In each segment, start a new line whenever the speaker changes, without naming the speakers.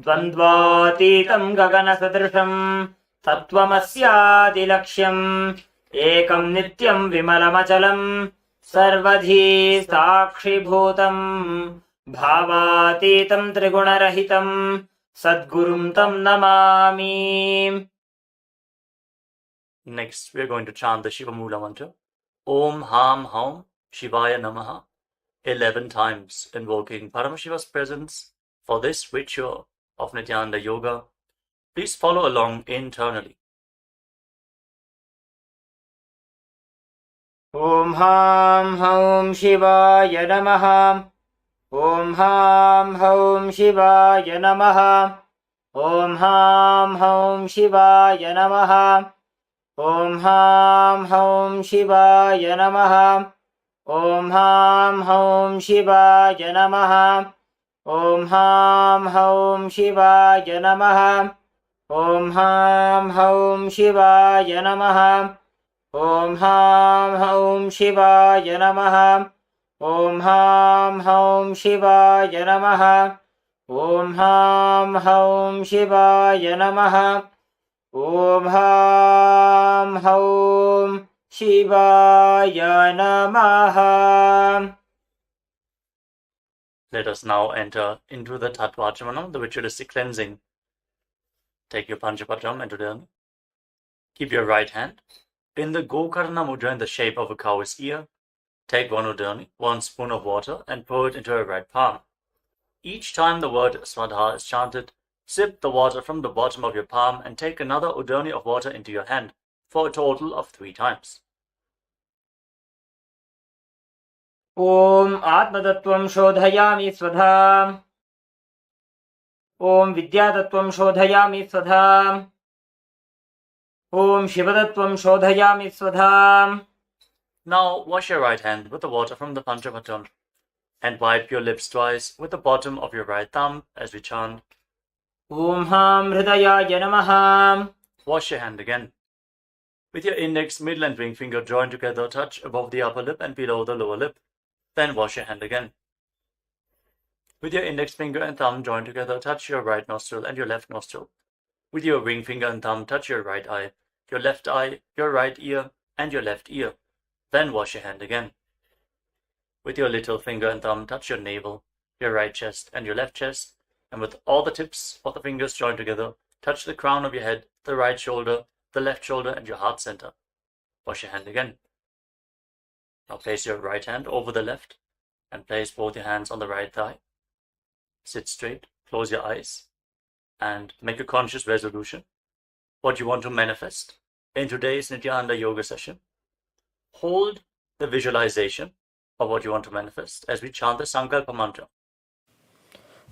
द्वन्द्वातीतं गगनसदृशं तत्त्वमस्यादिलक्ष्यम् एकं नित्यं विमलमचलं सर्वधी साक्षिभूतं भावातीतं त्रिगुणरहितं सद्गुरुं तं Namami.
Next, we are going to chant the Shiva Mula mantra. Om Ham Haum Shivaya Namaha 11 times, invoking Paramashiva's presence for this ritual of Nityananda Yoga. Please follow along internally.
Om Ham Haum Shivaya Namaha. Om Ham Haum Shivaya Namaha. Om Ham Haum Shivaya Namaha. Om Ham Haum Shivaya Namaha. Om Ham Haum Shivaya Namaha. Om Ham Haum Shivaya Namaha. Om Ham Haum Shivaya Namaha. Om Ham Haum Shivaya Namaha. Om Ham Haum Shivaya Namaha. Om Ham Haum Shivaya Namaha. Om Ham Haum Shivaya Namaha.
Let us now enter into the Tattvāchamanam, the ritualistic cleansing. Take your Panchapatam and Udani. Keep your right hand in the Gokarna Mudra in the shape of a cow's ear. Take one Udani, 1 spoon of water, and pour it into your right palm. Each time the word Swadha is chanted, sip the water from the bottom of your palm and take another Udani of water into your hand for a total of 3 times.
Om Atmatattvam Shodhayami Swadha. Om Vidyatattvam Shodhayami Swadha. Om Shivadattvam Shodhayami Swadha.
Now wash your right hand with the water from the Panchapatam and wipe your lips twice with the bottom of your right thumb as we chant.
Om Ham Hridayaya Namaha.
Wash your hand again. With your index, middle and ring finger joined together, touch above the upper lip and below the lower lip. Then wash your hand again. With your index finger and thumb joined together, touch your right nostril and your left nostril. With your ring finger and thumb, touch your right eye, your left eye, your right ear, and your left ear. Then wash your hand again. With your little finger and thumb, touch your navel, your right chest, and your left chest. And with all the tips of the fingers joined together, touch the crown of your head, the right shoulder, the left shoulder, and your heart center. Wash your hand again. Now place your right hand over the left and place both your hands on the right thigh. Sit straight, close your eyes, and make a conscious resolution. What you want to manifest in today's Nityananda Yoga session. Hold the visualization of what you want to manifest as we chant the Sankalpa mantra.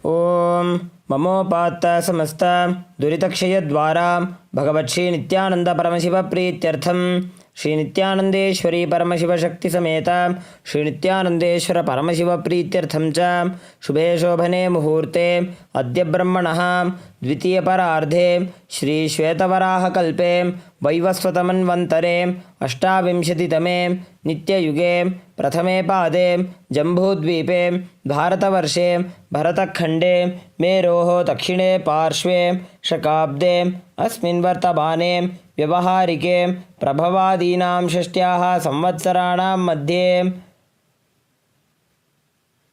Om Mamopatta Samasta Duritakshayadvara Bhagavat Shri Nityananda Paramashiva Prityartham Shri Nityanandeshwari Paramashiva Shakti Sameta Shri Nityanandeshwara Paramashiva Prityartham Cha Shubhe Shobhane Muhurte Adya Brahmanaha Dvitiya Parardhe Shri Shvetavaraha Kalpe Vaivasvatamanvantare Ashtavimshatitame Nitya Yuge Prathame Pade Jambudvipe Bharatavarše Bharatakhande Meroho Dakshine Parshve Shakabde Asmin Vartabane Vyavaharike Prabhavadinam Shashtyaha Samvatsaranam Madhye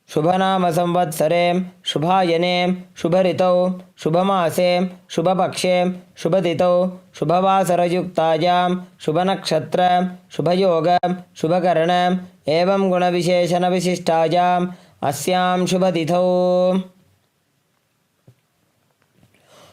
Shubhanama Samvatsare Shubhayane Shubharitau Shubhamase Shubhapakshe Shubhatitau Shubhavasarayuktayam Shubhanakshatra Shubhayoga Shubhakaranam Evam Gunavisheshana Vishishtayam Asyam Shubhatithau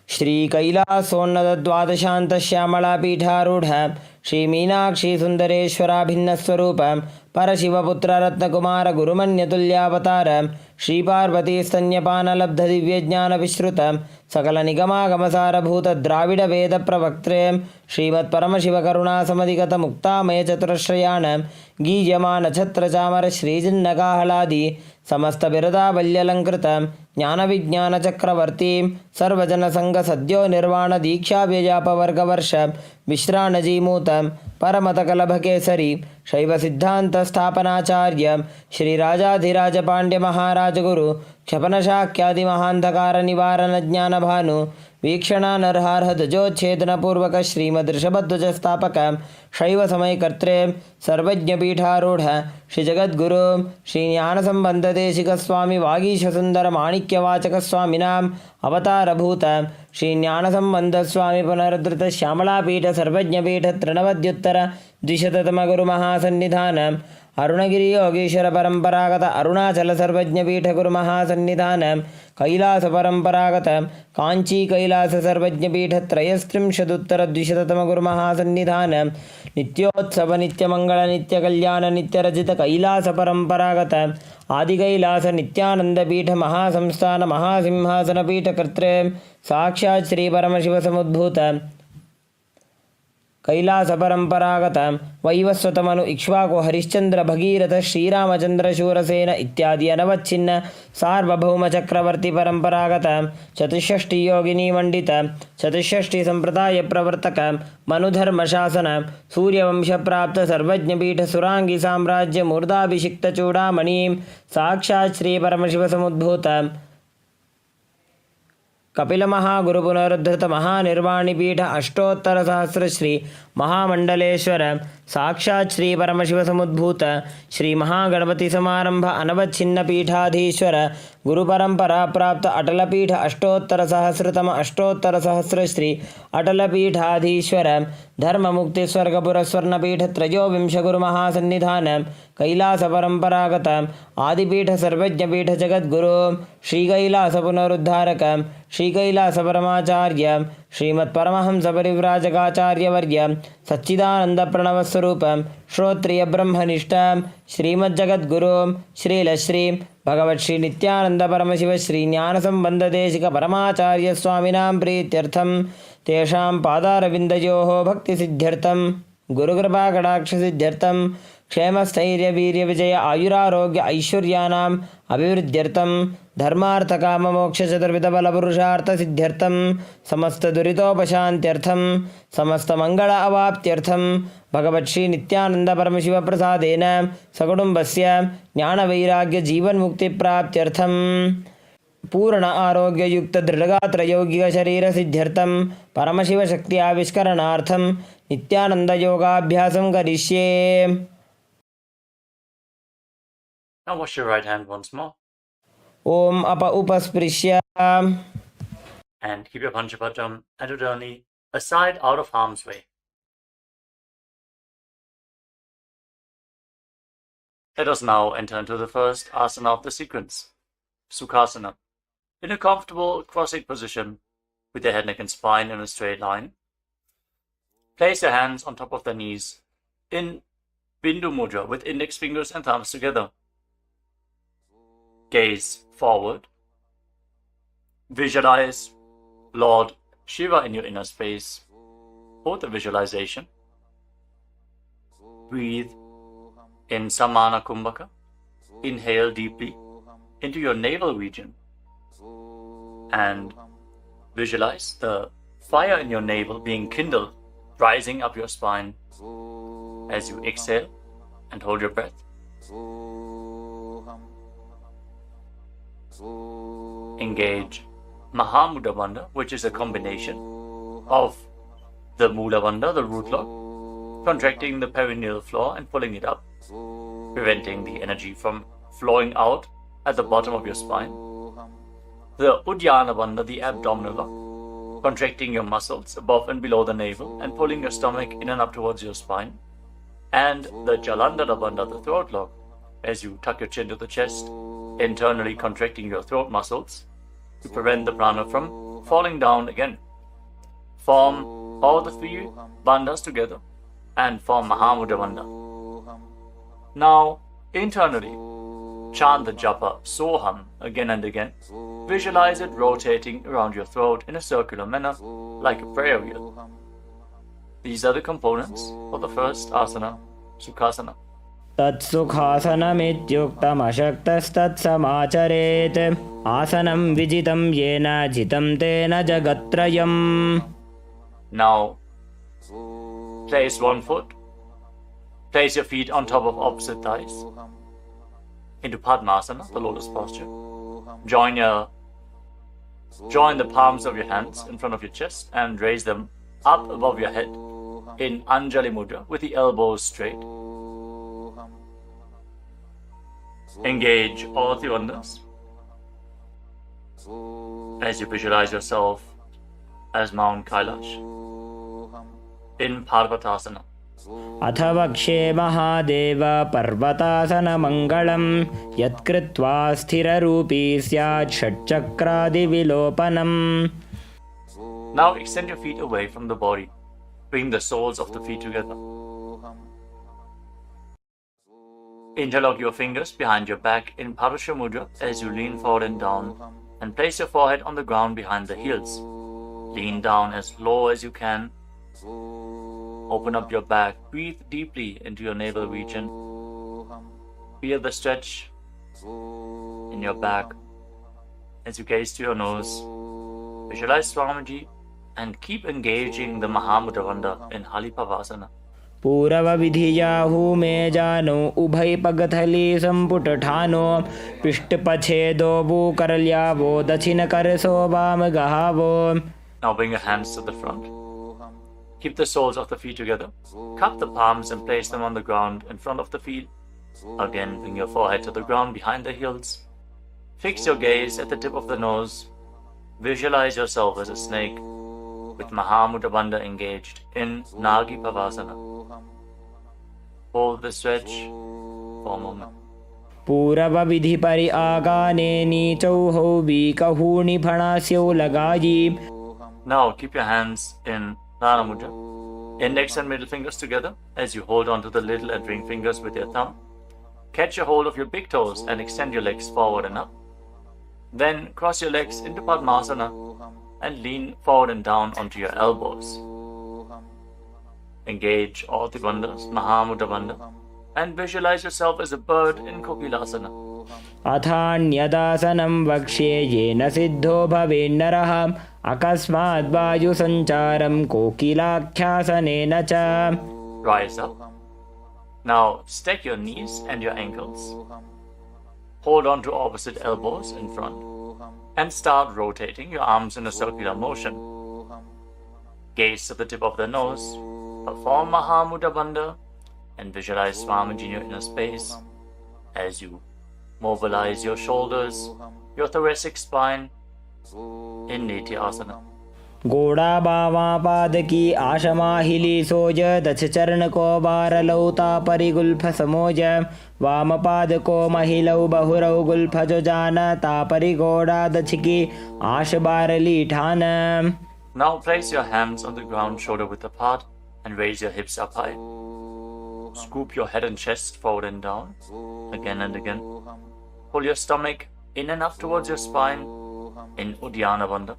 Shri Kailasonnada Dvadashanta Shyamala Pitharudha Shri Meenakshi Sundareshwara Bhinnaswarupa Parashivaputra Ratnakumara Gurumanyatulyavatara Shri Parvati Stanyapana Labdha Divyajnana Vishruta Sakala Nigama Gamasara Bhuta Dravida Veda Pravaktre Srimad Paramashiva Karuna Samadhigata Mukta Maya Chaturashrayana Gijamana Chatra Chamara Shri Jinnagahaladi Samasta Virada Valyalankrita Jnana Vijnana Chakravarti Sarvajana Sangha Sadhyo Nirvana Diksha Vyajapa Varga Varsha Vishranaji Mutam Paramatakala Bhakesari Shaiva Siddhanta Sthapanacharya Shri Rajadhiraja Pandya Maharaja Guru क्षपनशाक्यादिमहान्धकारनिवारणज्ञानभानु वीक्षणानर्हार्हध्वजोच्छेदनपूर्वक श्रीमदृषभध्वजस्थापक शैवसमयकर्त्रे सर्वज्ञपीठारूढ श्रीजगद्गुरु श्रीज्ञानसम्बन्धदेशिकस्वामी वागीशसुन्दरमाणिक्यवाचकस्वामिनाम् अवतारभूत श्रीज्ञानसम्बन्धस्वामी पुनरुद्धृतश्यामलापीठ सर्वज्ञपीठ तृणवद्युत्तर द्विशततमगुरुमहासन्निधान अरुणगिरि Yogeshwar परंपरागत अरुणाचल सर्वज्ञपीठ गुरुमहासन्निधान कैलास परंपरागत कांची कैलास सर्वज्ञपीठ त्रयस्त्रिंशदुत्तर द्विशततम गुरुमहासन्निधान नित्योत्सव नित्यमंगल नित्यकल्याण नित्यरजित कैलास परंपरागत आदिकैलास नित्यानंदपीठ महासंस्थान महासिंहासनपीठ कर्त्रे साक्षात् श्री परमशिव समुद्भूत कैलास परंपरागत वैवस्वतमनु इक्ष्वाकु हरिश्चंद्र भगीरथ श्रीरामचंद्र शूरसेन इत्यादि अनवच्छिन्न सार्वभौम चक्रवर्ती परंपरागत चतुष्षष्टि योगिनी मंडित चतुष्षष्टि संप्रदाय प्रवर्तक मनुधर्म शासन सूर्यवंश प्राप्त सर्वज्ञपीठ सुरांगी साम्राज्य मूर्धाभिषिक्त चूड़ामणि साक्षात् श्री परमशिव समुद्भूत कपिल महागुरु पुनरुद्धृत महानिर्वाणिपीठ अष्टोत्तर सहस्र श्री महामंडलेश्वर साक्षात् श्री परमशिव समुद्भूत श्री महागणपति समारंभ अनवच्छिन्न पीठाधीश्वर गुरु परंपरा प्राप्त अटलपीठ अष्टोत्तर सहस्रतम अष्टोत्तर सहस्र श्री अटलपीठाधीश्वर धर्म मुक्ति स्वर्गपुर स्वर्णपीठ त्रयोविंश गुरु महासन्निधान कैलास परंपरागत आदिपीठ सर्वज्ञपीठ जगद्गुरु श्री कैलास पुनरुद्धारक श्री कैलास परमाचार्य श्रीमत् परमहंस परिव्राजकाचार्यवर्य सच्चिदानंद प्रणव स्वरूप श्रोत्रिय ब्रह्मनिष्ठ श्रीमज्जगद्गुरु श्रीलश्री भगवत् श्री नित्यानंद परमशिव श्री ज्ञान संबंध देशिक परमाचार्य स्वामिनां प्रीत्यर्थं तेषां पादारविन्दयोः भक्ति सिद्ध्यर्थं गुरुकृपा कटाक्ष सिद्ध्यर्थं क्षेमस्थैर्य वीर्य विजय आयुरारोग्य ऐश्वर्यानाम् अभिवृद्ध्यर्थं धर्मार्थ काम मोक्ष चतुर्विध बल पुरुषार्थ सिद्ध्यर्थं समस्त दुरितोपशान्त्यर्थं समस्त मंगल अवाप्त्यर्थं भगवत् श्री नित्यानंद परमशिव प्रसादेन सकुटुम्बस्य ज्ञान वैराग्य जीवन मुक्ति प्राप्त्यर्थं पूर्ण आरोग्य युक्त दृढ़गात्र यौगिक शरीर सिद्ध्यर्थं परमशिव शक्ति आविष्करणार्थं नित्यानंद योगाभ्यासं करिष्ये.
Now wash your right hand once more.
Om apa upasprisya.
And keep your Panchapatam and Udani aside out of harm's way. Let us now enter into the first asana of the sequence, Sukhasana. In a comfortable cross-legged position with your head, neck and spine in a straight line, place your hands on top of the knees in Bindu Mudra with index fingers and thumbs together. Gaze forward. Visualize Lord Shiva in your inner space. Hold the visualization. Breathe in Samana Kumbhaka. Inhale deeply into your navel region. And visualize the fire in your navel being kindled, rising up your spine as you exhale and hold your breath. Engage Mahamudra Bandha, which is a combination of the Mula Bandha, the root lock, contracting the perineal floor and pulling it up, preventing the energy from flowing out at the bottom of your spine. The Uddiyana Bandha, the abdominal lock, contracting your muscles above and below the navel and pulling your stomach in and up towards your spine. And the Jalandhara Bandha, the throat lock, as you tuck your chin to the chest, internally contracting your throat muscles to prevent the prana from falling down again. Form all the three bandhas together and form Mahamudra Bandha. Now, internally, chant the japa Soham again and again. Visualize it rotating around your throat in a circular manner like a prayer wheel. These are the components of the first asana, Sukhasana.
तत्सुखासनमित्युक्तमशक्तस्तत्समाचरेत् आसनं विजितं येन जितं तेन जगत्त्रयम्.
Now, place one foot, place your feet on top of opposite thighs into Padmasana, the lotus posture. Join the palms of your hands in front of your chest and raise them up above your head in Anjali Mudra with the elbows straight. Engage all the wonders as you visualize yourself as Mount Kailash in Parvatasana.
अथ वक्षे महादेव पर्वतासनमङ्गलं यत्कृत्वा स्थिररूपी स्यात् षट्चक्रादिविलोपनम्.
Now extend your feet away from the body. Bring the soles of the feet together. Interlock your fingers behind your back in Parasha Mudra as you lean forward and down, and place your forehead on the ground behind the heels. Lean down as low as you can. Open up your back. Breathe deeply into your navel region. Feel the stretch in your back as you gaze to your nose. Visualize Swamiji and keep engaging the Mahamudra Bandha in Halipavasana.
पूरव विधियाहु मे जानो उभय पगथली संपुट ठानो पृष्ठपछेदो भूकरल्यावो दक्षिण करसो वाम गहावो.
Now bring your hands to the front. Keep the soles of the feet together. Cup the palms and place them on the ground in front of the feet. Again, bring your forehead to the ground behind the heels. Fix your gaze at the tip of the nose. Visualize yourself as a snake with Mahamudra Bandha engaged in Nagi Pavasana. Hold the stretch for a moment.
पूरव विधि परि आगाने नीचौहौ बीकहूणि फणास्यौ लगायी.
Now keep your hands in Dana Mudra. Index and middle fingers together as you hold on to the little and ring fingers with your thumb. Catch a hold of your big toes and extend your legs forward and up. Then cross your legs into Padmasana and lean forward and down onto your elbows. Engage all the bandhas, Mahamudra Bandha, and visualize yourself as a bird in Kokilasana.
अथान्यदासनं वक्ष्ये येन सिद्धो भवेन्नरः अकस्माद् वायुसञ्चारं कोकिलाख्यासनेन च.
Rise up. Now stack your knees and your ankles. Hold on to opposite elbows in front and start rotating your arms in a circular motion. Gaze to the tip of the nose. Perform Mahamudra Bandha and visualize Swamiji in your inner space as you mobilize your shoulders, your thoracic spine in Nityasana.
गोड़ा बावा पाद की आशमाहिली सोज दछ चरण को बार लौता परिगुल्फ समोज वाम पाद को महिलौ बहुरौ Gulf जो जान तापरि गोड़ा दछ की आश बारली ठान.
Now place your hands on the ground shoulder width apart and raise your hips up high. Scoop your head and chest forward and down again and again. Pull your stomach in and up towards your spine in Uddiyana Bandha.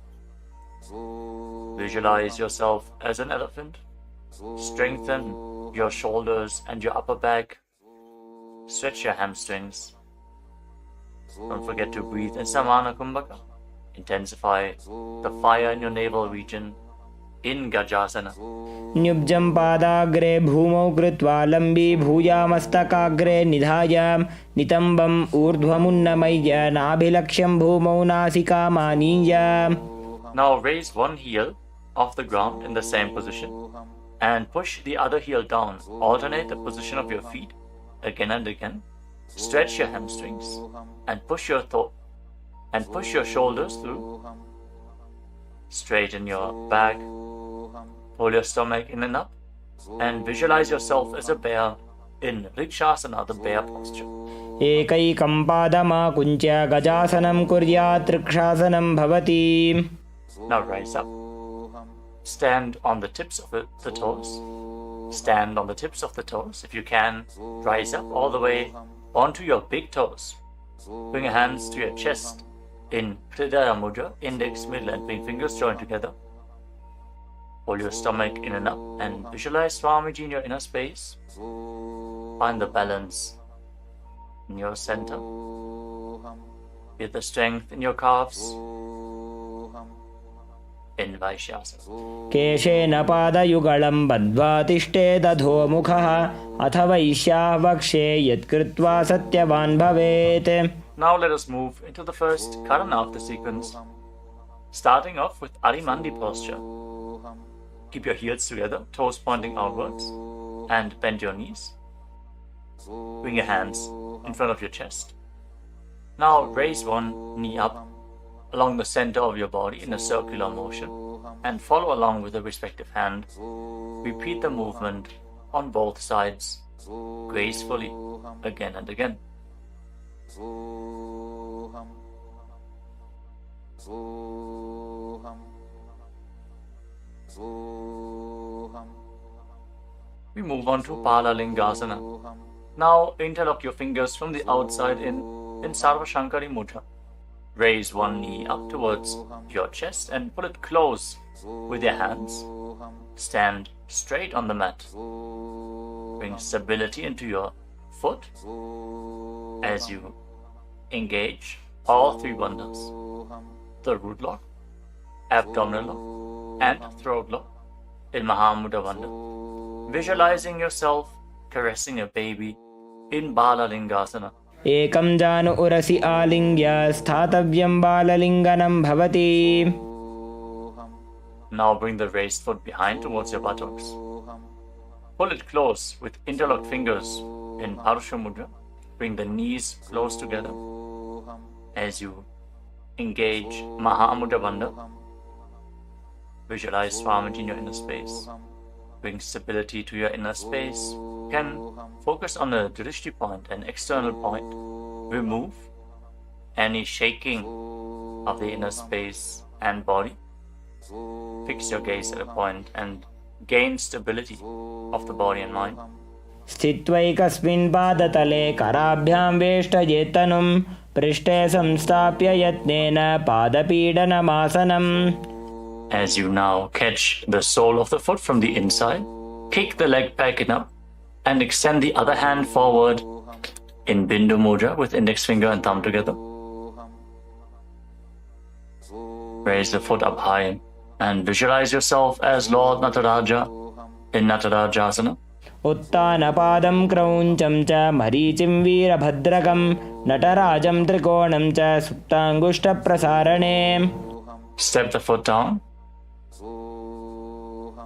Visualize yourself as an elephant. Strengthen your shoulders and your upper back. Stretch your hamstrings. Don't forget to breathe in Samana Kumbhaka. Intensify the fire in your navel region in Gajasana.
न्युब्जं पादाग्रे भूमौ कृत्वा लम्बी भूयामस्तकाग्रे निधाय नितम्बम् ऊर्ध्वमुन्नमय्य नाभिलक्ष्यं भूमौ नासिकामानीय.
Now raise one heel off the ground in the same position and push the other heel down. Alternate the position of your feet again and again. Stretch your hamstrings and push your shoulders through. Straighten your back. Pull your stomach in and up and visualize yourself as a bear in Rikshasana, the bear posture.
एकैकं पादमाकुञ्च्य गजासनं कुर्यात् ऋक्षासनं भवति.
Now rise up. Stand on the tips of the toes. Stand on the tips of the toes. If you can, rise up all the way onto your big toes. Bring your hands to your chest in Hridaya Mudra, index, middle and ring fingers joined together. Hold your stomach in and up and visualize Swamiji in your inner space. Find the balance in your center. Feel the strength in your calves in Vaishyasana.
केशेन पादयुगलं बद्ध्वा तिष्ठेदधोमुखः अथ वैश्याः वक्षे यत्कृत्वा सत्यवान् भवेत्.
Now let us move into the first karana of the sequence, starting off with Arimandi posture. Keep your heels together, toes pointing outwards, and bend your knees. Bring your hands in front of your chest. Now raise one knee up along the center of your body in a circular motion and follow along with the respective hand. Repeat the movement on both sides gracefully again and again. We move on to Palalingasana. Now interlock your fingers from the outside in Sarva Shankari Mudra. Raise one knee up towards your chest and pull it close with your hands. Stand straight on the mat. Bring stability into your foot as you engage all three bandhas: the root lock, abdominal lock, and throat lock in Mahamudra Bandha. Visualizing yourself caressing a baby in Balalingasana.
एकं जानु उरसि आलिङ्ग्य स्थातव्यं बाललिङ्गनं भवति.
Now bring the raised foot behind towards your buttocks. Pull it close with interlocked fingers in Parusha Mudra. Bring the knees close together as you engage Mahamudra Bandha. Visualize Swamiji in your inner space. Bring stability to your inner space. You can focus on the drishti point, an external point. Remove any shaking of the inner space and body. Fix your gaze at a point and gain stability of the body and mind.
स्थित्वैकस्मिन् पादतले कराभ्यां वेष्टयेत्तनुं पृष्ठे संस्थाप्य यत्नेन पादपीडनमासनम्.
As you now catch the sole of the foot from the inside, kick the leg back and up and extend the other hand forward in Bindu Mudra with index finger and thumb together. Raise the foot up high and visualize yourself as Lord Nataraja in Natarajasana.
उत्तानपादं क्रौञ्चं च मरीचिं वीरभद्रकं नटराजं त्रिकोणं च सुप्ताङ्गुष्ठप्रसारणे.
Step the foot down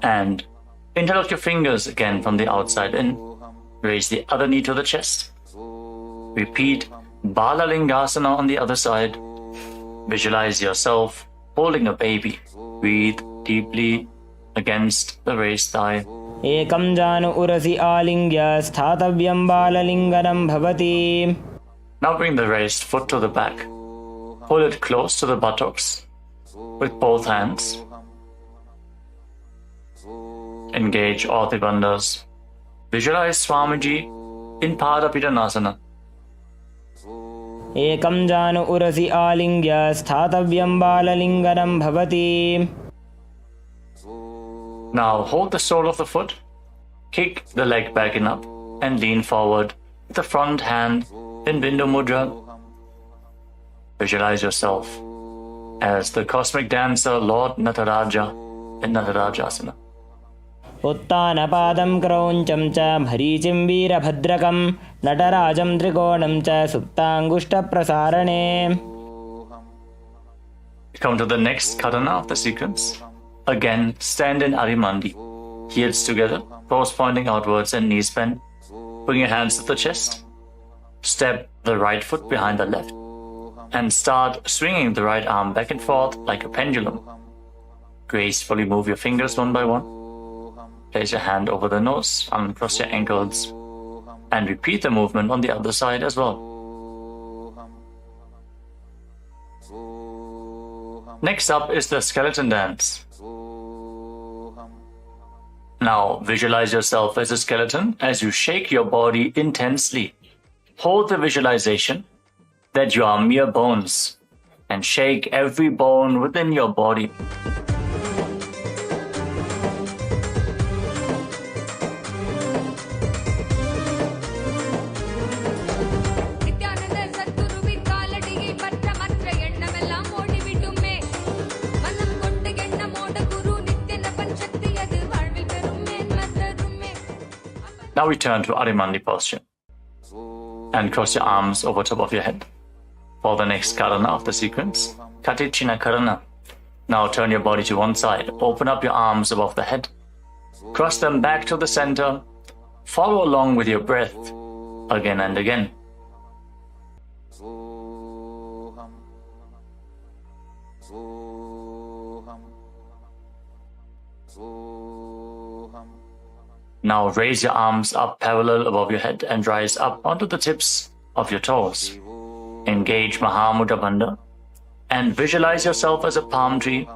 and interlock your fingers again from the outside in. Raise the other knee to the chest. Repeat Balalingasana on the other side. Visualize yourself holding a baby. Breathe deeply against the raised thigh.
एकं जानु उरसि आलिङ्ग्य स्थातव्यं बाललिङ्गनं भवति.
Now bring the raised foot to the back. Pull it close to the buttocks with both hands. Engage all the bandhas. Visualize Swamiji in Padapidanasana.
एकं जानु उरसि आलिङ्ग्य स्थातव्यं बाललिङ्गनं भवति.
Now hold the sole of the foot, kick the leg back and up, and lean forward with the front hand in Bindu Mudra. Visualize yourself as the cosmic dancer Lord Nataraja in Natarajasana.
उत्तानपादं क्रौञ्चं च मरीचिं वीरभद्रकं नटराजं त्रिकोणं च सुप्ताङ्गुष्ठप्रसारणे.
Come to the next karana of the sequence. Again, stand in Arimandi. Heels together, toes pointing outwards and knees bent. Bring your hands to the chest. Step the right foot behind the left. And start swinging the right arm back and forth like a pendulum. Gracefully move your fingers one by one. Place your hand over the nose, uncross your ankles. And repeat the movement on the other side as well. Next up is the skeleton dance. Now visualize yourself as a skeleton as you shake your body intensely. Hold the visualization that you are mere bones and shake every bone within your body. Now return to Arimandi posture and cross your arms over top of your head. For the next karana of the sequence, Katichina Karana. Now turn your body to one side, open up your arms above the head, cross them back to the center, follow along with your breath again and again. Now raise your arms up parallel above your head and rise up onto the tips of your toes. Engage Mahamudra Bandha and visualize yourself as a palm tree.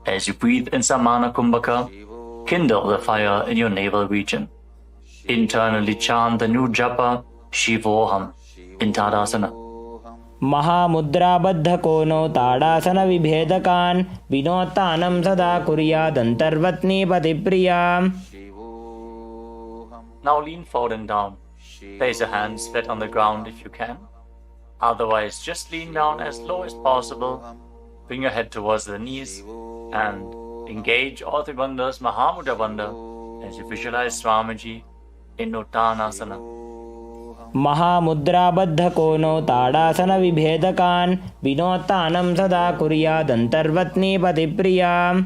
As you breathe in Samana Kumbhaka, kindle the fire in your navel region. Internally chant the new japa Shivoham in Tadasana.
Mahamudra Baddha Kono Tadasana Vibhedakan Vinotanam Sada Kuryadantarvatni Patipriya.
Now lean forward and down. Place your hands flat on the ground if you can. Otherwise, just lean down as low as possible. Bring your head towards the knees and engage all three bandhas, Mahamudra Bandha, as you visualize Swamiji in Uttanasana.
Mahamudra Baddha Kono Tadasana Vibhedakan Vinotanam Sada Kuryadantarvatni Patipriya.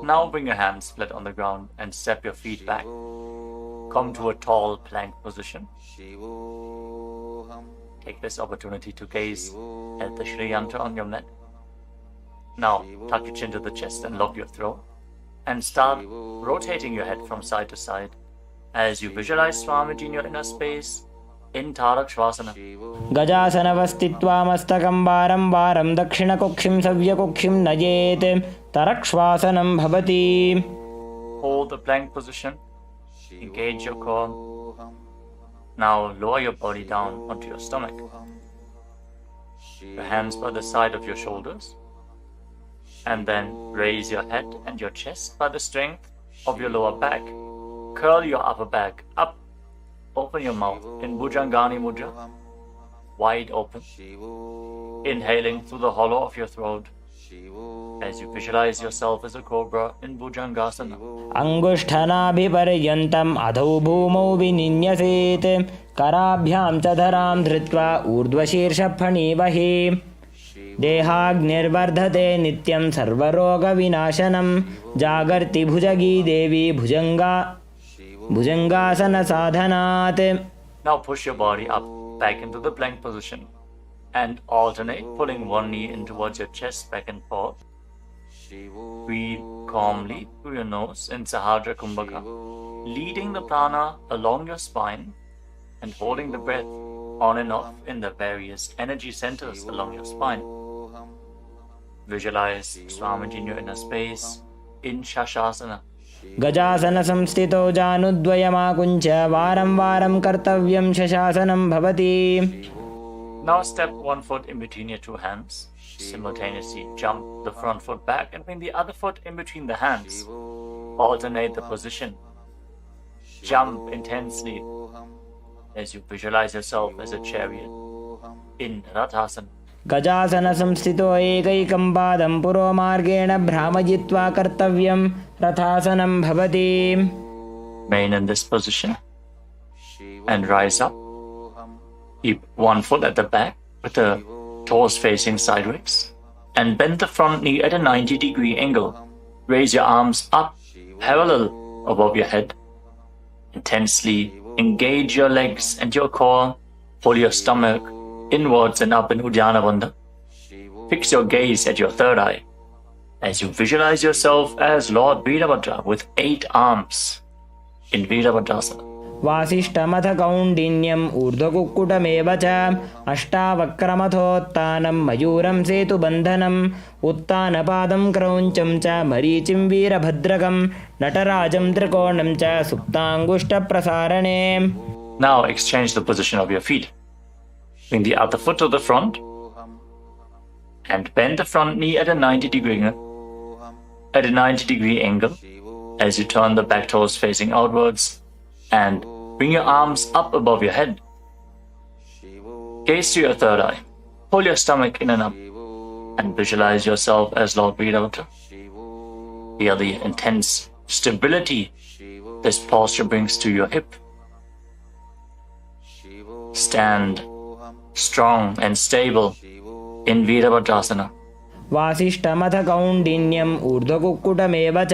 Now bring your hands flat on the ground and step your feet back. Come to a tall plank position. Take this opportunity to gaze at the Shri Yantra on your mat. Now tuck your chin to the chest and lock your throat. And start rotating your head from side to side as you visualize Swamiji in your inner space in Tarakshvasana.
Gajasana Vastitva Mastakam Varam Varam Dakshina Kokshim Savya Kokshim Najet Tarakshvasanam Bhavati.
Hold the plank position. Engage your core. Now lower your body down onto your stomach. Your hands by the side of your shoulders. And then raise your head and your chest by the strength of your lower back. Curl your upper back up. Open your mouth in Bhujangani Mudra, wide open. Inhaling through the hollow of your throat as you visualize yourself as a cobra in Bhujangasana.
Angushthanabhiparyantam adhau bhumau vininyaset karabhyam chadharam dhritva urdhvashirsha phanivahi. Dehagnirvardhate nityam sarvaroga vinashanam jagarti bhujagi devi bhujangasana sadhanat.
Now push your body up back into the plank position and alternate pulling one knee in towards your chest back and forth. Breathe calmly through your nose in Sahadra Kumbhaka, leading the prana along your spine and holding the breath on and off in the various energy centers along your spine. Visualize Swamiji in your inner space in Shashasana.
Gajasana samstito janudvayamakuncha varam varam kartavyam shashasanam bhavati.
Now step one foot in between your two hands. Simultaneously jump the front foot back and bring the other foot in between the hands. Alternate the position. Jump intensely as you visualize yourself as a chariot in Rathasana.
Gajasana samstito ekaikam padam puro margena bhramajitva kartavyam rathasanam bhavati.
Remain in this position and rise up. Keep one foot at the back with the toes facing sideways and bend the front knee at a 90-degree angle. Raise your arms up parallel above your head. Intensely engage your legs and your core. Pull your stomach inwards and up in Uddiyana Bandha. Fix your gaze at your third eye as you visualize yourself as Lord Veerabhadra with 8 arms in Veerabhadrasana.
Vasishtamatha kaundinyam urdhakukkutameva cha ashtavakramatotthanam mayuram setu bandhanam uttanapadam krauncham cha marichim veerabhadrakam natarajam trikonam cha suptangushta prasarane.
Now exchange the position of your feet. Bring the other foot to the front and bend the front knee at a 90-degree angle as you turn the back toes facing outwards and bring your arms up above your head. Gaze to your third eye. Pull your stomach in and up and visualize yourself as Lord Veerabhadra. Feel the intense stability this posture brings to your hip. Stand strong and stable in Virabhadrasana.
वासिष्ठमथ कौण्डिन्यम् ऊर्ध्वकुक्कुटमेव च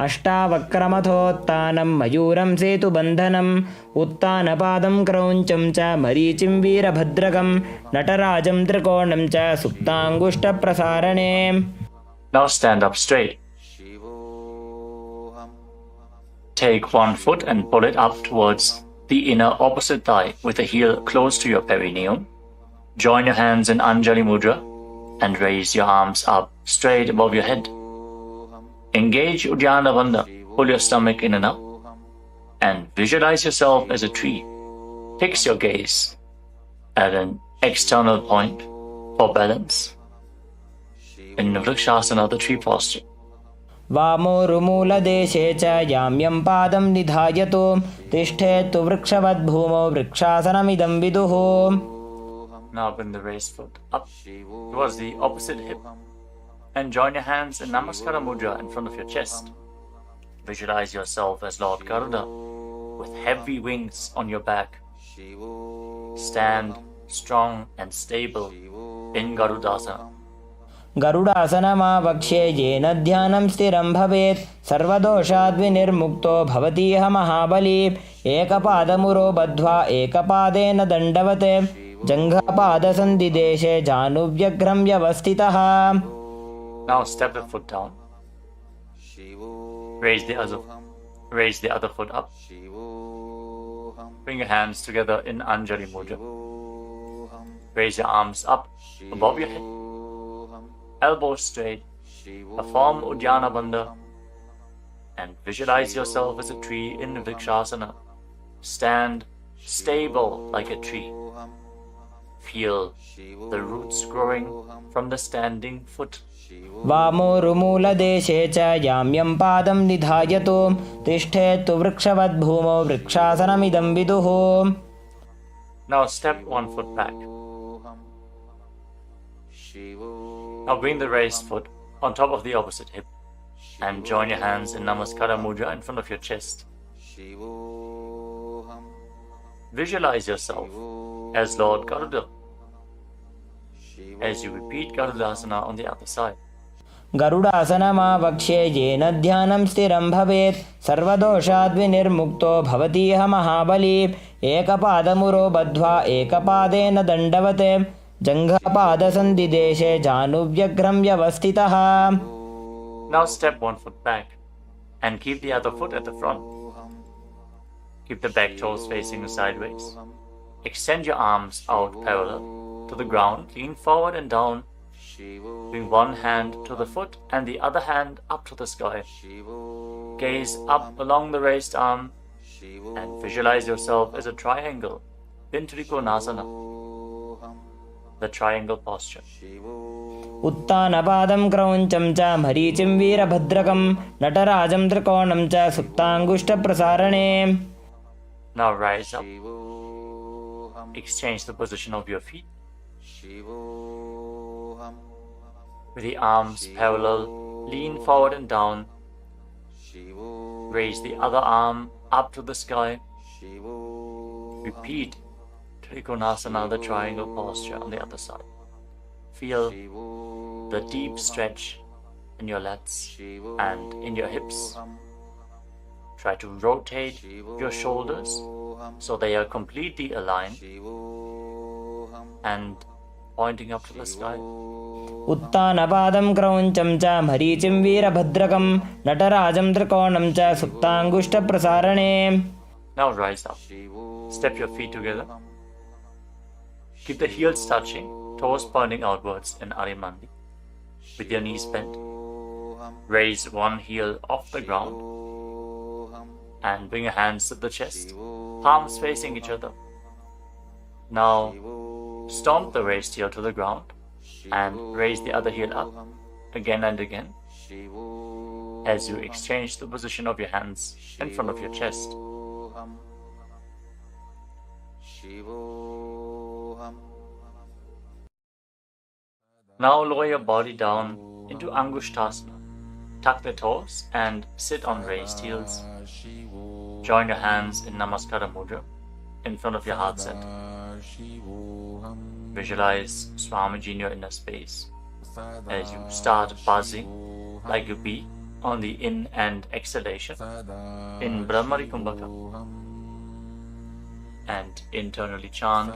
अष्टावक्रमथोत्तानं मयूरं सेतुबन्धनम् उत्तानपादं क्रौञ्चं च मरीचिं वीरभद्रकं नटराजं त्रिकोणं च सुप्ताङ्गुष्ठप्रसारणे.
Now stand up straight. Take one foot and pull it up towards the inner opposite thigh with the heel close to your perineum. Join your hands in Anjali Mudra and raise your arms up straight above your head. Engage Uddiyana Bandha, pull your stomach in and up, and visualize yourself as a tree. Fix your gaze at an external point for balance in Vrikshasana, the tree posture.
वामोरुमूलदेशे च याम्यं पादं निधायतु तिष्ठेत्तु वृक्षवद्भूमौ वृक्षासनमिदं विदुः.
Now bring the raised foot up towards the opposite hip and join your hands in Namaskara Mudra in front of your chest. Visualize yourself as Lord Garuda with heavy wings on your back. Stand strong and stable in Garudasana.
गरुडासनमावक्ष्ये येन ध्यानं स्थिरं भवेत् सर्वदोषाद्विनिर्मुक्तो भवतीह महाबली. एकपादमुरो बद्ध्वा एकपादेन दण्डवत् जङ्घपादसन्धिदेशे जानुव्यग्रं व्यवस्थितः.
Now step the foot down. Raise the other foot up. Bring your hands together in Anjali Mudra. Raise your arms up above your head. Elbows straight. Perform Uddiyana Bandha and visualize yourself as a tree in Vrikshasana. Stand stable like a tree. Feel the roots growing from the standing foot.
वामोरुमूलदेशे च याम्यं पादं निधायतु तिष्ठेत्तु वृक्षवद्भूमौ वृक्षासनमिदं विदुः.
Now step one foot back. Now bring the raised foot on top of the opposite hip and join your hands in Namaskara Mudra in front of your chest. Visualize yourself as Lord Garuda as you repeat Garudasana on the other side.
गरुडासनमावक्ष्ये येन ध्यानं स्थिरं भवेत् सर्वदोषाद्विनिर्मुक्तो भवतीह महाबली. एकपादमुरो बद्ध्वा एकपादेन दण्डवत् जङ्घपादसन्धिदेशे जानुव्यग्रं व्यवस्थितः.
Now step one foot back and keep the other foot at the front. Keep the back toes facing sideways. Extend your arms out parallel to the ground, lean forward and down. Bring one hand to the foot and the other hand up to the sky. Gaze up along the raised arm and visualize yourself as a triangle in Trikonasana, the triangle posture.
उत्तानपादं क्रौञ्चं च मरीचिं वीरभद्रकं नटराजं त्रिकोणं च सुप्ताङ्गुष्ठप्रसारणे.
Now rise up. Exchange the position of your feet. With the arms parallel, lean forward and down. Raise the other arm up to the sky. Repeat Trikonasana, the triangle posture on the other side. Feel the deep stretch in your lats and in your hips. Try to rotate your shoulders so they are completely aligned and pointing up to the sky.
उत्तानपादं क्रौञ्चं च मरीचिं वीरभद्रकं नटराजं त्रिकोणं च सुप्ताङ्गुष्ठप्रसारणे.
Now rise up. Step your feet together. Keep the heels touching, toes pointing outwards in Arimandi. With your knees bent, raise one heel off the ground and bring your hands to the chest, palms facing each other. Now stomp the raised heel to the ground and raise the other heel up again and again as you exchange the position of your hands in front of your chest. Now lower your body down into Angushtasana. Tuck the toes and sit on raised heels. Join your hands in Namaskara Mudra in front of your heart center. Visualize Swamiji in your inner space as you start buzzing like a bee on the in and exhalation in Brahmari Kumbhaka, and internally chant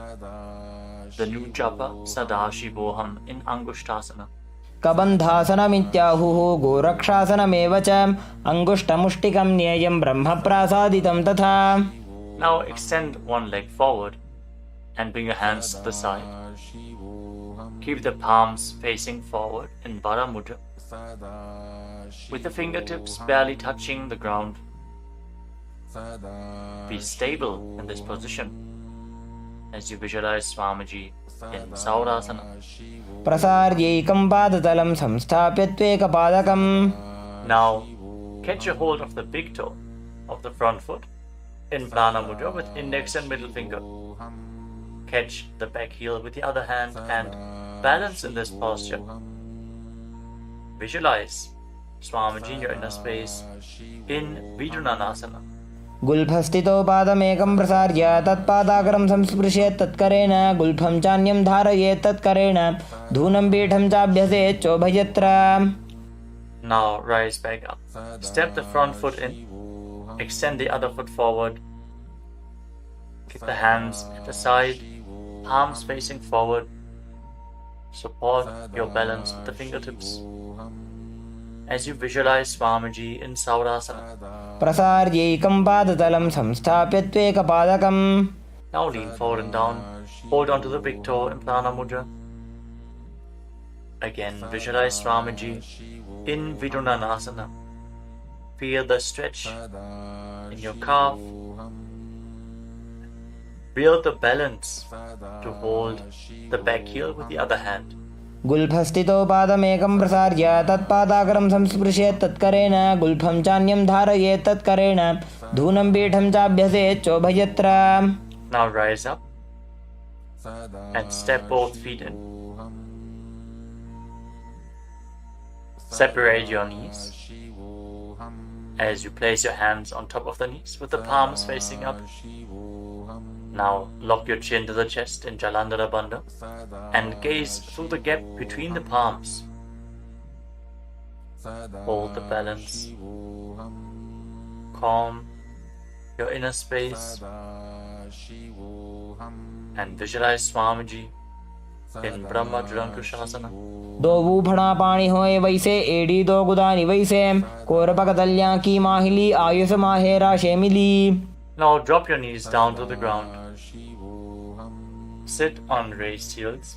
the new japa Sadashivoham in Angushtasana.
कबन्धासनमित्याहुः गोरक्षासनमेव च अङ्गुष्ठमुष्टिकं न्येयं ब्रह्मप्रासादितं तथा.
Now extend one leg forward and bring your hands to the side. Keep the palms facing forward in Vara Mudra, with the fingertips barely touching the ground. Be stable in this position as you visualize Swamiji in Saurasana.
प्रसार्यैकं पादतलं संस्थाप्य त्वेकपादकम्.
Now catch a hold of the big toe of the front foot in Prana Mudra with index and middle finger. Catch the back heel with the other hand and balance in this posture. Visualize Swamiji in your inner space in Vidunanasana.
गुल्फस्थितो पादमेकं प्रसार्य तत्पादाग्रं संस्पृशेत् तत्करेण गुल्फं चान्यं धारयेत् तत्करेण धूनं पीठं चाभ्यसेत् चोभयत्र.
Now rise back up. Step the front foot in. Extend the other foot forward. Keep the hands at the side, palms facing forward. Support your balance with the fingertips as you visualize Swamiji in Saurasana.
प्रसार्यैकं पादतलं संस्थाप्य त्वेकपादकम्.
Now lean forward and down. Hold on to the big toe in Prana Mudra. Again, visualize Swamiji in Vidunanasana. Feel the stretch in your calf. Build the balance to hold the back heel with the other hand.
गुल्फस्थितो पादमेकं प्रसार्य तत्पादाग्रं संस्पृशेत् तत्करेण गुल्फं चान्यं धारयेत् तत्करेण धूनं पीठं चाभ्यसेत् चोभयत्र.
Now rise up and step both feet in. Separate your knees as you place your hands on top of the knees with the palms facing up. Now lock your chin to the chest in Jalandhara Bandha and gaze through the gap between the palms. Hold the balance. Calm your inner space and visualize Swamiji in Brahma Jurankushasana.
दो बूफड़ा पानी होए वैसे एड़ी दो गुदानी वैसे कोरपक दलियां की माहिली Ayush माहेरा शेमिली.
Now drop your knees down to the ground. Sit on raised heels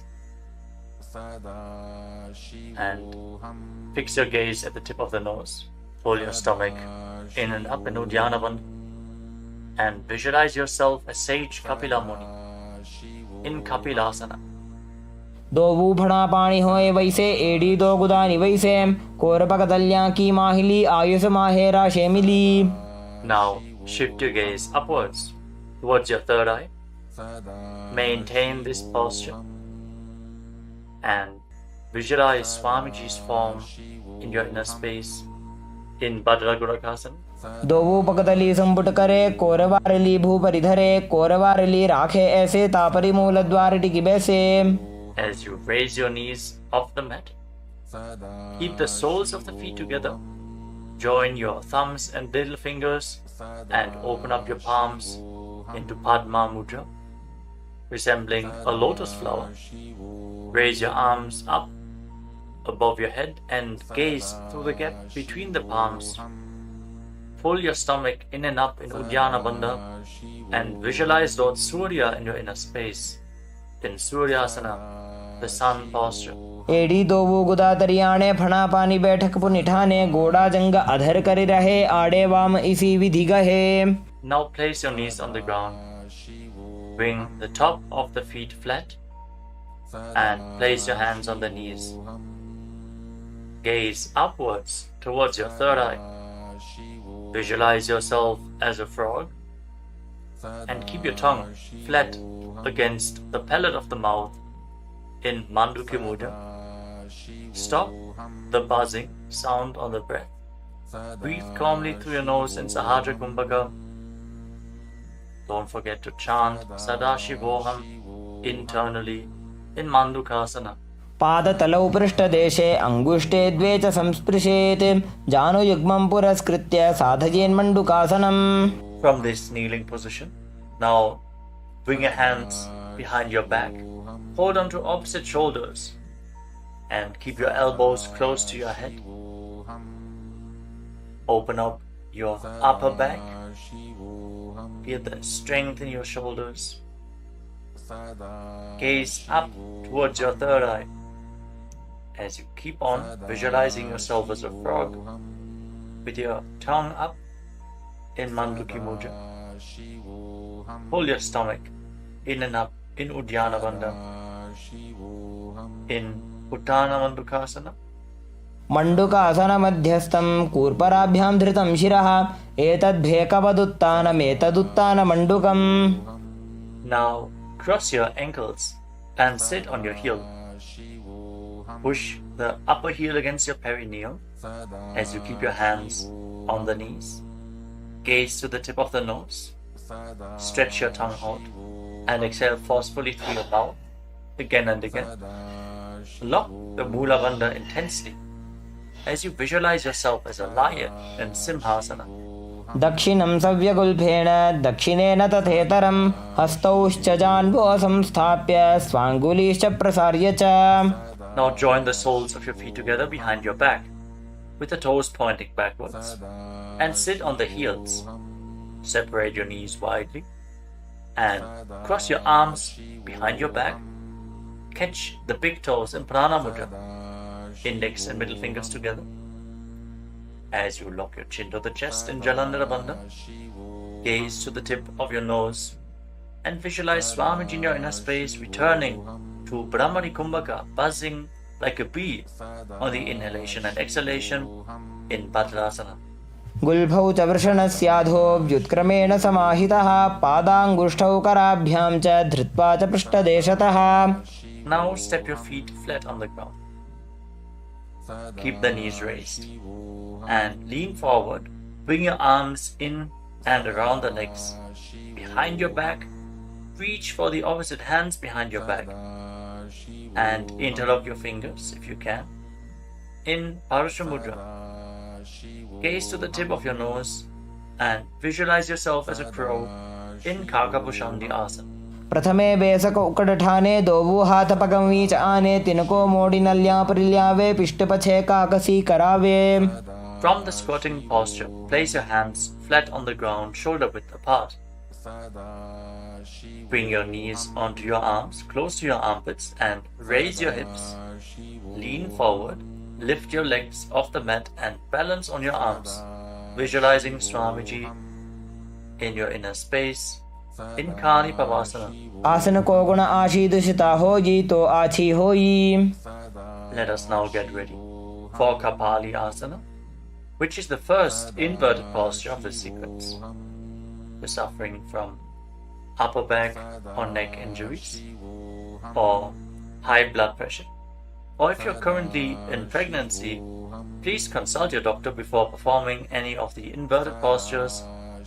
and fix your gaze at the tip of the nose. Pull your stomach in and up in Uddiyana Bandha and visualize yourself as sage Kapila Muni in Kapilasana.
दो बूफड़ा पानी होए वैसे एड़ी दो गुदानी वैसे कोरपक दलियां की माहिली Ayush माहेरा शेमिली.
Now shift your gaze upwards towards your third eye. Maintain this posture and visualize Swamiji's form in your inner space in Bhadragurakasana.
दो पकतली संपुट करे कोरवारली भूपरि धरे कोरवारली राखे ऐसे तापरी मूल द्वार टिकी बैसे.
As you raise your knees off the mat, keep the soles of the feet together. Join your thumbs and little fingers and open up your palms into Padma Mudra, resembling a lotus flower. Raise your arms up above your head and gaze through the gap between the palms. Pull your stomach in and up in Uddiyana Bandha and visualize Lord Surya in your inner space in Suryasana, the sun posture.
एड़ी दो वो गुदा तरियाणे फणा पानी बैठक पुनिठाने गोड़ा जंग अधर करि रहे आड़े वाम इसी विधि गहे.
Now place your knees on the ground. Bring the top of the feet flat and place your hands on the knees. Gaze upwards towards your third eye. Visualize yourself as a frog and keep your tongue flat against the palate of the mouth in Manduki Mudra. Stop the buzzing sound on the breath. Breathe calmly through your nose in Sahadra Kumbhaka. Don't forget to chant Sadashivoham internally in Mandukasana.
पादतलौ पृष्ठदेशे अङ्गुष्ठे द्वे च संस्पृशेत् जानुयुग्मं पुरस्कृत्य साधयेन्मण्डुकासनम्.
From this kneeling position, now bring your hands behind your back, hold on to opposite shoulders, and keep your elbows close to your head. Open up your upper back, feel the strength in your shoulders. Gaze up towards your third eye as you keep on visualizing yourself as a frog with your tongue up in Manduki Mudra. Hold your stomach in and up in Uddiyana Bandha, in Uttana Mandukasana.
मण्डुकासनमध्यस्थं कूर्पराभ्यां धृतं शिरः एतद्भेकवदुत्तानमेतदुत्तानमण्डुकम्.
Now cross your ankles and sit on your heel. Push the upper heel against your perineum as you keep your hands on the knees. Gaze to the tip of the nose. Stretch your tongue out and exhale forcefully through your mouth again and again. Lock the Mula Bandha intensely as you visualize yourself as a lion in Simhasana.
दक्षिणं सव्यगुल्फेण दक्षिणेन तथेतरं हस्तौश्च जान्वो संस्थाप्य स्वाङ्गुलीश्च प्रसार्य च.
Now join the soles of your feet together behind your back with the toes pointing backwards and sit on the heels. Separate your knees widely and cross your arms behind your back. Catch the big toes in Prana Mudra, index and middle fingers together. As you lock your chin to the chest in Jalandhara Bandha, gaze to the tip of your nose and visualize Swamiji in your inner space returning to Brahmani Kumbhaka, buzzing like a bee on the inhalation and exhalation in Bhadrasana.
गुल्फौ च वृषणस्याधो व्युत्क्रमेण समाहितः पादाङ्गुष्ठौ कराभ्यां च धृत्वा च पृष्ठदेशतः.
Now step your feet flat on the ground. Keep the knees raised and lean forward. Bring your arms in and around the legs. Behind your back, reach for the opposite hands behind your back and interlock your fingers if you can in Parasha Mudra. Gaze to the tip of your nose and visualize yourself as a crow in Kakabhushandi Asana.
प्रथमे बेसक उकडठाने दोवु हाथ पगमी च आने तिनको मोड़ी नल्या परिल्यावे पिष्टपछे काकसी करावे.
From the squatting posture, place your hands flat on the ground, shoulder width apart. Bring your knees onto your arms, close to your armpits, and raise your hips. Lean forward, lift your legs off the mat and balance on your arms, visualizing Swamiji in your inner space in Kani Pavasana.
आसन को गुण आशीदुषिता होई तो आछी होई.
Let us now get ready for Kapali Asana, which is the first inverted posture of this sequence. You're suffering from upper back or neck injuries or high blood pressure, or if you're currently in pregnancy, please consult your doctor before performing any of the inverted postures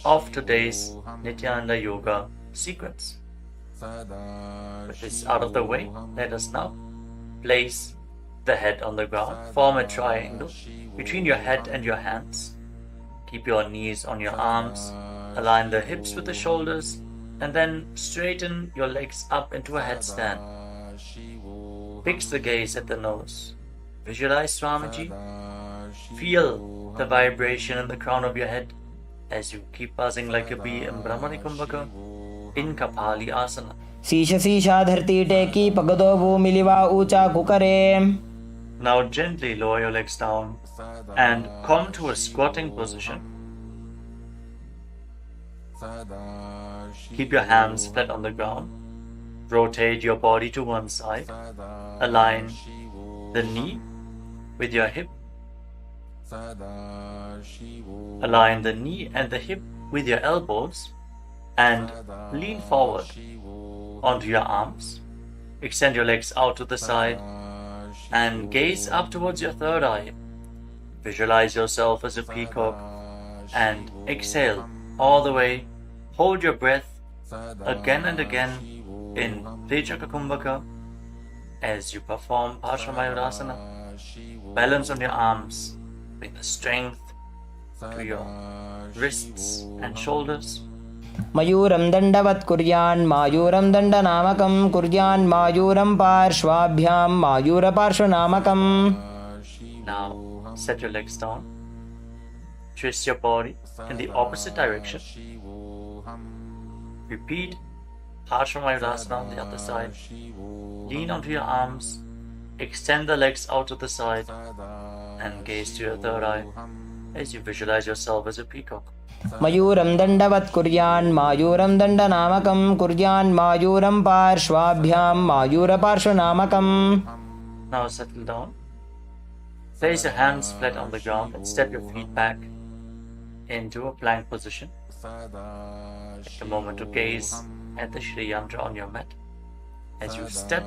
of today's Nityananda Yoga sequence. With this out of the way, let us now place the head on the ground. Form a triangle between your head and your hands. Keep your knees on your arms. Align the hips with the shoulders and then straighten your legs up into a headstand. Fix the gaze at the nose. Visualize Swamiji. Feel the vibration in the crown of your head as you keep buzzing like a bee in Brahmani Kumbhaka in Kapali Asana.
शीश शीशा धरती टेकी पगदो भूमिलिवा ऊंचा कुकरे.
Now gently lower your legs down and come to a squatting position. Keep your hands flat on the ground. Rotate your body to one side. Align the knee with your hip. Align the knee and the hip with your elbows and lean forward onto your arms. Extend your legs out to the side and gaze up towards your third eye. Visualize yourself as a peacock and exhale all the way. Hold your breath again and again in Rejaka Kumbhaka As you perform Paramashivoham, balance on your arms, bring the strength to your wrists and shoulders.
मयूरं दण्डवत् कुर्यान् मायूरं दण्डनामकं कुर्यान् मायूरं पार्श्वाभ्यां मायूरपार्श्वनामकम्.
Now set your legs down, twist your body in the opposite direction. Repeat Paramashivoham on the other side. Lean onto your arms, extend the legs out to the side, and gaze to your third eye as you visualize yourself as a peacock.
मयूरं दण्डवत् कुर्यान् मायूरं दण्डनामकं कुर्यान् मायूरं पार्श्वाभ्यां मायूरपार्श्वनामकम्.
Now settle down. Place your hands flat on the ground and step your feet back into a plank position. Take a moment to gaze at the Shri Yantra on your mat. As you step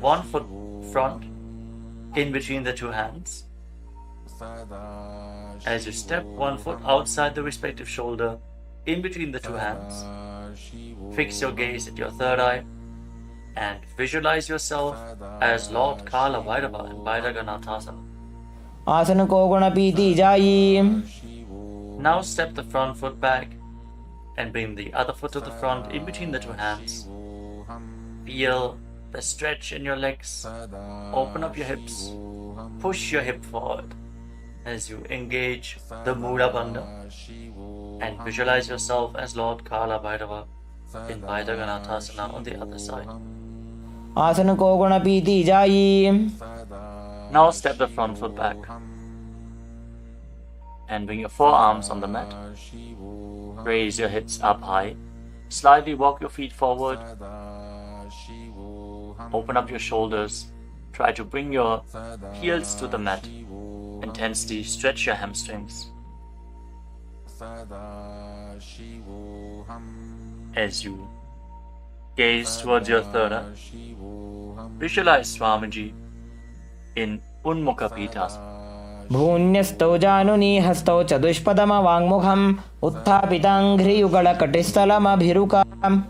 1 foot front in between the two hands. As you step 1 foot outside the respective shoulder in between the two hands. Fix your gaze at your third eye and visualize yourself as Lord Kala Bhairava in Bhairaganathasan.
आसन को गुणपीति जायी.
Now step the front foot back and bring the other foot to the front in between the two hands. Feel the stretch in your legs. Open up your hips. Push your hip forward as you engage the Mula Bandha and visualize yourself as Lord Kala Bhairava in Bhairaganathasan on the other side.
आसन को गुणपीति जायी.
Now step the front foot back and bring your forearms on the mat. Raise your hips up high. Slightly walk your feet forward. Open up your shoulders. Try to bring your heels to the mat. Intensely stretch your hamstrings. As you gaze towards your third eye, visualize Swamiji in Unmukha Pitas.
भून्यस्तौ जानुनी हस्तौ चतुष्पदमवाङ्मुखम् उत्थापिताङ्घ्रियुगलकटिस्थलमभिरुकाम्.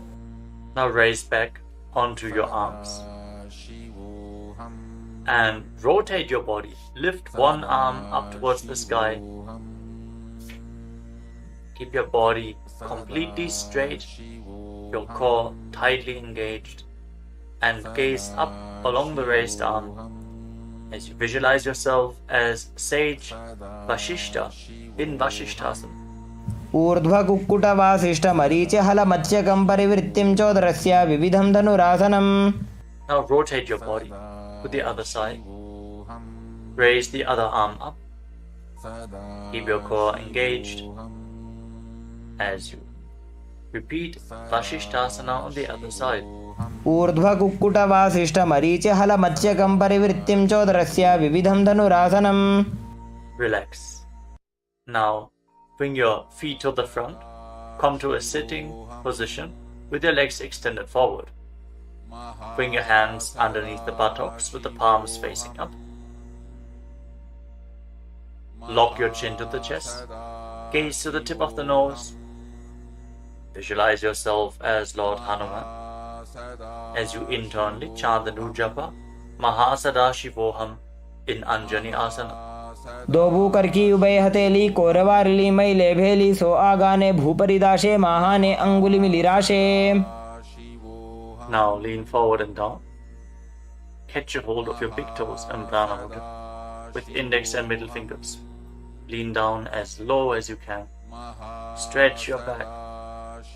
Now raise back onto your arms and rotate your body. Lift one arm up towards the sky. Keep your body completely straight, your core tightly engaged, and gaze up along the raised arm as you visualize yourself as sage Vashishta in Vashishthasana.
ऊर्ध्वकुक्कुटवासिष्ठमरीचिहलमत्स्यकं परिवृत्तिं चोदरस्य विविधं धनुरासनम्.
Now rotate your body to the other side. Raise the other arm up. Keep your core engaged as you repeat Vashishthasana on the other side.
ऊर्ध्वकुक्कुटवासिष्ठमरीचिहलमत्स्यकं परिवृत्तिं चोदरस्य विविधं धनुरासनम्.
Relax. Now bring your feet to the front. Come to a sitting position with your legs extended forward. Bring your hands underneath the buttocks with the palms facing up. Lock your chin to the chest. Gaze to the tip of the nose. Visualize yourself as Lord Hanuman as you internally chant the Nujapa Mahasadaशिवोहम in Anjani Asana.
दोबू करकी उभय हथेली कोरवारली मैले भेली सो आगाने भूपरिदाशे महाने अंगुली मिलिराशे.
Now lean forward and down. Catch a hold of your big toes and Prana Mudra with index and middle fingers. Lean down as low as you can. Stretch your back.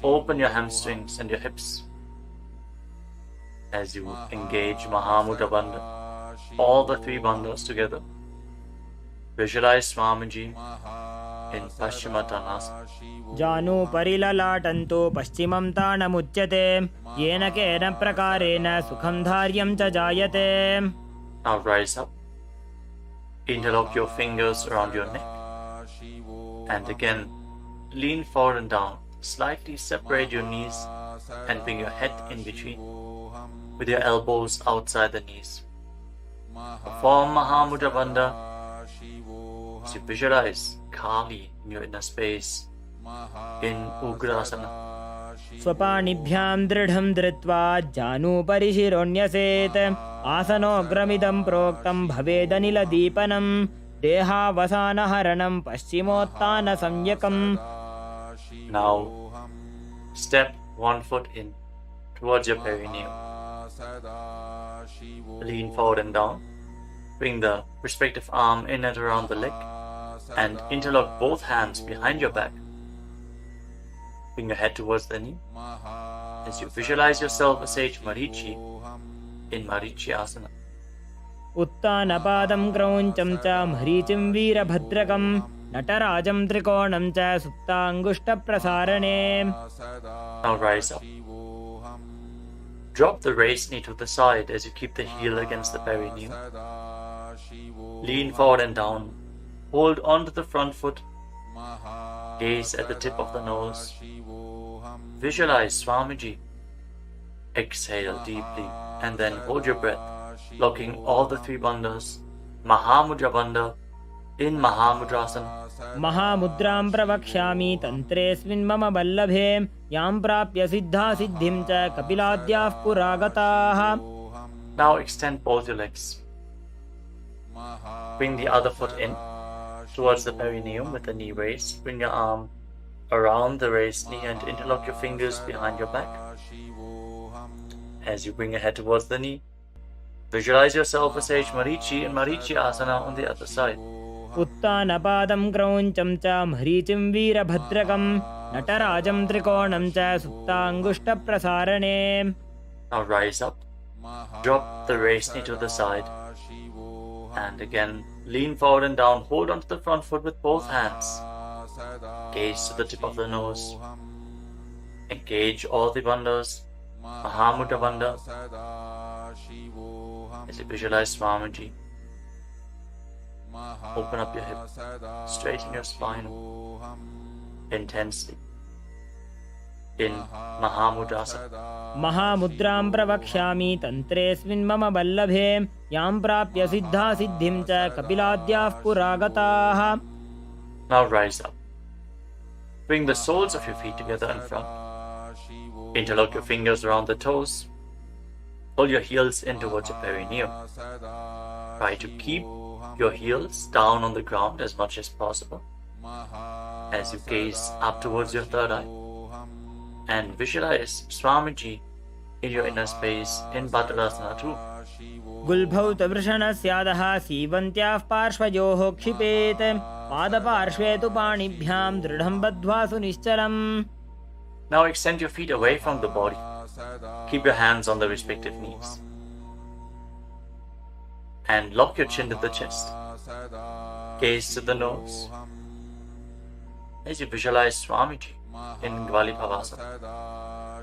Open your hamstrings and your hips as you engage Mahamudra Bandha, all the three bandhas together. Visualize Swamiji in Paschimottanasana.
जानु परिललाटन्तो पश्चिमं ताणमुच्यते येन केन प्रकारेण सुखं धार्यं च जायते.
Now rise up. Interlock your fingers around your neck. And again, lean forward and down. Slightly separate your knees and bring your head in between with your elbows outside the knees. Perform Mahamudra Bandha as you visualize Kali in your inner space in Ugrasana.
स्वपाणिभ्यां दृढं धृत्वा जानूपरि शिरोन्यसेत् आसनोऽग्रमिदं प्रोक्तं भवेदनिलदीपनं देहावसानहरणं पश्चिमोत्थानसंज्ञकम्.
Now step 1 foot in towards your perineum. Lean forward and down. Bring the respective arm in and around the leg and interlock both hands behind your back. Bring your head towards the knee as you visualize yourself as Sage Marichi in Marichi Asana.
उत्तानपादं क्रौञ्चं च मरीचिं वीरभद्रकं नटराजं त्रिकोणं च सुप्ताङ्गुष्ठप्रसारणे.
Now rise up. Drop the raised knee to the side as you keep the heel against the perineum. Lean forward and down. Hold on to the front foot. Gaze at the tip of the nose. Visualize Swamiji. Exhale deeply and then hold your breath, locking all the 3 bandhas. Mahamudra bandha in Mahamudrasana.
महामुद्रां प्रवक्ष्यामि तन्त्रेऽस्मिन् मम वल्लभे यां प्राप्य सिद्धा सिद्धिं च कपिलाद्याः पुरागताः.
Now extend both your legs. Bring the other foot in towards the perineum with the knee raised. Bring your arm around the raised knee and interlock your fingers behind your back. As you bring your head towards the knee, visualize yourself as Sage Marichi in Marichi Asana on the other side.
उत्तानपादं क्रौञ्चं च मरीचिं वीरभद्रकं नटराजं त्रिकोणं च सुप्ताङ्गुष्ठप्रसारणे.
Now rise up, drop the raised knee to the side, and again lean forward and down. Hold onto the front foot with both hands. Gaze to the tip of the nose. Engage all the bandhas. Mahamudra bandha. As you visualize Swamiji. Open up your hip, straighten your spine intensely in Mahamudrasana.
महामुद्रां प्रवक्ष्यामि तन्त्रेऽस्मिन् मम वल्लभे यां प्राप्य सिद्धा सिद्धिं च कपिलाद्याः पुरागताः.
Now rise up. Bring the soles of your feet together in front. Interlock your fingers around the toes. Pull your heels in towards your perineum. Try to keep your heels down on the ground as much as possible as you gaze up towards your third eye and visualize Swamiji in your inner space in Bhadrasana 2.
गुल्भौ तवृषणस्यादः सीवन्त्याः पार्श्वयोः क्षिपेत् पादपार्श्वे तु पाणिभ्यां दृढं बद्ध्वा सुनिश्चलम्.
Now extend your feet away from the body. Keep your hands on the respective knees. And lock your chin to the chest. Gaze to the nose. As you visualize Swamiji in Gvalibhavasana.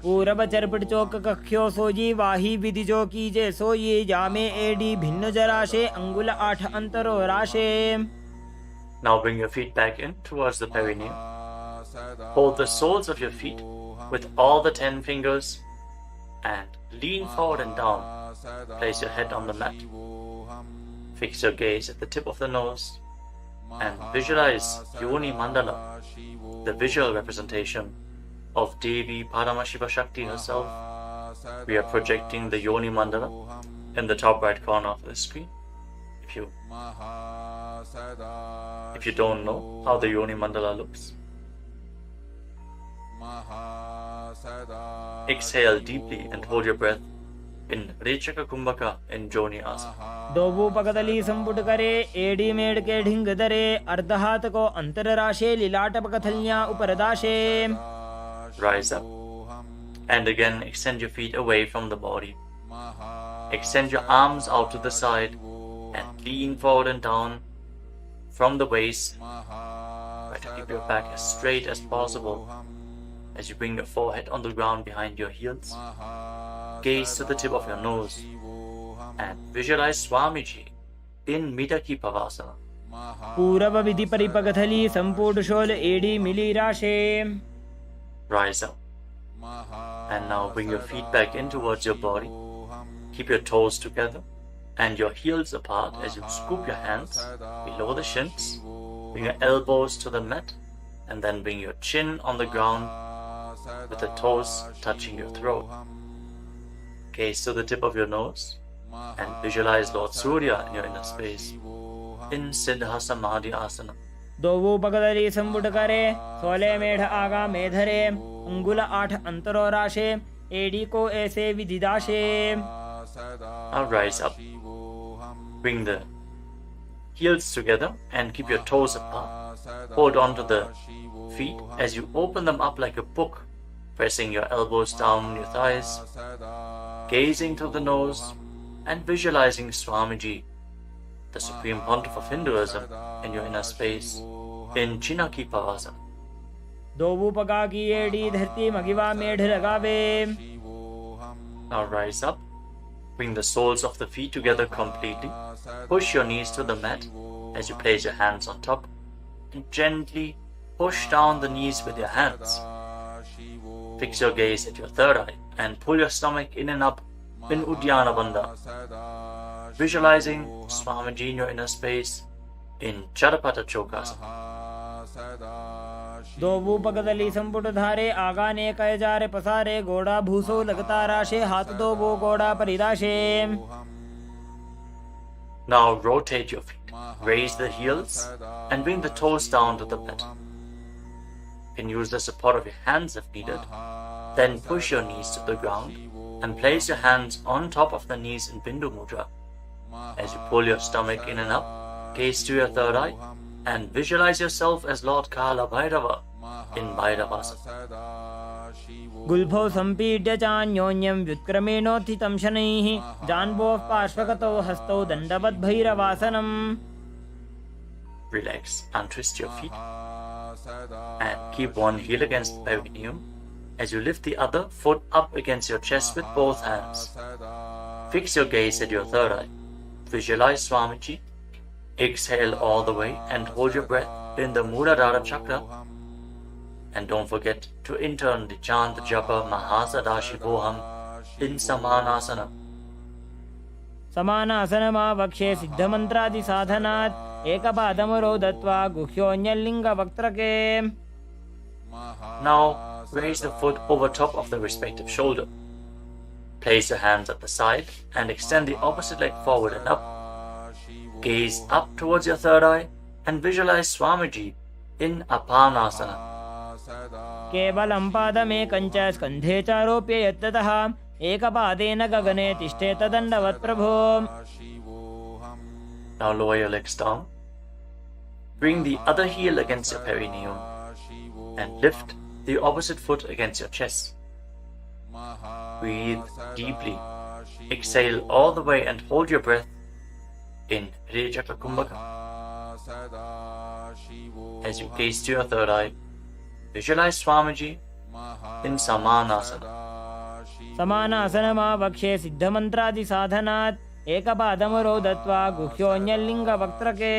पूरबचरपट चौक कख्यो सोजी वाही विधि जो कीजे सोई जामे AD भिन्न जराशे अंगुल 8 अंतरो राशे.
Now bring your feet back in towards the perineum. Hold the soles of your feet with all the 10 fingers and lean forward and down. Place your head on the mat. Fix your gaze at the tip of the nose and visualize Yoni Mandala, the visual representation of Devi Paramashiva Shakti herself. We are projecting the Yoni Mandala in the top right corner of the screen. If you don't know how the Yoni Mandala looks, exhale deeply and hold your breath in Rechaka Kumbhaka in Joni Asana.
दोबू पकदली संपुट करे AD made के ढिंग दरे अर्धहात को अंतर राशे लीलाट पकथलियां उपरदाशे.
Rise up and again extend your feet away from the body. Extend your arms out to the side and lean forward and down from the waist. Try to keep your back as straight as possible as you bring your forehead on the ground behind your heels. Gaze to the tip of your nose and visualize Swamiji in Midaki Pavasana.
पूरब विधि परिपकथली संपूर्ण शोल एडी मिली राशे.
Rise up and now bring your feet back in towards your body. Keep your toes together and your heels apart as you scoop your hands below the shins. Bring your elbows to the mat and then bring your chin on the ground with the toes touching your throat. Gaze to the tip of your nose and visualize Lord Surya in your inner space in Siddha Samadhi Asana.
दोवू पगदली संबुट करे, 16 मेढ़ आगा मेधरे, अंगुल 8 अंतरो राशे, AD को ऐसे विदिदाशे.
Now rise up. Bring the heels together and keep your toes apart. Hold on to the feet as you open them up like a book, pressing your elbows down your thighs, gazing through the nose and visualizing Swamiji, the Supreme Pontiff of Hinduism, in your inner space in Chinaki Pavasana.
दोवू पगा की AD धरती मगिवा मेढ़ लगावे.
Now rise up. Bring the soles of the feet together completely. Push your knees to the mat as you place your hands on top and gently push down the knees with your hands. Fix your gaze at your third eye and pull your stomach in and up in Uddiyana Bandha. Visualizing Swamiji in your inner space in Charapata Chokasana.
दोवू पगदली संपुट धारे, आगा ने कय जारे पसारे, गोड़ा भूसो लगता राशे, हाथ दो वो गोड़ा परिदाशे.
Now rotate your feet. Raise the heels and bring the toes down to the mat. You can use the support of your hands if needed. Then push your knees to the ground and place your hands on top of the knees in Bindu Mudra. As you pull your stomach in and up, gaze to your third eye and visualize yourself as Lord Kala Bhairava in Bhairavasana.
गुल्फौ संपीड्य चान्योन्यं व्युत्क्रमेणोत्थितं शनैः, जान्वोः पार्श्वगतौ हस्तौ दण्डवद् भैरवासनम्.
Relax, untwist your feet and keep one heel against the perineum as you lift the other foot up against your chest with both hands. Fix your gaze at your third eye. Visualize Swamiji. Exhale all the way and hold your breath in the Muladhara chakra. And don't forget to internally chant the japa Paramashivoham in Samanasana.
समानासनमावक्षे सिद्धमन्त्रादि साधनात् एकपादमरो दत्वा गुह्योऽन्यलिङ्गवक्त्रके.
Now raise the foot over top of the respective shoulder. Place your hands at the side and extend the opposite leg forward and up. Gaze up towards your third eye and visualize Swamiji in Apanasana.
केवलं पादमेकञ्च स्कन्धे चारोप्य यत्ततः एकपादेन गगने तिष्ठेत दण्डवत् प्रभो.
Now lower your legs down. Bring the other heel against your perineum and lift the opposite foot against your chest. Breathe deeply. Exhale all the way and hold your breath in Rejaka Kumbhaka. As you gaze to your third eye, visualize Swamiji in Samanasana.
समानासनमावक्षे सिद्धमन्त्रादि साधनात् एकपादमरो दत्वा गुह्योऽन्यलिङ्गवक्त्रके.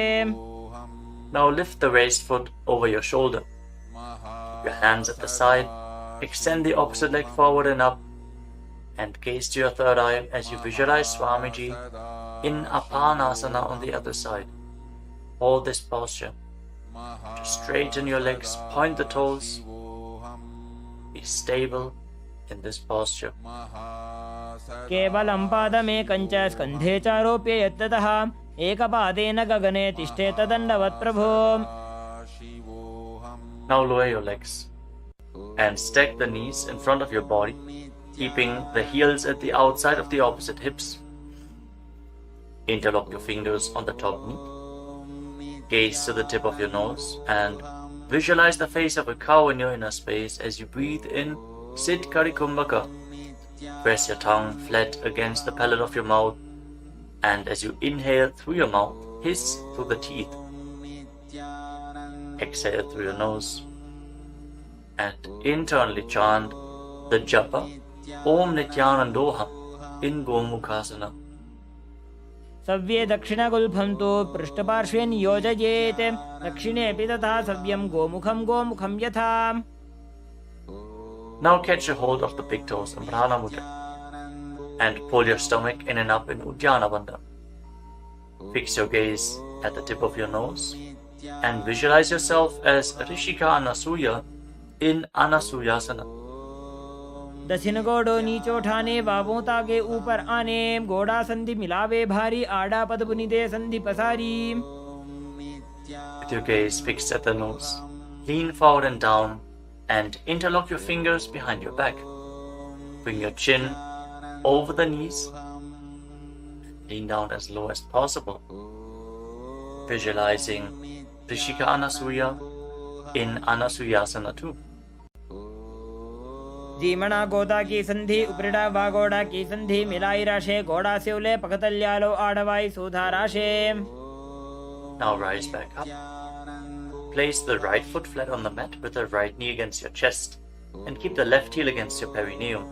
Now lift the raised foot over your shoulder. Keep your hands at the side. Extend the opposite leg forward and up. And gaze to your third eye as you visualize Swamiji in Apanasana on the other side. Hold this posture. Just straighten your legs, point the toes. Be stable in this posture.
केवलं पादमेकञ्च स्कन्धे चारोप्य यत्ततः एकपादेन गगने तिष्ठेत दण्डवत् प्रभो.
Now lower your legs and stack the knees in front of your body, keeping the heels at the outside of the opposite hips. Interlock your fingers on the top knee. Gaze to the tip of your nose and visualize the face of a cow in your inner space as you breathe in Sit Kari Kumbhaka. Press your tongue flat against the palate of your mouth, and as you inhale through your mouth, hiss through the teeth. Exhale through your nose and internally chant the japa Om Nityanandoham in Gomukhasana.
सव्ये दक्षिणगुल्फं तु पृष्ठपार्श्वे नियोजयेत्, दक्षिणेऽपि तथा सव्यं गोमुखं गोमुखं यथा.
Now catch a hold of the big toes in Prana Mudra and pull your stomach in and up in Uddiyana Bandha. Fix your gaze at the tip of your nose and visualize yourself as Rishika Anasuya in Anasuyasana.
दक्षिण गोडो नीचो ठाने बाबों तागे ऊपर आने गोड़ा संधि मिलावे भारी आड़ा पद बुनिदे संधि पसारी.
With your gaze fixed at the nose, lean forward and down and interlock your fingers behind your back. Bring your chin over the knees. Lean down as low as possible. Visualizing Rishika Anasuya in Anasuyasana 2.
जीमणा गोदा की संधि उपरिड़ा वागोड़ा की संधि मिलाई राशे गोड़ा सेवले पकतल्यालो आड़वाई सुधा राशे.
Now rise back up. Place the right foot flat on the mat with the right knee against your chest and keep the left heel against your perineum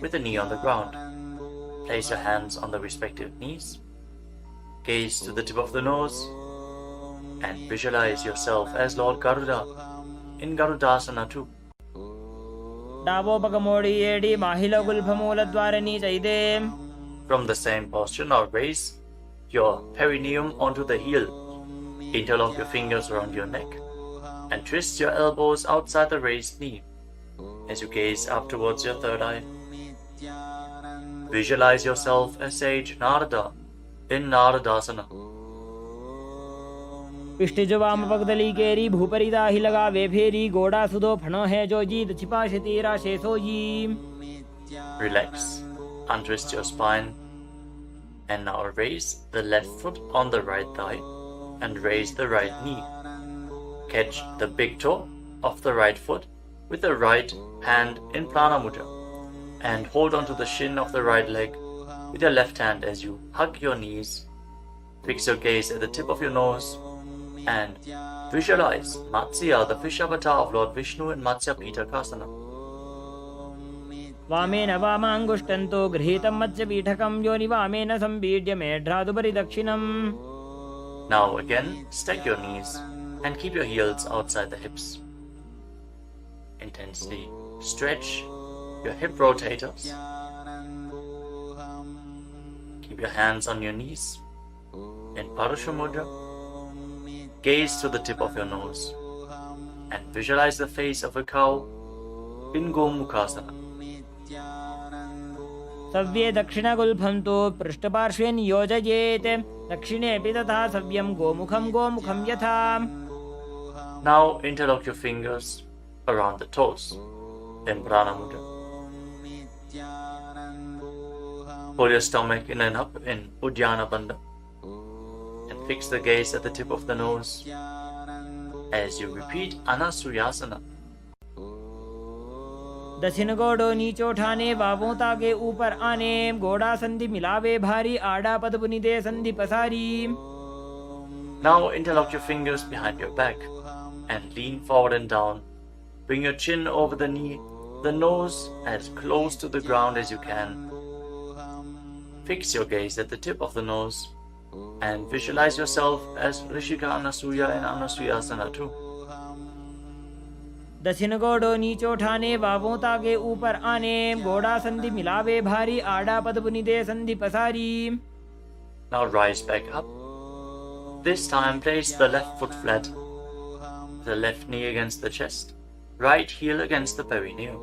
with the knee on the ground. Place your hands on the respective knees. Gaze to the tip of the nose and visualize yourself as Lord Garuda in Garudasana 2.
डाबो पगमोड़ी एडी माहिलो गुल्फमूल द्वारनी चैदे.
From the same posture, now raise your perineum onto the heel. Interlock your fingers around your neck and twist your elbows outside the raised knee as you gaze up towards your third eye. Visualize yourself as sage Narada in Naradasana.
पिष्टिजो वाम पगदली केरी भूपरिदा ही लगा वे फेरी गोड़ा सुदो फणो है जो जीत छिपा शतीरा शेषो जी.
Relax, untwist your spine and now raise the left foot on the right thigh and raise the right knee. Catch the big toe of the right foot with the right hand in Prana Mudra and hold onto the shin of the right leg with your left hand as you hug your knees. Fix your gaze at the tip of your nose and visualize Matsya, the fish avatar of Lord Vishnu in Matsya Pitakasana.
वामेन वामांगुष्टन्तो गृहीतं मत्स्य पीठकं योनि वामेन संपीड्य मेढ्रादुपरि दक्षिणम्.
Now again, stack your knees and keep your heels outside the hips. Intensely stretch your hip rotators. Keep your hands on your knees in Parashu Mudra. Gaze to the tip of your nose and visualize the face of a cow in Gomukhasana.
सव्ये दक्षिणगुल्फं तु पृष्ठपार्श्वे नियोजयेत्. दक्षिणेऽपि तथा सव्यं गोमुखं गोमुखं यथा.
Now interlock your fingers around the toes in Prana Mudra. Pull your stomach in and up in Uddiyana Bandha and fix the gaze at the tip of the nose as you repeat Anasuyasana.
दक्षिण गोडो नीचो ठाने बाबों तागे ऊपर आने गोड़ा संधि मिलावे भारी आड़ा पद बुनिदे संधि पसारी.
Now interlock your fingers behind your back and lean forward and down. Bring your chin over the knee, the nose as close to the ground as you can. Fix your gaze at the tip of the nose and visualize yourself as Rishika Anasuya in Anasuyasana 2.
दक्षिण गोडो नीचो ठाने बाबों तागे ऊपर आने गोड़ा संधि मिलावे भारी आड़ा पद बुनिदे संधि पसारी.
Now rise back up. This time place the left foot flat, the left knee against the chest, right heel against the perineum.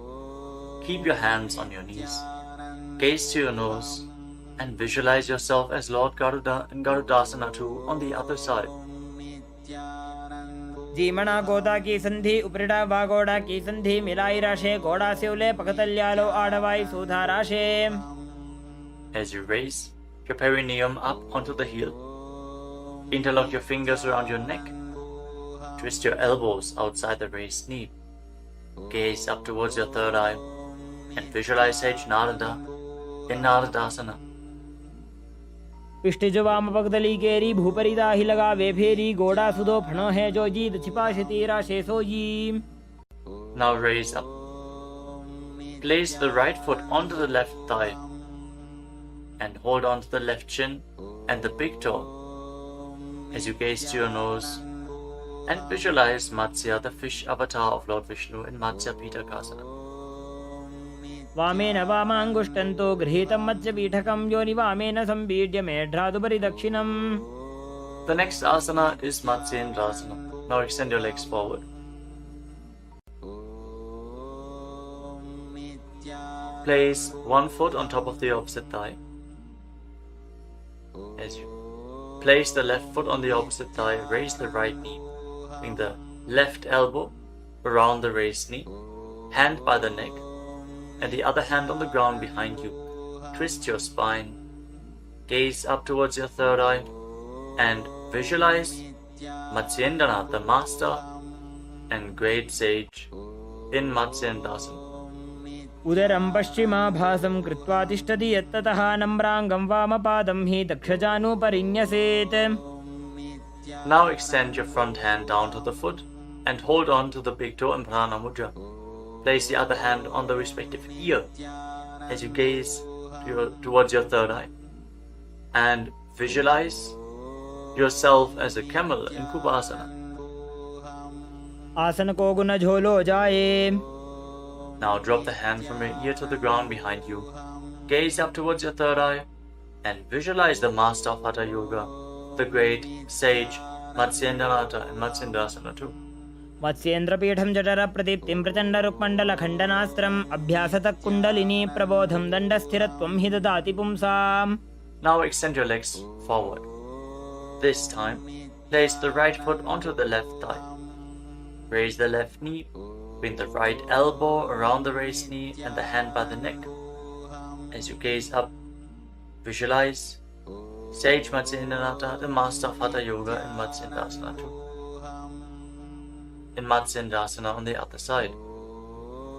Keep your hands on your knees. Gaze to your nose and visualize yourself as Lord Garuda in Garudasana 2 on the other side.
जीमणा गोदा की संधि उपरिड़ा वागोड़ा की संधि मिलाई राशे गोड़ा सेवले पकतल्यालो आड़वाई सुधा राशे.
As you raise your perineum up onto the heel, interlock your fingers around your neck. Twist your elbows outside the raised knee. Gaze up towards your third eye and visualize Sage Narada in Naradasana.
पिष्टिजो वाम पगदली केरी भूपरिदा ही लगा वे फेरी गोड़ा सुदो फणो है जो जीत छिपा शतीरा शेषो जी.
Now raise up. Place the right foot onto the left thigh and hold on to the left shin and the big toe as you gaze to your nose and visualize Matsya, the fish avatar of Lord Vishnu in Matsya Pitakasana.
वामेन वामांगुष्टन्तो गृहीतं मत्स्य पीठकं योनि वामेन संपीड्य मेढ्रादुपरि दक्षिणम्.
The next asana is Matsyendrasana. Now extend your legs forward. place one foot on top of the opposite thigh. As you place the left foot on the opposite thigh, raise the right knee. Bring the left elbow around the raised knee, hand by the neck, and the other hand on the ground behind you. Twist your spine, gaze up towards your third eye, and visualize Matsyendana, the master and great sage in Matsyendasana.
उदरं पश्चिमाभासं कृत्वा तिष्ठति यत्ततः नम्राङ्गं वामपादं हि दक्षजानुपरिन्यसेत्.
Now extend your front hand down to the foot and hold on to the big toe in Prana Mudra. Place the other hand on the respective ear as you gaze towards your third eye and visualize yourself as a camel in Kubasana.
आसन को गुण झोलो जाए.
Now drop the hand from your ear to the ground behind you. Gaze up towards your third eye and visualize the master of Hatha Yoga, the great sage Matsyendranath in Matsyendasana too.
मत्स्येन्द्रपीठं जठर प्रदीप्तिं प्रचण्डरुक्मण्डलखण्डनास्त्रम् अभ्यासतः kundalini प्रबोधं दण्डस्थिरत्वं हि ददाति पुंसाम्.
Now extend your legs forward. This time, place the right foot onto the left thigh. Raise the left knee, bring the right elbow around the raised knee and the hand by the neck. As you gaze up, visualize Sage Matsyendranath, the master of Hatha Yoga in Matsyendasana too. In Matsyendasana on the other side.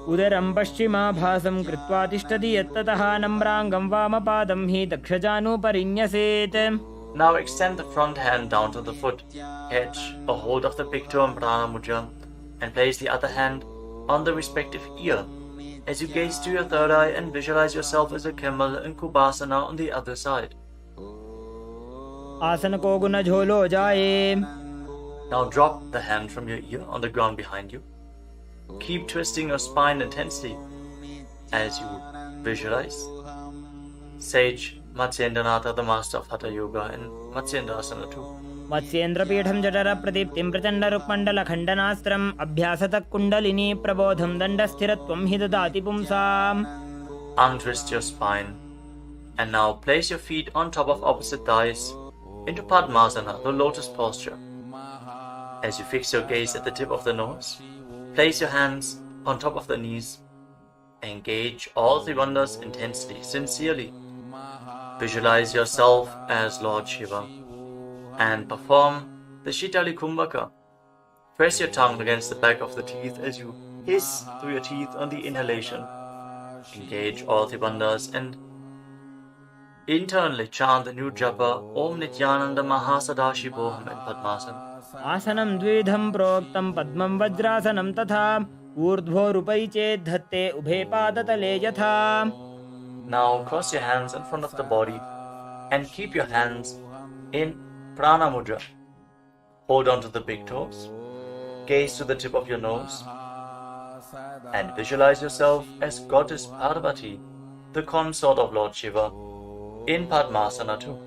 उदरं पश्चिमाभासं कृत्वा तिष्ठति यत्ततः नम्राङ्गं वामपादं हि दक्षजानुपरिन्यसेत्.
Now extend the front hand down to the foot, catch a hold of the big toe in Prana Mudra, and place the other hand on the respective ear as you gaze to your third eye and visualize yourself as a camel in Kubasana on the other side.
आसन को गुण झोलो जाए.
Now drop the hand from your ear on the ground behind you. Keep twisting your spine intensely as you visualize Sage Matsyendranath, the master of Hatha Yoga in Matsyendasana too.
मत्स्येन्द्रपीठं जठर प्रदीप्तिं प्रचण्डरुक्मण्डलखण्डनास्त्रम् अभ्यासतः kundalini प्रबोधं दण्डस्थिरत्वं हि ददाति पुंसाम्.
Untwist your spine and now place your feet on top of opposite thighs into Padmasana, the lotus posture. As you fix your gaze at the tip of the nose, place your hands on top of the knees. Engage all three wonders intensely, sincerely. Visualize yourself as Lord Shiva and perform the Shitali Kumbhaka. Press your tongue against the back of the teeth as you hiss through your teeth on the inhalation. Engage all three bandhas and internally chant the new japa Om Nityananda Mahasadaशिवोहम in Padmasana.
आसनं द्विधं प्रोक्तं पद्मं वज्रासनं तथा ऊर्ध्वोरुपरि चेत् धत्ते उभे पादतले यथा.
Now cross your hands in front of the body and keep your hands in Prana Mudra. Hold on to the big toes, gaze to the tip of your nose, and visualize yourself as Goddess Parvati, the consort of Lord Shiva, in Padmasana too.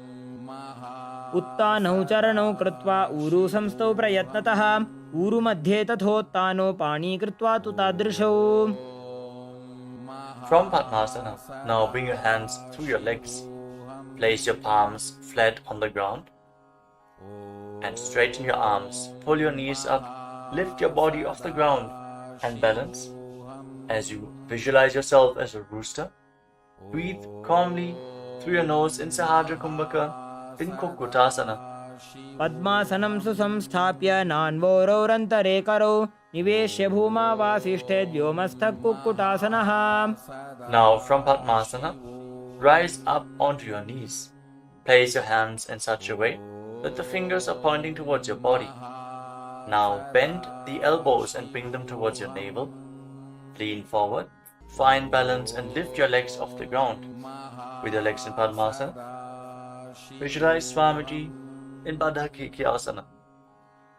उत्तानौ चरणौ कृत्वा ऊरु संस्थौ प्रयत्नतः ऊरु मध्ये तथोत्तानो पाणी कृत्वा तु तादृशौ.
From Padmasana, now bring your hands through your legs. Place your palms flat on the ground and straighten your arms. Pull your knees up, lift your body off the ground and balance. As you visualize yourself as a rooster, breathe calmly through your nose in Sahadra Kumbhaka in Kukutasana.
पद्मासनं सुसंस्थाप्य नान्वोरौरन्तरे करौ निवेश्य भूमा वासिष्ठे व्योमस्थः कुक्कुटासनः.
Now from Padmasana, rise up onto your knees. Place your hands in such a way that the fingers are pointing towards your body. Now bend the elbows and bring them towards your navel. Lean forward, find balance and lift your legs off the ground. With your legs in Padmasana, visualize Swamiji in Baddhakikyasana.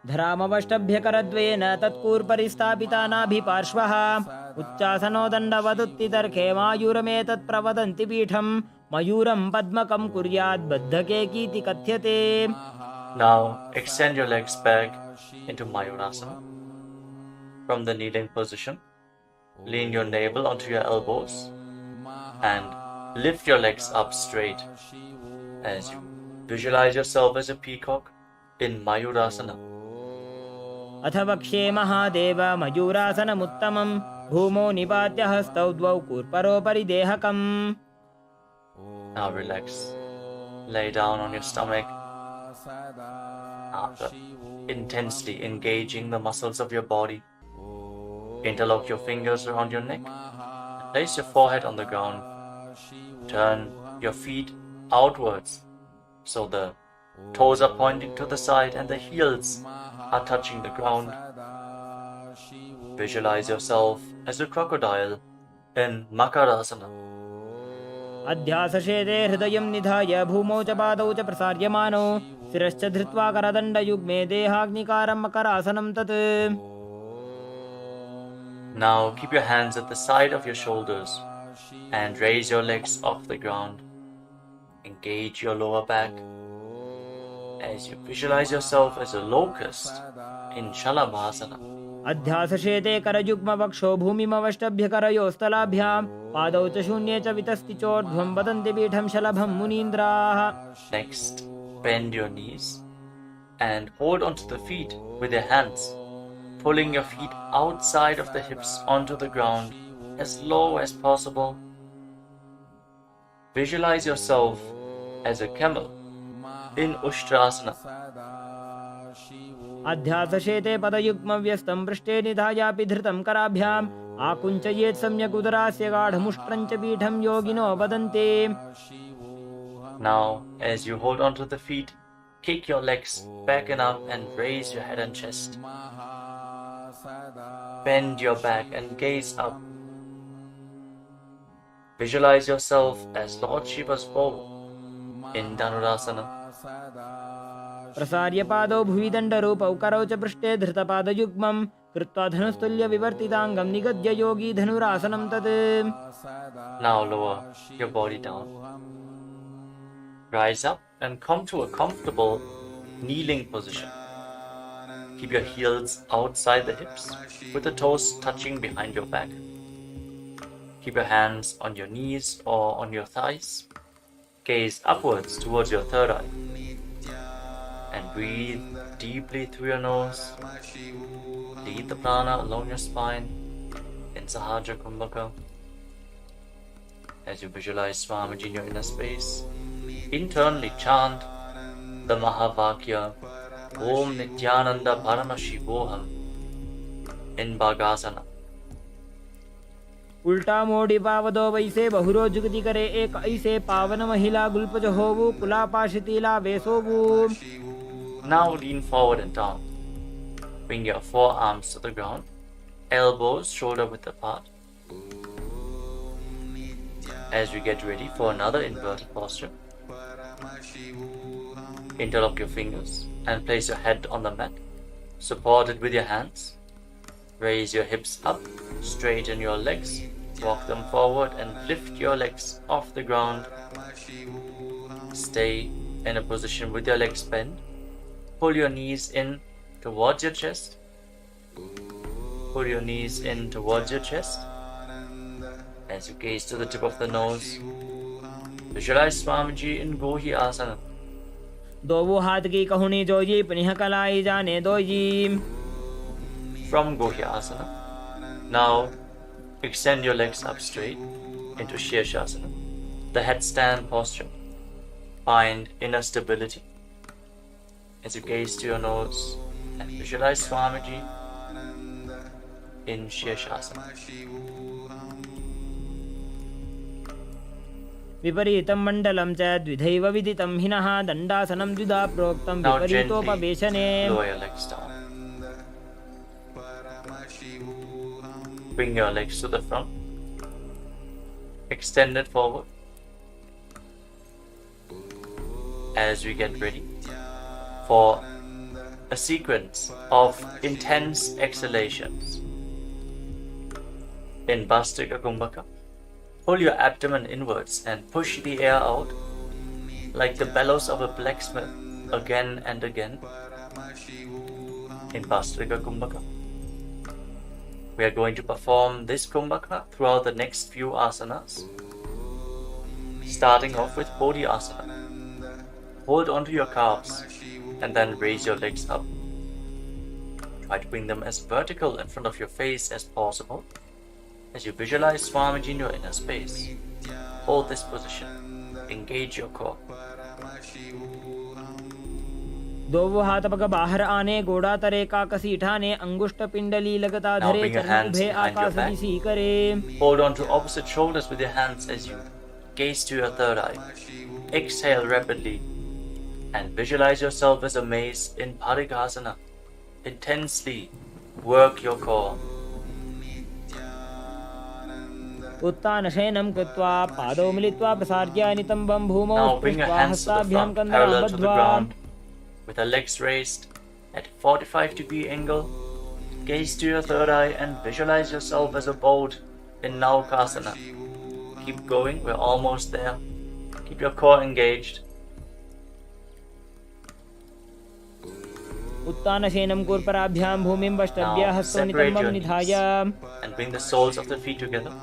धरामवष्टभ्यकरद्वयेन तत्कूर्परिस्थापितानाभिपार्श्वः उच्चासनो दण्डवदुत्तितर्खे मायूरमेतत् प्रवदन्ति पीठं मयूरं पद्मकं कुर्याद् बद्धकेकीति कथ्यते.
Now extend your legs back into Mayurasana. From the kneeling position, lean your navel onto your elbows and lift your legs up straight as you visualize yourself as a peacock in Mayurasana.
अथ वक्ष्ये महादेव मयूरासनमुत्तमं भूमौ निपात्य हस्तौ द्वौ कूर्परोपरि देहकम्.
Now relax. Lay down on your stomach after intensely engaging the muscles of your body. Interlock your fingers around your neck. Place your forehead on the ground. Turn your feet outwards so the toes are pointing to the side and the heels are touching the ground. Visualize yourself as a crocodile in Makarasana.
अध्यासशेते हृदयं निधाय भूमौ च पादौ च प्रसार्यमानौ शिरश्च धृत्वा करदण्डयुग्मे देहाग्निकारं मकरासनं तत्.
Now keep your hands at the side of your shoulders and raise your legs off the ground. Engage your lower back as you visualize yourself as a locust in Shalabhasana.
अध्यासशेते करयुग्मवक्षो भूमिमवष्टभ्यकरयोस्तलाभ्यां पादौ च शून्ये च वितस्ति चोर्ध्वं वदन्ति पीठं शलभं मुनीन्द्राः.
Next, bend your knees and hold onto the feet with your hands, pulling your feet outside of the hips onto the ground as low as possible. Visualize yourself as a camel in Ushtrasana.
अध्यासशेते पदयुग्मव्यस्तं पृष्ठे निधायापि धृतं कराभ्याम् आकुञ्चयेत् सम्यक् उदरास्य गाढमुष्ट्रं च पीठं योगिनो वदन्ति.
Now, as you hold onto the feet, kick your legs back and up and raise your head and chest. Bend your back and gaze up. Visualize yourself as Lord Shiva's bow in Dhanurasana.
प्रसार्य पादौ भुवि दण्डरूपौ करौ च पृष्ठे धृतपादयुग्मं कृत्वा धनुस्तुल्य विवर्तिताङ्गं निगद्य योगी धनुरासनं तत्.
Now lower your body down. Rise up and come to a comfortable kneeling position. Keep your heels outside the hips with the toes touching behind your back. Keep your hands on your knees or on your thighs. Gaze upwards towards your third eye. And breathe deeply through your nose. Lead the prana along your spine in Sahaja Kumbhaka. As you visualize Swamiji in your inner space, internally chant the Mahavakya Om Nityananda Paramashivoham in Bhagasana.
उल्टा मोड़ी पावदो वैसे बहुरो जुगति करे एक ऐसे पावन महिला गुल्पज होवु कुलापाशितीला वेसोवु.
Now lean forward and down. Bring your forearms to the ground, elbows shoulder width apart. As we get ready for another inverted posture, interlock your fingers and place your head on the mat, supported with your hands. Raise your hips up, straighten your legs, walk them forward and lift your legs off the ground. Stay in a position with your legs bent. Pull your knees in towards your chest. Pull your knees in towards your chest. As you gaze to the tip of the nose, visualize Swamiji in Gohi Asana.
दोवो हाथ की कहुनी जोजी पुनः कलाई जाने doji.
From Gohi Asana, now extend your legs up straight into Shirshasana, the headstand posture. Find inner stability as you gaze to your nose and visualize Swamiji in Shirshasana.
विपरीतं मण्डलं च द्विधैव विदितं हिनः दण्डासनं द्विधा प्रोक्तं
Now
विपरीतोपवेशने.
gently lower your legs down. Bring your legs to the front. Extend it forward. As we get ready for a sequence of intense exhalations. In Bhastrika Kumbhaka, pull your abdomen inwards and push the air out like the bellows of a blacksmith again and again. In Bhastrika Kumbhaka, we are going to perform this Kumbhaka throughout the next few asanas starting off with Bodhyasana. Hold onto your calves and then raise your legs up. Try to bring them as vertical in front of your face as possible as you visualize Swamiji in your inner space. Hold this position. Engage your core.
दोवो हाथ पग बाहर आने गोड़ा तरे का कसी ठाने अंगुष्ठ पिंडली लगता धरे चरण उभे आकाश दिसी करे.
Hold on to opposite shoulders with your hands as you gaze to your third eye. Exhale rapidly and visualize yourself as a mace in Parighasana. Intensely work your core.
उत्तान शयनं कृत्वा पादौ मिलित्वा प्रसार्य नितंबं भूमौ
Now bring your hands to the front, parallel to the ground, with the legs raised at 45-degree angle. Gaze to your third eye and visualize yourself as a boat in Naukasana. Keep going, we're almost there. Keep your core engaged.
उत्तानशयनं कूर्पराभ्यां भूमिं वष्टभ्य हस्तौ नितंबं निधाय.
And bring the soles of the feet together.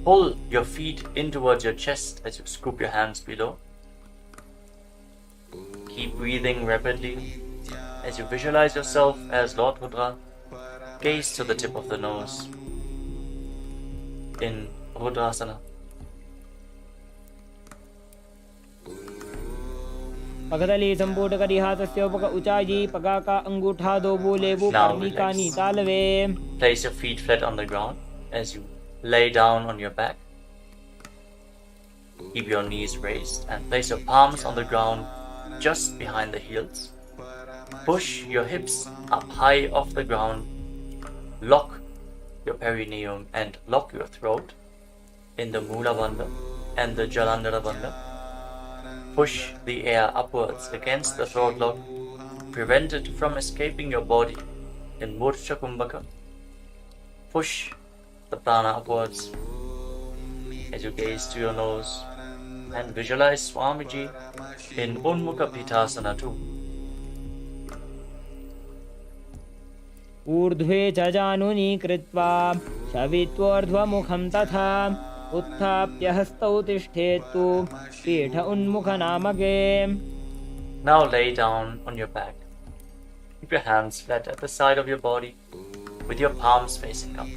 Pull your feet in towards your chest as you scoop your hands below. Keep breathing rapidly as you visualize yourself as Lord Rudra. Gaze to the tip of the nose in Rudrasana.
पगदली संपूट करी हाथस्य उपक ऊंचाई पगा का अंगूठा दो बोलेबू परनी का नीतालवे.
Place your feet flat on the ground as you lay down on your back. Keep your knees raised and place your palms on the ground just behind the heels. Push your hips up high off the ground. Lock your perineum and lock your throat in the Mula Bandha and the Jalandhara Bandha. Push the air upwards against the throat lock. Prevent it from escaping your body in Murcha Kumbhaka. Push the prana upwards as you gaze to your nose and visualize Swamiji in Unmukha Pitasana too.
ऊर्ध्वे च जानुनी कृत्वा शवित्वोर्ध्वमुखं तथा उत्थाप्य हस्तौ तिष्ठेतु पीठ उन्मुखनामके.
Now lay down on your back. Keep your hands flat at the side of your body with your palms facing up.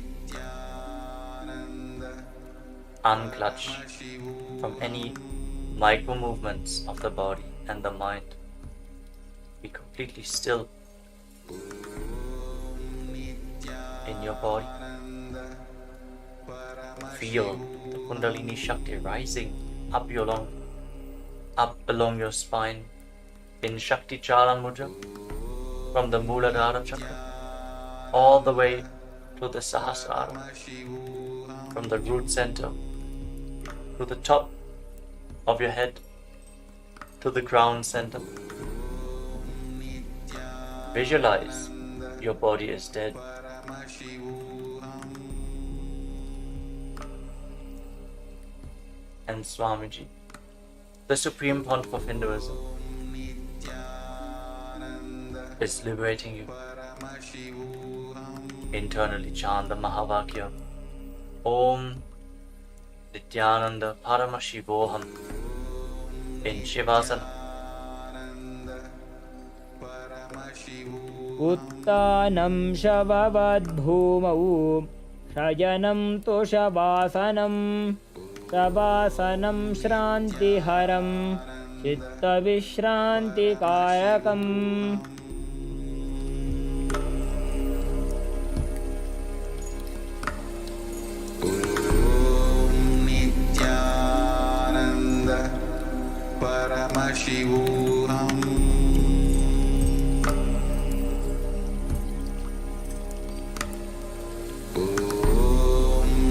Unclutch from any micro movements of the body and the mind. Be completely still in your body. Feel the Kundalini Shakti rising up along your spine in Shakti Charan Mudra from the Muladhara Chakra all the way to the Sahasrara, from the root center to the top of your head to the crown center. Visualize your body is dead. And Swamiji, the Supreme Pontiff of Hinduism, is liberating you. Internally chant the Mahavakya Om Nityananda Paramashivoham in Shivasana.
उत्तानं शववद्भूमौ शयनं तुषवासनं शवासनं श्रान्तिहरं चित्तविश्रान्तिकायकम्.
नित्यानन्द परमशिवोऽहम्.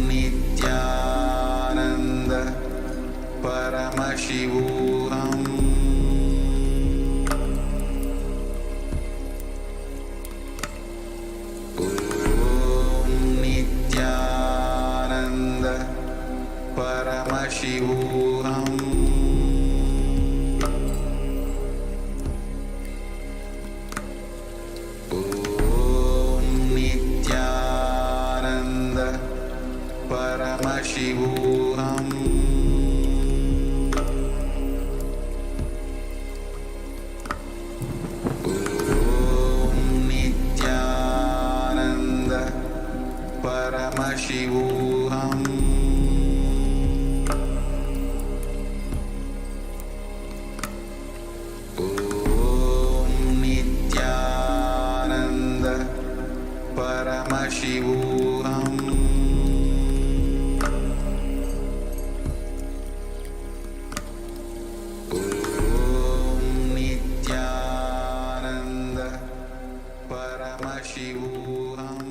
नित्यानन्द परमशिवोऽहम्. नित्यानन्द परमशिवोऽहम्. नित्यानन्द परमशिवोऽहम्. Paramashivoham. Om Nityananda Paramashivoham. Om Nityananda Paramashivoham.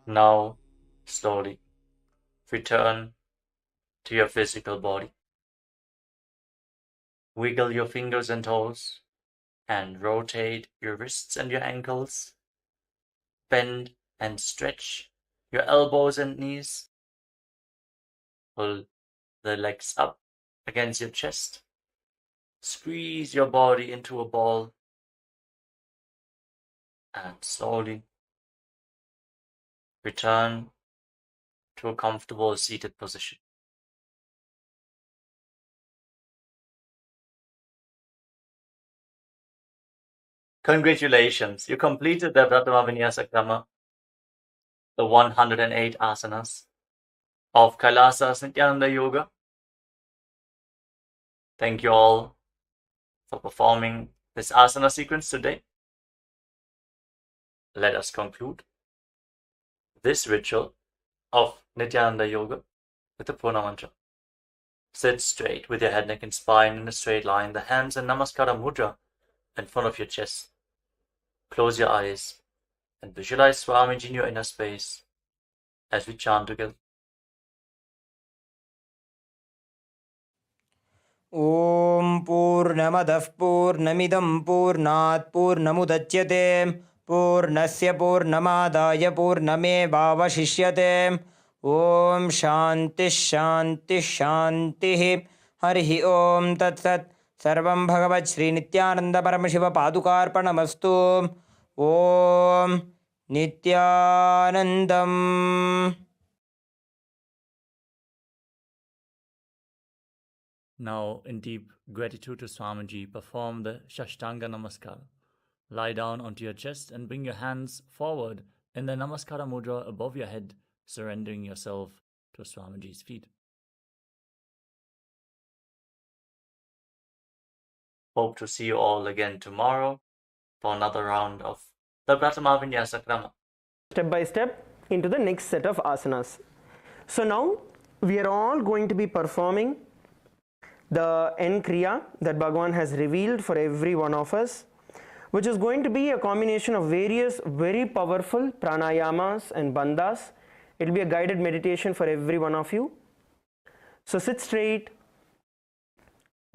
Now, slowly return to your physical body. Wiggle your fingers and toes and rotate your wrists and your ankles. Bend and stretch your elbows and knees. Pull the legs up against your chest. Squeeze your body into a ball and slowly return to a comfortable seated position. Congratulations, you completed the Pratama Vinyasa Krama, the 108 asanas of Kailasa's Nityananda Yoga. Thank you all for performing this asana sequence today. Let us conclude this ritual of Nityananda Yoga with the Purna Mantra. Sit straight with your head, neck and spine in a straight line, the hands in Namaskara Mudra in front of your chest. Close your eyes and visualize Swamiji in your inner space as we chant together.
ॐ पूर्णमदः पूर्णमिदं पूर्णात् पूर्णमुदच्यते पूर्णस्य पूर्णमादाय पूर्णमेवावशिष्यते ॐ शान्तिः शान्तिः शान्तिः हरिः ॐ तत्सत् सर्वं भगवत् श्रीनित्यानन्दपरमशिवपादुकार्पणमस्तु ॐ नित्यानन्दम्.
Now, in deep gratitude to Swamiji, perform the Shashtanga Namaskara. Lie down onto your chest and bring your hands forward in the Namaskara Mudra above your head, surrendering yourself to Swamiji's feet. Hope to see you all again tomorrow for another round of the Pratama Vinyasa Krama.
Step by step into the next set of asanas. So now we are all going to be performing the N Kriya that Bhagavan has revealed for every one of us, which is going to be a combination of various very powerful pranayamas and bandhas. It will be a guided meditation for every one of you. So sit straight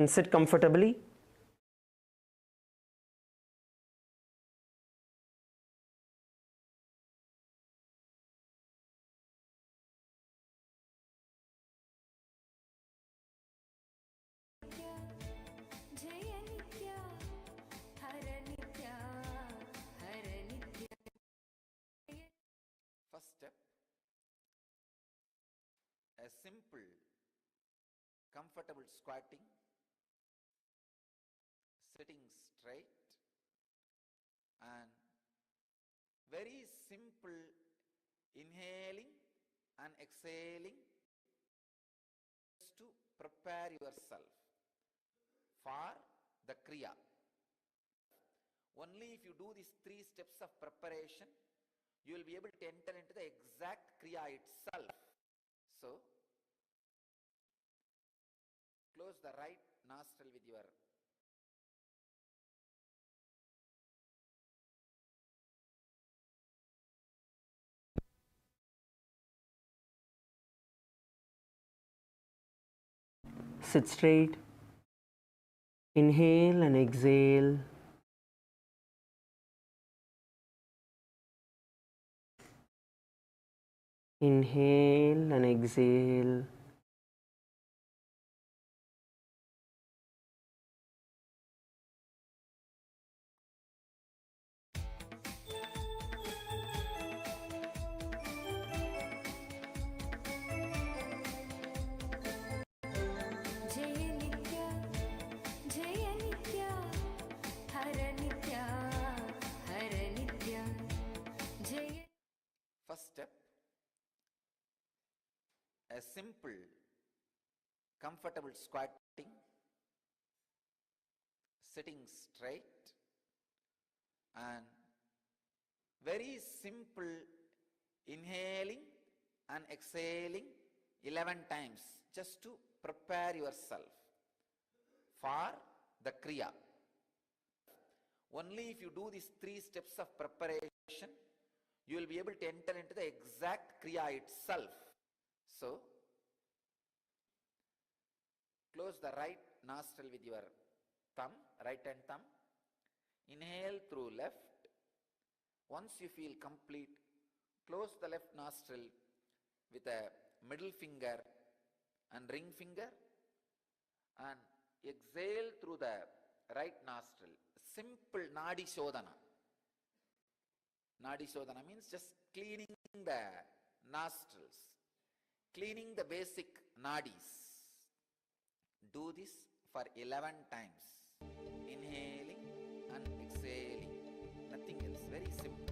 and sit comfortably.
First step, a simple, comfortable squatting, sitting straight, and very simple inhaling and exhaling to prepare yourself for the Kriya. Only if you do these 3 steps of preparation, you will be able to enter into the exact Kriya itself. So, close the right nostril with your
Sit straight. Inhale and exhale. Inhale and exhale.
a simple, comfortable squatting, sitting straight, and very simple inhaling and exhaling 11 times just to prepare yourself for the Kriya. Only if you do these 3 steps of preparation, you will be able to enter into the exact Kriya itself. So, close the right nostril with your thumb, right hand thumb. Inhale through left. Once you feel complete, close the left nostril with a middle finger and ring finger and exhale through the right nostril. Simple Nadi Shodhana. Nadi Shodhana means just cleaning the nostrils, cleaning the basic nadis. Do this for 11 times. Inhaling and exhaling. Nothing else. Very simple.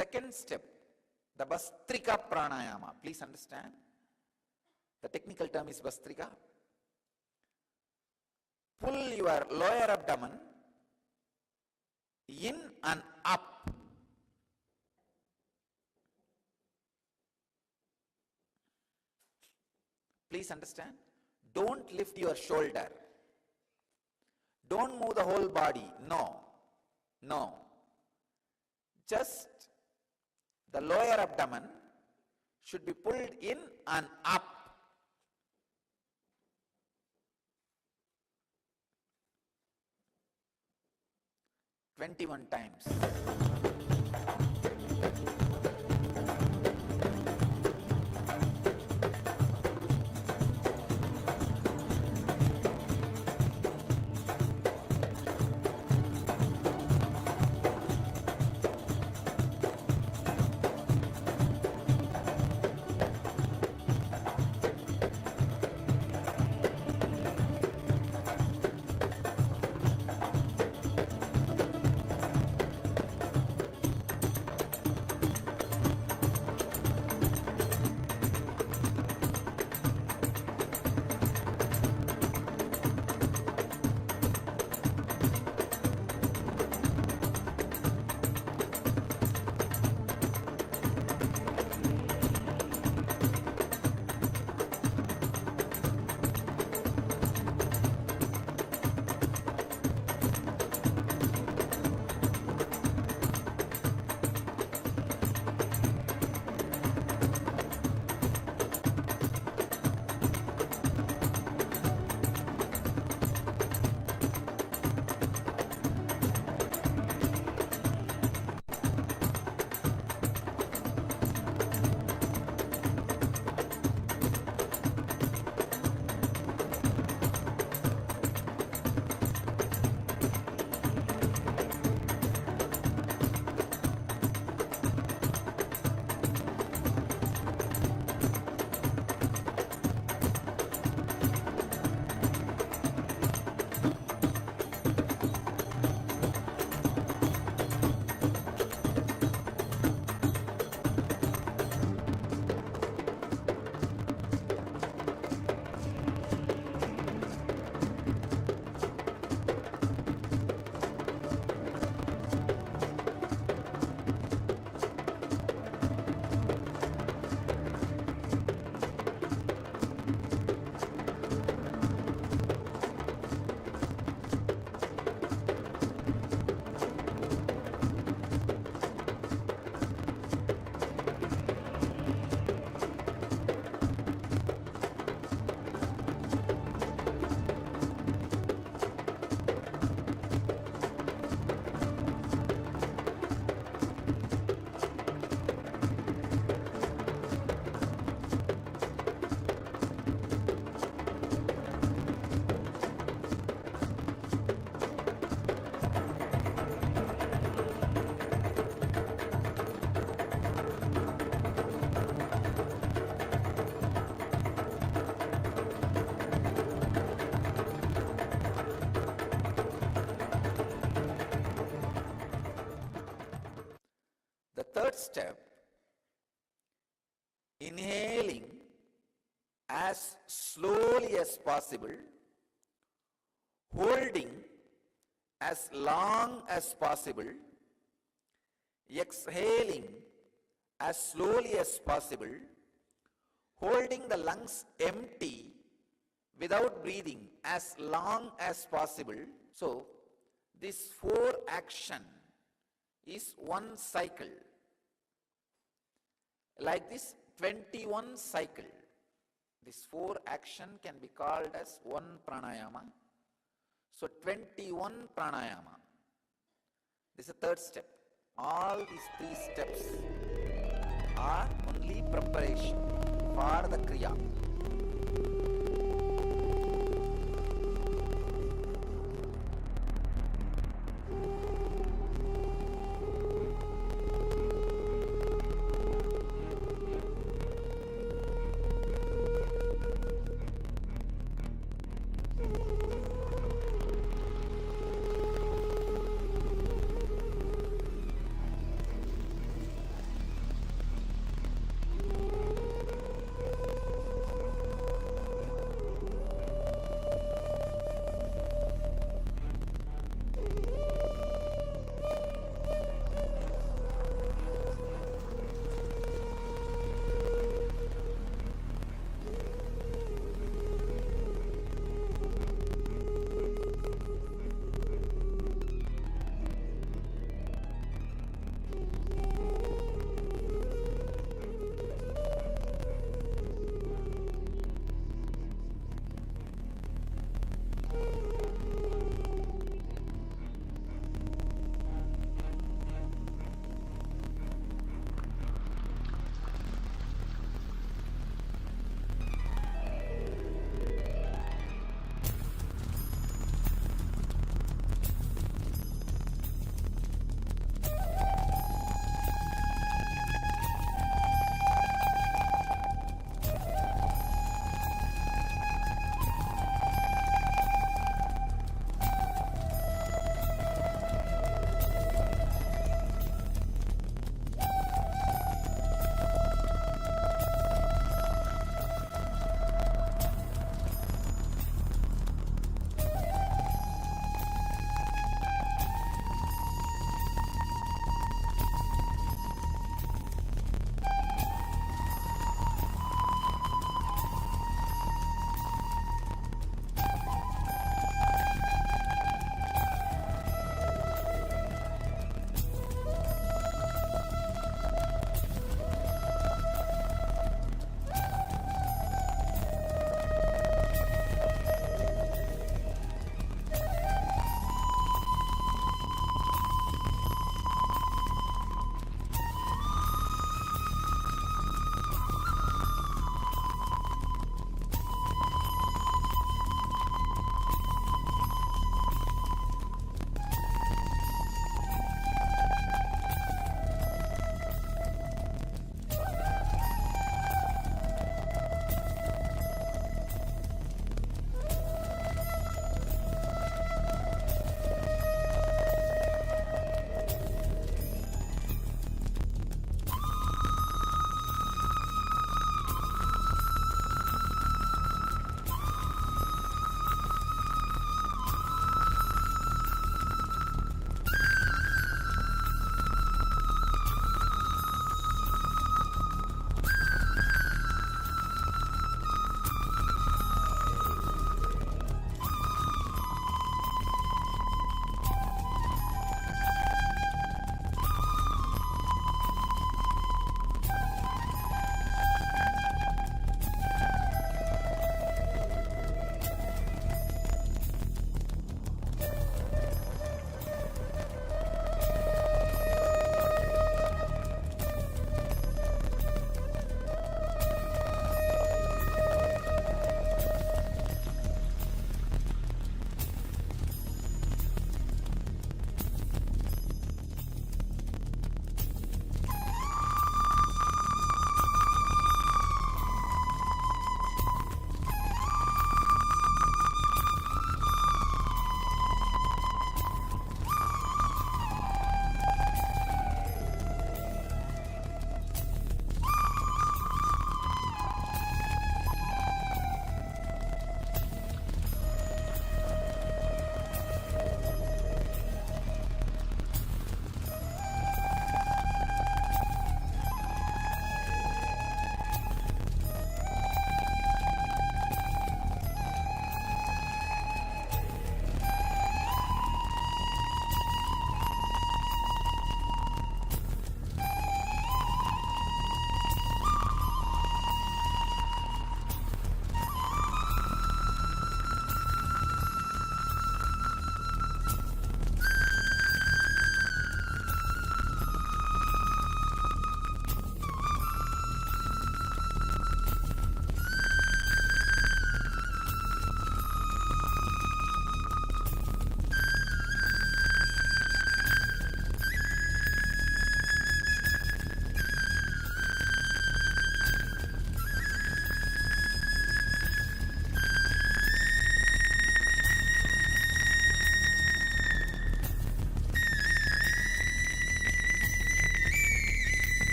Second step, the Bhastrika Pranayama. Please understand. The technical term is Bhastrika. Pull your lower abdomen in and up. Please understand. Don't lift your shoulder. Don't move the whole body. No. No. Just the lower abdomen should be pulled in and up. "21 times. Third step, inhaling as slowly as possible, holding as long as possible, exhaling as slowly as possible, holding the lungs empty without breathing as long as possible. So, this 4 action is one cycle. Like this 21 cycle. This 4 action can be called as one pranayama. So 21 pranayama. This is the third step. All these 3 steps are only preparation for the kriya.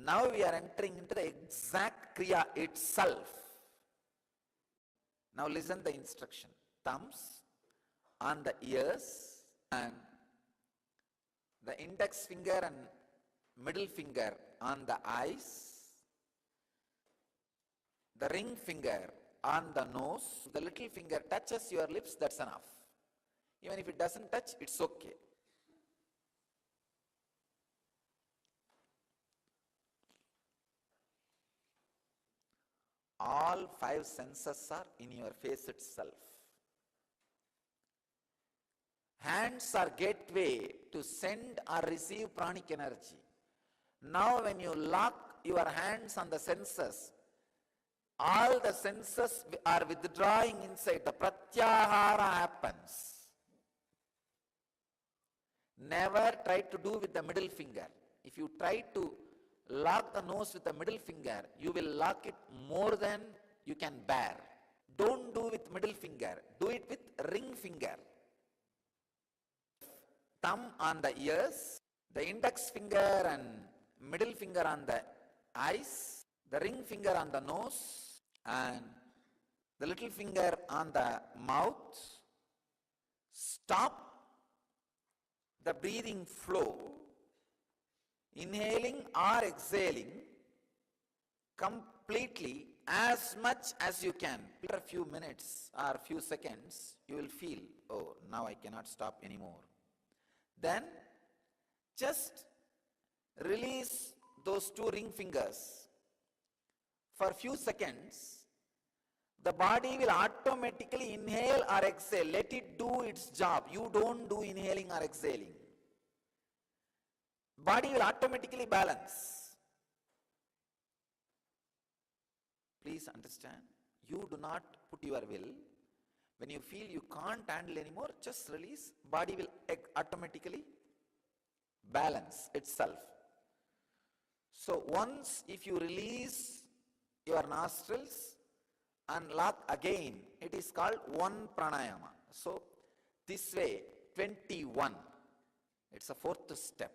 Now we are entering into the exact Kriya itself. Now listen the instruction. Thumbs on the ears and the index finger and middle finger on the eyes. The ring finger on the nose. The little finger touches your lips, that's enough. Even if it doesn't touch, it's okay. All 5 senses are in your face itself. Hands are gateway to send or receive pranic energy. Now when you lock your hands on the senses, all the senses are withdrawing inside. The pratyahara happens. Never try to do with the middle finger. If you try to lock the nose with the middle finger, you will lock it more than you can bear. Don't do with middle finger. Do it with ring finger. Thumb on the ears, the index finger and middle finger on the eyes, the ring finger on the nose, and the little finger on the mouth. Stop the breathing flow, inhaling or exhaling completely as much as you can. After a few minutes or few seconds, you will feel, oh, now I cannot stop anymore. Then just release those 2 ring fingers. For a few seconds, the body will automatically inhale or exhale. Let it do its job. You don't do inhaling or exhaling. Body will automatically balance. Please understand, you do not put your will. When you feel you can't handle anymore, just release. Body will automatically balance itself. So once if you release your nostrils and lock again, it is called 1 pranayama. So this way, 21. It's a 4th step.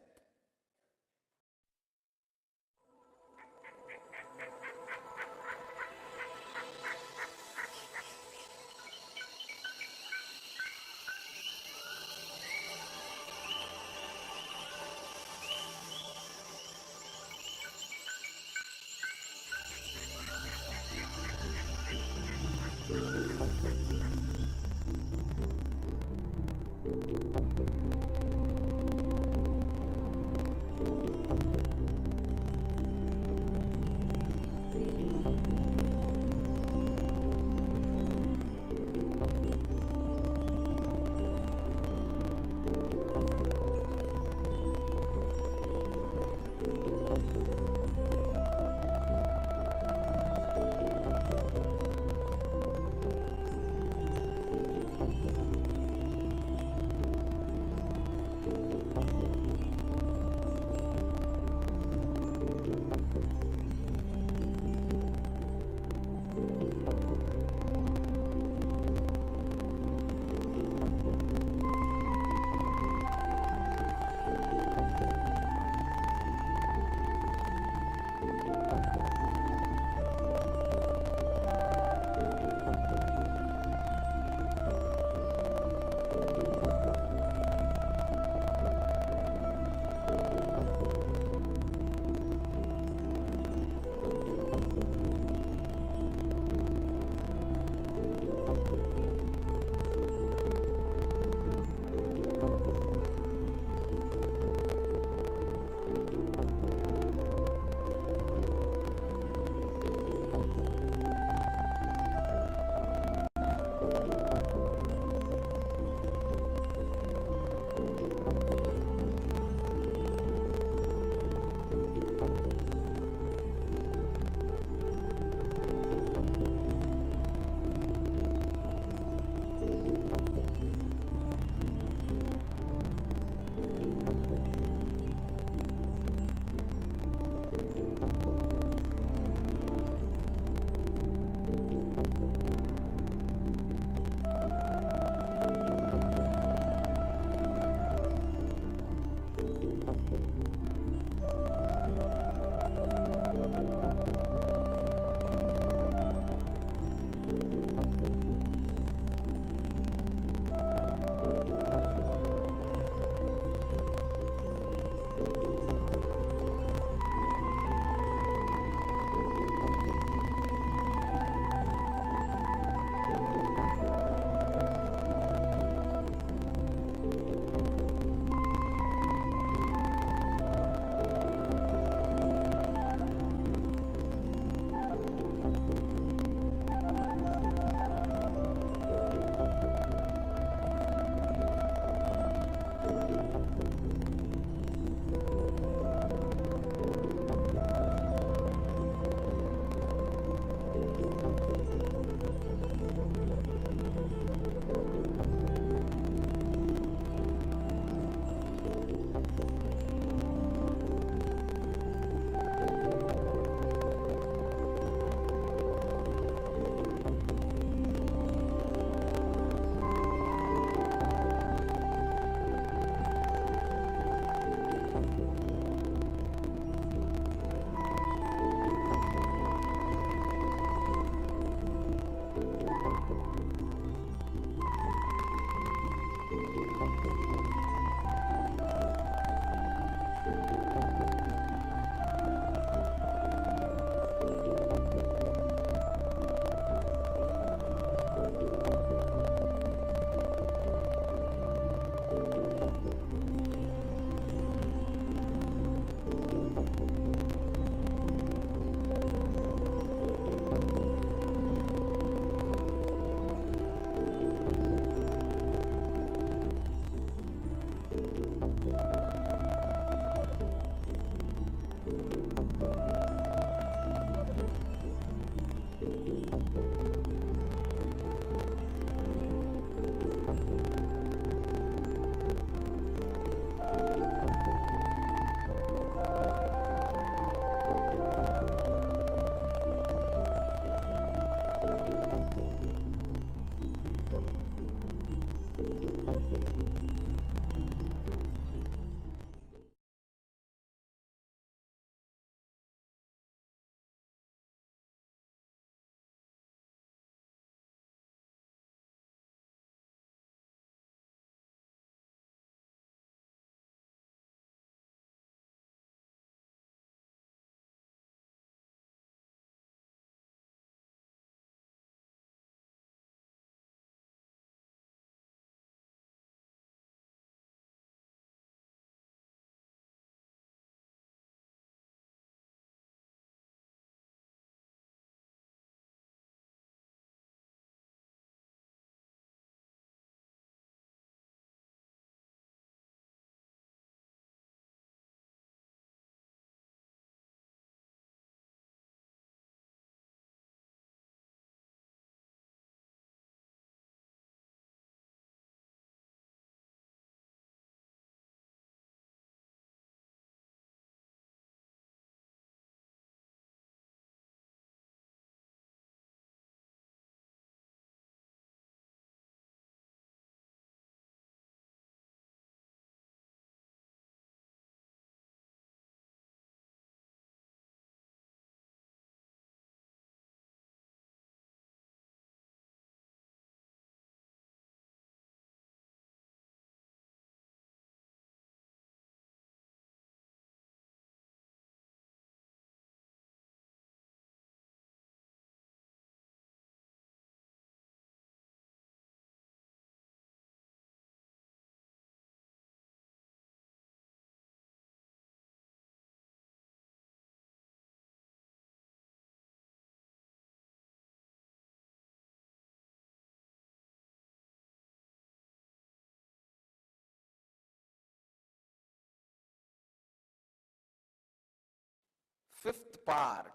fifth part.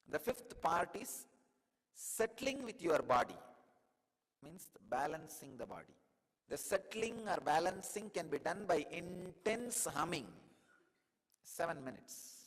The fifth part is settling with your body, means balancing the body. The settling or balancing can be done by intense humming, 7 minutes.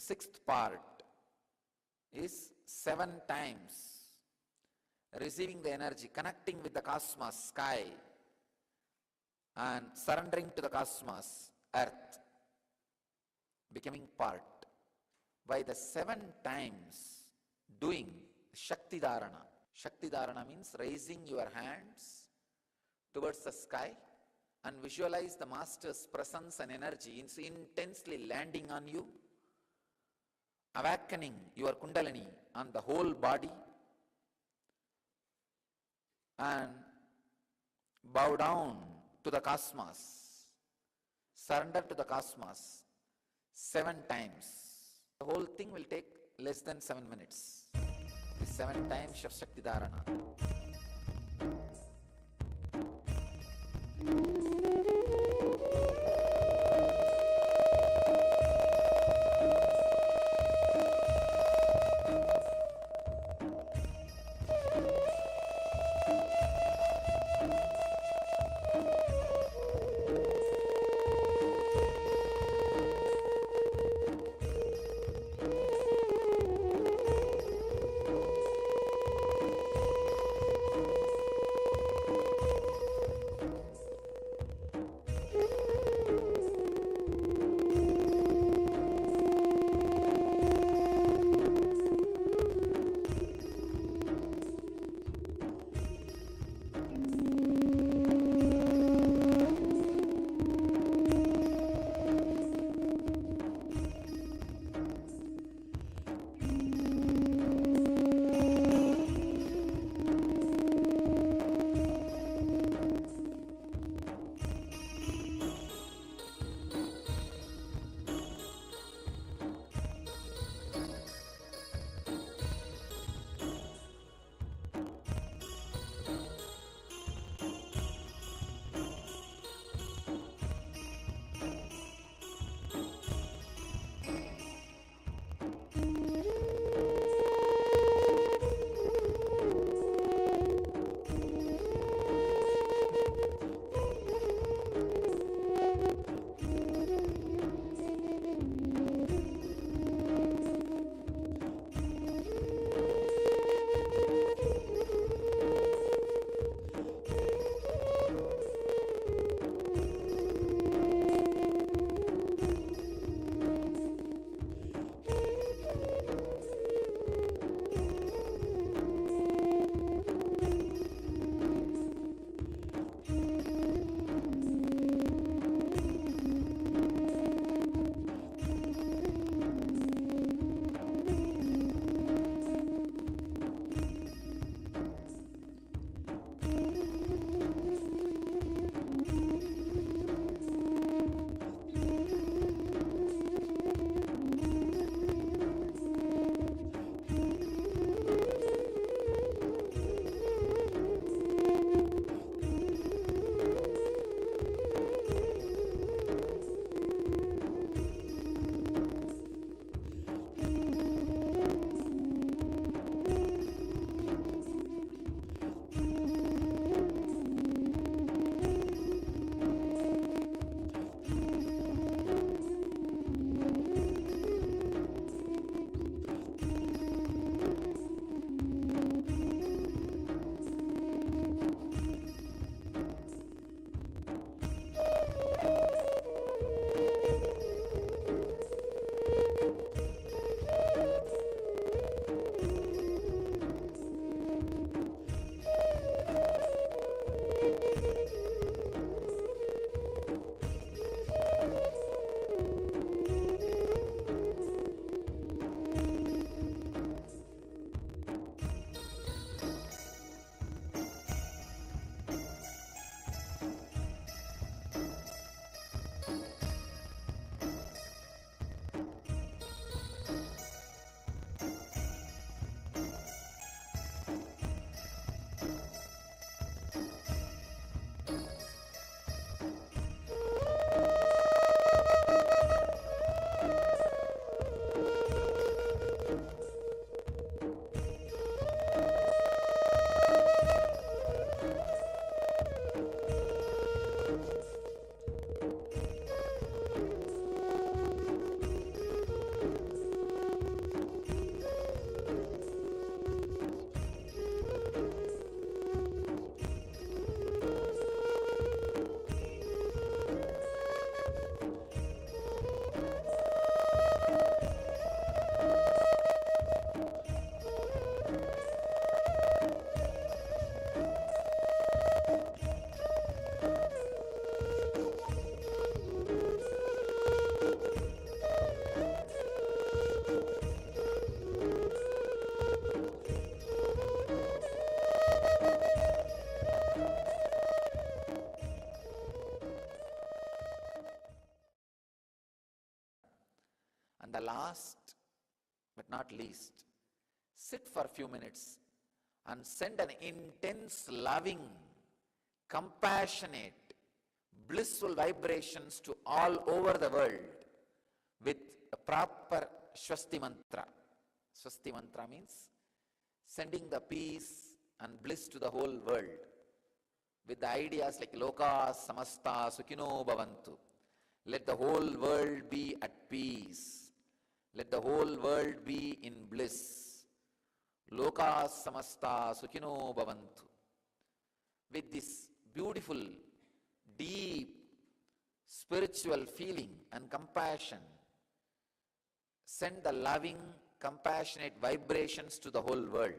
sixth part is 7 times receiving the energy, connecting with the cosmos, sky, and surrendering to the cosmos, earth, becoming part. By the 7 times doing Shakti Dharana. Shakti Dharana means raising your hands towards the sky and visualize the Master's presence and energy intensely landing on you, awakening your Kundalini on the whole body, and bow down to the cosmos, surrender to the cosmos 7 times. The whole thing will take less than 7 minutes. The 7 times of Shakti Dharana. And the last but not least, sit for a few minutes and send an intense, loving, compassionate, blissful vibrations to all over the world with a proper Swasti mantra. Swasti mantra means sending the peace and bliss to the whole world with the ideas like Loka Samasta Sukhino Bhavantu. Let the whole world be at peace. Let the whole world be in bliss. Loka Samasta Sukhino Bhavantu. With this beautiful, deep, spiritual feeling and compassion, send the loving, compassionate vibrations to the whole world.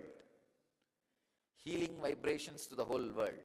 Healing vibrations to the whole world.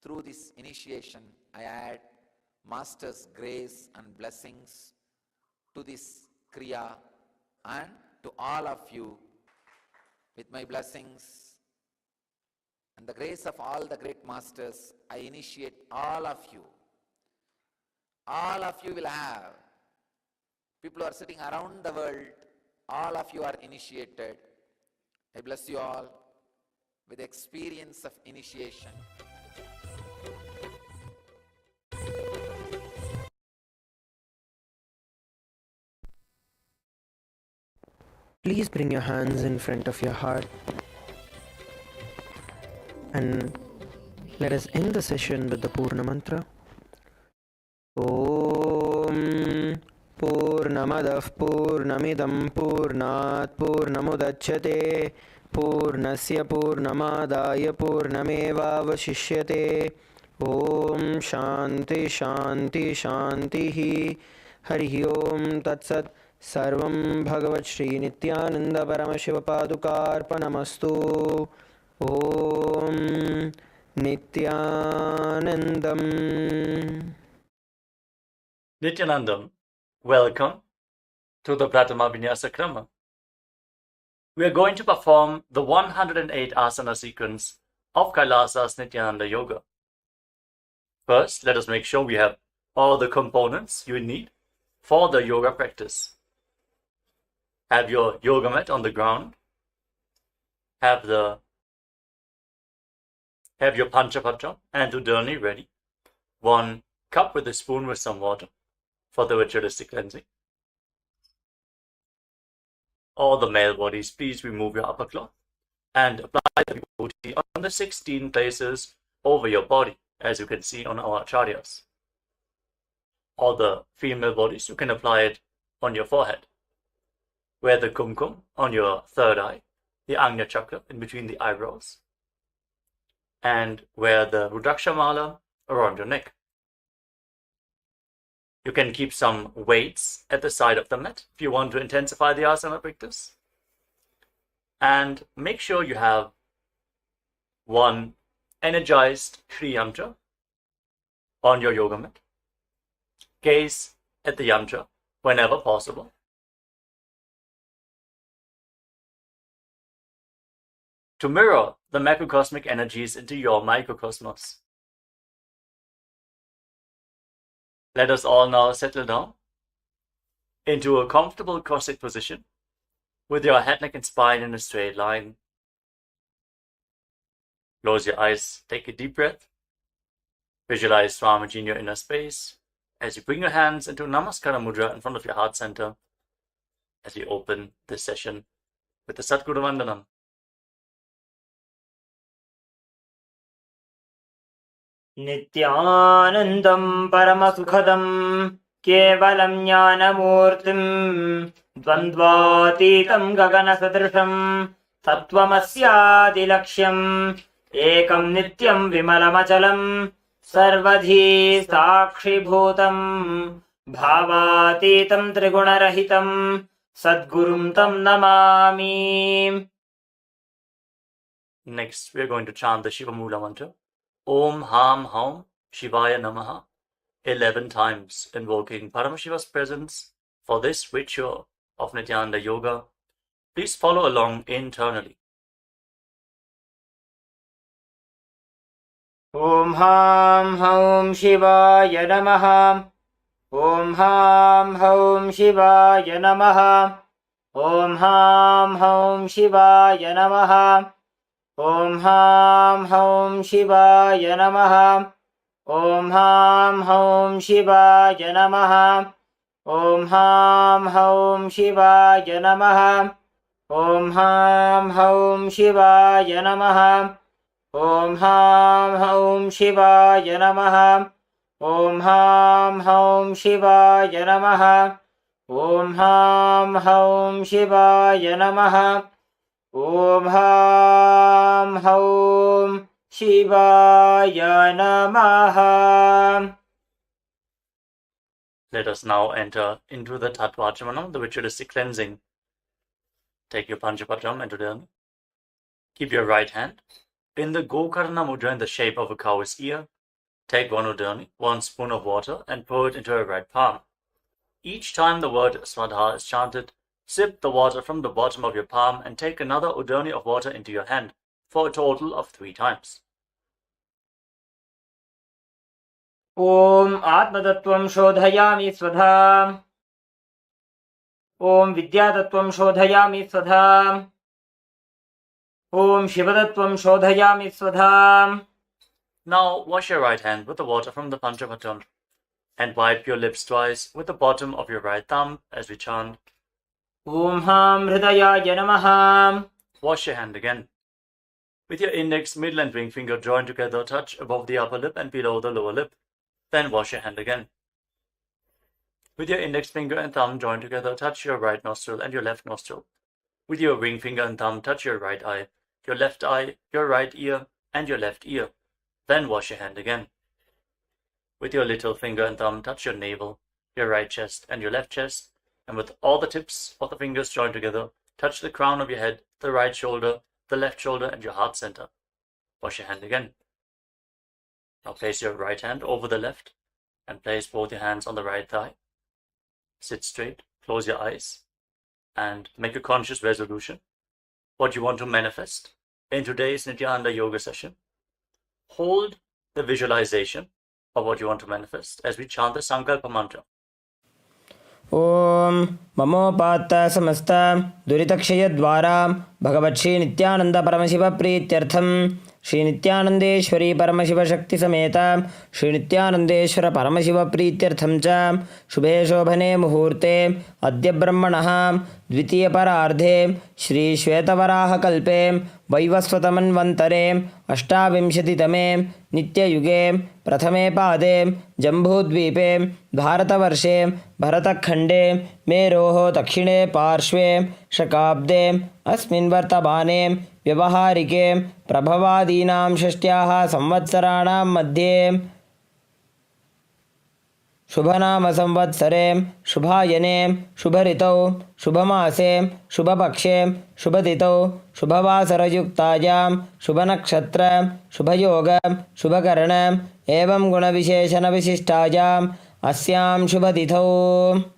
through this initiation, I add Master's grace and blessings to this Kriya and to all of you. With my blessings and the grace of all the great Masters, I initiate all of you. All of you will have. People who are sitting around the world, all of you are initiated. I bless you all with the experience of initiation.
Please bring your hands in front of your heart and let us end the session with the Purna Mantra. Om Purnamadah Purnamidam Purnat Purnamudachyate Purnasya Purnamadaya Purnamevavashishyate. Om Shanti Shanti Shantihi. Harihi Om Tatsat. Sarvam Bhagavat Shri Nityananda Paramashiva Padukarpanamastu. Om Nityanandam.
Nityanandam, welcome to the Pratama Vinyasa Krama. We are going to perform the 108 asana sequence of Kailasa's Nityananda Yoga. First, let us make sure we have all the components you need for the yoga practice. Have your yoga mat on the ground. Have your Panchapatra and Udani ready. 1 cup with a spoon with some water for the ritualistic cleansing. All the male bodies, please remove your upper cloth and apply the vibhuti on the 16 places over your body, as you can see on our acharyas. All the female bodies, you can apply it on your forehead. Wear the kumkum on your third eye, the Agnya chakra in between the eyebrows, and wear the Rudraksha mala around your neck. You can keep some weights at the side of the mat if you want to intensify the asana practice. And make sure you have 1 energized Shri Yantra on your yoga mat. Gaze at the yantra whenever possible. To mirror the macrocosmic energies into your microcosmos. Let us all now settle down into a comfortable cross-legged position with your head, neck and spine in a straight line. Close your eyes, take a deep breath. Visualize Swamiji in your inner space as you bring your hands into Namaskara Mudra in front of your heart center as we open this session with the Satguru Vandanam.
Nityanandam Paramasukhadam Kevalam Jnanamurtim Dvandvatitam Gaganasadrisham Tattvamasyadilaksham Ekam Nityam Vimalamachalam Sarvadhi Sakshibhutam Bhavatitam Trigunarahitam Sadgurum Tam Namami.
Next, we are going to chant the Shiva Mula mantra. Om Ham Haum Shivaya Namaha 11 times, invoking Paramashiva's presence for this ritual of Nityananda Yoga. Please follow along internally.
Om Ham Haum Shivaya Namaha. Om Ham Haum Shivaya Namaha. Om Ham Haum Shivaya Namaha. Om Ham Haum Shivaya Namaha. Om Ham Haum Shivaya Namaha. Om Ham Haum Shivaya Namaha. Om Ham Haum Shivaya Namaha. Om Ham Haum Shivaya Namaha. Om Ham Haum Shivaya Namaha. Om Ham Haum Shivaya Namaha. Om Ham Haum Shivaya Namaha.
Let us now enter into the Tattvāchamanam, the ritualistic cleansing. Take your Panchapatram and Udana. Keep your right hand In the Gokarna mudra in the shape of a cow's ear, take one udani, 1 spoon of water, and pour it into your right palm. Each time the word Swadha is chanted, sip the water from the bottom of your palm and take another udani of water into your hand, for a total of 3 times.
Om Atmatattvam Shodhayami Swadha. Om Vidyatattvam Shodhayami Swadha. Om Shivadattvam Shodhayami Swadha.
Now wash your right hand with the water from the Panchapatan and wipe your lips twice with the bottom of your right thumb as we chant
Om Ham Hridayaya Namaha.
Wash your hand again. With your index, middle and ring finger joined together, touch above the upper lip and below the lower lip. Then wash your hand again. With your index finger and thumb joined together, touch your right nostril and your left nostril. With your ring finger and thumb, touch your right eye, your left eye, your right ear, and your left ear. Then wash your hand again. With your little finger and thumb, touch your navel, your right chest, and your left chest. And with all the tips of the fingers joined together, touch the crown of your head, the right shoulder, the left shoulder, and your heart center. Wash your hand again. Now place your right hand over the left and place both your hands on the right thigh. Sit straight, close your eyes, and make a conscious resolution. What you want to manifest in today's Nityananda Yoga session. Hold the visualization of what you want to manifest as we chant the Sankalpa mantra.
Om Mamopatta Samasta Duritakshayadvara Bhagavat Shri Nityananda Paramashiva Prityartham Shri Nityanandeshwari Paramashiva Shakti Sameta Shri Nityanandeshwara Paramashiva Prityartham Cha Shubhe Shobhane Muhurte Adya Brahmanaha Dvitiya Parardhe Shri Shvetavaraha Kalpe Vaivasvatamanvantare Ashtavimshatitame Nitya Yuge Prathame Pade Jambudvipe Bharatavarse Bharatakhande Meroho Dakshine Parshve Shakabde Asmin Vartabane Vyavaharike Prabhavadinam Shashtyaha Samvatsaranam Madhye Shubhanama Samvatsare Shubhayane Shubharitau Shubhamase Shubhapakshe Shubhatitau Shubhavasarayuktayam Shubhanakshatra Shubhayoga Shubhakarana Evam Guna Visheshana Vishishtayam Asyam Shubhatithau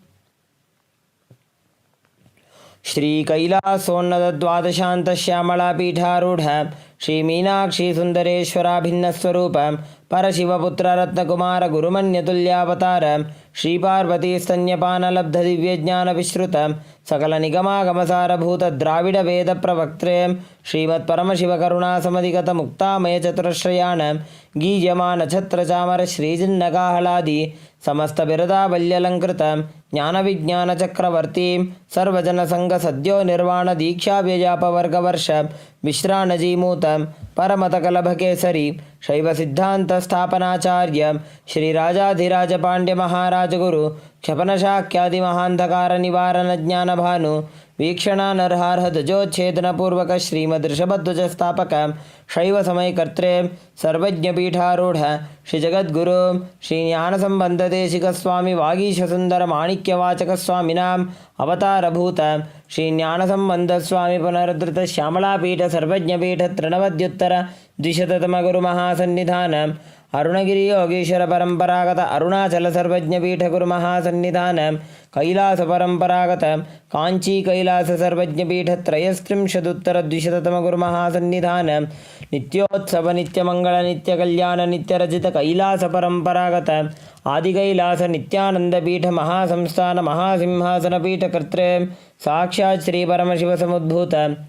Shri Kailasonnada Dvadashanta Shyamala Pitharudha Shri Meenakshi Sundareshwara Bhinnaswarupa Parashivaputra Ratnakumara Gurumanyatulyavatar Shri Parvati Stanyapana Labdha Divyajnana Vishruta Sakala Nigama Gamasara Bhuta Dravida Veda Pravaktre Srimad Paramashiva Karuna Samadhigata Mukta Maya Chaturashrayana Gijamana Chatra Chamara Shri Jinnagahaladi Samasta Birada Valyalankrita Jnana Vijnana Chakravarti Sarvajana Sangha Sadhyo Nirvana Dīkṣā Vyajapa Varga Varsha Vishranaji Mutam Paramatakala Bhakesari Shaiva Siddhanta Sthapanacharya Shri Rajadhiraja Pandya Maharaja Guru Kshapana Shakyadi Mahandakara Nivarana Jnana Bhanu Vikshana Narharha Dajochetana Purvaka Srimad Rishabhadvaja Sthapaka Shaiva Samay Kartre Sarvajna Pitharudha Shri Jagat Guru Shri Jnana Sambandha Deshika Swami Vagisha Sundara Manikya Vachaka Swaminam Avatara Bhuta Shri Jnana Sambandha Swami Punaradhrita Shyamala Pita Sarvajna Pita Trinavadyuttara Dvishatatama Guru Mahasannidhanam Arunagiri Yogeshwara Paramparagata Arunachala Sarvajna Pita Guru Mahasannidhanam Kailasa Paramparagata Kanchi Kailasa Sarvajna Pita Trayastrimshaduttara Dvishatatama Guru Mahasannidhanam Nityotsava Nitya Mangala Nitya Kalyana Nitya Rajita Kailasa Paramparagata Adi Kailasa Nityananda Pita Mahasamsthana Mahasimhasana Pita Kartre Sakshat Shri Paramashiva Samudbhuta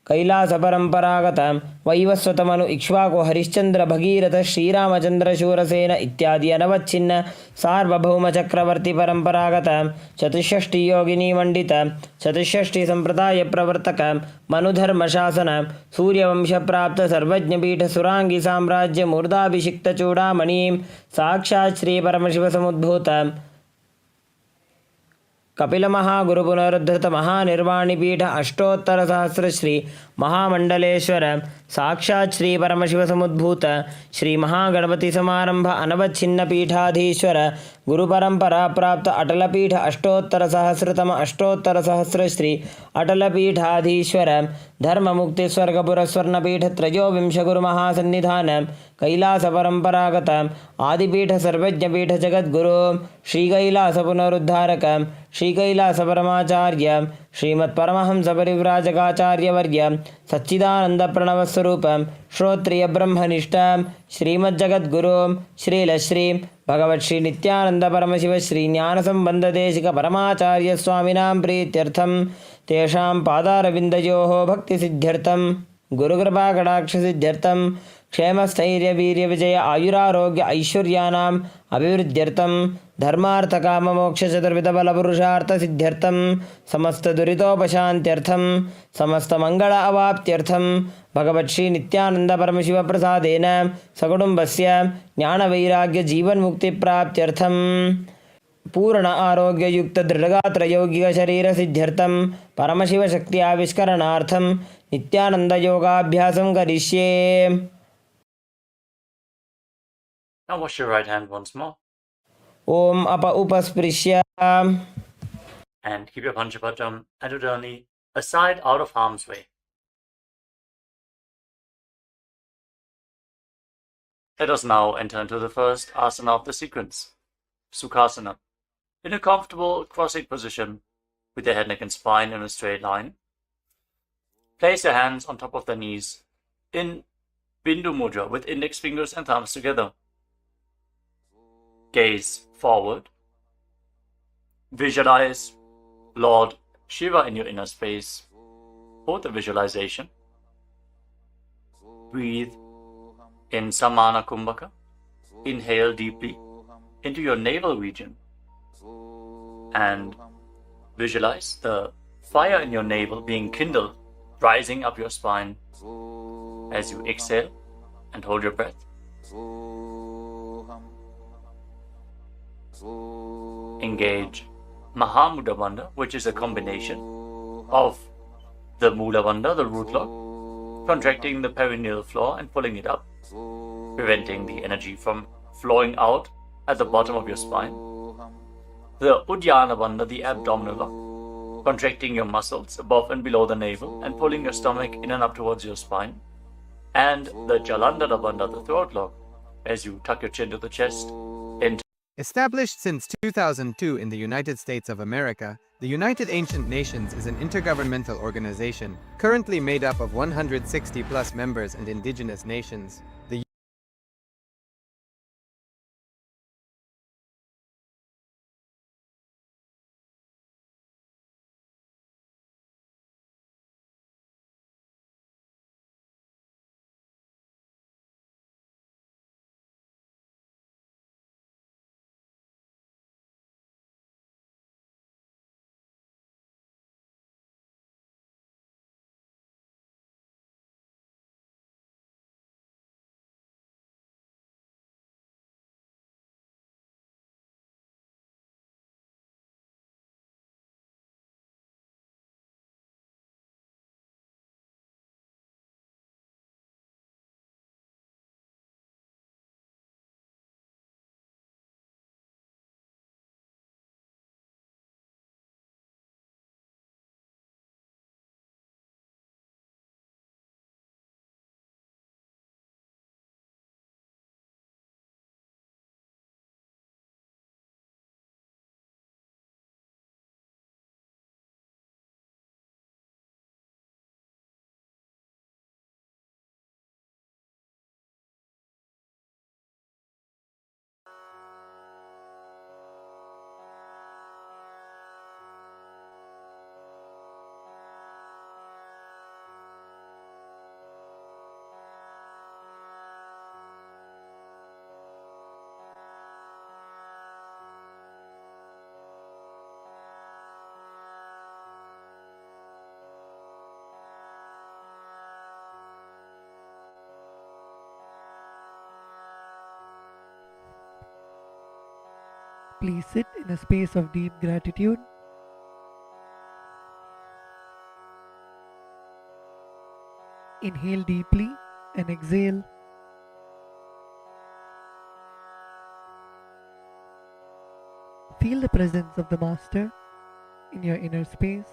Kailash परंपरागत वैवस्वतमनु इक्ष्वाकु हरिश्चंद्र भगीरथ श्रीरामचंद्र शूरसेन इत्यादि अनवच्छिन्न सार्वभौम चक्रवर्ती परंपरागत चतुष्षष्टि योगिनी मंडित चतुष्षष्टि संप्रदाय प्रवर्तक मनुधर्म शासन सूर्यवंश प्राप्त सर्वज्ञ पीठ सुरांगी साम्राज्य मूर्धाभिषिक्त चूड़ामणि साक्षात् श्री परमशिव समुद्भूत कपिल महागुरु पुनरुद्धृत महानिर्वाणी पीठ अष्टोत्तर सहस्र श्री महामंडलेश्वर साक्षात् श्री परमशिव समुद्भूत श्री महागणपति समारंभ अनवच्छिन्न पीठाधीश्वर गुरुपरंपरा प्राप्त अटलपीठ अष्टोत्तर सहस्रतम अष्टोत्तर सहस्रश्री अटलपीठाधीश्वर धर्ममुक्ति स्वर्गपुर स्वर्णपीठ त्रयोविंश गुरुमहासन्निधान कैलास परंपरागत आदिपीठ सर्वज्ञपीठ जगद्गुरु श्री कैलास पुनरुद्धारक श्री कैलास परमाचार्य श्रीमत् परमहंस परिव्राजकाचार्यवर्य सच्चिदानंद प्रणव स्वरूप श्रोत्रिय ब्रह्मनिष्ठ श्रीमज्जगद्गुरु श्रीलश्री भगवत् श्री नित्यानंद परमशिव श्री ज्ञान संबंध देशिक परमाचार्य स्वामिनां प्रीत्यर्थं तेषां पादारविन्दयोः भक्ति सिद्ध्यर्थं गुरुकृपा कटाक्ष सिद्ध्यर्थं क्षेमस्थैर्य वीर्य विजय आयुरारोग्य ऐश्वर्यानाम् अभिवृद्ध्यर्थं धर्मार्थ काम मोक्ष चतुर्विध बल पुरुषार्थ सिद्ध्यर्थं समस्त दुरितोपशान्त्यर्थं समस्त मंगल अवाप्त्यर्थं भगवत् श्री नित्यानंद परमशिव प्रसादेन सकुटुम्बस्य ज्ञान वैराग्य जीवन मुक्ति प्राप्त्यर्थं पूर्ण आरोग्य युक्त दृढ़गात्र यौगिक शरीर सिद्ध्यर्थं परमशिव शक्ति आविष्करणार्थं नित्यानंद योगाभ्यासं करिष्ये.
Now wash your right hand once more.
Om apa upasprishya.
And keep your Panchapatam and Udani aside out of harm's way. Let us now enter into the first asana of the sequence, Sukhasana. In a comfortable cross-legged position with your head, neck and spine in a straight line, place your hands on top of the knees in Bindu Mudra with index fingers and thumbs together. Gaze forward. Visualize Lord Shiva in your inner space. Hold the visualization. Breathe in Samana Kumbhaka. Inhale deeply into your navel region. And visualize the fire in your navel being kindled, rising up your spine as you exhale and hold your breath. Engage Mahamudra Bandha, which is a combination of the Mula Bandha, the root lock, contracting the perineal floor and pulling it up, preventing the energy from flowing out at the bottom of your spine. The Uddiyana Bandha, the abdominal lock, contracting your muscles above and below the navel and pulling your stomach in and up towards your spine. And the Jalandhara Bandha, the throat lock, as you tuck your chin to the chest.
Established since 2002 in the United States of America, the United Ancient Nations is an intergovernmental organization currently made up of 160 plus members and indigenous nations. The
Please sit in a space of deep gratitude. Inhale deeply and exhale. Feel the presence of the Master in your inner space.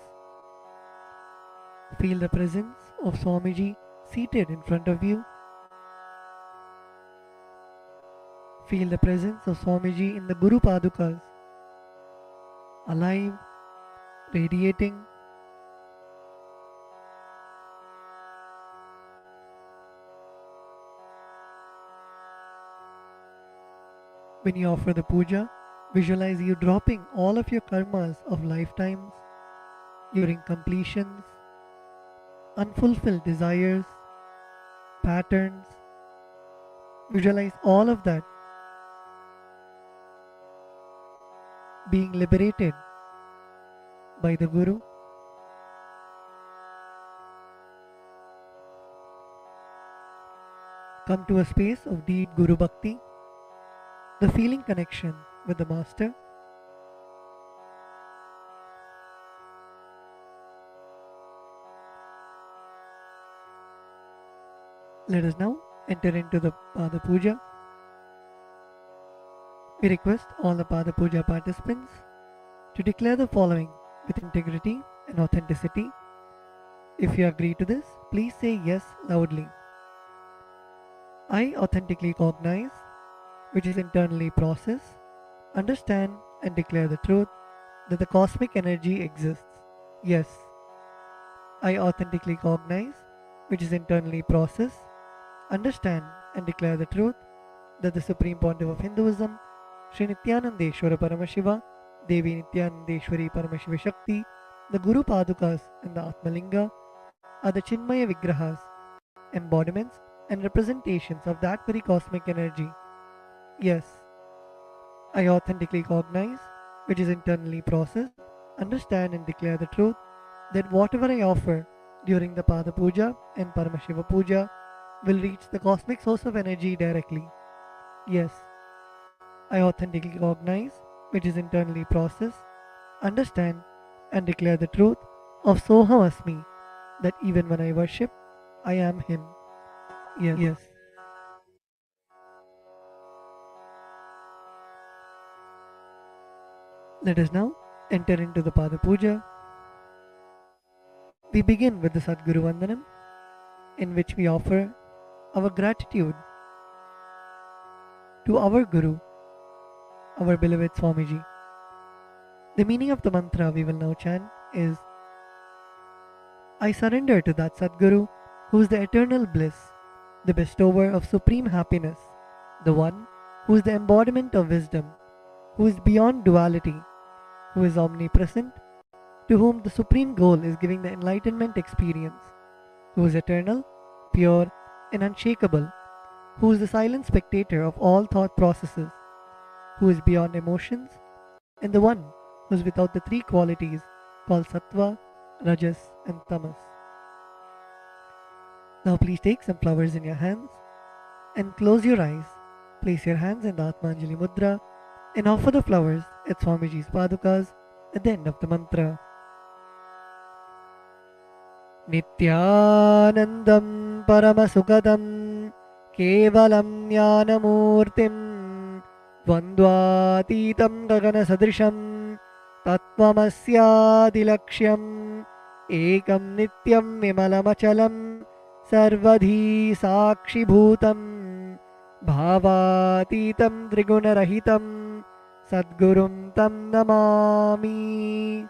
Feel the presence of Swamiji seated in front of you. Feel the presence of Swamiji in the Guru Padukas, alive, radiating. When you offer the puja, visualize you dropping all of your karmas of lifetimes, your incompletions, unfulfilled desires, patterns. Visualize all of that being liberated by the Guru. Come to a space of deep Guru Bhakti, the feeling connection with the Master. Let us now enter into the Pada Puja. We request all the Pada Puja participants to declare the following with integrity and authenticity. If you agree to this, please say yes loudly. I authentically cognize, which is internally process, understand and declare the truth that the cosmic energy exists. Yes. I authentically cognize, which is internally process, understand and declare the truth that the Supreme Pontiff of Hinduism, Sri Nityanandeshwara Paramashiva, Devi Nityanandeshwari Paramashiva Shakti, the Guru Padukas and the Atmalinga are the Chinmaya Vigrahas, embodiments and representations of that very cosmic energy. Yes, I authentically cognize, which is internally processed, understand and declare the truth that whatever I offer during the Pada Puja and Paramashiva Puja will reach the cosmic source of energy directly. Yes, I authentically cognize, which is internally processed, understand and declare the truth of Soham Asmi, that even when I worship, I am Him. Yes. Let us now enter into the Pada Puja. We begin with the Sadguru Vandanam, in which we offer our gratitude to our Guru, our beloved Swamiji. The meaning of the mantra we will now chant is, I surrender to that Sadguru who is the eternal bliss, the bestower of supreme happiness, the one who is the embodiment of wisdom, who is beyond duality, who is omnipresent, to whom the supreme goal is giving the enlightenment experience, who is eternal, pure and unshakable, who is the silent spectator of all thought processes, who is beyond emotions, and the one who is without the three qualities called Sattva, Rajas and Tamas. Now please take some flowers in your hands and close your eyes. Place your hands in the Atmanjali Mudra and offer the flowers at Swamiji's Padukas at the end of the mantra. Nityanandam Paramasukadam Kevalam Jnanamurtim Dvandvatitam Gagana Sadrisham Tattvamasyaadilaksham Ekam Nityam Vimalamachalam Sarvadhi Sakshibhutam Bhavatitam Trigunarahitam Sadgurum Tam Namami.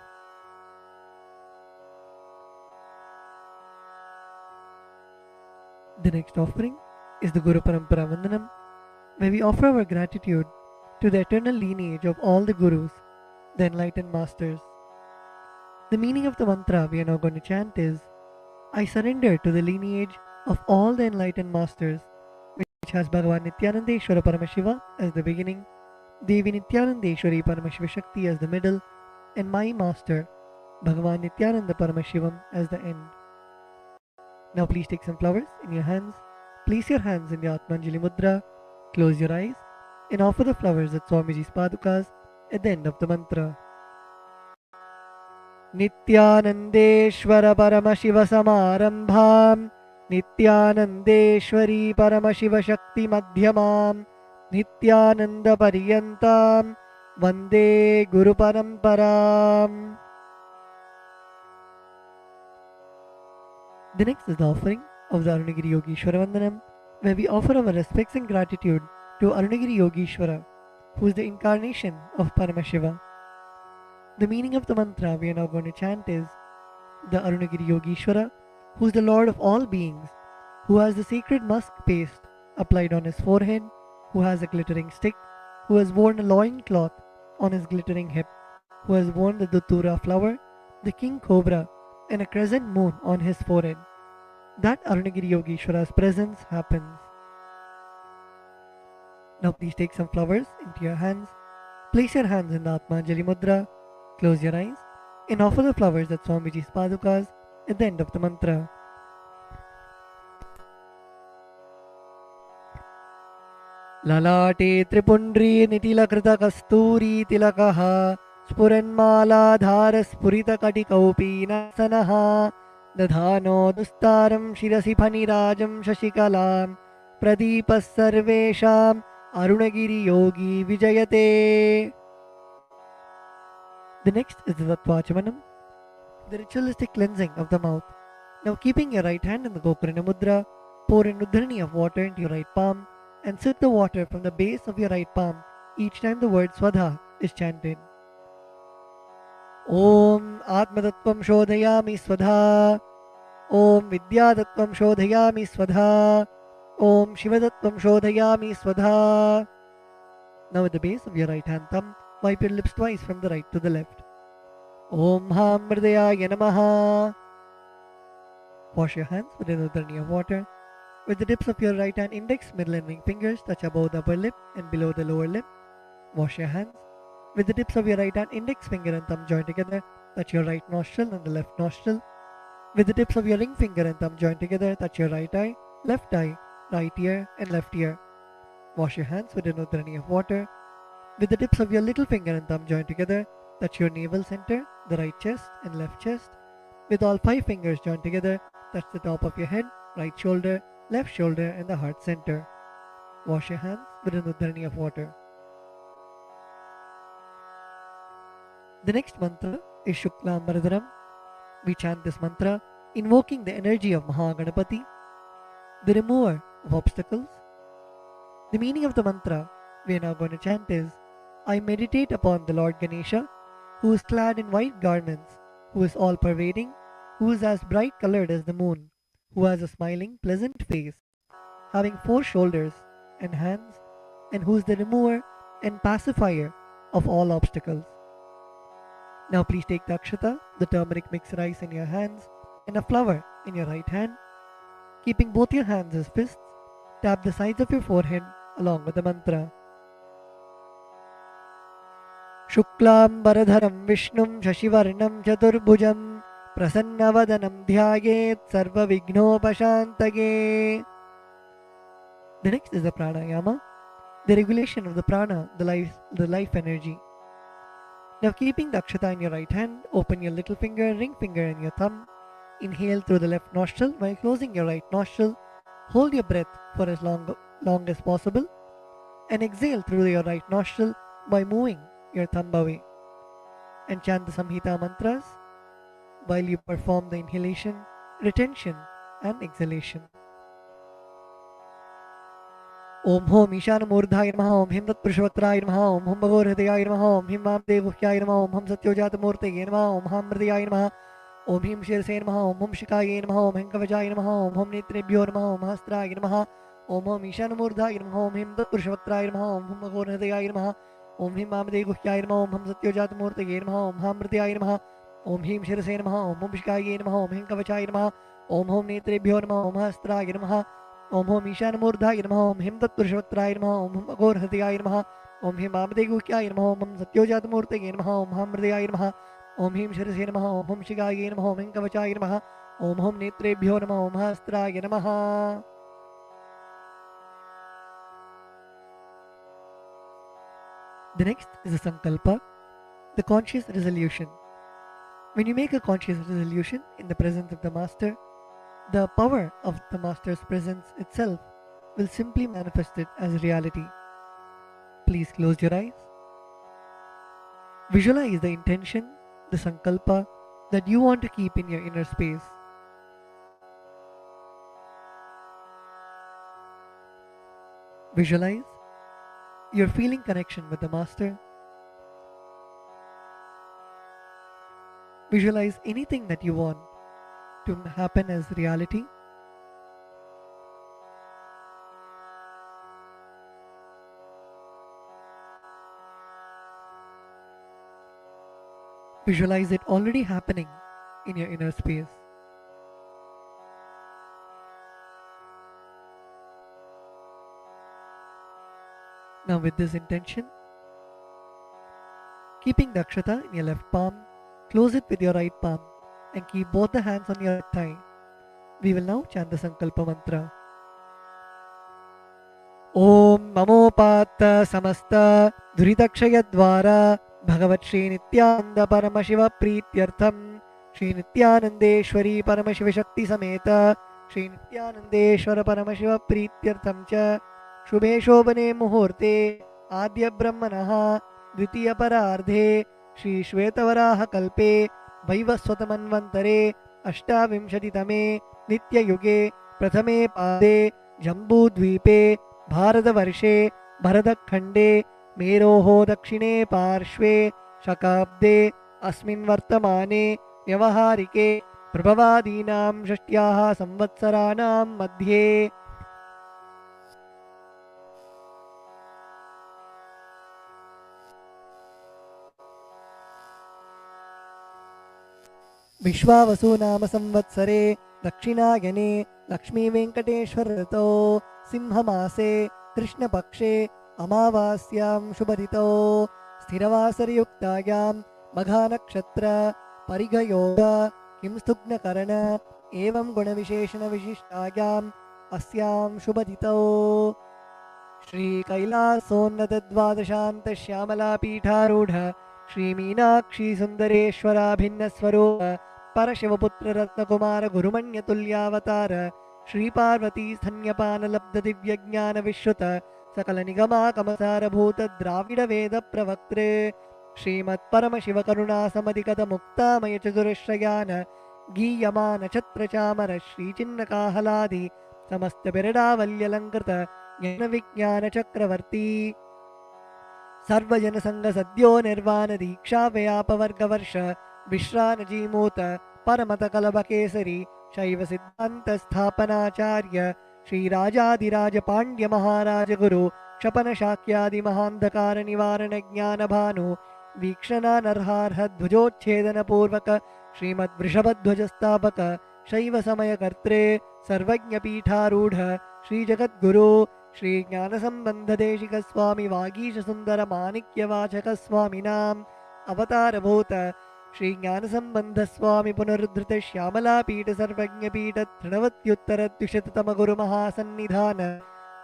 The next offering is the Guru Parampara Vandanam, where we offer our gratitude to the eternal lineage of all the Gurus, the enlightened masters. The meaning of the mantra we are now going to chant is, I surrender to the lineage of all the enlightened masters, which has Bhagavan Nityanandeshwara Paramashiva as the beginning, Devi Nityanandeshwari Paramashiva Shakti as the middle, and my master, Bhagavan Nityananda Paramashivam as the end. Now please take some flowers in your hands, place your hands in the Atmanjali Mudra, close your eyes, and offer the flowers at Swamiji's Padukas at the end of the mantra. Nityanandeshwara Paramashiva Samarambham Nityanandeshwari Paramashiva Shakti Madhyamam Nityananda Pariyantam Vande Guru Paramparam. The next is the offering of the Arunagiri Yogeshwara Vandanam, where we offer our respects and gratitude to Arunagiri Yogeshwara, who is the incarnation of Paramashiva. The meaning of the mantra we are now going to chant is: the Arunagiri Yogeshwara, who is the Lord of all beings, who has the sacred musk paste applied on his forehead, who has a glittering stick, who has worn a loin cloth on his glittering hip, who has worn the Datura flower, the king cobra, and a crescent moon on his forehead. That Arunagiri Yogeshwara's presence happens. Now please take some flowers into your hands, place your hands in the Atmanjali Mudra, close your eyes, and offer the flowers at Swamiji's Padukas at the end of the mantra. Lalate Tripundri Nitilakrita Kasturi Tilakaha Spuranmaladhara Spurita Katikaupi Nasanaha Dadhano Dustaram Shirasi Phanirajam Shashikalam Pradipas Sarvesham Arunagiri Yogi Vijayate. The next is the Tattvachamanam, the ritualistic cleansing of the mouth. Now keeping your right hand in the Gokarna Mudra, pour an Udhrani of water into your right palm and sip the water from the base of your right palm each time the word Swadha is chanted. Om Atmatattvam Shodhayami Swadha. Om Vidyatattvam Shodhayami Swadha. Om Shivatattvam Shodhayami Swadha. Now at the base of your right hand thumb, wipe your lips twice from the right to the left. Om Ham Mridayaya Namaha. Wash your hands with an Udhrani of water. With the tips of your right hand index, middle and ring fingers touch above the upper lip and below the lower lip. Wash your hands. With the tips of your right hand index finger and thumb joined together, touch your right nostril and the left nostril. With the tips of your ring finger and thumb joined together, touch your right eye, right ear and left ear. Wash your hands with an Udhrani of water. With the tips of your little finger and thumb joined together, touch your navel center, the right chest and left chest. With all 5 fingers joined together, touch the top of your head, right shoulder, left shoulder and the heart center. Wash your hands with an Udhrani of water. The next mantra is Shuklam Bharadaram. We chant this mantra invoking the energy of Mahaganapati, the remover of obstacles. The meaning of the mantra we are now going to chant is: I meditate upon the Lord Ganesha, who is clad in white garments, who is all-pervading, who is as bright colored as the moon, who has a smiling, pleasant face, having 4 shoulders and hands, and who is the remover and pacifier of all obstacles. Now please take the akshata, the turmeric mixed rice in your hands, and a flower in your right hand. Keeping both your hands as fists, tap the sides of your forehead along with the mantra. Shuklam Bharadharam Vishnum Shashivarnam Chaturbhujam Prasannavadanam Dhyayet Sarva Vignopashantage. The next is the pranayama, the regulation of the prana, the life energy. Now keeping the akshata in your right hand, open your little finger, ring finger and your thumb. Inhale through the left nostril while closing your right nostril. Hold your breath for as long as possible and exhale through your right nostril by moving your thumb away. And chant the Samhita mantras while you perform the inhalation, retention and exhalation. Om Hom Ishanamurdhaya Namaha, Om Him Tatpurushavatraya Namaha, Om Hum Bhagorhridayaya Namaha, Om Him Vamdevuhyaya Namaha, Om Hum Satyojatmurteye Namaha, Om Ham Mridayaya Namaha, Om Him Shirase Namaha, Om Hum Shikaya Namaha, Om Him Kavachaya Namaha, Om Hum Netrebhyo Namaha, Om Hastraya Namaha, Om Hom Ishanamurdhaya Namaha, Om Him Tatpurushavatraya Namaha, Om Hum Bhagorhridayaya Namaha, Om Him Vamdevuhyaya Namaha, Om Hum Satyojatmurteye Namaha, Om Ham Mridayaya Namaha, Om Him Shirase Namaha, Om Hum Shikaya Namaha, Om Him Kavachaya Namaha, Om Hum Netrebhyo Namaha, Om Hastraya Namaha, Om Hom Ishanamurdhaya Namaha, Om Him Tatpurushavatraya Namaha, Om Hum Bhagorhridayaya Namaha, Om Him Vamdevuhyaya Namaha, Om Hum Satyojatmurteye Namaha, Om Ham Mridayaya Namaha, Om Him Shirase Namaha, Om Hum Shikaya Namaha, Om Him Kavachaya Namaha, Om Hum Netrebhyo Namaha, Om Hastraya Namaha. The next is the Sankalpa, the conscious resolution. When you make a conscious resolution in the presence of the Master, the power of the Master's presence itself will simply manifest it as reality. Please close your eyes. Visualize the intention, the sankalpa that you want to keep in your inner space. Visualize your feeling connection with the Master. Visualize anything that you want to happen as reality. Visualize it already happening in your inner space. Now with this intention, keeping the akshata in your left palm, close it with your right palm and keep both the hands on your thigh. We will now chant the Sankalpa mantra. Om Mamopatta Samasta Duridakshayadvara Bhagavat Shri Nityananda Paramashiva Prityartham Shri Nityanandeshwari Paramashiva Shakti Sameta Shri Nityanandeshwara Paramashiva Prityartham Cha Shubhe Shobhane Muhurte Adya Brahmanaha Dvitiya Parardhe Shri Shvetavaraha Kalpe Vaivaswatamanvantare Ashtavimshatitame Nitya Yuge Prathame Pade Jambu Dvipe भारतवर्षे भरतखण्डे मेरोः दक्षिणे पार्श्वे शकाब्दे अस्मिन् वर्तमाने व्यवहारिके प्रभवादीनां षष्ट्याः संवत्सराणां मध्ये विश्वावसु नाम संवत्सरे दक्षिणायने लक्ष्मीवेङ्कटेश्वर ऋतौ सिंहमासे कृष्णपक्षे अमावास्यां शुभदितौ स्थिरवासरयुक्तायां मघानक्षत्र परिघयोग किंस्तुग्नकरण एवं गुणविशेषणविशिष्टायाम् अस्यां शुभदितौ श्रीकैलासोन्नतद्वादशान्तश्यामलापीठारूढ श्रीमीनाक्षीसुन्दरेश्वराभिन्नस्वरूप परशिवपुत्ररत्नकुमार गुरुमण्यतुल्यावतार श्रीपार्वती स्तन्यपानलब्धदिव्यज्ञानविश्रुत सकलनिगमाकमसारभूत द्राविडवेदप्रवक्त्रे श्रीमत्परमशिवकरुणासमधिगतमुक्तामयचतुरश्रयान गीयमानछत्रचामर श्रीचिन्नकाहलादि समस्तबिरडावल्यलङ्कृत ज्ञानविज्ञानचक्रवर्ती सर्वजनसङ्गसद्यो निर्वाणदीक्षाव्यापवर्गवर्ष विश्रानजीमूत परमतकलभकेसरी शैव सिद्धान्तस्थापनाचार्य श्रीराजाधिराज पाण्ड्य महाराज गुरु क्षपन शाक्यादि महान्धकार निवारण ज्ञानभानु वीक्षणानर्हार्ह ध्वजोच्छेदन पूर्वक श्रीमद्वृषभध्वजस्थापक शैव समयकर्त्रे सर्वज्ञपीठारूढ श्रीजगद्गुरु श्री ज्ञानसम्बन्धदेशिक स्वामी वागीश सुन्दर माणिक्यवाचक स्वामिनाम् अवतारभूत श्री ज्ञानसम्बन्ध स्वामी पुनरुद्धृत श्यामलापीठ सर्वज्ञपीठ तृणवत्युत्तरद्विशततम गुरुमहासन्निधान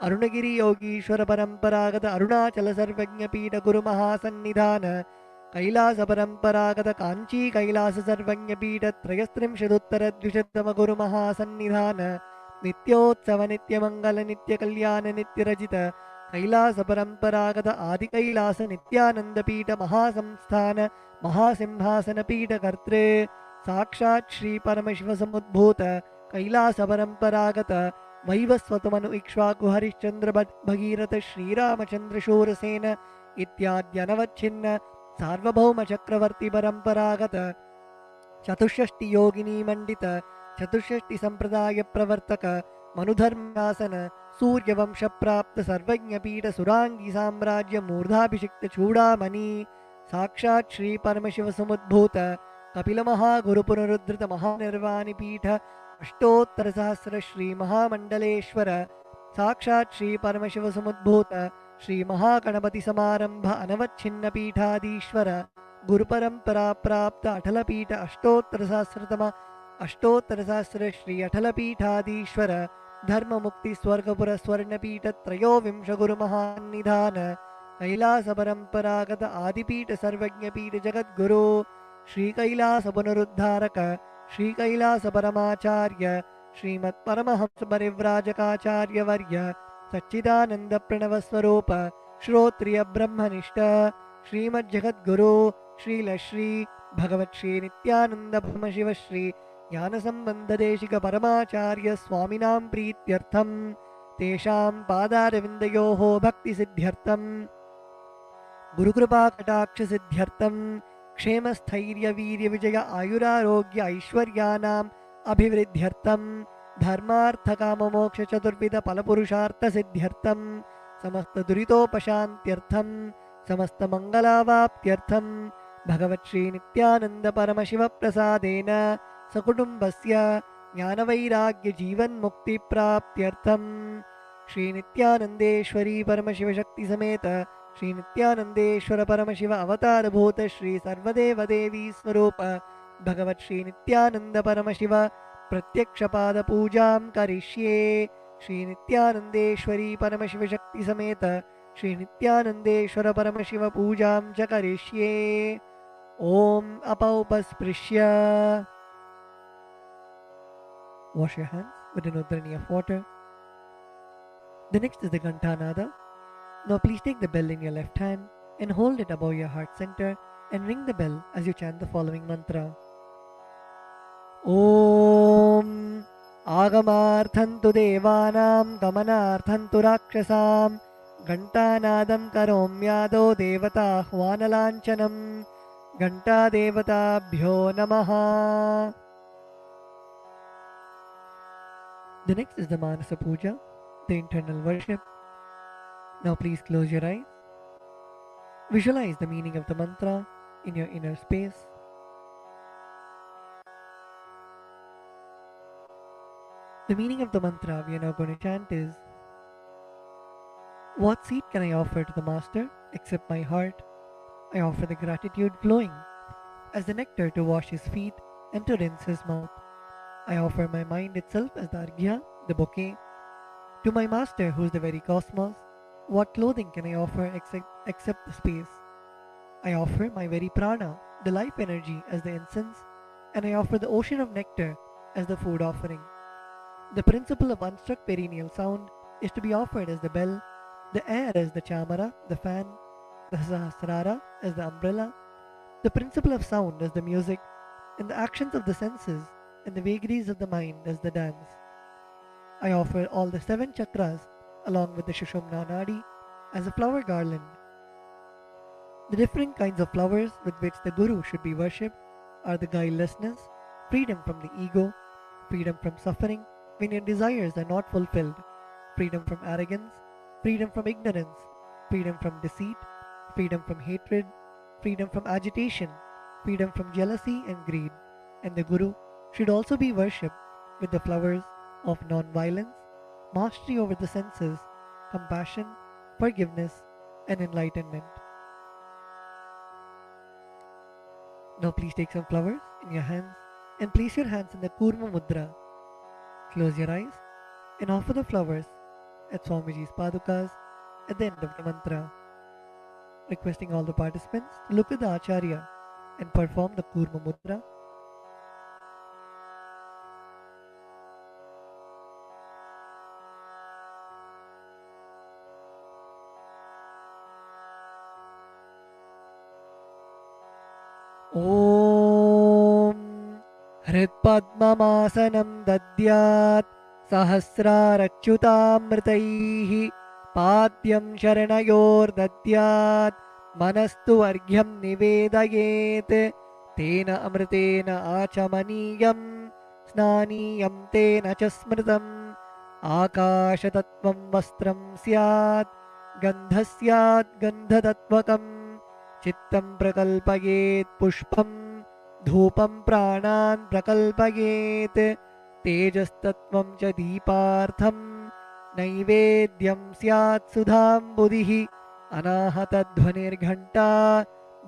अरुणगिरि योगीश्वर परम्परागत अरुणाचल सर्वज्ञपीठ गुरुमहासन्निधान कैलास परम्परागत काञ्ची कैलास सर्वज्ञपीठ त्रयस्त्रिंशदुत्तरद्विशततम गुरुमहासन्निधान नित्योत्सव नित्यमंगल नित्यकल्याण नित्यरजित कैलास परम्परागत आदिकैलास नित्यानंदपीठ महासंस्थान महासिंहासन पीठ कर्त्रे साक्षात् श्री परमशिव समुद्भूत कैलास परम्परागत वैवस्वतमनु इक्ष्वाकु हरिश्चंद्र भगीरथ श्रीरामचंद्र शूरसेन इत्याद्यनवच्छिन्न सार्वभौम चक्रवर्ती परम्परागत चतुष्षष्टि योगिनी मंडित चतुष्षष्टि संप्रदाय प्रवर्तक मनुधर्मासन सूर्यवंश प्राप्त सर्वज्ञपीठ सुरांगी साम्राज्य मूर्धाभिषिक्त चूड़ामणि साक्षात् श्री परमशिव समुद्भूत कपिल महागुरु पुनरुद्धृत महानिर्वाणी पीठ अष्टोत्तर सहस्र श्री महामंडलेश्वर साक्षात् श्री परमशिव समुद्भूत श्री महागणपति समारंभ अनवच्छिन्न पीठाधीश्वर गुरु परंपरा प्राप्त अटल पीठ अष्टोत्तर सहस्र श्री अटल पीठाधीश्वर धर्म मुक्ति स्वर्गपुर स्वर्णपीठ त्रयोविंश गुरु महानिधान कैलास परंपरागत आदिपीठ सर्वज्ञपीठ जगद्गुरु श्री कैलास पुनरुद्धारक श्री कैलास परमाचार्य श्रीमत् परमहंस परिव्राजकाचार्य वर्य सच्चिदानंद प्रणव स्वरूप श्रोत्रिय ब्रह्मनिष्ठ श्रीमज्जगद्गुरु श्रील श्री भगवत् श्री नित्यानंद परमशिव श्री ज्ञानसंबंधदेशिक परमाचार्य स्वामिनां प्रीत्यर्थं तेषां पादारविन्दयोः भक्तिसिद्ध्यर्थं गुरुकृपाकटाक्षसिद्ध्यर्थं क्षेमस्थैर्यवीर्यविजय आयुरारोग्य ऐश्वर्याणाम् अभिवृद्ध्यर्थं धर्मार्थकाममोक्षचतुर्विधफलपुरुषार्थसिद्ध्यर्थं समस्तदुरितोपशान्त्यर्थं समस्तमङ्गलावाप्त्यर्थं भगवत् श्रीनित्यानन्दपरमशिवप्रसादेन सकुटुम्बस्य ज्ञानवैराग्यजीवन्मुक्तिप्राप्त्यर्थं श्रीनित्यानन्देश्वरी परमशिवशक्तिसमेत श्रीनित्यानन्देश्वर परमशिव अवतारभूत श्री सर्वदेवदेवी स्वरूप भगवत् श्रीनित्यानन्द परमशिव प्रत्यक्षपादपूजां करिष्ये। श्रीनित्यानन्देश्वरी परमशिवशक्तिसमेत श्रीनित्यानन्देश्वर परमशिव पूजां च करिष्ये। ॐ अपौपस्पृश्य wash your hands with an udrani of water. The next is the Ghantanada. Now please take the bell in your left hand and hold it above your heart center and ring the bell as you chant the following mantra. Om Agamarthantu Devanam Gamanarthantu Rakshasam Ghantanadam Karomyado Devata Hvanalanchanam Ghanta Devatabhyo Namaha. The next is the Manasa Puja, the internal worship. Now please close your eyes. Visualize the meaning of the mantra in your inner space. The meaning of the mantra we are now going to chant is: what seed can I offer to the Master except my heart? I offer the gratitude flowing as the nectar to wash his feet and to rinse his mouth. I offer my mind itself as the arghya, the bouquet. To my Master, who is the very cosmos, what clothing can I offer except the space? I offer my very prana, the life energy, as the incense, and I offer the ocean of nectar as the food offering. The principle of unstruck perennial sound is to be offered as the bell, the air as the chamara, the fan, the sahasrara as the umbrella, the principle of sound as the music, and the actions of the senses and the vagaries of the mind as the dance. I offer all the 7 chakras along with the Shushumna Nadi as a flower garland. The different kinds of flowers with which the Guru should be worshipped are the guilelessness, freedom from the ego, freedom from suffering when your desires are not fulfilled, freedom from arrogance, freedom from ignorance, freedom from deceit, freedom from hatred, freedom from agitation, freedom from jealousy and greed. And the Guru should also be worshipped with the flowers of non-violence, mastery over the senses, compassion, forgiveness, and enlightenment. Now please take some flowers in your hands and place your hands in the Kurma Mudra. Close your eyes and offer the flowers at Swamiji's Padukas at the end of the mantra. Requesting all the participants to look at the Acharya and perform the Kurma Mudra. Om Hritpadmamasanam dadyat sahasrarachyutamritaihi padyam sharanayor dadyat manastu argyam nivedayet tena amritena achamaniyam snaniyam tena chasmritam akashatattvam vastram syat gandhasyat gandhatatvakam चित्तं प्रकल्पयेत् पुष्पं धूपं प्राणान् प्रकल्पयेत् तेजस्तत्त्वं च दीपार्थं नैवेद्यं स्यात् सुधाम्बुधिः अनाहतध्वनिर्घण्टा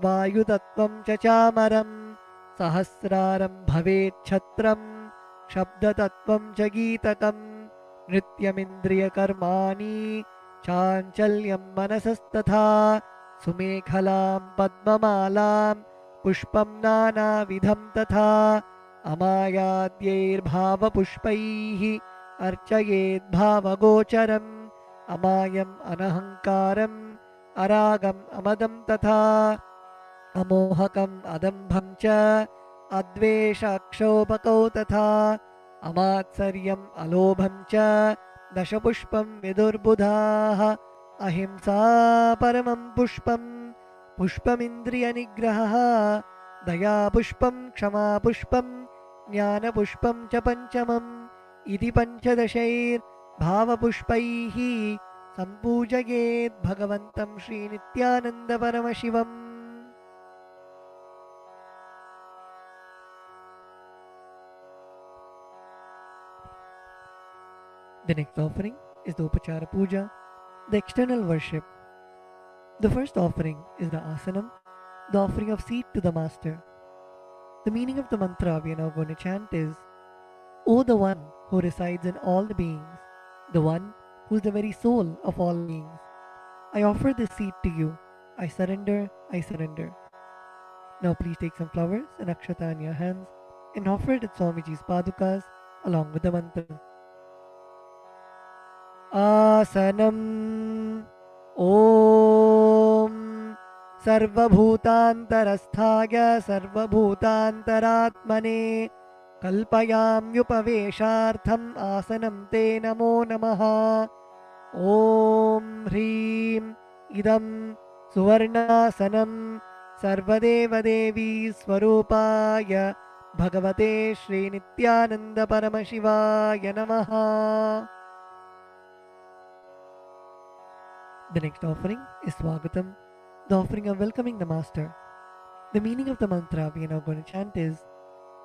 वायुतत्त्वं च चामरं सहस्रारं भवेत् छत्रं शब्दतत्त्वं च गीतकं नृत्यमिन्द्रियकर्माणि चाञ्चल्यं मनसस्तथा सुमेखलां पद्ममालां पुष्पं नानाविधं तथा अमायाद्यैर्भावपुष्पैः अर्चयेद्भावगोचरम् अमायम् अनहङ्कारम् अरागम् अमदं तथा अमोहकम् अदम्भं च अद्वेषक्षोभकौ तथा अमात्सर्यम् अलोभं च दशपुष्पं विदुर्बुधाः अहिंसा परमं पुष्पं पुष्पमिन्द्रियनिग्रहः दयापुष्पं क्षमापुष्पं ज्ञानपुष्पं च पञ्चमम् इति पञ्चदशैर्भावपुष्पैः सम्पूजयेत् भगवन्तं श्रीनित्यानन्दपरमशिवम्. The next offering is the Upachara Puja, the external worship. The first offering is the Asanam, the offering of seat to the Master. The meaning of the mantra we are now going to chant is, O the One who resides in all the beings, the One who is the very soul of all beings, I offer this seat to you. I surrender, I surrender. Now please take some flowers and akshata in your hands and offer it at Swamiji's padukas along with the mantra. Asanam Om Sarvabhutantarasthaya Sarvabhutantaratmane Kalpayamyupaveshartham Asanam Te Namo Namaha. Om Hrim Idam Suvarnasanam Sarvadeva Devi Swarupaya Bhagavate Shri Nityananda Paramashivaya Namaha. The next offering is Swagatam, the offering of welcoming the Master. The meaning of the mantra we are now going to chant is,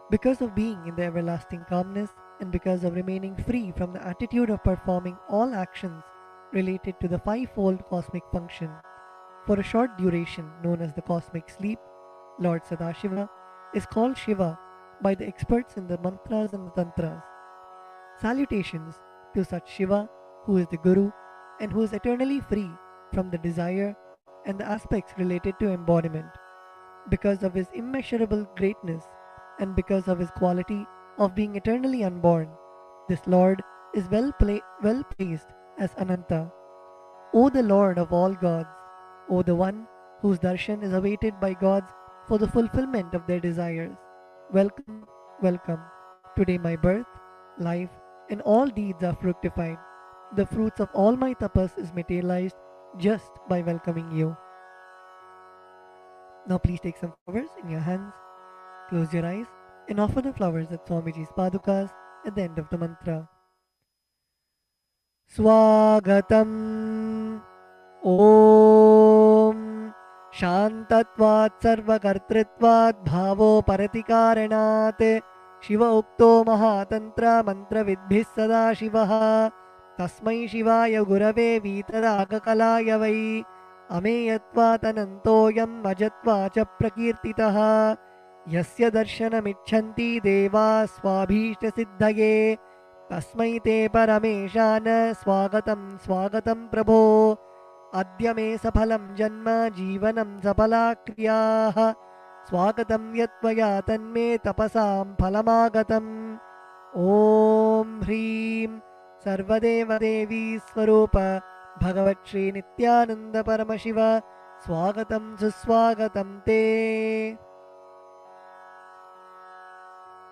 because of being in the everlasting calmness and because of remaining free from the attitude of performing all actions related to the fivefold cosmic function, for a short duration known as the cosmic sleep, Lord Sadashiva is called Shiva by the experts in the mantras and the tantras. Salutations to such Shiva who is the Guru and who is eternally free from the desire and the aspects related to embodiment. Because of his immeasurable greatness and because of his quality of being eternally unborn, this Lord is well praised as Ananta. O the Lord of all gods, O the One whose darshan is awaited by gods for the fulfillment of their desires, welcome, welcome. Today my birth, life, and all deeds are fructified. The fruits of all my tapas is materialized just by welcoming you. Now please take some flowers in your hands, close your eyes, and offer the flowers at Swamiji's padukas at the end of the mantra. Swagatam Om Shantatvat Sarvakartritvat Bhavo Paratikaranat Shiva Ukto Mahatantra Mantra Vidbhis Sada Shivaha Tasmai Shivaya Gurave Vitarakalaya Vai Ameyatvat Anantoyam Majatva Cha Prakirtitaha Yasya Darshanamichanti Deva Swabhishta Siddhaye Tasmai Te Parameshana Swagatam Swagatam Prabho Adya Me Saphalam Janma Jivanam Saphala Kriyaha Swagatam Yatvaya Tanme Tapasam Phalamagatam. Om Hrim Sarvadeva Devi Swarupa Bhagavat Shri Nityananda Paramashiva Swagatam Suswagatam Te.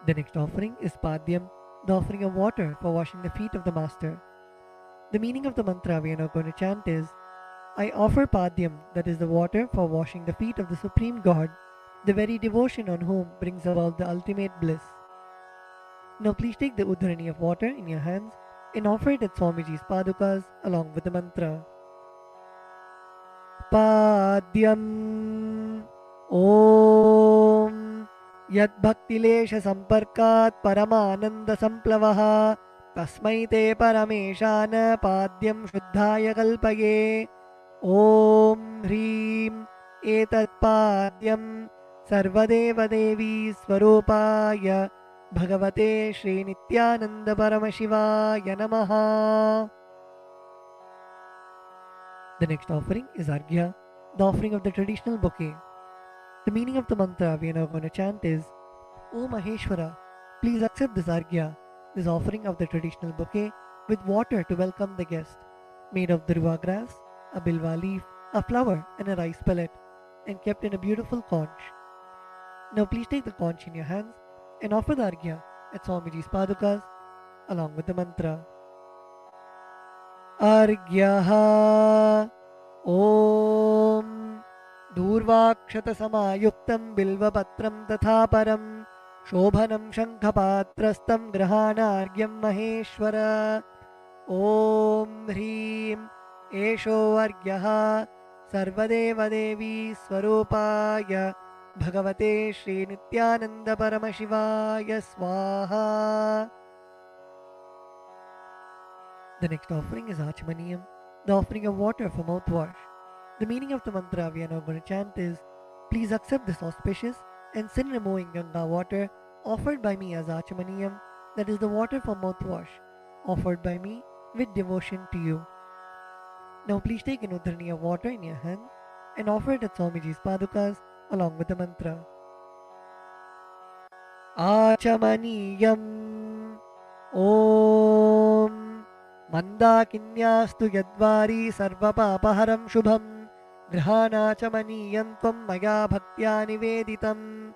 The next offering is Padyam, the offering of water for washing the feet of the Master. The meaning of the mantra we are now going to chant is, I offer Padyam, that is the water for washing the feet of the Supreme God, the very devotion on whom brings about the ultimate bliss. Now please take the udharani of water in your hands and offer it at Swamiji's padukas along with the mantra. Padyam Om Yad Bhaktilesha Samparkat Paramananda Samplavaha Tasmai Te Parameshana Padyam Shuddhaya Kalpaye. Om Hrim Etat Padyam Sarvadeva Devi Swarupaya Bhagavate Shri Nityananda Paramashivaya Namaha. The next offering is Arghya, the offering of the traditional bouquet. The meaning of the mantra we are now going to chant is, O Maheshwara, please accept this Arghya, this offering of the traditional bouquet with water to welcome the guest, made of durva grass, a bilwa leaf, a flower and a rice pellet, and kept in a beautiful conch. Now please take the conch in your hands and offer the arghya at Swamiji's padukas along with the mantra. Arghyaha Om Durvakshata Samayuktam Bilvapatram Tatha Param Shobhanam Shankhapatrastam Grahana Argyam Maheshwara Om Hrim Esho Argyaha Sarvadeva Devi Swarupaya Bhagavate Shri Nityananda Paramashivaya Swaha. The next offering is Achamaniyam, the offering of water for mouthwash. The meaning of the mantra we are now going to chant is, please accept this auspicious and sin-removing Ganga water offered by me as Achamaniyam, that is the water for mouthwash, offered by me with devotion to you. Now please take an udhrani of water in your hand and offer it at Swamiji's padukas along with the mantra. Achamaniyam Om Mandakinyastu Yadvari Sarvapapaharam Shubham Grihanachamaniyam Tvam Maya Bhaktya Niveditam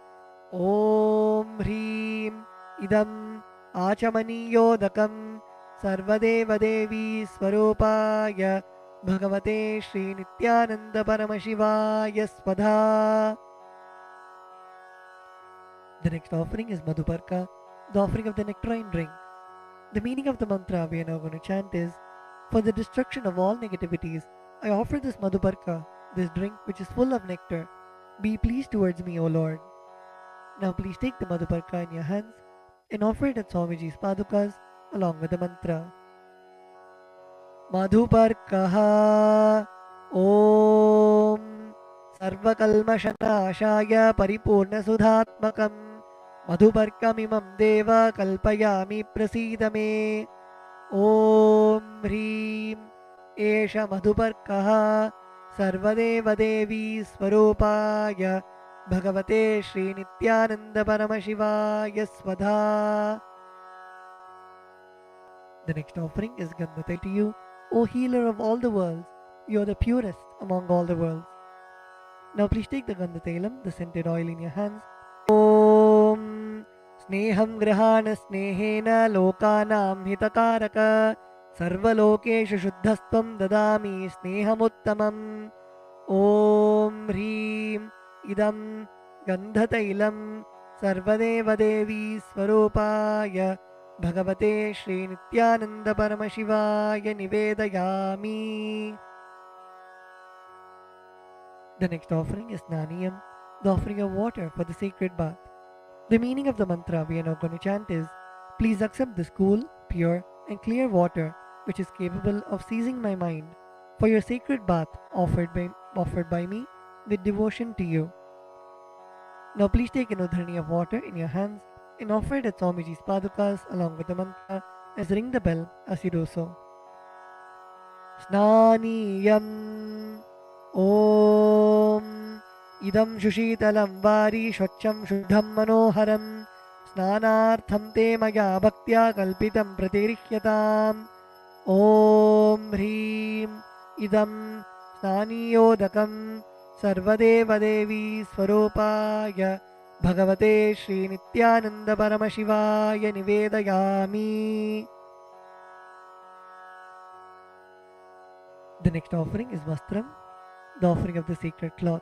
Om Hrim Idam Achamaniyodakam Sarvadeva Devi Swarupaya Bhagavate Shri Nityananda Paramashivaya Swadha. The next offering is Madhuparka, the offering of the nectarine drink. The meaning of the mantra we are now going to chant is, for the destruction of all negativities, I offer this Madhuparka, this drink which is full of nectar. Be pleased towards me, O Lord. Now please take the Madhuparka in your hands and offer it at Swamiji's padukas along with the mantra. Madhuparkaha Om Sarvakalmashanashaya Paripurna Sudhatmakam Madhuparkamimam Deva Kalpayami Prasidame Om Hrim Esha Madhuparkaha Sarvadeva Devi Swarupaya Bhagavate Shri Nityananda Paramashivaya Swadha. The next offering is Gandhate to you, O healer of all the worlds. You are the purest among all the worlds. Now please take the Gandhatailam, the scented oil in your hands. Om Sneham Grihana Snehena Lokanam Hitakaraka Sarvalokeshu Shuddhastvam Dadami Snehamuttamam Om Hrim Idam Gandhatailam Sarvadeva Devi Swarupaya Bhagavate Shri Nityananda Paramashivaya Nivedayami. The next offering is Naniyam, the offering of water for the sacred bath. The meaning of the mantra we are now going to chant is, please accept this cool, pure and clear water which is capable of seizing my mind for your sacred bath offered by me with devotion to you. Now please take an udhrani of water in your hands and offer it at Swamiji's padukas along with the mantra as ring the bell as you do so. Snaniyam Om Idam Shushitalam Vari Shvacham Shuddham Manoharam Snanartham Te Maya Bhaktya Kalpitam Pratirihyatam Om Hrim Idam Snaniyodakam Sarvadeva Devi Swarupaya Bhagavate Shri Nityananda Paramashivaya Nivedayami. The next offering is Vastram, the offering of the sacred cloth.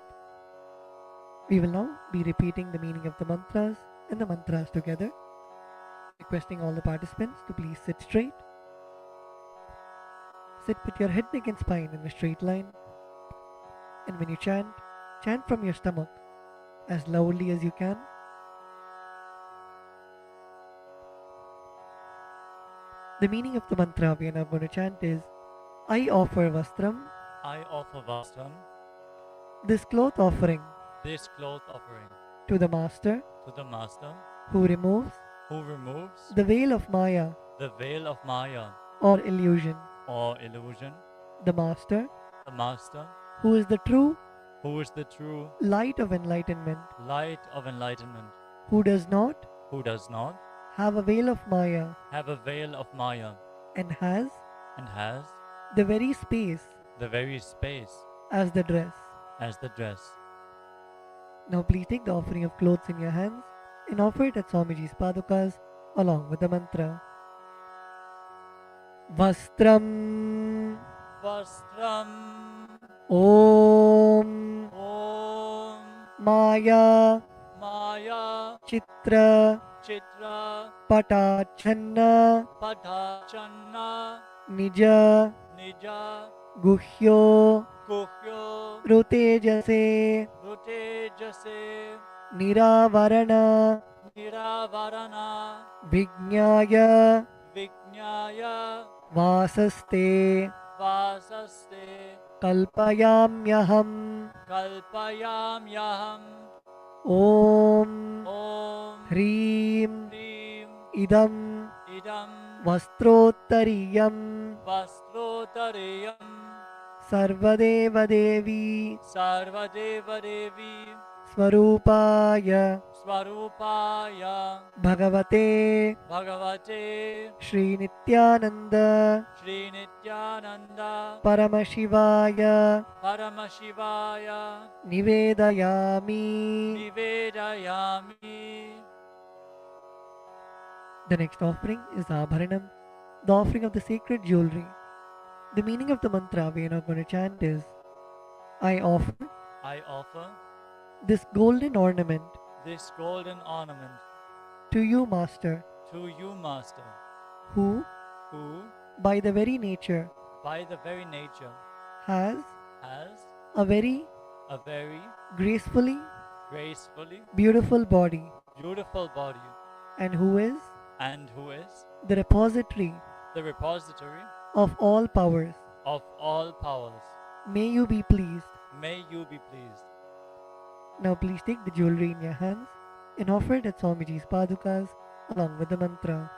We will now be repeating the meaning of the mantras and the mantras together, requesting all the participants to please sit straight. Sit with your head, neck and spine in a straight line. And when you chant, chant from your stomach as loudly as you can. The meaning of the mantra we are now going to chant is, I offer Vastram,
I offer Vastram,
this cloth offering,
this cloth offering,
to the Master
to the Master
who removes
who removes
the veil of Maya
the veil of Maya
or illusion.
or illusion,
The Master
the Master
who is the true
who is the true
light of enlightenment,
light of enlightenment,
who does not
have
a veil of Maya
a veil of Maya
and has
and has
the very space
the very space
as the dress.
as the dress.
Now please take the offering of clothes in your hands and offer it at Swamiji's padukas along with the mantra. Vastram
Vastram
Om
Om
Maya
Maya
Chitra
Chitra
Patachanna
Padachanna
Nija
Nija
Guhyo
Guhyo
Rutejase
Rutejase
Niravarana
Niravarana
Vijñāya
Vijñāya
Vasaste
Vasaste
Kalpayamyaham
Kalpayamyaham
Om
Om
Hrim
Hrim
Idam
Idam
Vastrottariyam
Vastrotareyam
Sarvadeva Devi
Sarvadeva Devi
Swarupaya
Swarupaya
Bhagavate
Bhagavate
Shri Nityananda
Shri Nityananda
Paramashivaya
Paramashivaya
Nivedayami.
Nivedayami.
The next offering is Abharanam, the offering of the sacred jewelry. The meaning of the mantra we are now going to chant is, I offer
I offer
this golden ornament
this golden ornament
to you, Master,
to you, Master,
who,
who,
by the very nature,
by the very nature,
has
has
a very
a very
gracefully
gracefully
beautiful body,
beautiful body,
and who is
the
repository
the repository
of all powers.
of all powers.
May you be pleased.
May you be pleased.
Now please take the jewelry in your hands and offer it at Swamiji's padukas along with the mantra.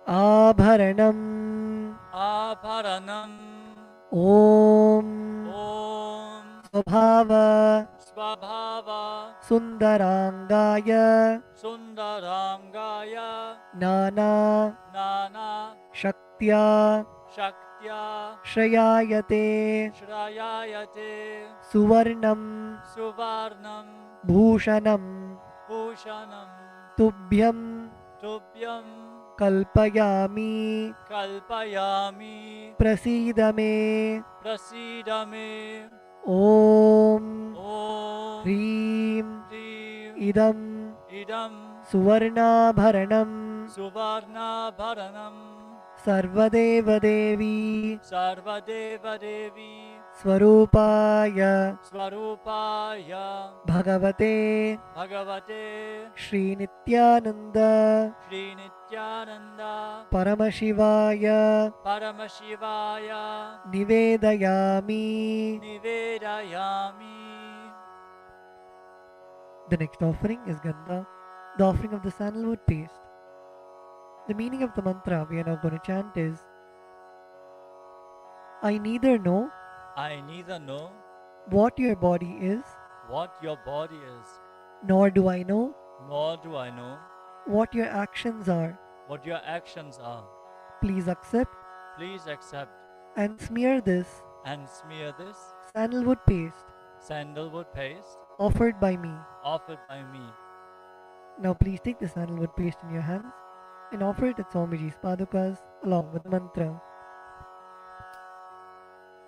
Abharanam
Abharanam
Om
Om
Swabhava
Swabhava
Sundarangaya
Sundarangaya
Nana
Nana
Shaktya
Shaktya
Shrayayate
Shrayayate
Suvarnam
Suvarnam
Bhushanam
Bhushanam
Tubhyam
Tubhyam
Kalpayami
Kalpayami
Prasidame
Prasidame
Om
Om
Hrim
Hrim
Idam
Idam
Suvarnabharanam
Suvarna Bharanam
Sarvadeva Devi
Sarvadeva Devi
Swarupaya
Swarupaya
Bhagavate
Bhagavate
Shri Nityananda
Shri Nityananda
Paramashivaya
Paramashivaya
Nivedayami.
Nivedayami.
The next offering is Gandha, the offering of the sandalwood paste. The meaning of the mantra we are now going to chant is, I neither know
I neither know
what your body is,
what your body is,
nor do I know
nor do I know
what your actions are.
what your actions are.
Please accept
Please accept
and smear this
and smear this
sandalwood paste
sandalwood paste
offered by me.
offered by me.
Now please take the sandalwood paste in your hands and offer it at Swamiji's padukas along with the mantra.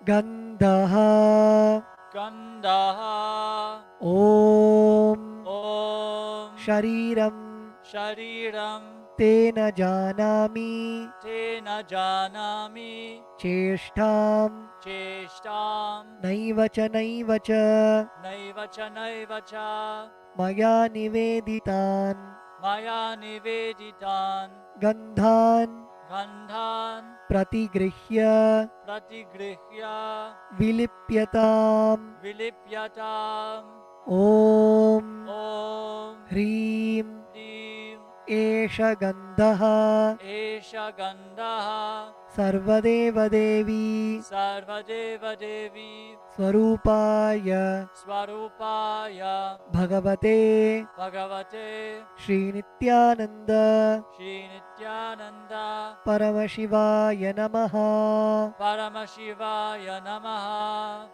Gandha
Gandaha
Om
Om
Shariram
Shariram
Tena Janami
Tena Janami
Cheshtam
Cheshtam
Naivacha Naivacha
Naivacha Naivacha
Maya Niveditan
Maya Niveditan
Gandhan
Gandhan
Pratigrihya
Pratigrihya
Vilipyatam
Vilipyatam
Om
Om
Hrim
Hrim
Esha Gandha
Esha Gandaha
Sarvadeva Devi
Sarvadeva Devi
Swarupaya
Swarupaya
Bhagavate
Bhagavate
Shri Nityananda
Shri Nityananda
Paramashivaya Namaha.
Paramashivaya Namaha.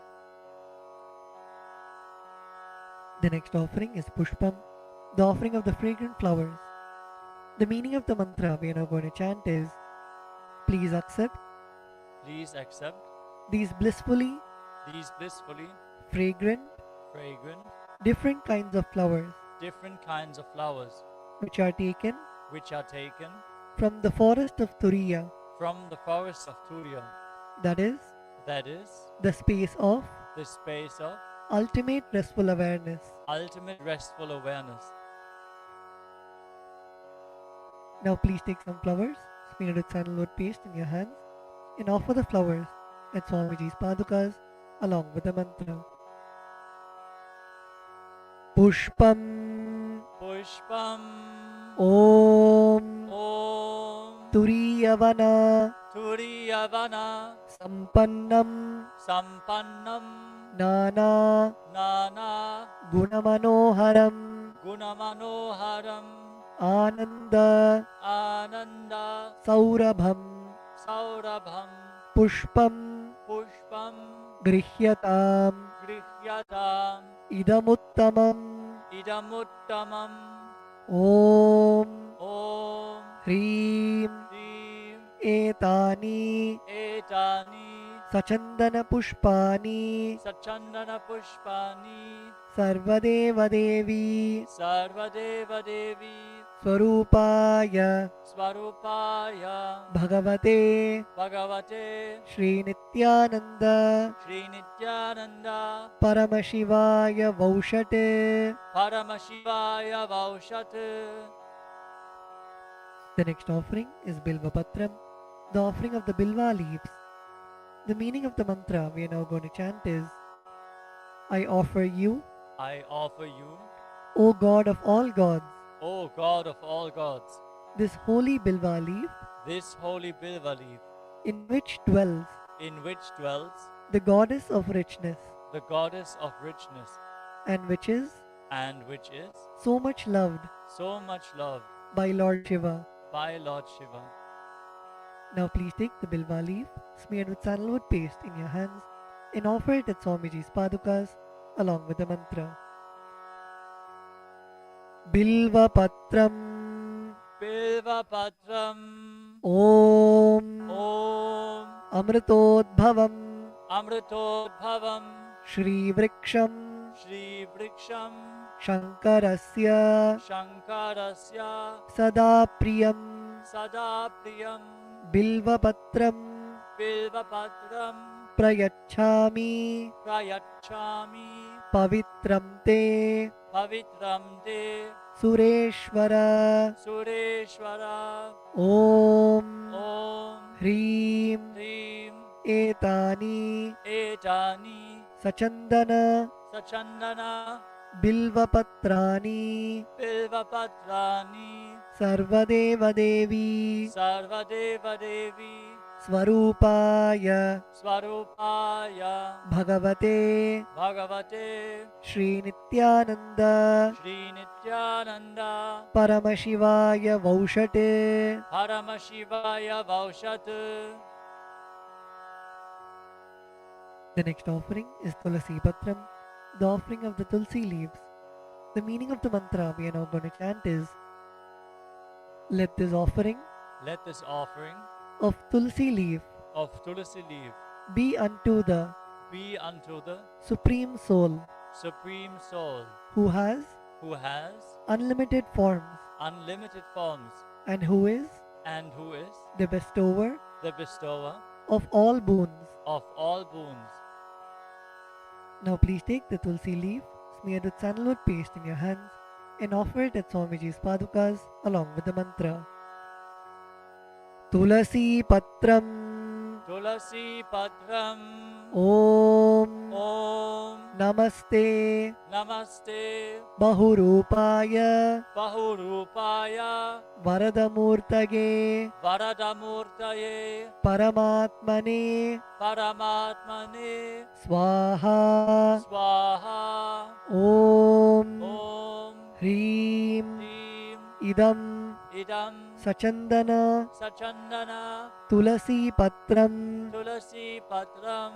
The next offering is Pushpam, the offering of the fragrant flowers. The meaning of the mantra we are now going to chant is, please accept
Please accept
these blissfully
these blissfully
fragrant,
fragrant,
different kinds of flowers
different kinds of flowers
which are taken
which are taken
from the forest of Turiya,
from the forest of Turiya,
that is,
the
space of
space of
ultimate restful awareness.
ultimate restful awareness.
Now please take some flowers, smeared with sandalwood paste in your hands, and offer the flowers at Swamiji's padukas along with the mantra. Pushpam
Pushpam
Om
Om
Turiyavana
Turiyavana
Sampannam
Sampannam
Nana
Nana
Gunamanoharam
Gunamanoharam
Ananda
Ananda
Saurabham
Saurabham
Pushpam
Pushpam
Grihyatam
Grihyatam
Idamuttamam
Idamuttamam
Om
Om
Hrim
Hrim
Etani
Etani
Sachandana Pushpani
Sachandana Pushpani
Sarvadeva Devi
Sarvadeva Devi
Swarupaya
Swarupaya
Bhagavate
Bhagavate
Shri Nityananda
Shri Nityananda
Paramashivaya Vaushate.
Paramashivaya Vaushat.
The next offering is Bilva Patram, the offering of the Bilva leaves. The meaning of the mantra we are now going to chant is, I offer you,
I offer you,
O God of all gods,
O God of all gods,
this holy Bilva leaf
this holy Bilva leaf,
in which dwells the goddess of richness,
the goddess of richness,
and which is so much loved
so much loved
by Lord Shiva.
by Lord Shiva.
Now please take the Bilva leaf smeared with sandalwood paste in your hands and offer it at Swamiji's padukas along with the mantra. Bilva Patram
Bilva Patram
Om
Om
Amritodbhavam
Amritodbhavam
Shri Vriksham
Shri Vriksham
Shankarasya
Shankarasya
Sada Priyam
Sada Priyam
Bilva Patram
Bilva Patram
Prayachami
Prayachami
Pavitram Te
Pavitram Te
Sureshwara
Sureshwara
Om
Om
Hrim
Hrim
Etani
Etani
Sachandana
Sachandana
Bilva Patrani
Bilva Patrani
Sarvadeva Devi
Sarvadeva Devi
Swarupaya
Swarupaya
Bhagavate
Bhagavate
Shri Nityananda
Shri Nityananda
Paramashivaya Vaushate.
Paramashivaya Vaushat.
The next offering is Tulasi Patram, the offering of the Tulsi leaves. The meaning of the mantra we are now going to chant is, let this offering
Let this offering
of Tulsi leaf
of Tulasi leaf
be unto the Supreme Soul
Supreme Soul
who has unlimited forms
unlimited forms
and who is
and
the bestower
the bestower
of all boons.
of all boons.
Now please take the Tulsi leaf smeared with sandalwood paste in your hands and offer it at Swamiji's padukas along with the mantra. Tulasi Patram
Tulasi Patram
Om
Om
Namaste
Namaste
Bahurupaya
Bahurupaya
Varadamurtage
Varadamurtaye
Paramatmane
Paramatmane
Swaha
Swaha
Om
Om
Hrim
Hrim
Idam
idam
sachandana
sachandana
tulasi patram
tulasi patram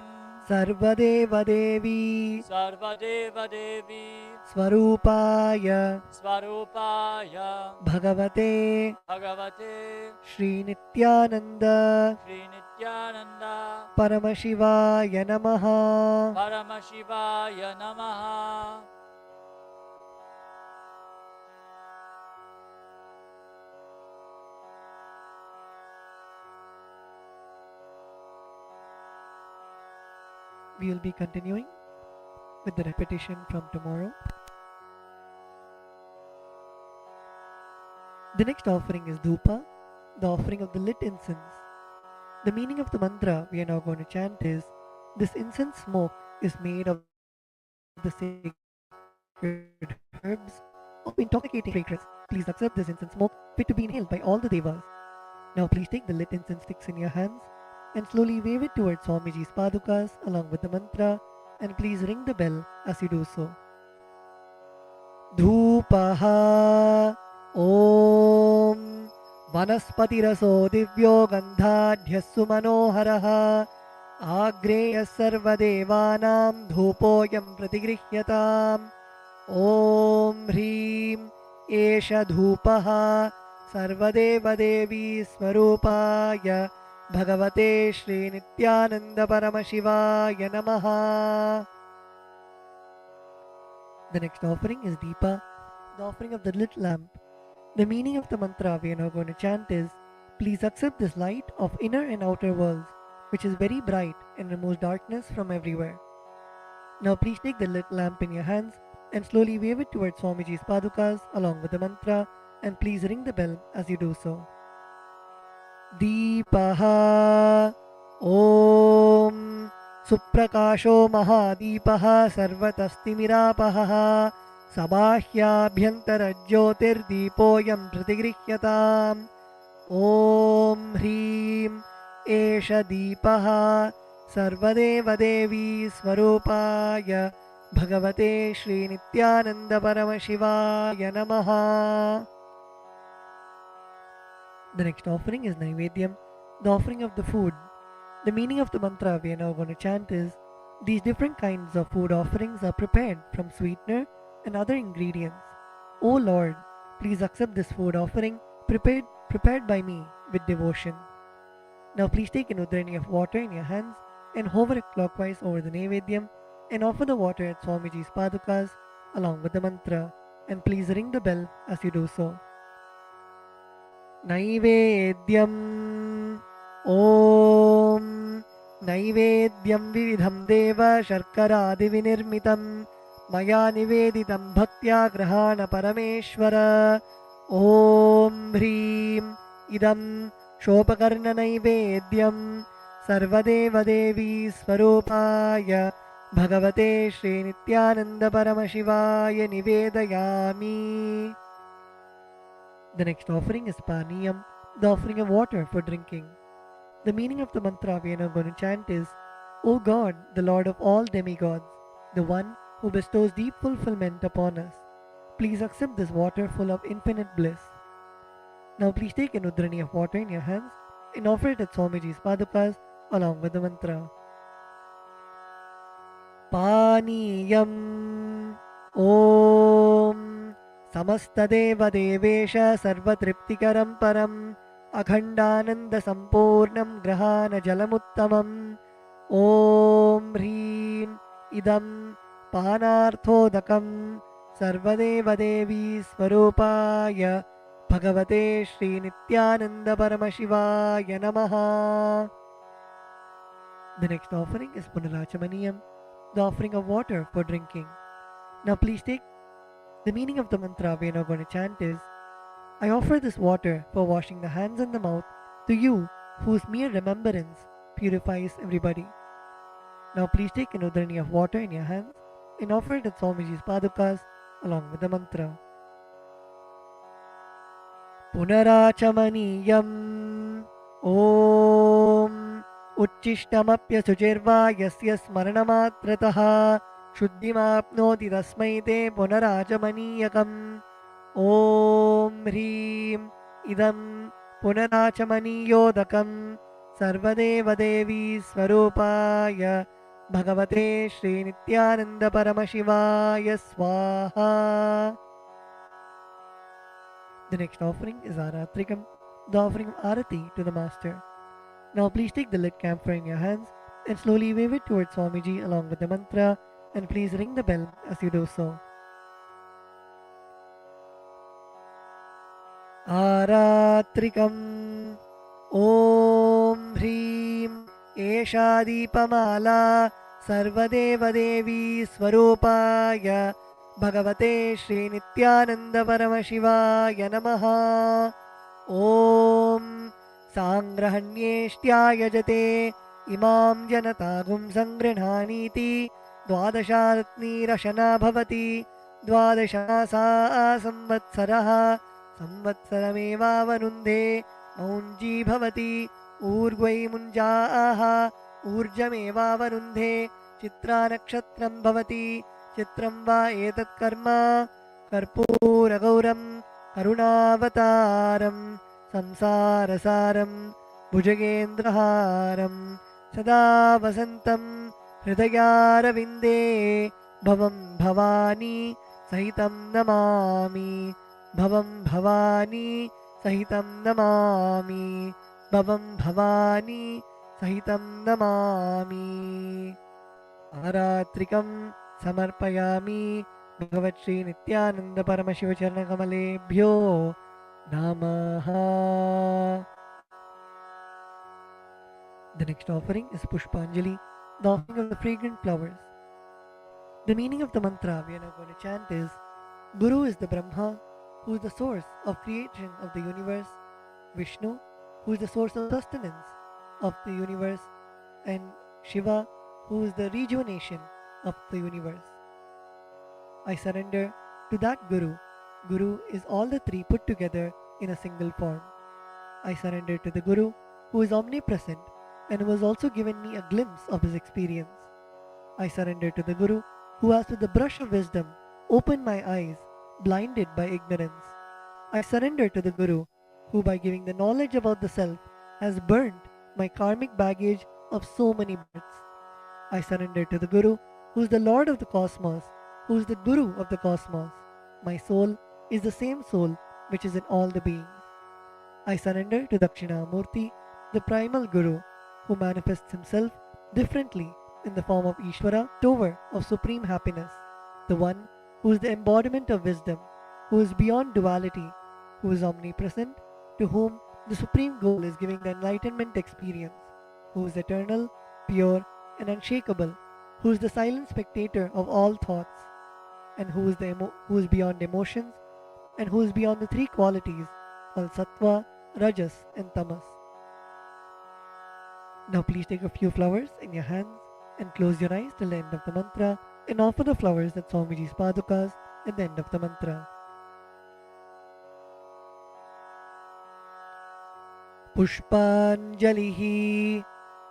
sarvadeva devi
sarvadeva devi
swarupaya
swarupaya
bhagavate
bhagavate
Shri Nityananda
Shri Nityananda
Paramashivaya Namaha.
Paramashivaya Namaha.
We will be continuing with the repetition from tomorrow. The next offering is Dhupa, the offering of the lit incense. The meaning of the mantra we are now going to chant is, this incense smoke is made of the sacred herbs of intoxicating fragrance. Please accept this incense smoke fit to be inhaled by all the devas. Now please take the lit incense sticks in your hands and slowly wave it towards Swamiji's padukas along with the mantra, and please ring the bell as you do so. Dhupaha Om Vanaspatiraso Divyo Gandhadhyassu Manoharaha Agreyas Sarvadevanam Dhupoyam Pratigrihyatam Om Hrim Esha Dhupaha Sarvadeva Devi Swarupaya Bhagavate Shri Nityananda Paramashivaya Namaha. The next offering is Deepa, the offering of the lit lamp. The meaning of the mantra we are now going to chant is, please accept this light of inner and outer worlds, which is very bright and removes darkness from everywhere. Now please take the lit lamp in your hands and slowly wave it towards Swamiji's padukas along with the mantra, and please ring the bell as you do so. Deepaha Om Suprakasho Mahadeepaha Sarvatastimiراpaha Sabāhyābhyantara Jyotirdeepoyam Pratigrihyatam Om Hrim Esha Deepaha Sarvadeva Devi Swarupaya Bhagavate Shri Nityananda Paramashivaya Namaha. The next offering is Naivedyam, the offering of the food. The meaning of the mantra we are now going to chant is, these different kinds of food offerings are prepared from sweetener and other ingredients. O Lord, please accept this food offering prepared by me with devotion. Now please take an udrani of water in your hands and hover it clockwise over the Naivedyam and offer the water at Swamiji's padukas along with the mantra, and please ring the bell as you do so. Naivedyam Om Naivedyam Vividham Deva Sharkaradi Vinirmitam Maya Niveditam Bhaktya Grahana Parameshwara Om Hrim Idam Shopakarna Naivedyam Sarvadeva Devi Swarupaya Bhagavate Shri Nityananda Paramashivaya Nivedayami. The next offering is Paniyam, the offering of water for drinking. The meaning of the mantra we are now going to chant is, O God, the Lord of all demigods, the one who bestows deep fulfillment upon us, please accept this water full of infinite bliss. Now please take an udrani of water in your hands and offer it at Swamiji's padukas along with the mantra. Paniyam Om Samastadeva Devesha Sarvatriptikaram Param Akhandananda Sampurnam Grahana Jalamuttamam Om Hrim Idam Panarthodakam Sarvadeva Devi Swarupaya Bhagavate Shri Nityananda Paramashivaya Namaha. The next offering is Punarachamaniyam, the offering of water for drinking. Now please take the meaning of the mantra we are now going to chant is, I offer this water for washing the hands and the mouth to you, whose mere remembrance purifies everybody. Now please take an udrani of water in your hands and offer it at Swamiji's padukas along with the mantra. Punarachamaniyam Om Uchishtamapya Sujirva Yasya Smaranamatrataha Shuddhimapnoti Tasmai Te Punarachamaniyakam Om Hrim idam punarachamaníyodakam sarvadeva devi swarupaya bhagavate Shri Nityananda Paramashivaya Swaha. The next offering is Aratrikam, the offering of Arati to the Master. Now please take the lit camphor in your hands and slowly wave it towards Swamiji along with the mantra, and please ring the bell as you do so. Aratrikam Om Hrim Esha Deepamala Sarvadeva Devi Swarupaya Bhagavate Shri Nityananda Paramashivaya Namaha. Om Sangrahanyeshtyayajate imam janatagum sangrihaniti dvadasharatnirashana bhavati dvadashasa samvatsaraha samvatsarameva vanunde maunji bhavati urgvai munjaaha urjameva vanunde chitra nakshatram bhavati chitram va etat karma karpura gauram karunavataram संसारसारं भुजगेन्द्रहारं सदा वसन्तं हृदयारविन्दे भवं भवानी सहितं नमामि भवं भवानी सहितं नमामि भवं भवानी सहितं नमामि आरात्रिकं समर्पयामि भगवत्श्री Nityanand Paramshiva चरणकमलेभ्यो Namaha. The next offering is Pushpanjali, the offering of the fragrant flowers. The meaning of the mantra we are now going to chant is: Guru is the Brahma, who is the source of creation of the universe, Vishnu, who is the source of sustenance of the universe, and Shiva, who is the rejuvenation of the universe. I surrender to that Guru. Guru is all the three put together in a single form. I surrender to the Guru, who is omnipresent and who has also given me a glimpse of his experience. I surrender to the Guru, who has with the brush of wisdom opened my eyes, blinded by ignorance. I surrender to the Guru, who by giving the knowledge about the self has burnt my karmic baggage of so many births. I surrender to the Guru, who is the Lord of the cosmos, who is the Guru of the cosmos. My soul is the same soul which is in all the beings. I surrender to Dakshinamurti, the primal Guru, who manifests himself differently in the form of Ishvara, Tower of supreme happiness, the one who is the embodiment of wisdom, who is beyond duality, who is omnipresent, to whom the supreme goal is giving the enlightenment experience, who is eternal, pure, and unshakable, who is the silent spectator of all thoughts, and who is beyond emotions, and who is beyond the three qualities called Sattva, Rajas, and Tamas. Now please take a few flowers in your hands and close your eyes till the end of the mantra and offer the flowers at Swamiji's padukas at the end of the mantra. Pushpanjalihi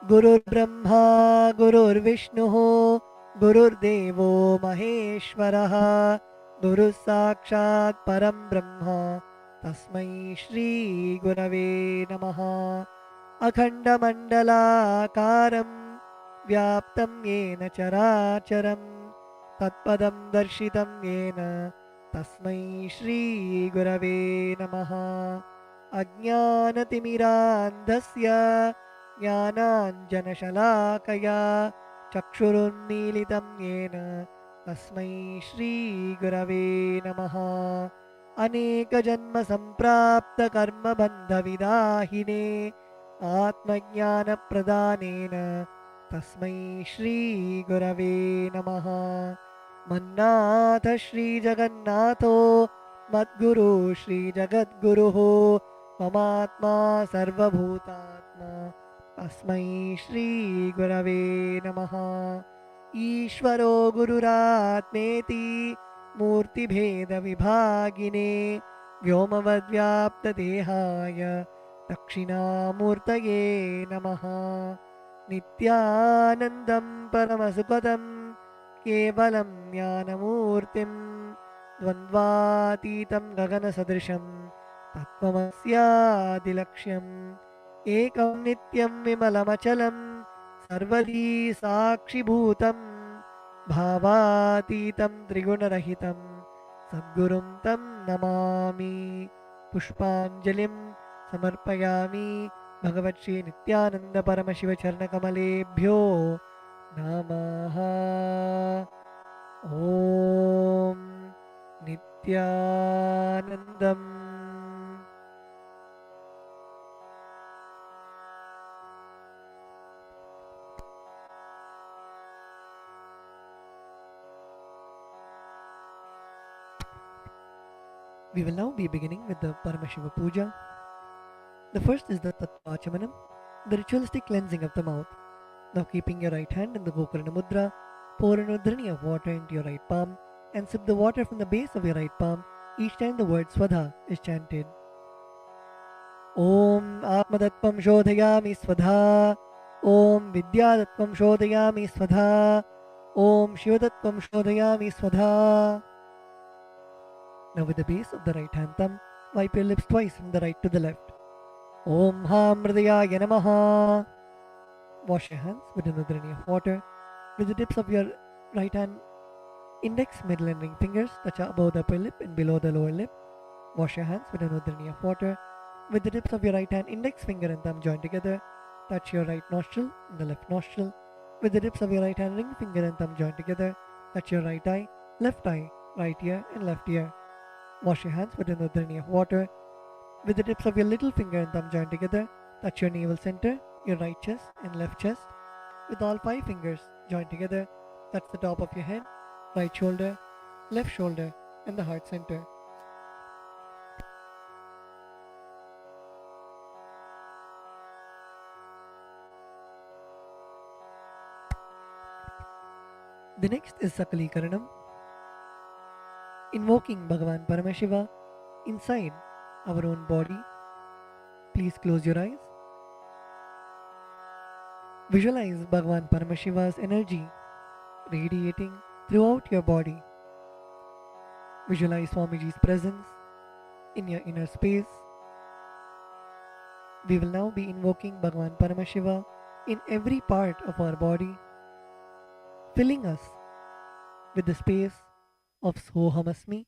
Gurur Brahma Gurur Vishnuho Gurur Devo Maheshwaraha Guru Sakshat Param Brahma Tasmai Shri Gurave Namaha Akhanda Mandala Karam Vyaptam Yena Characharam Tatpadam Darshitam Yena Tasmai Shri Gurave Namaha Ajnanatimirandhasya Jnananjanashalakaya Chakshurunmilitam Yena Tasmai Shri Gurave Namaha Aneka Janma Samprapta Karma Bandha Vidahine Atmajnana Pradhanena Tasmai Shri Gurave Namaha Mannatha Shri Jagannatho Madguru Shri Jagadguruho Mamatma Sarvabhutatma Tasmai Shri Gurave Namaha Ishvaro Gururatmeti Murti Bheda Vibhagine Vyomavadvyapta Dehaya Dakshinamurtaye Namaha Nityanandam Paramasukhatam Kevalam Jnanamurtim Dvandvatitam Gagana Sadrisham तत्त्वमस्यादिलक्ष्यम् एकं नित्यं विमलमचलं सर्वदी साक्षिभूतं भावातीतं त्रिगुणरहितं सद्गुरुं तं नमामि। पुष्पाञ्जलिं समर्पयामि भगवत् श्री नित्यानंद परमशिव चरणकमलेभ्यो नमः। ॐ नित्यानन्दम्। We will now be beginning with the Paramashiva Puja. The first is the Tattvachamanam, the ritualistic cleansing of the mouth. Now keeping your right hand in the Gokarna Mudra, pour an udhrani of water into your right palm and sip the water from the base of your right palm each time the word Swadha is chanted. Om Atmadattvam Shodhayami Swadha, Om Vidyadatvam Shodhayami Swadha, Om Shivadatvam Shodhayami Swadha. Now with the base of the right hand thumb, wipe your lips twice from the right to the left. Om Ham Hridayaya Namaha. Wash your hands with an udhrani of water. With the tips of your right hand index, middle and ring fingers touch above the upper lip and below the lower lip. Wash your hands with an udhrani of water. With the tips of your right hand index finger and thumb joined together, touch your right nostril and the left nostril. With the tips of your right hand ring finger and thumb joined together, touch your right eye, right ear and left ear. Wash your hands with an udhrani of water. With the tips of your little finger and thumb joined together, touch your navel center, your right chest and left chest. With all 5 fingers joined together, touch the top of your head, right shoulder, left shoulder and the heart center. The next is Sakalikaranam, invoking Bhagavan Paramashiva inside our own body. Please close your eyes. Visualize Bhagavan Paramashiva's energy radiating throughout your body. Visualize Swamiji's presence in your inner space. We will now be invoking Bhagavan Paramashiva in every part of our body, filling us with the space of Sohamasmi,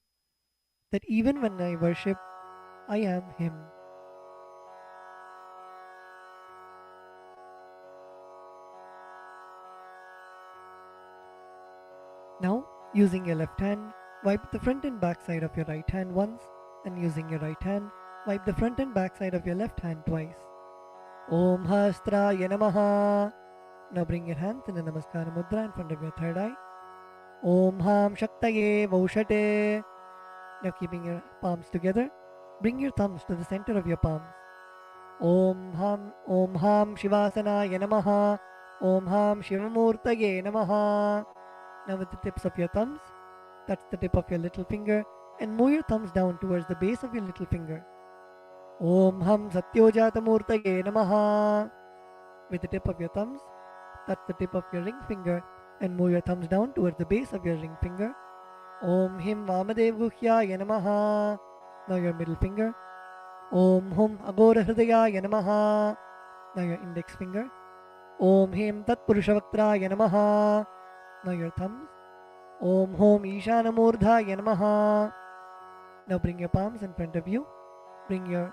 that even when I worship, I am Him. Now, using your left hand, wipe the front and back side of your right hand once, and using your right hand, wipe the front and back side of your left hand twice. Om Hastraya Namaha. Now bring your hands in a Namaskara Mudra in front of your third eye. Om Ham Shaktaye Vaushate. Now keeping your palms together, bring your thumbs to the center of your palms. Om Ham Shivasanaya Namaha. Om Ham Shivamurtaye Namaha. Now with the tips of your thumbs, touch the tip of your little finger and move your thumbs down towards the base of your little finger. Om Ham Satyojatamurtaye Namaha. With the tip of your thumbs, touch the tip of your ring finger and move your thumbs down towards the base of your ring finger. Om Him Vamadev Guhyaya Namaha. Now your middle finger. Om Hum Agora Hridayaya Namaha. Now your index finger. Om Him Tat Purushavakraya Namaha. Now your thumbs. Om Hom Ishanamurdhaya Namaha. Now bring your palms in front of you. Bring your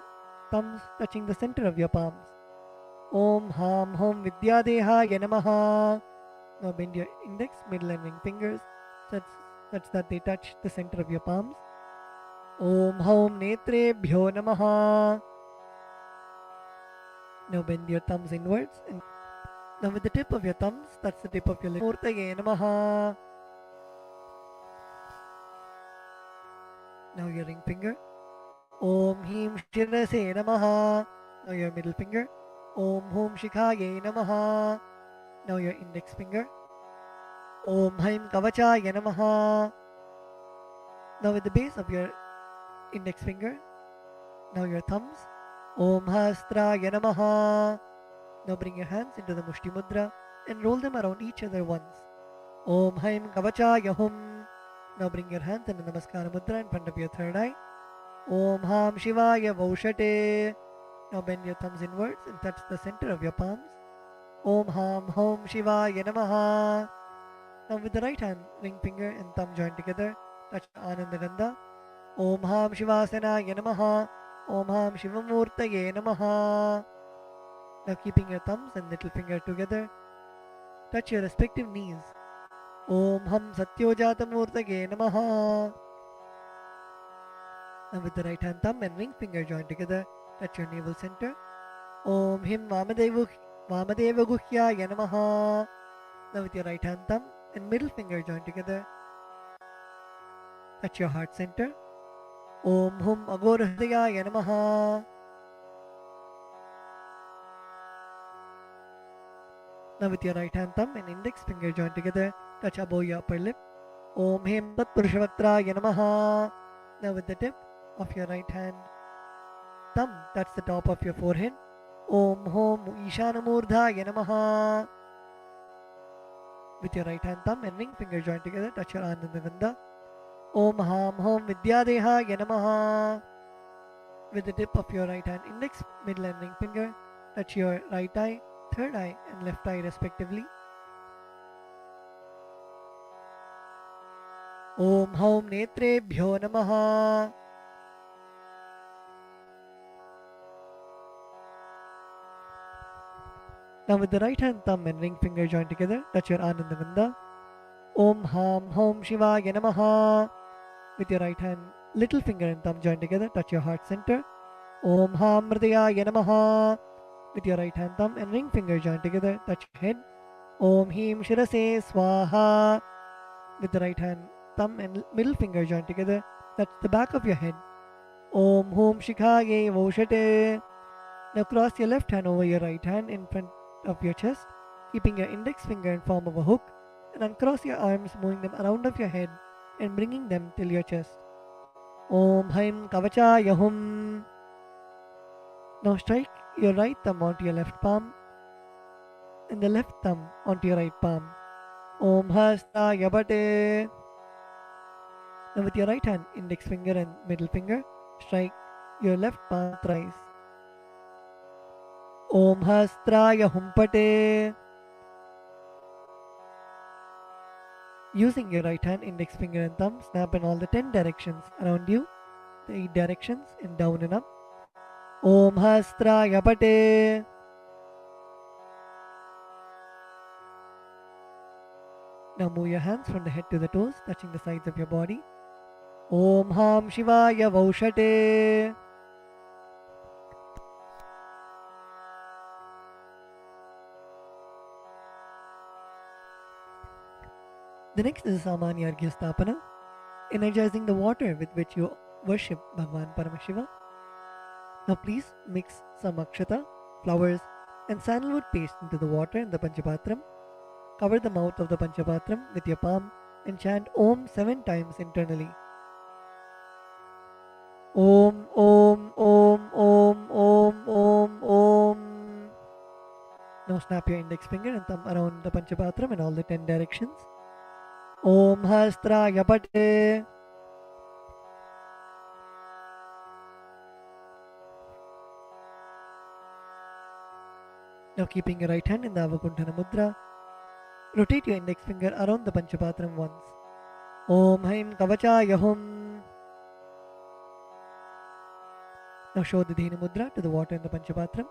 thumbs touching the center of your palms. Om Ham Hom Vidyadehaya Namaha. Now bend your index, middle and ring fingers such that they touch the center of your palms. Om Hom Netrebhyo Namaha. Now bend your thumbs inwards and now with the tip of your thumbs, touch the tip of your lip. Murtaye Namaha. Now your ring finger. Om Him Shirase Namaha. Now your middle finger. Om Hum Shikhaye Namaha. Now your index finger. Om Haim Kavachaya Namaha. Now with the base of your index finger. Now your thumbs. Om Hastraya Namaha. Now bring your hands into the Mushti Mudra and roll them around each other once. Om Haim Kavachaya Hum. Now bring your hands in the Namaskara Mudra in front of your third eye. Om Ham Shivaya Vaushate. Now bend your thumbs inwards and touch the center of your palms. Om Ham Hom Shivaya Namaha. Now with the right hand, ring finger and thumb joined together, touch Ananda Gandha. Om Ham Shivasanaya Namaha. Om Ham Shivamurtaye Namaha. Now keeping your thumbs and little finger together, touch your respective knees. Om Ham Satyojatamurtaye Namaha. Now with the right hand thumb and ring finger joined together, touch your navel center. Om Him Vamadevaguhyaya Namaha. Now with your right hand thumb and middle finger joined together, touch your heart center. Om Hum Agorahridayaya Namaha. Now with your right hand thumb and index finger joined together, touch above your upper lip. Om Him Tatpurushavaktraya Namaha. Now with the tip of your right hand thumb, touch the top of your forehead. Om Hom Ishanamurdhaya Namaha. With your right hand thumb and ring finger joined together, touch your Ananda Gandha. Om Ham Hom Vidyadehaya Namaha. With the tip of your right hand index, middle and ring finger, touch your right eye, third eye and left eye respectively. Om Hom Netrebhyo Namaha. Now with the right hand thumb and ring finger joined together, touch your Ananda Gandha. Om Ham Hom Shivaya Namaha. With your right hand, little finger and thumb joined together, touch your heart center. Om Ham Hridayaya Namaha. With your right hand thumb and ring finger joined together, touch your head. Om Him Shirase Swaha. With the right hand thumb and middle finger joined together, touch the back of your head. Om Hum Shikhaye Voshate. Now cross your left hand over your right hand in front of your chest, keeping your index finger in form of a hook, and uncross your arms, moving them around of your head and bringing them till your chest. Om Haim Kavachaya Hum. Now strike your right thumb onto your left palm and the left thumb onto your right palm. Om Hastaya Bate. Now with your right hand, index finger and middle finger, strike your left palm thrice. Om Hastraya Humpate. Using your right hand, index finger and thumb, snap in all the 10 directions around you, the 8 directions and down and up. Om Hastraya Pate. Now move your hands from the head to the toes, touching the sides of your body. Om Ham Shivaya Vaushate. The next is Samanya Arghya Sthapana, energizing the water with which you worship Bhagwan Paramashiva. Now please mix some akshata, flowers and sandalwood paste into the water in the Panchapatram. Cover the mouth of the Panchapatram with your palm and chant Om 7 times internally. Om Om Om Om Om Om Om. Now snap your index finger and thumb around the Panchapatram in all the 10 directions. Om Hastraya Pate. Now keeping your right hand in the Avakuntana Mudra, rotate your index finger around the Panchapatram once. Om Haim Kavachaya Hum. Now show the Dhenu Mudra to the water in the Panchapatram.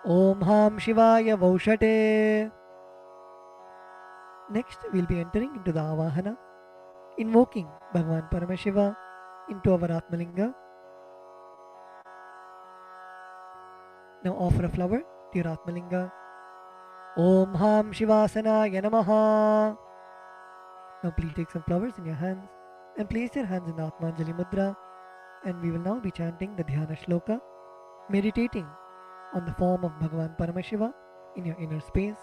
Om Ham Shivaya Vaushate. Next, we'll be entering into the Avahana, invoking Bhagwan Paramashiva into our Atmalinga. Now offer a flower to your Atmalinga. Om Ham Shivasanaya Namaha. Now please take some flowers in your hands and place your hands in the Atmanjali Mudra, and we will now be chanting the Dhyana Shloka, meditating on the form of Bhagwan Paramashiva in your inner space.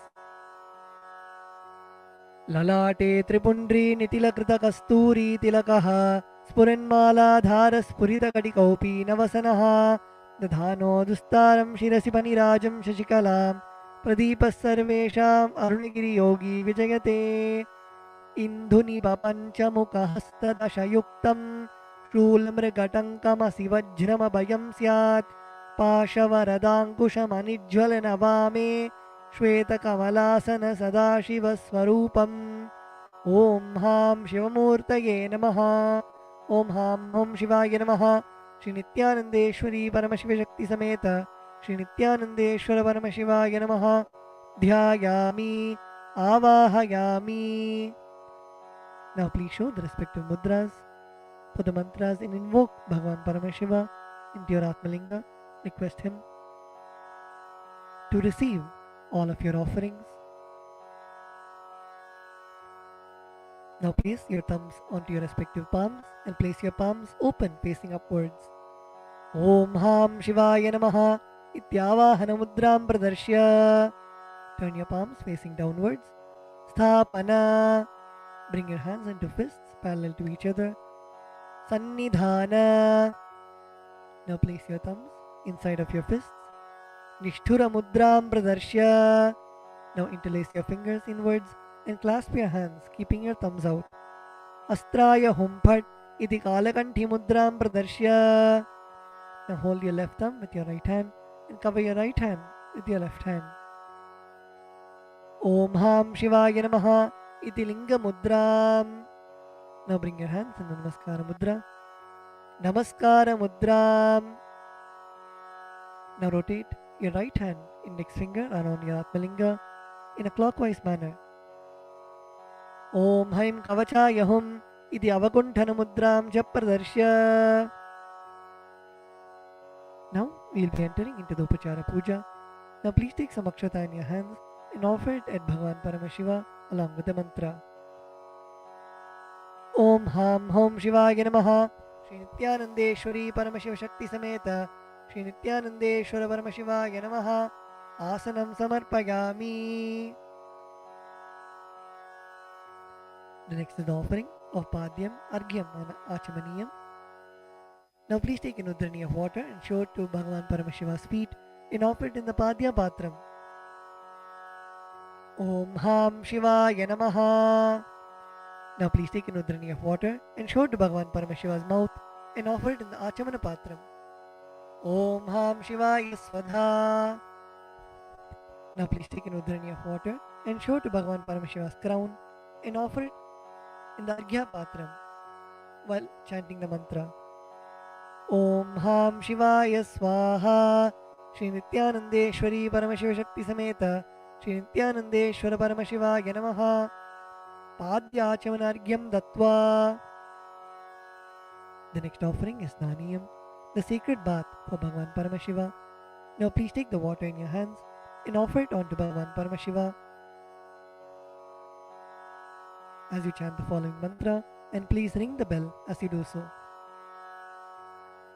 Lalate Tripundri Nitilakೃತ Kasturi Tilakaha Spuranmala Spurita Kadikopi Navasanaha Dadhano Dustaram Shirasi Panirajam Shashikalam Pradipas Sarvesham Arunagiri Yogi Vijayate Indhuni Papanchamukha Hastadashayuktam शूलमृगटङ्कमसि वज्रमभयं स्यात् पाशवरदाङ्कुशमनिज्ज्वलनवामे श्वेतकमलासन सदाशिवस्वरूपम् ॐ हां शिवमूर्तये नमः ॐ हां ॐ शिवाय नमः श्री नित्यानंदेश्वरी परमशिवशक्ति समेत श्री नित्यानंदेश्वर परमशिवाय नमः ध्यायामि आवाहयामि. Now please show the respective mudras for the mantras and invoke Bhagavan Paramashiva into your Atmalinga. Request him to receive all of your offerings. Now place your thumbs onto your respective palms and place your palms open facing upwards. Om Ham Shivaya Namaha Ityavahana Mudram Pradarshya. Turn your palms facing downwards. Sthapana. Bring your hands into fists parallel to each other. Sannidhana. Now place your thumbs inside of your fists. Nishthura Mudram Pradarshya. Now interlace your fingers inwards and clasp your hands, keeping your thumbs out. Astraya Humphat iti Kalakanthi Mudram Pradarshya. Now hold your left thumb with your right hand and cover your right hand with your left hand. Om Ham Shivaya Namaha iti Linga Mudram. Now bring your hands in the Namaskara Mudra. Namaskara Mudram. Now rotate your right hand, index finger around your Atmalinga in a clockwise manner. Om Haim Kavachaya Hum iti Avakunthana Mudram Pradarshya. Now we will be entering into the Upachara Puja. Now please take some akshata in your hands and offer it at Bhagavan Paramashiva along with the mantra. Om Ham Hom Shivaya Namaha Shri Nityanandeshwari Paramashiva Shakti Sameta Shri Nityanandeshwara Paramashivaya Namaha Asanam Samarpayami. The next is the offering of Padyam, Argyam and Achamaniyam. Now please take an udrani of water and show it to Bhagavan Paramashiva's feet and offer it in the Padya Patram. Om Ham Shivaya Namaha. Now please take an udrani of water and show it to Bhagavan Paramashiva's mouth and offer it in the Achamana Patram. Om Ham Shivaya Svadha. Now please take an udrani of water and show it to Bhagavan Paramashiva's crown and offer it in the Arghya Patram while chanting the mantra. Om Ham Shivaya Swaha Shri Nityanandeshwari Paramashiva Shakti Sameta Shri Nityanandeshwara Paramashivaya Namaha Padyachamanargyam Dattva. The next offering is Naniyam, the sacred bath for Bhagavan Paramashiva. Now please take the water in your hands and offer it onto Bhagavan Paramashiva as you chant the following mantra, and please ring the bell as you do so.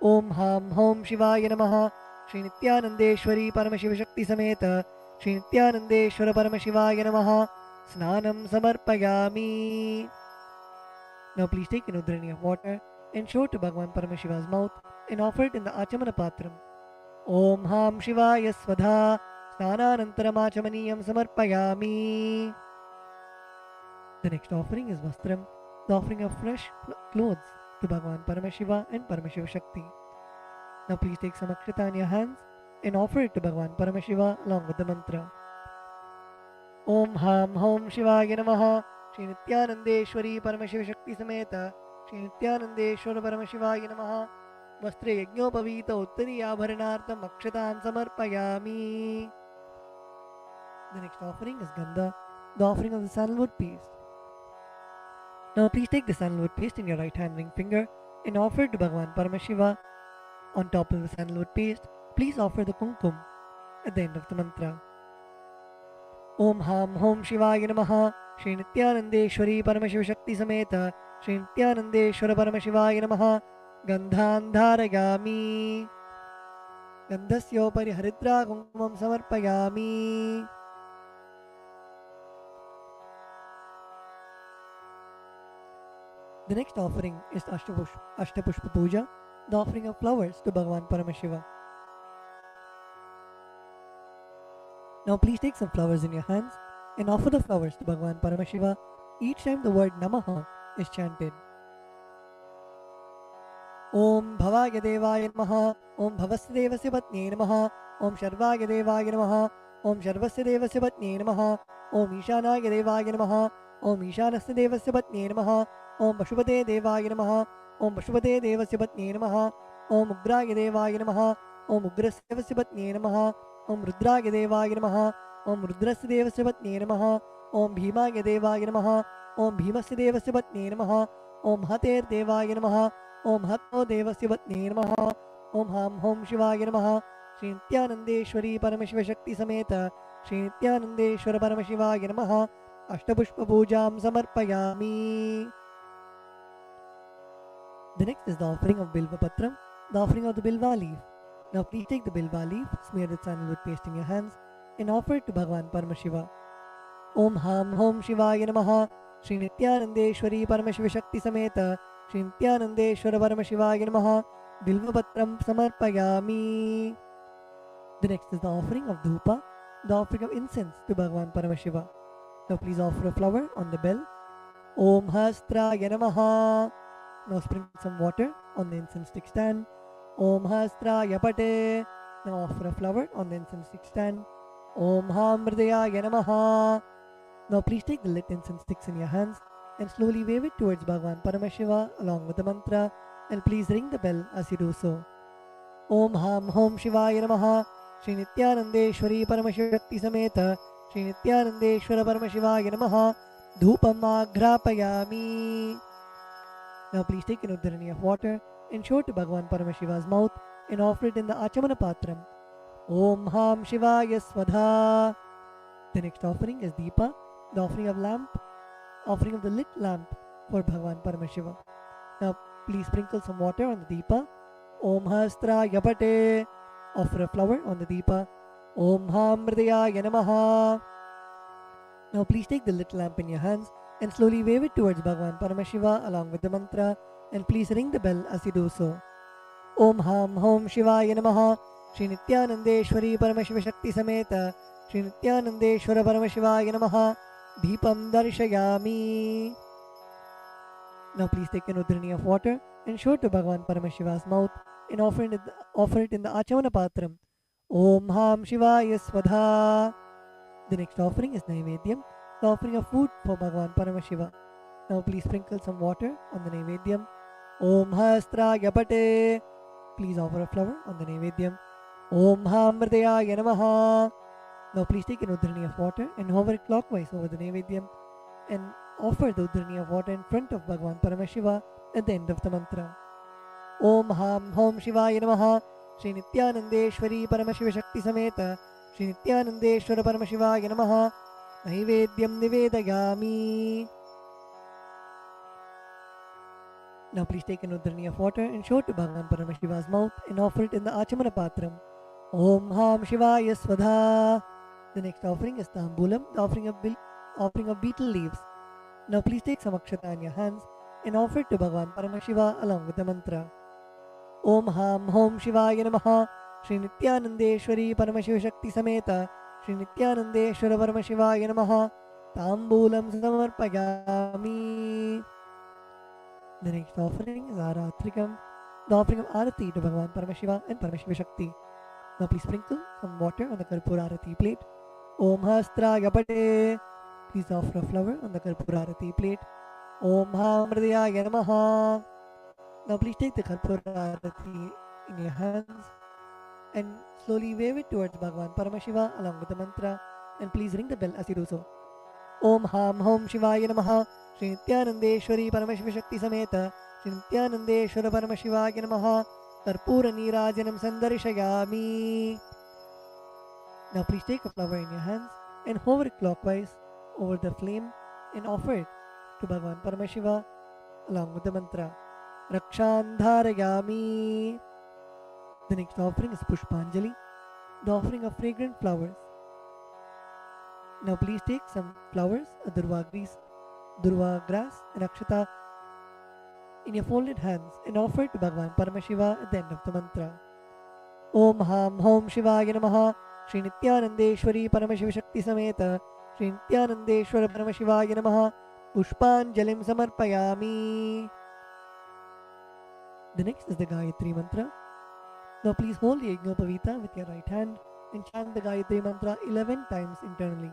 Om Ham Hom Shivaya Namaha Shri Nityanandeshwari Paramashiva Shakti Sameta Shri Nityanandeshwara Paramashivaya Namaha Snanam Samarpayami. Now please take an udrani of water and show it to Bhagavan Paramashiva's mouth and offer it in the Achamana Patram. Om Ham Shivaya Svadha Snananantaram Achamaniyam Samarpayami. The next offering is Vastram, the offering of fresh clothes to Bhagavan Paramashiva and Paramashiva Shakti. Now please take some akshata in your hands and offer it to Bhagavan Paramashiva along with the mantra. Om Ham Hom Shivaya Namaha Shri Nityanandeshwari Paramashiva Shakti Sameta Shri Nityanandeshwara Paramashivaya Namaha Vastre Yajnopavita Uttari Abharanartham Akshatan Samarpayami. The next offering is Gandha, the offering of the sandalwood paste. Now please take the sandalwood paste in your right hand ring finger and offer it to Bhagavan Paramashiva. On top of the sandalwood paste, please offer the kumkum at the end of the mantra. Om Ham Hom Shivaya Namaha Shri Nityanandeshwari Paramashiva Shakti Sameta Shri Nityanandeshwara Paramashivaya Namaha Gandhan Dharayami. Gandhasyopari Haridra Kumkumam Samarpayami. The next offering is Ashtapushpa Puja, the offering of flowers to Bhagavan Paramashiva. Now please take some flowers in your hands and offer the flowers to Bhagavan Paramashiva each time the word Namaha is chanted. Om Bhavaya Devaya Namaha. Om Bhavasya Devasya Patnye Namaha. Om Sharvaya Devaya Namaha. Om Sharvasya Devasya Patnye Namaha. Om Ishanaya Devaya Namaha. Om Ishanasya Devasya Patnye Namaha. Om Pashupate Devaya Namaha. Om Pashupate Devasya Patnye Namaha. Om Ugraya Devaya Namaha. Om Ugrasya Devasya Patnye Namaha. Om Rudraya Devaya Namaha. Om Rudrasya Devasya Patnye Namaha. Om Bhimaya Devaya Namaha. Om Bhimasya Devasya Patnye Namaha. Om Hater Devaya Namaha. Om Hatto Devasya Patnye Namaha. Om Ham Hom Shivaya Namaha. Shri Nityanandeshwari Paramashiva Shakti Sameta Shri Nityanandeshwara Paramashivaya Namaha. Ashtapushpa Pujam Samarpayami. The next is the offering of Bilva Patram, the offering of the Bilva leaf. Now please take the Bilva leaf, smear the sandalwood paste in your hands, and offer it to Bhagavan Paramashiva. Om Ham Hom Shivaya Namaha. Shri Nityanandeshwari Paramashiva Shakti Sameta Shri Nityanandeshwara Paramashivaya Namaha. Bilva Patram Samarpayami. The next is the offering of Dhupa, the offering of incense to Bhagavan Paramashiva. Now please offer a flower on the bell. Om Hastraya Namaha. Now sprinkle some water on the incense stick stand. Om Hastraya Pate. Now offer a flower on the incense stick stand. Om Hamrdayaya Namaha. Now please take the lit incense sticks in your hands and slowly wave it towards Bhagavan Paramashiva along with the mantra, and please ring the bell as you do so. Om Ham Hom Shivaya Namaha. Shri Nityanandeshwari Paramashiva Shakti Sameta Shri Nityanandeshwara Paramashivaya Namaha. Dhupam Agrapayami. Now please take an udharani of water and show it to Bhagavan Paramashiva's mouth and offer it in the Achamana Patram. Om Ham Shivaya Svadha. The next offering is Deepa, the offering of lamp, offering of the lit lamp for Bhagavan Paramashiva. Now please sprinkle some water on the Deepa. Om Hastra Yapate. Offer a flower on the Deepa. Om Hamrdayaya Namaha. Now please take the lit lamp in your hands and slowly wave it towards Bhagavan Paramashiva along with the mantra, and please ring the bell as you do so. Om Ham Hom Shivaya Namaha. Shri Nityanandeshwari Paramashiva Shakti Sameta Shri Nityanandeshwara Paramashivaya Namaha. Deepam Darshayami. Now please take an udharani of water and show it to Bhagavan Paramashiva's mouth and offer it in the Achamana Patram. Om Ham Shivaya Svadha. The next offering is Naivedyam, the offering of food for Bhagavan Paramashiva. Now please sprinkle some water on the Naivedyam. Om Hastra Yapate. Please offer a flower on the Naivedyam. Om Hamrdayaya Namaha. Now please take an udharani of water and hover it clockwise over the Naivedyam and offer the udharani of water in front of Bhagavan Paramashiva at the end of the mantra. Om Ham Hom Shivaya Namaha. Shri Nityanandeshwari Paramashiva Shakti Sameta Shri Nityanandeshwara Paramashivaya Namaha. Naivedyam Nivedayami. Now please take an udharani of water and show it to Bhagavan Paramashiva's mouth and offer it in the Achamana Patram. Om Ham Shivaya Svadha. The next offering is Tambulam, the offering of beetle leaves. Now please take some akshata in your hands and offer it to Bhagavan Paramashiva along with the mantra. Om Ham Hom Shivaya Namaha. Shri Nityanandeshwari Paramashiva Shakti Sameta Shri Nityanandeshwara Paramashivaya Namaha. Tambulam Samarpayami. The next offering is Aratrikam, the offering of Arati to Bhagavan Paramashiva and Paramashiva Shakti. Now please sprinkle some water on the Karpura Arati plate. Om Hastra Yapate. Please offer a flower on the Karpura Arati plate. Om Hamrdayaya Namaha. Now please take the Karpura Arati in your hands and slowly wave it towards Bhagavan Paramashiva along with the mantra, and please ring the bell as you do so. Om Ham Hom Shivaya Namaha. Shri Nityanandeshwari Paramashiva Shakti Sameta Shri Nityanandeshwara Paramashivaya Namaha. Karpura Nirajanam Sandarshayami. Now please take a flower in your hands and hover it clockwise over the flame and offer it to Bhagavan Paramashiva along with the mantra Rakshandharayami. The next offering is Pushpanjali, the offering of fragrant flowers. Now please take some flowers, a durva grass and akshata in your folded hands and offer it to Bhagavan Paramashiva at the end of the mantra. Om Ham Hom Shivaya Namaha. Shri Nityanandeshwari Paramashiva Shakti Sameta Shri Nityanandeshwara Paramashivaya Namaha. Pushpanjalim Samarpayami. The next is the Gayatri Mantra. Now please hold the Yajnopavita with your right hand and chant the Gayatri Mantra 11 times internally.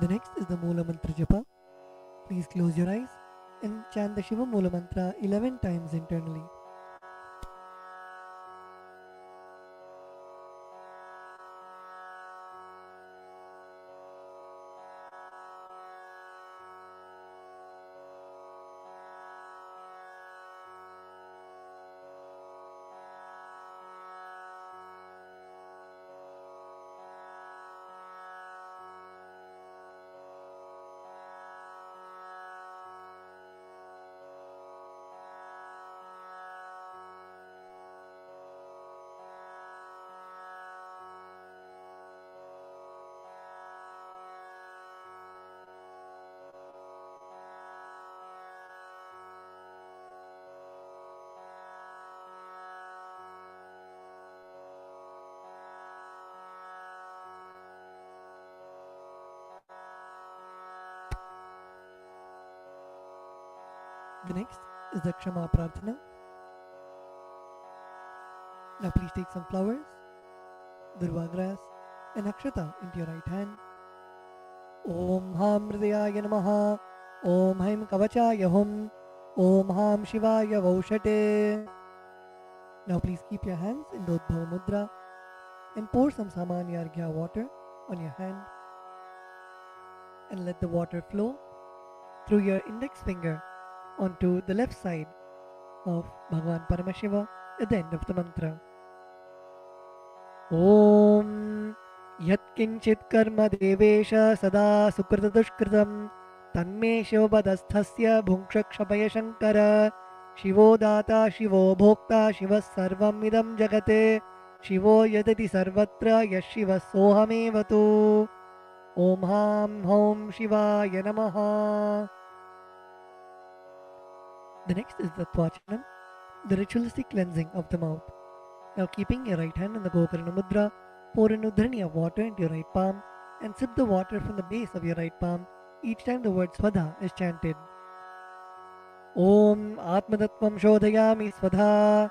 The next is the Mula Mantra Japa. Please close your eyes and chant the Shiva Mula Mantra 11 times internally. The next is the Kshama Prarthana. Now please take some flowers, durva grass and akshata into your right hand. Om Ham Hridayaya Namaha. Om Haim Kavachaya Hum. Om Ham Shivaya Vaushate. Now please keep your hands in Dodbhava Mudra and pour some Samanya Arghya water on your hand and let the water flow through your index finger onto the left side of Bhagavan Paramashiva at the end of the mantra. Om Yat Kinchit Karma Devesha Sada Sukrita Dushkritam Tanme Shivabadasthasya Bhunkshakshabaya Shankara Shivo Data Shivo Bhokta Shiva Sarvam Idam Jagate Shivo Yadati Sarvatra Yashiva Sohamevatu. Om Ham Hom Shivaya Namaha. The next is the Tvachanam, the ritualistic cleansing of the mouth. Now keeping your right hand in the Gokarna Mudra, pour an udhrani of water into your right palm and sip the water from the base of your right palm each time the word Swadha is chanted. Om Atmadattvam Shodhayami Swadha.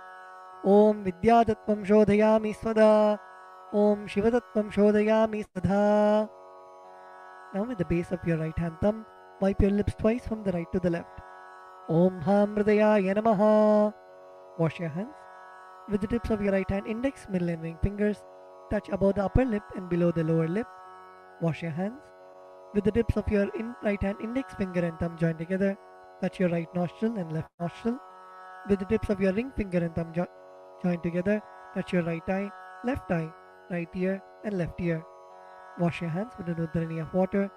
Om Vidyadattvam Shodhayami Swadha. Om Shivadattvam Shodhayami Swadha. Now with the base of your right hand thumb, wipe your lips twice from the right to the left. Om Ham Hridayaya Namaha. Wash your hands. With the tips of your right hand index, middle and ring fingers, touch above the upper lip and below the lower lip. Wash your hands. With the tips of your right hand index finger and thumb join together, touch your right nostril and left nostril. With the tips of your ring finger and thumb join together, touch your right eye, right ear and left ear. Wash your hands with an udhrani of water.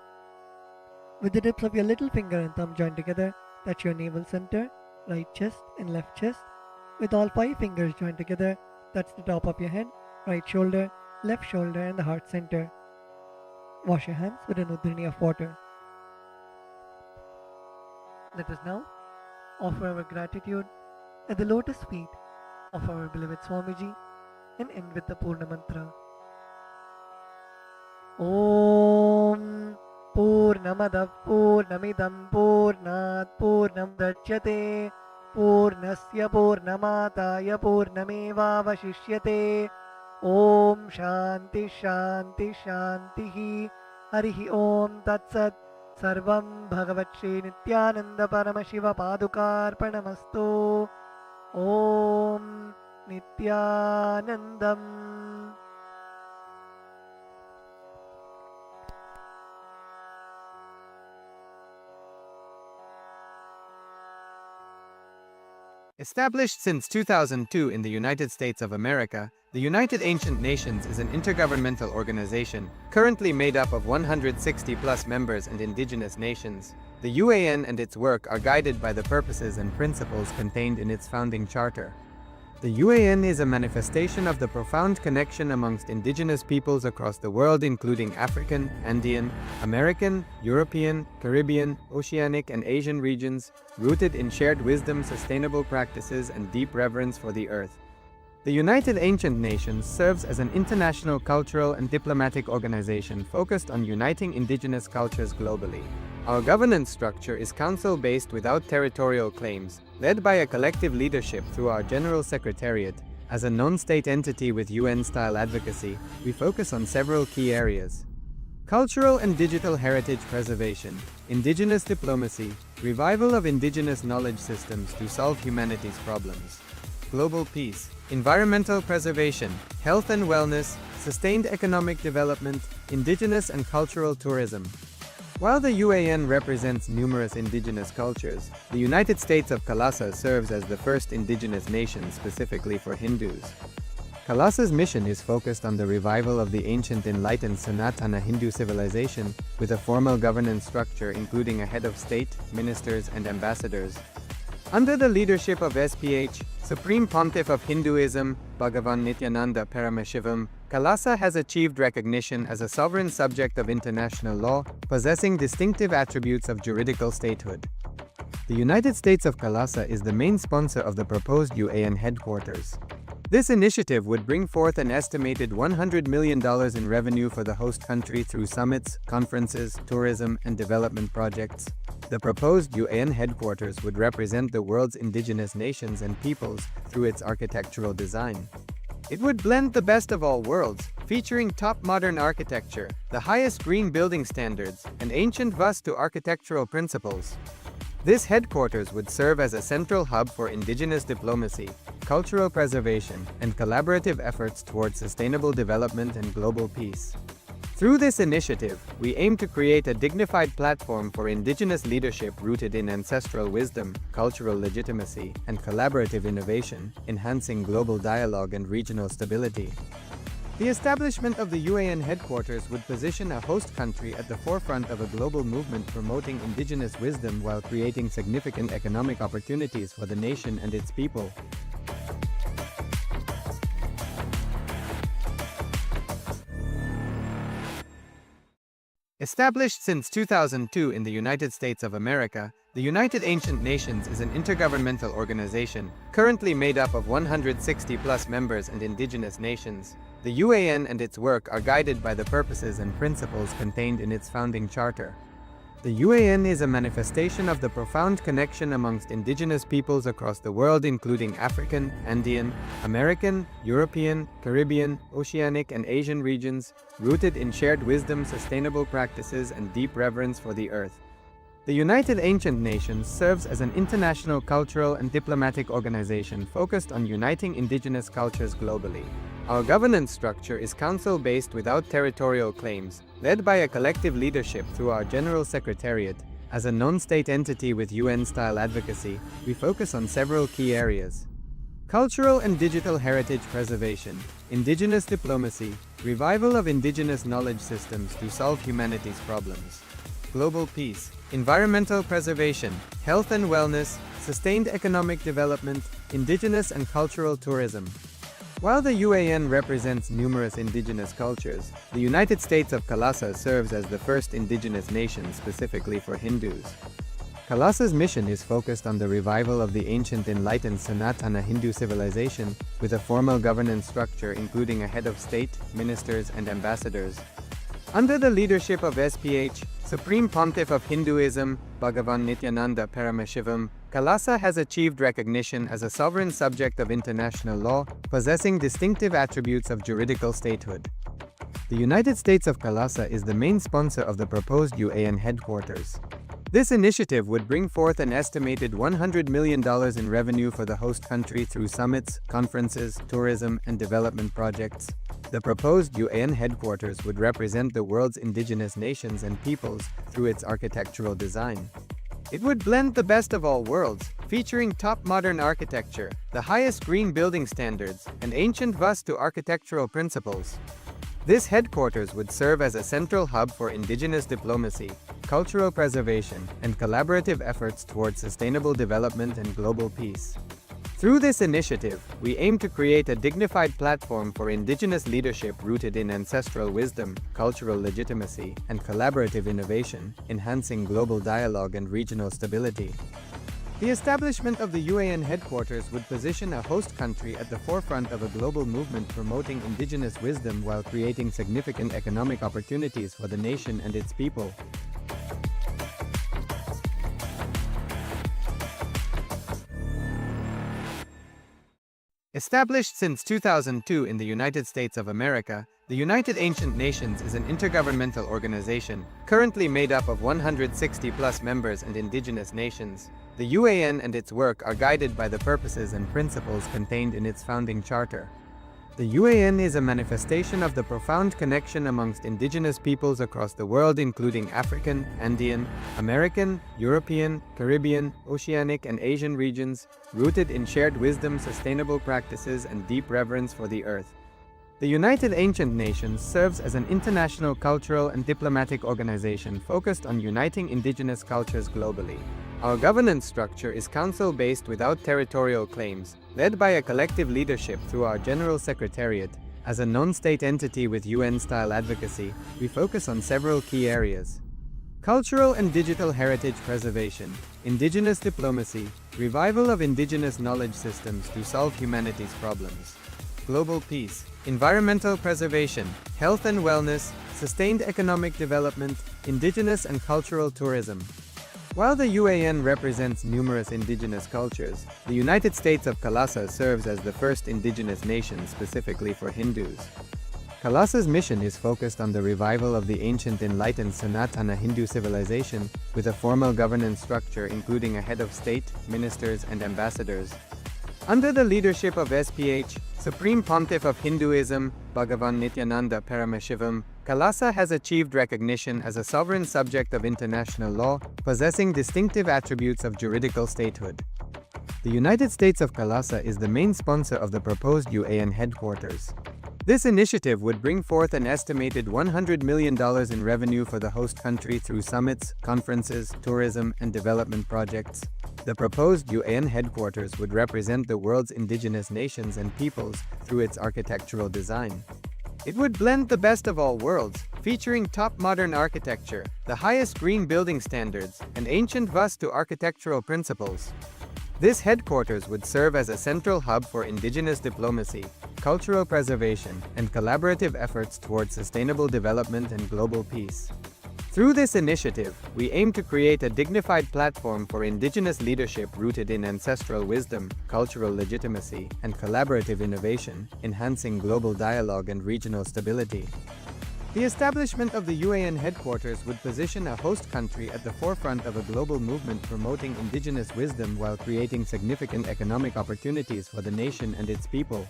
With the tips of your little finger and thumb join together, touch your navel center, right chest and left chest. With all 5 fingers joined together, touch the top of your head, right shoulder, left shoulder and the heart center. Wash your hands with an udhrani of water. Let us now offer our gratitude at the lotus feet of our beloved Swamiji and end with the Purna Mantra. Om पूर्णमदः पूर्णमिदं पूर्णात् पूर्णमुदच्यते पूर्णस्य पूर्णमादाय पूर्णमेवावशिष्यते ॐ शान्ति शान्ति शान्तिः हरिः ॐ तत्सत् सर्वं भगवत्श्री नित्यानन्द परमशिव पादुकार्पणमस्तु ॐ नित्यानन्दम्
Established since 2002 in the United States of America, the United Ancient Nations is an intergovernmental organization, currently made up of 160+ members and indigenous nations. The UAN and its work are guided by the purposes and principles contained in its founding charter. The UAN is a manifestation of the profound connection amongst indigenous peoples across the world, including African, Andean, American, European, Caribbean, Oceanic, and Asian regions, rooted in shared wisdom, sustainable practices, and deep reverence for the earth. The United Ancient Nations serves as an international cultural and diplomatic organization focused on uniting indigenous cultures globally. Our governance structure is council-based without territorial claims, led by a collective leadership through our General Secretariat. As a non-state entity with UN-style advocacy, we focus on several key areas: cultural and digital heritage preservation, indigenous diplomacy, revival of indigenous knowledge systems to solve humanity's problems, global peace, environmental preservation, health and wellness, sustained economic development, indigenous and cultural tourism. While the UAN represents numerous indigenous cultures, the United States of Kailasa serves as the first indigenous nation specifically for Hindus. Kailasa's mission is focused on the revival of the ancient enlightened Sanatana Hindu civilization, with a formal governance structure including a head of state, ministers, and ambassadors. Under the leadership of SPH, Supreme Pontiff of Hinduism, Bhagavan Nityananda Paramashivoham, Kailasa has achieved recognition as a sovereign subject of international law, possessing distinctive attributes of juridical statehood. The United States of Kailasa is the main sponsor of the proposed UAN headquarters. This initiative would bring forth an estimated $100 million in revenue for the host country through summits, conferences, tourism, and development projects. The proposed UAN headquarters would represent the world's indigenous nations and peoples through its architectural design. It would blend the best of all worlds, featuring top modern architecture, the highest green building standards, and ancient Vastu architectural principles. This headquarters would serve as a central hub for indigenous diplomacy, cultural preservation, and collaborative efforts towards sustainable development and global peace. Through this initiative, we aim to create a dignified platform for indigenous leadership rooted in ancestral wisdom, cultural legitimacy, and collaborative innovation, enhancing global dialogue and regional stability. The establishment of the UAN headquarters would position a host country at the forefront of a global movement promoting indigenous wisdom while creating significant economic opportunities for the nation and its people. Established since 2002 in the United States of America, the United Ancient Nations is an intergovernmental organization, currently made up of 160+ members and indigenous nations. The UAN and its work are guided by the purposes and principles contained in its founding charter. The UAN is a manifestation of the profound connection amongst indigenous peoples across the world, including African, Andean, American, European, Caribbean, Oceanic, and Asian regions, rooted in shared wisdom, sustainable practices, and deep reverence for the earth. The United Ancient Nations serves as an international cultural and diplomatic organization focused on uniting indigenous cultures globally. Our governance structure is council-based without territorial claims, led by a collective leadership through our General Secretariat. As a non-state entity with UN-style advocacy, we focus on several key areas: cultural and digital heritage preservation, indigenous diplomacy, revival of indigenous knowledge systems to solve humanity's problems, global peace, environmental preservation, health and wellness, sustained economic development, indigenous and cultural tourism. While the UAN represents numerous indigenous cultures, the United States of Kailasa serves as the first indigenous nation specifically for Hindus. Kailasa's mission is focused on the revival of the ancient enlightened Sanatana Hindu civilization, with a formal governance structure including a head of state, ministers, and ambassadors. Under the leadership of SPH, Supreme Pontiff of Hinduism, Bhagavan Nityananda Paramashivoham, Kailasa has achieved recognition as a sovereign subject of international law, possessing distinctive attributes of juridical statehood. The United States of Kailasa is the main sponsor of the proposed UAN headquarters. This initiative would bring forth an estimated $100 million in revenue for the host country through summits, conferences, tourism, and development projects. The proposed UAN headquarters would represent the world's indigenous nations and peoples through its architectural design. It would blend the best of all worlds, featuring top modern architecture, the highest green building standards, and ancient Vastu architectural principles. This headquarters would serve as a central hub for indigenous diplomacy, cultural preservation, and collaborative efforts towards sustainable development and global peace. Through this initiative, we aim to create a dignified platform for indigenous leadership rooted in ancestral wisdom, cultural legitimacy, and collaborative innovation, enhancing global dialogue and regional stability. The establishment of the UAN headquarters would position a host country at the forefront of a global movement promoting indigenous wisdom while creating significant economic opportunities for the nation and its people. Established since 2002 in the United States of America, the United Ancient Nations is an intergovernmental organization, currently made up of 160+ members and indigenous nations. The UAN and its work are guided by the purposes and principles contained in its founding charter. The UAN is a manifestation of the profound connection amongst indigenous peoples across the world, including African, Andean, American, European, Caribbean, Oceanic, and Asian regions, rooted in shared wisdom, sustainable practices, and deep reverence for the earth. The United Ancient Nations serves as an international cultural and diplomatic organization focused on uniting indigenous cultures globally. Our governance structure is council-based without territorial claims, led by a collective leadership through our General Secretariat. As a non-state entity with UN-style advocacy, we focus on several key areas: cultural and digital heritage preservation, indigenous diplomacy, revival of indigenous knowledge systems to solve humanity's problems, global peace, environmental preservation, health and wellness, sustained economic development, indigenous and cultural tourism. While the UAN represents numerous indigenous cultures, the United States of Kailasa serves as the first indigenous nation specifically for Hindus. Kailasa's mission is focused on the revival of the ancient enlightened Sanatana Hindu civilization with a formal governance structure including a head of state, ministers, and ambassadors. Under the leadership of SPH, Supreme Pontiff of Hinduism, Bhagavan Nityananda Paramashivoham, Kailasa has achieved recognition as a sovereign subject of international law, possessing distinctive attributes of juridical statehood. The United States of Kailasa is the main sponsor of the proposed UAN headquarters. This initiative would bring forth an estimated $100 million in revenue for the host country through summits, conferences, tourism, and development projects. The proposed UAN headquarters would represent the world's indigenous nations and peoples through its architectural design. It would blend the best of all worlds, featuring top modern architecture, the highest green building standards, and ancient Vastu architectural principles. This headquarters would serve as a central hub for indigenous diplomacy, cultural preservation, and collaborative efforts towards sustainable development and global peace. Through this initiative, we aim to create a dignified platform for indigenous leadership rooted in ancestral wisdom, cultural legitimacy, and collaborative innovation, enhancing global dialogue and regional stability. The establishment of the UAN headquarters would position a host country at the forefront of a global movement promoting indigenous wisdom while creating significant economic opportunities for the nation and its people.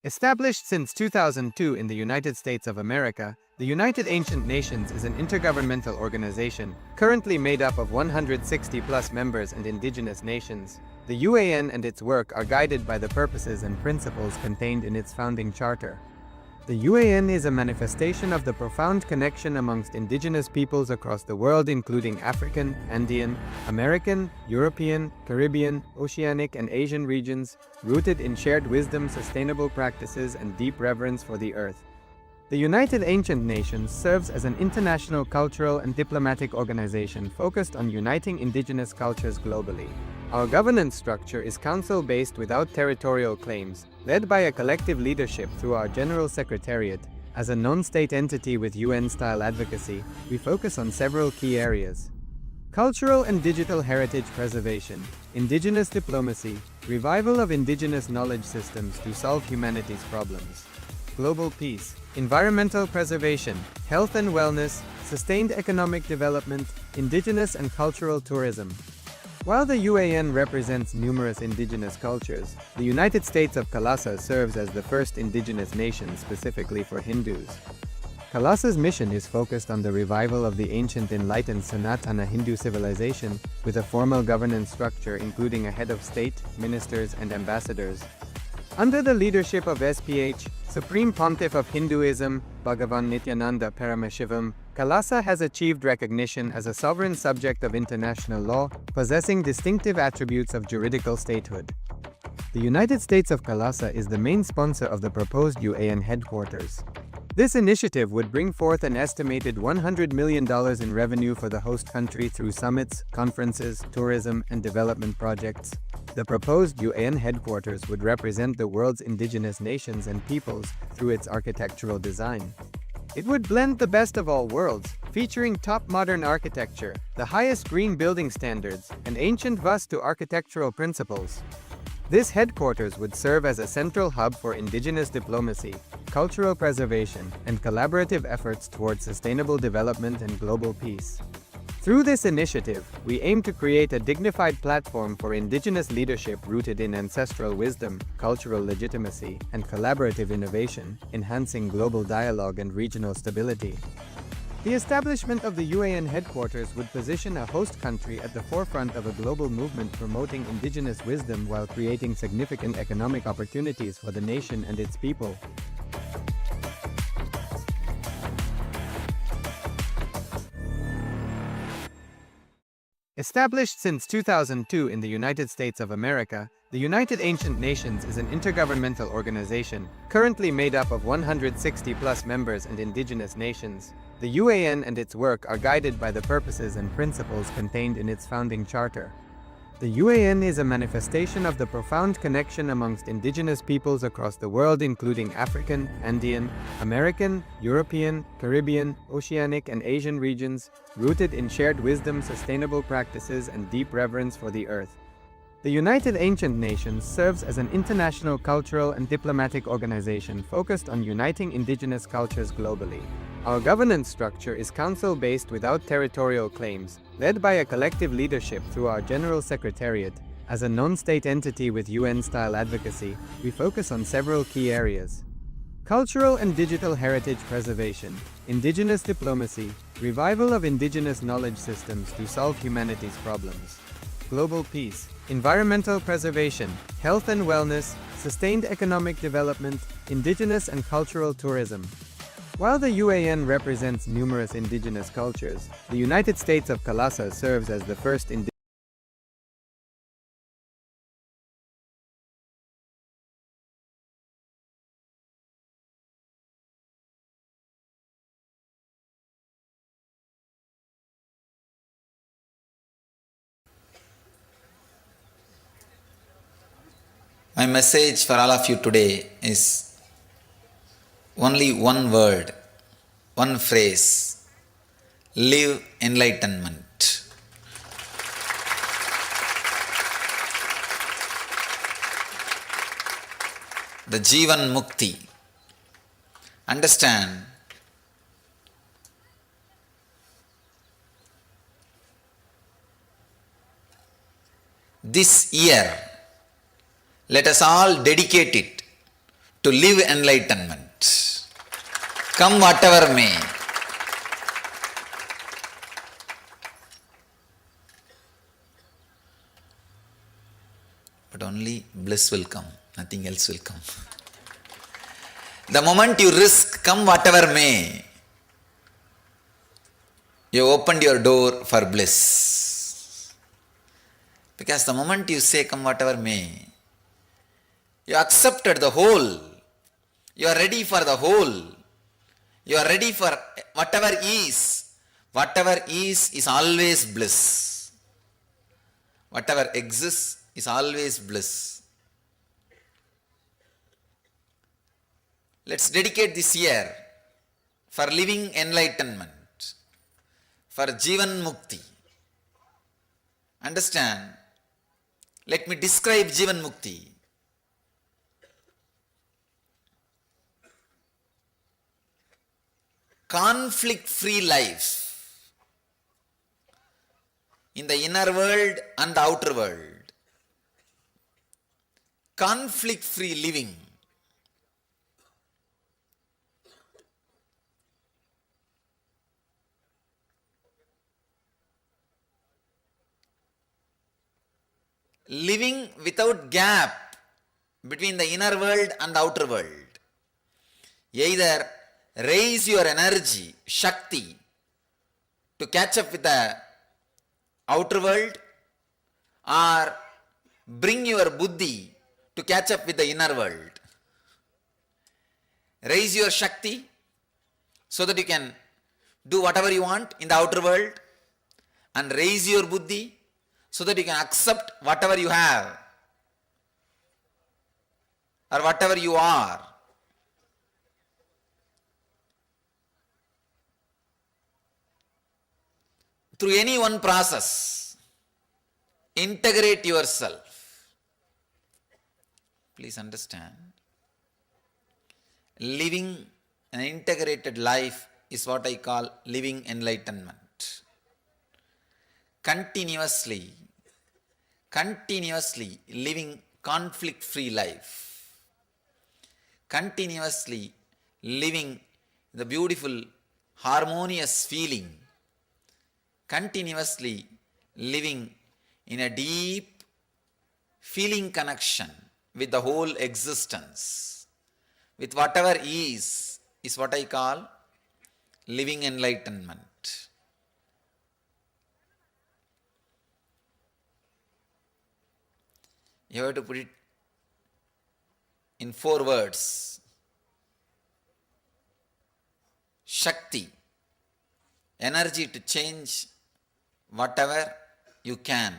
Established since 2002 in the United States of America, the United Ancient Nations is an intergovernmental organization, currently made up of 160+ members and indigenous nations. The UAN and its work are guided by the purposes and principles contained in its founding charter. The UAN is a manifestation of the profound connection amongst indigenous peoples across the world, including African, Andean, American, European, Caribbean, Oceanic, and Asian regions, rooted in shared wisdom, sustainable practices, and deep reverence for the earth. The United Ancient Nations serves as an international cultural and diplomatic organization focused on uniting indigenous cultures globally. Our governance structure is council-based without territorial claims, led by a collective leadership through our General Secretariat. As a non-state entity with UN-style advocacy, we focus on several key areas: cultural and digital heritage preservation, indigenous diplomacy, revival of indigenous knowledge systems to solve humanity's problems, global peace, environmental preservation, health and wellness, sustained economic development, indigenous and cultural tourism. While the UAN represents numerous indigenous cultures, the United States of Kailasa serves as the first indigenous nation specifically for Hindus. Kailasa's mission is focused on the revival of the ancient enlightened Sanatana Hindu civilization, with a formal governance structure including a head of state, ministers, and ambassadors. Under the leadership of SPH, Supreme Pontiff of Hinduism, Bhagavan Nityananda Paramashivoham, Kailasa has achieved recognition as a sovereign subject of international law, possessing distinctive attributes of juridical statehood. The United States of Kailasa is the main sponsor of the proposed UAN headquarters. This initiative would bring forth an estimated $100 million in revenue for the host country through summits, conferences, tourism, and development projects. The proposed UAN headquarters would represent the world's indigenous nations and peoples through its architectural design. It would blend the best of all worlds, featuring top modern architecture, the highest green building standards, and ancient Vastu architectural principles. This headquarters would serve as a central hub for indigenous diplomacy, cultural preservation, and collaborative efforts towards sustainable development and global peace. Through this initiative, we aim to create a dignified platform for indigenous leadership rooted in ancestral wisdom, cultural legitimacy, and collaborative innovation, enhancing global dialogue and regional stability. The establishment of the UAN headquarters would position a host country at the forefront of a global movement promoting indigenous wisdom while creating significant economic opportunities for the nation and its people. Established since 2002 in the United States of America, the United Ancient Nations is an intergovernmental organization, currently made up of 160+ members and indigenous nations. The UAN and its work are guided by the purposes and principles contained in its founding charter. The UAN is a manifestation of the profound connection amongst indigenous peoples across the world, including African, Andean, American, European, Caribbean, Oceanic, and Asian regions, rooted in shared wisdom, sustainable practices, and deep reverence for the earth. The United Ancient Nations serves as an international cultural and diplomatic organization focused on uniting indigenous cultures globally. Our governance structure is council-based without territorial claims, led by a collective leadership through our General Secretariat. As a non-state entity with UN-style advocacy, we focus on several key areas: cultural and digital heritage preservation, indigenous diplomacy, revival of indigenous knowledge systems to solve humanity's problems, global peace, environmental preservation, health and wellness, sustained economic development, indigenous and cultural tourism. While the UAN represents numerous indigenous cultures, the United States of Kailasa serves as the first
My message for all of you today is only one word, one phrase: live enlightenment. The Jivan Mukti. Understand, this year, let us all dedicate it to live enlightenment. Come whatever may. But only bliss will come, nothing else will come. The moment you risk come whatever may, you opened your door for bliss. Because the moment you say come whatever may, you accepted the whole. You are ready for the whole. You are ready for whatever is. Whatever is always bliss. Whatever exists is always bliss. Let's dedicate this year for living enlightenment, for Jivan Mukti. Understand? Let me describe Jivan Mukti. Conflict-free life in the inner world and the outer world. Conflict-free living. Living without gap between the inner world and the outer world. Either raise your energy, Shakti, to catch up with the outer world, or bring your Buddhi to catch up with the inner world. Raise your Shakti so that you can do whatever you want in the outer world, and raise your Buddhi so that you can accept whatever you have or whatever you are. Through any one process, integrate yourself. Please understand, living an integrated life is what I call living enlightenment. Continuously living conflict-free life. Continuously living the beautiful, harmonious feeling. Continuously living in a deep feeling connection with the whole existence, with whatever is what I call living enlightenment. You have to put it in 4 words. Shakti, energy to change whatever you can,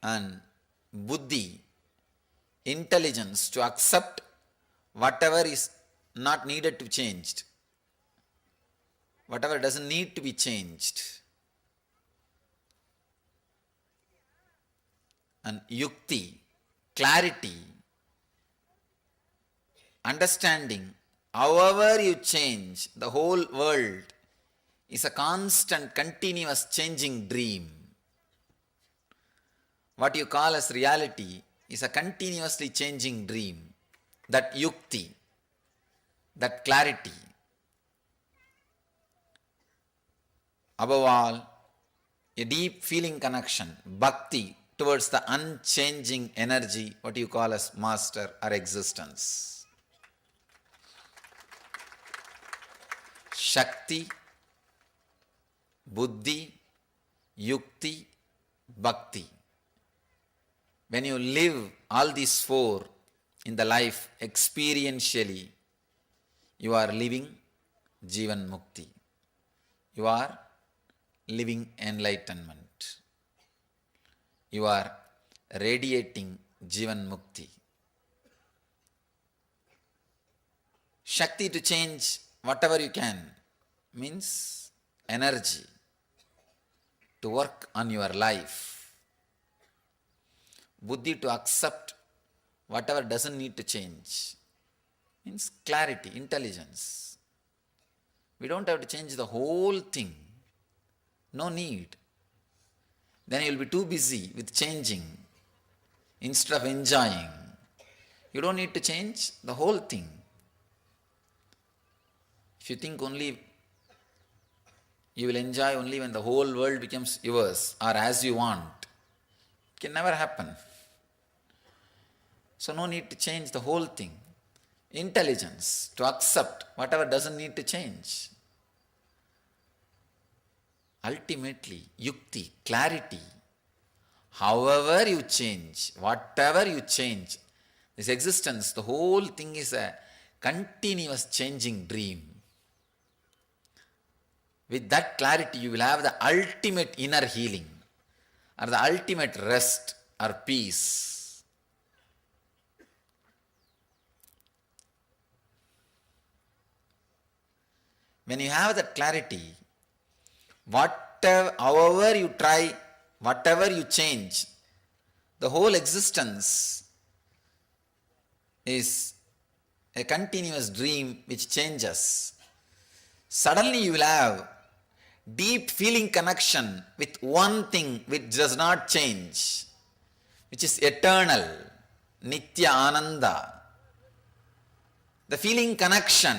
and Buddhi, intelligence to accept whatever is not needed to be changed, whatever doesn't need to be changed, and Yukti, clarity, understanding. However you change, the whole world is a constant, continuous changing dream. What you call as reality is a continuously changing dream. That Yukti, that clarity. Above all, a deep feeling connection, bhakti, towards the unchanging energy, what you call as master or existence. Shakti, Buddhi, Yukti, Bhakti. When you live all these 4 in the life experientially, you are living Jivan Mukti. You are living enlightenment. You are radiating Jivan Mukti. Shakti to change whatever you can means energy to work on your life. Buddhi to accept whatever doesn't need to change means clarity, intelligence. We don't have to change the whole thing. No need. Then you will be too busy with changing instead of enjoying. You don't need to change the whole thing. If you think only you will enjoy only when the whole world becomes yours or as you want, it can never happen. So no need to change the whole thing. Intelligence to accept whatever doesn't need to change. Ultimately, Yukti, clarity. However you change, whatever you change, this existence, the whole thing is a continuous changing dream. With that clarity, you will have the ultimate inner healing. or the ultimate rest or peace. When you have that clarity, however you try, whatever you change, the whole existence is a continuous dream which changes. Suddenly you will have deep feeling connection with one thing which does not change, which is eternal, Nitya Ananda. The feeling connection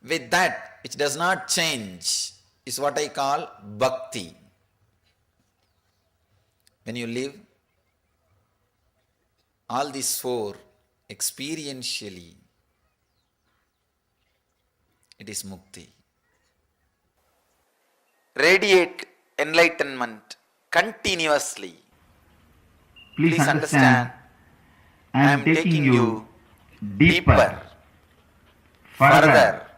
with that which does not change is what I call bhakti. When you live all these four experientially, it is mukti. Radiate enlightenment continuously. Please understand, I am taking you deeper, further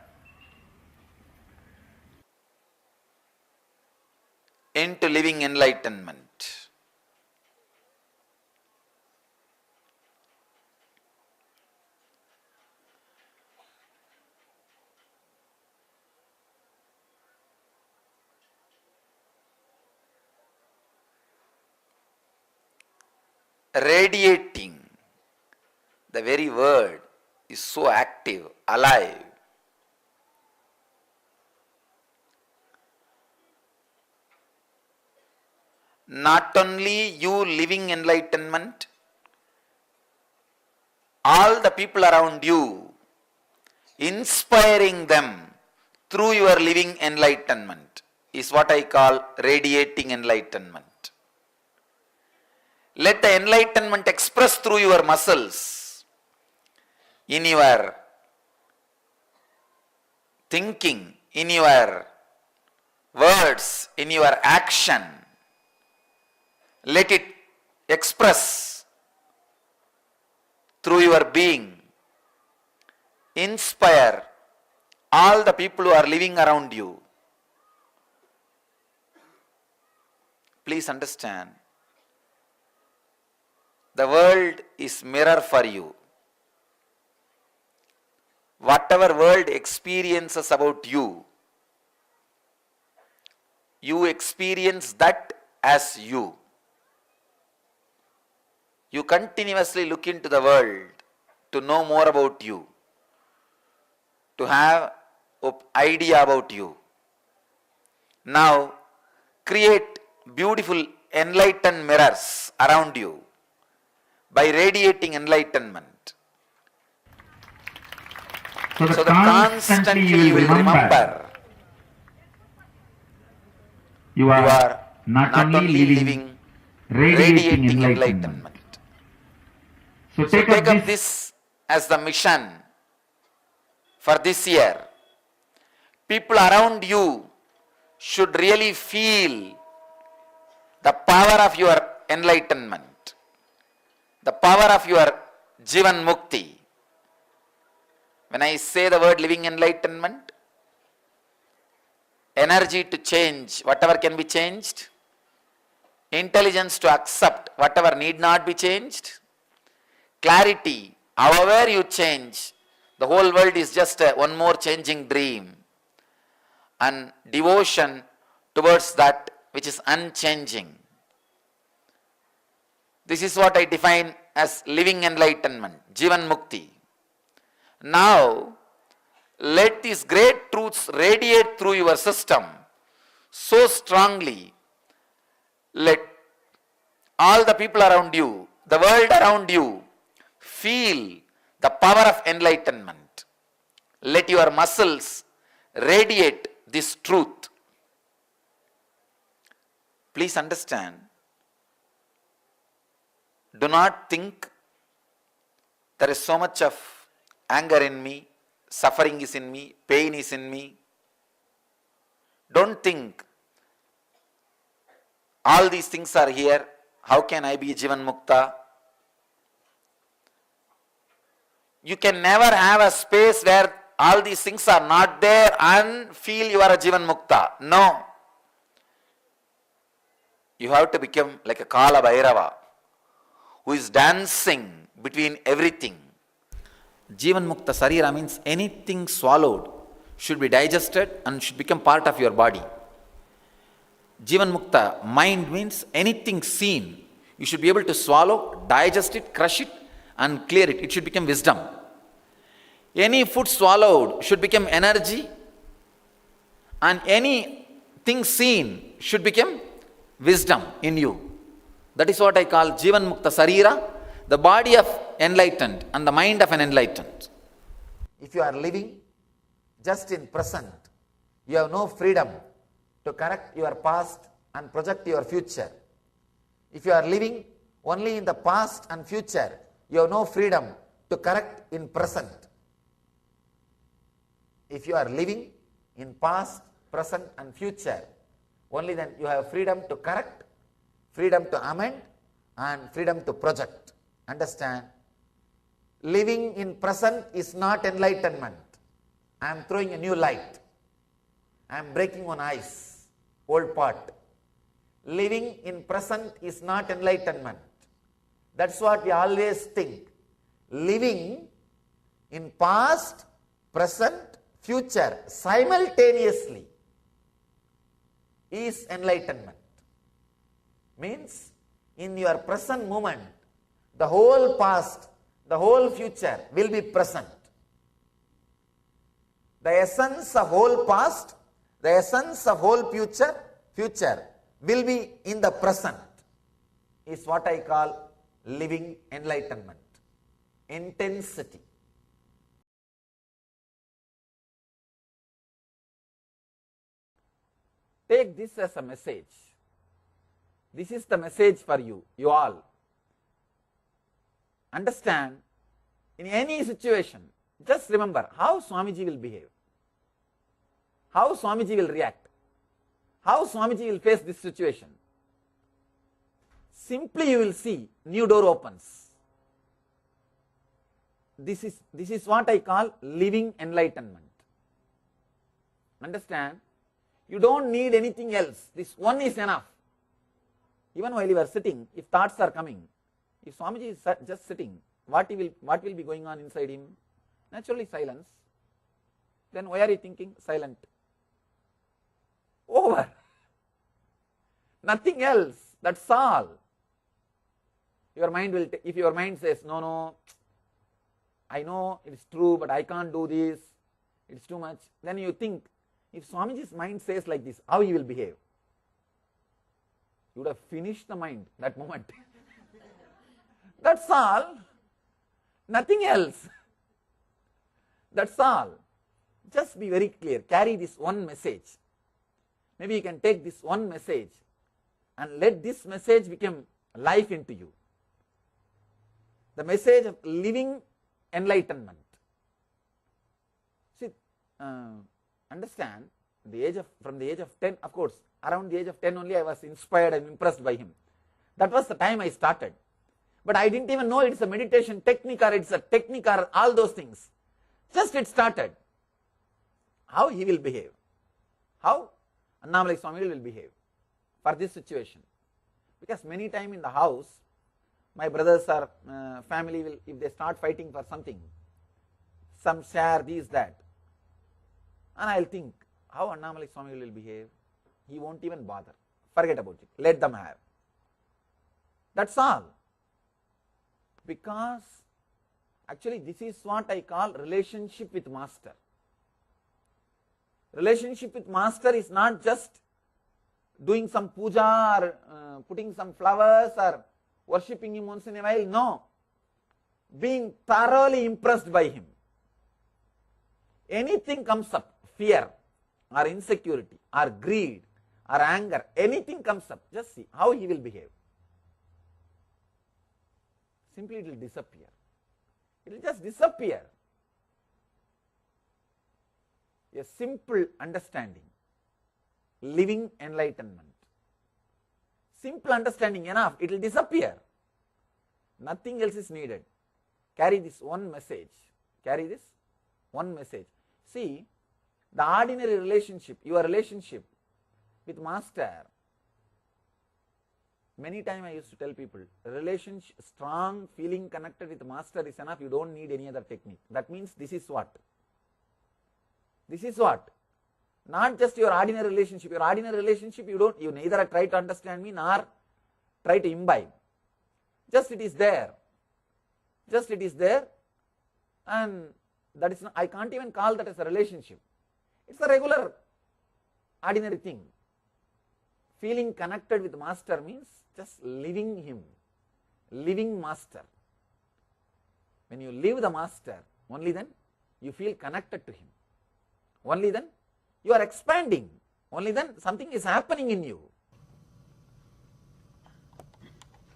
into living enlightenment. Radiating, the very word is so active, alive. Not only you living enlightenment, all the people around you, inspiring them through your living enlightenment is what I call radiating enlightenment. Let the enlightenment express through your muscles, in your thinking, in your words, in your action. Let it express through your being. Inspire all the people who are living around you. Please understand, the world is mirror for you. Whatever world experiences about you, you experience that as you. You continuously look into the world to know more about you, to have an idea about you. Now, create beautiful enlightened mirrors around you by radiating enlightenment. So that constantly you will remember you are not only living, radiating enlightenment. So take up this as the mission for this year. People around you should really feel the power of your enlightenment, the power of your Jivan Mukti. When I say the word living enlightenment, energy to change whatever can be changed, intelligence to accept whatever need not be changed, clarity, however you change, the whole world is just one more changing dream, and devotion towards that which is unchanging. This is what I define as living enlightenment, Jivan Mukti. Now, let these great truths radiate through your system so strongly. Let all the people around you, the world around you, feel the power of enlightenment. Let your muscles radiate this truth. Please understand, do not think there is so much of anger in me, suffering is in me, pain is in me. Don't think all these things are here, how can I be Jivan Mukta? You can never have a space where all these things are not there and feel you are a Jivan Mukta. No. You have to become like a Kala Bhairava who is dancing between everything. Jivan Mukta Sarira means anything swallowed should be digested and should become part of your body. Jivan Mukta mind means anything seen, you should be able to swallow, digest it, crush it and clear it. It should become wisdom. Any food swallowed should become energy, and anything seen should become wisdom in you. That is what I call Jivan Mukta Sarira, the body of enlightened and the mind of an enlightened. If you are living just in present, you have no freedom to correct your past and project your future. If you are living only in the past and future, you have no freedom to correct in present. If you are living in past, present and future, only then you have freedom to correct, freedom to amend and freedom to project. Understand? Living in present is not enlightenment. I am throwing a new light. I am breaking on ice, old pot. Living in present is not enlightenment. That's what we always think. Living in past, present, future simultaneously is enlightenment. Means in your present moment, the whole past, the whole future will be present. The essence of whole past, the essence of whole future will be in the present, is what I call living enlightenment. Intensity. Take this as a message. This is the message for you, you all. Understand, in any situation, just remember how Swamiji will behave, how Swamiji will react, how Swamiji will face this situation. Simply you will see new door opens. This is what I call living enlightenment. Understand? You don't need anything else. This one is enough. Even while you are sitting, if thoughts are coming, if Swamiji is just sitting, what will be going on inside him? Naturally silence. Then why are you thinking? Silent. Over. Nothing else. That's all. Your mind will, if your mind says, no, I know it's true, but I can't do this, it's too much, then you think, if Swamiji's mind says like this, how he will behave? You would have finished the mind that moment. That's all. Nothing else. That's all. Just be very clear. Carry this one message. Maybe you can take this one message and let this message become life into you. The message of living enlightenment. See, understand, from the age of 10, of course, around the age of 10 only I was inspired and impressed by him. That was the time I started. But I didn't even know it's a meditation technique or it's a technique or all those things. Just it started. How he will behave. How Annamalai Swami will behave for this situation. Because many times in the house, my brothers or family will, if they start fighting for something, some share, this, that. And I'll think, how Annamalai Swami will behave? He won't even bother. Forget about it. Let them have. That's all. Because actually this is what I call relationship with master. Relationship with master is not just doing some puja or putting some flowers or worshipping him once in a while. No. Being thoroughly impressed by him. Anything comes up, fear or insecurity or greed or anger, anything comes up, just see how he will behave. Simply it will disappear. It will just disappear. A simple understanding, living enlightenment. Simple understanding enough, it will disappear. Nothing else is needed. Carry this one message. Carry this one message. See, the ordinary relationship, your relationship with master Many times I used to tell people, relationship, strong feeling connected with master is enough, you don't need any other technique. That means this is what? This is what? Not just your ordinary relationship. Your ordinary relationship, you neither try to understand me nor try to imbibe. Just it is there. Just it is there, and that is not, I can't even call that as a relationship. It's a regular, ordinary thing. Feeling connected with master means just living him, living master. When you live the master, only then you feel connected to him. Only then you are expanding. Only then something is happening in you.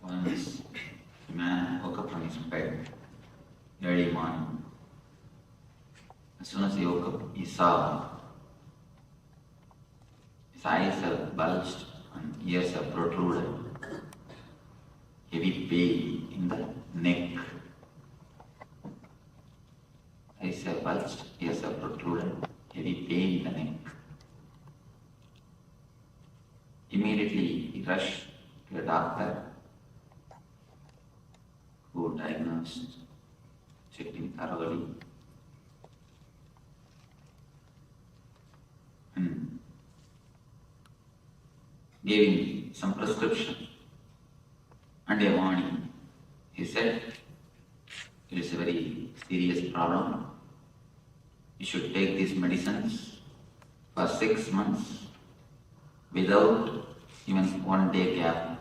Once a man woke up from his bed early morning. As soon as he woke up, he saw his eyes have bulged and ears have protruded. Heavy pain in the neck. Eyes have bulged, ears have protruded. Heavy pain in the neck. Immediately he rushed to a doctor who diagnosed, checked him thoroughly, and gave him some prescription and a warning. He said, it is a very serious problem. You should take these medicines for 6 months without even 1 day gap.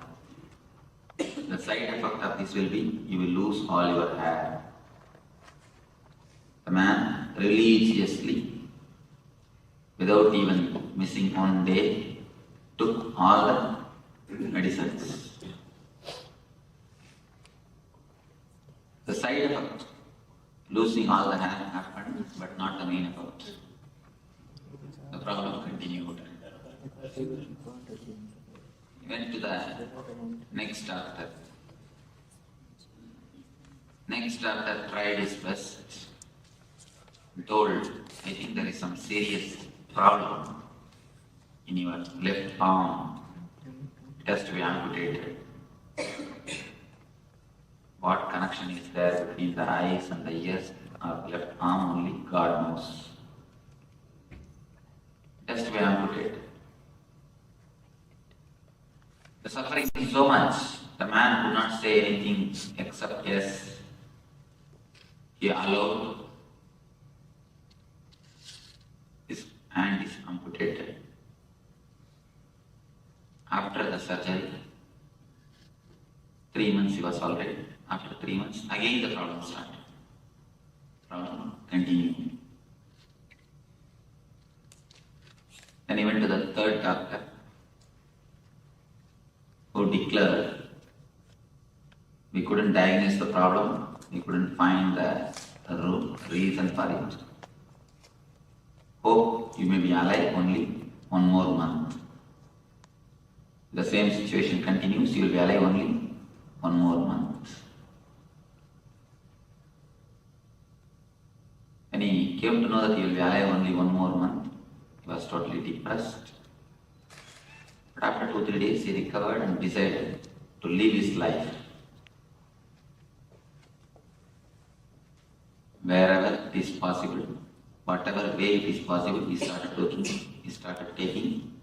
The side effect of this will be, you will lose all your hair. The man religiously, without even missing 1 day, took all the medicines. The side effect, losing all the hair, happened, but not the main effect. The problem continued. He went to the next doctor. Next doctor tried his best. He told, I think there is some serious problem in your left arm. It has to be amputated. What connection is there between the eyes and the ears or left arm only God knows. It has to be amputated. The suffering is so much, the man could not say anything except yes. He allowed his hand is amputated. After the surgery, 3 months he was alright. After 3 months, again the problem started. Problem continued. Then he went to the third doctor, who declared we couldn't diagnose the problem, we couldn't find the reason for it. Hope you may be alive only 1 more month. The same situation continues, you will be alive only 1 more month. When he came to know that he will be alive only 1 more month, he was totally depressed. But after 2-3 days, he recovered and decided to live his life. Wherever it is possible, whatever way it is possible, he started taking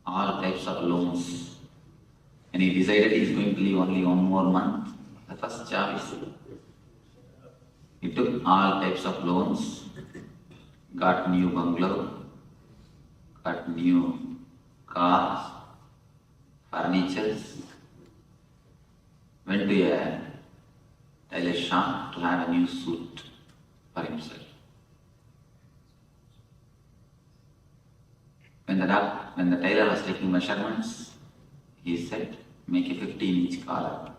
all types of loans. And he decided he is going to live only 1 more month. The first job is he took all types of loans, got new bungalow, got new cars, furniture, went to a tailor shop to have a new suit for himself. When the tailor was taking measurements, he said, make a 15-inch collar,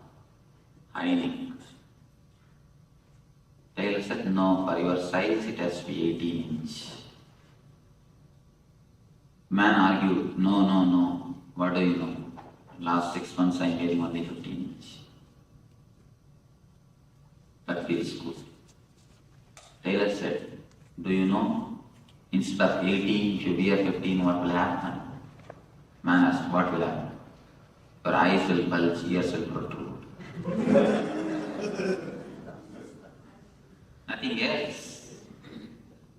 high neck. Tailor said, no, for your size it has to be 18-inch. Man argued, no, what do you know? Last 6 months I am wearing only 15-inch. That feels good. Tailor said, do you know, instead of 18, if you wear 15, what will happen? Man asked, what will happen? Your eyes will bulge, ears will protrude. Nothing else.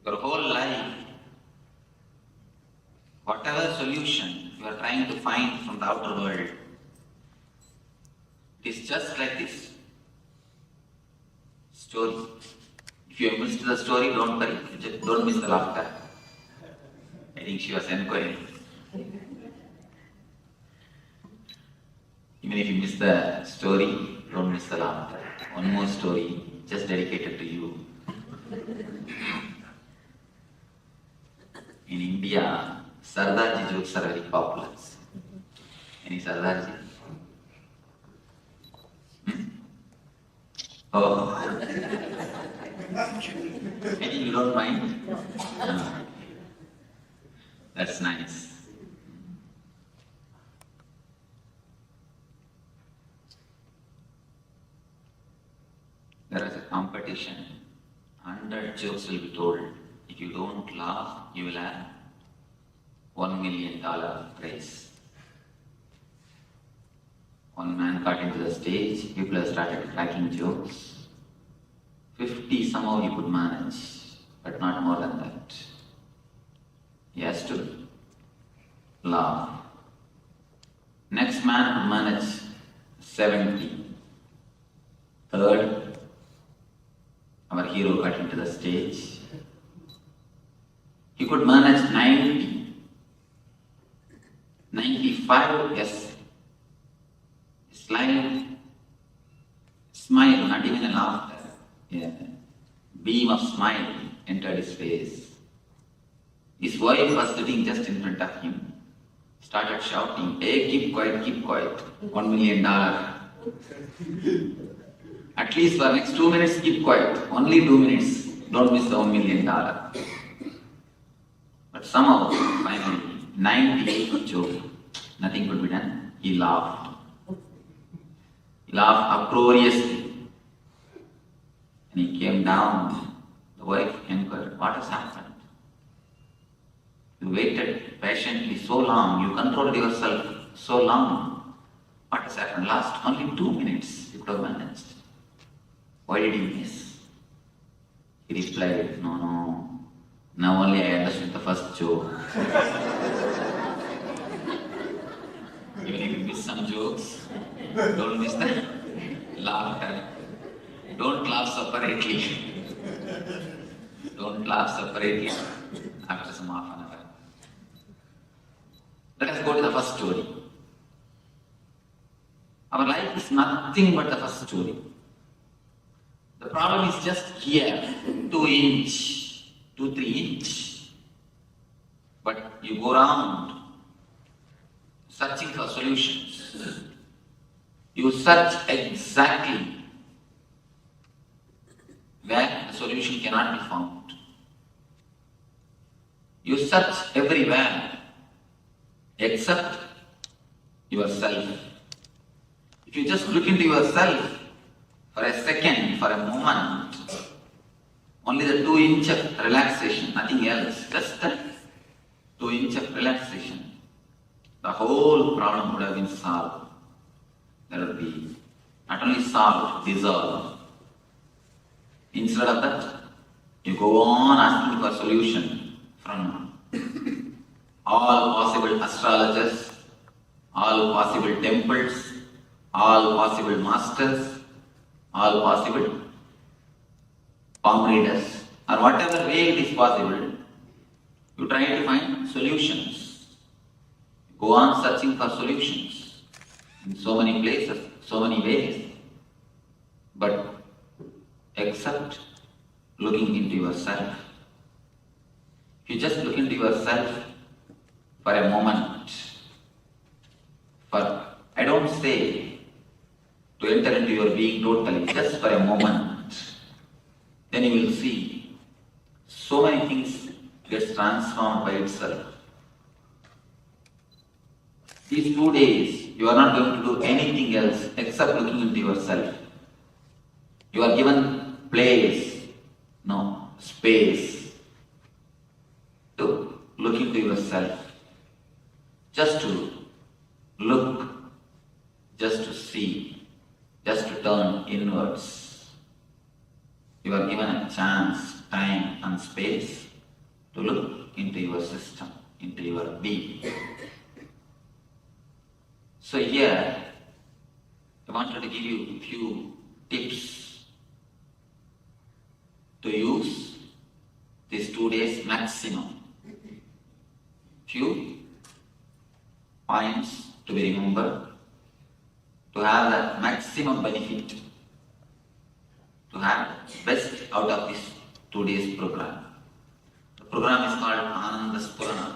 Your whole life, whatever solution you are trying to find from the outer world, it is just like this story. If you have missed the story, don't worry, don't miss the laughter. I think she was enquiring. Even if you miss the story, don't miss the laughter. One more story, just dedicated to you. In India, Sardarji jokes are very popular. Any Sardarji? Oh. I think you don't mind? No. That's nice. There is a competition. 100 jokes will be told. If you don't laugh, you will have $1 million prize. One man got into the stage, people have started cracking jokes. 50 somehow he could manage, but not more than that. He has to laugh. Next man could manage 70. Third, our hero got into the stage. He could manage 90. 95, yes. Smile, not even a laughter. Yeah. Beam of smile entered his face. His wife was sitting just in front of him. Started shouting, "Hey, keep quiet, keep quiet. $1 million. At least for next 2 minutes, keep quiet. Only 2 minutes. Don't miss the $1 million. But somehow, finally, 98 joke. Nothing could be done. He laughed. He laughed uproariously. And he came down. The wife inquired, "What has happened? You waited patiently so long. You controlled yourself so long. What has happened? Last only 2 minutes. You could have managed. Why did you miss?" He replied, No. Now only I understood the first joke. Even if you miss some jokes, don't miss the laughter. Don't laugh separately. Don't laugh separately after some half an hour. Let us go to the first story. Our life is nothing but the first story. The problem is just here, 2 inch, 2-3 inch. But you go around searching for solutions. You search exactly where the solution cannot be found. You search everywhere except yourself. If you just look into yourself for a second, for a moment, only the 2 inch of relaxation, nothing else, just the 2 inch of relaxation, the whole problem would have been solved. There would be not only solved, dissolved. Instead of that, you go on asking for solution from all possible astrologers, all possible temples, all possible masters, all possible palm readers, or whatever way it is possible, you try to find solutions. Go on searching for solutions in so many places, so many ways, but except looking into yourself. If you just look into yourself for a moment, I don't say to enter into your being totally, just for a moment, then you will see so many things gets transformed by itself. These 2 days, you are not going to do anything else except looking into yourself. You are given space to look into yourself. Just to look space to look into your system, into your being. So here, I wanted to give you a few tips to use these 2 days maximum. Few points to be remembered, to have the maximum benefit, to have best out of this 2 days program. The program is called Ananda Spurana.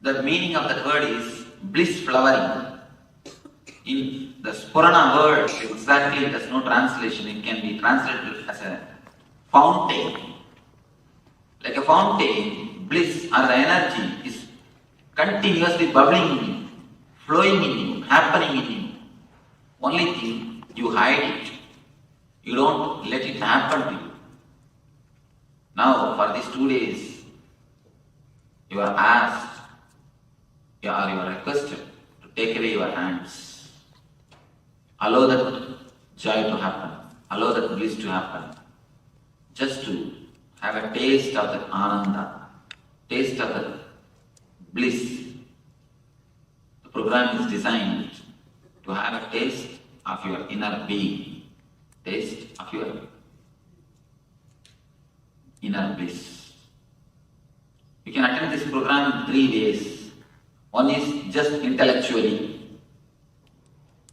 The meaning of that word is bliss flowering. In the Spurana word, exactly there's no translation. It can be translated as a fountain. Like a fountain, bliss or the energy is continuously bubbling in you, flowing in you, happening in you. Only thing, you hide it. You don't let it happen to you. Now, for these 2 days, you are asked, or you are requested to take away your hands. Allow that joy to happen. Allow that bliss to happen. Just to have a taste of that ananda, taste of that bliss. The program is designed to have a taste of your inner being, taste of your inner bliss. You can attend this program in 3 ways. One is just intellectually.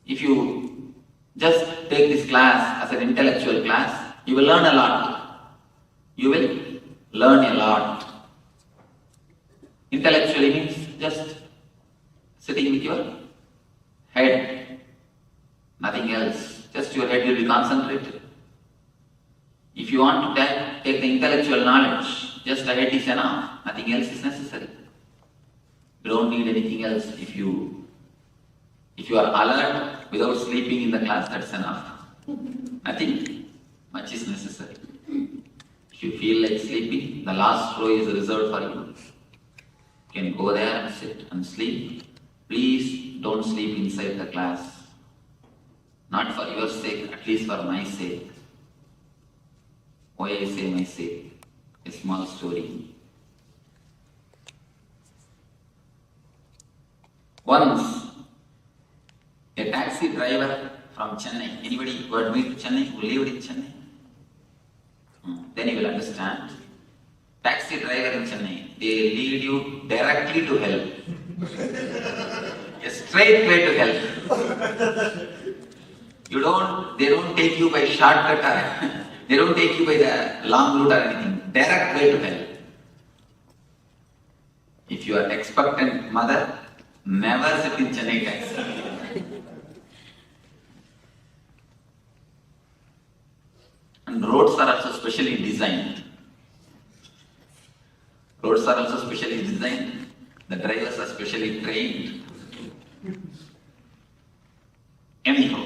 If you just take this class as an intellectual class, you will learn a lot. You will learn a lot. Intellectually means just sitting with your head, nothing else. Just your head will be concentrated. If you want to take the intellectual knowledge, just the head is enough. Nothing else is necessary. You don't need anything else. If you are alert without sleeping in the class, that's enough. Nothing much is necessary. If you feel like sleeping, the last row is reserved for you. You can go there and sit and sleep. Please don't sleep inside the class. Not for your sake, at least for my sake. Why I say my sake? A small story. Once, a taxi driver from Chennai, anybody who had been to Chennai, who lived in Chennai? Then you will understand. Taxi driver in Chennai, they lead you directly to hell. A straight way to hell. They don't take you by shortcut or they don't take you by the long route or anything. Direct way to hell. If you are expectant mother, never sit in Chennai taxi. And roads are also specially designed. Roads are also specially designed. The drivers are specially trained. Anyhow,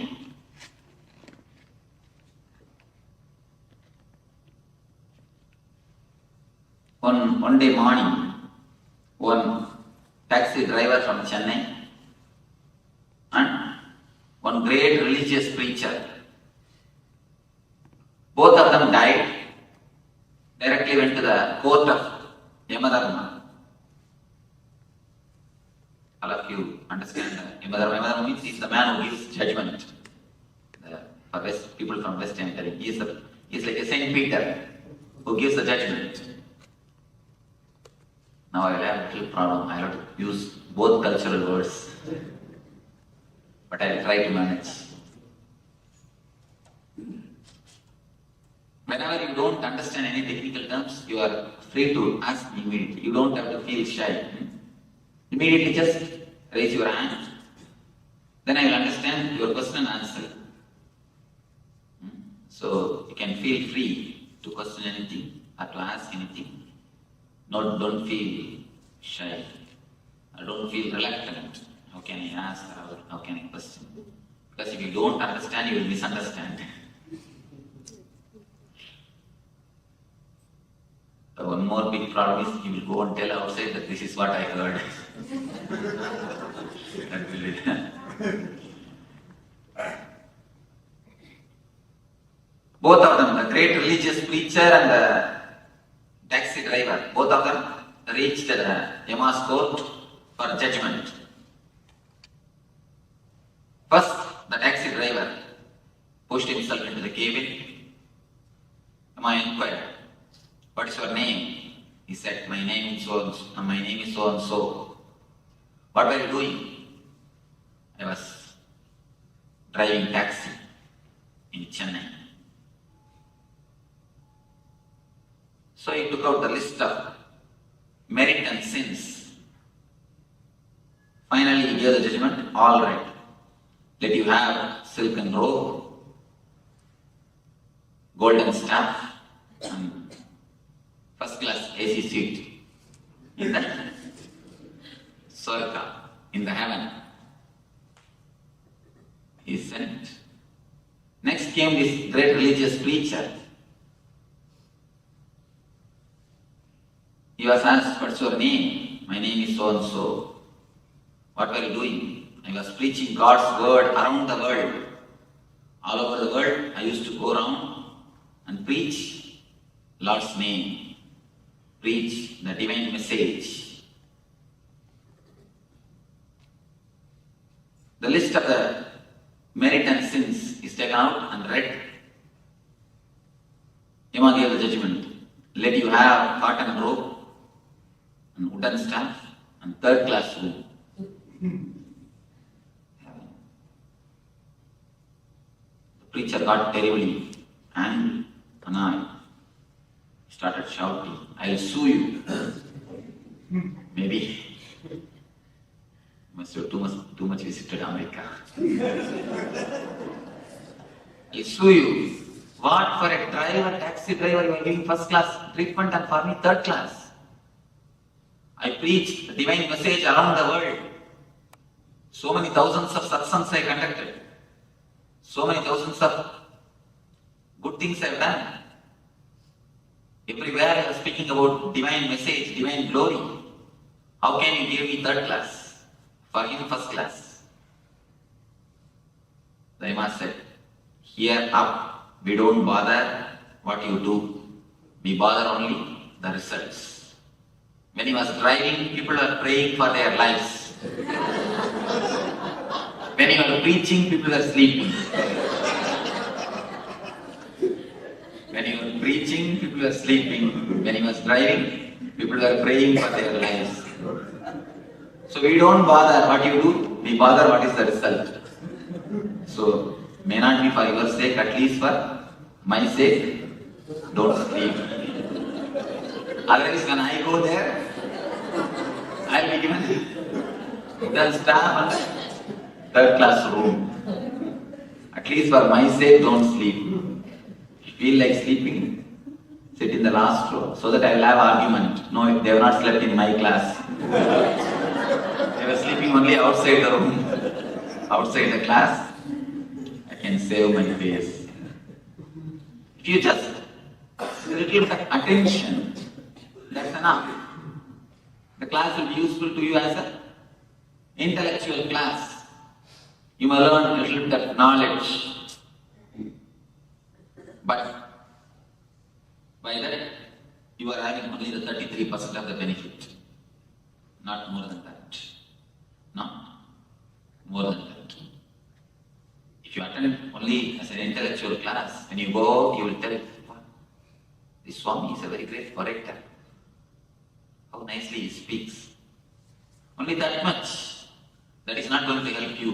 one day morning, one taxi driver from Chennai and one great religious preacher, both of them died, directly went to the court of Yamadharma. All of you understand that Yamadharma. Yamadharma means he is the man who gives judgment. For people from West, I am telling, he is like a Saint Peter who gives the judgment. Now I will have a little problem. I have to use both cultural words, but I will try to manage. Whenever you don't understand any technical terms, you are free to ask me immediately. You don't have to feel shy. Immediately just raise your hand. Then I will understand your question and answer. So you can feel free to question anything or to ask anything. Don't feel shy. Or don't feel reluctant. How can I ask or how can I question? Because if you don't understand, you will misunderstand. One more big problem is you will go and tell outside that this is what I heard. That will be both of them, the great religious preacher and the taxi driver, both of them reached the Yama's court for judgment. First, the taxi driver pushed himself into the cabin. Yama inquired, "What is your name?" He said, "My name is so and so. What were you doing?" "I was driving taxi in Chennai." So he took out the list of merit and sins. Finally, he gave the judgment, "All right, let you have silken robe, golden staff, and first class AC seat in the Swarga, in the heaven." He sent. Next came this great religious preacher. He was asked, "What's your name?" "My name is so and so." "What were you doing?" "I was preaching God's word around the world. All over the world, I used to go around and preach Lord's name, preach the divine message." The list of the merit and sins is taken out and read. Yama gave the judgment, "Let you have cotton robe and wooden staff and third class room." The preacher got terribly angry, annoyed, started shouting, "I'll sue you." Maybe must have too much visited America. "I'll sue you. What, for a driver, taxi driver, you are giving first class treatment and for me third class? I preached the divine message around the world. So many thousands of satsangs I conducted. So many thousands of good things I have done. Everywhere I was speaking about divine message, divine glory. How can you give me third class? For him first class." The Yama said, "Here up, we don't bother what you do. We bother only the results." When he was driving, people were praying for their lives. When he was preaching, people were sleeping. When he was preaching, people were sleeping. When he was driving, people were praying for their lives. So we don't bother what you do, we bother what is the result. So, may not be for your sake, at least for my sake, don't sleep. Otherwise, when I go there, I'll be given the staff and third class room. At least for my sake, don't sleep. If you feel like sleeping, sit in the last row, so that I will have argument. No, they have not slept in my class. They were sleeping only outside the room, outside the class. I can save my face. If you just a little bit of attention, that's enough. The class will be useful to you as an intellectual class. You may learn a little bit of knowledge. But by that, you are having only the 33% of the benefit. Not more than that. Not more than that. If you attend only as an intellectual class, when you go, you will tell, "This Swami is a very great orator. How nicely he speaks." Only that much. That is not going to help you.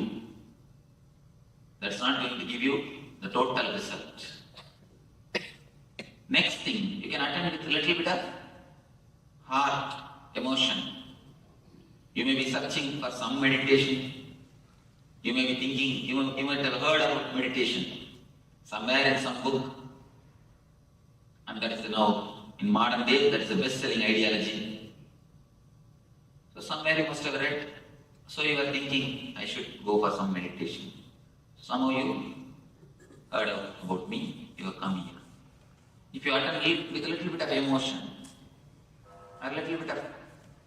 That's not going to give you the total result. Next thing, you can attend with a little bit of heart, emotion. You may be searching for some meditation. You may be thinking, you might have heard about meditation somewhere in some book. And that is now, in modern day, that is the best-selling ideology. So somewhere you must have read. So you are thinking, I should go for some meditation. Some of you heard about me, you have come here. If you attend with a little bit of emotion, or a little bit of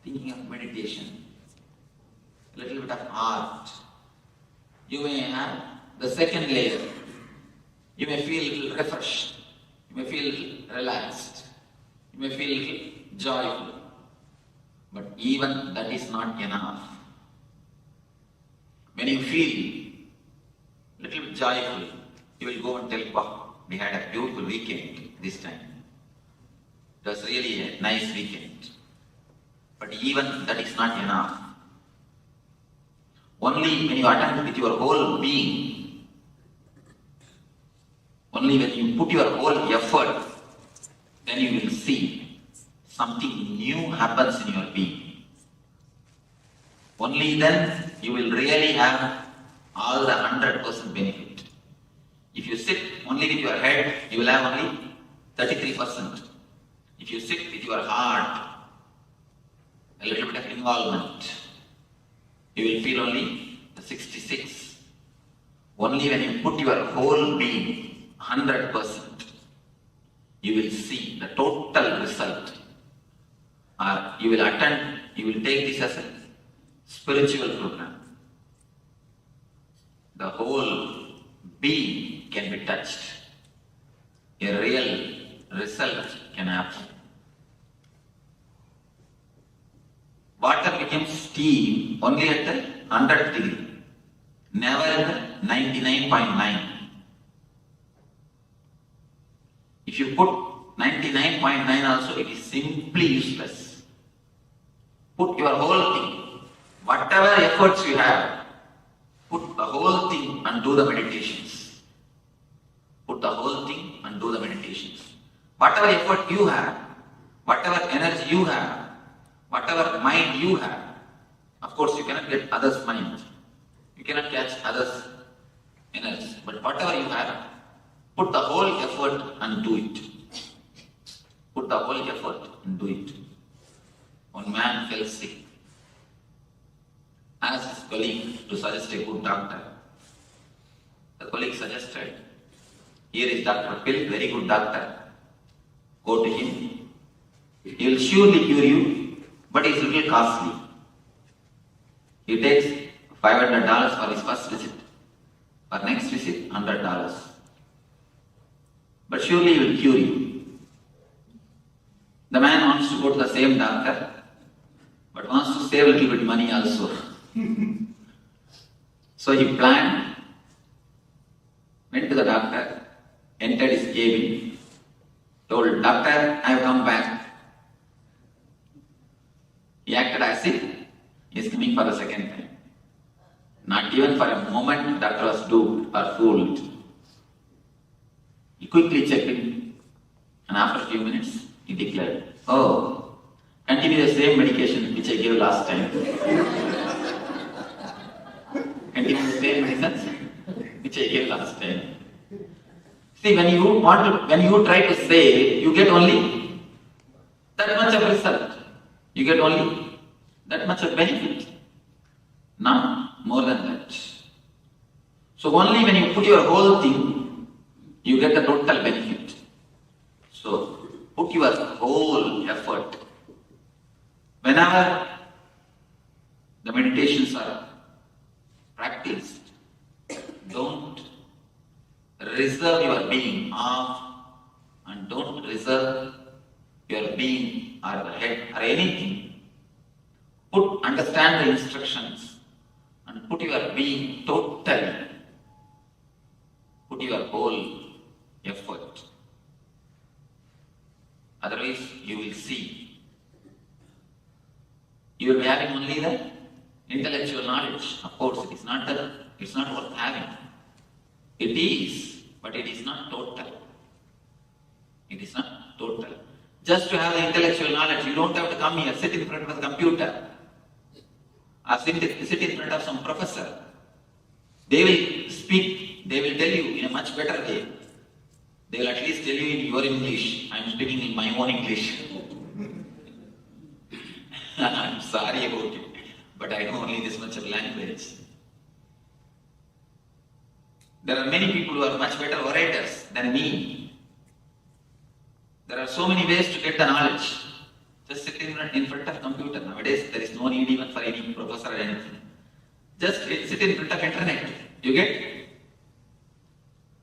thinking of meditation, a little bit of art, you may have the second layer. You may feel a little refreshed. You may feel relaxed. You You may feel little joyful, but even that is not enough. When you feel little bit joyful, you will go and tell, wow, we had a beautiful weekend this time. It was really a nice weekend. But even that is not enough. Only when you attend with your whole being, only when you put your whole effort, then you will see something new happens in your being. Only then you will really have all the 100% benefit. If you sit only with your head, you will have only 33%. If you sit with your heart, a little bit of involvement, you will feel only the 66. Only when you put your whole being 100%, you will see the total result. Or you will attend, you will take this as a spiritual program. The whole being can be touched. A real result can happen. Water becomes steam only at the 100th degree, never at the 99.9. If you put 99.9 also, it is simply useless. Put your whole thing, whatever efforts you have, put the whole thing and do the meditations. Put the whole thing and do the meditations. Whatever effort you have, whatever energy you have, whatever mind you have, of course you cannot get others' mind, you cannot catch others' energy, but whatever you have, put the whole effort and do it. Put the whole effort and do it. One man fell sick. Asked his colleague to suggest a good doctor. The colleague suggested, here is Dr. Pill, very good doctor. Go to him. He will surely cure you, but it is a little costly. He takes $500 for his first visit. For next visit, $100. But surely he will cure you. The man wants to go to the same doctor, but wants to save a little bit money also. So he planned, went to the doctor, entered his cabin, told, doctor, I have come back. He acted as if he is coming for the second time. Not even for a moment doctor was duped or fooled. He quickly checked in, and after a few minutes he declared, oh, continue the same medication which I gave last time. Continue the same medicine which I gave last time. See, when you try to say, you get only that much of result. You get only that much of benefit. Not more than that. So only when you put your whole thing, you get the total benefit. So put your whole effort. Whenever the meditations are practiced, don't reserve your being off and don't reserve your being or the head or anything. Understand the instructions and put your being totally. Put your whole effort. Otherwise, you will see. You will be having only the intellectual knowledge. Of course, it's not worth having. It is, but it is not total. It is not total. Just to have the intellectual knowledge, you don't have to come here, sit in front of the computer, or sit in front of some professor. They will speak, they will tell you in a much better way. They will at least tell you in your English. I am speaking in my own English. I am sorry about it, but I know only this much of language. There are many people who are much better orators than me. There are so many ways to get the knowledge. Just sit in front of a computer. Nowadays, there is no need even for any professor or anything. Just sit in front of internet. You get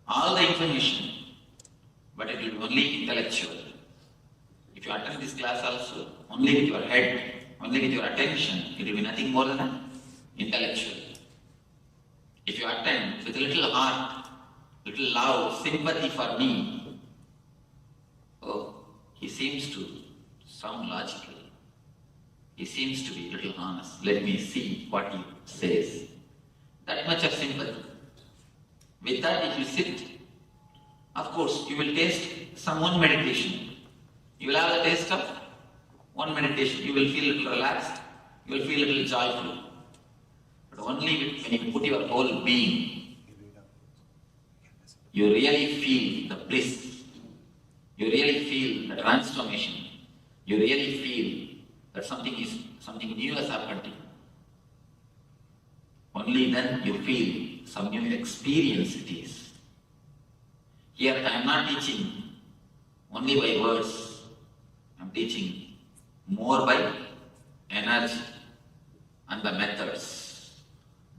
all the information, but it will be only intellectual. If If you attend this class also, only with your head, only with your attention, it will be nothing more than intellectual. If you attend with a little heart, little love, sympathy for me, oh, he seems to sound logical. He seems to be a little honest. Let me see what he says. That much of sympathy. With that, if you sit, of course, you will taste some one meditation. You will have a taste of one meditation. You will feel a little relaxed. You will feel a little joyful. But only when you put your whole being, you really feel the bliss. You really feel the transformation. You really feel that something new has happened to you. Only then you feel some new experience it is. Here I am not teaching only by words. I am teaching more by energy and the methods,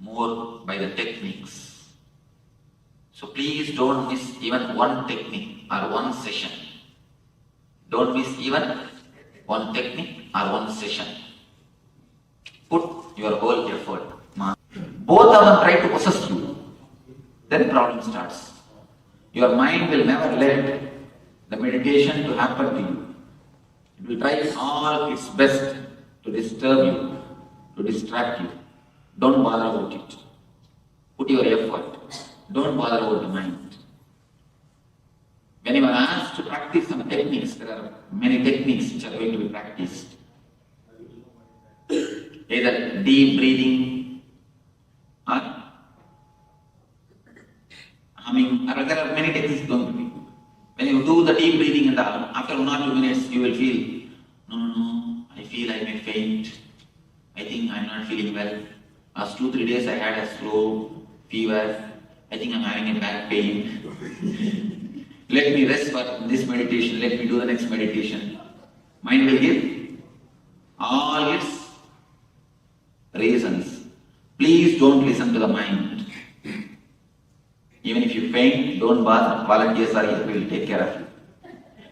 more by the techniques. So please don't miss even one technique or one session. Don't miss even one technique or one session. Put your whole effort. Both of them try to possess you. Then problem starts. Your mind will never let the meditation to happen to you. It will try all its best to disturb you, to distract you. Don't bother about it. Put your effort. Don't bother about the mind. When you are asked to practice some techniques, there are many techniques which are going to be practiced. Either deep breathing or humming, or there are many techniques going to be. When you do the deep breathing and after 1 or 2 minutes you will feel, no, I feel I may faint. I think I am not feeling well. Last 2-3 days I had a slow fever. I think I am having a back pain. Let me rest for this meditation. Let me do the next meditation. Mind will give all its reasons. Please don't listen to the mind. Even if you faint, don't bother. Volunteers are here. We will take care of you.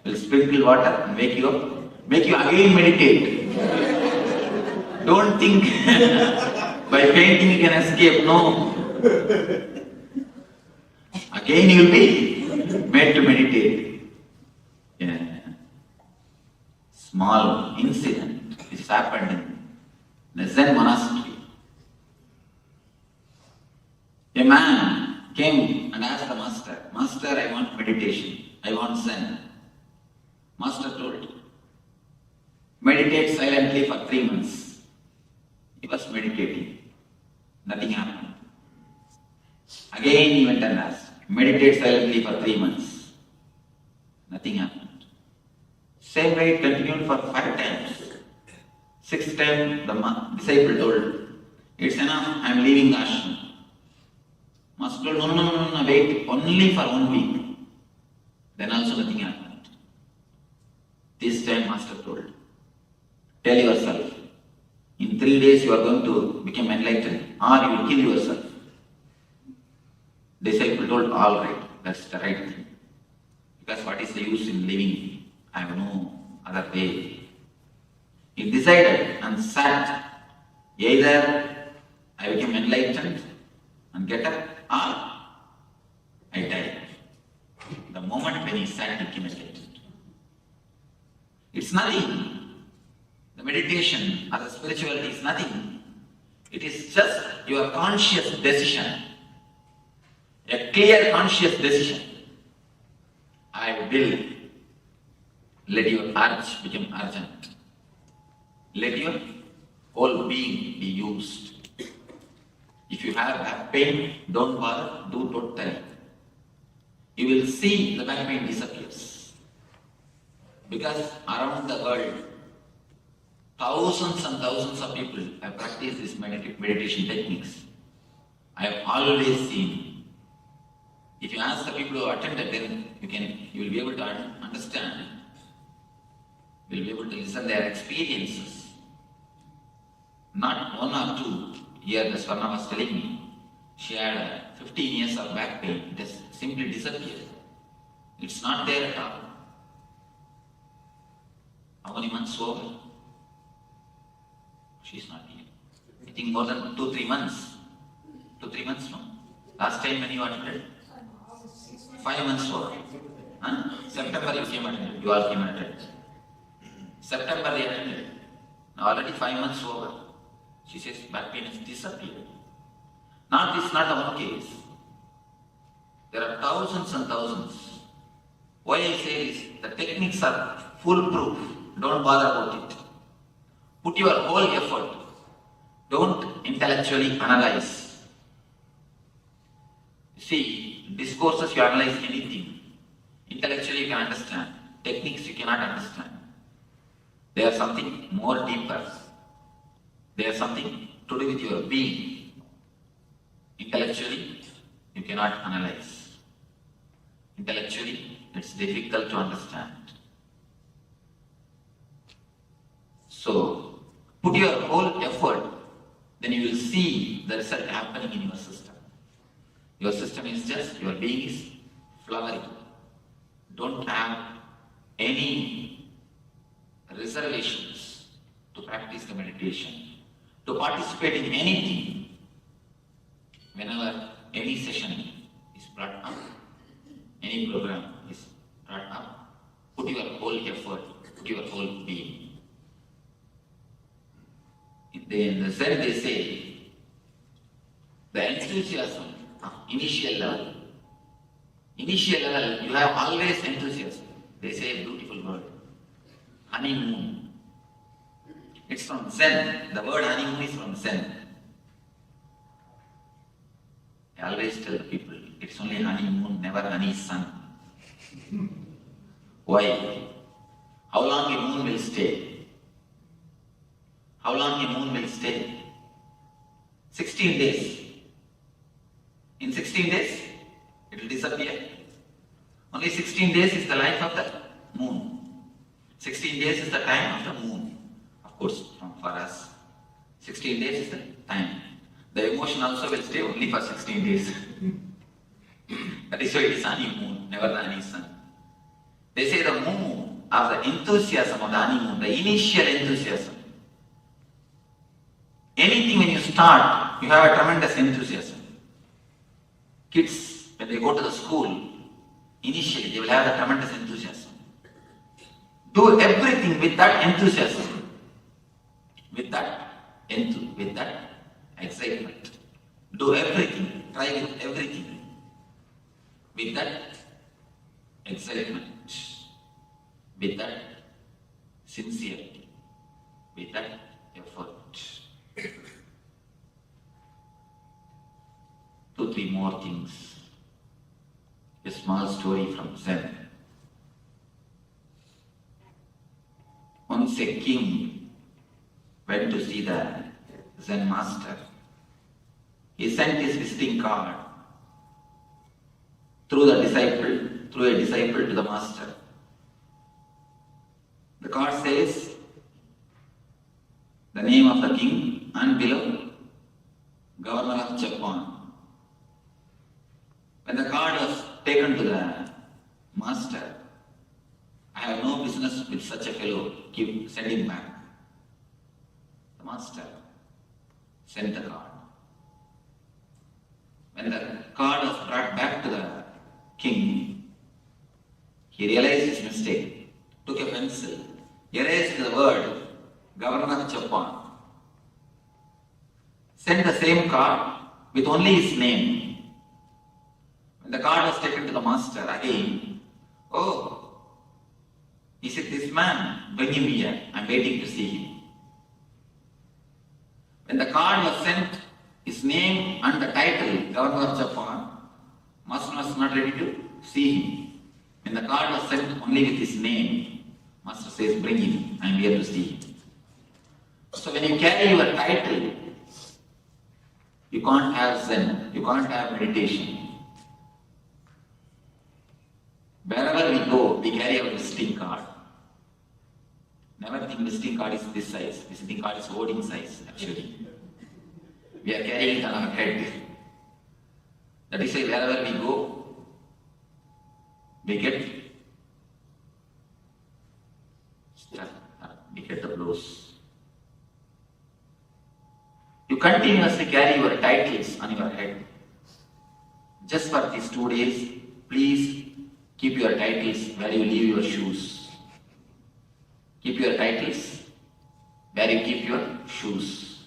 We will sprinkle water and wake you up. Make you again meditate. Don't think by fainting you can escape. No. Again you will be made to meditate. Yeah. Small incident which happened in the Zen monastery. A man came and asked the master, Master, I want meditation. I want Zen. Master told, meditate silently for 3 months. He was meditating. Nothing happened. Again he went and asked, meditate silently for 3 months. Nothing happened. Same way it continued for 5 times. 6th time the disciple told, it's enough, I am leaving the ashram. Master told, no, wait, only for 1 week. Then also nothing happened. This time Master told, tell yourself, in 3 days you are going to become enlightened or you will kill yourself. Disciple told, all right, that's the right thing. Because what is the use in living? I have no other way. He decided and sat. Either I become enlightened and get up or I die. The moment when he sat, he became enlightened. It's nothing. The meditation or the spirituality is nothing. It is just your conscious decision. A clear conscious decision. I will let your urge become urgent. Let your whole being be used. If you have back pain, don't bother, do totally. You will see the back pain disappears. Because around the world, thousands and thousands of people have practiced these meditation techniques. I have always seen. If you ask the people who attended, then you will be able to understand. You will be able to listen their experiences. Not 1 or 2. Here the Swarna was telling me, she had 15 years of back pain. It has simply disappeared. It's not there at all. How many months over? She's not here. I think more than 2-3 months. 2-3 months, no? Last time when you attended? 5 months over. Huh? September you came attended. You all came attended. September they attended. Now already 5 months over. She says back pain has disappeared. This is not the one case. There are thousands and thousands. Why I say is the techniques are foolproof. Don't bother about it. Put your whole effort. Don't intellectually analyze. See, discourses you analyze anything. Intellectually you can understand. Techniques you cannot understand. They are something more deeper. They are something to do with your being. Intellectually you cannot analyze. Intellectually it's difficult to understand. So, put your whole effort, then you will see the result happening in your system. Your system is just, your being is flowering. Don't have any reservations to practice the meditation, to participate in anything. Whenever any session is brought up, any program is brought up, put your whole effort, put your whole being. In the Zen they say, the enthusiasm, initial level, you have always enthusiasm. They say a beautiful word, honeymoon. It's from Zen. The word honeymoon is from Zen. I always tell people, it's only honeymoon, never honey sun. Why? How long a moon will stay? How long a moon will stay? 16 days. In 16 days, it will disappear. Only 16 days is the life of the moon. 16 days is the time of the moon. Of course, for us, 16 days is the time. The emotion also will stay only for 16 days. That is why it is honeymoon, never the honey sun. They say the moon of the enthusiasm of the honeymoon, the initial enthusiasm. Anything when you start, you have a tremendous enthusiasm. Kids, when they go to the school, initially they will have a tremendous enthusiasm. Do everything with that enthusiasm, with that excitement. Do everything, try with everything, with that excitement, with that sincerity, with that effort. 2-3 more things. A small story from Zen. Once a king went to see the Zen master. He sent his visiting card through a disciple to the master. The card says the name of the king and below Governor of Japan. When the card was taken to the master, I have no business with such a fellow, send him back. The master sent the card. When the card was brought back to the king, he realized his mistake, took a pencil, erased the word Governor of Japan, sent the same card with only his name. When the card was taken to the master again, he said, this man, bring him here, I'm waiting to see him. When the card was sent, his name and the title, Governor of Japan, master was not ready to see him. When the card was sent only with his name, master says, bring him, I'm here to see him. So when you carry your title, you can't have Zen, you can't have meditation. Wherever we go, we carry our visiting card. Never think visiting card is this size. Visiting card is hoarding size, actually. We are carrying it on our head. That is why wherever we go, we get stuck. You continuously carry your titles on your head. Just for these 2 days, please keep your titles where you leave your shoes. Keep your titles where you keep your shoes.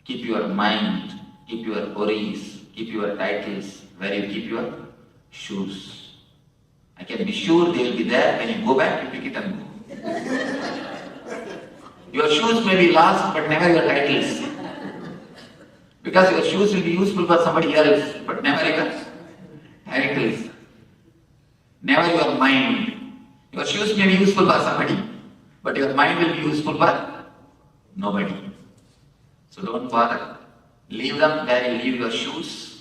Keep your mind, keep your worries, keep your titles where you keep your shoes. I can be sure they will be there. When you go back, you pick it and go. Your shoes may be lost, but never your titles. Because your shoes will be useful for somebody else, but never your titles. Never your mind. Your shoes may be useful for somebody, but your mind will be useful for nobody. So don't bother. Leave them where you leave your shoes.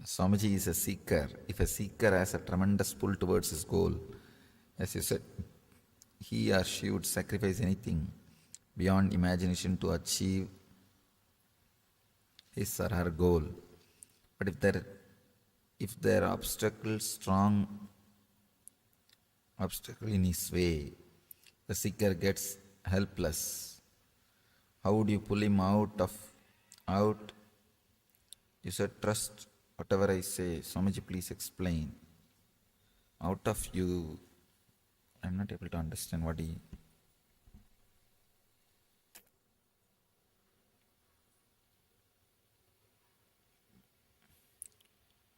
Swamiji is a seeker. If a seeker has a tremendous pull towards his goal, as you said, he or she would sacrifice anything beyond imagination to achieve his or her goal. But if there are obstacles, strong obstacle in his way, the seeker gets helpless. How would you pull him out? You said trust whatever I say. Swamiji, please explain. Out of you, I'm not able to understand what he...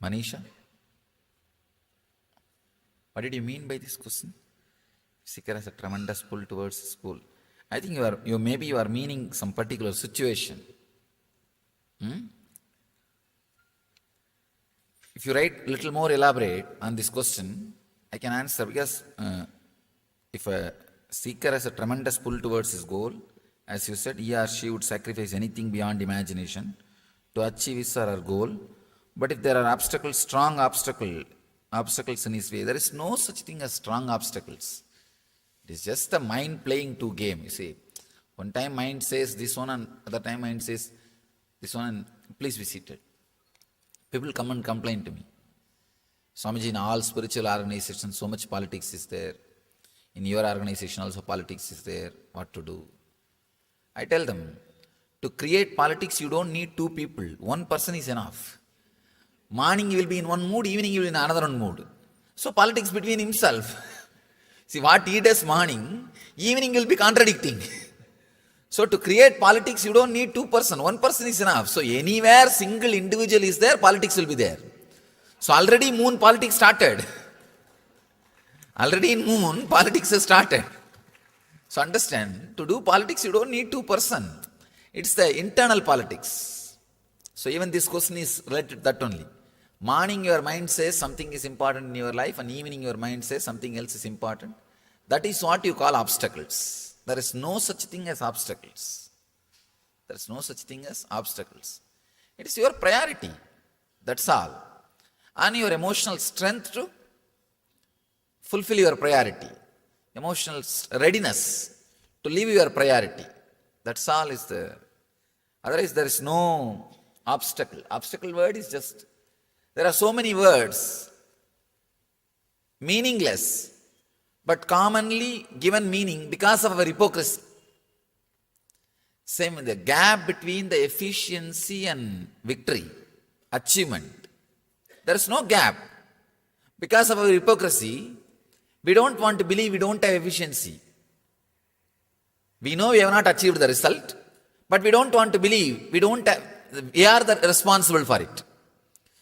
Manisha, what did you mean by this question? Seeker has a tremendous pull towards school. I think you are meaning some particular situation. If you write little more elaborate on this question, I can answer, because if a seeker has a tremendous pull towards his goal, as you said, he or she would sacrifice anything beyond imagination to achieve his or her goal. But if there are obstacles, strong obstacles in his way, there is no such thing as strong obstacles. It is just the mind playing two games. You see, one time mind says this one, and other time mind says this one, and please be seated. People come and complain to me. Swamiji, in all spiritual organizations, so much politics is there. In your organization also politics is there. What to do? I tell them, to create politics, you don't need two people. One person is enough. Morning you will be in one mood, evening you will be in another mood. So politics between himself. See, what he does morning, evening will be contradicting. So to create politics, you don't need two person. One person is enough. So anywhere single individual is there, politics will be there. So already moon politics started. Already in moon, politics has started. So understand, to do politics, you don't need two person. It's the internal politics. So even this question is related to that only. Morning your mind says something is important in your life, and evening your mind says something else is important. That is what you call obstacles. There is no such thing as obstacles. There is no such thing as obstacles. It is your priority. That's all. And your emotional strength to fulfill your priority. Emotional readiness to live your priority. That's all is there. Otherwise there is no obstacle. Obstacle word is just... There are so many words, meaningless, but commonly given meaning because of our hypocrisy. Same with the gap between the efficiency and victory, achievement. There is no gap. Because of our hypocrisy, we don't want to believe we don't have efficiency. We know we have not achieved the result, but we don't want to believe we are responsible for it.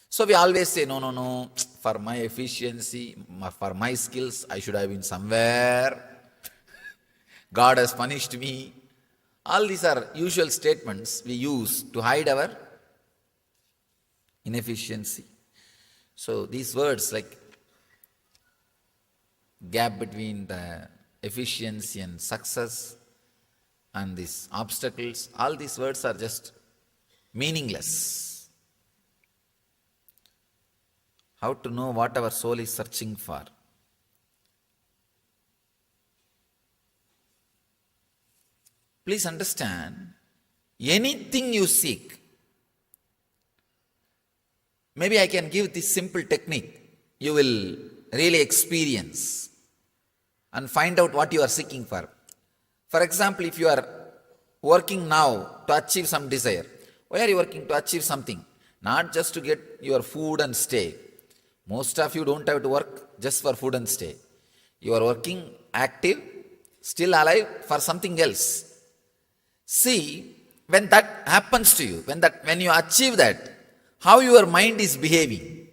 So we always say, no, for my efficiency, for my skills, I should have been somewhere. God has punished me. All these are usual statements we use to hide our inefficiency. So these words like gap between the efficiency and success and these obstacles, all these words are just meaningless. How to know what our soul is searching for? Please understand, anything you seek, maybe I can give this simple technique, you will really experience and find out what you are seeking for. For example, if you are working now to achieve some desire, why are you working? To achieve something, not just to get your food and stay. Most of you don't have to work just for food and stay. You are working active, still alive for something else. See, when that happens to you, when you achieve that, how your mind is behaving,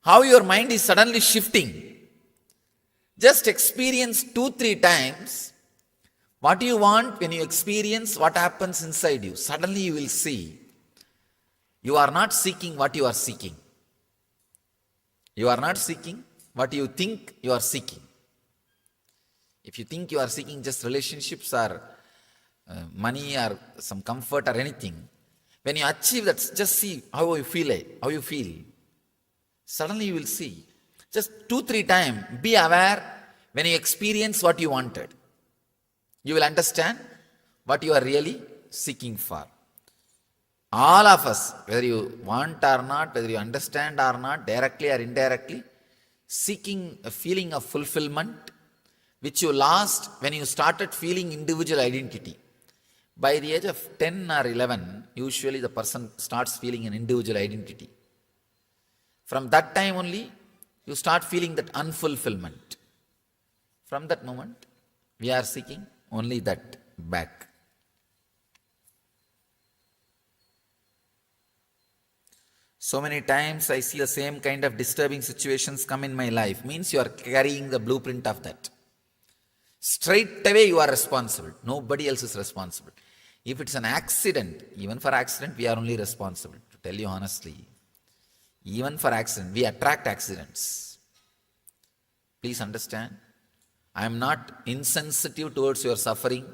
how your mind is suddenly shifting. Just experience 2-3 times what you want. When you experience what happens inside you, suddenly you will see you are not seeking what you are seeking. You are not seeking what you think you are seeking. If you think you are seeking just relationships or money or some comfort or anything, when you achieve that, just see how you feel. Suddenly you will see. Just 2-3 times, be aware when you experience what you wanted. You will understand what you are really seeking for. All of us, whether you want or not, whether you understand or not, directly or indirectly, seeking a feeling of fulfillment, which you lost when you started feeling individual identity. By the age of 10 or 11, usually the person starts feeling an individual identity. From that time only, you start feeling that unfulfillment. From that moment, we are seeking only that back. So many times I see the same kind of disturbing situations come in my life. Means you are carrying the blueprint of that. Straight away you are responsible. Nobody else is responsible. If it's an accident, even for accident we are only responsible. To tell you honestly, even for accident, we attract accidents. Please understand, I am not insensitive towards your suffering.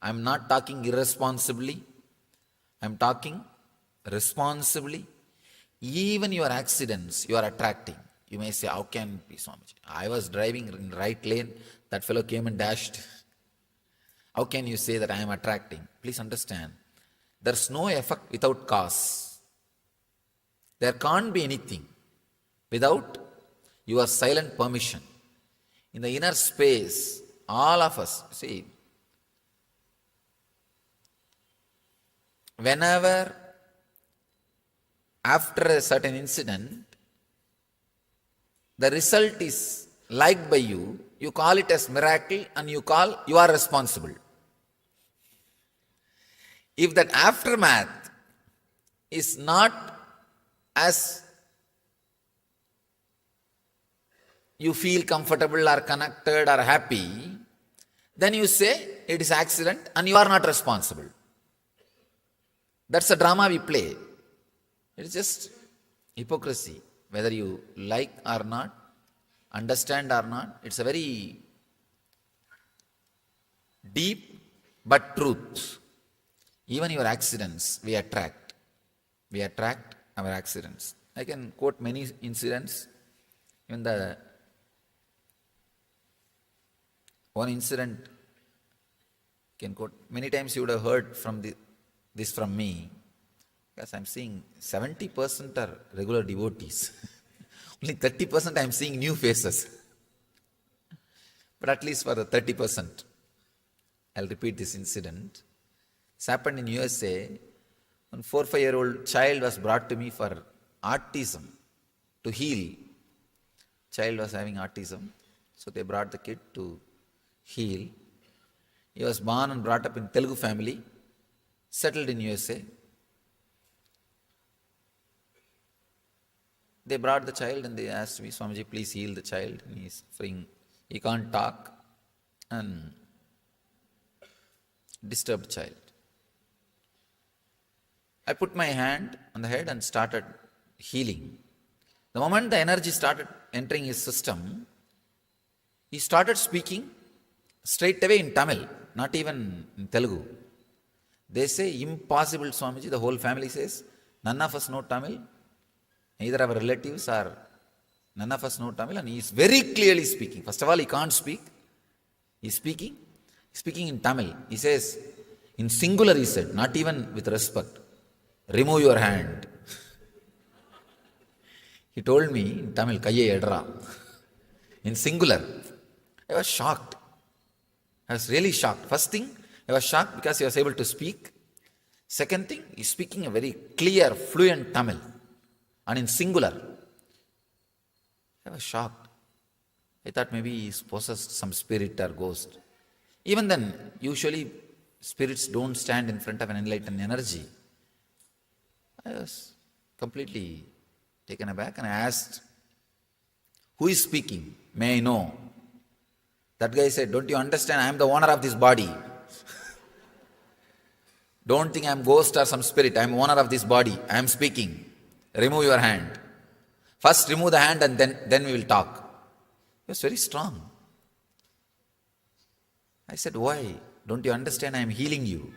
I am not talking irresponsibly. I am talking responsibly. Even your accidents you are attracting. You may say, how can it be, Swamiji? I was driving in the right lane, that fellow came and dashed. How can you say that I am attracting? Please understand, there's no effect without cause. There can't be anything without your silent permission. In the inner space, all of us, see, whenever after a certain incident, the result is liked by you, you call it as miracle and you are responsible. If that aftermath is not as you feel comfortable or connected or happy, then you say it is accident and you are not responsible. That's a drama we play. It is just hypocrisy. Whether you like or not, understand or not, it's a very deep but truth. Even your accidents, we attract. We attract our accidents. I can quote many incidents. Even the one incident can quote. Many times you would have heard from this from me, because I'm seeing 70% are regular devotees. Only 30% I'm seeing new faces. But at least for the 30%, I'll repeat this incident. This happened in USA. One 4 or 5-year-old child was brought to me for autism, to heal. Child was having autism, so they brought the kid to heal. He was born and brought up in Telugu family, settled in USA. They brought the child and they asked me, Swamiji, please heal the child. And he's suffering. He can't talk. And disturbed child. I put my hand on the head and started healing. The moment the energy started entering his system, he started speaking straight away in Tamil, not even in Telugu. They say, impossible, Swamiji. The whole family says, none of us know Tamil. Neither our relatives or none of us know Tamil. And he is very clearly speaking. First of all, he can't speak. He is speaking in Tamil. He says, in singular he said, not even with respect, remove your hand. He told me in Tamil, Kaiye Edra, in singular. I was shocked. I was really shocked. First thing, I was shocked because he was able to speak. Second thing, he is speaking a very clear, fluent Tamil. And in singular. I was shocked. I thought maybe he's possessed some spirit or ghost. Even then, usually spirits don't stand in front of an enlightened energy. I was completely taken aback and I asked, who is speaking? May I know? That guy said, don't you understand? I am the owner of this body. Don't think I am ghost or some spirit. I am owner of this body. I am speaking. Remove your hand. First remove the hand and then we will talk. He was very strong. I said, why? Don't you understand? I am healing you.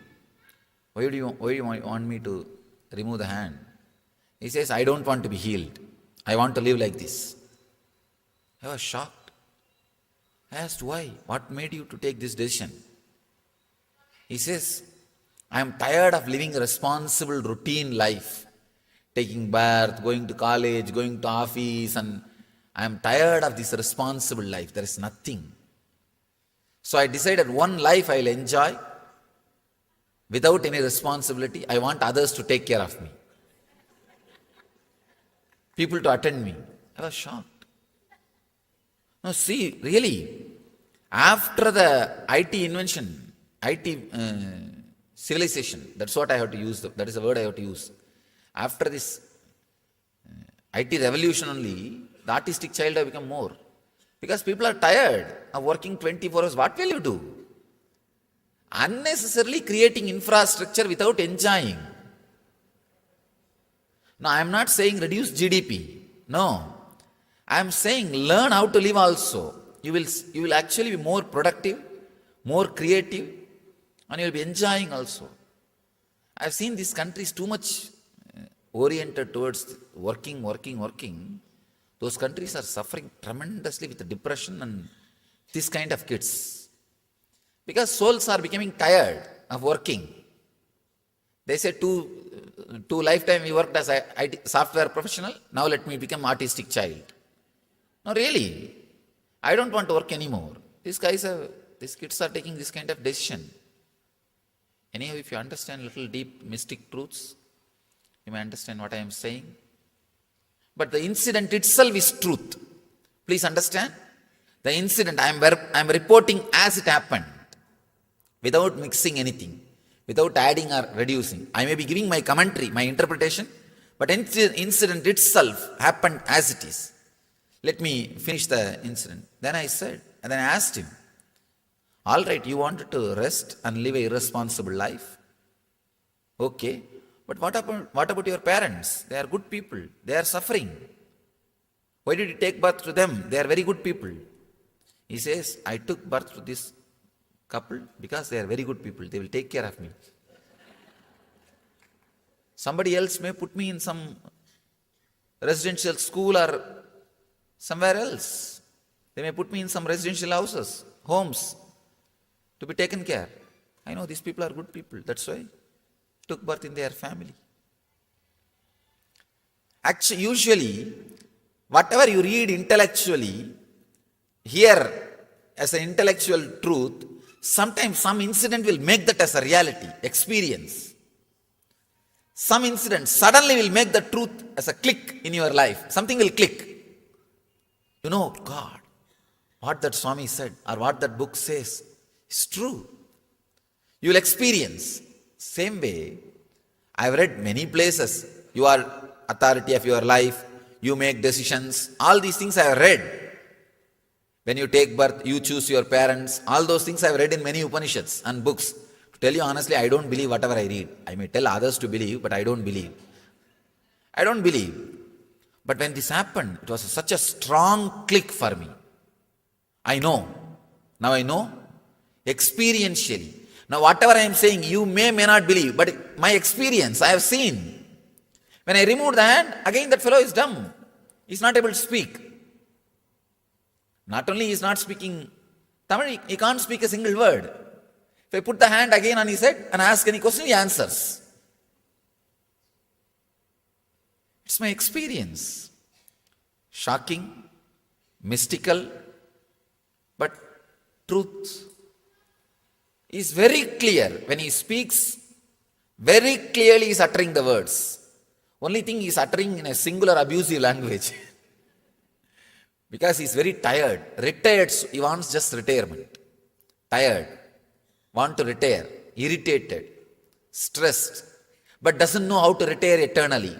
Why do you want me to remove the hand? He says, I don't want to be healed. I want to live like this. I was shocked. I asked, why? What made you to take this decision? He says, I am tired of living a responsible routine life, taking bath, going to college, going to office, and I am tired of this responsible life. There is nothing. So I decided one life I will enjoy without any responsibility. I want others to take care of me, people to attend me. I was shocked. No, see, really, after the IT invention, IT civilization, that's what I have to use, that is the word I have to use. After this IT revolution only, the artistic child have become more. Because people are tired of working 24 hours. What will you do? Unnecessarily creating infrastructure without enjoying. Now, I am not saying reduce GDP. No. I am saying learn how to live also. You will actually be more productive, more creative, and you will be enjoying also. I have seen these countries too much oriented towards working. Those countries are suffering tremendously with depression and this kind of kids. Because souls are becoming tired of working. They say two lifetime we worked as a IT software professional, now let me become artistic child. No, really, I don't want to work anymore. These kids are taking this kind of decision. Anyhow, if you understand little deep mystic truths, you may understand what I am saying. But the incident itself is truth. Please understand. The incident I am reporting as it happened, without mixing anything, without adding or reducing. I may be giving my commentary, my interpretation, but incident itself happened as it is. Let me finish the incident. Then I asked him, all right, you wanted to rest and live an irresponsible life? Okay. But what about your parents? They are good people. They are suffering. Why did you take birth to them? They are very good people. He says, I took birth to this couple because they are very good people. They will take care of me. Somebody else may put me in some residential school or somewhere else. They may put me in some residential houses, homes, to be taken care. I know these people are good people. That's why took birth in their family. Actually, usually, whatever you read intellectually, here as an intellectual truth, sometimes some incident will make that as a reality, experience. Some incident suddenly will make the truth as a click in your life. Something will click. You know, God, what that Swami said or what that book says is true. You will experience. Same way, I have read many places. You are authority of your life. You make decisions. All these things I have read. When you take birth, you choose your parents. All those things I have read in many Upanishads and books. To tell you honestly, I don't believe whatever I read. I may tell others to believe, but I don't believe. I don't believe. But when this happened, it was such a strong click for me. I know. Now I know. Experientially. Now whatever I am saying, you may not believe, but my experience, I have seen. When I remove the hand, again that fellow is dumb. He is not able to speak. Not only he is not speaking Tamil, he can't speak a single word. If I put the hand again on his head and ask any question, he answers. It's my experience. Shocking, mystical, but truth is very clear. When he speaks, very clearly he is uttering the words. Only thing he is uttering in a singular abusive language. Because he is very tired. Retired, he wants just retirement. Tired, want to retire, irritated, stressed, but doesn't know how to retire eternally.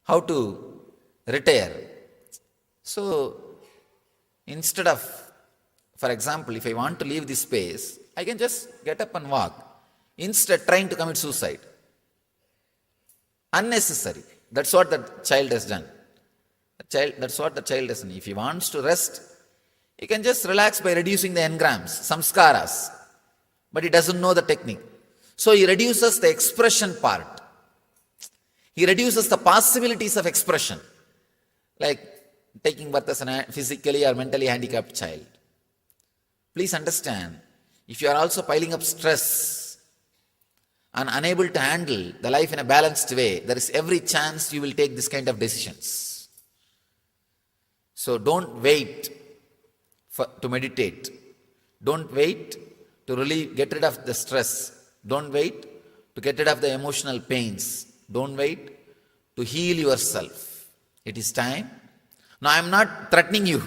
How to retire. So, instead of, for example, if I want to leave this space, I can just get up and walk. Instead, trying to commit suicide. Unnecessary. That's what the child has done. That's what the child has done. If he wants to rest, he can just relax by reducing the engrams, samskaras. But he doesn't know the technique. So he reduces the expression part. He reduces the possibilities of expression, like taking birth as a physically or mentally handicapped child. Please understand, if you are also piling up stress and unable to handle the life in a balanced way, there is every chance you will take this kind of decisions. So don't wait to meditate. Don't wait to get rid of the stress. Don't wait to get rid of the emotional pains. Don't wait to heal yourself. It is time. Now, I am not threatening you.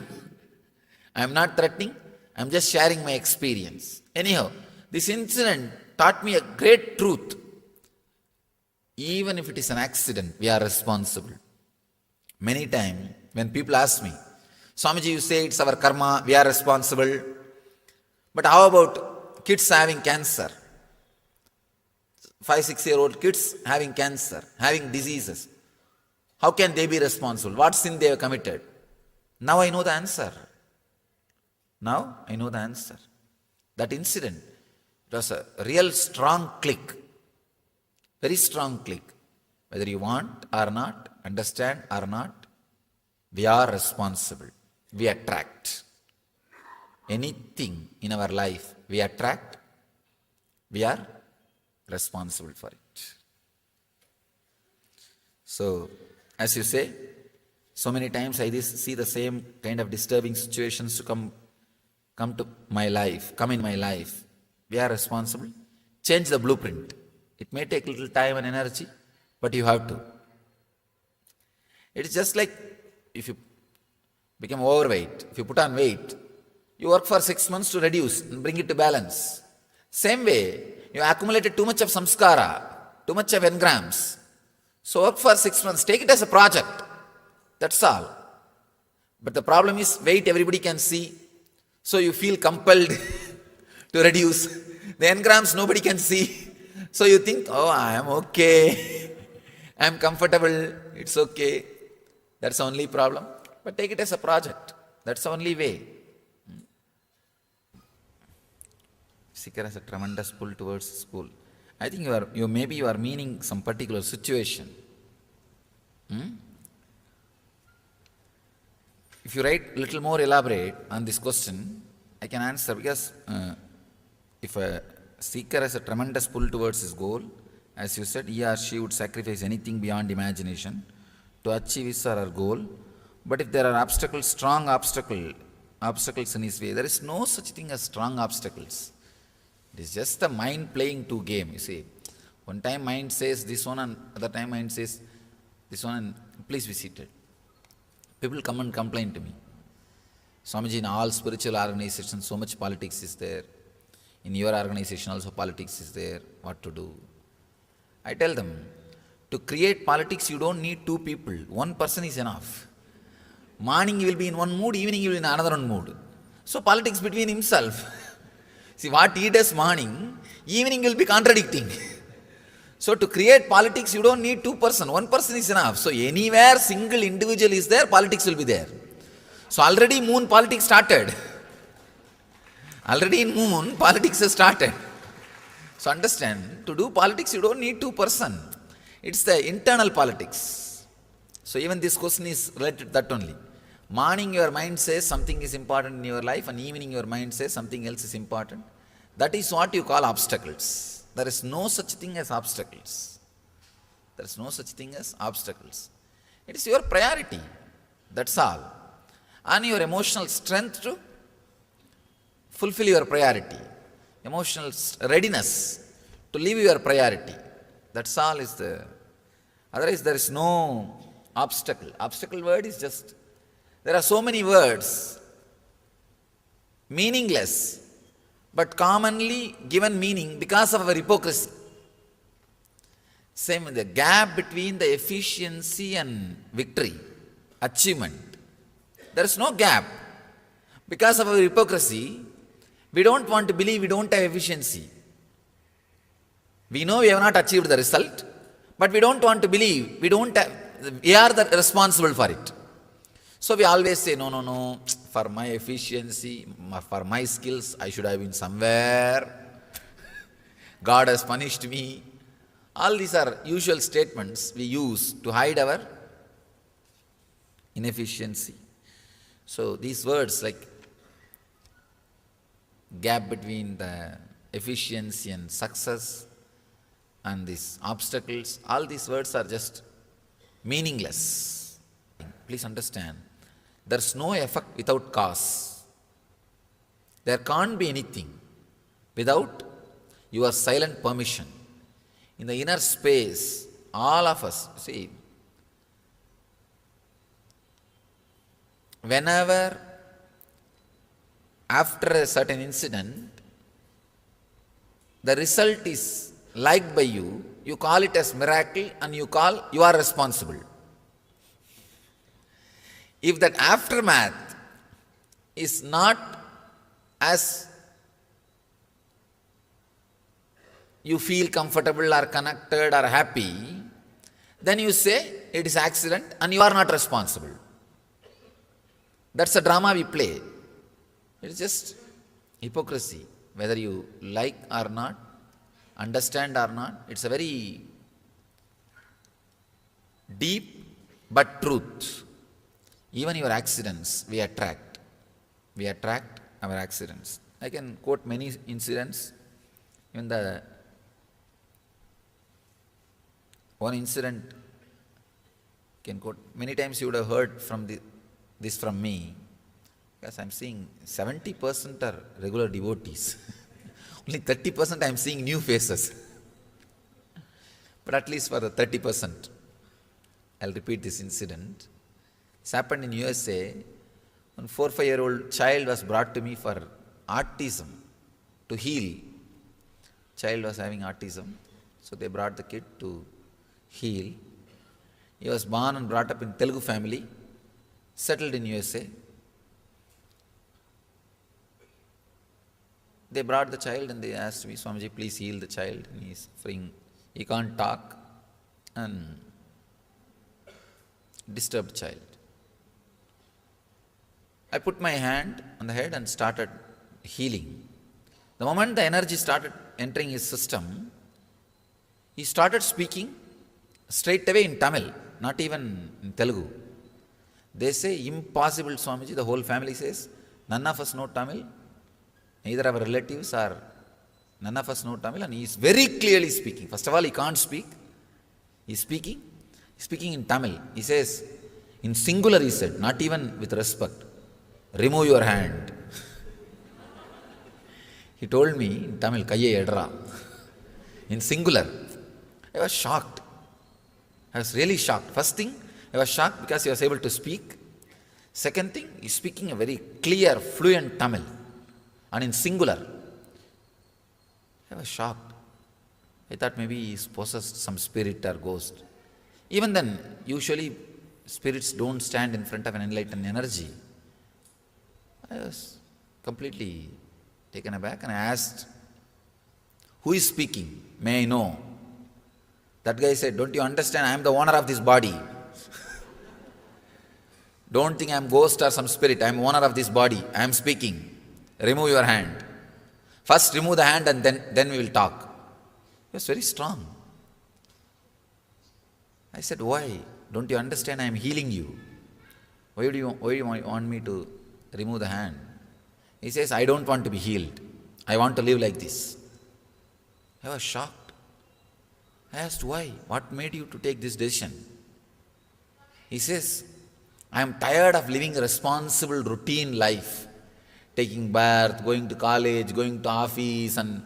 I am not threatening. I am just sharing my experience. Anyhow, this incident taught me a great truth. Even if it is an accident, we are responsible. Many times, when people ask me, Swamiji, you say it's our karma, we are responsible. But how about kids having cancer? 5-6-year-old kids having cancer, having diseases. How can they be responsible? What sin they have committed? Now I know the answer. Now I know the answer. That incident, it was a real strong click. Very strong click. Whether you want or not, understand or not, we are responsible. We attract. Anything in our life we attract, we are responsible for it. So, as you say, so many times I see the same kind of disturbing situations to come in my life. We are responsible. Change the blueprint. It may take little time and energy, but you have to. It is just like if you become overweight, if you put on weight, you work for 6 months to reduce and bring it to balance. Same way, you accumulated too much of samskara, too much of engrams. So work for 6 months, take it as a project. That's all. But the problem is weight everybody can see. So you feel compelled to reduce. The engrams nobody can see. So you think, oh, I am okay. I am comfortable. It's okay. That's the only problem. But take it as a project. That's the only way. Seeker has a tremendous pull towards school. I think you are meaning some particular situation. If you write little more elaborate on this question, I can answer, because if a seeker has a tremendous pull towards his goal, as you said, he or she would sacrifice anything beyond imagination to achieve his or her goal. But if there are strong obstacles in his way, there is no such thing as strong obstacles. It is just the mind playing two games, you see. One time mind says this one, and other time mind says this one, and please be seated. People come and complain to me. Swamiji, in all spiritual organizations, so much politics is there. In your organization also politics is there. What to do? I tell them, to create politics you don't need two people. One person is enough. Morning you will be in one mood, evening you will be in another mood. So politics between himself. See, what he does morning, evening will be contradicting. So to create politics, you don't need two persons. One person is enough. So anywhere single individual is there, politics will be there. So already moon politics started. Already in moon, politics has started. So understand, to do politics, you don't need two persons. It's the internal politics. So even this question is related to that only. Morning your mind says something is important in your life, and evening your mind says something else is important. That is what you call obstacles. There is no such thing as obstacles. There is no such thing as obstacles. It is your priority. That's all. And your emotional strength to fulfill your priority. Emotional readiness to live your priority. That's all is the... Otherwise there is no obstacle. Obstacle word is just... There are so many words, meaningless, but commonly given meaning because of our hypocrisy. Same with the gap between the efficiency and victory, achievement. There is no gap. Because of our hypocrisy, we don't want to believe we don't have efficiency. We know we have not achieved the result, but we don't want to believe we are responsible for it. So we always say, no, for my efficiency, for my skills, I should have been somewhere. God has punished me. All these are usual statements we use to hide our inefficiency. So these words like gap between the efficiency and success and these obstacles, all these words are just meaningless. Please understand, there's no effect without cause. There can't be anything without your silent permission. In the inner space, all of us, see, whenever after a certain incident, the result is liked by you, you call it as miracle and you are responsible. If that aftermath is not as you feel comfortable or connected or happy, then you say it is accident and you are not responsible. That's a drama we play. It's just hypocrisy. Whether you like or not, understand or not, it's a very deep but truth. Even your accidents, we attract. We attract our accidents. I can quote many incidents. Even the one incident can quote. Many times you would have heard from this from me, because I'm seeing 70% are regular devotees. Only 30% I'm seeing new faces. But at least for the 30%, I'll repeat this incident. This happened in USA. One 4 or 5-year-old child was brought to me for autism, to heal. Child was having autism, so they brought the kid to heal. He was born and brought up in Telugu family, settled in USA. They brought the child and they asked me, Swamiji, please heal the child. And he's suffering. He can't talk and disturbed child. I put my hand on the head and started healing. The moment the energy started entering his system, he started speaking straight away in Tamil, not even in Telugu. They say, impossible, Swamiji. The whole family says, none of us know Tamil. Neither our relatives or none of us know Tamil. And he is very clearly speaking. First of all, he can't speak. He's speaking in Tamil. He says, in singular he said, not even with respect, remove your hand. He told me in Tamil, Kaiye Edra, in singular. I was shocked. I was really shocked. First thing, I was shocked because he was able to speak. Second thing, he's speaking a very clear, fluent Tamil and in singular. I was shocked. I thought maybe he's possessed some spirit or ghost. Even then, usually spirits don't stand in front of an enlightened energy. I was completely taken aback and I asked, who is speaking? May I know? That guy said, don't you understand? I am the owner of this body. Don't think I am ghost or some spirit. I am owner of this body. I am speaking. Remove your hand. First remove the hand and then we will talk. He was very strong. I said, why? Don't you understand? I am healing you. Why do you want me to remove the hand? He says, I don't want to be healed. I want to live like this. I was shocked. I asked, why? What made you to take this decision? He says, I am tired of living a responsible routine life. Taking bath, going to college, going to office, and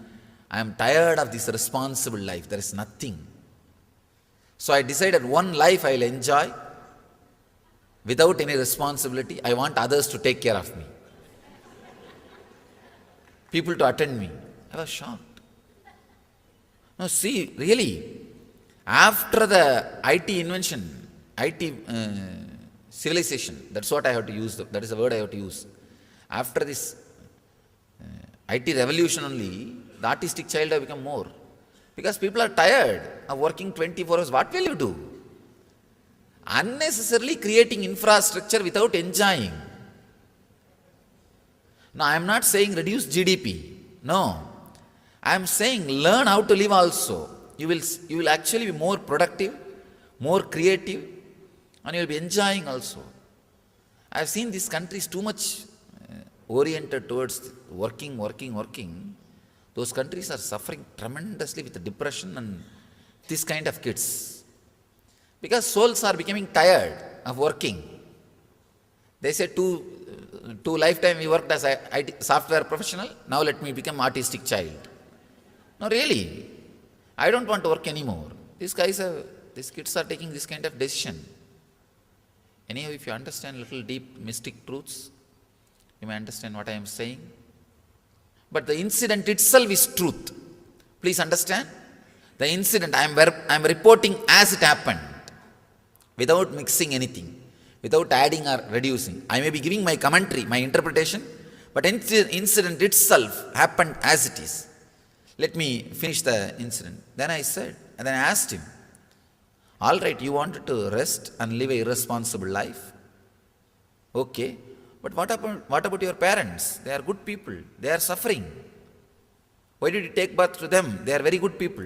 I am tired of this responsible life. There is nothing. So I decided one life I will enjoy without any responsibility. I want others to take care of me. People to attend me. I was shocked. Now see, really, after the IT invention, IT civilization, that's what I have to use, that is the word I have to use. After this IT revolution only, the artistic child have become more. Because people are tired of working 24 hours. What will you do? Unnecessarily creating infrastructure without enjoying. Now, I am not saying reduce GDP. No. I am saying learn how to live also. you will actually be more productive, more creative, and you will be enjoying also. I have seen these countries too much oriented towards working. Those countries are suffering tremendously with depression and this kind of kids. Because souls are becoming tired of working. They say two lifetime we worked as a IT software professional, now let me become artistic child. No, really, I don't want to work anymore. These kids are taking this kind of decision. Anyhow, if you understand little deep mystic truths, you may understand what I am saying. But the incident itself is truth. Please understand. The incident I am reporting as it happened, without mixing anything, without adding or reducing. I may be giving my commentary, my interpretation, but incident itself happened as it is. Let me finish the incident. Then I asked him, all right, you wanted to rest and live an irresponsible life? Okay, but what about your parents? They are good people. They are suffering. Why did you take birth to them? They are very good people.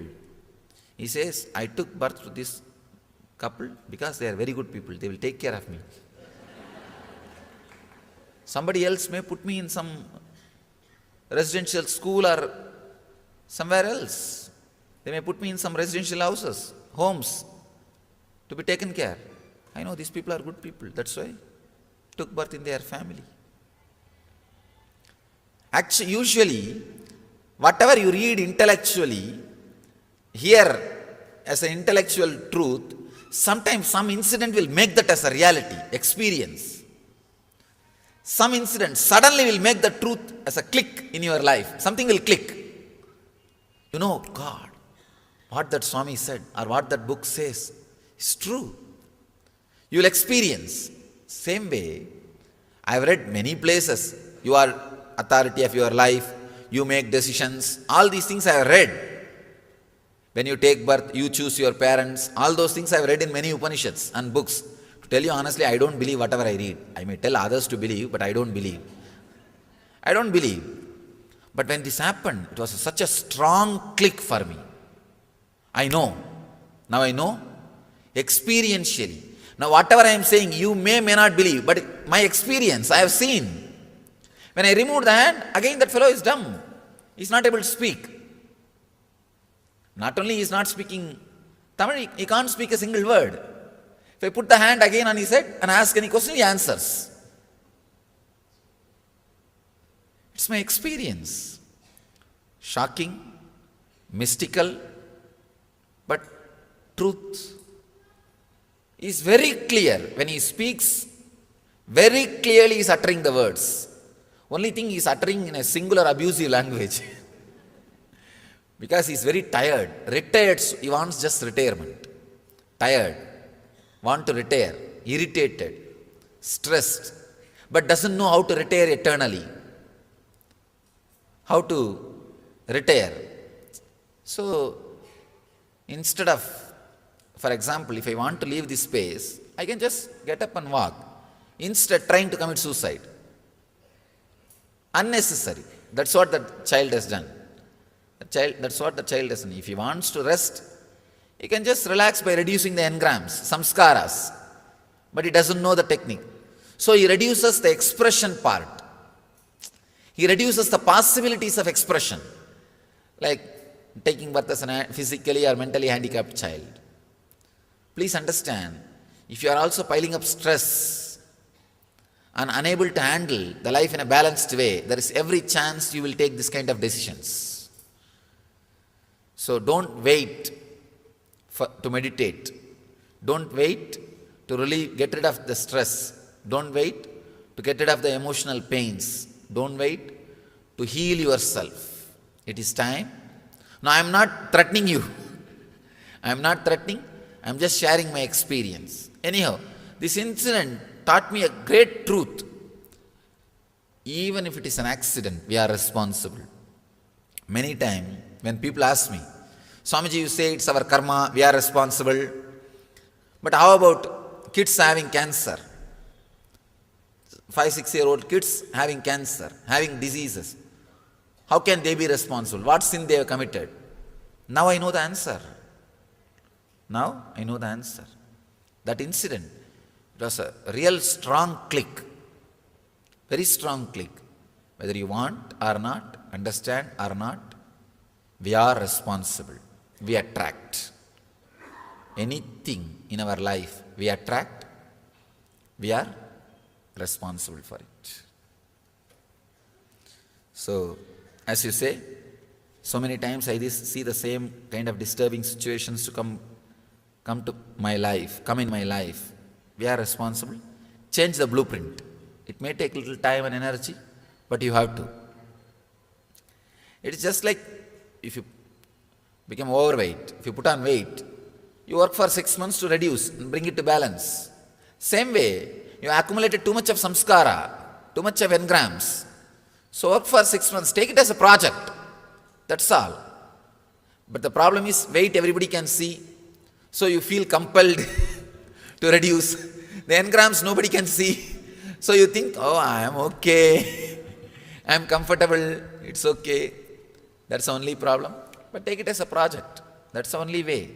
He says, I took birth to this couple because they are very good people. They will take care of me. Somebody else may put me in some residential school or somewhere else. They may put me in some residential houses, homes, to be taken care. I know these people are good people. That's why I took birth in their family. Actually, usually, whatever you read intellectually, here as an intellectual truth, sometimes some incident will make that as a reality, experience. Some incident suddenly will make the truth as a click in your life. Something will click. You know, God, what that Swami said or what that book says is true. You will experience. Same way, I have read many places. You are authority of your life. You make decisions. All these things I have read. When you take birth, you choose your parents. All those things I have read in many Upanishads and books. To tell you honestly, I don't believe whatever I read. I may tell others to believe, but I don't believe. I don't believe. But when this happened, it was such a strong click for me. I know. Now I know. Experientially. Now whatever I am saying, you may not believe, but my experience, I have seen. When I remove the hand, again that fellow is dumb. He is not able to speak. Not only he is not speaking Tamil, he can't speak a single word. If I put the hand again on his head and ask any question, he answers. It's my experience. Shocking, mystical, but truth is very clear. When he speaks, very clearly he is uttering the words. Only thing he is uttering in a singular abusive language. Because he is very tired. Retired, he wants just retirement. Tired, want to retire, irritated, stressed, but doesn't know how to retire eternally. How to retire. So, instead of, for example, if I want to leave this space, I can just get up and walk. Instead, trying to commit suicide. Unnecessary. That's what that child has done. That's what the child has done. If he wants to rest, he can just relax by reducing the engrams, samskaras. But he doesn't know the technique. So he reduces the expression part. He reduces the possibilities of expression. Like taking birth as a physically or mentally handicapped child. Please understand, if you are also piling up stress and unable to handle the life in a balanced way, there is every chance you will take this kind of decisions. So don't wait to meditate. Don't wait to get rid of the stress. Don't wait to get rid of the emotional pains. Don't wait to heal yourself. It is time. Now I am not threatening you. I am not threatening. I am just sharing my experience. Anyhow, this incident taught me a great truth. Even if it is an accident, we are responsible. Many times when people ask me, Swamiji, you say it's our karma, we are responsible. But how about kids having cancer? 5-6-year-old kids having cancer, having diseases. How can they be responsible? What sin they have committed? Now I know the answer. Now I know the answer. That incident, it was a real strong click, very strong click. Whether you want or not, understand or not, we are responsible. We attract. Anything in our life we attract, we are responsible for it. So, as you say, so many times I see the same kind of disturbing situations to come in my life. We are responsible. Change the blueprint. It may take little time and energy, but you have to. It is just like if you become overweight, if you put on weight, you work for 6 months to reduce and bring it to balance. Same way, you accumulated too much of samskara, too much of engrams. So work for 6 months, take it as a project. That's all. But the problem is weight everybody can see, so you feel compelled to reduce. The engrams nobody can see, so you think, oh, I am okay, I am comfortable, it's okay. That's the only problem. But take it as a project. That's the only way.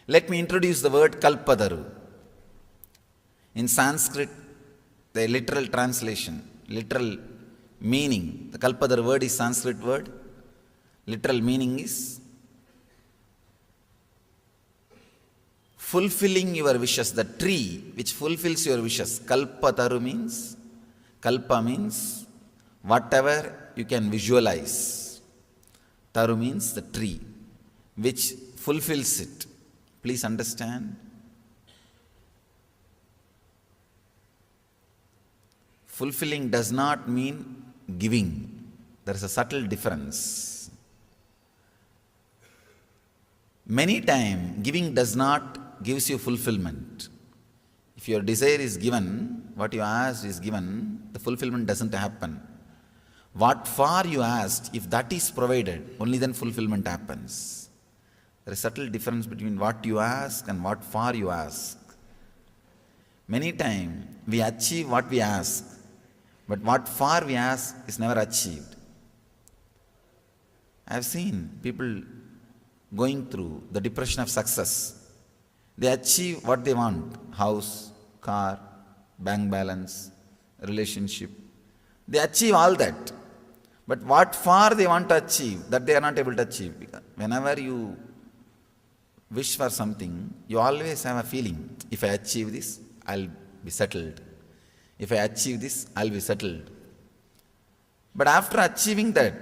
Let me introduce the word kalpadaru. In Sanskrit, the literal translation, literal meaning, the kalpadaru word is Sanskrit word. Literal meaning is fulfilling your wishes, the tree which fulfills your wishes. Kalpataru means, kalpa means whatever you can visualize. Taru means the tree which fulfills it. Please understand. Fulfilling does not mean giving. There is a subtle difference. Many times, giving does not gives you fulfillment. If your desire is given, what you asked is given, the fulfillment doesn't happen. What for you asked, if that is provided, only then fulfillment happens. There is a subtle difference between what you ask and what for you ask. Many times, we achieve what we ask, but what for we ask is never achieved. I have seen people going through the depression of success. They achieve what they want: house, car, bank balance, relationship. They achieve all that. But what for they want to achieve, that they are not able to achieve. Because whenever you wish for something, you always have a feeling, if I achieve this, I'll be settled. If I achieve this, I'll be settled. But after achieving that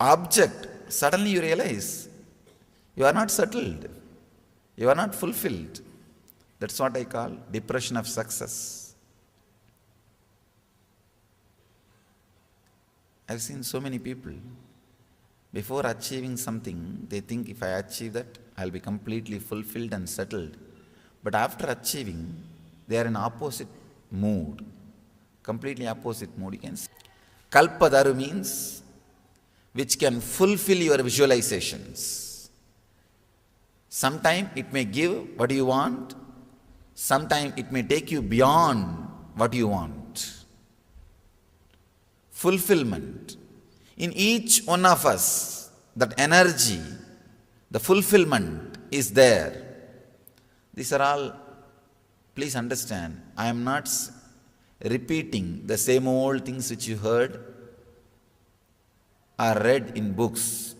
object, suddenly you realize you are not settled. You are not fulfilled. That's what I call depression of success. I've seen so many people, before achieving something, they think if I achieve that, I'll be completely fulfilled and settled. But after achieving, they are in opposite mood. Completely opposite mood, you can see. Kalpadaru means which can fulfill your visualizations. Sometimes it may give what you want. Sometimes it may take you beyond what you want. Fulfillment. In each one of us, that energy, the fulfillment is there. These are all, please understand, I am not repeating the same old things which you heard or read in books.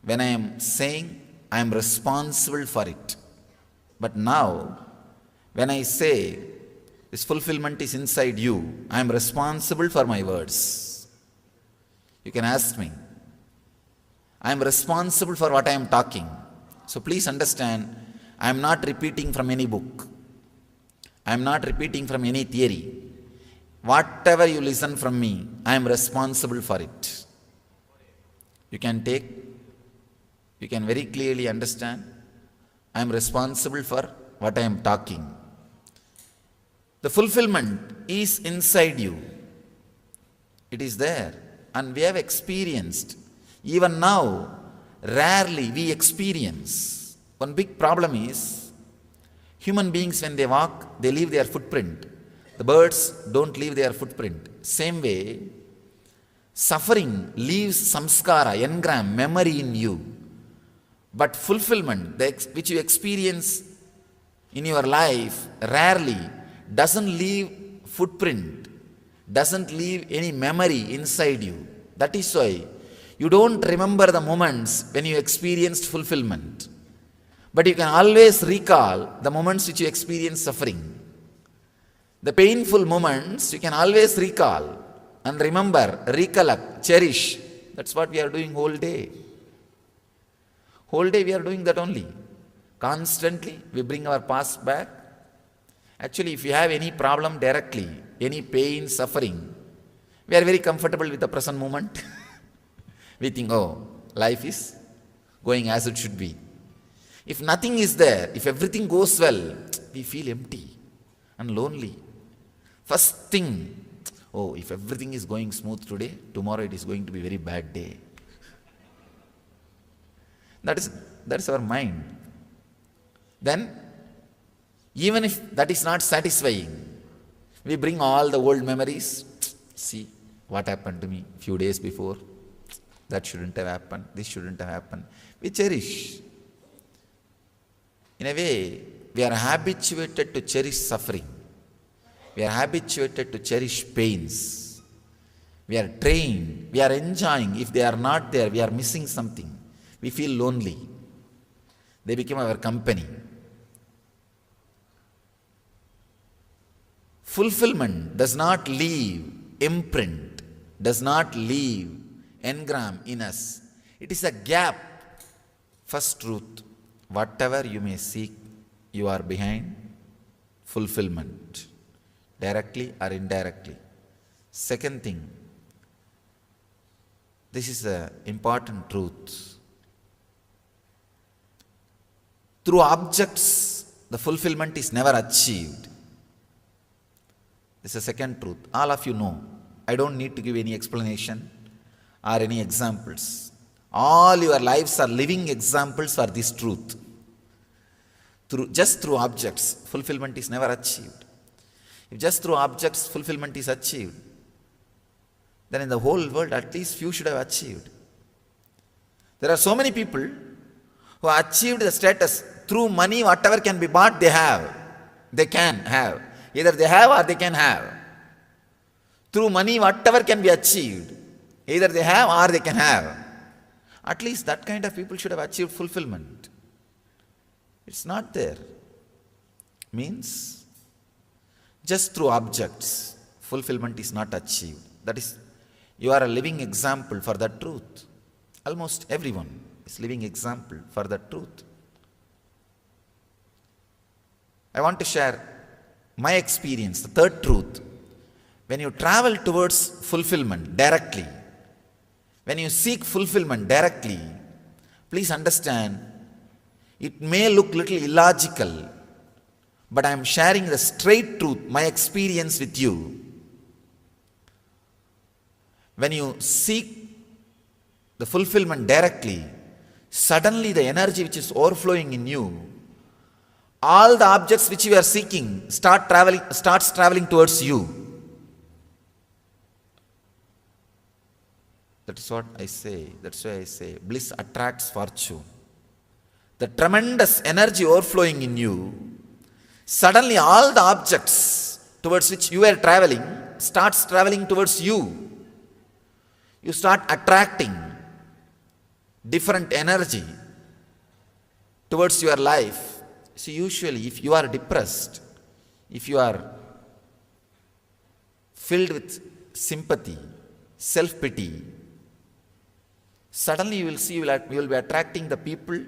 When I am saying, I am responsible for it. But now, when I say, this fulfillment is inside you, I am responsible for my words. You can ask me. I am responsible for what I am talking. So please understand, I am not repeating from any book. I am not repeating from any theory. Whatever you listen from me, I am responsible for it. You can very clearly understand, I am responsible for what I am talking. The fulfillment is inside you. It is there. And we have experienced. Even now, rarely we experience. One big problem is, human beings when they walk, they leave their footprint. The birds don't leave their footprint. Same way, suffering leaves samskara, engram, memory in you. But fulfillment, which you experience in your life, rarely doesn't leave footprint, doesn't leave any memory inside you. That is why you don't remember the moments when you experienced fulfillment. But you can always recall the moments which you experienced suffering. The painful moments you can always recall and remember, recollect, cherish. That's what we are doing whole day. Whole day we are doing that only. Constantly we bring our past back. Actually, if you have any problem directly, any pain, suffering, we are very comfortable with the present moment. We think, oh, life is going as it should be. If nothing is there, if everything goes well, we feel empty and lonely. First thing, oh, if everything is going smooth today, tomorrow it is going to be a very bad day. That's our mind. Then, even if that is not satisfying, we bring all the old memories. See what happened to me a few days before. That shouldn't have happened. This shouldn't have happened. We cherish. In a way, we are habituated to cherish suffering. We are habituated to cherish pains. We are trained. We are enjoying. If they are not there, we are missing something. We feel lonely. They become our company. Fulfillment does not leave imprint, does not leave engram in us. It is a gap. First truth, whatever you may seek, you are behind fulfillment, directly or indirectly. Second thing, this is an important truth. Through objects, the fulfillment is never achieved. This is the second truth. All of you know. I don't need to give any explanation or any examples. All your lives are living examples for this truth. Just through objects, fulfillment is never achieved. If just through objects fulfillment is achieved, then in the whole world at least few should have achieved. There are so many people who achieved the status through money. Whatever can be bought, they have. They can have. Either they have or they can have. Through money, whatever can be achieved, either they have or they can have. At least that kind of people should have achieved fulfillment. It's not there. Means, just through objects, fulfillment is not achieved. That is, you are a living example for that truth. Almost everyone is living example for that truth. I want to share my experience, the third truth. When you travel towards fulfillment directly, when you seek fulfillment directly, please understand, it may look little illogical, but I am sharing the straight truth, my experience with you. When you seek the fulfillment directly, suddenly the energy which is overflowing in you, all the objects which you are seeking starts traveling towards you. That is what I say. That's why I say bliss attracts fortune. The tremendous energy overflowing in you, suddenly all the objects towards which you are traveling starts traveling towards you. You start attracting different energy towards your life. See, usually if you are depressed, if you are filled with sympathy, self-pity, suddenly you will see you will be attracting the people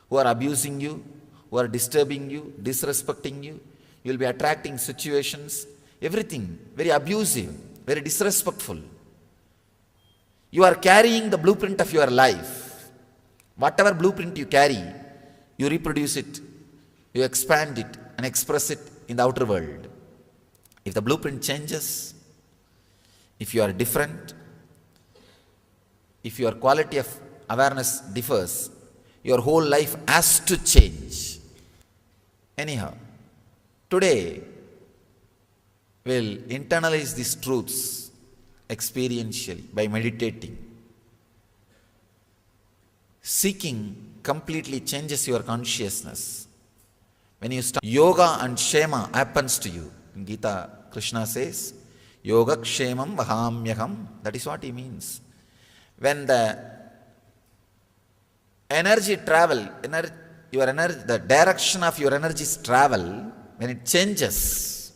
who are abusing you, who are disturbing you, disrespecting you. You will be attracting situations, everything very abusive, very disrespectful. You are carrying the blueprint of your life. Whatever blueprint you carry, you reproduce it, you expand it and express it in the outer world. If the blueprint changes, if you are different, if your quality of awareness differs, your whole life has to change. Anyhow, today, will internalize these truths experientially by meditating. Seeking completely changes your consciousness. When you start, yoga and kshema happens to you. In Gita, Krishna says, yoga kshemam vahamyaham. That is what he means. When the energy travel, the direction of your energies travel, when it changes,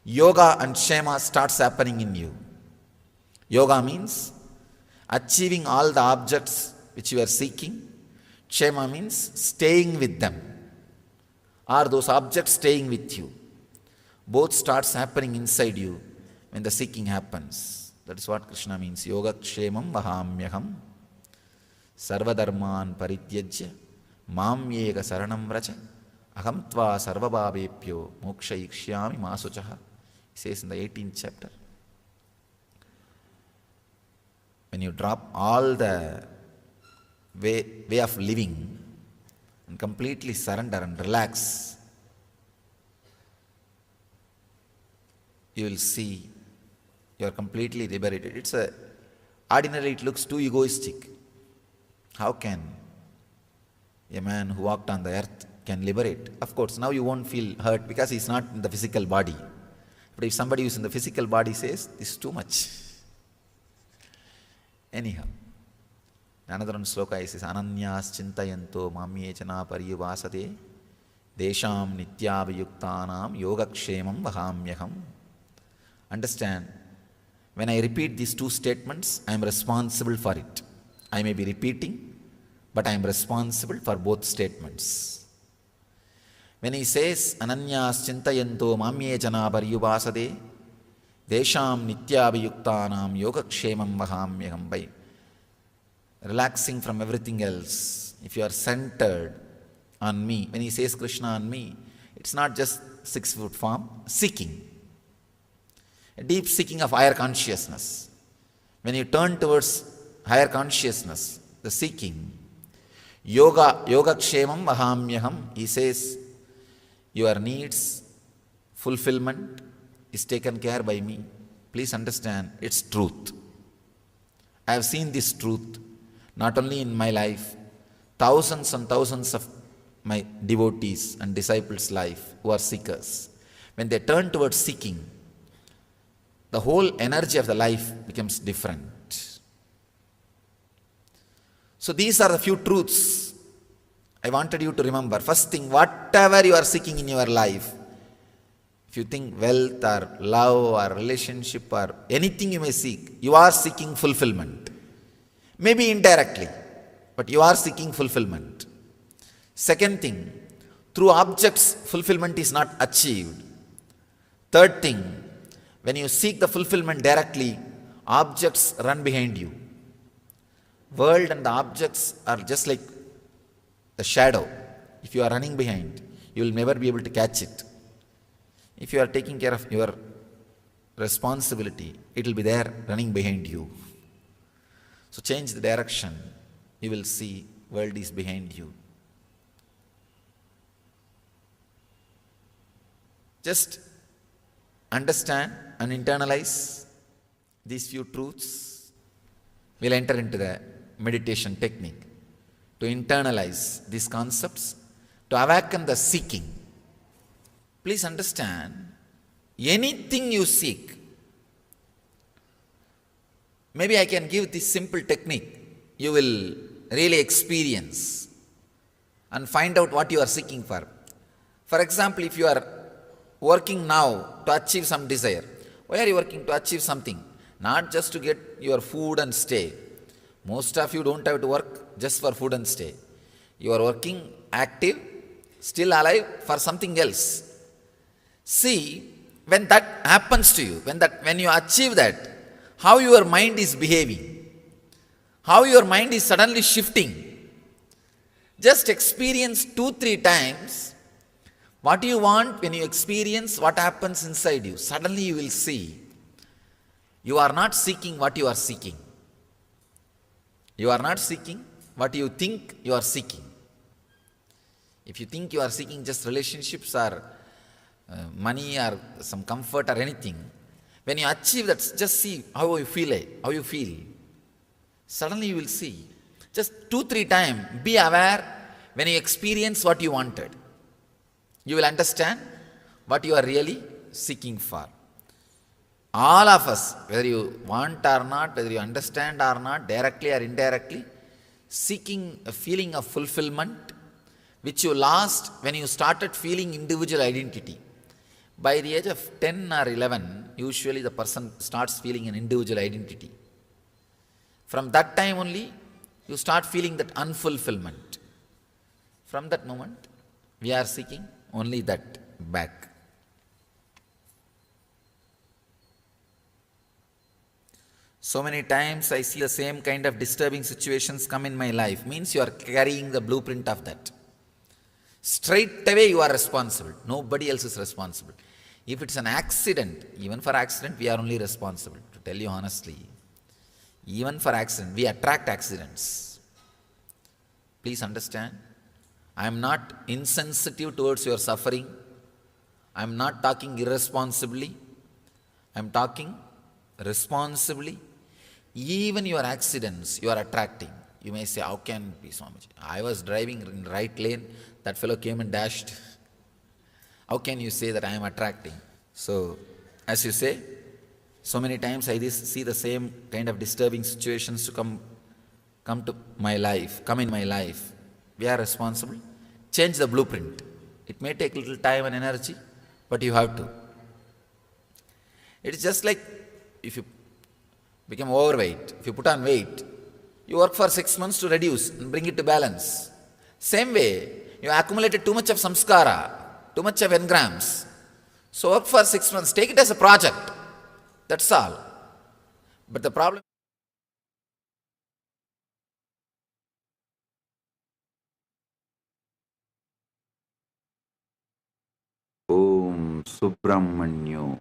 yoga and kshema starts happening in you. Yoga means achieving all the objects which you are seeking. Kshema means staying with them. Are those objects staying with you? Both starts happening inside you when the seeking happens. That is what Krishna means. Yoga kshemam vahamyaham sarvadharman parityajya mam yega saranam vracha aham tva sarvabhavepyo moksha ikshyami masuchaha. He says in the 18th chapter. When you drop all the way of living and completely surrender and relax, you will see you are completely liberated. Ordinarily it looks too egoistic. How can a man who walked on the earth can liberate? Of course, now you won't feel hurt because he's not in the physical body. But if somebody who's in the physical body says, this is too much. Anyhow, another one sloka is Ananyas chintayanto mamyechana pariyuvasate desham nityavayuktanam yogakshemam vahamyaham. Understand, when I repeat these two statements, I am responsible for it. I may be repeating, but I am responsible for both statements. When he says, Ananyas chintayanto mamyechana pariyuvasate desham nityavayuktanam yogakshemam vahamyaham, by relaxing from everything else, if you are centered on me, when he says Krishna on me, it's not just 6-foot form, seeking. A deep seeking of higher consciousness. When you turn towards higher consciousness, the seeking, yoga kshemam vahamyaham, he says, your needs, fulfillment is taken care by me. Please understand, it's truth. I have seen this truth not only in my life, thousands and thousands of my devotees and disciples' life who are seekers. When they turn towards seeking, the whole energy of the life becomes different. So these are the few truths I wanted you to remember. First thing, whatever you are seeking in your life, if you think wealth or love or relationship or anything you may seek, you are seeking fulfillment. Maybe indirectly, but you are seeking fulfillment. Second thing, through objects, fulfillment is not achieved. Third thing, when you seek the fulfillment directly, objects run behind you. World and the objects are just like the shadow. If you are running behind, you will never be able to catch it. If you are taking care of your responsibility, it will be there running behind you. So change the direction, you will see world is behind you. Just understand and internalize these few truths. We'll enter into the meditation technique to internalize these concepts, to awaken the seeking. Please understand, anything you seek, maybe I can give this simple technique, you will really experience and find out what you are seeking for. For example, if you are working now to achieve some desire, why are you working? To achieve something, not just to get your food and stay. Most of you don't have to work just for food and stay. You are working active, still alive for something else. See, when that happens to you, when you achieve that, how your mind is behaving, how your mind is suddenly shifting. Just experience 2-3 times what you want. When you experience what happens inside you, suddenly you will see you are not seeking what you are seeking. You are not seeking what you think you are seeking. If you think you are seeking just relationships or money or some comfort or anything. When you achieve that, just see how you feel. Suddenly you will see. Just 2-3 times, be aware when you experience what you wanted. You will understand what you are really seeking for. All of us, whether you want or not, whether you understand or not, directly or indirectly, seeking a feeling of fulfillment, which you lost when you started feeling individual identity. By the age of 10 or 11, usually the person starts feeling an individual identity. From that time only, you start feeling that unfulfillment. From that moment, we are seeking only that back. So many times I see the same kind of disturbing situations come in my life. Means you are carrying the blueprint of that. Straight away you are responsible. Nobody else is responsible. If it's an accident, even for accident we are only responsible. To tell you honestly, even for accident, we attract accidents. Please understand, I am not insensitive towards your suffering. I am not talking irresponsibly. I am talking responsibly. Even your accidents you are attracting. You may say, how can it be, Swamiji? I was driving in the right lane, that fellow came and dashed. How can you say that I am attracting? So, as you say, so many times I see the same kind of disturbing situations to come in my life. We are responsible. Change the blueprint. It may take a little time and energy, but you have to. It is just like if you become overweight, if you put on weight, you work for 6 months to reduce and bring it to balance. Same way, you accumulated too much of samskara, too much of engrams. So work for 6 months, take it as a project. That's all. But the problem Om Subramanya.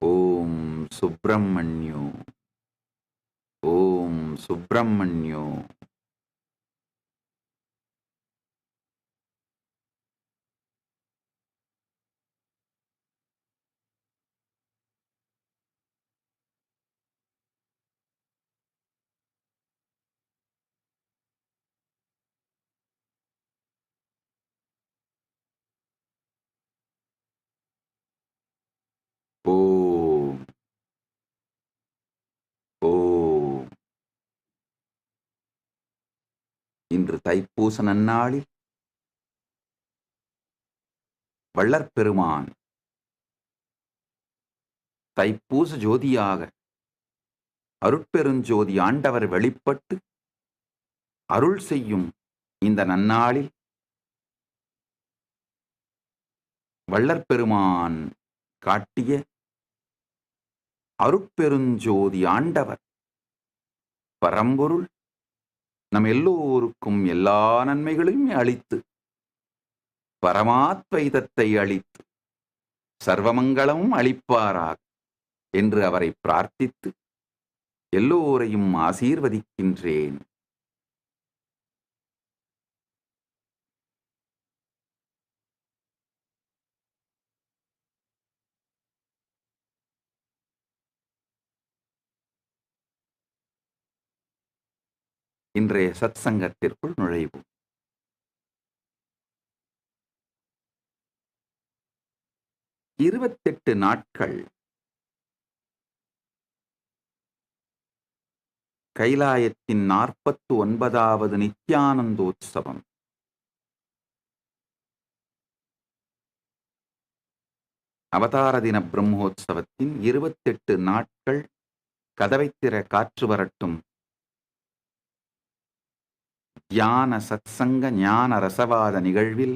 Om Subramanya. Om Subramanya. Om. Om. இன்று தைப்பூச நன்னாளில் வள்ளற்பெருமான் தைப்பூச ஜோதியாக அருட்பெருஞ்சோதி ஆண்டவர் வெளிப்பட்டு அருள் செய்யும் இந்த நன்னாளில் வள்ளற்பெருமான் காட்டிய அருட்பெருஞ்சோதி ஆண்டவர் பரம்பொருள் நம் எல்லோருக்கும் எல்லா நன்மைகளையும் அளித்து பரமாத்வைதத்தை அளித்து சர்வமங்களமும் அளிப்பாராக என்று அவரை பிரார்த்தித்து எல்லோரையும் ஆசீர்வதிக்கின்றேன். இன்றைய சத்சங்கத்திற்குள் நுழைவோம். இருபத்தெட்டு நாட்கள் கைலாயத்தின் 49வது நித்யானந்தோத்சவம். அவதார தின பிரம்மோத்சவத்தின் 28 நாட்கள் கதவைத்திற காற்று வரட்டும் தியான சத்சங்க ஞான ரசவாத நிகழ்வில்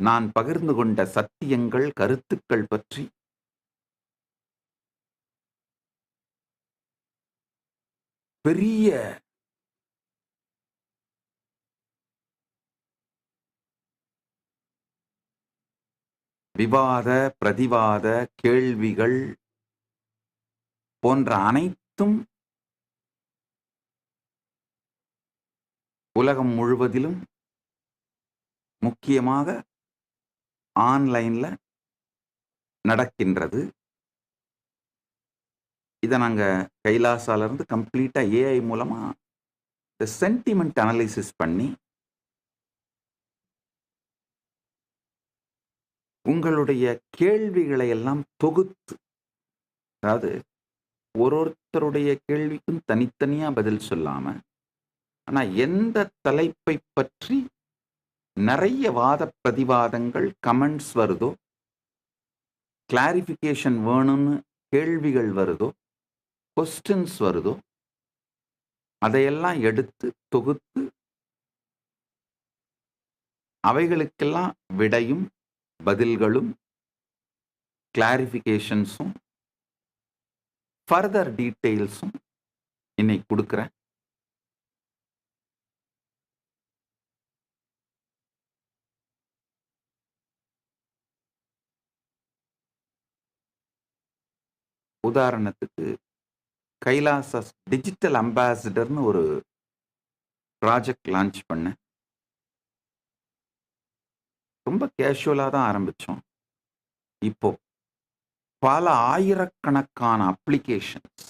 நான் பகிர்ந்து கொண்ட சத்தியங்கள் கருத்துக்கள் பற்றி பெரிய விவாத பிரதிவாத கேள்விகள் போன்ற அனைத்தும் உலகம் முழுவதிலும் முக்கியமாக
ஆன்லைனில் நடக்கின்றது. இதை நாங்கள் கைலாசாலேருந்து கம்ப்ளீட்டாக ஏஐ மூலமாக இந்த சென்டிமெண்ட் அனலைசிஸ் பண்ணி உங்களுடைய கேள்விகளை எல்லாம் தொகுத்து, அதாவது ஒருத்தருடைய கேள்விக்கும் தனித்தனியாக பதில் சொல்லாமல், ஆனால் எந்த தலைப்பை பற்றி நிறைய வாத பிரதிவாதங்கள் கமெண்ட்ஸ் வருதோ, கிளாரிஃபிகேஷன் வேணும்னு கேள்விகள் வருதோ, கொஸ்டின்ஸ் வருதோ, அதையெல்லாம் எடுத்து தொகுத்து அவைகளுக்கெல்லாம் விடையும் பதில்களும் கிளாரிஃபிகேஷன்ஸும் ஃபர்தர் டீட்டெயில்ஸும் இன்னைக்கு கொடுக்குறேன். உதாரணத்துக்கு கைலாச டிஜிட்டல் அம்பாசிடர்னு ஒரு ப்ராஜெக்ட் லான்ச் பண்ணேன். ரொம்ப கேஷுவலாக தான் ஆரம்பித்தோம். இப்போ பல ஆயிரக்கணக்கான அப்ளிகேஷன்ஸ்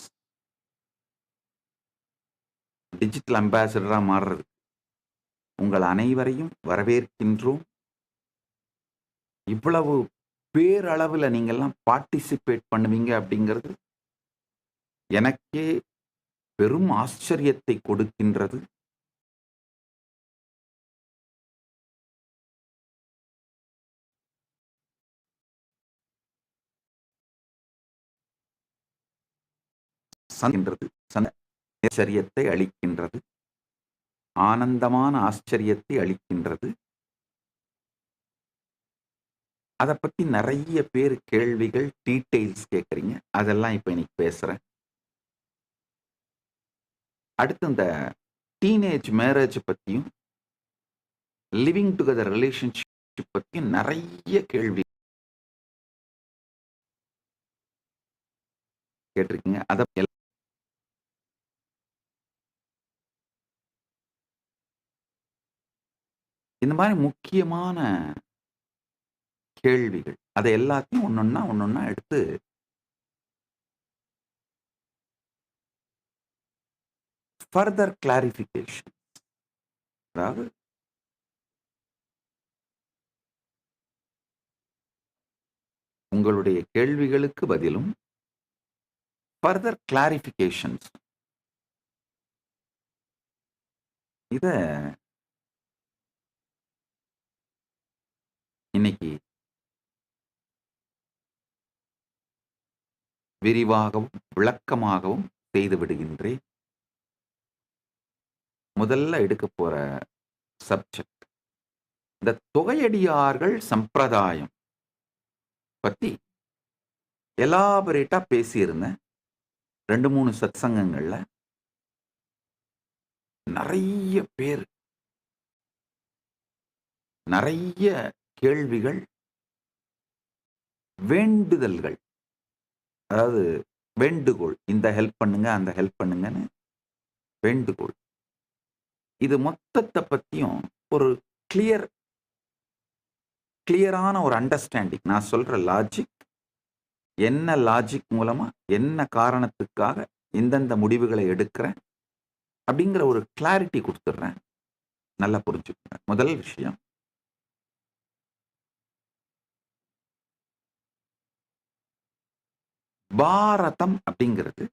டிஜிட்டல் அம்பாசிடராக மாறுறது. உங்கள் அனைவரையும் வரவேற்கின்றோம். இவ்வளவு பேரளவில் நீங்கள்லாம் பார்ட்டிசிபேட் பண்ணுவீங்க அப்படிங்கிறது எனக்கே பெரும் ஆச்சரியத்தை கொடுக்கின்றது. ஆச்சரியத்தை அளிக்கின்றது, ஆனந்தமான ஆச்சரியத்தை அளிக்கின்றது. அதை பற்றி நிறைய பேர் கேள்விகள் டீட்டெயில்ஸ் கேட்குறீங்க. அதெல்லாம் இப்போ இன்னைக்கு பேசுகிறேன். அடுத்து இந்த டீனேஜ் மேரேஜ் பற்றியும் லிவிங் டுகெதர் ரிலேஷன்ஷிப் பற்றியும் நிறைய கேள்வி கேட்டிருக்கீங்க. அதை இந்த மாதிரி முக்கியமான கேள்விகள் அதை எல்லாத்தையும் ஒன்னொன்னா எடுத்து ஃபர்தர் கிளாரிஃபிகேஷன், அதாவது உங்களுடைய கேள்விகளுக்கு பதிலும் ஃபர்தர் கிளாரிஃபிகேஷன்ஸ், இத இன்னைக்கு விரிவாகவும் விளக்கமாகவும் செய்து விடுகின்றேன். முதல்ல எடுக்க போற சப்ஜெக்ட் இந்த தொகையடியார்கள் சம்பிரதாயம் பத்தி எலாபரேட்டா பேசியிருந்தேன். 2-3 சத்சங்கங்கள்ல நிறைய பேர் நிறைய கேள்விகள், வேண்டுதல்கள், அதாவது வேண்டுகோள், இந்த ஹெல்ப் பண்ணுங்க அந்த ஹெல்ப் பண்ணுங்கன்னு வேண்டுகோள். இது மொத்தத்தை பத்தியும் ஒரு கிளியரான ஒரு அண்டர்ஸ்டாண்டிங், நான் சொல்ற லாஜிக் என்ன, லாஜிக் மூலமா என்ன காரணத்துக்காக இந்தந்த முடிவுகளை எடுக்கிறேன் அப்படிங்கிற ஒரு கிளாரிட்டி கொடுத்துட்றேன். நல்லா புரிஞ்சுக்கோங்க. முதல் விஷயம், பாரதம் அப்படிங்கிறது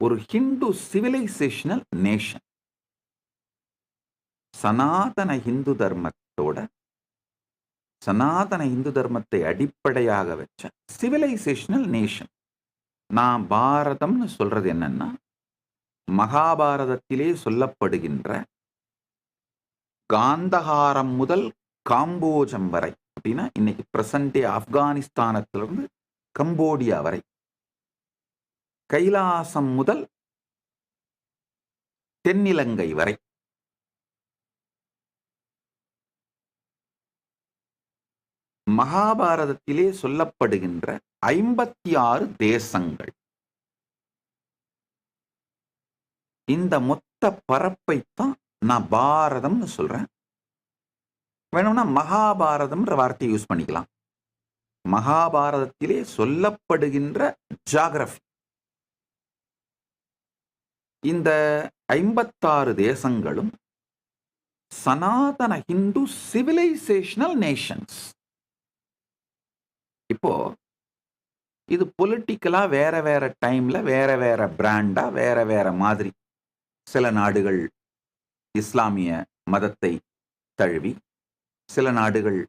ஒரு ஹிந்து சிவிலைசேஷனல் நேஷன். சனாதன இந்து தர்மத்தோட, சனாதன இந்து தர்மத்தை அடிப்படையாக வச்ச சிவிலைசேஷனல் நேஷன். நான் பாரதம்னு சொல்றது என்னன்னா, மகாபாரதத்திலே சொல்லப்படுகின்ற காந்தகாரம் முதல் காம்போஜம் வரை, அப்படின்னா இன்னைக்கு பிரசன்டே ஆப்கானிஸ்தானத்திலிருந்து கம்போடியா வரை, கைலாசம் முதல் தென்னிலங்கை வரை, மகாபாரதத்திலே சொல்லப்படுகின்ற 56 தேசங்கள். இந்த மொத்த பரப்பைத்தான் நான் பாரதம்னு சொல்றேன். வேணும்னா மகாபாரதம்ன்ற வார்த்தையை யூஸ் பண்ணிக்கலாம். மகாபாரதத்திலே சொல்லப்படுகின்ற ஜியாகிரபி, இந்த 56 தேசங்களும் சனாதன ஹிந்து சிவிலைசேஷனல் நேஷன்ஸ். இப்போ இது பொலிட்டிக்கலா வேற வேற டைம்ல வேற வேற பிராண்டா வேற வேற மாதிரி. சில நாடுகள் இஸ்லாமிய மதத்தை தழுவி, சில நாடுகள்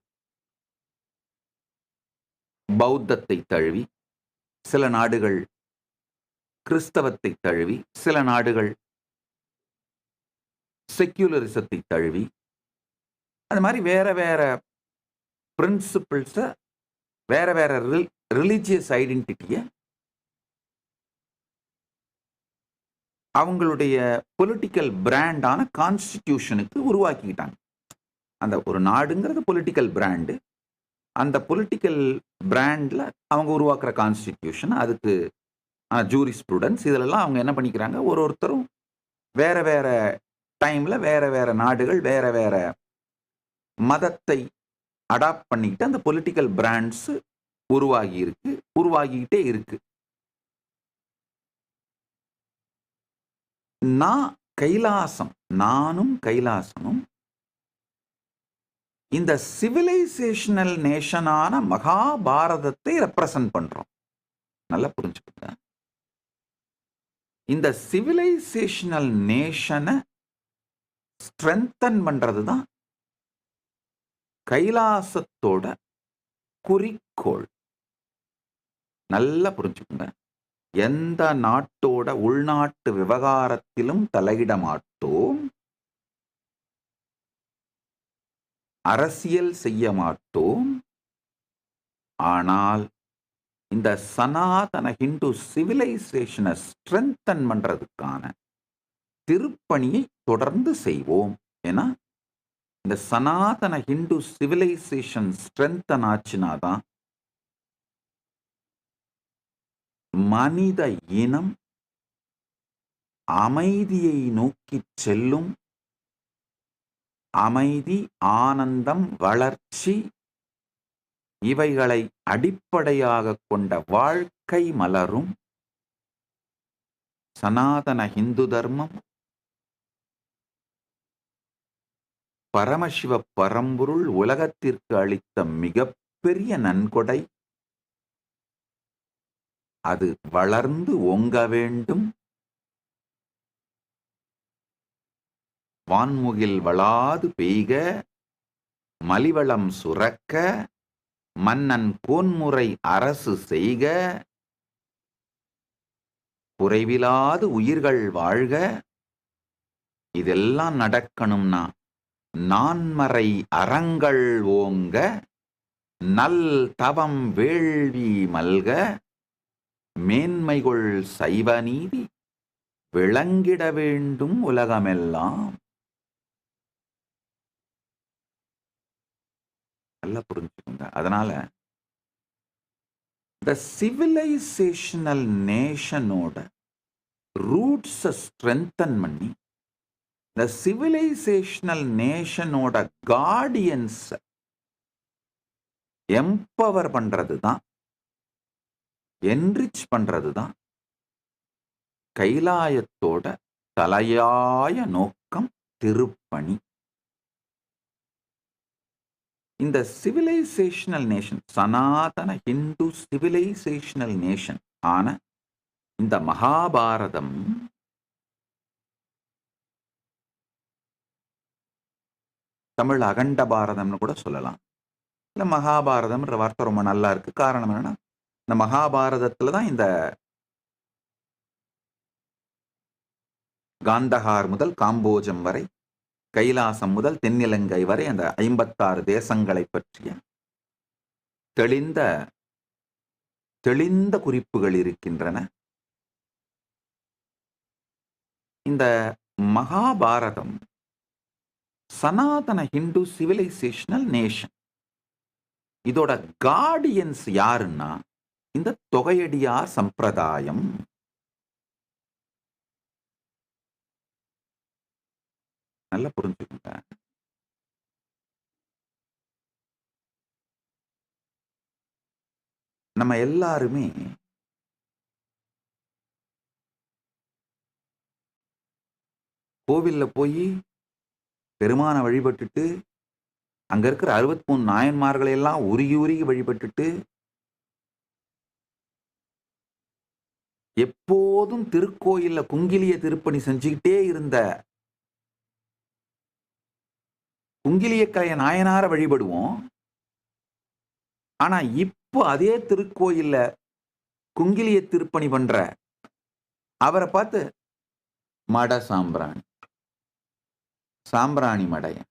பௌத்தத்தை தழுவி, சில நாடுகள் கிறிஸ்தவத்தை தழுவி, சில நாடுகள் செக்யூலரிசத்தை தழுவி, அது மாதிரி வேற வேற பிரின்சிபிள்ஸ, வேற வேற ரிலிஜியஸ் ஐடென்டிட்டியை அவங்களுடைய பொலிட்டிக்கல் பிராண்டான கான்ஸ்டிடியூஷனுக்கு உருவாக்கிக்கிட்டாங்க. அந்த ஒரு நாடுங்கிறது பொலிட்டிக்கல் பிராண்டு, அந்த பொலிட்டிக்கல் பிராண்டில் அவங்க உருவாக்குற கான்ஸ்டிடியூஷன், அதுக்கு ஜூரிஸ்ப்ரூடன்ஸ், இதிலெல்லாம் அவங்க என்ன பண்ணிக்கிறாங்க, ஒருத்தரும் வேற வேற டைமில் வேற வேற நாடுகள் வேற வேற மதத்தை அடாப்ட் பண்ணிக்கிட்டு அந்த பொலிட்டிக்கல் பிராண்ட்ஸ் உருவாகிக்கிட்டே இருக்கு. நானும் கைலாசமும் இந்த சிவிலைசேஷனல் நேஷனான மகாபாரதத்தை ரெப்ரசன்ட் பண்றோம். நல்லா புரிஞ்சுக்கோங்க. இந்த சிவிலைசேஷனல் நேஷனை ஸ்ட்ரென்தன் பண்றது தான் கைலாசத்தோட குறிக்கோள். நல்லா புரிஞ்சுக்கோங்க. எந்த நாட்டோட உள்நாட்டு விவகாரத்திலும் தலையிட மாட்டோம், அரசியல் செய்ய மாட்டோம். ஆனால் இந்த சனாதன ஹிந்து சிவிலைசேஷனை ஸ்ட்ரென்தன் பண்றதுக்கான திருப்பணியை தொடர்ந்து செய்வோம். ஏன்னா இந்த சனாதன ஹிந்து சிவிலைசேஷன் ஸ்ட்ரென்தன் ஆச்சுனாதான் மனித இனம் அமைதியை நோக்கி செல்லும். அமைதி, ஆனந்தம், வளர்ச்சி இவைகளை அடிப்படையாக கொண்ட வாழ்க்கை மலரும். சனாதன ஹிந்து தர்மம் பரமசிவ பரம்பொருள் உலகத்திற்கு அளித்த மிகப்பெரிய நன்கொடை. அது வளர்ந்து ஓங்க வேண்டும். வான்முகில் வளாது பெய்க, மலிவளம் சுரக்க, மன்னன் கோன்முறை அரசு செய்க, குறைவிலாது உயிர்கள் வாழ்க. இதெல்லாம் நடக்கணும்னா நான்மறை அறங்கள் ஓங்க, நல் தவம் வேள்வி மல்க, மேன்மைகொள் சைவ நீதி விளங்கிட வேண்டும் உலகமெல்லாம். நல்லா புரிஞ்சுக்கோங்க. அதனால இந்த சிவிலைசேஷனல் நேஷனோட ரூட்ஸை ஸ்ட்ரென்தன் பண்ணி, இந்த சிவிலைசேஷனல் நேஷனோட கார்டியன்ஸ் எம்பவர் பண்றது தான், என்ரிச் பண்றது தான் கைலாயத்தோட தலையாய நோக்கம், திருப்பணி. இந்த சிவிலைசேஷனல் நேஷன், சனாதன ஹிந்து சிவிலைசேஷனல் நேஷன் ஆன இந்த மகாபாரதம் தமிழ் அகண்ட பாரதம்னு கூட சொல்லலாம். இல்லை, மகாபாரதம்ன்ற வார்த்தை ரொம்ப நல்லா இருக்கு. காரணம் என்னன்னா, இந்த மகாபாரதத்துல தான் இந்த காந்தஹார் முதல் காம்போஜம் வரை, கைலாசம் முதல் தென்னிலங்கை வரை அந்த 56 தேசங்களை பற்றிய தெளிந்த குறிப்புகள் இருக்கின்றன. இந்த மகாபாரதம் சனாதன ஹிந்து சிவிலைசேஷனல் நேஷன், இதோட கார்டியன்ஸ் யாருன்னா இந்த தொகையடியார் சம்பிரதாயம். நல்லா புரிஞ்சுக்கோங்க. நம்ம எல்லாருமே கோவில்ல போய் பெருமானை வழிபட்டுட்டு அங்க இருக்கிற 63 நாயன்மார்களை எல்லாம் உருகி உருகி வழிபட்டுட்டு எப்போதும் திருக்கோயில்ல குங்கிலிய திருப்பணி செஞ்சுக்கிட்டே இருந்த குங்கிலியக்கலைய நாயனார வழிபடுவோம். ஆனா இப்போ அதே திருக்கோயில்ல குங்கிலிய திருப்பணி பண்ற அவரை பார்த்து மட சாம்பிராணி, சாம்பிராணி மடையன்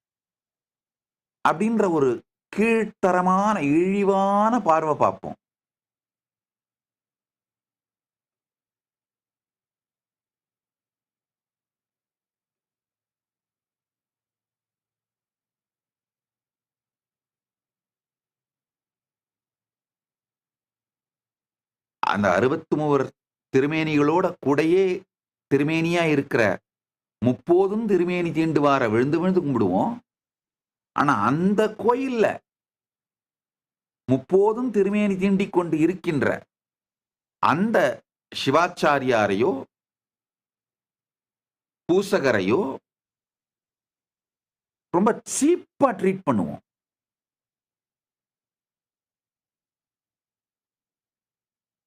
அப்படின்ற ஒரு கீழ்த்தரமான இழிவான பார்வை பார்ப்போம். அந்த 63 திருமேனிகளோட கூடையே திருமேனியா இருக்கிற முப்போதும் திருமேனி தீண்டுவார விழுந்து விழுந்து கும்பிடுவோம். ஆனா அந்த கோயில்ல முப்போதும் திருமேனி தீண்டிக் கொண்டு இருக்கின்ற அந்த சிவாச்சாரியாரையோ பூசகரையோ ரொம்ப சீப்பா ட்ரீட் பண்ணுவோம்.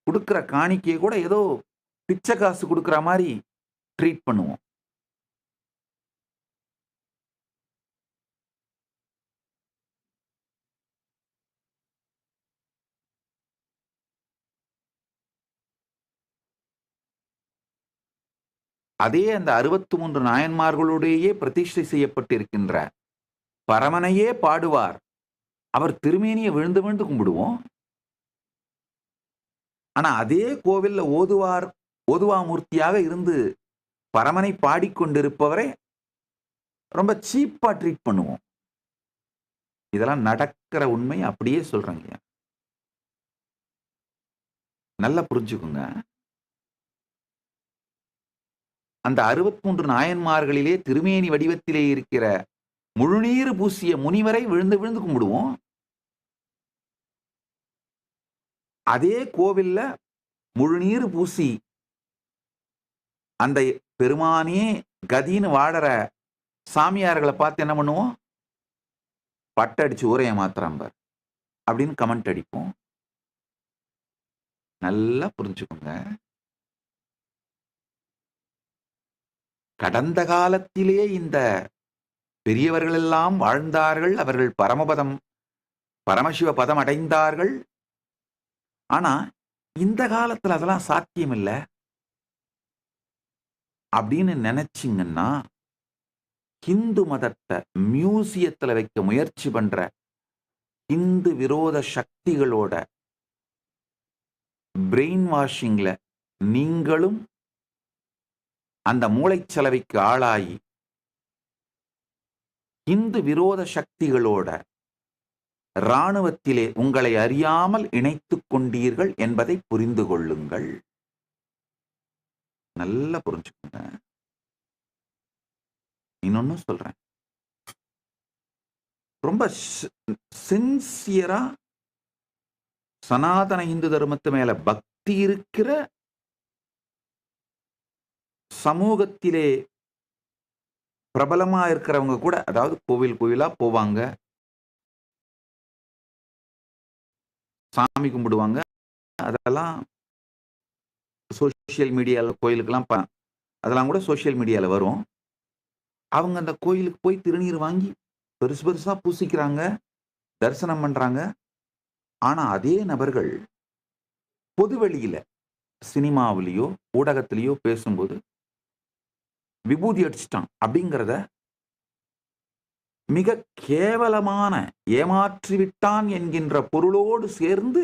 கொடுக்கிற காணிக்கையை கூட ஏதோ பிச்சை காசு கொடுக்கிற மாதிரி ட்ரீட் பண்ணுவோம். அதே அந்த 63 நாயன்மார்களுடையே பிரதிஷ்டை செய்யப்பட்டிருக்கின்ற பரமனையே பாடுவார் அவர் திருமேனியை விழுந்து விழுந்து கும்பிடுவோம். ஆனா அதே கோவில்ல ஓதுவாமூர்த்தியாக இருந்து பரமனை பாடிக்கொண்டிருப்பவரை ரொம்ப சீப்பா ட்ரீட் பண்ணுவோம். இதெல்லாம் நடக்கிற உண்மை, அப்படியே சொல்றேங்க. நல்லா புரிஞ்சுக்குங்க. அந்த 63 நாயன்மார்களிலே திருமேனி வடிவத்திலே இருக்கிற முழுநீர் பூசிய முனிவரை விழுந்து விழுந்து கும்பிடுவோம். அதே கோவில்ல முழுநீர் பூசி அந்த பெருமானே கதின்னு வாழற சாமியார்களை பார்த்து என்ன பண்ணுவோம்? பட்டடிச்சு ஊரைய மாத்திராம்பர் அப்படின்னு கமெண்ட் அடிப்போம். நல்லா புரிஞ்சுக்கோங்க. கடந்த காலத்திலே இந்த பெரியவர்கள் எல்லாம் வாழ்ந்தார்கள், அவர்கள் பரமசிவ பதம் அடைந்தார்கள். ஆனா இந்த காலத்துல அதெல்லாம் சாத்தியம் இல்லை அப்படின்னு நினைச்சிங்கன்னா ஹிந்து மதத்தை மியூசியத்துல வைக்க முயற்சி பண்ற இந்து விரோத சக்திகளோட பிரெயின் வாஷிங்ல நீங்களும் அந்த மூளைச்சலவைக்கு ஆளாகி இந்து விரோத சக்திகளோட இராணுவத்திலே உங்களை அறியாமல் இணைத்துக் கொண்டீர்கள் என்பதை புரிந்து கொள்ளுங்கள். நல்லா புரிஞ்சுக்கோங்க. இன்னொன்னு சொல்றேன், ரொம்ப சின்சியரா சனாதன இந்து தர்மத்து மேல பக்தி இருக்கிற சமூகத்திலே பிரபலமா இருக்கிறவங்க கூட, அதாவது கோவிலா போவாங்க, சாமி கும்பிடுவாங்க, அதெல்லாம் சோசியல் மீடியாவில் கோயிலுக்கெல்லாம் அதெல்லாம் கூட சோசியல் மீடியாவில் வரும். அவங்க அந்த கோயிலுக்கு போய் திருநீர் வாங்கி பெருசு பெருசா பூசிக்கிறாங்க, தரிசனம் பண்றாங்க. ஆனா அதே நபர்கள் பொதுவெளியில சினிமாவிலேயோ ஊடகத்திலேயோ பேசும்போது விபூதி அடிச்சிட்டான் அப்படிங்கிறத மிக கேவலமான ஏமாற்றிவிட்டான் என்கின்ற பொருளோடு சேர்ந்து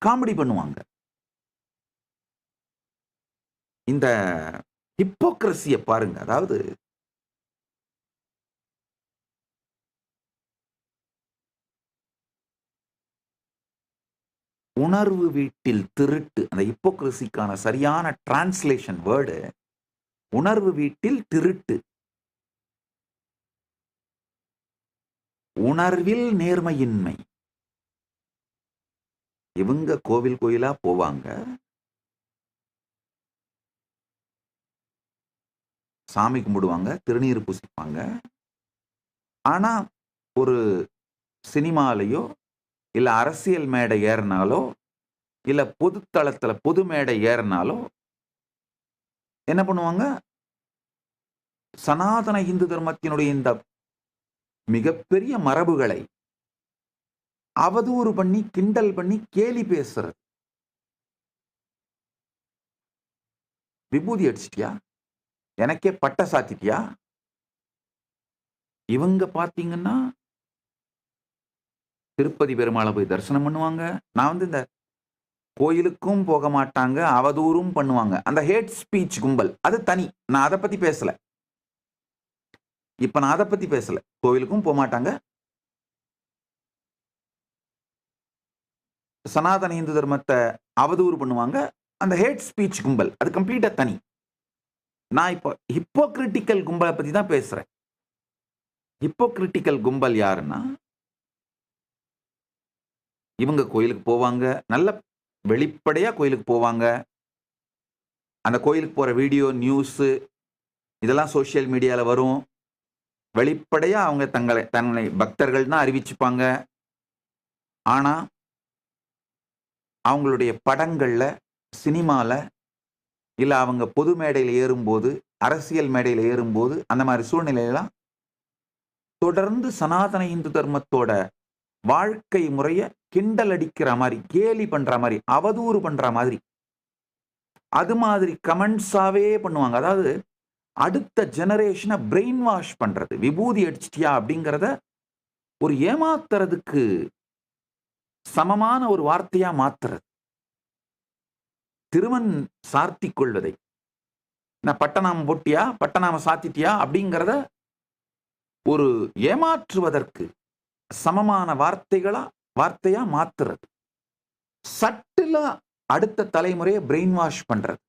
காமெடி பண்ணுவாங்க. இந்த ஹிப்போக்ரசியை பாருங்க. அதாவது உணர்வு வீட்டில் திருட்டு, அந்த ஹிப்போக்ரசிக்கான சரியான டிரான்ஸ்லேஷன் வேர்டு உணர்வு வீட்டில் திருட்டு. உணர்வில் நேர்மையின்மை. இவங்க கோவில் கோயிலா போவாங்க, சாமி கும்பிடுவாங்க, திருநீர் பூசிப்பாங்க. ஆனா ஒரு சினிமாலையோ இல்ல அரசியல் மேடை ஏறினாலோ இல்ல பொது தளத்துல பொது மேடை ஏறினாலோ என்ன பண்ணுவாங்க? சனாதன இந்து தர்மத்தினுடைய இந்த மிகப்பெரிய மரபுகளை அவதூறு பண்ணி, கிண்டல் பண்ணி, கேலி பேசுறது. விபூதி அடிச்சிட்டியா? எனக்கே பட்ட சாத்திட்டியா? இவங்க பாத்தீங்கன்னா திருப்பதி பெருமாளை போய் தரிசனம் பண்ணுவாங்க. நான் இந்த கோயிலுக்கும் போக மாட்டாங்க, அவதூறும் பண்ணுவாங்க. அந்த ஹேட் ஸ்பீச் கும்பல் அது தனி. நான் அதை பத்தி பேசல. இப்ப நான் அதை பத்தி பேசல. கோவிலுக்கும் போக மாட்டாங்க, சனாதன இந்து தர்மத்தை அவதூறு பண்ணுவாங்க. அந்த ஹேட் ஸ்பீச் கும்பல் அது கம்ப்ளீட்டா தனி. நான் இப்போ ஹிப்போக்ரிட்டிக்கல் கும்பலை பத்தி தான் பேசுறேன். ஹிப்போக்ரிட்டிக்கல் கும்பல் யாருன்னா, இவங்க கோயிலுக்கு போவாங்க, நல்ல வெளிப்படையா கோயிலுக்கு போவாங்க. அந்த கோயிலுக்கு போற வீடியோ, நியூஸ் இதெல்லாம் சோசியல் மீடியால வரும். வெளிப்படையா அவங்க தங்களை பக்தர்கள் தான் அறிவிச்சுப்பாங்க. ஆனா அவங்களுடைய படங்கள்ல, சினிமால இல்ல அவங்க பொது மேடையில் ஏறும்போது, அரசியல் மேடையில் ஏறும்போது அந்த மாதிரி சூழ்நிலையெல்லாம் தொடர்ந்து சனாதன இந்து தர்மத்தோட வாழ்க்கை முறைய கிண்டல் அடிக்கிற மாதிரி, கேலி பண்ற மாதிரி, அவதூறு பண்ற மாதிரி, அது மாதிரி கமெண்ட்ஸாவே பண்ணுவாங்க. அதாவது அடுத்த ஜெனரேஷனை பிரெயின் வாஷ் பண்றது. விபூதி அடிச்சிட்டியா அப்படிங்கிறத ஒரு ஏமாத்துறதுக்கு சமமான ஒரு வார்த்தையா மாத்துறது. திருமண் சார்த்தி கொள்வதை, நான் பட்டநாமம் போட்டியா, பட்டநாமம் சாத்திட்டியா அப்படிங்கிறத ஒரு ஏமாற்றுவதற்கு சமமான வார்த்தையா மாத்துறது. சட்டிலா அடுத்த தலைமுறையை பிரெயின் வாஷ் பண்றது.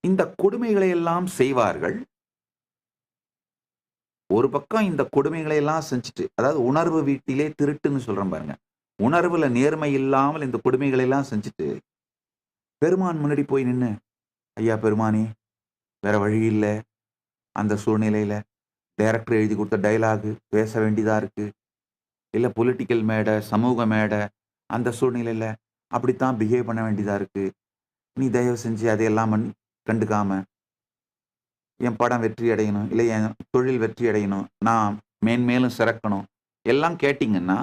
இந்த கொடுமைகளை எல்லாம் செய்வார்கள். ஒரு பக்கம் இந்த கொடுமைகளை எல்லாம் செஞ்சுட்டு, அதாவது உணர்வு வீட்டிலே திருட்டுன்னு சொல்றேன் பாருங்க, உணர்வுல நேர்மை இல்லாமல் இந்த கொடுமைகளை எல்லாம் செஞ்சுட்டு பெருமான் முன்னாடி போய் நின்று, ஐயா பெருமானே வேற வழி இல்லை, அந்த சூழ்நிலையில டைரக்டர் எழுதி கொடுத்த டைலாகு பேச வேண்டியதா இருக்கு, இல்ல பொலிட்டிக்கல் மேடை, சமூக மேடை, அந்த சூழ்நிலையில அப்படித்தான் பிஹேவ் பண்ண வேண்டியதா இருக்கு, நீ தயவு செஞ்சு அதையெல்லாம் கண்டுக்காம என் படம் வெற்றி அடையணும், இல்லை என் தொழில் வெற்றி அடையணும், நான் மேன்மேலும் சிறக்கணும் எல்லாம் கேட்டீங்கன்னா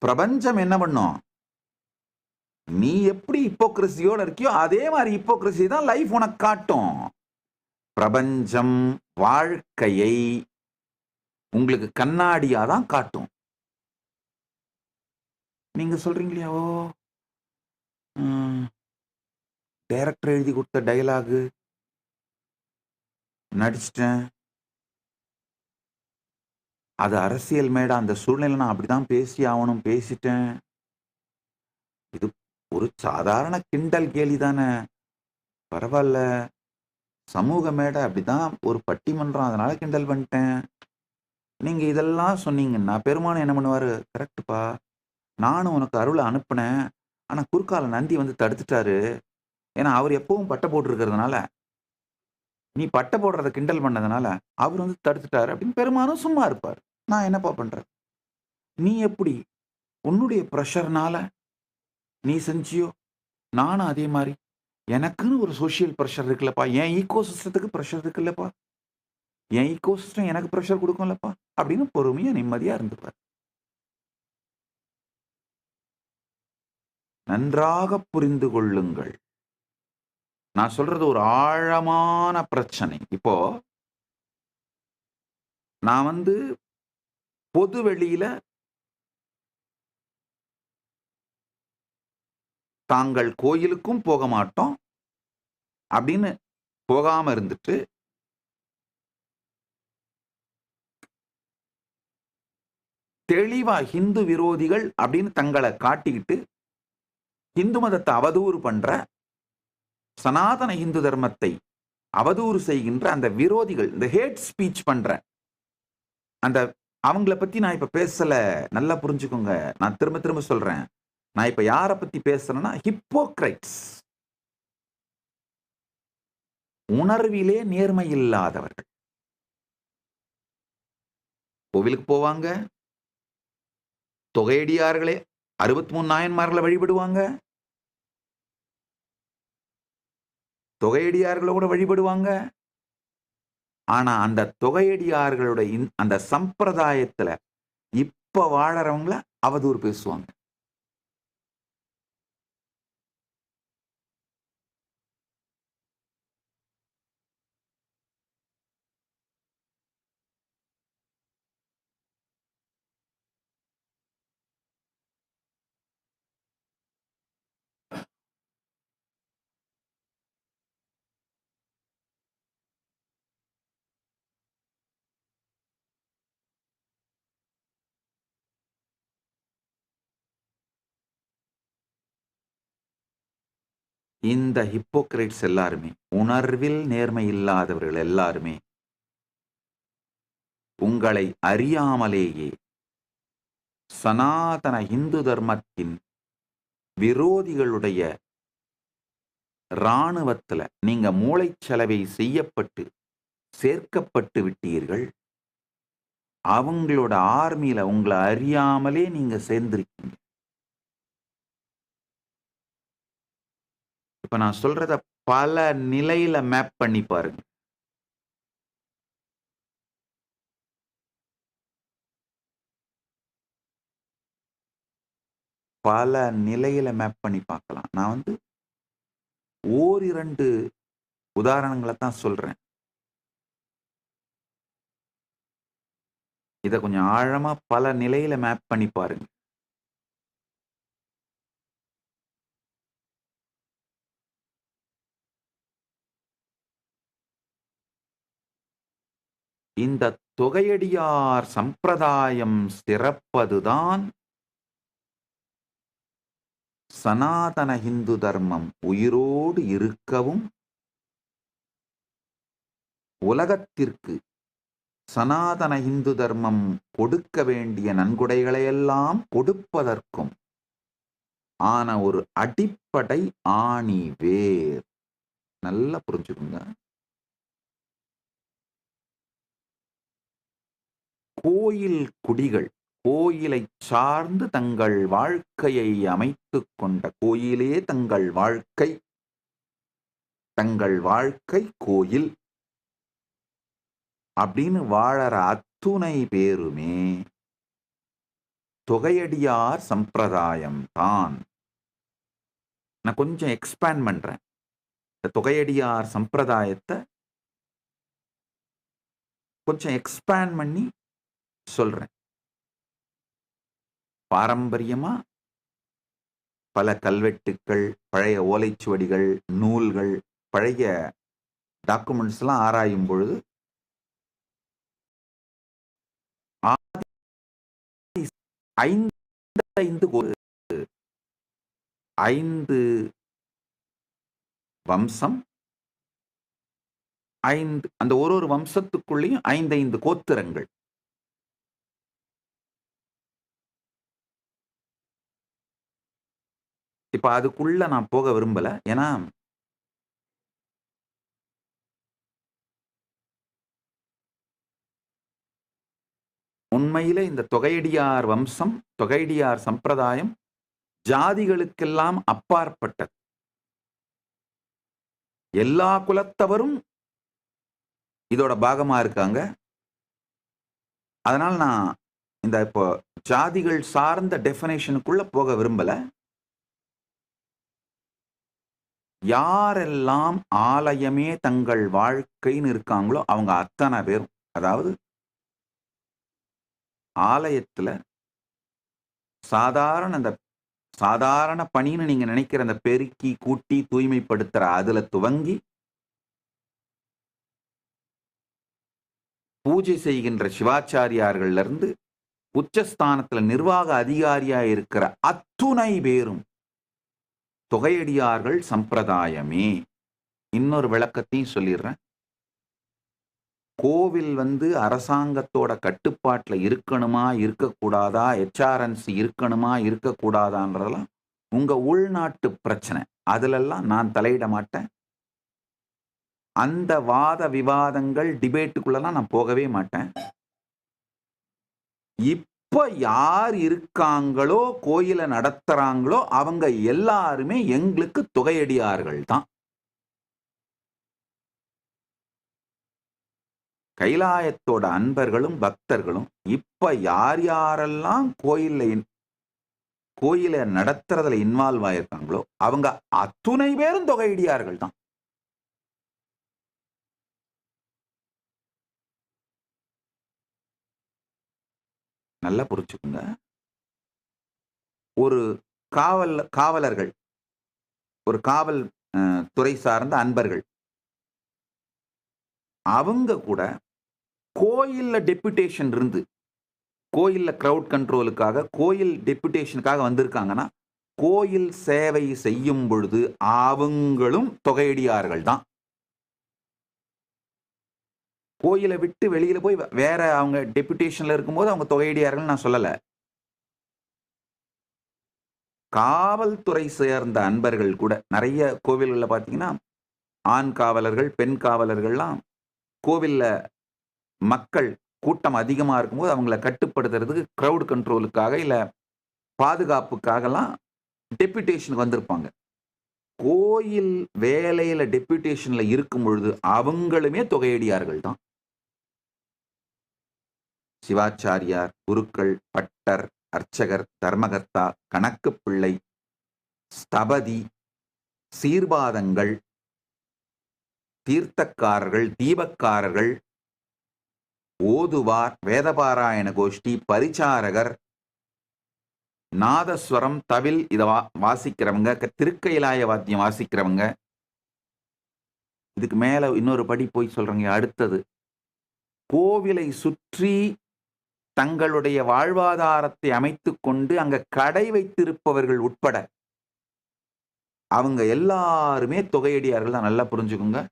பிரபஞ்சம் என்ன பண்ணும்? நீ எப்படி ஹிப்போக்ரசியோட இருக்கியோ அதே மாதிரி ஹிப்போக்ரசி தான் லைஃப் உனக்கு காட்டும். பிரபஞ்சம் வாழ்க்கையை உங்களுக்கு கண்ணாடியா தான் காட்டும். நீங்க சொல்றீங்களா, ஓ டைரக்டர் எழுதி கொடுத்த டைலாகு நடிச்சிட்டேன், அது அரசியல் மேடை, அந்த சூழ்நிலை நான் அப்படிதான் பேசி ஆகணும், பேசிட்டேன், இது ஒரு சாதாரண கிண்டல் கேலி தானே, பரவாயில்ல, சமூக மேடை அப்படிதான் ஒரு பட்டிமன்றம், அதனால கிண்டல் பண்ணிட்டேன். நீங்க இதெல்லாம் சொன்னீங்கன்னா பெருமான் என்ன பண்ணுவாரு? கரெக்டுப்பா, நானும் உனக்கு அருளை அனுப்புனேன், ஆனா குறுக்கால நந்தி வந்து தடுத்துட்டாரு. ஏன்னா அவர் எப்பவும் பட்டை போட்டிருக்கிறதுனால, நீ பட்டை போடுறத கிண்டல் பண்ணதுனால அவர் வந்து தடுத்துட்டாரு அப்படின்னு பெருமானும் சும்மா இருப்பார். நான் என்னப்பா பண்றது? நீ எப்படி உன்னுடைய ப்ரெஷர்னால நீ செஞ்சியோ, நானும் அதே மாதிரி எனக்குன்னு ஒரு சோசியல் ப்ரெஷர் இருக்குல்லப்பா, என் ஈகோ சிஸ்டத்துக்கு ப்ரெஷர் இருக்குல்லப்பா, என் ஈகோ சிஸ்டம் எனக்கு ப்ரெஷர் கொடுக்கும்லப்பா அப்படின்னு பொறுமையா நிம்மதியா இருந்துப்பார். நன்றாக புரிந்து கொள்ளுங்கள். நான் சொல்றது ஒரு ஆழமான பிரச்சனை. இப்போ நான் வந்து பொது வெளியில தாங்கள் கோயிலுக்கும் போக மாட்டோம் அப்படின்னு போகாம இருந்துட்டு, தெளிவா ஹிந்து விரோதிகள் அப்படின்னு தங்களை காட்டிக்கிட்டு இந்து மதத்தை அவதூறு பண்ற, சனாதன இந்து தர்மத்தை அவதூறு செய்கின்ற அந்த விரோதிகள், இந்த ஹேட் ஸ்பீச் பண்ற அந்த அவங்கள பத்தி நான் இப்ப பேசல. நல்லா புரிஞ்சுக்கோங்க. நான் திரும்ப திரும்ப சொல்றேன். நான் இப்ப யார பத்தி பேசுறேன்னா, ஹிப்போக்ரைட்ஸ். உணர்விலே நேர்மை இல்லாதவர்கள். கோவிலுக்கு போவாங்க. தொகையடியார்களே 63 நாயன்மார்களை வழிபடுவாங்க. தொகையடியார்களோட வழிபடுவாங்க. ஆனா அந்த தொகையடியார்களோட அந்த சம்பிரதாயத்துல இப்ப வாழறவங்கள அவதூறு பேசுவாங்க. இந்த ஹிப்போக்ரைட்ஸ் எல்லாருமே, உணர்வில் நேர்மை இல்லாதவர்கள் எல்லாருமே உங்களை அறியாமலேயே சனாதன இந்து தர்மத்தின் விரோதிகளுடைய இராணுவத்துல நீங்க மூளைச்சலவை செய்யப்பட்டு சேர்க்கப்பட்டு விட்டீர்கள். அவங்களோட ஆர்மியில உங்களை அறியாமலே நீங்க சேர்ந்திருக்கீங்க. இப்ப நான் சொல்றத பல நிலையில மேப் பண்ணி பாருங்க. பல நிலையில மேப் பண்ணி பார்க்கலாம். நான் ஓரிரண்டு உதாரணங்களை தான் சொல்றேன். இத கொஞ்சம் ஆழமா பல நிலையில மேப் பண்ணி பாருங்க. இந்த தொகையடியார் சம்பிரதாயம் சிறப்பதுதான் சனாதன இந்து தர்மம் உயிரோடு இருக்கவும், உலகத்திற்கு சனாதன இந்து தர்மம் கொடுக்க வேண்டிய நன்கொடைகளையெல்லாம் கொடுப்பதற்கும் ஆன ஒரு அடிப்படை ஆணி வேர். நல்லா புரிஞ்சுக்குங்க. கோயில் குடிகள் கோயிலை சார்ந்து தங்கள் வாழ்க்கையை அமைத்துக் கொண்ட, கோயிலே தங்கள் வாழ்க்கை கோயில் அப்படின்னு வாழற அத்துணை பேருமே தொகையடியார் சம்பிரதாயம் தான். நான் கொஞ்சம் எக்ஸ்பேண்ட் பண்றேன். இந்த தொகையடியார் சம்பிரதாயத்தை கொஞ்சம் எக்ஸ்பேண்ட் பண்ணி சொல்றேன். பாரம்பரியமா பல கல்வெட்டுக்கள், பழைய ஓலைச்சுவடிகள், நூல்கள், பழைய டாக்குமெண்ட்ஸ் எல்லாம் ஆராயும் பொழுது ஐந்து வம்சம், அந்த ஒரு வம்சத்துக்குள்ளேயும் 5 கோத்திரங்கள். இப்ப அதுக்குள்ள நான் போக விரும்பல. ஏன்னா உண்மையிலே இந்த தொகையடியார் வம்சம், தொகையடியார் சம்பிரதாயம் ஜாதிகளுக்கெல்லாம் அப்பாற்பட்டது. எல்லா குலத்தவரும் இதோட பாகமா இருக்காங்க. அதனால நான் இந்த இப்போ ஜாதிகள் சார்ந்த டெஃபினேஷனுக்குள்ள போக விரும்பல. யாரெல்லாம் ஆலயமே தங்கள் வாழ்க்கைன்னு இருக்காங்களோ அவங்க அத்தனை பேரும், அதாவது ஆலயத்துல சாதாரண பணின்னு நீங்க நினைக்கிற அந்த பெருக்கி கூட்டி தூய்மைப்படுத்துற அதுல துவங்கி பூஜை செய்கின்ற சிவாச்சாரியார்கள்ல இருந்து உச்சஸ்தானத்துல நிர்வாக அதிகாரியா இருக்கிற அத்துணை பேரும் தொகையடியார்கள் சம்பிரதாயமே. இன்னொரு விளக்கத்தையும் சொல்லிடுறேன். கோவில் அரசாங்கத்தோட கட்டுப்பாட்டில் இருக்கணுமா இருக்கக்கூடாதா, HRNC இருக்கணுமா இருக்கக்கூடாதான்றதெல்லாம் உங்க உள்நாட்டு பிரச்சனை. அதிலெல்லாம் நான் தலையிட மாட்டேன். அந்த வாத விவாதங்கள் டிபேட்டுக்குள்ளலாம் நான் போகவே மாட்டேன். இப்ப யார் இருக்காங்களோ கோயிலை நடத்துறாங்களோ அவங்க எல்லாருமே எங்களுக்கு தொகையடியார்கள் தான். கைலாயத்தோட அன்பர்களும் பக்தர்களும் இப்ப யார் யாரெல்லாம் கோயிலை நடத்துறதுல இன்வால்வ் ஆயிருக்காங்களோ அவங்க அத்துணை பேரும் தொகையடியார்கள் தான். நல்லா புரிச்சுக்குங்க. ஒரு காவலர்கள், ஒரு காவல் துறை சார்ந்த அன்பர்கள், அவங்க கூட கோயில்ல டெபுடேஷன் இருந்து கோயில்ல கிரவுட் கண்ட்ரோலுக்காக கோயில் டெபுடேஷனுக்காக வந்திருக்காங்கன்னா கோயில் சேவை செய்யும் பொழுது அவங்களும் தொகையடியார்கள் தான். கோயிலை விட்டு வெளியில போய் வேற அவங்க டெபுடேஷன்ல இருக்கும்போது அவங்க தொகையடியார்கள் நான் சொல்லல. காவல்துறை சேர்ந்த அன்பர்கள் கூட நிறைய கோவில்களில் பார்த்தீங்கன்னா ஆண் காவலர்கள் பெண் காவலர்கள்லாம் கோவில்ல மக்கள் கூட்டம் அதிகமாக இருக்கும்போது அவங்கள கட்டுப்படுத்துறதுக்கு கிரவுட் கண்ட்ரோலுக்காக இல்லை பாதுகாப்புக்காகலாம் டெபுடேஷனுக்கு வந்திருப்பாங்க. கோயில் வேலையில டெபுடேஷன்ல இருக்கும் பொழுது அவங்களுமே தொகையடியார்கள் தான். சிவாச்சாரியார், குருக்கள், பட்டர், அர்ச்சகர், தர்மகர்த்தா, கணக்கு பிள்ளை, ஸ்தபதி, சீர்பாதங்கள், தீர்த்தக்காரர்கள், தீபக்காரர்கள், ஓதுவார், வேதபாராயண கோஷ்டி, பரிச்சாரகர், நாதஸ்வரம், தவில் இத வாசிக்கிறவங்க, திருக்கைலாய வாத்தியம் வாசிக்கிறவங்க, இதுக்கு மேல இன்னொரு படி போய் சொல்றேங்க. அடுத்தது கோவிலை சுற்றி தங்களுடைய வாழ்வாதாரத்தை அமைத்துக் கொண்டு அங்க கடை வைத்திருப்பவர்கள் உட்பட அவங்க எல்லாருமே தொகையடியார்கள் தான். நல்லா புரிஞ்சுக்கோங்க.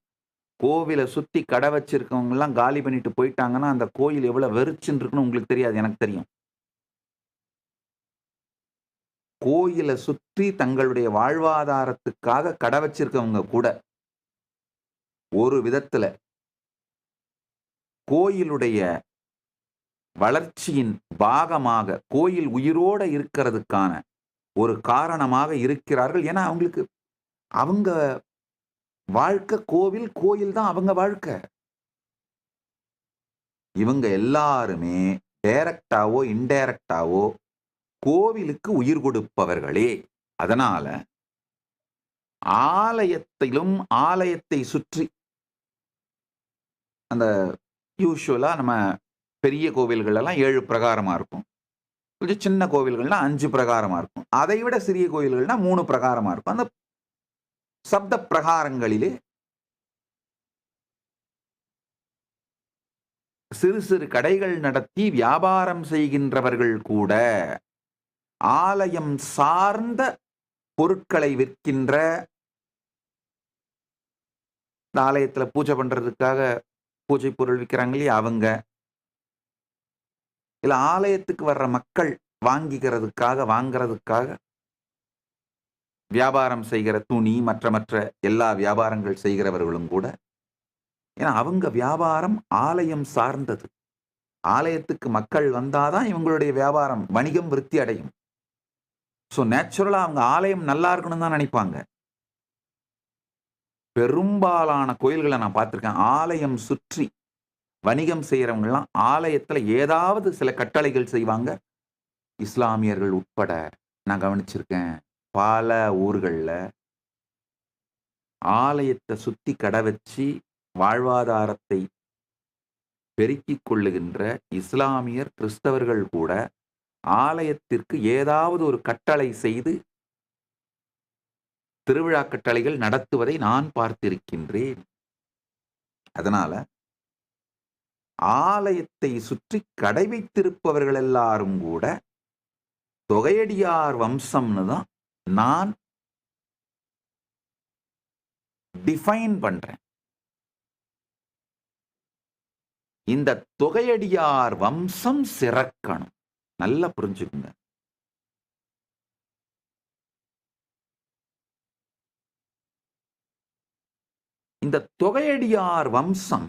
கோவிலை சுத்தி கடை வச்சிருக்கவங்க எல்லாம் காலி பண்ணிட்டு போயிட்டாங்கன்னா அந்த கோயில் எவ்வளவு வெறிச்சுன்னு இருக்குன்னு உங்களுக்கு தெரியாது, எனக்கு தெரியும். கோயிலை சுற்றி தங்களுடைய வாழ்வாதாரத்துக்காக கடை வச்சிருக்கவங்க கூட ஒரு விதத்துல கோயிலுடைய வளர்ச்சியின் பாகமாக கோயில் உயிரோட இருக்கிறதுக்கான ஒரு காரணமாக இருக்கிறார்கள். ஏன்னா அவங்களுக்கு அவங்க வாழ்க்கை கோவில், கோயில் தான் அவங்க வாழ்க்கை. இவங்க எல்லாருமே டைரக்டாவோ இன்டைரக்டாவோ கோவிலுக்கு உயிர் கொடுப்பவர்களே. அதனால ஆலயத்திலும் ஆலயத்தை சுற்றி அந்த யூஸ்வலா நம்ம பெரிய கோவில்கள் எல்லாம் 7 பிரகாரமா இருக்கும். கொஞ்சம் சின்ன கோவில்கள்னா 5 பிரகாரமா இருக்கும். அதை விட சிறிய கோவில்கள்னா 3 பிரகாரமா இருக்கும். அந்த சப்த பிரகாரங்களிலே சிறு சிறு கடைகள் நடத்தி வியாபாரம் செய்கின்றவர்கள் கூட ஆலயம் சார்ந்த பொருட்களை விற்கின்ற, இந்த ஆலயத்துல பூஜை பண்றதுக்காக பூஜை பொருள் விற்கிறாங்க இல்லையா அவங்க, இல்ல ஆலயத்துக்கு வர்ற மக்கள் வாங்குறதுக்காக வியாபாரம் செய்கிற துணி மற்ற எல்லா வியாபாரங்கள் செய்கிறவர்களும் கூட, ஏன்னா அவங்க வியாபாரம் ஆலயம் சார்ந்தது. ஆலயத்துக்கு மக்கள் வந்தாதான் இவங்களுடைய வியாபாரம் வணிகம் விருத்தி அடையும். ஸோ நேச்சுரலா அவங்க ஆலயம் நல்லா இருக்கணும்னு தான் நினைப்பாங்க. பெரும்பாலான கோயில்களை நான் பார்த்திருக்கேன், ஆலயம் சுற்றி வணிகம் செய்யறவங்கலாம் ஆலயத்துல ஏதாவது சில கட்டளைகள் செய்வாங்க. இஸ்லாமியர்கள் உட்பட நான் கவனிச்சிருக்கேன். பல ஊர்கள்ல ஆலயத்தை சுத்தி கடை வச்சு வாழ்வாதாரத்தை பெருக்கிக் கொள்ளுகின்ற இஸ்லாமியர், கிறிஸ்தவர்கள் கூட ஆலயத்திற்கு ஏதாவது ஒரு கட்டளை செய்து திருவிழா கட்டளைகள் நடத்துவதை நான் பார்த்திருக்கின்றேன். அதனால ஆலயத்தை சுற்றி கடை வைத்திருப்பவர்கள் எல்லாரும் கூட தொகையடியார் வம்சம்னு தான் நான் டிஃபைன் பண்றேன். இந்த தொகையடியார் வம்சம் சிறக்கணும். நல்லா புரிஞ்சுக்குங்க. இந்த தொகையடியார் வம்சம்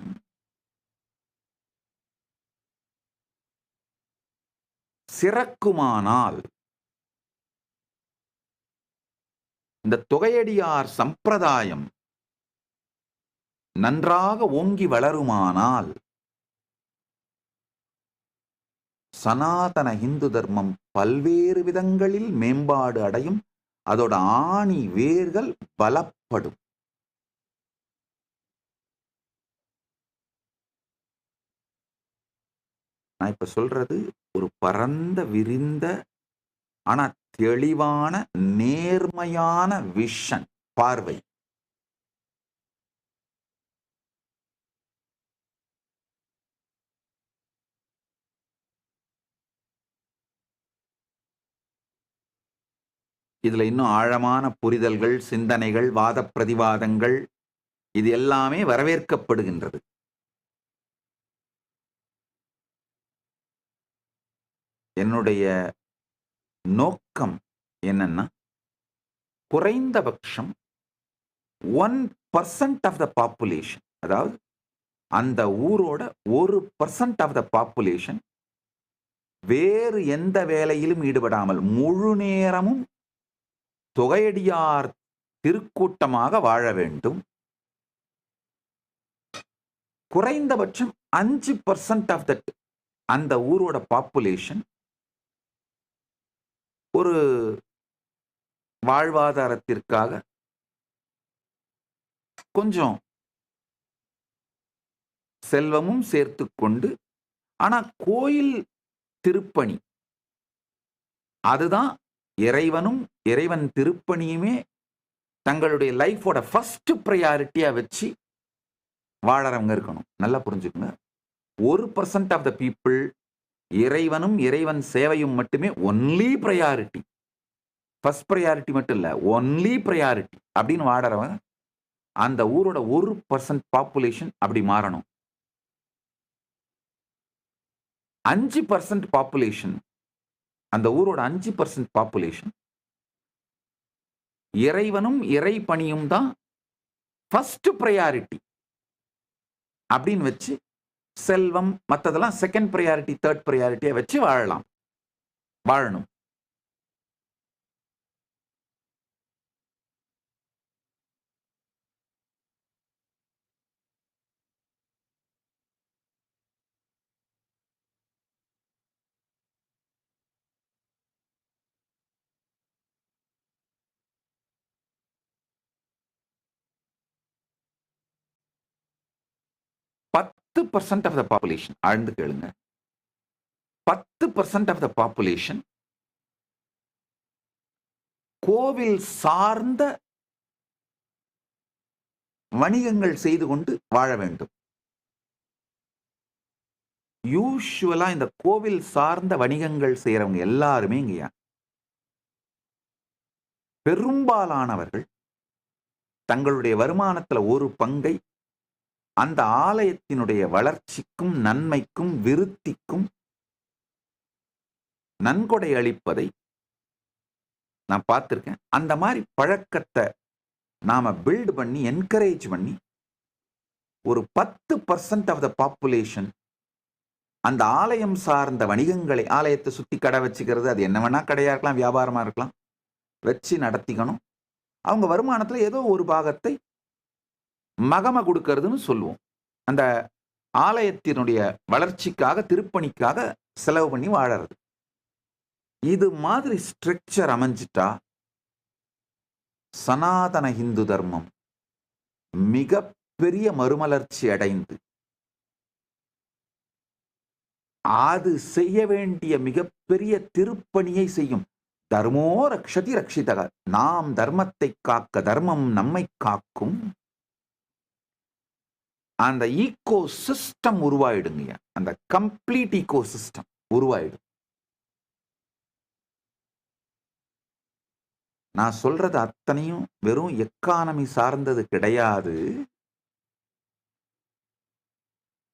சிறக்குமானால், இந்த தொகையடியார் சம்பிரதாயம் நன்றாக ஓங்கி வளருமானால், சனாதன இந்து தர்மம் பல்வேறு விதங்களில் மேம்பாடு அடையும். அதோட ஆணி வேர்கள் பலப்படும். நான் இப்ப சொல்றது ஒரு பரந்த விரிந்த ஆனா தெளிவான நேர்மையான விஷன், பார்வை. இதுல இன்னும் ஆழமான புரிதல்கள், சிந்தனைகள், வாத பிரதிவாதங்கள் இது எல்லாமே வரவேற்கப்படுகின்றது. என்னுடைய நோக்கம் என்னன்னா, குறைந்தபட்சம் 1% ஆஃப் த பாப்புலேஷன், அதாவது அந்த ஊரோட 1% ஆஃப் த பாப்புலேஷன் வேறு எந்த வேலையிலும் ஈடுபடாமல் முழு நேரமும் தொகையடியார் திருக்கூட்டமாக வாழ வேண்டும். குறைந்தபட்சம் 5% ஆஃப் தட் அந்த ஊரோட பாப்புலேஷன் ஒரு வாழ்வாதாரத்திற்காக கொஞ்சம் செல்வமும் சேர்த்து கொண்டு, ஆனா கோயில் திருப்பணி அதுதான் இறைவனும் இறைவன் திருப்பணியுமே தங்களுடைய லைஃபோட ஃபர்ஸ்ட் ப்ரையாரிட்டியா வச்சு வாழறவங்க இருக்கணும். நல்லா புரிஞ்சுக்கோங்க. 1% ஆஃப் த பீப்புள் இறைவனும் இறைவன் சேவையும் மட்டுமே ஒன்லி ப்ரையாரிட்டி, ஃபர்ஸ்ட் ப்ரையாரிட்டி மட்டும் இல்ல, ஒன்லி ப்ரையாரிட்டி அப்படின்னு வாழறவங்க அந்த ஊரோட 1% பாப்புலேஷன் அப்படி மாறணும். 5% பாப்புலேஷன், அந்த ஊரோட 5% பாப்புலேஷன் இறைவனும் இறை பணியும் தான் ஃபர்ஸ்ட் ப்ரையாரிட்டி அப்படின்னு வச்சு, செல்வம் மற்றதெல்லாம் செகண்ட் ப்ரையாரிட்டி, தேர்ட் ப்ரையாரிட்டியை வச்சு வாழணும். % ஆஃப் த பாப்புலேஷன், ஆழ்ந்து கேளுங்க, 10% ஆஃப் த பாப்புலேஷன் கோவில் சார்ந்த வணிகங்கள் செய்து கொண்டு வாழ வேண்டும். யூசுவலா இந்த கோவில் சார்ந்த வணிகங்கள் செய்யறவங்க எல்லாருமே இங்கயா பெரும்பாலானவர்கள் தங்களுடைய வருமானத்துல ஒரு பங்கை அந்த ஆலயத்தினுடைய வளர்ச்சிக்கும் நன்மைக்கும் விருத்திக்கும் நன்கொடை அளிப்பதை நான் பார்த்திருக்கேன். அந்த மாதிரி பழக்கத்தை நாம பில்ட் பண்ணி என்கரேஜ் பண்ணி ஒரு 10% ஆஃப் த பாப்புலேஷன் அந்த ஆலயம் சார்ந்த வணிகங்களை, ஆலயத்தை சுத்தி கடை வச்சுக்கிறது, அது என்ன வேணா கடையா இருக்கலாம், வியாபாரமா இருக்கலாம், வச்சு நடத்திக்கணும். அவங்க வருமானத்துல ஏதோ ஒரு பாகத்தை மகம கொடுக்கறதுன்னு சொல்லுவோம். அந்த ஆலயத்தினுடைய வளர்ச்சிக்காக, திருப்பணிக்காக செலவு பண்ணி வாழறது. இது மாதிரி ஸ்ட்ரக்சர் அமைஞ்சிட்டா சனாதன இந்து தர்மம் மிகப்பெரிய மறுமலர்ச்சி அடைந்து அது செய்ய வேண்டிய மிகப்பெரிய திருப்பணியை செய்யும். தர்மோ ரக்ஷதி ரக்ஷிதக, நாம் தர்மத்தை காக்க தர்மம் நம்மை காக்கும். அந்த ஈகோ சிஸ்டம் உருவாயிடுங்க. அந்த கம்ப்ளீட் ஈகோ சிஸ்டம் உருவாயிடும். நான் சொல்றது அத்தனையும் வெறும் எக்கானமி சார்ந்தது கிடையாது.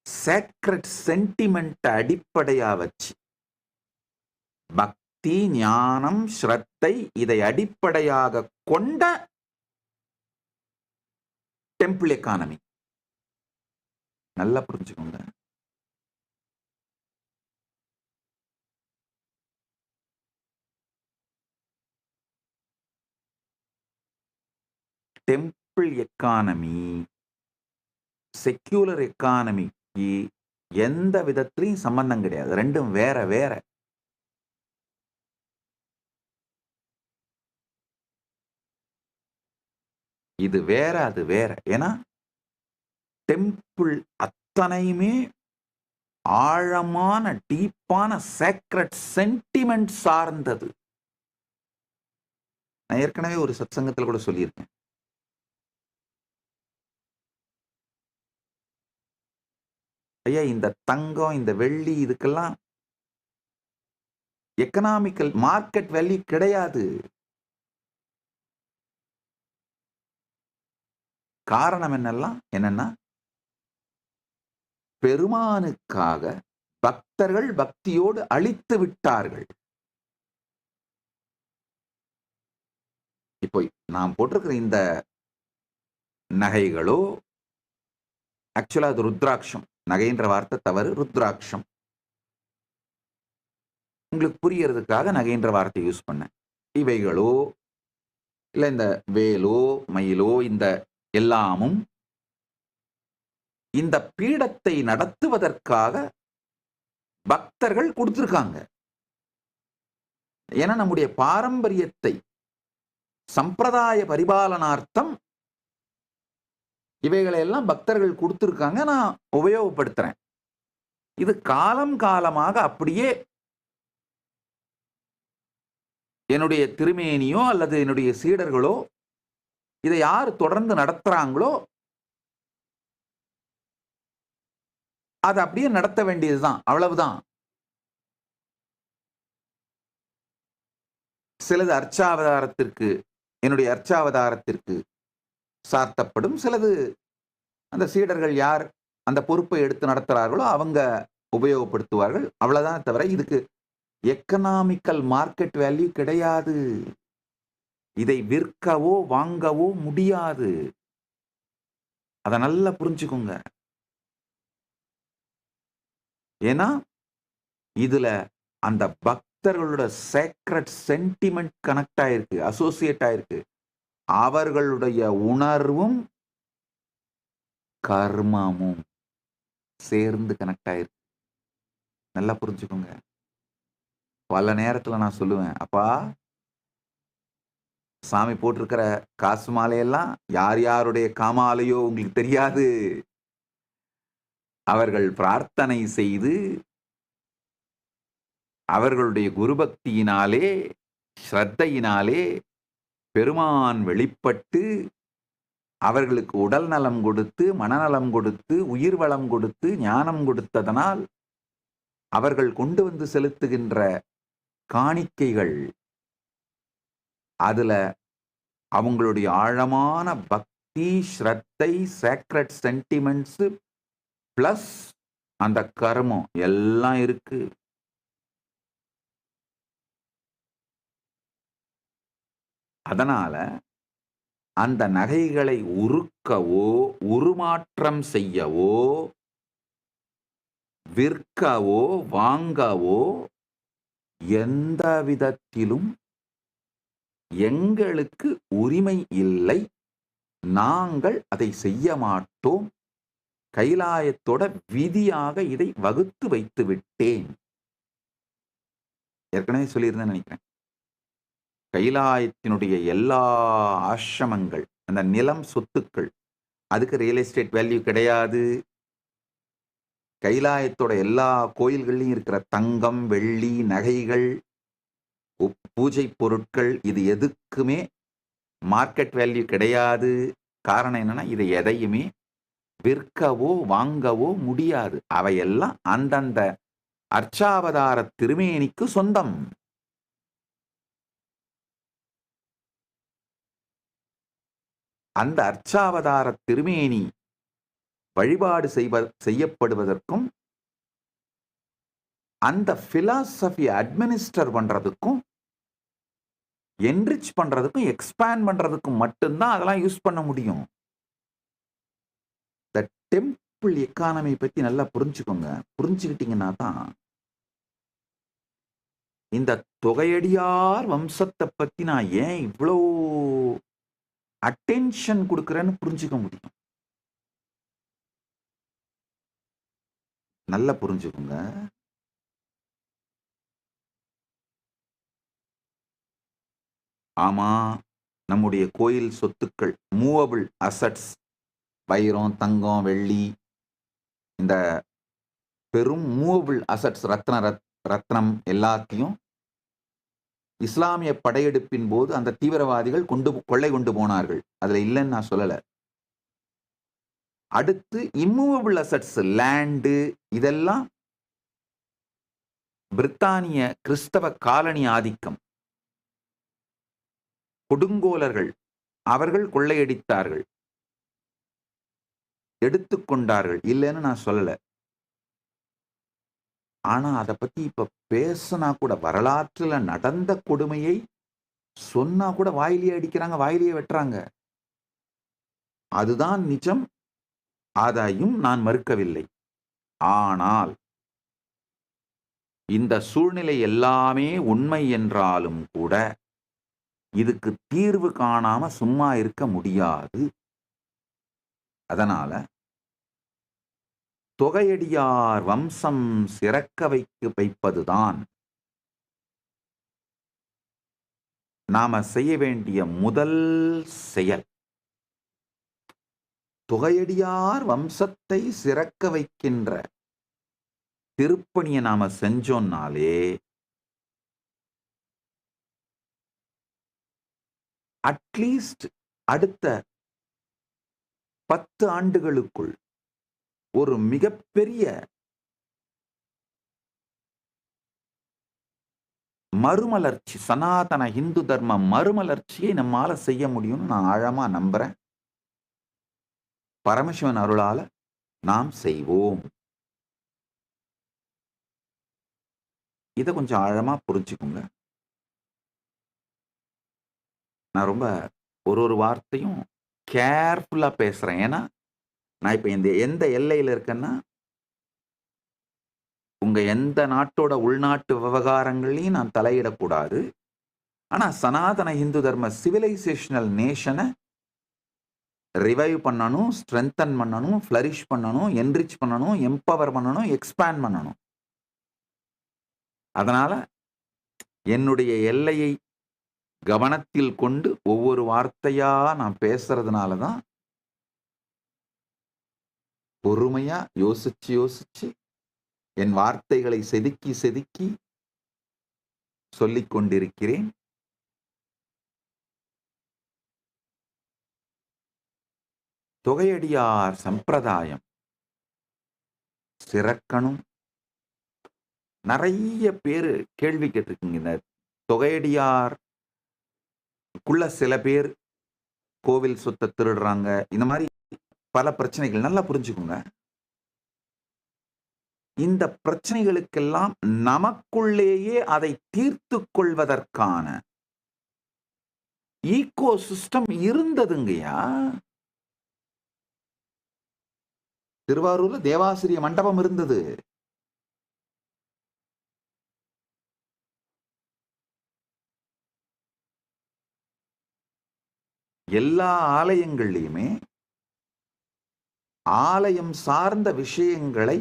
சேக்ரட் சென்டிமெண்ட் அடிப்படையா வச்சு, பக்தி, ஞானம், ஸ்ரத்தை இதை அடிப்படையாக கொண்ட டெம்பிள் எக்கானமி. நல்லா புரிஞ்சுக்கோங்க. டெம்பிள் எக்கானமி செக்யூலர் எக்கானமிக்கு எந்த விதத்திலையும் சம்பந்தம் கிடையாது. ரெண்டும் வேற வேற. இது வேற, அது வேற. ஏன்னா டெம்பிள் அத்தனையுமே ஆழமான டீப்பான சேக்ரட் சென்டிமெண்ட் சார்ந்தது. நான் ஏற்கனவே ஒரு சத்சங்கத்தில் கூட சொல்லியிருக்கேன். ஐயா, இந்த தங்கம், இந்த வெள்ளி இதுக்கெல்லாம் எக்கனாமிக்கல் மார்க்கெட் வேல்யூ கிடையாது. காரணம் என்னன்னா பெருமானுக்காக பக்தர்கள் பக்தியோடு அழித்து விட்டார்கள். இப்போ நான் போட்டிருக்கிற இந்த நகைகளோ, ஆக்சுவலா அது ருத்ராட்சம். நகைன்ற வார்த்தை தவறு, ருத்ராட்சம். உங்களுக்கு புரியறதுக்காக நகைன்ற வார்த்தை யூஸ் பண்ணேன். இவைகளோ இல்ல இந்த வேலோ மயிலோ இந்த எல்லாமும் இந்த பீடத்தை நடத்துவதற்காக பக்தர்கள் கொடுத்திருக்காங்க. ஏன்னா நம்முடைய பாரம்பரியத்தை சம்பிரதாய பரிபாலனார்த்தம் இவைகளை எல்லாம் பக்தர்கள் கொடுத்திருக்காங்க. நான் உபயோகப்படுத்துறேன். இது காலம் காலமாக அப்படியே என்னுடைய திருமேனியோ அல்லது என்னுடைய சீடர்களோ இதை யார் தொடர்ந்து நடத்துறாங்களோ அது அப்படியே நடத்த வேண்டியதுதான். அவ்வளவுதான். சிலது அர்ச்சாவதாரத்திற்கு, என்னுடைய அர்ச்சாவதாரத்திற்கு சார்த்தப்படும். சிலது அந்த சீடர்கள் யார் அந்த பொறுப்பை எடுத்து நடத்துறார்களோ அவங்க உபயோகப்படுத்துவார்கள். அவ்வளவுதான். தவிர இதுக்கு எக்கனாமிக்கல் மார்க்கெட் வேல்யூ கிடையாது. இதை விற்கவோ வாங்கவோ முடியாது. அதை நல்லா புரிஞ்சுக்கோங்க. ஏன்னா இதுல அந்த பக்தர்களோட சேக்ரட் சென்டிமெண்ட் கனெக்ட் ஆயிருக்கு, அசோசியேட் ஆயிருக்கு. அவர்களுடைய உணர்வும் கர்மமும் சேர்ந்து கனெக்ட் ஆயிருக்கு. நல்லா புரிஞ்சுக்கோங்க. பல நேரத்துல நான் சொல்லுவேன், அப்பா சாமி போட்டிருக்கிற காசு மாலையெல்லாம் யார் யாருடைய காமாலையோ உங்களுக்கு தெரியாது. அவர்கள் பிரார்த்தனை செய்து அவர்களுடைய குருபக்தியினாலே ஸ்ரத்தையினாலே பெருமான் வெளிப்பட்டு அவர்களுக்கு உடல் நலம் கொடுத்து, மனநலம் கொடுத்து, உயிர் வளம் கொடுத்து, ஞானம் கொடுத்ததனால் அவர்கள் கொண்டு வந்து செலுத்துகின்ற காணிக்கைகள், அதுல அவங்களுடைய ஆழமான பக்தி, ஸ்ரத்தை, சேக்ரட் சென்டிமெண்ட்ஸ் பிளஸ் அந்த கர்மம் எல்லாம் இருக்கு. அதனால அந்த நகைகளை உருக்கவோ உருமாற்றம் செய்யவோ விற்கவோ வாங்கவோ எந்த விதத்திலும் எங்களுக்கு உரிமை இல்லை. நாங்கள் அதை செய்ய மாட்டோம். கைலாயத்தோட விதியாக இதை வகுத்து வைத்து விட்டேன். ஏற்கனவே சொல்லியிருந்தேன் நினைக்கிறேன். கைலாயத்தினுடைய எல்லா ஆசிரமங்கள், அந்த நிலம், சொத்துக்கள், அதுக்கு ரியல் எஸ்டேட் வேல்யூ கிடையாது. கைலாயத்தோட எல்லா கோயில்கள்லையும் இருக்கிற தங்கம், வெள்ளி, நகைகள், பூஜை பொருட்கள், இது எதுக்குமே மார்க்கெட் வேல்யூ கிடையாது. காரணம் என்னன்னா இதை எதையுமே விற்கவோ வாங்கவோ முடியாது. அவையெல்லாம் அந்தந்த அர்ச்சாவதார திருமேனிக்கு சொந்தம். அந்த அர்ச்சாவதார திருமேனி வழிபாடு செய்யப்படுவதற்கும் அந்த பிலாசபி அட்மினிஸ்டர் பண்றதுக்கும் என்ரிச் பண்றதுக்கும் எக்ஸ்பேண்ட் பண்றதுக்கும் மட்டும்தான் அதெல்லாம் யூஸ் பண்ண முடியும். இந்த டெம்பிள் எக்கானமி பத்தி நல்லா புரிஞ்சுக்கோங்க. புரிஞ்சுக்கிட்டீங்கன்னா தான் இந்த தொகையடியார் வம்சத்தை பத்தி நான் ஏன் இவ்வளோ அட்டென்ஷன் கொடுக்குறேன்னு புரிஞ்சுக்க முடியும். நல்லா புரிஞ்சுக்கோங்க. ஆமா, நம்முடைய கோயில் சொத்துக்கள், மூவபிள் அசட்ஸ், வைரம், தங்கம், வெள்ளி, இந்த பெரும் மூவபிள் அசட்ஸ், ரத்னம் எல்லாத்தையும் இஸ்லாமிய படையெடுப்பின் போது அந்த தீவிரவாதிகள் கொள்ளை கொண்டு போனார்கள். அதுல இல்லைன்னு நான் சொல்லல. அடுத்து இம்மூவபிள் அசட்ஸ், லேண்டு, இதெல்லாம் பிரித்தானிய கிறிஸ்தவ காலனி ஆதிக்கம், கொடுங்கோலர்கள் அவர்கள் கொள்ளையடித்தார்கள், எடுத்துக்கொண்டார்கள், இல்லைன்னு நான் சொல்லல. ஆனா அதை பத்தி இப்ப பேசினா கூட, வரலாற்றுல நடந்த கொடுமையை சொன்னா கூட வாயிலேயே அடிக்கிறாங்க, வாயிலேயே வெட்டுறாங்க. அதுதான் நிஜம். அதையும் நான் மறுக்கவில்லை. ஆனால் இந்த சூழ்நிலை எல்லாமே உண்மை என்றாலும் கூட இதுக்கு தீர்வு காணாம சும்மா இருக்க முடியாது. அதனால தொகையடியார் வம்சம் சிறக்க வைப்பதுதான் நாம செய்ய வேண்டிய முதல் செயல். தொகையடியார் வம்சத்தை சிறக்க வைக்கின்ற திருப்பணியை நாம செஞ்சோம்னாலே அட்லீஸ்ட் அடுத்த 10 ஆண்டுகளுக்குள் ஒரு மிகப்பெரிய மறுமலர்ச்சி, சனாதன இந்து தர்ம மறுமலர்ச்சியை நம்மால செய்ய முடியும்னு நான் ஆழமா நம்புறேன். பரமசிவன் அருளால நாம் செய்வோம். இத கொஞ்சம் ஆழமா புரிஞ்சுக்கோங்க. நான் ரொம்ப ஒரு வார்த்தையும் கேர்ஃபுல்லா பேசுறேன். ஏன்னா நான் இப்ப எந்த எல்லையில இருக்கேன்னா, உங்க எந்த நாட்டோட உள்நாட்டு விவகாரங்களையும் நான் தலையிடக்கூடாது. ஆனா சனாதன இந்து தர்ம சிவிலைசேஷனல் நேஷனை ரிவைவ் பண்ணணும், ஸ்ட்ரென்தன் பண்ணணும், ஃப்ளரிஷ் பண்ணணும், என்ரிச் பண்ணணும், எம்பவர் பண்ணணும், எக்ஸ்பேண்ட் பண்ணணும். அதனால என்னுடைய எல்லையை கவனத்தில் கொண்டு ஒவ்வொரு வார்த்தையா நான் பேசுறதுனால தான் பொறுமையா யோசிச்சு என் வார்த்தைகளை செதுக்கி சொல்லிக் கொண்டிருக்கிறேன். தொகையடியார் சம்பிரதாயம் சிறக்கணும். நிறைய பேரு கேள்வி கேட்டிருக்கீங்க. இந்த தொகையடியார் சில பேர் கோவில் சொத்தை திருடுறாங்க, இந்த மாதிரி பல பிரச்சனைகள். நல்லா புரிஞ்சுக்கோங்க. இந்த பிரச்சனைகளுக்கெல்லாம் நமக்குள்ளேயே அதை தீர்த்து கொள்வதற்கான ஈகோ சிஸ்டம் இருந்ததுங்கய்யா. திருவாரூர்ல தேவாசிரிய மண்டபம் இருந்தது. எல்லா ஆலயங்கள்லையுமே ஆலயம் சார்ந்த விஷயங்களை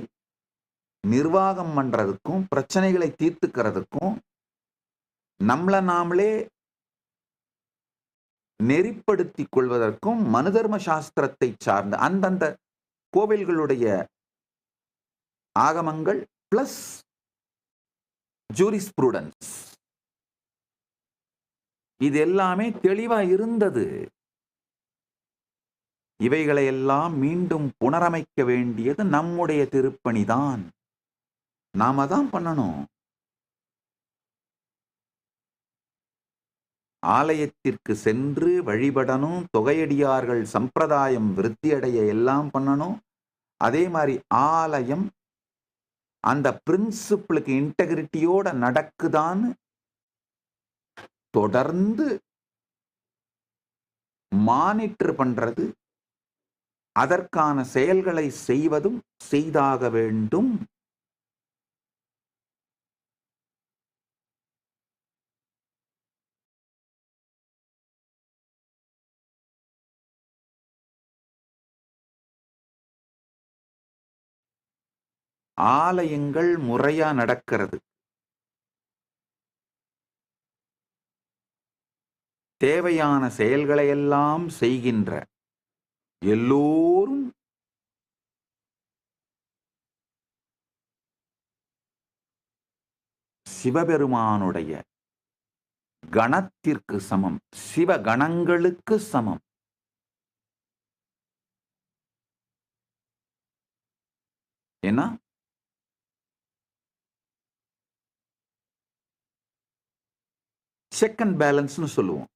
நிர்வாகம் பண்றதுக்கும் பிரச்சனைகளை தீர்த்துக்கிறதுக்கும் நம்மளை நாமளே நெறிப்படுத்திக் கொள்வதற்கும் மனுதர்ம சாஸ்திரத்தை சார்ந்த அந்தந்த கோவில்களுடைய ஆகமங்கள் பிளஸ் ஜூரிஸ்ப்ரூடன்ஸ் இது எல்லாமே தெளிவா இருந்தது. இவைகளையெல்லாம் மீண்டும் புனரமைக்க வேண்டியது நம்முடைய திருப்பணிதான். நாம தான் பண்ணணும். ஆலயத்திற்கு சென்று வழிபடணும், தொகையடியார்கள் சம்பிரதாயம் விருத்தியடைய எல்லாம் பண்ணணும். அதே மாதிரி ஆலயம் அந்த பிரின்சிபிளுக்கு இன்டெகிரிட்டியோட நடக்குதான்னு தொடர்ந்து மானிட்டர் பண்றது, அதற்கான செயல்களை செய்வதும் செய்தாக வேண்டும். ஆலயங்கள் முறையா நடக்கிறது, தேவையான செயல்களை எல்லாம் செய்கின்ற எல்லோரும் சிவபெருமானுடைய கணத்திற்கு சமம், சிவகணங்களுக்கு சமம். ஏன்னா செக் அண்ட் பேலன்ஸ்னு சொல்லுவோம்.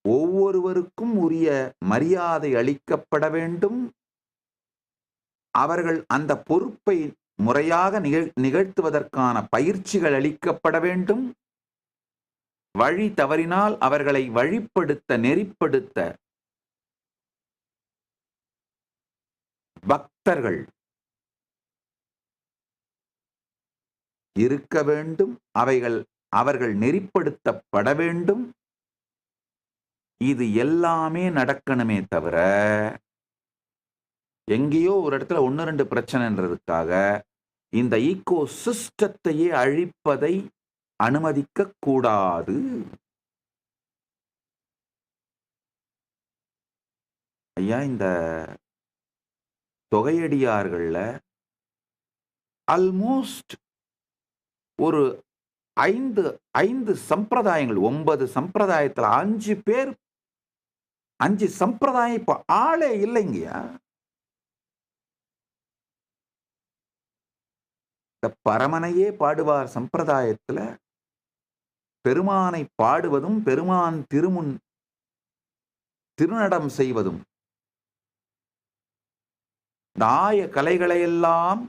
ஒவ்வொருவருக்கும் உரிய மரியாதை அளிக்கப்பட வேண்டும். அவர்கள் அந்த பொறுப்பை முறையாக நிகழ்த்துவதற்கான பயிற்சிகள் அளிக்கப்பட வேண்டும். வழி தவறினால் அவர்களை வழிப்படுத்த, நெறிப்படுத்த பக்தர்கள் இருக்க வேண்டும். அவர்கள் நெறிப்படுத்தப்பட வேண்டும். இது எல்லாமே நடக்கணுமே தவிர எங்கேயோ ஒரு இடத்துல 1-2 பிரச்சனைன்றதுக்காக இந்த ஈகோ சிஸ்டத்தையே அழிப்பதை அனுமதிக்க கூடாது. ஐயா, இந்த தொகையடியார்கள்ல ஆல்மோஸ்ட் ஒரு 5 சம்பிரதாயங்கள், 9 சம்பிரதாயத்துல 5 பேர், 5 சம்பிரதாயம் இப்ப ஆளே இல்லைங்கய்யா. இந்த பரமனையே பாடுவார் சம்பிரதாயத்துல பெருமானை பாடுவதும் பெருமான் திருமுன் திருநடம் செய்வதும், இந்த ஆய கலைகளையெல்லாம்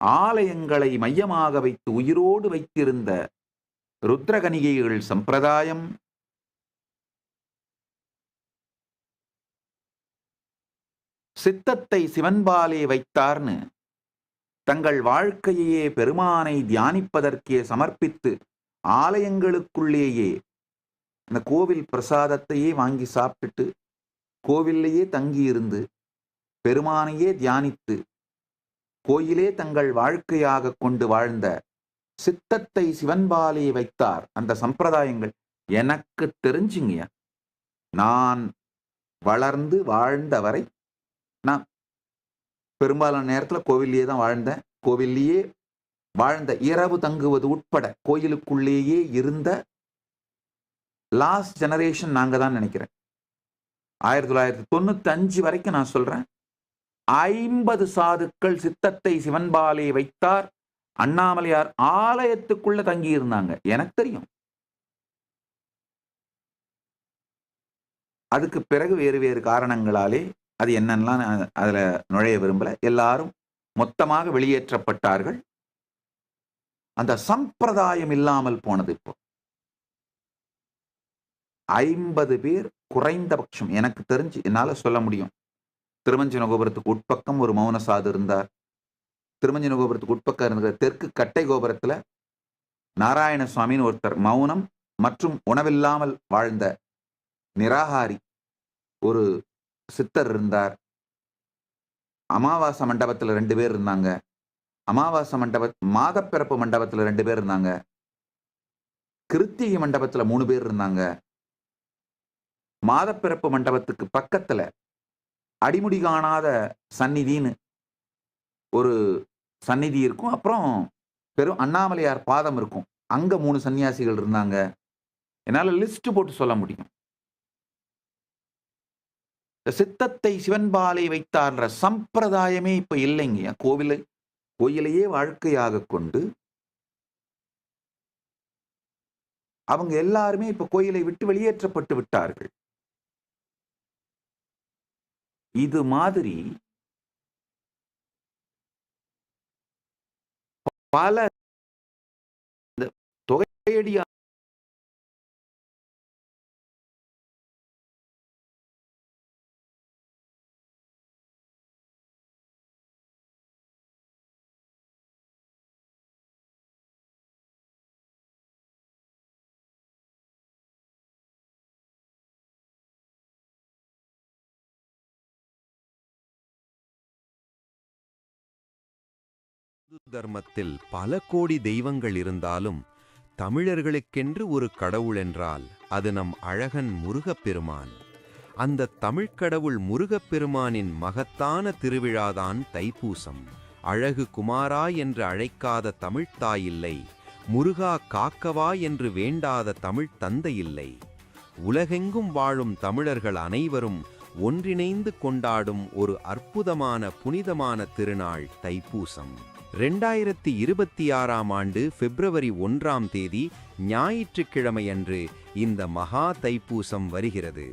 ஆலயங்களை மையமாக வைத்து உயிரோடு வைத்திருந்த ருத்ரகணிகைகள் சம்பிரதாயம், சித்தத்தை சிவன்பாலே வைத்தார்னு தங்கள் வாழ்க்கையே பெருமானை தியானிப்பதற்கே சமர்ப்பித்து ஆலயங்களுக்குள்ளேயே இந்த கோவில் பிரசாதத்தையே வாங்கி சாப்பிட்டுட்டு கோவில்லையே தங்கியிருந்து பெருமானையே தியானித்து கோயிலே தங்கள் வாழ்க்கையாக கொண்டு வாழ்ந்த சித்தத்தை சிவன்பாலே வைத்தார் அந்த சம்பிரதாயங்கள். எனக்கு தெரிஞ்சுங்க, நான் வளர்ந்து வாழ்ந்தவரை நான் பெரும்பாலான நேரத்தில் கோவில்லையே தான் வாழ்ந்தேன். கோவில்லையே வாழ்ந்த, இரவு தங்குவது உட்பட கோயிலுக்குள்ளேயே இருந்த லாஸ்ட் ஜெனரேஷன் நாங்க தான் நினைக்கிறேன். 1995 வரைக்கும் நான் சொல்றேன், 50 சாதுக்கள் சித்தத்தை சிவன்பாலே வைத்தார் அண்ணாமலையார் ஆலயத்துக்குள்ள தங்கி இருந்தாங்க. எனக்கு தெரியும். அதுக்கு பிறகு வேறு வேறு காரணங்களாலே, அது என்னெல்லாம் அதுல நுழைய விரும்பல, எல்லாரும் மொத்தமாக வெளியேற்றப்பட்டார்கள். அந்த சம்பிரதாயம் இல்லாமல் போனது. இப்போ 50 பேர் குறைந்தபட்சம் எனக்கு தெரிஞ்சு என்னால சொல்ல முடியும். திருமஞ்சன கோபுரத்துக்கு உட்பக்கம் ஒரு மௌன சாது இருந்தார். திருமஞ்சன கோபுரத்துக்கு உட்பக்கம் இருந்த தெற்கு கட்டை கோபுரத்துல நாராயண சுவாமின்னு ஒருத்தர் மௌனம் மற்றும் உணவில்லாமல் வாழ்ந்த நிராகாரி ஒரு சித்தர் இருந்தார். அமாவாசை மண்டபத்துல 2 பேர் இருந்தாங்க. அமாவாசை மாதப்பிறப்பு மண்டபத்துல 2 பேர் இருந்தாங்க. கிருத்திகை மண்டபத்துல 3 பேர் இருந்தாங்க. மாதப்பிறப்பு மண்டபத்துக்கு பக்கத்துல அடிமுடி காணாத சந்நிதின்னு ஒரு சந்நிதி இருக்கும். அப்புறம் பெரும் அண்ணாமலையார் பாதம் இருக்கும். அங்க 3 சன்னியாசிகள் இருந்தாங்க. என்னால லிஸ்ட் போட்டு சொல்ல முடியும். சித்தத்தை சிவன்பாலை வைத்தார்ன்ற சம்பிரதாயமே இப்ப இல்லைங்க. கோயிலையே வாழ்க்கையாக கொண்டு அவங்க எல்லாருமே இப்ப கோயிலை விட்டு வெளியேற்றப்பட்டு விட்டார்கள். இது மாதிரி பல தொகையடியார்
தர்மத்தில் பல கோடி தெய்வங்கள் இருந்தாலும் தமிழர்களுக்கென்று ஒரு கடவுள் என்றால் அது நம் அழகன் முருகப்பெருமான். அந்த தமிழ்க்கடவுள் முருகப்பெருமானின் மகத்தான திருவிழாதான் தைப்பூசம். அழகு குமாரா என்று அழைக்காத தமிழ்த்தாயில்லை, முருகா காக்கவா என்று வேண்டாத தமிழ்த் தந்தையில்லை. உலகெங்கும் வாழும் தமிழர்கள் அனைவரும் ஒன்றிணைந்து கொண்டாடும் ஒரு அற்புதமான புனிதமான திருநாள் தைப்பூசம். 2026ஆம் ஆண்டு பிப்ரவரி 1ஆம் தேதி ஞாயிற்றுக்கிழமையன்று இந்த மகா தைப்பூசம் வருகிறது.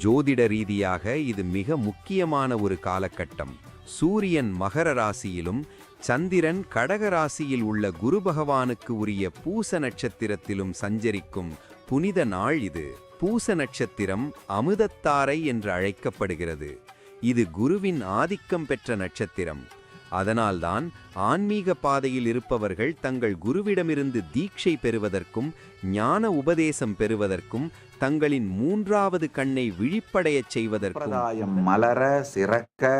ஜோதிட ரீதியாக இது மிக முக்கியமான ஒரு காலகட்டம். சூரியன் மகர ராசியிலும் சந்திரன் கடக ராசியில் உள்ள குரு பகவானுக்கு உரிய பூச நட்சத்திரத்திலும் சஞ்சரிக்கும் புனித நாள் இது. பூச நட்சத்திரம் அமுதத்தாரை என்று அழைக்கப்படுகிறது. இது குருவின் ஆதிக்கம் பெற்ற நட்சத்திரம். அதனால்தான் ஆன்மீக பாதையில் இருப்பவர்கள் தங்கள் குருவிடமிருந்து தீட்சை பெறுவதற்கும் ஞான உபதேசம் பெறுவதற்கும் தங்களின் 3வது கண்ணை விழிப்படையச் செய்வதற்கும்
மலர சிறக்க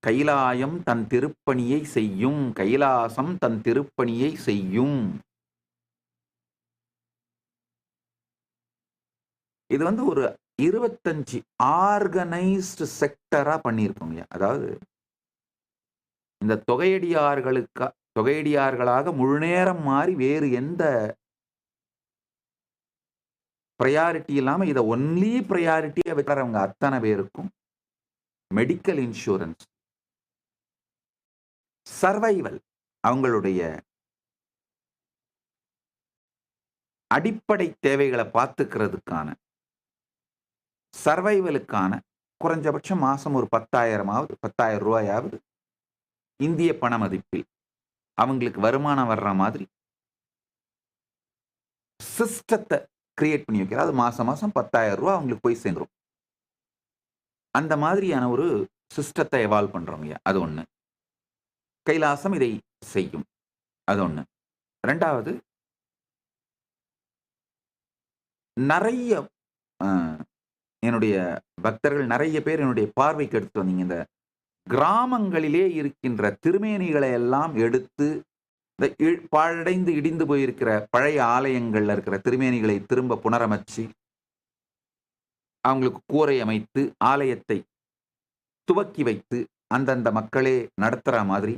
கைலாயம் தன் திருப்பணியை செய்யும், கைலாசம் தன் திருப்பணியை செய்யும். இது ஒரு 25 ஆர்கனைஸ்டு செக்டரா பண்ணியிருக்கோங்க. அதாவது இந்த தொகையடியார்களாக முழுநேரம் மாறி வேறு எந்த ப்ரையாரிட்டி இல்லாம இதை ஒன்லி ப்ரையாரிட்டியா வைக்கிறவங்க அத்தனை பேருக்கும் மெடிக்கல் இன்சூரன்ஸ், சர்வைவல், அவங்களுடைய அடிப்படை தேவைகளை பார்த்துக்கிறதுக்கான சர்வைவலுக்கான குறைஞ்சபட்சம் மாசம் ஒரு 10,000 ரூபாயாவது இந்திய பண மதிப்பில் அவங்களுக்கு வருமானம் வர்ற மாதிரி சிஸ்டத்தை கிரியேட் பண்ணி வைக்கிறார். அது மாசம் 10,000 ரூபா அவங்களுக்கு போய் சேர்ந்துரும். அந்த மாதிரியான ஒரு சிஸ்டத்தை எவால்வ் பண்றவங்க. அது ஒண்ணு. கைலாசம் இதை செய்யும். அது ஒண்ணு. 2வது, நிறைய என்னுடைய பக்தர்கள் நிறைய பேர் என்னுடைய பார்வைக்கு எடுத்து வந்தீங்க. இந்த கிராமங்களிலே இருக்கின்ற திருமேனிகளை எல்லாம் எடுத்து இந்த பாழடைந்து இடிந்து போயிருக்கிற பழைய ஆலயங்கள்ல இருக்கிற திருமேனிகளை திரும்ப புனரமைச்சு அவங்களுக்கு கூரை அமைத்து ஆலயத்தை துவக்கி வைத்து அந்தந்த மக்களே நடத்துற மாதிரி,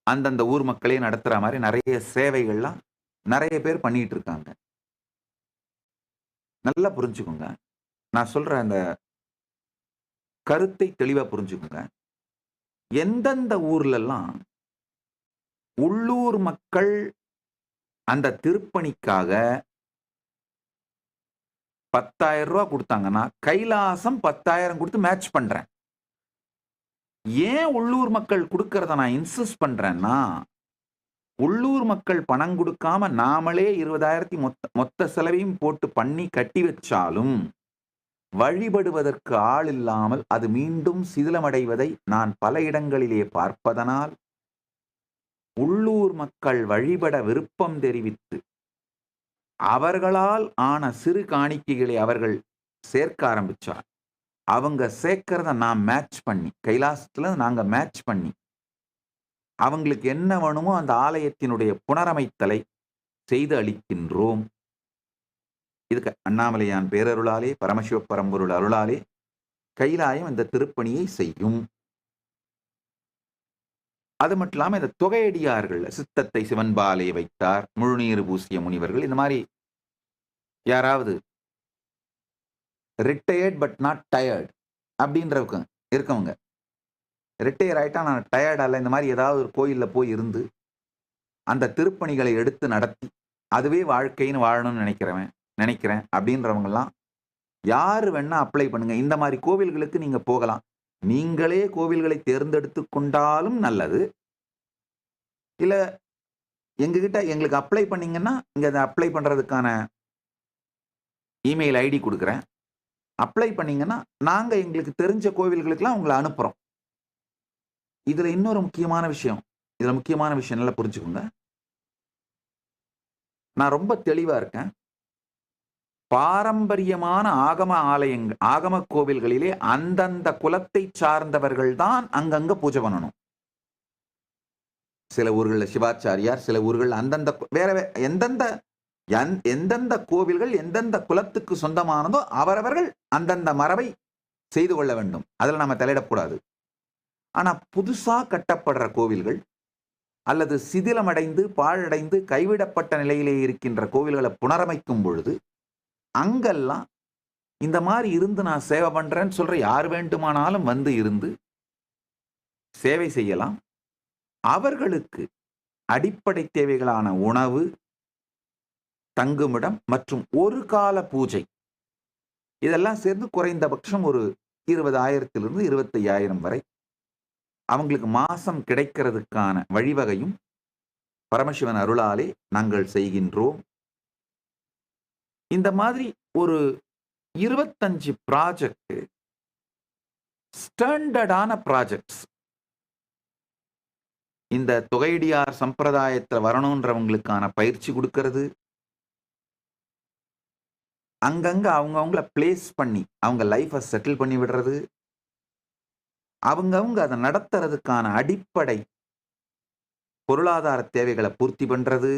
அந்தந்த ஊர் மக்களே நடத்துற மாதிரி நிறைய சேவைகள்லாம் நிறைய பேர் பண்ணிட்டு இருக்காங்க. நல்லா புரிஞ்சுக்கோங்க. நான் சொல்ற அந்த கருத்தை தெளிவா புரிஞ்சுக்கோங்க. எந்தெந்த ஊர்லெல்லாம் உள்ளூர் மக்கள் அந்த திருப்பணிக்காக 10,000 ரூபாய் கொடுத்தாங்கன்னா கைலாசம் 10,000 கொடுத்து மேட்ச் பண்றேன். ஏன் உள்ளூர் மக்கள் கொடுக்கறத நான் இன்சிஸ்ட் பண்றேன்னா, உள்ளூர் மக்கள் பணம் கொடுக்காம நாமளே 20,000 மொத்த செலவையும் போட்டு பண்ணி கட்டி வச்சாலும் வழிபடுவதற்கு ஆள் இல்லாமல் அது மீண்டும் சிதிலமடைவதை நான் பல இடங்களிலே பார்ப்பதனால் உள்ளூர் மக்கள் வழிபட விருப்பம் தெரிவித்து அவர்களால் ஆன சிறு காணிக்கைகளை அவர்கள் சேர்க்க ஆரம்பிச்சார். அவங்க சேர்க்கிறத நான் மேட்ச் பண்ணி, கைலாசத்துல நாங்க மேட்ச் பண்ணி அவங்களுக்கு என்ன வேணுமோ அந்த ஆலயத்தினுடைய புனரமைத்தலை செய்து அளிக்கின்றோம். இதுக்கு அண்ணாமலையான் பேரருளாலே, பரமசிவ பரம்பொருள் அருளாலே கைலாயம் இந்த திருப்பணியை செய்யும். அது மட்டும் இல்லாம இந்த தொகையடியார்கள், சித்தத்தை சிவன்பாலே வைத்தார், முழுநீர் பூசிய முனிவர்கள், இந்த மாதிரி யாராவது ரிட்டையர்ட் பட் நாட் டயர்ட் அப்படின்றவங்க இருக்கவங்க, ரிட்டையர் ஆயிட்டா நான் டயர்ட் அல்ல, இந்த மாதிரி ஏதாவது ஒரு கோயிலில் போய் இருந்து அந்த திருப்பணிகளை எடுத்து நடத்தி அதுவே வாழ்க்கைன்னு வாழணும்னு நினைக்கிறேன் அப்படின்றவங்கெல்லாம் யாரு வேணா அப்ளை பண்ணுங்க. இந்த மாதிரி கோவில்களுக்கு நீங்க போகலாம். நீங்களே கோவில்களை தேர்ந்தெடுத்து கொண்டாலும் நல்லது. இல்ல எங்ககிட்ட எங்களுக்கு அப்ளை பண்ணீங்கன்னா, இங்க அதை அப்ளை பண்றதுக்கான இமெயில் ஐடி கொடுக்குறேன். அப்ளை பண்ணீங்கன்னா, நாங்க எங்களுக்கு தெரிஞ்ச கோவில்களுக்கெல்லாம் உங்களை அனுப்புறோம். இதுல இன்னொரு முக்கியமான விஷயம். இதுல முக்கியமான விஷயம் நல்லா புரிஞ்சுக்கோங்க. நான் ரொம்ப தெளிவா இருக்கேன். பாரம்பரியமான ஆகம கோவில்களிலே அந்தந்த குலத்தை சார்ந்தவர்கள் தான் அங்கங்க பூஜை பண்ணணும். சில ஊர்கள்ல சிவாச்சாரியார், சில ஊர்கள் அந்தந்த எந்தெந்த கோவில்கள் எந்தெந்த குலத்துக்கு சொந்தமானதோ அவரவர்கள் அந்தந்த மரபை செய்து கொள்ள வேண்டும். அதில் நாம தலையிடக்கூடாது. ஆனா புதுசா கட்டப்படுற கோவில்கள் அல்லது சிதிலமடைந்து பாழடைந்து கைவிடப்பட்ட நிலையிலே இருக்கின்ற கோவில்களை புனரமைக்கும் பொழுது அங்கெல்லாம் இந்த மாதிரி இருந்து நான் சேவை பண்றேன்னு சொல்ற யார் வேண்டுமானாலும் வந்து இருந்து சேவை செய்யலாம். அவர்களுக்கு அடிப்படை தேவைகளான உணவு, தங்குமிடம் மற்றும் ஒரு கால பூஜை இதெல்லாம் சேர்ந்து குறைந்தபட்சம் ஒரு 20,000 25,000 வரை அவங்களுக்கு மாசம் கிடைக்கிறதுக்கான வழிவகையும் பரமசிவன் அருளாலே நாங்கள் செய்கின்றோம். இந்த மாதிரி ஒரு 25 ப்ராஜெக்ட், ஸ்டாண்டர்டான ப்ராஜெக்ட்ஸ் இந்த தொகையடியார் சம்பிரதாயத்தில் வரணுன்றவங்களுக்கான பயிற்சி கொடுக்கறது, அங்கங்க அவங்கவுங்கள பிளேஸ் பண்ணி அவங்க லைஃபை செட்டில் பண்ணி விடுறது, அவங்கவுங்க அதை நடத்துறதுக்கான அடிப்படை பொருளாதார தேவைகளை பூர்த்தி பண்றது,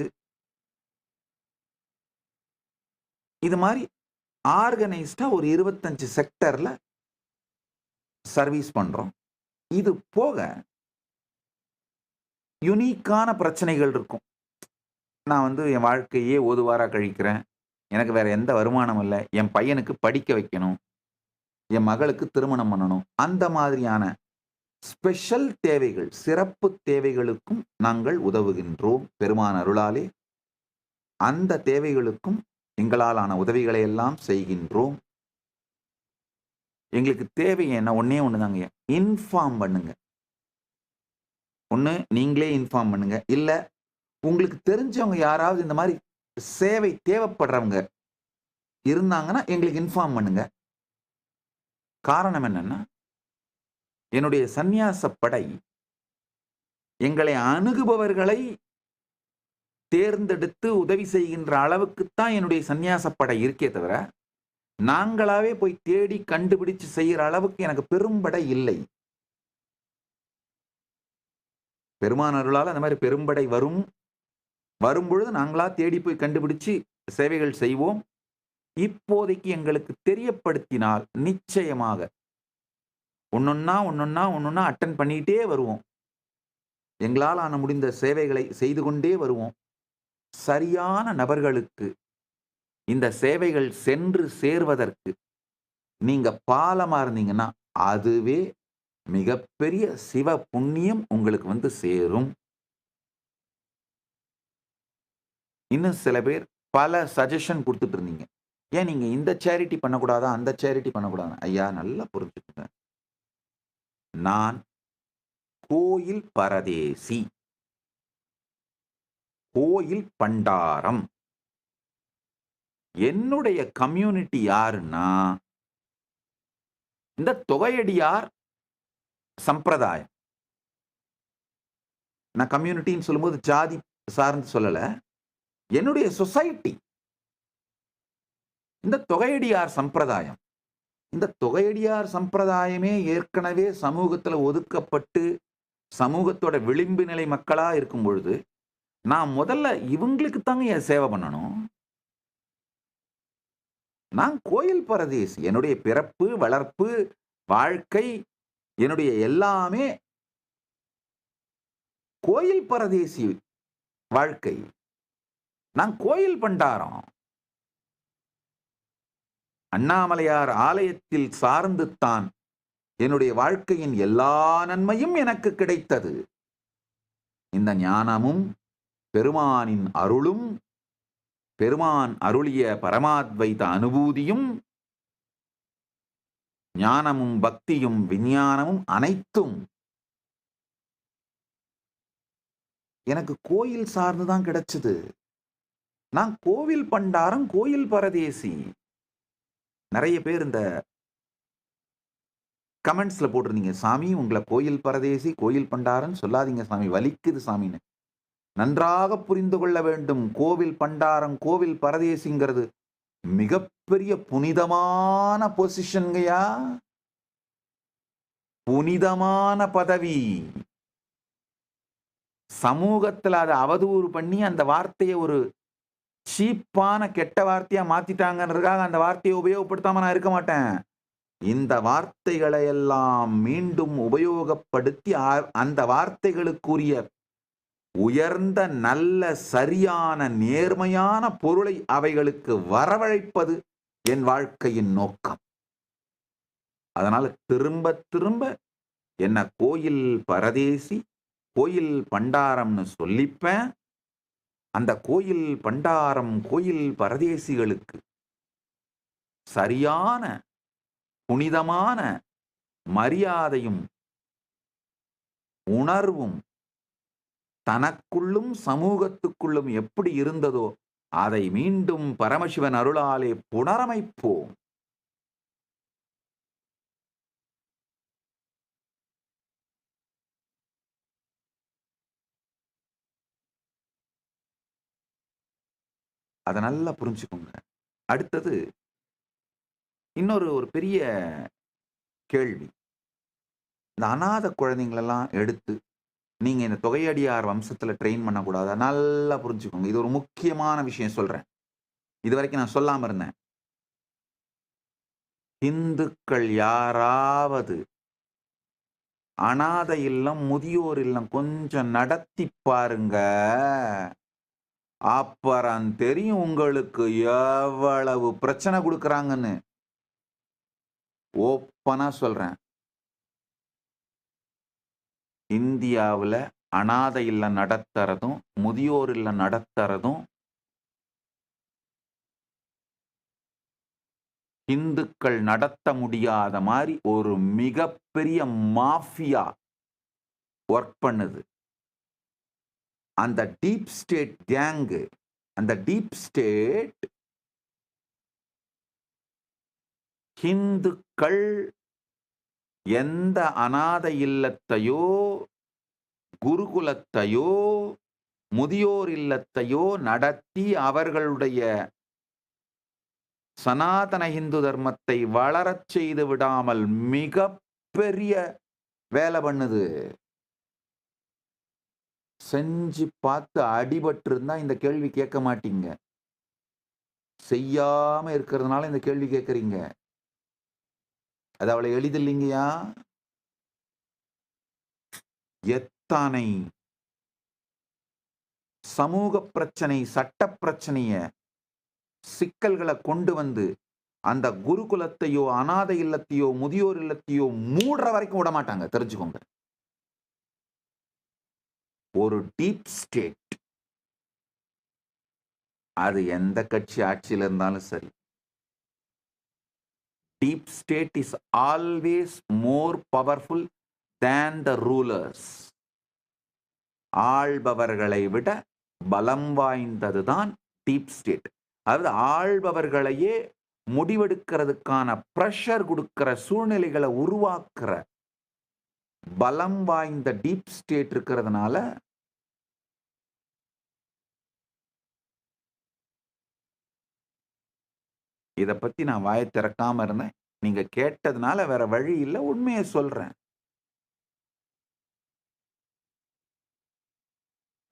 இது மாதிரி ஆர்கனைஸ்டா ஒரு 25 செக்டர்ல சர்வீஸ் பண்றோம். இது போக யுனிக்கான பிரச்சனைகள் இருக்கும். நான் என் வாழ்க்கையே ஓதுவாரா கழிக்கிறேன், எனக்கு வேற எந்த வருமானம் இல்லை, என் பையனுக்கு படிக்க வைக்கணும், என் மகளுக்கு திருமணம் பண்ணணும், அந்த மாதிரியான ஸ்பெஷல் தேவைகள், சிறப்பு தேவைகளுக்கும் நாங்கள் உதவுகின்றோம். பெருமான் அருளாலே அந்த தேவைகளுக்கும் எங்களாலான உதவிகளை எல்லாம் செய்கின்றோம். எங்களுக்கு தேவை என்ன? ஒன்னே ஒண்ணுதாங்க, இன்ஃபார்ம் பண்ணுங்க. ஒண்ணு நீங்களே இன்ஃபார்ம் பண்ணுங்க, இல்ல உங்களுக்கு தெரிஞ்சவங்க யாராவது இந்த மாதிரி சேவை தேவைப்படுறவங்க இருந்தாங்கன்னா எங்களுக்கு இன்ஃபார்ம் பண்ணுங்க. காரணம் என்னன்னா, என்னுடைய சந்நியாச படை எங்களை அணுகுபவர்களை தேர்ந்தெடுத்து உதவி செய்கின்ற அளவுக்குத்தான் என்னுடைய சந்நியாச படை இருக்கே தவிர, நாங்களாவே போய் தேடி கண்டுபிடிச்சு செய்யற அளவுக்கு எனக்கு பெரும்படை இல்லை. பெருமான் அருளால் அந்த மாதிரி பெரும்படை வரும்பொழுது நாங்களா தேடி போய் கண்டுபிடிச்சு சேவைகள் செய்வோம். இப்போதைக்கு எங்களுக்கு தெரியப்படுத்தினால் நிச்சயமாக ஒன்னொன்னா அட்டன் பண்ணிட்டே வருவோம். எங்களால் ஆன முடிந்த சேவைகளை செய்து கொண்டே வருவோம். சரியான நபர்களுக்கு இந்த சேவைகள் சென்று சேர்வதற்கு நீங்க பாலமா இருந்தீங்கன்னா அதுவே மிகப்பெரிய சிவ புண்ணியம் உங்களுக்கு சேரும். இன்னும் சில பேர் பல சஜஷன் கொடுத்துட்டு இருந்தீங்க, ஏன் நீங்க இந்த சேரிட்டி பண்ணக்கூடாதா, அந்த சேரிட்டி பண்ணக்கூடாது? ஐயா, நல்லா புரிஞ்சுக்கோங்க, நான் கோயில் பரதேசி, கோயில் பண்டாரம். என்னுடைய கம்யூனிட்டி யாருன்னா இந்த தொகையடியார் சம்பிரதாயம். நான் கம்யூனிட்டின்னு சொல்லும்போது ஜாதி சார்ந்து சொல்லல, என்னுடைய சொசைட்டி இந்த தொகையடியார் சம்பிரதாயம். இந்த தொகையடியார் சம்பிரதாயமே ஏற்கனவே சமூகத்துல ஒதுக்கப்பட்டு சமூகத்தோட விளிம்பு நிலை மக்களா இருக்கும் பொழுது நான் முதல்ல இவங்களுக்கு தாங்க என் சேவை பண்ணணும். நான் கோயில் பரதேசி. என்னுடைய பிறப்பு, வளர்ப்பு, வாழ்க்கை, என்னுடைய எல்லாமே கோயில் பரதேசி வாழ்க்கை. நான் கோயில் பண்டாரம். அண்ணாமலையார் ஆலயத்தில் சார்ந்து தான் என்னுடைய வாழ்க்கையின் எல்லா நன்மையும் எனக்கு கிடைத்தது. இந்த ஞானமும் பெருமானின் அருளும் பெருமான் அருளிய பரமாத்வைத அனுபூதியும் ஞானமும் பக்தியும் விஞ்ஞானமும் அனைத்தும் எனக்கு கோயில் சார்ந்துதான் கிடைச்சது. நான் கோவில் பண்டாரம், கோயில் பரதேசி. நிறைய பேர் இந்த கமெண்ட்ஸ்ல போட்டிருந்தீங்க, சாமி உங்களை கோயில் பரதேசி கோயில் பண்டாரன் சொல்லாதீங்க சாமி, வலிக்குது சாமின்னு. நன்றாக புரிந்து கொள்ள வேண்டும். கோவில் பண்டாரம் கோவில் பரதேசிங்கிறது மிகப்பெரிய புனிதமான பொசிஷன்கையா, புனிதமான பதவி. சமூகத்துல அதை அவதூறு பண்ணி அந்த வார்த்தையை ஒரு சீப்பான கெட்ட வார்த்தையா மாத்திட்டாங்கன்றதுக்காக அந்த வார்த்தையை உபயோகப்படுத்தாம நான் இருக்க மாட்டேன். இந்த வார்த்தைகளை எல்லாம் மீண்டும் உபயோகப்படுத்தி அந்த வார்த்தைகளுக்குரிய உயர்ந்த நல்ல சரியான நேர்மையான பொருளை அவைகளுக்கு வரவழைப்பது என் வாழ்க்கையின் நோக்கம். அதனால திரும்ப திரும்ப என்ன கோயில் பரதேசி கோயில் பண்டாரம்னு சொல்லிப்பேன். அந்த கோயில் பண்டாரம் கோயில் பரதேசிகளுக்கு சரியான புனிதமான மரியாதையும் உணர்வும் தனக்குள்ளும் சமூகத்துக்குள்ளும் எப்படி இருந்ததோ அதை மீண்டும் பரமசிவன் அருளாலே புனரமைப்போம். அதை நல்லா புரிஞ்சுக்கோங்க. அடுத்தது ஒரு பெரிய கேள்வி. இந்த அநாத குழந்தைங்களெல்லாம் எடுத்து நீங்க இந்த தொகையடியார் வம்சத்துல ட்ரெயின் பண்ணக்கூடாது. நல்லா புரிஞ்சுக்கோங்க. இது ஒரு முக்கியமான விஷயம் சொல்றேன். இது வரைக்கும் நான் சொல்லாம இருந்தேன். இந்துக்கள் யாராவது அநாத இல்லம் முதியோர் இல்லம் கொஞ்சம் நடத்தி பாருங்க, அப்புறம் தெரியும் உங்களுக்கு எவ்வளவு பிரச்சனை கொடுக்கறாங்கன்னு. ஓப்பனா சொல்றேன். இந்தியாவில் அநாத இல்லம் நடத்துறதும் முதியோர் இல்லம் நடத்துறதும் இந்துக்கள் நடத்த முடியாத மாதிரி ஒரு மிகப்பெரிய மாஃபியா ஒர்க் பண்ணுது. அந்த டீப் ஸ்டேட் கேங்கு, அந்த டீப் ஸ்டேட் இந்துக்கள் எந்த அநாத இல்லத்தையோ குருகுலத்தையோ முதியோர் இல்லத்தையோ நடத்தி அவர்களுடைய சனாதன இந்து தர்மத்தை வளரச் செய்து விடாமல் மிகப்பெரிய வேலை பண்ணுது. செஞ்சு பார்த்து அடிபட்டு இருந்தா இந்த கேள்வி கேட்க மாட்டீங்க. செய்யாம இருக்கிறதுனால இந்த கேள்வி கேட்கறீங்க. அது அவ்வளவு எளிதில்லைங்கயா. எத்தனை சமூக பிரச்சனை சட்ட பிரச்சனைய சிக்கல்களை கொண்டு வந்து அந்த குருகுலத்தையோ அநாத இல்லத்தையோ முதியோர் இல்லத்தையோ மூடுற வரைக்கும் விட மாட்டாங்க. தெரிஞ்சுக்கோங்க. ஒரு டீப் ஸ்டேட், அது எந்த கட்சி ஆட்சியில் இருந்தாலும் சரி, deep state is always more powerful than the rulers. ஆள்பவர்களை விட பலம் வாய்ந்ததுதான் டீப் ஸ்டேட். அதாவது ஆள்பவர்களையே முடிவெடுக்கிறதுக்கான பிரஷர் கொடுக்கிற சூழ்நிலைகளை உருவாக்குற பலம் வாய்ந்த டீப் ஸ்டேட் இருக்கிறதுனால இதை பத்தி நான் வாயை திறக்காம இருந்தேன். நீங்க கேட்டதுனால வேற வழி இல்லை, உண்மையை சொல்றேன்.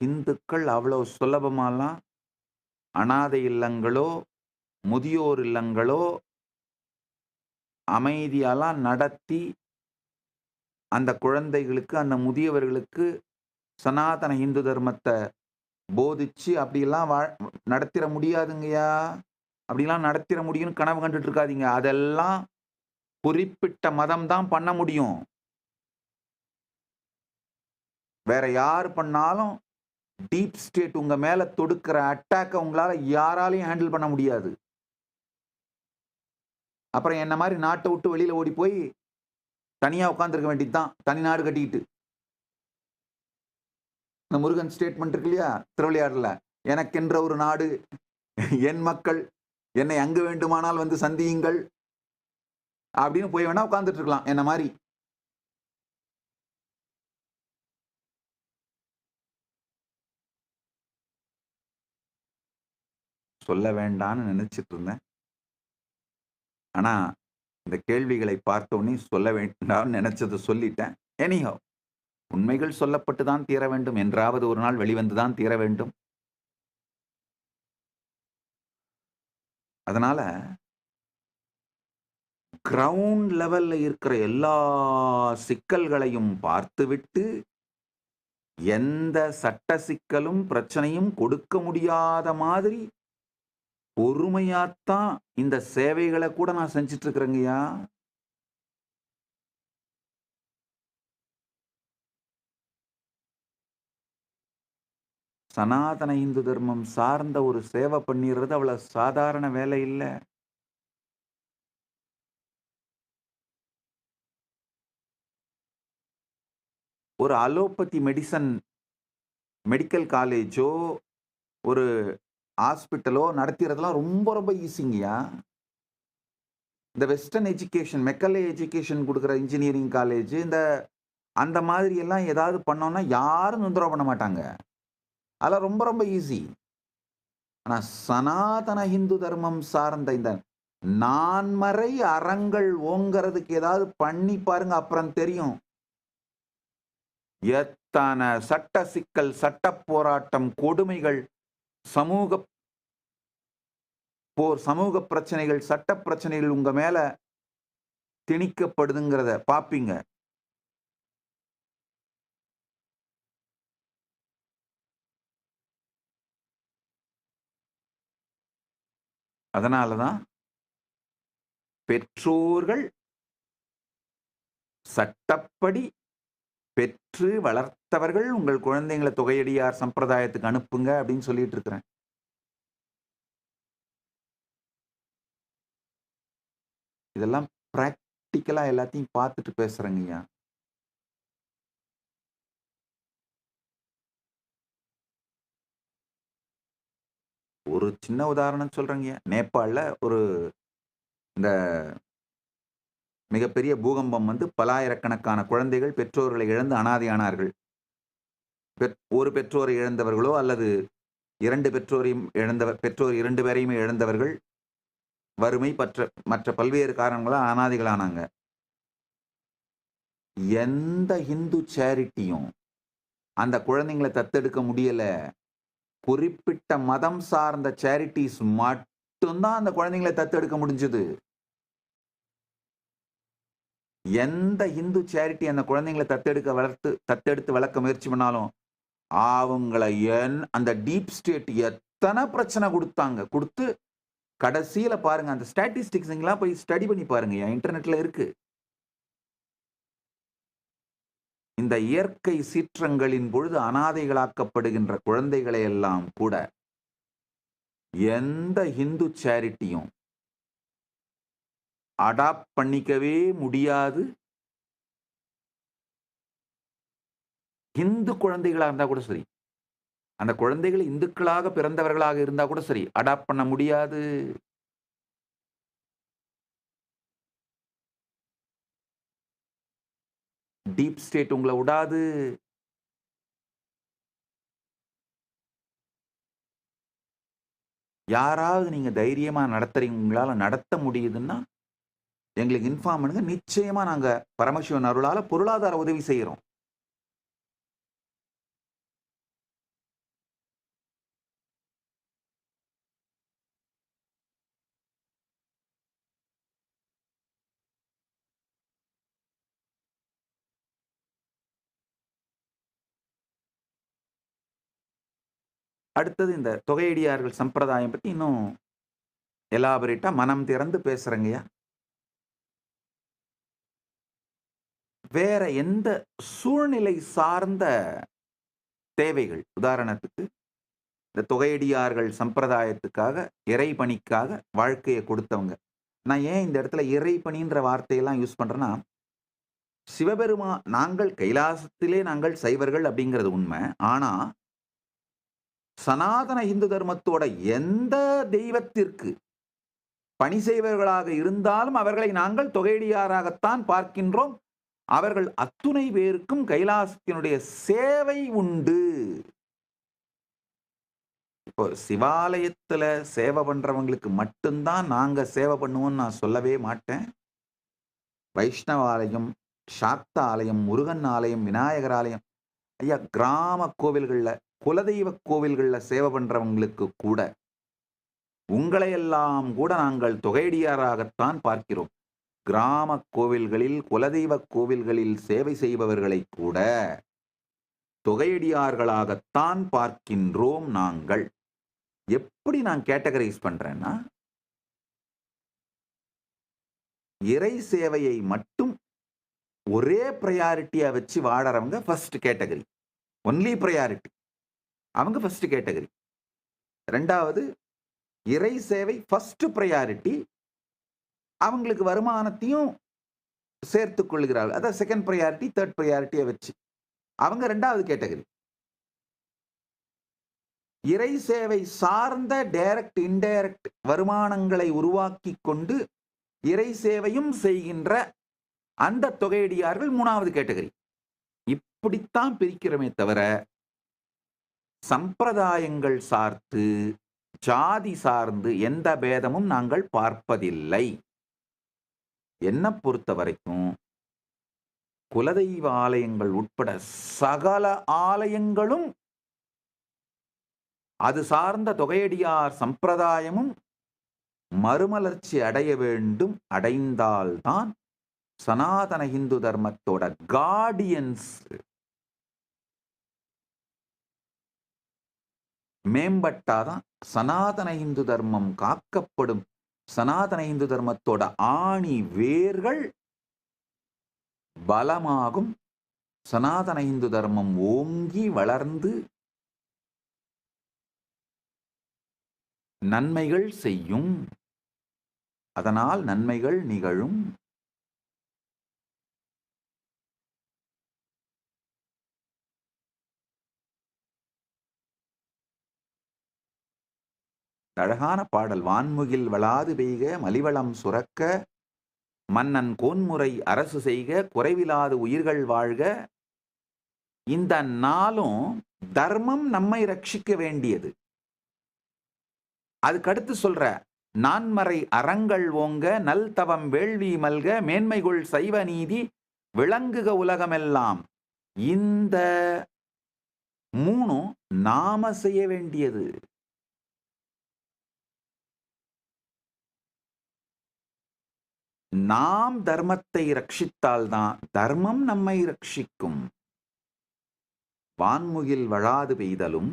இந்துக்கள் அவ்வளவு சுலபமாலாம் அநாதை இல்லங்களோ முதியோர் இல்லங்களோ அமைதியாலாம் நடத்தி அந்த குழந்தைகளுக்கு அந்த முதியவர்களுக்கு சனாதன இந்து தர்மத்தை போதிச்சு அப்படிலாம் நடத்திட முடியாதுங்கய்யா. அப்படிலாம் நடத்திட முடியும்னு கனவு கண்டுட்டு இருக்காதீங்க. அதெல்லாம் குறிப்பிட்ட மதம் தான் பண்ண முடியும். வேற யார் பண்ணாலும் டீப் ஸ்டேட் உங்க மேல தொடுக்கிற அட்டாக்க உங்களால யாராலையும் ஹேண்டில் பண்ண முடியாது. அப்புறம் என்ன மாதிரி நாட்டை விட்டு வெளியில ஓடி போய் தனியா உட்காந்துருக்க வேண்டியது தான், தனி நாடு கட்டிக்கிட்டு. இந்த முருகன் ஸ்டேட்மெண்ட் இருக்கு இல்லையா திருவிளையாடல, எனக்கென்ற ஒரு நாடு, என் மக்கள், என்னை அங்கு வேண்டுமானால் வந்து சந்தியுங்கள் அப்படின்னு போய் வேணா உட்கார்ந்துட்டு இருக்கலாம் என்ன மாதிரி. சொல்ல வேண்டான்னு நினைச்சிட்டு இருந்தேன். ஆனா இந்த கேள்விகளை பார்த்தோன்னே சொல்ல வேண்டாம்னு நினைச்சதை சொல்லிட்டேன். எனிஹோ, உண்மைகள் சொல்லப்பட்டு தான் தீர வேண்டும், என்றாவது ஒரு நாள் வெளிவந்து தான் தீர வேண்டும். அதனால கிரவுண்ட் லெவல்ல இருக்கிற எல்லா சிக்கல்களையும் பார்த்துவிட்டு எந்த சட்ட சிக்கலும் பிரச்சனையும் கொடுக்க முடியாத மாதிரி பொறுமையாத்தான் இந்த சேவைகளை கூட நான் செஞ்சிட்டு இருக்கிறேங்கய்யா. சனாதன இந்து தர்மம் சார்ந்த ஒரு சேவை பண்ணிடுறது அவ்வளவு சாதாரண வேலை இல்லை. ஒரு அலோபதி மெடிக்கல் காலேஜோ ஒரு ஹாஸ்பிட்டலோ நடத்துறதுலாம் ரொம்ப ரொம்ப ஈஸிங்கய்யா. இந்த வெஸ்டர்ன் எஜுகேஷன், மெக்கலே எஜுகேஷன் கொடுக்குற இன்ஜினியரிங் காலேஜ், அந்த மாதிரி எல்லாம் ஏதாவது பண்ணோம்னா யாரும் தொந்தரவு பண்ண மாட்டாங்க. அதெல்லாம் ரொம்ப ரொம்ப ஈஸி. ஆனா சனாதன இந்து தர்மம் சார்ந்த இந்த நான்மறை அறங்கள் ஓங்கிறதுக்கு ஏதாவது பண்ணி பாருங்க, அப்புறம் தெரியும். எத்தனை சட்ட சிக்கல், சட்ட போராட்டம், கொடுமைகள், சமூக போர், சமூக பிரச்சனைகள், சட்ட பிரச்சனைகள் உங்க மேல திணிக்கப்படுதுங்கிறத பாப்பீங்க. அதனாலதான் பெற்றோர்கள் சட்டப்படி பெற்று வளர்த்தவர்கள் உங்கள் குழந்தைங்களை தொகையடியார் சம்பிரதாயத்துக்கு அனுப்புங்க அப்படின்னு சொல்லிட்டு இருக்கிறேன். இதெல்லாம் பிராக்டிக்கலா எல்லாத்தையும் பார்த்துட்டு பேசுறேங்கய்யா. ஒரு சின்ன உதாரணம் சொல்றேங்க. நேபாளில் இந்த மிகப்பெரிய பூகம்பம் வந்து பலாயிரக்கணக்கான குழந்தைகள் பெற்றோர்களை இழந்து அனாதையானார்கள். ஒரு பெற்றோரை இழந்தவர்களோ அல்லது பெற்றோர் 2 பேரையுமே இழந்தவர்கள் வறுமை மற்ற பல்வேறு காரணங்களால் அனாதைகளானாங்க. எந்த இந்து சேரிட்டியும் அந்த குழந்தைங்களை தத்தெடுக்க முடியல. குறிப்பிட்ட மதம் சார்ந்த சேரிட்டிஸ் மட்டும்தான் அந்த குழந்தைங்களை தத்தெடுக்க முடிஞ்சது. எந்த இந்து சேரிட்டி அந்த குழந்தைங்களை தத்தெடுத்து வளர்க்க முயற்சி பண்ணாலும் அவங்களை அந்த டீப் ஸ்டேட் எத்தனை பிரச்சனை கொடுத்து கடைசியில பாருங்க, அந்த ஸ்டாட்டிஸ்டிக்ஸ் போய் ஸ்டடி பண்ணி பாருங்க, இன்டர்நெட்ல இருக்கு. இந்த இயற்கை சீற்றங்களின் பொழுது அனாதைகளாக்கப்படுகின்ற குழந்தைகளை எல்லாம் கூட எந்த இந்து சேரிட்டியும் அடாப்ட் பண்ணிக்கவே முடியாது. இந்து குழந்தைகளா இருந்தா கூட சரி, அந்த குழந்தைகள் இந்துக்களாக பிறந்தவர்களாக இருந்தா கூட சரி, அடாப்ட் பண்ண முடியாது. டீப் ஸ்டேட் உங்களை விடாது. யாராவது நீங்க தைரியமா நடத்துறீங்க, உங்களால நடத்த முடியுதுன்னா எங்களுக்கு இன்ஃபார்ம் பண்ணுங்க. நிச்சயமா நாங்க பரமசிவன் அருளால பொருளாதார உதவி செய்யறோம். அடுத்தது இந்த தொகையடியார்கள் சம்பிரதாயம் பத்தி இன்னும் எலாபரேட்டா மனம் திறந்து பேசுறங்கய்யா. வேற எந்த சூழ்நிலை சார்ந்த தேவைகள், உதாரணத்துக்கு இந்த தொகையடியார்கள் சம்பிரதாயத்துக்காக இறைபணிக்காக வாழ்க்கையை கொடுத்தவங்க, நான் ஏன் இந்த இடத்துல இறைப்பணின்ற வார்த்தையெல்லாம் யூஸ் பண்றேன்னா, நாங்கள் கைலாசத்திலே நாங்கள் சைவர்கள் அப்படிங்கிறது உண்மை. ஆனா, சனாதன இந்து தர்மத்தோட எந்த தெய்வத்திற்கு பணி செய்வர்களாக இருந்தாலும் அவர்களை நாங்கள் தொகையடியாராகத்தான் பார்க்கின்றோம். அவர்கள் அத்துணை பேருக்கும் கைலாசத்தினுடைய சேவை உண்டு. இப்போ சிவாலயத்துல சேவை பண்றவங்களுக்கு மட்டும்தான் நாங்க சேவை பண்ணுவோம்னு நான் சொல்லவே மாட்டேன். வைஷ்ணவ ஆலயம், சாக்த ஆலயம், முருகன் ஆலயம், விநாயகர் ஆலயம், ஐயா கிராம கோவில்கள்ல, குலதெய்வ கோவில்கள்ல சேவை பண்றவங்களுக்கு கூட உங்களையெல்லாம் கூட நாங்கள் தொகையடியாராகத்தான் பார்க்கிறோம். கிராம கோவில்களில், குலதெய்வ கோவில்களில் சேவை செய்பவர்களை கூட தொகையடியார்களாகத்தான் பார்க்கின்றோம் நாங்கள். எப்படி நான் கேட்டகரைஸ் பண்றேன்னா, இறை சேவையை மட்டும் ஒரே ப்ரையாரிட்டியா வச்சு வாழறவங்க ஃபர்ஸ்ட் கேட்டகரி, ஒன்லி ப்ரையாரிட்டி, அவங்க ஃபர்ஸ்ட் கேட்டகரி. ரெண்டாவது, இறை சேவை ஃபர்ஸ்ட் ப்ரையாரிட்டி, அவங்களுக்கு வருமானத்தையும் சேர்த்துக் கொள்கிறார்கள். அதாவது செகண்ட் ப்ரையாரிட்டி, தேர்ட் ப்ரையாரிட்டியை வச்சு அவங்க ரெண்டாவது கேட்டகரி. இறை சேவை சார்ந்த டைரக்ட் இன்டைரக்ட் வருமானங்களை உருவாக்கி கொண்டு இறை சேவையும் செய்கின்ற அந்த தொகையடியார்கள் மூணாவது கேட்டகரி. இப்படித்தான் பிரிக்கிறோமே தவிர சம்பிரதாயங்கள் சார்ந்து, ஜாதி சார்ந்து எந்த பேதமும் நாங்கள் பார்ப்பதில்லை. என்னை பொறுத்த வரைக்கும் குலதெய்வ ஆலயங்கள் உட்பட சகல ஆலயங்களும் அது சார்ந்த தொகையடியார் சம்பிரதாயமும் மறுமலர்ச்சி அடைய வேண்டும். அடைந்தால்தான் சனாதன இந்து தர்மத்தோட கார்டியன்ஸ் மேம்பட்டாதான் சனாதன இந்து தர்மம் காக்கப்படும். சனாதன இந்து தர்மத்தோட ஆணி வேர்கள் பலமாகும். சனாதன இந்து தர்மம் ஓங்கி வளர்ந்து நன்மைகள் செய்யும். அதனால் நன்மைகள் நிகழும். அழகான பாடல். வான்முகில் வளாது பெய்க, மலிவளம் சுரக்க, மன்னன் கோன்முறை அரசு செய்க, குறைவிலாது உயிர்கள் வாழ்க. இந்த நாளும் தர்மம் நம்மை ரட்சிக்க வேண்டியது. அதுக்கடுத்து சொல்ற, நான்மறை அறங்கள் ஓங்க, நல் தவம் வேள்வி மல்க, மேன்மைகுள் சைவ நீதி விளங்குக உலகமெல்லாம். இந்த மூணும் நாம செய்ய வேண்டியது. நாம் தர்மத்தை ரட்சித்தால்தான் தர்மம் நம்மை ரட்சிக்கும். வான்முகில் வளாது பெய்தலும்,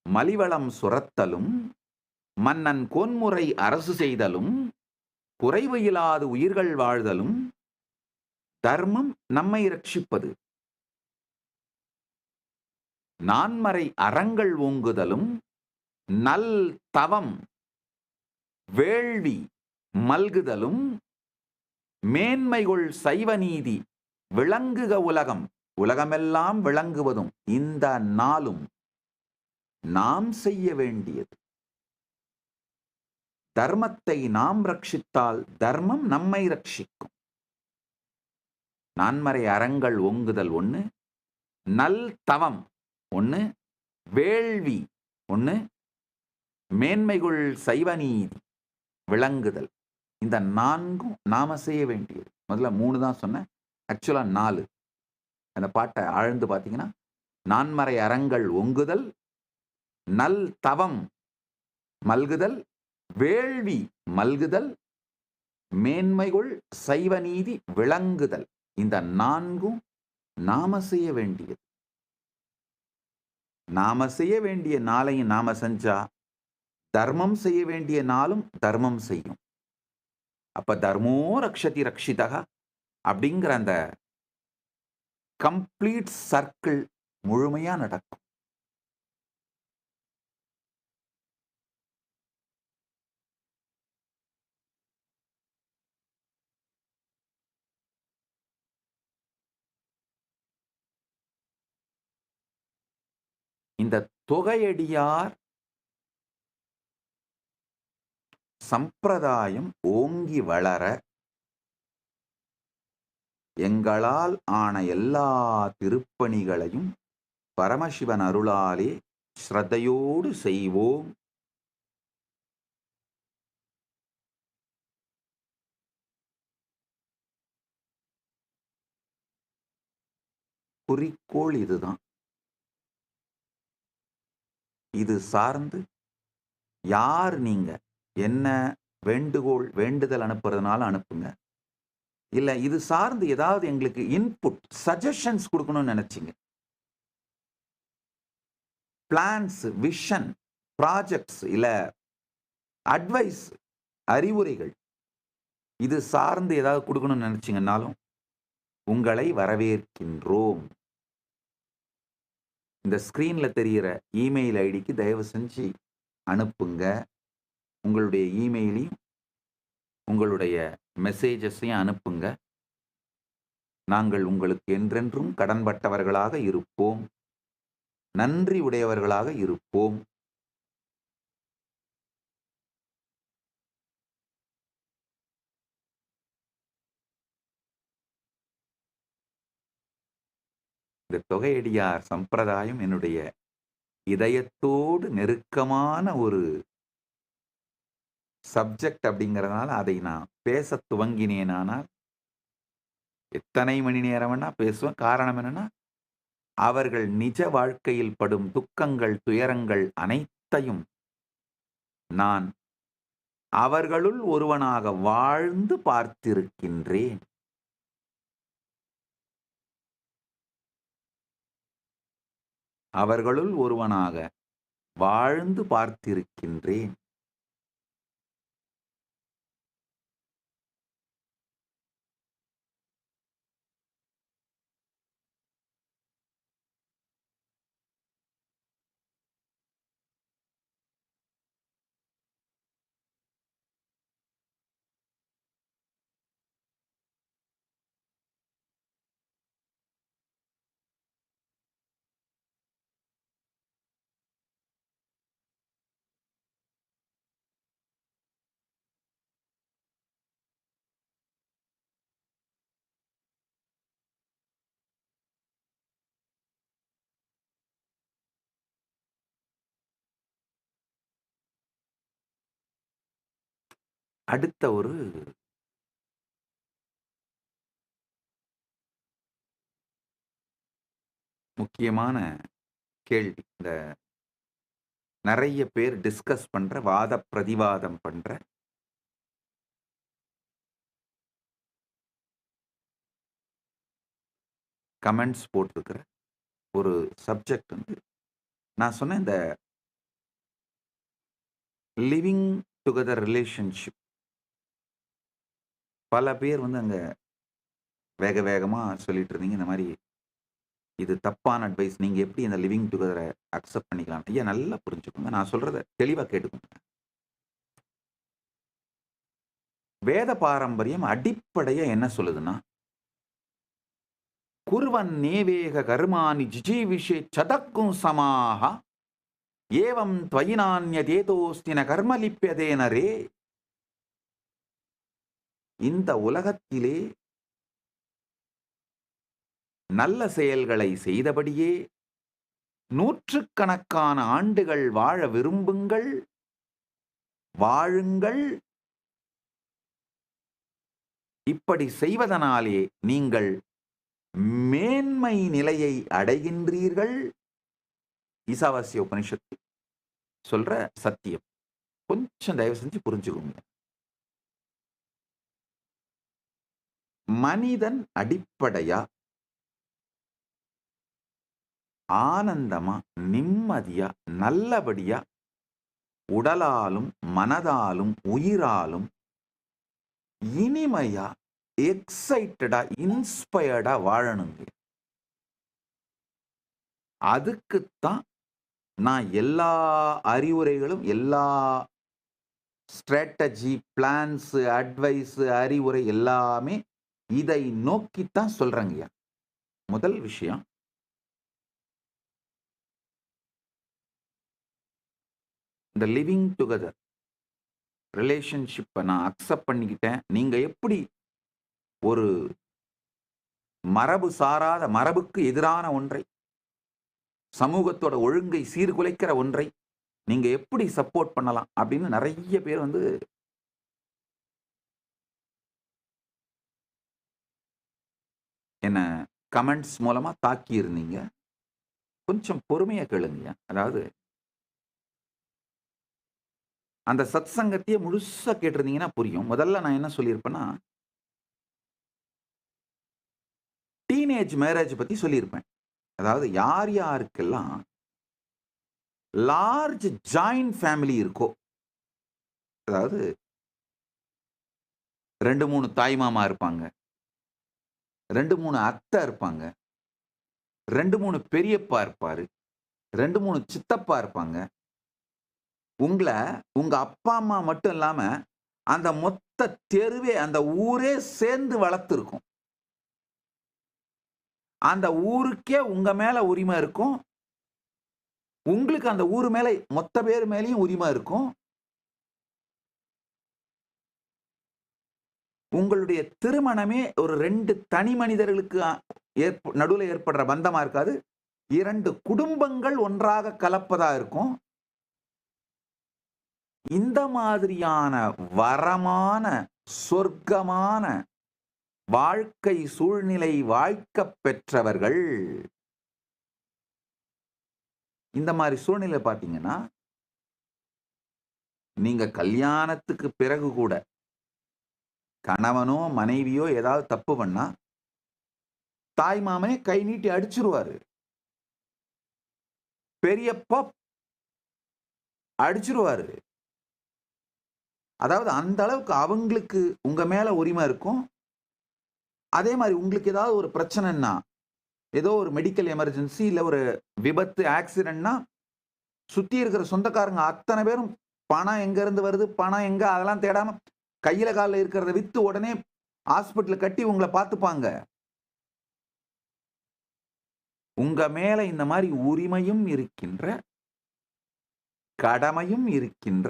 மலிவளம் சுரத்தலும், மன்னன் கோன்முறை அரசு செய்தலும், குறைவு இல்லாது உயிர்கள் வாழ்தலும் தர்மம் நம்மை ரட்சிப்பது. நான்மறை அறங்கள் ஓங்குதலும், நல் தவம் வேள்வி மல்குதலும், மேன்மைகுள் சைவ நீதி விளங்குக உலகம், உலகமெல்லாம் விளங்குவதும் இந்த நாளும் நாம் செய்ய வேண்டியது. தர்மத்தை நாம் ரட்சித்தால் தர்மம் நம்மை ரட்சிக்கும். நான்மறை அறங்கள் ஓங்குதல் ஒண்ணு, நல் தவம் ஒண்ணு, வேள்வி ஒண்ணு, மேன்மைகுள் சைவ நீதி விளங்குதல். இந்த நான்கும் நாம செய்ய வேண்டியது. முதல்ல 3 தான் சொன்னேன், ஆக்சுவலா 4. அந்த பாட்டை ஆழ்ந்து பார்த்தீங்கன்னா, நான்மறை அறங்கள் ஓங்குதல், நல் தவம் மல்குதல், வேள்வி மல்குதல், மேன்மைகுள் சைவ நீதி விளங்குதல். இந்த 4ம் நாம செய்ய வேண்டியது. நாம செய்ய வேண்டிய நாளையும் நாம செஞ்சா தர்மம் செய்ய வேண்டிய நாளும் தர்மம் செய்யும். அப்ப தர்மோ ரக்ஷதி ரக்ஷிதா அப்படிங்கிற அந்த கம்ப்ளீட் சர்க்கிள் முழுமையா நடக்கும். இந்த தொகையடியார் சம்பிரதாயம் ஓங்கி வளர எங்களால் ஆன எல்லா திருப்பணிகளையும் பரமசிவன் அருளாலே ஸ்ரத்தையோடு செய்வோம். குறிக்கோள் இதுதான். இது சார்ந்து யார் நீங்க என்ன வேண்டுகோள் வேண்டுதல் அனுப்புறதுனால அனுப்புங்க. இல்ல இது சார்ந்து ஏதாவது எங்களுக்கு இன்புட் சஜஷன்ஸ் கொடுக்கணும்னு நினைச்சீங்க, பிளான்ஸ், விஷன், ப்ராஜெக்ட்ஸ், இல்ல அட்வைஸ், அறிவுரைகள் இது சார்ந்து ஏதாவது கொடுக்கணும்னு நினைச்சீங்கன்னாலும் உங்களை வரவேற்கின்றோம். இந்த ஸ்கிரீன்ல தெரிகிற இமெயில் ஐடிக்கு தயவு செஞ்சு அனுப்புங்க. உங்களுடைய இமெயிலையும் உங்களுடைய மெசேஜஸையும் அனுப்புங்க. நாங்கள் உங்களுக்கு என்றென்றும் கடன்பட்டவர்களாக இருப்போம், நன்றி உடையவர்களாக இருப்போம். இந்த தொகையடியார் சம்பிரதாயம் என்னுடைய இதயத்தோடு நெருக்கமான ஒரு சப்ஜெக்ட் அப்படிங்கிறதுனால அதை நான் பேச துவங்கினேனானால் எத்தனை மணி நேரம் வேணா பேசுவேன். காரணம் என்னன்னா, அவர்கள் நிஜ வாழ்க்கையில் படும் துக்கங்கள், துயரங்கள் அனைத்தையும் நான் அவர்களுள் ஒருவனாக வாழ்ந்து பார்த்திருக்கின்றேன். அவர்களுள் ஒருவனாக வாழ்ந்து பார்த்திருக்கின்றேன். அடுத்த ஒரு முக்கியமான கேள்வி, இந்த நிறைய பேர் டிஸ்கஸ் பண்ற, வாத பிரதிவாதம் பண்ற, கமெண்ட்ஸ் போட்டிருக்கிற ஒரு சப்ஜெக்ட் வந்து நான் சொன்ன இந்த லிவிங் டுகெதர் ரிலேஷன்ஷிப். பல பேர் வந்து அங்க வேக வேகமா சொல்லிட்டு இருந்தீங்க, இந்த மாதிரி இது தப்பான அட்வைஸ், நீங்க எப்படி இந்த லிவிங் டுகெதரை அக்செப்ட் பண்ணிக்கலாம்? ஐயா நல்லா புரிஞ்சுக்கோங்க, நான் சொல்றத தெளிவா கேட்டுக்கோங்க. வேத பாரம்பரியம் அடிப்படையா என்ன சொல்லுதுன்னா, குர்வன் நேவேக கர்மாணி ஜிஜீவிஷே சதக்கும் சமாக ஏவம் துவயினான்ய தேதோஸ்தின கர்மலிப்பியதேனரே. இந்த உலகத்திலே நல்ல செயல்களை செய்தபடியே நூற்றுக்கணக்கான ஆண்டுகள் வாழ விரும்புங்கள், வாழுங்கள். இப்படி செய்வதனாலே நீங்கள் மேன்மை நிலையை அடைகின்றீர்கள். ஈசாவாசிய உபனிஷத்து சொல்ற சத்தியம். கொஞ்சம் தயவு செஞ்சு புரிஞ்சுக்கோங்க. மனிதன் அடிப்படையா ஆனந்தமா, நிம்மதியா, நல்லபடியா உடலாலும் மனதாலும் உயிராலும் இனிமையா, எக்ஸைட்டடா, இன்ஸ்பயர்டா வாழணுங்க. அதுக்குத்தான் நான் எல்லா அறிவுரைகளும், எல்லா ஸ்ட்ராட்டஜி, பிளான்ஸ், அட்வைஸ், அறிவுரை எல்லாமே இதை நோக்கித்தான் சொல்றேங்கய்யா. முதல் விஷயம், இந்த லிவிங் டுகெதர் ரிலேஷன்ஷிப்பை நான் அக்செப்ட் பண்ணிக்கிட்டேன். நீங்க எப்படி ஒரு மரபு சாராத, மரபுக்கு எதிரான ஒன்றை, சமூகத்தோட ஒழுங்கை சீர்குலைக்கிற ஒன்றை நீங்க எப்படி சப்போர்ட் பண்ணலாம் அப்படின்னு நிறைய பேர் வந்து என்ன கமெண்ட்ஸ் மூலமா தாக்கி இருந்தீங்க. கொஞ்சம் பொறுமையா கேளுங்க. அதாவது அந்த சத் சங்கத்தையே முழுசா கேட்டிருந்தீங்கன்னா புரியும். முதல்ல நான் என்ன சொல்லியிருப்பேன்னா, டீனேஜ் மேரேஜ் பத்தி சொல்லியிருப்பேன். அதாவது யார் யாருக்கெல்லாம் லார்ஜ் ஜாயிண்ட் ஃபேமிலி இருக்கோ, அதாவது 2, 3 தாய் மாமா இருப்பாங்க, 2, 3 அத்தை இருப்பாங்க, 2, 3 பெரியப்பா இருப்பாரு, 2, 3 சித்தப்பா இருப்பாங்க. உங்க அப்பா அம்மா மட்டும் இல்லாம அந்த மொத்த தெருவே, அந்த ஊரே சேர்ந்து வளர்த்துருக்கும். அந்த ஊருக்கே உங்க மேல உரிமை இருக்கும். உங்களுக்கு அந்த ஊர் மேல மொத்த பேர் மேலேயும் உரிமை இருக்கும். உங்களுடைய திருமணமே ஒரு 2 தனி மனிதர்களுக்கு நடுவில் ஏற்படுற பந்தமா இருக்காது. 2 குடும்பங்கள் ஒன்றாக கலப்பதா இருக்கும். இந்த மாதிரியான வரமான, சொர்க்கமான வாழ்க்கை சூழ்நிலை வாய்க்கப் பெற்றவர்கள், இந்த மாதிரி சூழ்நிலை பார்த்தீங்கன்னா, நீங்க கல்யாணத்துக்கு பிறகு கூட கணவனோ மனைவியோ ஏதாவது தப்பு பண்ணா தாய் மாமனே கை நீட்டி அடிச்சிருவாரு. பெரியப்பா அடிச்சிருவாரு. அதாவது அந்த அளவுக்கு அவங்களுக்கு உங்க மேல உரிமை இருக்கும். அதே மாதிரி உங்களுக்கு ஏதாவது ஒரு பிரச்சனைன்னா, ஏதோ ஒரு மெடிக்கல் எமர்ஜென்சி, இல்ல ஒரு விபத்து, ஆக்சிடென்ட்னா சுத்தி இருக்கிற சொந்தக்காரங்க அத்தனை பேரும் பணம் எங்க இருந்து வருது, பணம் எங்க, அதெல்லாம் தேடாம கையில காலில் இருக்கிறத வித்து உடனே ஹாஸ்பிட்டல் கட்டி உங்களை பார்த்துப்பாங்க. உங்க மேல இந்த மாதிரி உரிமையும் இருக்கின்ற, கடமையும் இருக்கின்ற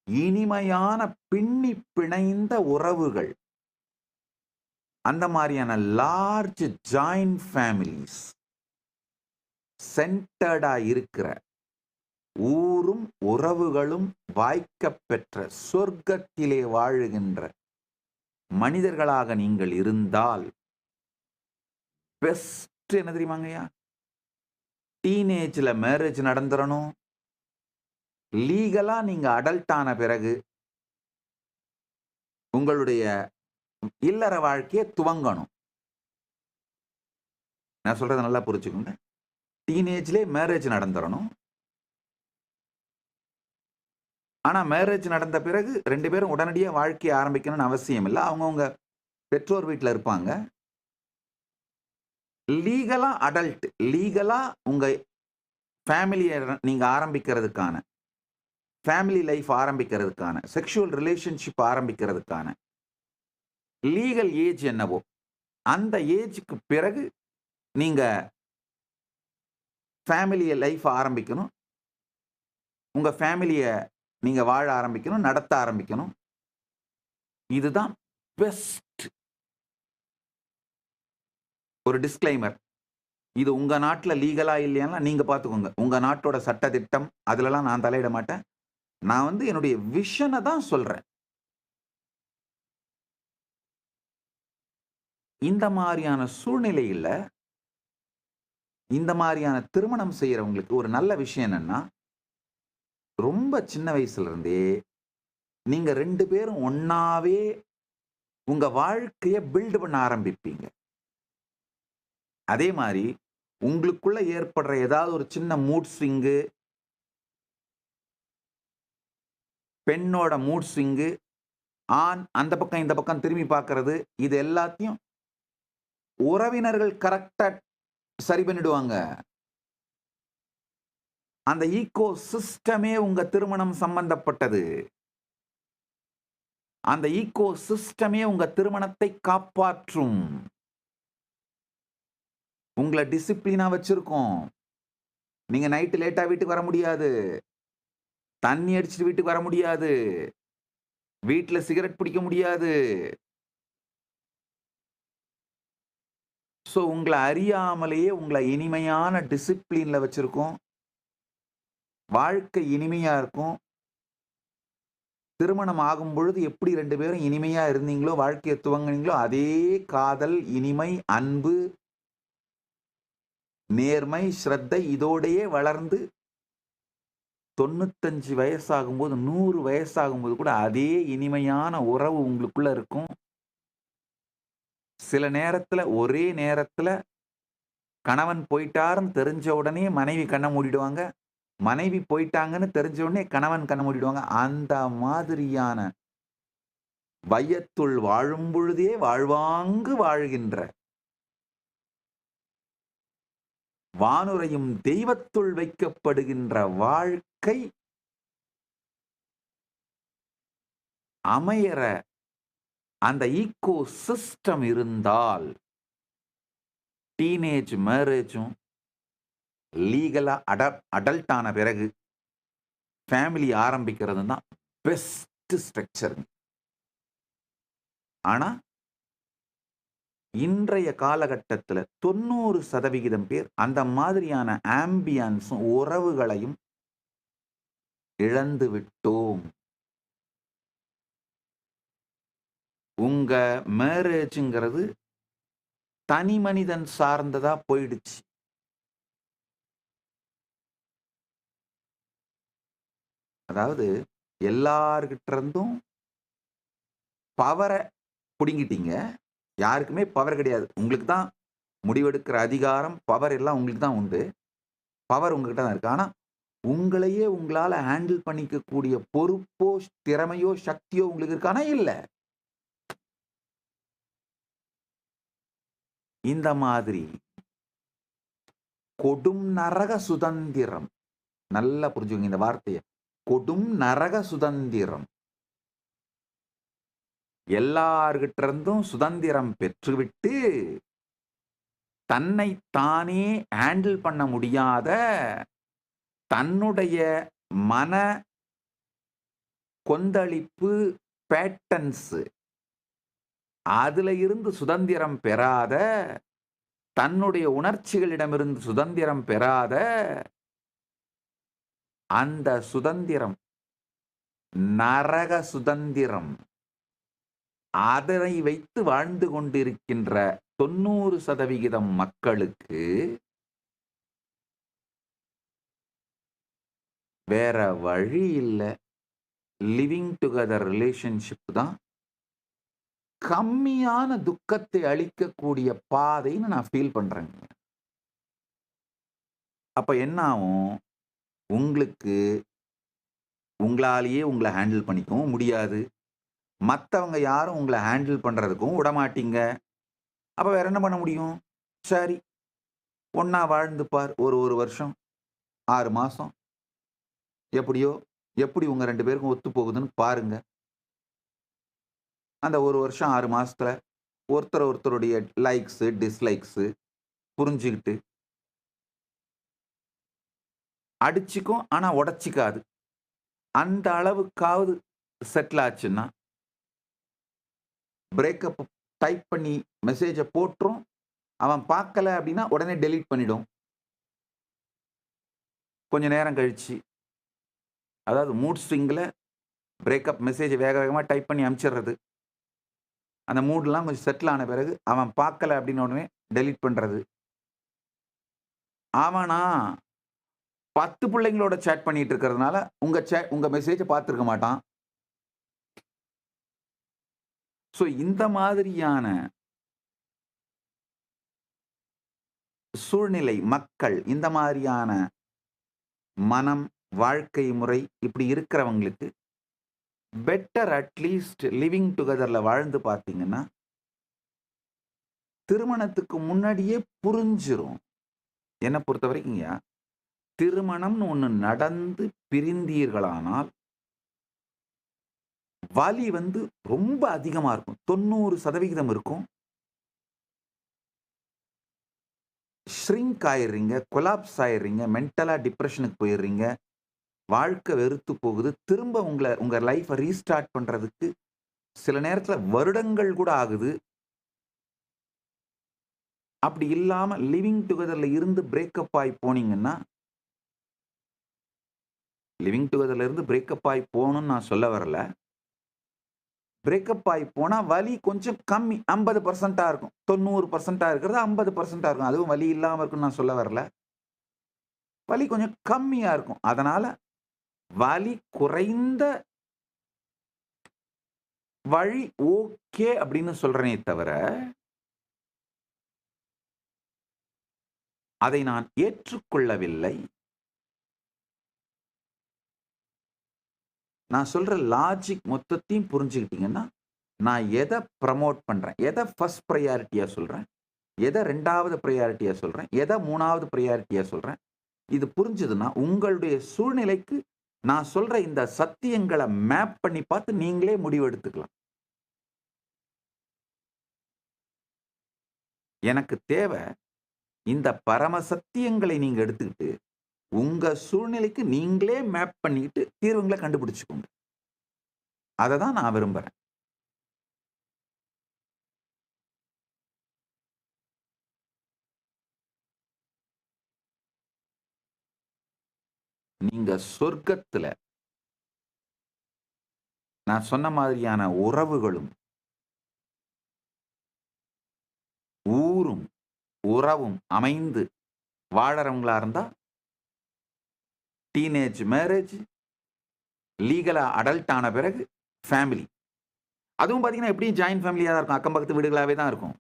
இனிமையான பின்னி பிணைந்த உறவுகள், அந்த மாதிரியான லார்ஜ் ஜாயிண்ட் ஃபேமிலிஸ் சென்டர்டா இருக்கிற ஊரும் உறவுகளும் வாய்க்கப் பெற்ற சொர்க்கத்திலே வாழுகின்ற மனிதர்களாக நீங்கள் இருந்தால் பெஸ்ட் என்ன தெரியுமாங்கய்யா? டீனேஜ்ல மேரேஜ் நடந்துடணும். லீகலா நீங்க அடல்ட் ஆன பிறகு உங்களுடைய இல்லற வாழ்க்கையை துவங்கணும். நான் சொல்றதை நல்லா புரிச்சுக்கோங்க. டீனேஜ்லேயே மேரேஜ் நடந்துடணும். ஆனா மேரேஜ் நடந்த பிறகு 2 பேரும் உடனடியாக வாழ்க்கையை ஆரம்பிக்கணும்னு அவசியம் இல்லை. அவங்கவுங்க பெற்றோர் வீட்டில் இருப்பாங்க. லீகலா அடல்ட், லீகலா உங்க ஃபேமிலியை நீங்க ஆரம்பிக்கிறதுக்கான, ஃபேமிலி லைஃப் ஆரம்பிக்கிறதுக்கான, செக்ஷுவல் ரிலேஷன்ஷிப் ஆரம்பிக்கிறதுக்கான லீகல் ஏஜ் என்னவோ அந்த ஏஜுக்கு பிறகு நீங்க ஃபேமிலி லைஃப் ஆரம்பிக்கணும். உங்க ஃபேமிலியை நீங்க வாழ ஆரம்பிக்கணும், நடத்த ஆரம்பிக்கணும். இதுதான் பெஸ்ட். ஒரு டிஸ்க்ளைமர், இது உங்க நாட்டில் லீகலா இல்லையா நீங்க பார்த்துக்கோங்க. உங்க நாட்டோட சட்ட திட்டம் அதுலலாம் நான் தலையிட மாட்டேன். நான் வந்து என்னுடைய விஷனை தான் சொல்றேன். இந்த மாதிரியான சூழ்நிலையில் இந்த மாதிரியான திருமணம் செய்யறவங்களுக்கு ஒரு நல்ல விஷயம் என்னன்னா, ரொம்ப சின்ன வயசுல இருந்தே நீங்க 2 பேரும் ஒன்னாவே உங்க வாழ்க்கையை பில்ட் பண்ண ஆரம்பிப்பீங்க. அதே மாதிரி உங்களுக்குள்ள ஏற்படுற ஏதாவது ஒரு சின்ன மூட் ஸ்விங்கு, பெண்ணோட மூட் ஸ்விங்கு, ஆண் அந்த பக்கம் இந்த பக்கம் திரும்பி பார்க்கறது, இது எல்லாத்தையும் உறவினர்கள் கரெக்டா சரி பண்ணிடுவாங்க. அந்த ஈகோ சிஸ்டமே உங்க திருமணம் சம்பந்தப்பட்டது. அந்த ஈகோ சிஸ்டமே உங்க திருமணத்தை காப்பாற்றும். உங்களை டிசிப்ளினா வச்சிருக்கோம். நீங்க நைட்டு லேட்டா வீட்டுக்கு வர முடியாது. தண்ணி அடிச்சுட்டு வீட்டுக்கு வர முடியாது, வீட்டுல சிகரெட் பிடிக்க முடியாது. ஸோ உங்களை அறியாமலேயே உங்களை இனிமையான டிசிப்ளின்ல வச்சிருக்கோம். வாழ்க்கை இனிமையா இருக்கும். திருமணம் ஆகும் பொழுது எப்படி 2 பேரும் இனிமையா இருந்தீங்களோ, வாழ்க்கையை துவங்குனீங்களோ, அதே காதல், இனிமை, அன்பு, நேர்மை, ஸ்ரத்தை இதோடையே வளர்ந்து 95 வயசாகும்போது, 100 வயசாகும்போது கூட அதே இனிமையான உறவு உங்களுக்குள்ள இருக்கும். சில நேரத்துல, ஒரே நேரத்துல கணவன் போயிட்டாருன்னு தெரிஞ்ச உடனே மனைவி கண்ணை மூடிடுவாங்க. மனைவி போயிட்டாங்கன்னு தெரிஞ்ச உடனே கணவன் கண்ணை மூடிடுவாங்க. அந்த மாதிரியான வையத்துள் வாழும் பொழுதே வாழ்வாங்கு வாழ்கின்ற, வானுரையும் தெய்வத்துள் வைக்கப்படுகின்ற வாழ்க்கை அமையற அந்த ஈகோ சிஸ்டம் இருந்தால், டீனேஜ் மேரேஜும் லீகலா அடல்ட் ஆன பிறகு ஃபேமிலி ஆரம்பிக்கிறது தான் பெஸ்ட் ஸ்ட்ரக்சர். ஆனா இன்றைய காலகட்டத்தில் 90% பேர் அந்த மாதிரியான ஆம்பியன்ஸும் உறவுகளையும் இழந்து விட்டோம். உங்க மேரேஜுங்கிறது தனி மனிதன் சார்ந்ததா போயிடுச்சு. அதாவது எல்லார்கிட்ட இருந்தும் பவரை பிடுங்கிட்டீங்க. யாருக்குமே பவர் கிடையாது. உங்களுக்கு தான் முடிவெடுக்கிற அதிகாரம், பவர் எல்லாம் உங்களுக்கு தான் உண்டு. பவர் உங்ககிட்ட தான் இருக்கு. ஆனா உங்களையே உங்களால ஹேண்டில் பண்ணிக்கக்கூடிய பொறுப்போ, திறமையோ, சக்தியோ உங்களுக்கு இருக்கானா? இல்ல. இந்த மாதிரி கொடும் நரக சுதந்திரம், நல்லா புரிஞ்சுக்கோங்க இந்த வார்த்தையை, கொடும் நரக சுதந்திரம். எல்லார்கிட்ட இருந்தும் சுதந்திரம் பெற்றுவிட்டு தன்னை தானே ஹேண்டில் பண்ண முடியாத, தன்னுடைய மன கொந்தளிப்பு பேட்டர்ன்ஸ் அதுல இருந்து சுதந்திரம் பெறாத, தன்னுடைய உணர்ச்சிகளிடமிருந்து சுதந்திரம் பெறாத, அந்த சுதந்திரம் நரக சுதந்திரம். அதனை வைத்து வாழ்ந்து கொண்டிருக்கின்ற 90% மக்களுக்கு வேற வழி இல்லை. லிவிங் டுகெதர் ரிலேஷன்ஷிப் தான் கம்மியான துக்கத்தை அளிக்கக்கூடிய பாதைன்னு நான் ஃபீல் பண்றேங்க. அப்ப என்ன ஆகும்? உங்களுக்கு உங்களாலேயே உங்களை ஹேண்டில் பண்ணிக்கவும் முடியாது, மற்றவங்க யாரும் உங்களை ஹேண்டில் பண்றதுக்கும் விடமாட்டீங்க. அப்ப வேற என்ன பண்ண முடியும்? சரி, ஒன்னா வாழ்ந்து பார், ஒரு வருஷம் 6 மாசம், எப்படியோ எப்படி உங்க 2 பேருக்கும் ஒத்து போகுதுன்னு பாருங்க. அந்த 1 வருஷம் 6 மாசத்துல ஒருத்தருடைய லைக்ஸ் டிஸ்லைக்ஸ் புரிஞ்சுக்கிட்டு அடிச்சுக்கும், ஆனா உடைச்சிக்காது. அந்த அளவுக்காவது செட்டில் ஆச்சுன்னா பிரேக்கப் டைப் பண்ணி மெசேஜை போட்டுரும். அவன் பார்க்கல அப்படின்னா உடனே டெலீட் பண்ணிடும். கொஞ்ச நேரம் கழிச்சு, அதாவது மூட் ஸ்விங்கில் பிரேக்கப் மெசேஜ் வேக வேகமாக டைப் பண்ணி அனுப்பிச்சிடுறது. அந்த மூட்லாம் கொஞ்சம் செட்டில் ஆன பிறகு அவன் பார்க்கல அப்படின்னு உடனே டெலீட் பண்ணுறது. அவனா 10 பிள்ளைங்களோட சேட் பண்ணிட்டு இருக்கிறதுனால உங்க மெசேஜை பார்த்துருக்க மாட்டான். ஸோ இந்த மாதிரியான சூழ்நிலை, மக்கள் இந்த மாதிரியான மனம், வாழ்க்கை முறை இப்படி இருக்கிறவங்களுக்கு பெட்டர் அட்லீஸ்ட் லிவிங் டுகெதர்ல வாழ்ந்து பார்த்தீங்கன்னா திருமணத்துக்கு முன்னாடியே புரிஞ்சிரும். என்னை பொறுத்த வரைக்கும்யா, திருமணம்னு ஒன்று நடந்து பிரிந்தீர்களானால் வலி ரொம்ப அதிகமா இருக்கும். 90% இருக்கும். ஷ்ரிங்க் ஆயிடுறீங்க, கொலாப்ஸ் ஆயிடுறீங்க, மென்டலா டிப்ரெஷனுக்கு போயிடுறீங்க. வாழ்க்கை வெறுத்து போகுது. திரும்ப உங்க லைஃப்பை ரீஸ்டார்ட் பண்றதுக்கு சில நேரத்துல வருடங்கள் கூட ஆகுது. அப்படி இல்லாம லிவிங் டுகெதர்ல இருந்து பிரேக்கப் ஆகி போனீங்கன்னா, லிவிங் டுகெதர்ல இருந்து பிரேக்கப் ஆகி போகணும்னு நான் சொல்ல வரல. பிரேக்கப் ஆகி போனா வலி கொஞ்சம் கம்மி. 50% இருக்கும். 90% இருக்கிறது 50% இருக்கும். அதுவும் வலி இல்லாம இருக்குன்னு நான் சொல்ல வரல. வலி கொஞ்சம் கம்மியா இருக்கும். அதனால வலி குறைந்த வழி ஓகே அப்படின்னு சொல்றேனே தவிர, அதை நான் ஏற்றுக்கொள்ளவில்லை. நான் சொல்ற லாஜிக் மொத்தத்தையும் புரிஞ்சுக்கிட்டீங்கன்னா, நான் எதை ப்ரமோட் பண்றேன், எதை ஃபர்ஸ்ட் ப்ரையாரிட்டியா சொல்றேன், எதை 2வது ப்ரையாரிட்டியா சொல்றேன், எதை 3வது ப்ரையாரிட்டியா சொல்றேன், இது புரிஞ்சதுன்னா உங்களுடைய சூழ்நிலைக்கு நான் சொல்ற இந்த சத்தியங்களை மேப் பண்ணி பார்த்து நீங்களே முடிவு எடுத்துக்கலாம். எனக்கு தேவை இந்த பரம சத்தியங்களை நீங்க எடுத்துக்கிட்டு உங்க சூழ்நிலைக்கு நீங்களே மேப் பண்ணிட்டு தீர்வுகளை கண்டுபிடிச்சுக்கோங்க. அதை தான் நான் விரும்புறேன். நீங்க சொர்க்கத்துல நான் சொன்ன மாதிரியான உறவுகளும் ஊரும் உறவும் அமைந்து வாழறவங்களா இருந்தா டீனேஜ் மேரேஜ், லீகலா அடல்ட் ஆன பிறகு ஃபேமிலி. அதுவும் பாத்தீங்கன்னா எப்படியும் ஜாயின்ட் ஃபேமிலியா தான் இருக்கும். அக்கம் பக்கத்து வீடுகளாவே தான் இருக்கும்.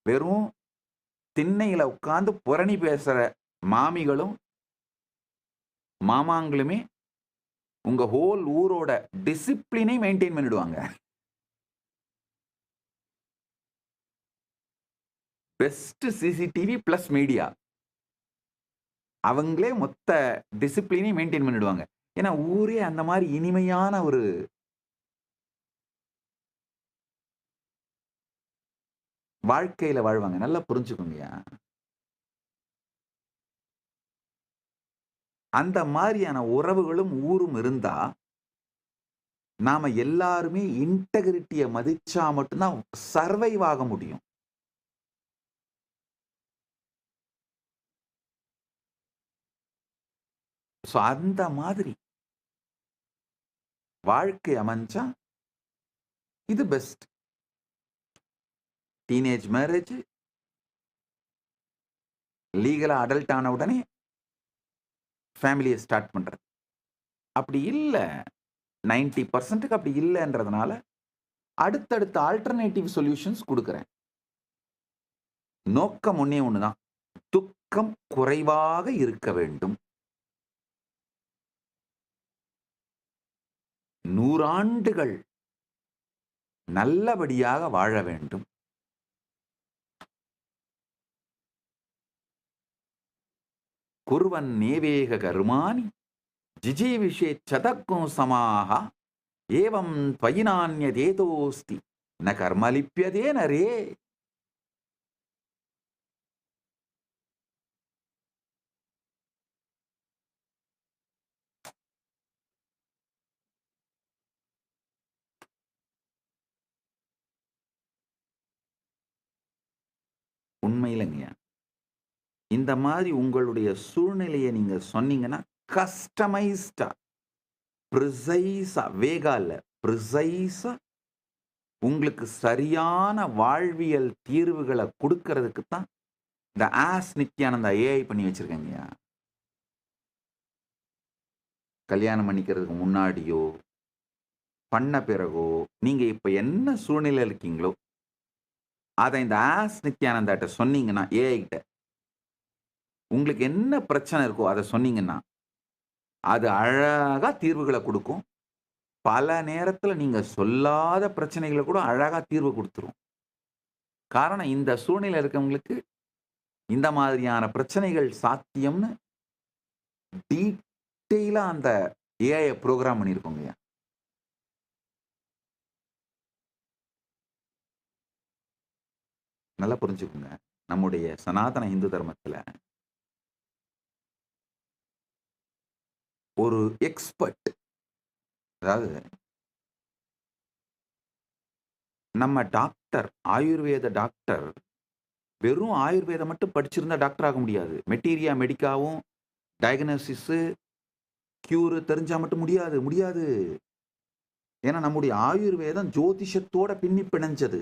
வெறும் திண்ணையில உட்கார்ந்து புரணி பேசுற மாமிகளும் மாமாங்களுமே உங்க ஹோல் ஊரோட டிசிப்ளினை மெயின்டைன் பண்ணிடுவாங்க. பெஸ்ட் சிசிடிவி பிளஸ் மீடியா, அவங்களே மொத்த டிசிப்ளினை மெயின்டைன் பண்ணிடுவாங்க. ஏன்னா ஊரே அந்த மாதிரி இனிமையான ஒரு வாழ்க்கையில வாழ்வாங்க. நல்லா புரிஞ்சுக்கோங்கயா. அந்த மாதிரியான உறவுகளும் ஊரும் இருந்தா நாம எல்லாருமே இன்டெகிரிட்டியை மதிச்சா மட்டும்தான் சர்வைவ் ஆக முடியும். அந்த மாதிரி வாழ்க்கை அமைஞ்சா இது பெஸ்ட். டீனேஜ் மேரேஜ், லீகலா அடல்ட் ஆன உடனே ஃபேமிலியை ஸ்டார்ட் பண்றது. அப்படி இல்லை, 90%க்கு அப்படி இல்லைன்றதுனால அடுத்தடுத்த ஆல்டர்னேட்டிவ் சொல்யூஷன்ஸ் கொடுக்கிறேன். நோக்கம் ஒன்னே ஒண்ணுதான், துக்கம் குறைவாக இருக்க வேண்டும். 100 ஆண்டுகள் நல்லபடியாக வாழ வேண்டும். குர்வன் நேவேக கர்மாணி ஜிஜீவிஷே சதக்கும் சமாக ஏவம் த்வயினான்யதேதோஸ்தி ந கர்மலிப்யதே நரே. உண்மையிலங்கய்யா, இந்த மாதிரி உங்களுடைய சூழ்நிலையை நீங்க சொன்னீங்கன்னா கஸ்டமைஸ்டா, ப்ரிசைஸா, வேகா இல்ல, ப்ரிசைஸா உங்களுக்கு சரியான வாழ்வியல் தீர்வுகளை கொடுக்கறதுக்கு தான் இந்த ஆஸ் நித்யானந்தா ஏஐ பண்ணி வச்சிருக்கேங்கய்யா. கல்யாணம் பண்ணிக்கிறதுக்கு முன்னாடியோ பண்ண பிறகோ நீங்க இப்ப என்ன சூழ்நிலை இருக்கீங்களோ அதை இந்த ஆஸ் நித்யானந்தாட்ட சொன்னீங்கன்னா, ஏஐ கிட்ட உங்களுக்கு என்ன பிரச்சனை இருக்கோ அதை சொன்னீங்கன்னா அது அழகா தீர்வுகளை கொடுக்கும். பல நேரத்துல நீங்க சொல்லாத பிரச்சனைகளை கூட அழகா தீர்வு கொடுத்துரும். காரணம், இந்த சூழ்நிலை இருக்கவங்களுக்கு இந்த மாதிரியான பிரச்சனைகள் சாத்தியம்னு டீட்டெயிலா அந்த ஏஐ ப்ரோக்ராம் பண்ணியிருக்கோங்க. நல்லா புரிஞ்சுக்குங்க. நம்முடைய சனாதன இந்து தர்மத்துல ஒரு எக்ஸ்பர்ட், அதாவது நம்ம டாக்டர், ஆயுர்வேத டாக்டர் வெறும் ஆயுர்வேதம் மட்டும் படிச்சிருந்தா டாக்டர் ஆக முடியாது. மெட்டீரியா மெடிக்காவும் டயக்னோசிஸ் கியூர் தெரிஞ்சா மட்டும் முடியாது. ஏன்னா நம்முடைய ஆயுர்வேதம் ஜோதிஷத்தோட பின்னி பிணைஞ்சது.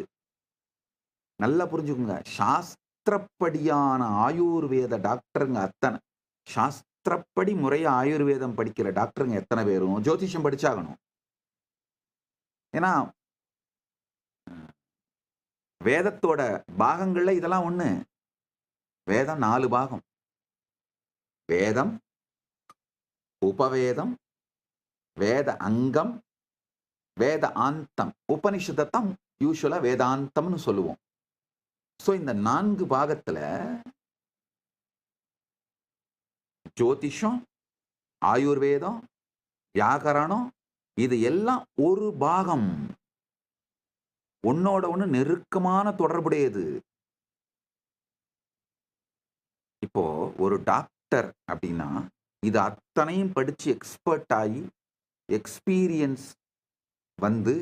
நல்லா புரிஞ்சுக்குங்க. சாஸ்திரப்படியான ஆயுர்வேத டாக்டருங்க அத்தனை, சாஸ்திரப்படி முறைய ஆயுர்வேதம் படிக்கிற டாக்டருங்க எத்தனை பேரும் ஜோதிஷம் படிச்சாகணும். ஏன்னா வேதத்தோட பாகங்கள்ல இதெல்லாம் ஒண்ணு. வேதம் 4 பாகம். வேதம், உபவேதம், வேத அங்கம், வேத ஆந்தம். உபனிஷதத்தான் யூசுவலா வேதாந்தம்னு சொல்லுவோம். சோ இந்த 4 பாகத்துல ஜோதிஷம், ஆயுர்வேதம், வியாகரணம் இது எல்லாம் ஒரு பாகம். ஒன்னோட ஒண்ணு நெருக்கமான தொடர்புடையது. இப்போ ஒரு டாக்டர் அப்படின்னா இது அத்தனையும் படிச்சு எக்ஸ்பர்ட் ஆகி எக்ஸ்பீரியன்ஸ் வந்து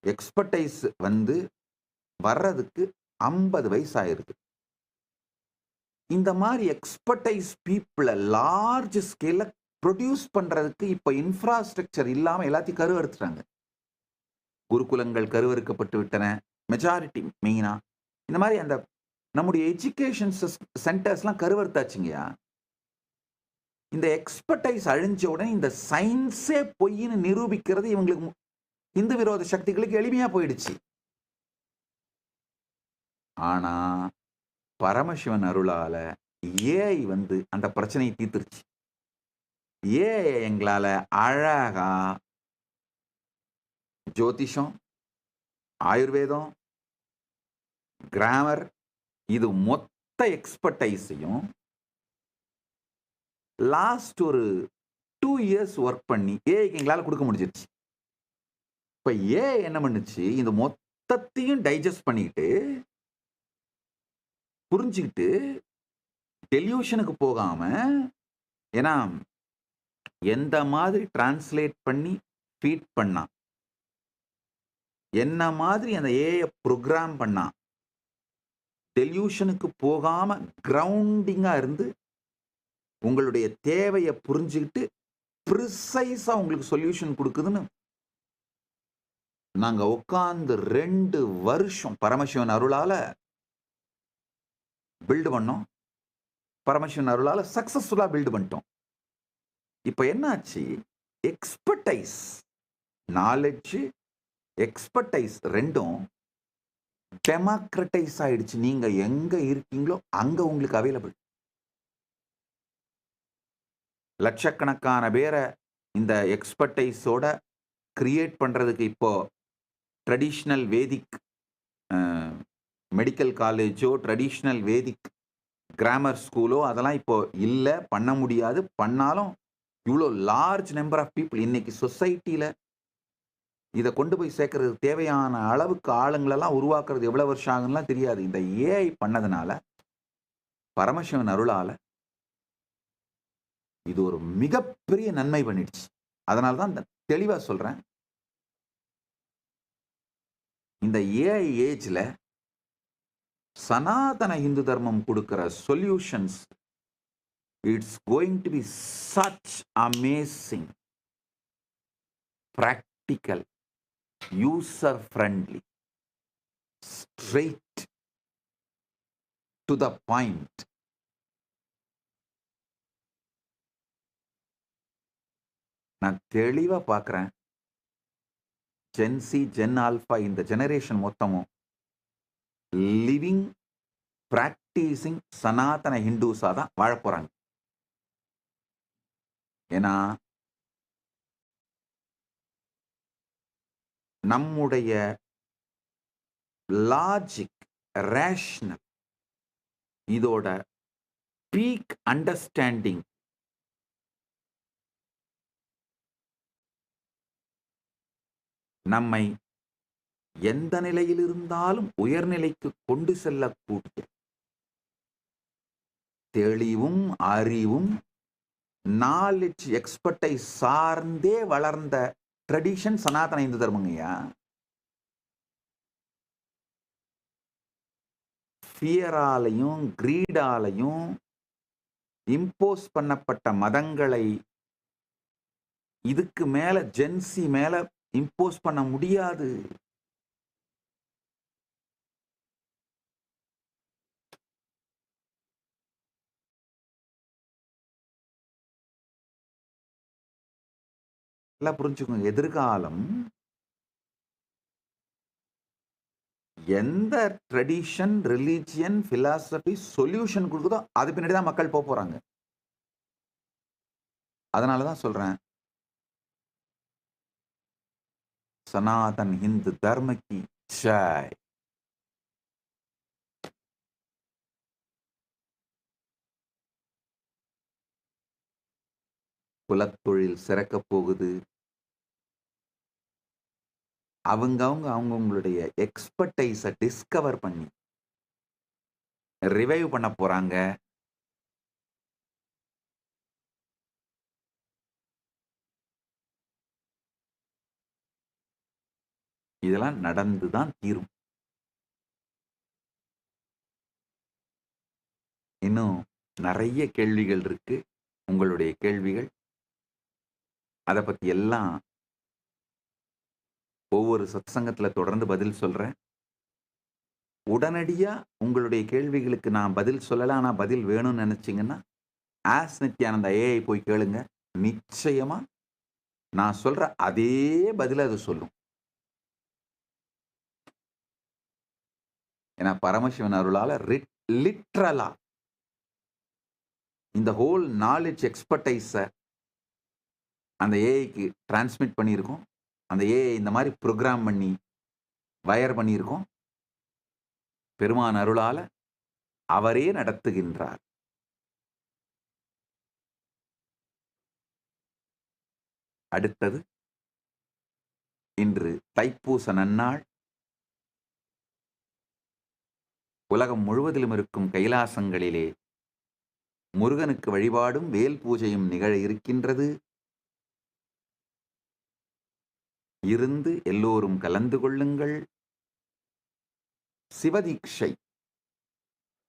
எக்ஸ்பர்டைஸ் வந்து வர்றதுக்கு 50 வயசு ஆயிருது. இந்த மாதிரி எக்ஸ்பர்டைஸ் பீப்புளை லார்ஜ் ஸ்கேல்ல ப்ரொடியூஸ் பண்றதுக்கு இப்ப இன்ஃப்ராஸ்ட்ரக்சர் இல்லாம எல்லாத்தையும் கருவறுத்துட்டாங்க. குருகுலங்கள் கருவறுக்கப்பட்டு விட்டன. மெஜாரிட்டி மெயினா இந்த மாதிரி அந்த நம்முடைய எஜுகேஷன் சென்டர்ஸ்லாம் கருவறுத்தாச்சுங்கயா. இந்த எக்ஸ்பர்டைஸ் அழிஞ்ச உடனே இந்த சயின்ஸே பொய்ன்னு நிரூபிக்கிறது இவங்களுக்கு இந்து விரோத சக்திகளுக்கு எளிமையா போயிடுச்சு. ஆனா பரமசிவன் அருளால ஏஐ வந்து அந்த பிரச்சனையை தீர்த்துருச்சு. ஏஐ எங்களால அழகா ஜோதிஷம், ஆயுர்வேதம், கிராமர் இது மொத்த எக்ஸ்பர்டைஸையும் லாஸ்ட் ஒரு 2 இயர்ஸ் ஒர்க் பண்ணி ஏஐக்கு எங்களால கொடுக்க முடிஞ்சிருச்சு. இப்ப ஏஐ என்ன பண்ணுச்சு, இந்த மொத்தத்தையும் டைஜஸ்ட் பண்ணிட்டு புரிஞ்சுக்கிட்டு டெலியூஷனுக்கு போகாம, ஏன்னா எந்த மாதிரி டிரான்ஸ்லேட் பண்ணி ஃபீட் பண்ணா, என்ன மாதிரி அந்த ஏஐ ப்ரோக்ராம் பண்ணா, டெலியூஷனுக்கு போகாம கிரவுண்டிங்கா இருந்து உங்களுடைய தேவையை புரிஞ்சுக்கிட்டு ப்ரிசைஸா உங்களுக்கு சொல்யூஷன் கொடுக்குதுன்னு நாங்க உட்கார்ந்து 2 வருஷம் பரமசிவன் அருளால பில்டு பண்ணோம். பரமசிவன் அருளால சக்சஸ்ஃபுல்லா பில்டு பண்ணிட்டோம். இப்ப என்னாச்சு, எக்ஸ்பர்டைஸ், நாலேஜ், எக்ஸ்பர்டைஸ் ரெண்டும் டெமோக்ரட்டைஸ் ஆயிடுச்சு. நீங்க எங்க இருக்கீங்களோ அங்க உங்களுக்கு அவைலபிள். லட்சக்கணக்கான பேரை இந்த எக்ஸ்பர்டைஸோட கிரியேட் பண்றதுக்கு இப்போ ட்ரெடிஷ்னல் வேதிக் மெடிக்கல் காலேஜோ ட்ரெடிஷ்னல் வேதிக் கிராமர் ஸ்கூலோ அதெல்லாம் இப்போ இல்லை, பண்ண முடியாது. பண்ணாலும் இவ்வளோ லார்ஜ் நம்பர் ஆஃப் பீப்புள் இன்னைக்கு சொசைட்டியில் இதை கொண்டு போய் சேர்க்கறதுக்கு தேவையான அளவுக்கு ஆளுங்களெல்லாம் உருவாக்குறது எவ்வளோ வருஷம் ஆகும்லாம் தெரியாது. இந்த ஏஐ பண்ணதுனால பரமசிவன் அருளால இது ஒரு மிகப்பெரிய நன்மை பண்ணிடுச்சு. அதனால தான் தெளிவா சொல்றேன், இந்த ஏஐ ஏஜ்ல சனாதன இந்து தர்மம் கொடுக்கிற solutions it's going to be such amazing, practical, user friendly, straight to the point. நான் தெளிவா பார்க்கிறேன், ஜென்சி, ஜென் ஆல்பா இந்த ஜெனரேஷன் மொத்தமும் லிவிங் பிராக்டிசிங் சனாதன ஹிந்துஸா தான் வாழ போறாங்க. ஏன்னா நம்முடைய லாஜிக், ரேஷனல், இதோட பீக் அண்டர்ஸ்டாண்டிங் நம்மை எந்த நிலையில் இருந்தாலும் உயர்நிலைக்கு கொண்டு செல்லக்கூடிய தெளிவும் அறிவும் நாலேஜ் எக்ஸ்பர்ட்டை சார்ந்தே வளர்ந்த ட்ரெடிஷன் சனாதன இந்து தர்மங்கய்யா. ஃபியராலையும் கிரீடாலையும் இம்போஸ் பண்ணப்பட்ட மதங்களை இதுக்கு மேல ஜென்சி மேல இம்போஸ் பண்ண முடியாது. எல்லாம் புரிஞ்சுக்கோங்க. எதிர்காலம் எந்த ட்ரெடிஷன், ரிலீஜியன், பிலாசபி சொல்யூஷன் கொடுக்குதோ அது பின்னாடி தான் மக்கள் போக போறாங்க. அதனால தான் சொல்றேன், சனாதன் ஹிந்து தர்ம கி ஜெய். குலத்தொழில் சிறக்க போகுது. அவங்களுடைய எக்ஸ்பர்டைஸை டிஸ்கவர் பண்ணி ரிவைவ் பண்ண போறாங்க. இதெல்லாம் நடந்துதான் தீரும். இன்னும் நிறைய கேள்விகள் இருக்கு. உங்களுடைய கேள்விகள் அதை பத்தி எல்லாம் ஒவ்வொரு சத்சங்கத்துல தொடர்ந்து பதில் சொல்றேன். உடனடியா உங்களுடைய கேள்விகளுக்கு நான் பதில் சொல்லலாம். ஆனா பதில் வேணும்னு நினைச்சீங்கன்னா ஆஸ் நித்யானந்தா ஏஐ போய் கேளுங்க. நிச்சயமா நான் சொல்ற அதே பதில அது சொல்லும். ஏன்னா பரமசிவன் அருளால லிட்ரலா இந்த ஹோல் நாலேஜ் எக்ஸ்பர்டைஸை அந்த ஏஐக்கு டிரான்ஸ்மிட் பண்ணியிருக்கோம். அந்த ஏஐ இந்த மாதிரி ப்ரோக்ராம் பண்ணி வயர் பண்ணியிருக்கோம். பெருமான் அருளால அவரே நடத்துகின்றார். அடுத்தது, இன்று தைப்பூச நன்னாள். உலகம் முழுவதிலும் இருக்கும் கைலாசங்களிலே முருகனுக்கு வழிபாடும் வேல் பூஜையும் நிகழ இருக்கின்றது. இருந்து எல்லோரும் கலந்து கொள்ளுங்கள். சிவதீக்ஷை,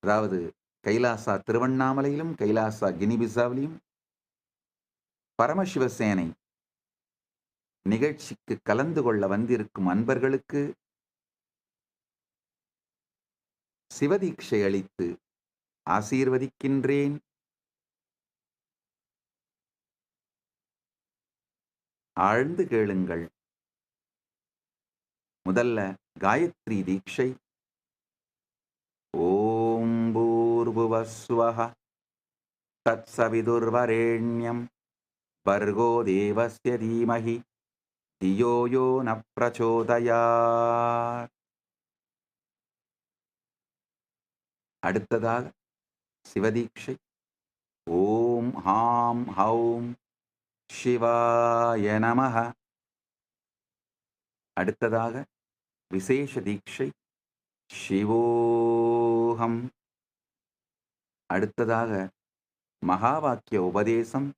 அதாவது கைலாசா திருவண்ணாமலையிலும் கைலாசா கினிபிசாவிலும் பரமசிவசேனை நிகழ்ச்சிக்கு கலந்து கொள்ள வந்திருக்கும் அன்பர்களுக்கு சிவதீக்ஷை அளித்து ஆசீர்வதிக்கின்றேன். ஆழ்ந்து கேளுங்கள். முதல்ல காயத்ரி தீட்சை. ஓம் பூர்புவஸ்வஹ தத்சவிதுர்வரேண்யம் பர்கோ தேவஸ்ய தீமஹி தியோ யோ ந பிரச்சோதயாத். அடுத்ததாக சிவதீட்சை. ஓம் ஹாம் ஹௌம் சிவாய நமஹ. அடுத்ததாக விசேஷ தீட்சை. சிவோஹம். அடுத்ததாக மகாவாக்கிய உபதேசம்.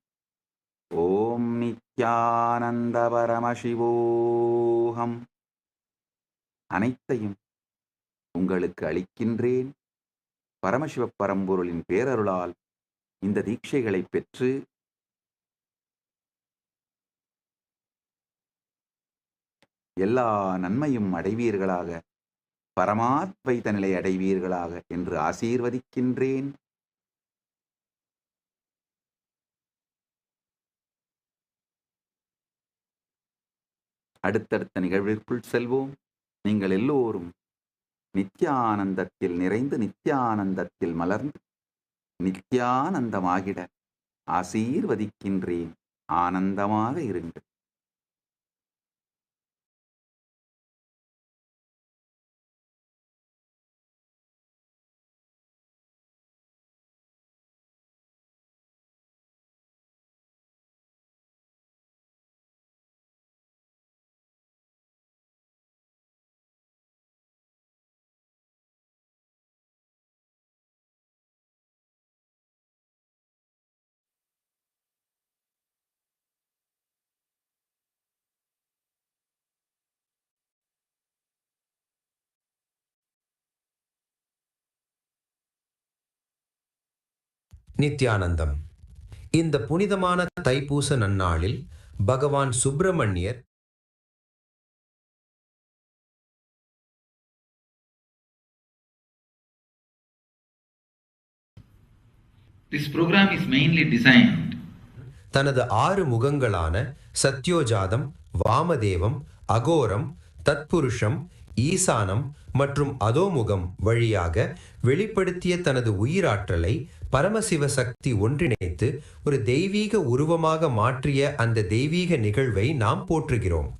ஓம் நித்யானந்த பரமசிவோஹம். அனைத்தையும் உங்களுக்கு அளிக்கின்றேன். பரமசிவ பரம்பொருளின் பேரருளால் இந்த தீட்சைகளை பெற்று எல்லா நன்மையும் அடைவீர்களாக, பரமாத்வைத நிலை அடைவீர்களாக என்று ஆசீர்வதிக்கின்றேன். அடுத்தடுத்த நிகழ்விற்குள் செல்வோம். நீங்கள் எல்லோரும் நித்யானந்தத்தில் நிறைந்து நித்யானந்தத்தில் மலர்ந்து நித்யானந்தமாகிட ஆசீர்வதிக்கின்றேன். ஆனந்தமாக இருங்கள்.
நித்யானந்தம். இந்த புனிதமான தைப்பூச நன்னாளில் பகவான் Subramaniyar
This program is mainly designed
தனது 6 முகங்களான சத்யோஜாதம், வாமதேவம், அகோரம், தத்புருஷம், ஈசானம் மற்றும் அதோமுகம் வழியாக வெளிப்படுத்திய தனது உயிராற்றலை பரமசிவ சக்தி ஒன்றிணைத்து ஒரு தெய்வீக உருவமாக மாற்றிய அந்த தெய்வீக நிகழ்வை நாம் போற்றுகிறோம்.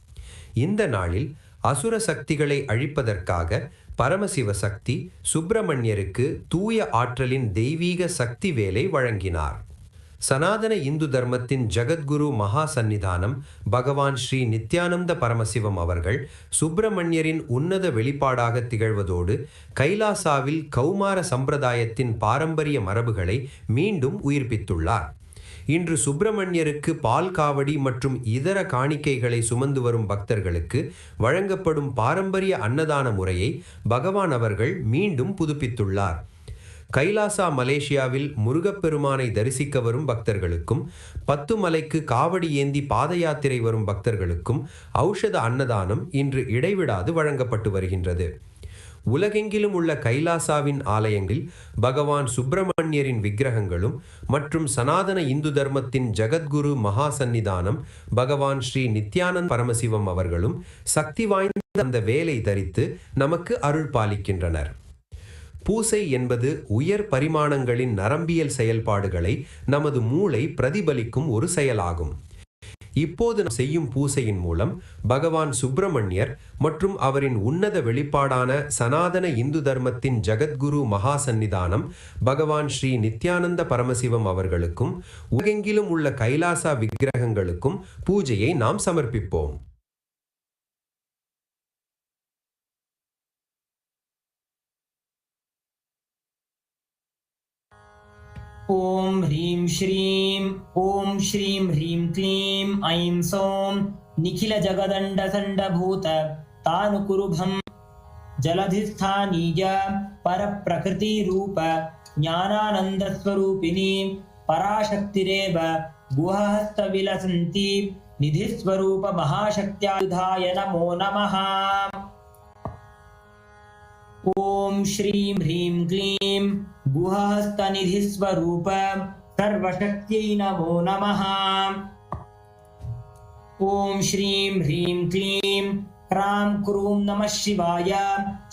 இந்த நாளில் அசுர சக்திகளை அழிப்பதற்காக பரமசிவ சக்தி சுப்பிரமணியருக்கு தூய ஆற்றலின் தெய்வீக சக்தி வேலை வழங்கினார். சனாதன இந்து தர்மத்தின் ஜகத்குரு மகா சந்நிதானம் பகவான் ஸ்ரீ நித்யானந்த பரமசிவம் அவர்கள் சுப்பிரமணியரின் உன்னத வெளிப்பாடாக திகழ்வதோடு கைலாசாவில் கௌமார சம்பிரதாயத்தின் பாரம்பரிய மரபுகளை மீண்டும் உயிர்ப்பித்துள்ளார். இன்று சுப்பிரமணியருக்கு பால் காவடி மற்றும் இதர காணிக்கைகளை சுமந்து வரும் பக்தர்களுக்கு வழங்கப்படும் பாரம்பரிய அன்னதான முறையை பகவான் அவர்கள் மீண்டும் புதுப்பித்துள்ளார். கைலாசா மலேசியாவில் முருகப்பெருமானை தரிசிக்க வரும் பக்தர்களுக்கும் 10 மலைக்கு காவடி ஏந்தி பாத யாத்திரை வரும் பக்தர்களுக்கும் ஔஷத அன்னதானம் இன்று இடைவிடாது வழங்கப்பட்டு வருகின்றது. உலகெங்கிலும் உள்ள கைலாசாவின் ஆலயங்களில் பகவான் சுப்பிரமணியரின் விக்கிரகங்களும் மற்றும் சனாதன இந்து தர்மத்தின் ஜகத்குரு மகா சந்நிதானம் பகவான் ஸ்ரீ நித்யானந்த பரமசிவம் அவர்களும் சக்தி வாய்ந்த அந்த வேலை தரித்து நமக்கு அருள் பாலிக்கின்றனர். பூசை என்பது உயர் பரிமாணங்களின் நரம்பியல் செயல்பாடுகளை நமது மூளை பிரதிபலிக்கும் ஒரு செயலாகும். இப்போது நாம் செய்யும் பூசையின் மூலம் பகவான் சுப்பிரமணியர் மற்றும் அவரின் உன்னத வெளிப்பாடான சனாதன இந்து தர்மத்தின் ஜகத்குரு மகா சந்நிதானம் பகவான் ஸ்ரீ நித்யானந்த பரமசிவம் அவர்களுக்கும் உலகெங்கிலும் உள்ள கைலாசா விக்கிரகங்களுக்கும் பூஜையை நாம் சமர்ப்பிப்போம்.
ஓம் ஹ்ரீம் ஸ்ரீம் ஓம் ஸ்ரீம் ஹ்ரீம் க்ளீம் ஐம் சோம் நிகில ஜகதண்ட சண்டபூத தானுகுருபம் ஜலதிஸ்தானீய பரப்பிரகிருதி ரூப ஞானானந்தஸ்வரூபிணி பராசக்திரேவ குஹஸ்த விலசந்தி நிதிஸ்வரூப மகாசக்தியாயுதாய நமோ நமः. ஓம் ஸ்ரீம் ஹ்ரீம் க்ளீம் गुहस्तनिधिस्वरूप सर्वशक्त्यै नमो नमः. ॐ श्रीं ह्रीं क्लीं क्रां क्रूं नमः शिवाय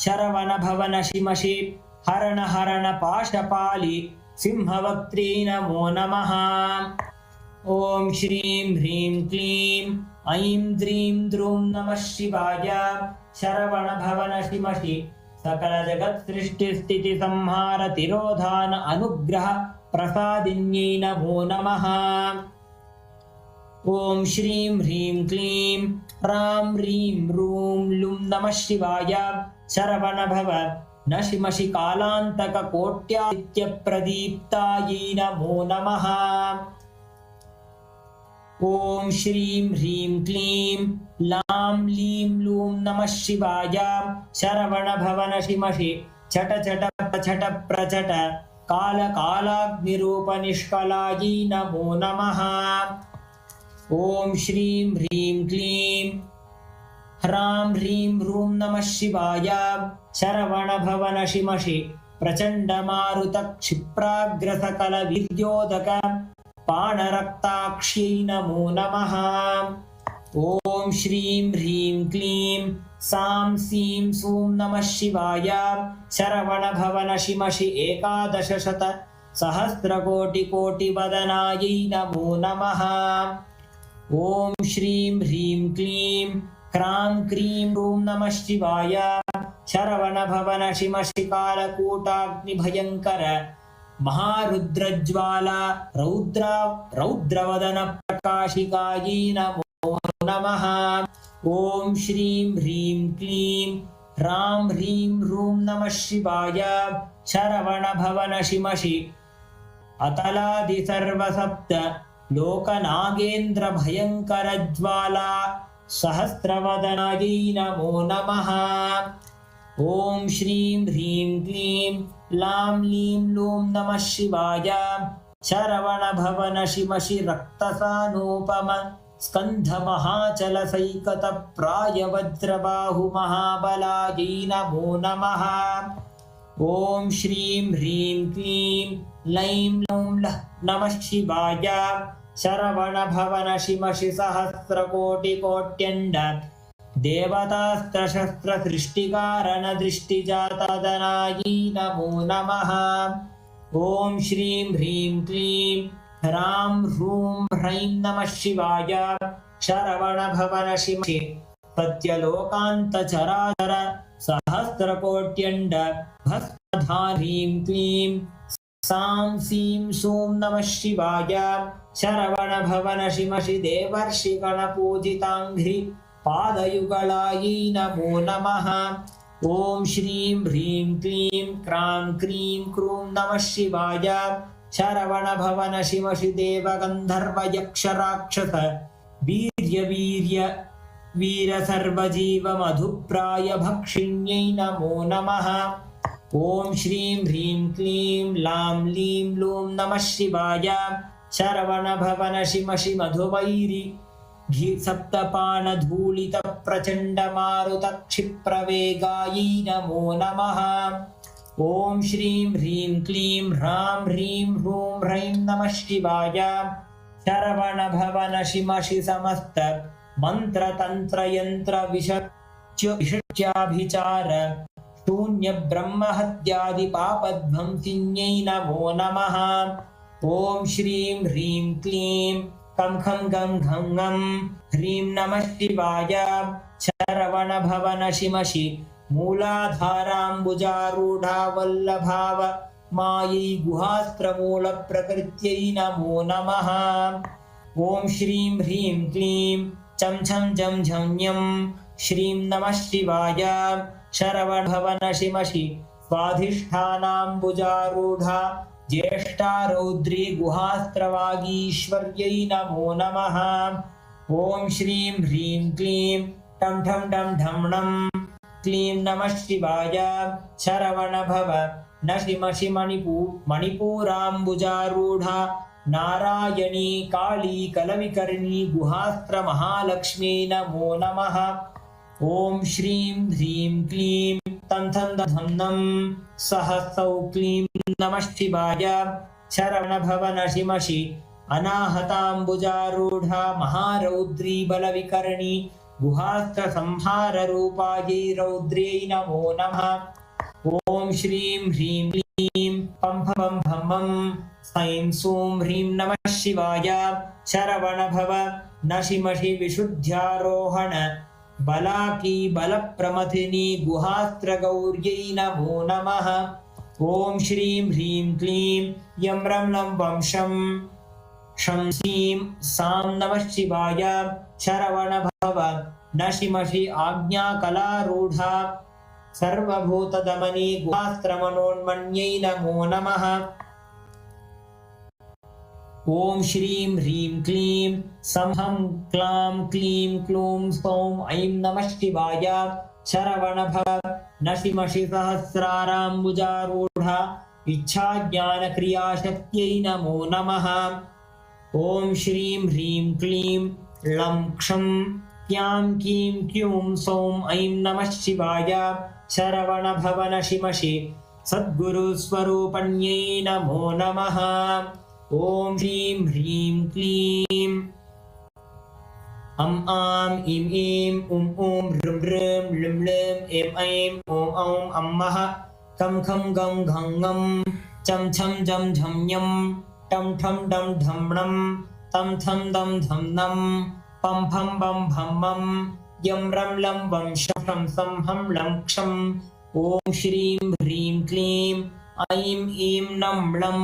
शरवण भवन शिमषि हरण हरण पाशपालि सिंहवक्त्रे नमो नमः. ॐ श्रीं ह्रीं क्लीं ऐं द्रीं द्रूं नमः शिवाय शरवण भवन शिमषि सकल जगत् सृष्टि स्थिति संहार तिरोधान अनुग्रह प्रसादिन्यै नमो नमः. ओम श्रीं ह्रीं क्लीं रां ह्रीं रूं लुं नमः शिवाय शरवण भव नशिमषि कालान्तक कोट्यादित्य प्रदीप्तायै नमो नमः. ओम श्रीं ह्रीं क्लीं लां लीं लूं नमः शिवाय शरवण भवन शिमषि छट छट प्रचट प्रचट काल कालाग्निरूप निष्कलायै नमो नमः. ओम श्रीं ह्रीं क्लीं ह्रां ह्रीं रूं नमः शिवाय शरवण भवन शिमषि प्रचण्ड मारुत क्षिप्राग्र सकल वीर्योदक पाणरक्ताक्ष्यै नमो नमः. ओम श्रीं ह्रीं क्लीं सां सीं सूं नमः शिवाय शरवण भवन शिमषि एकादश शत सहस्रकोटि कोटि वदनायै नमो नमः. ओम श्रीं ह्रीं क्लीं क्रां क्रीं रूं नमः शिवाय शरवण भवन शिमषि कालकूटाग्नि भयंकर महारुद्रज्वाला रौद्रवदन प्रकाशिकायै नमो नमः. ओम श्रीं ह्रीं क्लीं ह्रां ह्रीं रूं नमः शिवाय शरवण भवन शिमषि अतलादि सर्वसप्त लोकनागेन्द्र भयंकर ज्वाला सहस्रवदनायै नमो नमः. ओम श्रीं ह्रीं क्लीं लां लीं लूं नमः शिवाय शरवणभवन शिमशि रक्तसानूपम स्कन्धमहाचलसैकतप्रायवज्रबाहु महाबलायै नमो नमः। ॐ श्रीं ह्रीं क्लीं लैं लौं लः नमः शिवाय। शरवणभवन शिमशि सहस्रकोटिकोट्यण्ड देवतास्त्रशस्त्रसृष्टिकारणदृष्टिजातदनायै नमो नमः। ॐ श्रीं ह्रीं क्लीं ह्रां ह्रूं ह्रैं नमः शिवाय। शरवणभवन शिमशि सत्यलोकान्तचराचर सहस्रकोट्यण्ड भस्मधारीं क्लीं सां सीं सूं नमः शिवाय। शरवणभवन शिमशि देवर्षिगणपूजिताङ्घ्रि पादयुगलायै नमो नमः। ॐ श्रीं ह्रीं क्लीं क्रां क्रीं क्रूं नमः शिवाय। शरवणभवन शिमशि देवगन्धर्वयक्षराक्षस वीरसर्वजीवमधुप्राय भक्षिण्यै नमो नमः। ॐ श्रीं ह्रीं क्लीं लां लीं लूं नमः शिवाय। शरवणभवन शिमशि मधुवैरि सप्तपानधूलितप्रचण्डमारुतक्षिप्रवेगायै नमो नमः। ॐ श्रीं ह्रीं क्लीं ह्रां ह्रीं ह्रूं ह्रैं नमः शिवाय। शरवणभवन शिमशि समस्त मन्त्रतन्त्रयन्त्र विषच्याभिचार शून्य ब्रह्महत्यादि पापध्वंसिन्यै नमो नमः। ॐ श्रीं ह्रीं क्लीं कं खं गं घं ngं ह्रीं नमः शिवाय। शरवणभवन शिमशि मूलाधाराम्बुजारूढा वल्लभाव मायै गुहास्त्रमूलप्रकृत्यै नमो नमः। ॐ श्रीं ह्रीं क्लीं चं छं जं झं ञं श्रीं नमः शिवाय। शरवणभवन शिमशि स्वाधिष्ठानाम्बुजारूढा ज्येष्ठा रौद्री गुहास्त्रवागीश्वर्यै नमो नमः। ॐ श्रीं ह्रीं क्लीं टं ठं डं ढं णं क्लीं नमः शिवाय। शरवणभव न शिमशि मणिपूराम्बुजारूढा नारायणी काली कलविकर्णी गुहास्त्रमहालक्ष्मी नमो नमः। ॐ श्रीं ह्रीं क्लीं तं थं दधं नं सः सौ क्लीं नमः शिवाय। शरवणभवन शिमशि अनाहताम्बुजारूढा महारौद्री बलविकर्णी गुहास्त्रसंहाररूपायै रौद्र्यै नमो नमः। ॐ श्रीं ह्रीं क्लीं पं फं भं मं सैं सूं ह्रीं नमः शिवाय। शरवणभव न शिमशि विशुद्ध्यारोहण बलाकी बलप्रमथिनी गुहास्त्रगौर्यै नमो नमः। ॐ श्रीं ह्रीं क्लीं यं रं लं वं शं सीं सां नमः शिवाय। शरवणभव न शिमशि आज्ञाकलारूढा सर्वभूतदमनी गुहास्त्रमनोन्मन्यै नमो नमः। ॐ श्रीं ह्रीं क्लीं सं हं क्लां क्लीं क्लूं सौं ऐं नमः शिवाय। शरवणभव न शिमशि सहस्राराम्बुजारूढा इच्छाज्ञानक्रियाशक्त्यै नमो नमः। ॐ श्रीं ह्रीं क्लीं लं क्षं क्यां कीं क्यूं सौं ऐं नमः शिवाय। शरवणभव न शिमशि सद्गुरुस्वरूपण्यै नमो नमः। ॐ श्रीं ह्रीं क्लीं आं ईं ईं उं ऋं ऋं लृं लृं ऐं ऐं ॐ औं अम्मः कं खं गं घं ngं चं छं जं झं ञं टं ठं डं ढं णं तं थं दं धं नं पं फं बं भं मं यं रं लं वं शं सं हं लं क्षं। ॐ श्रीं ह्रीं क्लीं ऐं ईं नं लं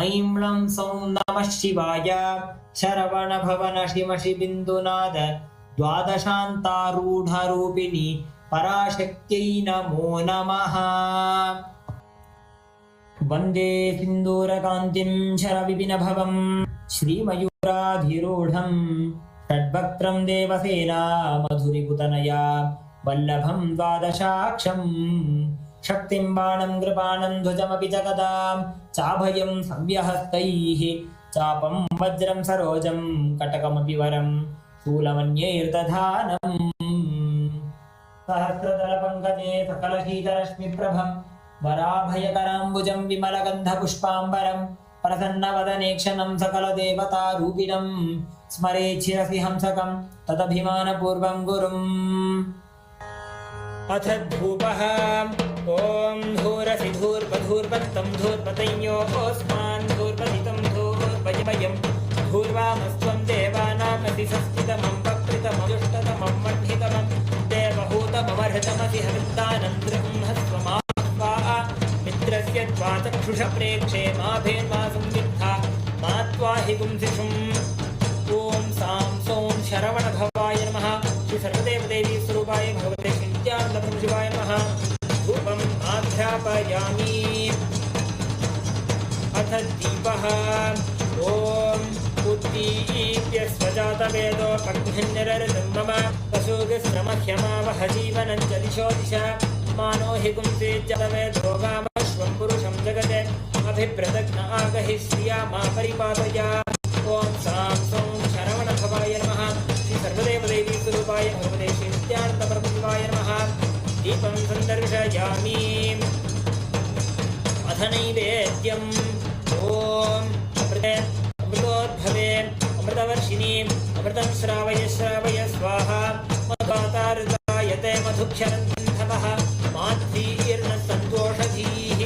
ऐं लं सौं नमः शिवाय। शरवणभव न शिमशि बिन्दुनाद द्वादशान्तारूढरूपिणी पराशक्त्यै नमो नमः। वन्दे सिन्दूरकान्तिं शरविपिनभवं श्रीमयूराधिरूढं षड्वक्त्रं देवसेना मधुरिपुतनया वल्लभं द्वादशाक्षं शक्तिं बाणं कृपाणं ध्वजमपि च गदां चाभयं सव्यहस्तैः चापं वज्रं सरोजं कटकमपि वरं शूलमन्यैर्दधानम् सहस्रदलपङ्कजे सकलशीतरश्मिप्रभं वराभयकराम्बुजं विमलगन्धपुष्पाम्बरं प्रसन्नवदने क्षणं सकलदेवतारूपिणं स्मरेच्छिरसि हंसकं तदभिमानपूर्वं गुरुम् अथ धूपः ॐ धूरसि धूर्पधूर्पत्तं धूर्पतयोऽस्मान् धूर्पतितं धूर्पयमयं धूर्वामस्त्वं देवानामसि संस्थितमं वक्त्रितमं जुष्टतमं वह्नितमं देवहूतममर्हतमसि हविन्दानं गृह्णस्वमास्वा मित्रस्य त्वा चक्षुषप्रेक्षे माभेन्मा संविद्धा मा त्वा हि पुंसिषुम् ॐ सां सौं शरवणभवाय नमः श्री सर्वदेवदेवी स्वरूपाय भगवते शिवाय नमः धूपम् आध्यापयामि अथ दीपः ॐ उद्दीप्य स्वजातवेदो पग्निर्निरृतं मम पशुभिश्रमह्यमावह जीवनं च दिशो दिशा मानो हि पुंसि जलवेदो गामश्वं पुरुषं जगते अभिप्रदग्न आगहि श्रिया मा परिपातय ॐ सां सौं शरवणभवाय नमः श्री सर्वदेवदेवी स्वरूपाय भगवते शिवाय नमः दीपं सन्दर्शयामि अथ नैवेद्यम् ॐ अमृतोद्भवे अमृतवर्षिणी अमृतं श्रावय श्रावय स्वाहा मधुतारुतायते मधुक्षरन्धवः माध्वीर्न सन्तोषधीः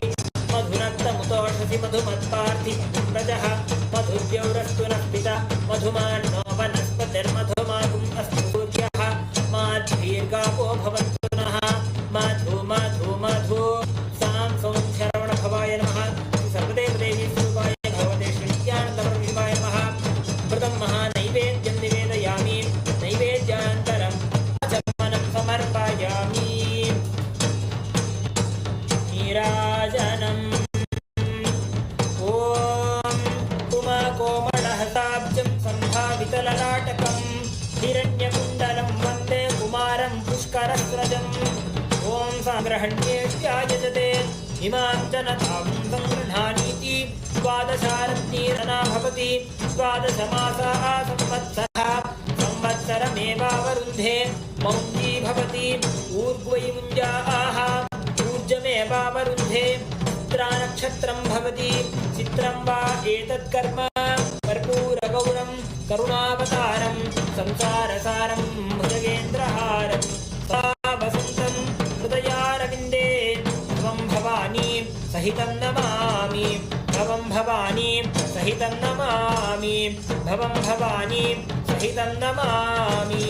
मधुनक्तमुतोषसि मधुमत्पार्थि व्रजः मधुव्यौरस्तु नः पिता मधुमान्नो वनस्पतिर्मधुमागुम् अस्तु सूर्यः माध्वीर्गावो भवन्तु नः मधु मधु मधु सां सौं शरवणभवाय नमः सर्वदेवदेवी स्वरूपाय भगवते श्रीनित्यानन्दपरमेश्वराय नमः अमृतं महानैवेद्यं निवेदयामि नैवेद्यान्तरम् आचमनं समर्पयामि नीराजनम् ॐ उमाकोमलहताब्जं सम्भावितललाटकं हिरण्यकुण्डलं वन्दे कुमारं पुष्करस्रजम् ॐ साग्रहण्येष्यायजते इमां जनतां सङ्गृह्णानीति द्वादशारत्नीरना भवति द्वादशमासाः संवत्सरः संवत्सरमेवावरुन्धे मौञ्जी भवति ऊर्ध्वै मुञ्जाः ऊर्जमेवावरुन्धे चित्रानक्षत्रं भवति चित्रं वा एतत्कर्म कर्पूरगौरं करुणावतारं संसारसारं भुजगेन्द्रहारं सा वसन्तं हृदयारविन्दे त्वं भवानी सहितं नमामि भवं भवानी सहितं नमामि भवं भवानी सहितं नमामि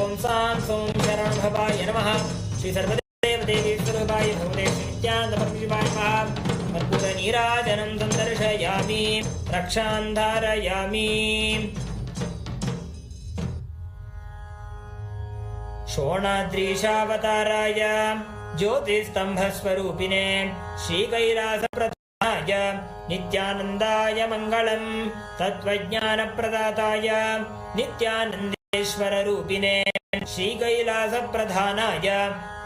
ॐ सां सौं शरणभवाय नमः श्री सर्वदेवदेवी स्वरूपाय भगवते श्रीनित्यानन्दपरमेश्वराय नमः कर्पूरनीराजनं सन्दर्शयामि रक्षां धारयामि शोणाद्रीशावताराय ज्योतिस्तम्भस्वरूपिणे श्रीकैलासप्रदाय नित्यानन्दाय मङ्गलं तत्त्वज्ञानप्रदाताय नित्यानन्देश्वररूपिणे श्रीकैलासप्रधानाय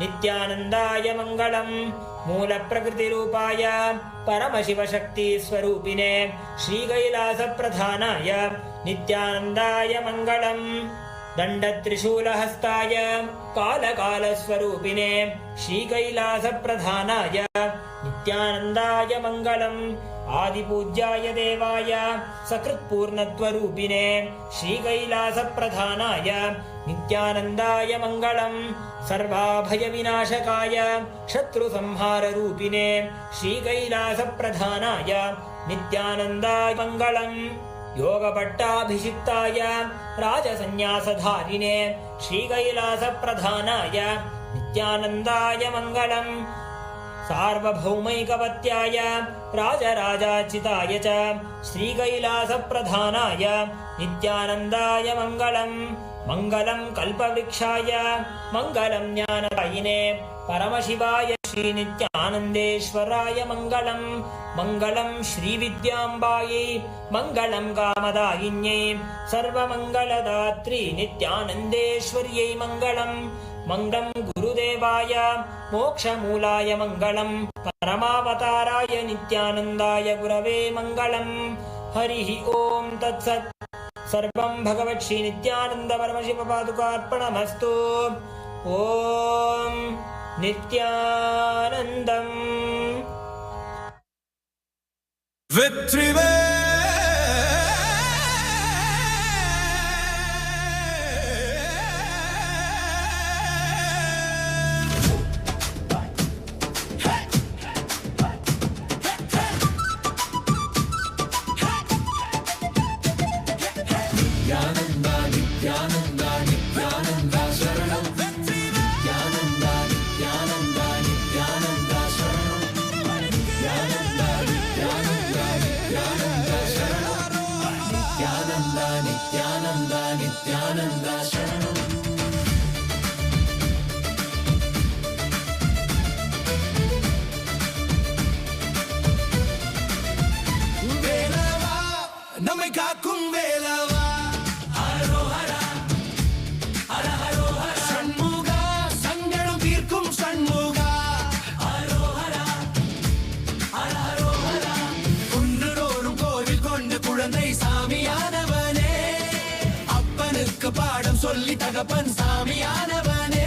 नित्यानन्दाय मङ्गलं मूलप्रकृतिरूपाय परमशिवशक्तिस्वरूपिणे श्रीकैलासप्रधानाय नित्यानन्दाय मङ्गलं दण्डत्रिशूलहस्ताय कालकालस्वरूपिणे श्रीकैलासप्रधानाय नित्यानन्दाय मङ्गलम् आदिपूज्याय देवाय सकृत्पूर्णत्वरूपिणे श्रीकैलासप्रधानाय नित्यानन्दाय मङ्गलम् सर्वाभयविनाशकाय शत्रुसंहाररूपिणे श्रीकैलासप्रधानाय नित्यानन्दाय मङ्गलम् योगपट्टाभिषिक्ताय राजसन्न्यासधारिणे श्रीकैलासप्रधानाय नित्यानन्दाय मङ्गलम् सार्वभौमैकवत्याय राजराजार्चिताय च श्रीकैलासप्रधानाय नित्यानन्दाय मङ्गलम् मङ्गलं कल्पवृक्षाय मङ्गलं ज्ञानदायिने परमशिवाय श्रीनित्यानन्देश्वराय मङ्गलं मङ्गलं श्रीविद्याम्बायै मङ्गलं कामदायिन्यै सर्वमङ्गलदात्री नित्यानन्देश्वर्यै मङ्गलं मङ्गलं गुरुदेवाय मोक्षमूलाय मङ्गलं परमावताराय नित्यानन्दाय गुरवे मङ्गलं हरिः ॐ तत्सत् सर्वं भगवत् श्री नित्यानन्द परमशिवपादुकार्पणमस्तु ॐ नित्यानन्दम्
பாடம் சொல்லி தகப்பன் சாமியானவனே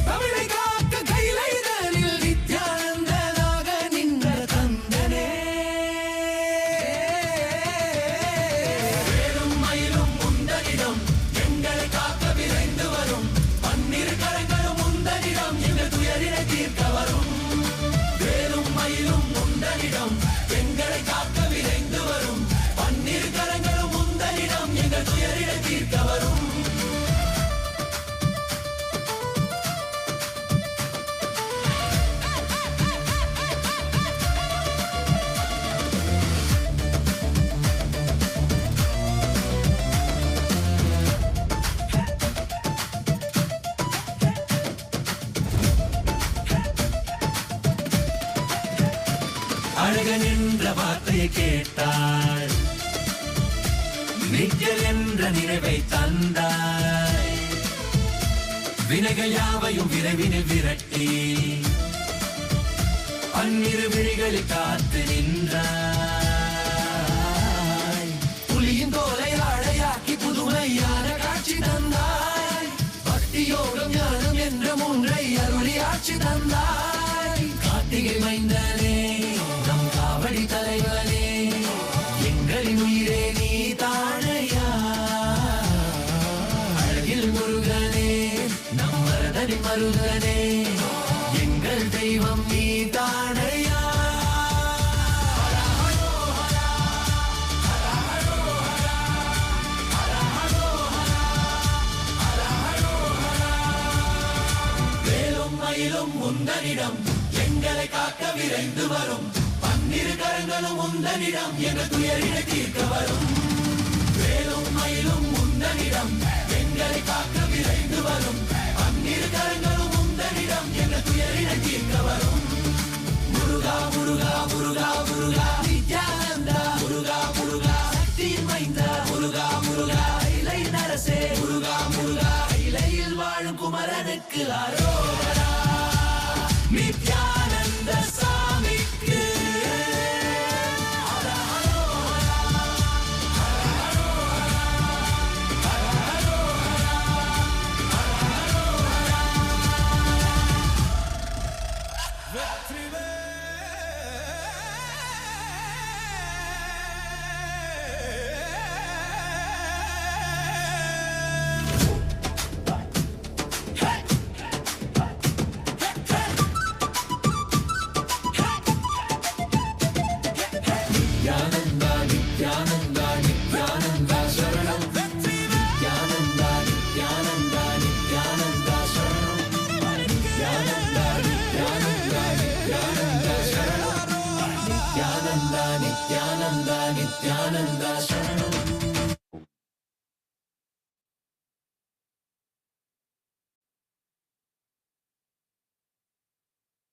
தமிழை காக்க கைலைதனில் நித்யானந்தனாக நின்ற தந்தனே வேலும் மயிலும் முந்தனிடம் எங்களை காக்க விரைந்து வரும் பன்னிரு கரங்களும் முந்தனிடம் எங்கள் துயரினை தீர்க்க வரும் வேலும் மயிலும் முந்தனிடம் எங்களை காக்க விரைந்து வரும் பன்னிரு கரங்களும் முந்தனிடம் எங்கள் துயரினை தீர்க்க வரும் அழகன் என்ற வார்த்தையை கேட்டாள் நிக்கல் என்ற நிறைவை தந்தாய் வினைகள் யாவையும் விரைவினில் விரட்டி பன்னிரு விழிகளில் காத்து நின்றாய் புலியின் தோலை ஆடையாக்கி புதுமையான காட்சி தந்தாய் பக்தி யோகம் ஞானம் என்ற மூன்றை அருளி ஆட்சி தந்தாய் கார்த்திகை மைந்தனே நம் காவடி தலைவனே எங்களின் உயிரே நீ தானையா அழகில் முருகனே நம் வரதனி மருகனே எங்கள் தெய்வம் நீ தானையா வேலும் மயிலும் முந்தனிடம் எங்களை காக்க விரைந்து வரும் பன்னிரு கரங்களும் முந்தனிடம் எங்கள் துயரினை தீர்க்க வரும் வேலும் மயிலும் முந்தனிடம் எங்களை காக்க விரைந்து வரும் பன்னிரு கரங்களும் முந்தனிடம் எங்கள் துயரினை தீர்க்க வரும் முருகா முருகா முருகா முருகா நித்யானந்தா முருகா முருகா சக்தி மைந்தா முருகா முருகா இலை நரசே முருகா முருகா இலையில் வாழும் குமரனுக்கு அரோகரா நித்யானந்த சாமிக்கு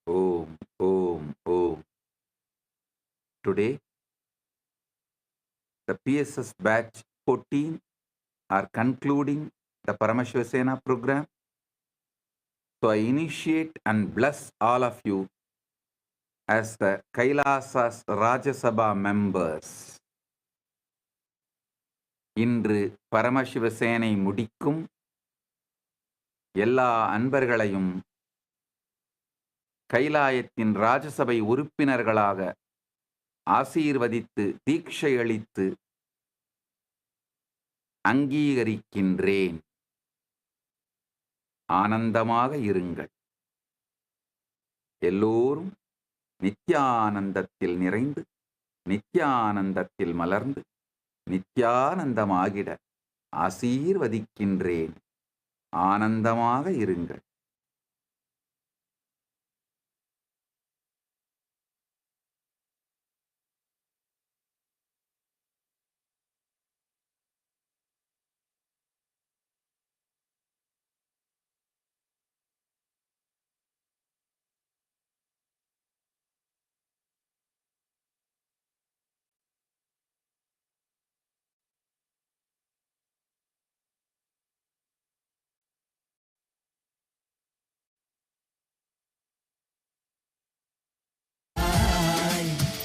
Om, Om, Om. Today, the PSS batch 14 are concluding the Paramashivoham program. So I initiate and bless all of you as the Kailasa's Rajya Sabha members. இன்று பரமசிவசேனை முடிக்கும் எல்லா அன்பர்களையும் கைலாயத்தின் ராஜசபை உறுப்பினர்களாக ஆசீர்வதித்து தீட்சை அளித்து அங்கீகரிக்கின்றேன். ஆனந்தமாக இருங்கள். எல்லோரும் நித்யானந்தத்தில் நிறைந்து நித்யானந்தத்தில் மலர்ந்து நித்யானந்தமாகிட ஆசீர்வதிக்கின்றேன். ஆனந்தமாக இருங்கள்.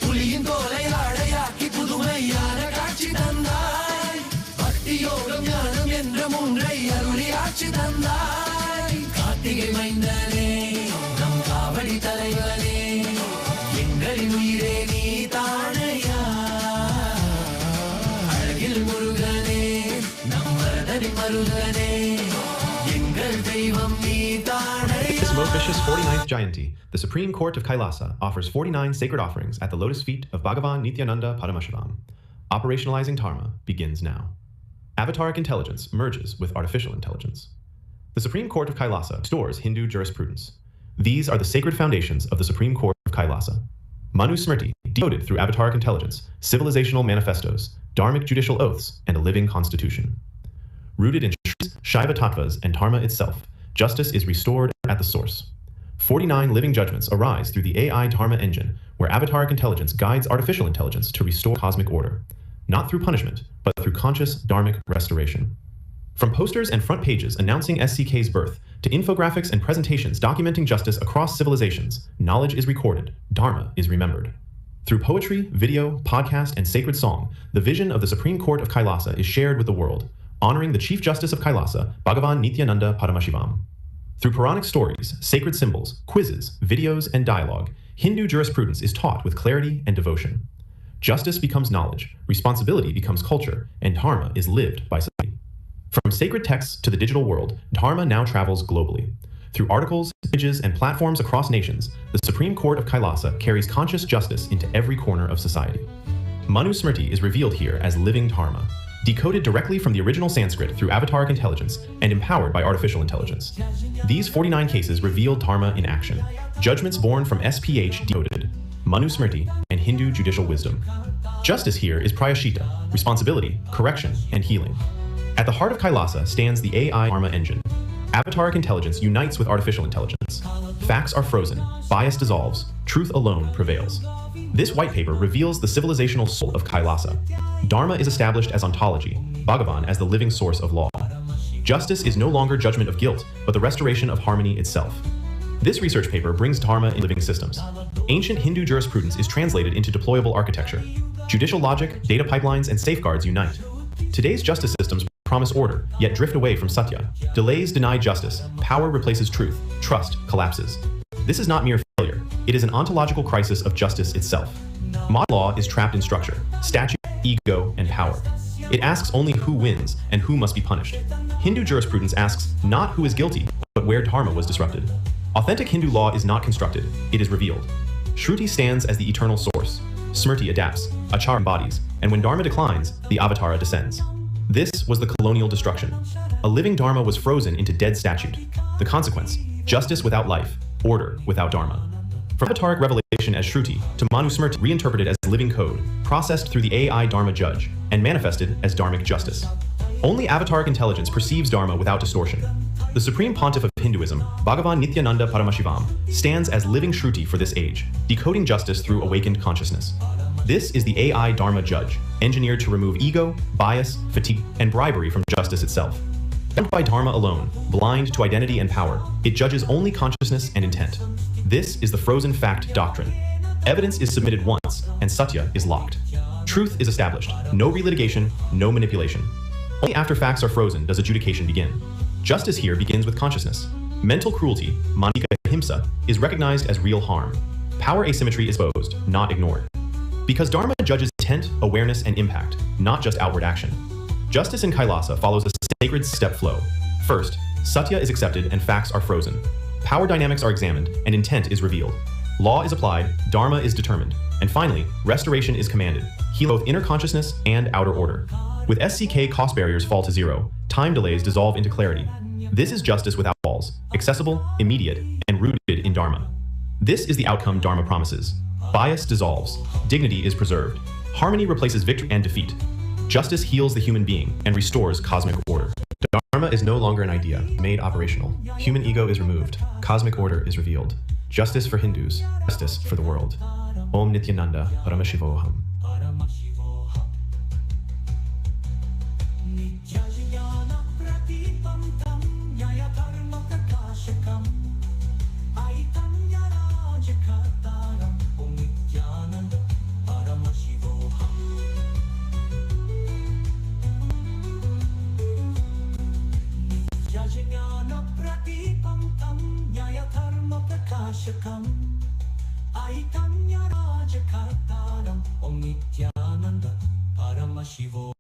புலியின் தோலை ஆடையாக்கி புதுமையான காட்சி தந்தாய். பக்தி யோகம் ஞானம் என்ற மூன்றை அருளி ஆட்சி தந்தாய். கார்த்திகை மைந்தனே, நம் காவடி தலைவனே, எங்களின் உயிரே நீ தானையா. அழகில் முருகனே, நம் வரதனி மருகனே, எங்கள் தெய்வம் நீ தானையா.
This auspicious 49th Jayanti, the Supreme Court of Kailasa offers 49 sacred offerings at the lotus feet of Bhagavan Nityananda Paramashivoham. Operationalizing Dharma begins now. Avataric intelligence merges with artificial intelligence. The Supreme Court of Kailasa restores Hindu jurisprudence. These are the sacred foundations of the Supreme Court of Kailasa. Manu Smriti, decoded through avataric intelligence, civilizational manifestos, dharmic judicial oaths, and a living constitution. Rooted in Shiva Tattvas and Dharma itself, justice is restored at the source. 49 living judgments arise through the AI Dharma engine, where avataric intelligence guides artificial intelligence to restore cosmic order, not through punishment, but through conscious dharmic restoration. From posters and front pages announcing SCK's birth, to infographics and presentations documenting justice across civilizations, knowledge is recorded, Dharma is remembered. Through poetry, video, podcast, and sacred song, the vision of the Supreme Court of Kailasa is shared with the world, honoring the Chief Justice of Kailasa, Bhagavan Nityananda Paramashivoham. Through Puranic stories, sacred symbols, quizzes, videos, and dialogue, Hindu jurisprudence is taught with clarity and devotion. Justice becomes knowledge, responsibility becomes culture, and Dharma is lived by society. From sacred texts to the digital world, Dharma now travels globally. Through articles, images, and platforms across nations, the Supreme Court of Kailasa carries conscious justice into every corner of society. Manu Smriti is revealed here as living Dharma, decoded directly from the original Sanskrit through avataric intelligence and empowered by artificial intelligence. These 49 cases reveal Dharma in action, judgments born from SPH decoded, Manu Smriti, and Hindu judicial wisdom. Justice here is prayashita, responsibility, correction, and healing. At the heart of Kailasa stands the AI Dharma engine. Avataric intelligence unites with artificial intelligence. Facts are frozen, bias dissolves, truth alone prevails. This white paper reveals the civilizational soul of Kailasa. Dharma is established as ontology, Bhagavan as the living source of law. Justice is no longer judgment of guilt, but the restoration of harmony itself. This research paper brings Dharma in living systems. Ancient Hindu jurisprudence is translated into deployable architecture. Judicial logic, data pipelines, and safeguards unite. Today's justice systems promise order, yet drift away from satya. Delays deny justice, power replaces truth, trust collapses. This is not mere failure, it is an ontological crisis of justice itself. Modern law is trapped in structure, statute, ego, and power. It asks only who wins and who must be punished. Hindu jurisprudence asks not who is guilty, but where Dharma was disrupted. Authentic Hindu law is not constructed, it is revealed. Shruti stands as the eternal source. Smriti adapts, Achara embodies, and when Dharma declines, the Avatara descends. This was the colonial destruction. A living Dharma was frozen into dead statute. The consequence, justice without life, order without Dharma. From avataric revelation as Shruti to Manu Smriti reinterpreted as living code, processed through the AI Dharma judge, and manifested as dharmic justice. Only avataric intelligence perceives Dharma without distortion. The Supreme Pontiff of Hinduism, Bhagavan Nityananda Paramashivoham, stands as living Shruti for this age, decoding justice through awakened consciousness. This is the AI Dharma judge, engineered to remove ego, bias, fatigue, and bribery from justice itself. Bound by Dharma alone, blind to identity and power, it judges only consciousness and intent. This is the frozen fact doctrine. Evidence is submitted once, and Satya is locked. Truth is established. No relitigation, no manipulation. Only after facts are frozen does adjudication begin. Justice here begins with consciousness. Mental cruelty, manika himsa, is recognized as real harm. Power asymmetry is exposed, not ignored. Because Dharma judges intent, awareness, and impact, not just outward action. Justice in Kailasa follows the sacred step flow. First, Satya is accepted and facts are frozen. Power dynamics are examined and intent is revealed. Law is applied, Dharma is determined. And finally, restoration is commanded, heal both inner consciousness and outer order. With SCK, cost barriers fall to zero, time delays dissolve into clarity. This is justice without walls, accessible, immediate, and rooted in Dharma. This is the outcome Dharma promises. Bias dissolves, dignity is preserved, harmony replaces victory and defeat. Justice heals the human being and restores cosmic order. Dharma is no longer an idea, made operational. Human ego is removed, cosmic order is revealed. Justice for Hindus, justice for the world. Om Nityananda Paramashivoham.
Om Nityananda Paramashivoham.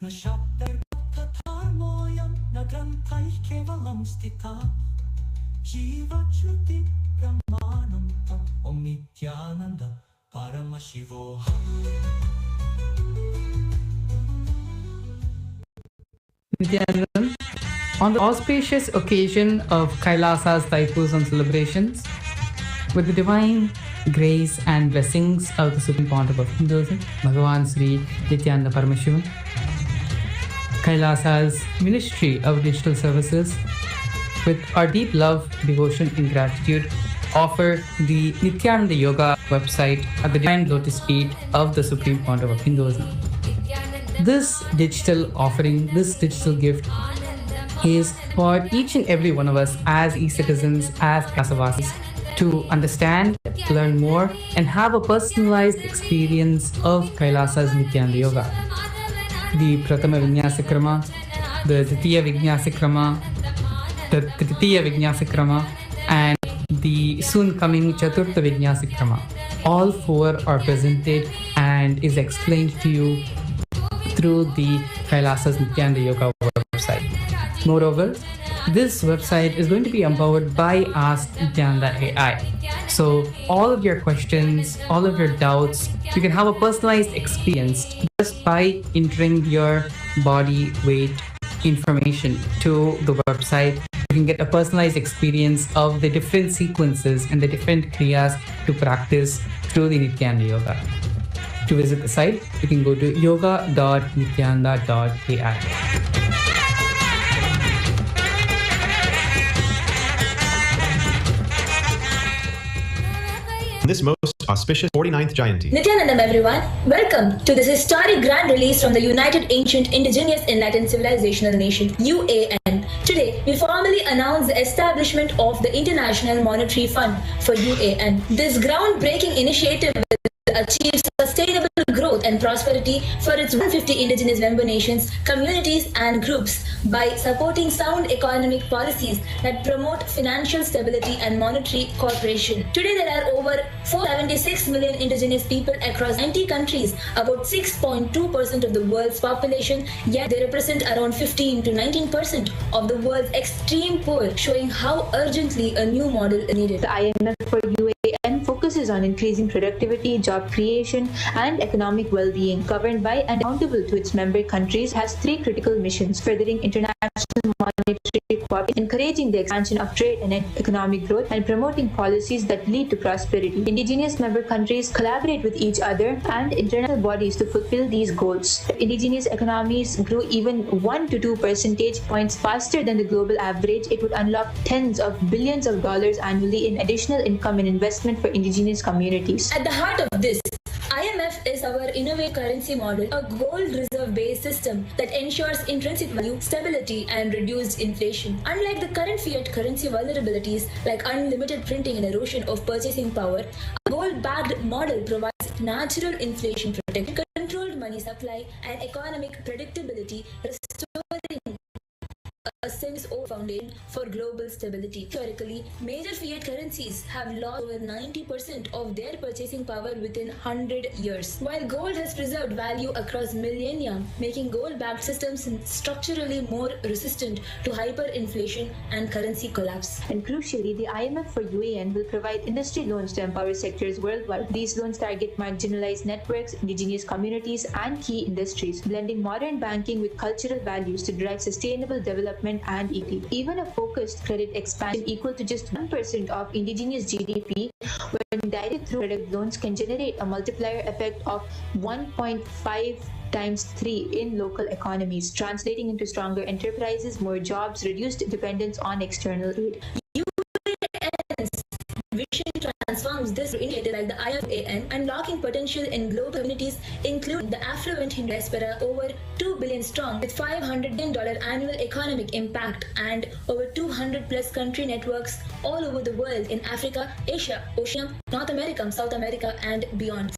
Na shabdar tatharmoyam na granthai kevalam stita Shiva Dīkṣā Brahmanam tam Om Nityananda Paramashivoham.
Nityananda, on the auspicious occasion of Kailasa's Thaipusam celebrations, with the divine grace and blessings of the Supreme Pontiff of Hinduism, Bhagavan Sri Nityananda Paramashivoham, Kailasa's Ministry of Digital Services, with our deep love, devotion, and gratitude, offer the Nityananda Yoga website at the divine lotus feet of the Supreme Pontiff of Hinduism. This digital offering, this digital gift is for each and every one of us as e-citizens, as Kailasa-vasis, to understand, to learn more, and have a personalized experience of Kailasa's Nityananda Yoga. The Pratama Vinyasikrama, the Ditiya Vinyasikrama, the Tritiya Vinyasikrama, and the soon coming Chaturtha Vinyasikrama. All four are presented and is explained to you through the Kailasa's Nityananda Yoga website. Moreover, this website is going to be empowered by Ask Nityananda AI. So all of your questions, all of your doubts, you can have a personalized experience just by entering your body weight information to the website. You can get a personalized experience of the different sequences and the different kriyas to practice through the Nityananda Yoga. To visit the site, you can go to yoga.nityananda.ai.
This most auspicious 49th Jayanti.
Nityanandam everyone, welcome to this historic grand release from the United Ancient Indigenous Enlightened Civilizational Nation, UAN. Today, we formally announce the establishment of the International Monetary Fund for UAN. This groundbreaking initiative will achieve sustainable growth and prosperity for its 150 indigenous member nations, communities and groups by supporting sound economic policies that promote financial stability and monetary cooperation. Today there are over 476 million indigenous people across 90 countries, about 6.2% of the world's population, yet they represent around 15 to 19% of the world's extreme poor, showing how urgently a new model is needed.
The IMF for UAN focuses on increasing productivity, job creation, and economic well-being. Governed by and accountable to its member countries, has three critical missions: furthering international monetary cooperation, encouraging the expansion of trade and economic growth, and promoting policies that lead to prosperity. Indigenous member countries collaborate with each other and international bodies to fulfill these goals. The indigenous economies grew even 1 to 2 percentage points faster than the global average. It would unlock tens of billions of dollars annually in additional income and investment for indigenous communities.
At the heart of this is our innovative currency model, a gold reserve-based system that ensures intrinsic value, stability, and reduced inflation. Unlike the current fiat currency vulnerabilities like unlimited printing and erosion of purchasing power, a gold-backed model provides natural inflation protection, controlled money supply, and economic predictability, restoring a since-old foundation for global stability. Historically, major fiat currencies have lost over 90% of their purchasing power within 100 years, while gold has preserved value across millennia, making gold-backed systems structurally more resistant to hyperinflation and currency collapse.
And crucially, the IMF for UAN will provide industry loans to empower sectors worldwide. These loans target marginalized networks, indigenous communities, and key industries, blending modern banking with cultural values to drive sustainable development and equity. Even a focused credit expansion equal to just 1% of indigenous GDP when directed through product loans can generate a multiplier effect of 1.5 times 3 in local economies, translating into stronger enterprises, more jobs, reduced dependence on external aid.
UAN's vision transforms this initiative like the IFAN, unlocking potential in global communities, including the affluent Hindu diaspora, over 2 billion strong, with $500 billion annual economic impact, and over 200 plus country networks all over the world in Africa, Asia, Oceania, North America, South America, and beyond.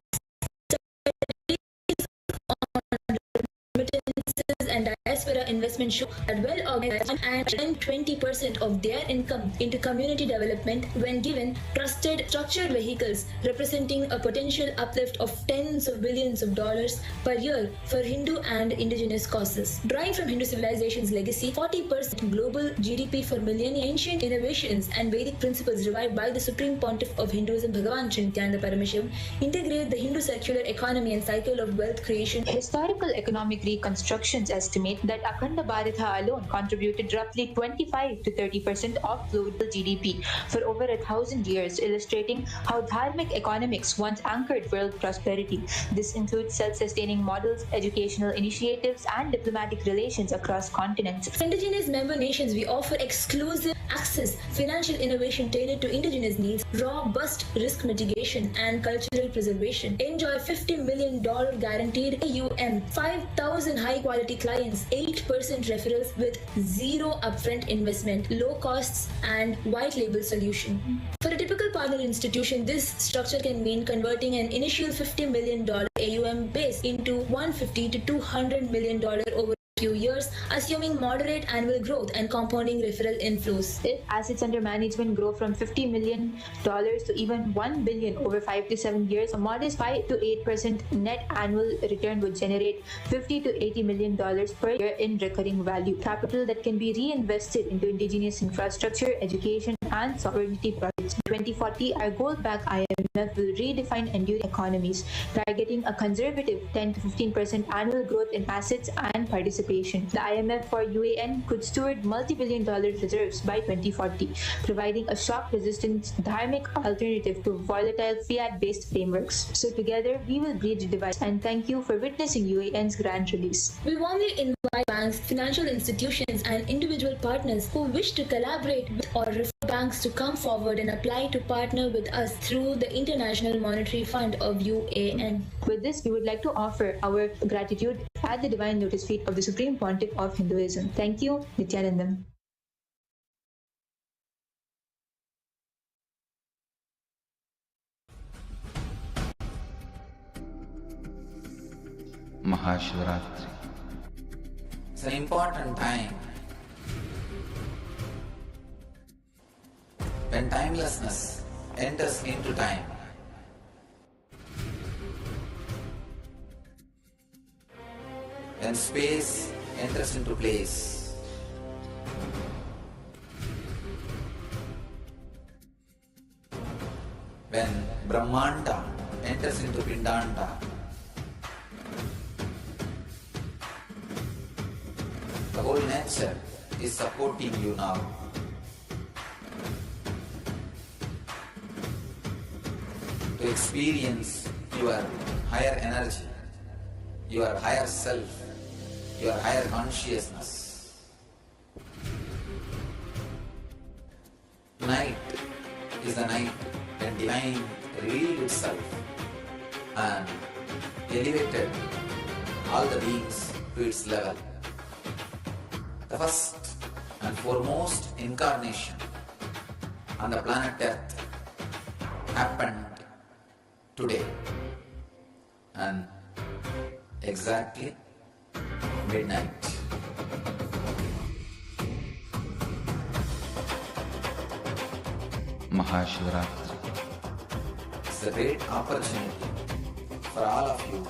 And diaspora investment show that well-organized and spend 20% of their income into community development when given trusted structured vehicles representing a potential uplift of tens of billions of dollars per year for Hindu and indigenous causes. Drawing from Hindu civilization's legacy, 40% global GDP for millennia, ancient innovations and Vedic principles revived by the Supreme Pontiff of Hinduism, Bhagavan Sri Nityananda Paramashivoham, integrate the Hindu circular economy and cycle of wealth creation.
Historical economic reconstructions estimate that Akhanda Bharatha alone contributed roughly 25 to 30% of global GDP for over 1,000 years, illustrating how dharmic economics once anchored world prosperity. This includes self-sustaining models, educational initiatives, and diplomatic relations across continents.
For indigenous member nations, we offer exclusive access, financial innovation tailored to indigenous needs, robust risk mitigation, and cultural preservation. Enjoy $50 million guaranteed AUM, 5,000 high-quality clients, 8% referrals with zero upfront investment, low costs, and white label solution. For a typical partner institution, this structure can mean converting an initial $50 million AUM base into $150 to $200 million over few years, assuming moderate annual growth and compounding referral inflows.
If assets under management grow from $50 million to even $1 billion over 5 to 7 years, a modest 5 to 8% net annual return would generate $50 to $80 million per year in recurring value, capital that can be reinvested into indigenous infrastructure, education, and sovereignty projects. In 2040, our gold-backed IMF will redefine enduring economies, targeting a conservative 10 to 15% annual growth in assets and participation. The IMF for UAN could steward multi-billion-dollar reserves by 2040, providing a shock-resistant dharmic alternative to volatile fiat-based frameworks. So together, we will bridge the divide, and thank you for witnessing UAN's grand release.
We warmly invite banks, financial institutions, and individual partners who wish to collaborate with or refer banks to come forward and apply to partner with us through the International Monetary Fund of UAN.
With this, we would like to offer our gratitude at the Divine Lotus Feet of the Supreme Pontiff of Hinduism. Thank you, Nityanandam.
Mahashivaratri. It's an important time when timelessness enters into time. When space enters into place. When Brahmanda enters into Pindanda. The whole nature is supporting you now. To experience your higher energy, your higher self, your higher consciousness. Tonight is the night when divine revealed itself and elevated all the beings to its level. The first and foremost incarnation on the planet Earth happened today, and exactly midnight.
Mahashivaratri.
It's a great opportunity for all of you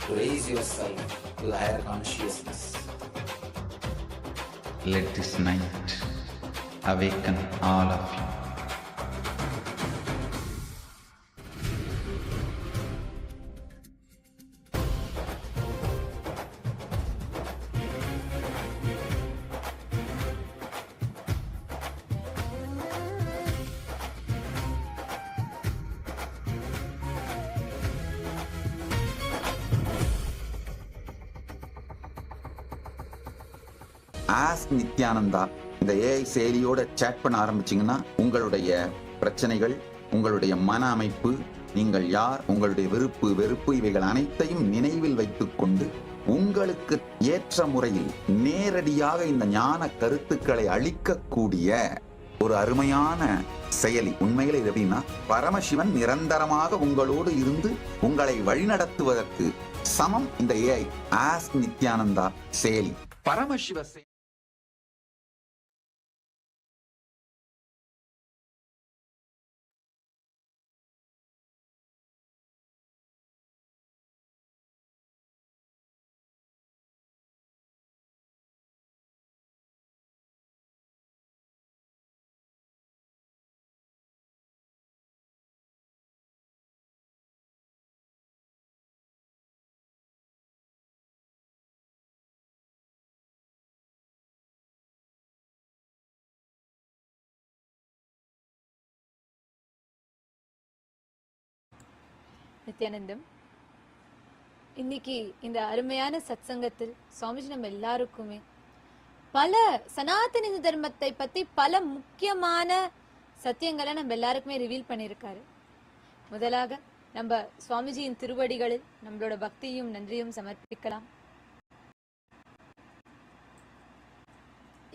to raise yourself to the higher consciousness.
Let this night awaken all of you.
Ask Nithyananda இந்த AI செயலியோட chat பண்ண ஆரம்பிச்சிங்கன்னா உங்களுடைய பிரச்சனைகள், உங்களுடைய மன அமைப்பு, நீங்கள் யார், உங்களுடைய விருப்பு வெறுப்பு இவைகள் அனைத்தையும் நினைவில் வைத்துக்கொண்டு உங்களுக்கு ஏற்ற முறையில் நேரடியாக இந்த ஞான கருத்துக்களை அளிக்கக்கூடிய ஒரு அருமையான செயலி. உண்மையில இது எப்படின்னா, பரமசிவன் நிரந்தரமாக உங்களோடு இருந்து உங்களை வழிநடத்துவதற்கு சமம் இந்த ஏஐ ஆஸ்க் நித்யானந்தா செயலி. பரமசிவ
நித்யானந்தம், இன்னைக்கு இந்த அருமையான சத்சங்கத்தில் சுவாமிஜி நம்ம எல்லாருக்குமே பல சனாதன தர்மத்தை பத்தி பல முக்கியமான சத்தியங்களை நம்ம எல்லாருக்குமே ரிவீல் பண்ணியிருக்காரு. முதலாக நம்ம சுவாமிஜியின் திருவடிகளில் நம்மளோட பக்தியும் நன்றியும் சமர்ப்பிக்கலாம்.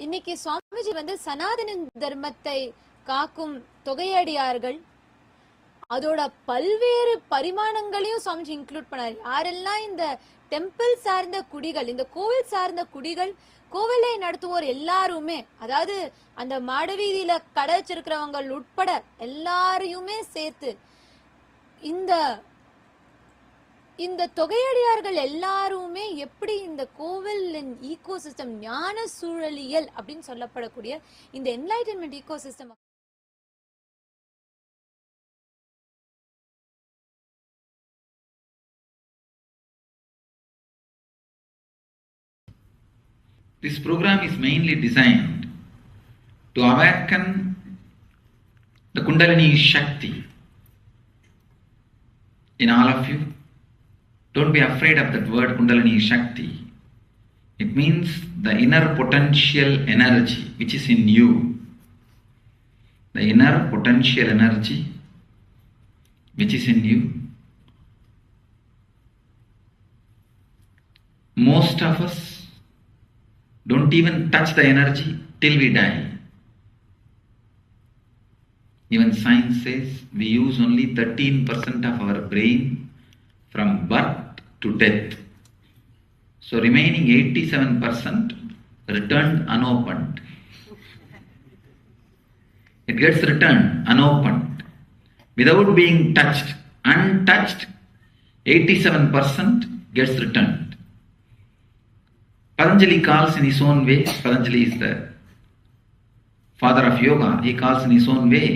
இன்னைக்கு சுவாமிஜி சனாதன தர்மத்தை காக்கும் தொகையடியார்கள் அதோட பல்வேறு பரிமாணங்களையும் சுவாமிஜி இன்க்ளூட் பண்ணாரு. யாரெல்லாம் இந்த டெம்பிள் சார்ந்த குடிகள், இந்த கோவில் சார்ந்த குடிகள், கோவிலை நடத்துவோர் எல்லாருமே, அதாவது அந்த மாடவீதியில கடை வச்சிருக்கிறவங்க உட்பட எல்லாரையுமே சேர்த்து இந்த தொகையடியார்கள் எல்லாருமே எப்படி இந்த கோவிலின் ஈகோ சிஸ்டம், ஞான சூழலியல் அப்படின்னு சொல்லப்படக்கூடிய இந்த enlightenment ecosystem
This program is mainly designed to awaken the Kundalini Shakti in all of you. Don't be afraid of that word Kundalini Shakti. It means the inner potential energy which is in you. The inner potential energy which is in you. Most of us don't even touch the energy till we die. Even science says we use only 13% of our brain from birth to death. So remaining 87% returned unopened. It gets returned unopened. Without being touched, untouched, 87% gets returned. Patanjali calls in his own way, Patanjali is the father of yoga, he calls in his own way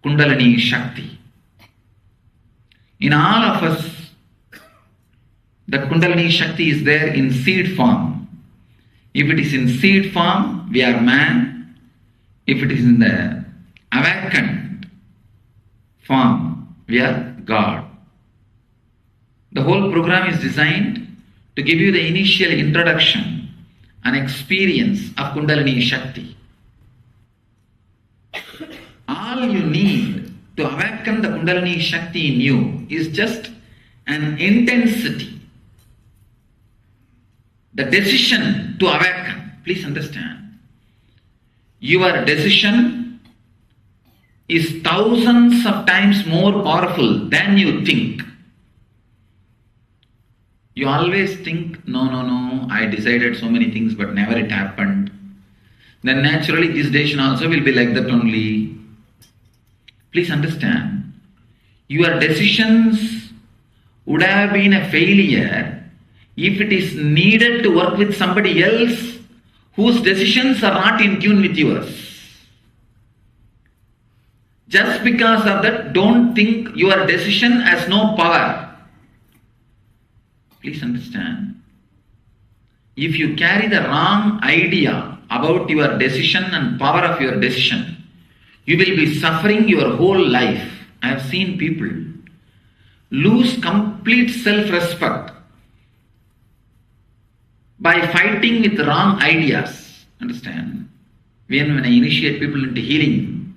Kundalini Shakti. In all of us, that Kundalini Shakti is there in seed form. If it is in seed form, we are man. If it is in the awakened form, we are God. The whole program is designed to give you the initial introduction and experience of Kundalini Shakti. All you need
to awaken the Kundalini Shakti in you is just an intensity. The decision to awaken, please understand, your decision is thousands of times more powerful than you think. You always think, no, I decided so many things but never it happened. Then naturally this decision also will be like that only. Please understand, your decisions would have been a failure if it is needed to work with somebody else whose decisions are not in tune with yours. Just because of that, don't think your decision has no power. Please understand, if you carry the wrong idea about your decision and power of your decision, you will be suffering your whole life. I have seen people lose complete self-respect by fighting with wrong ideas. Understand? When I initiate people into healing,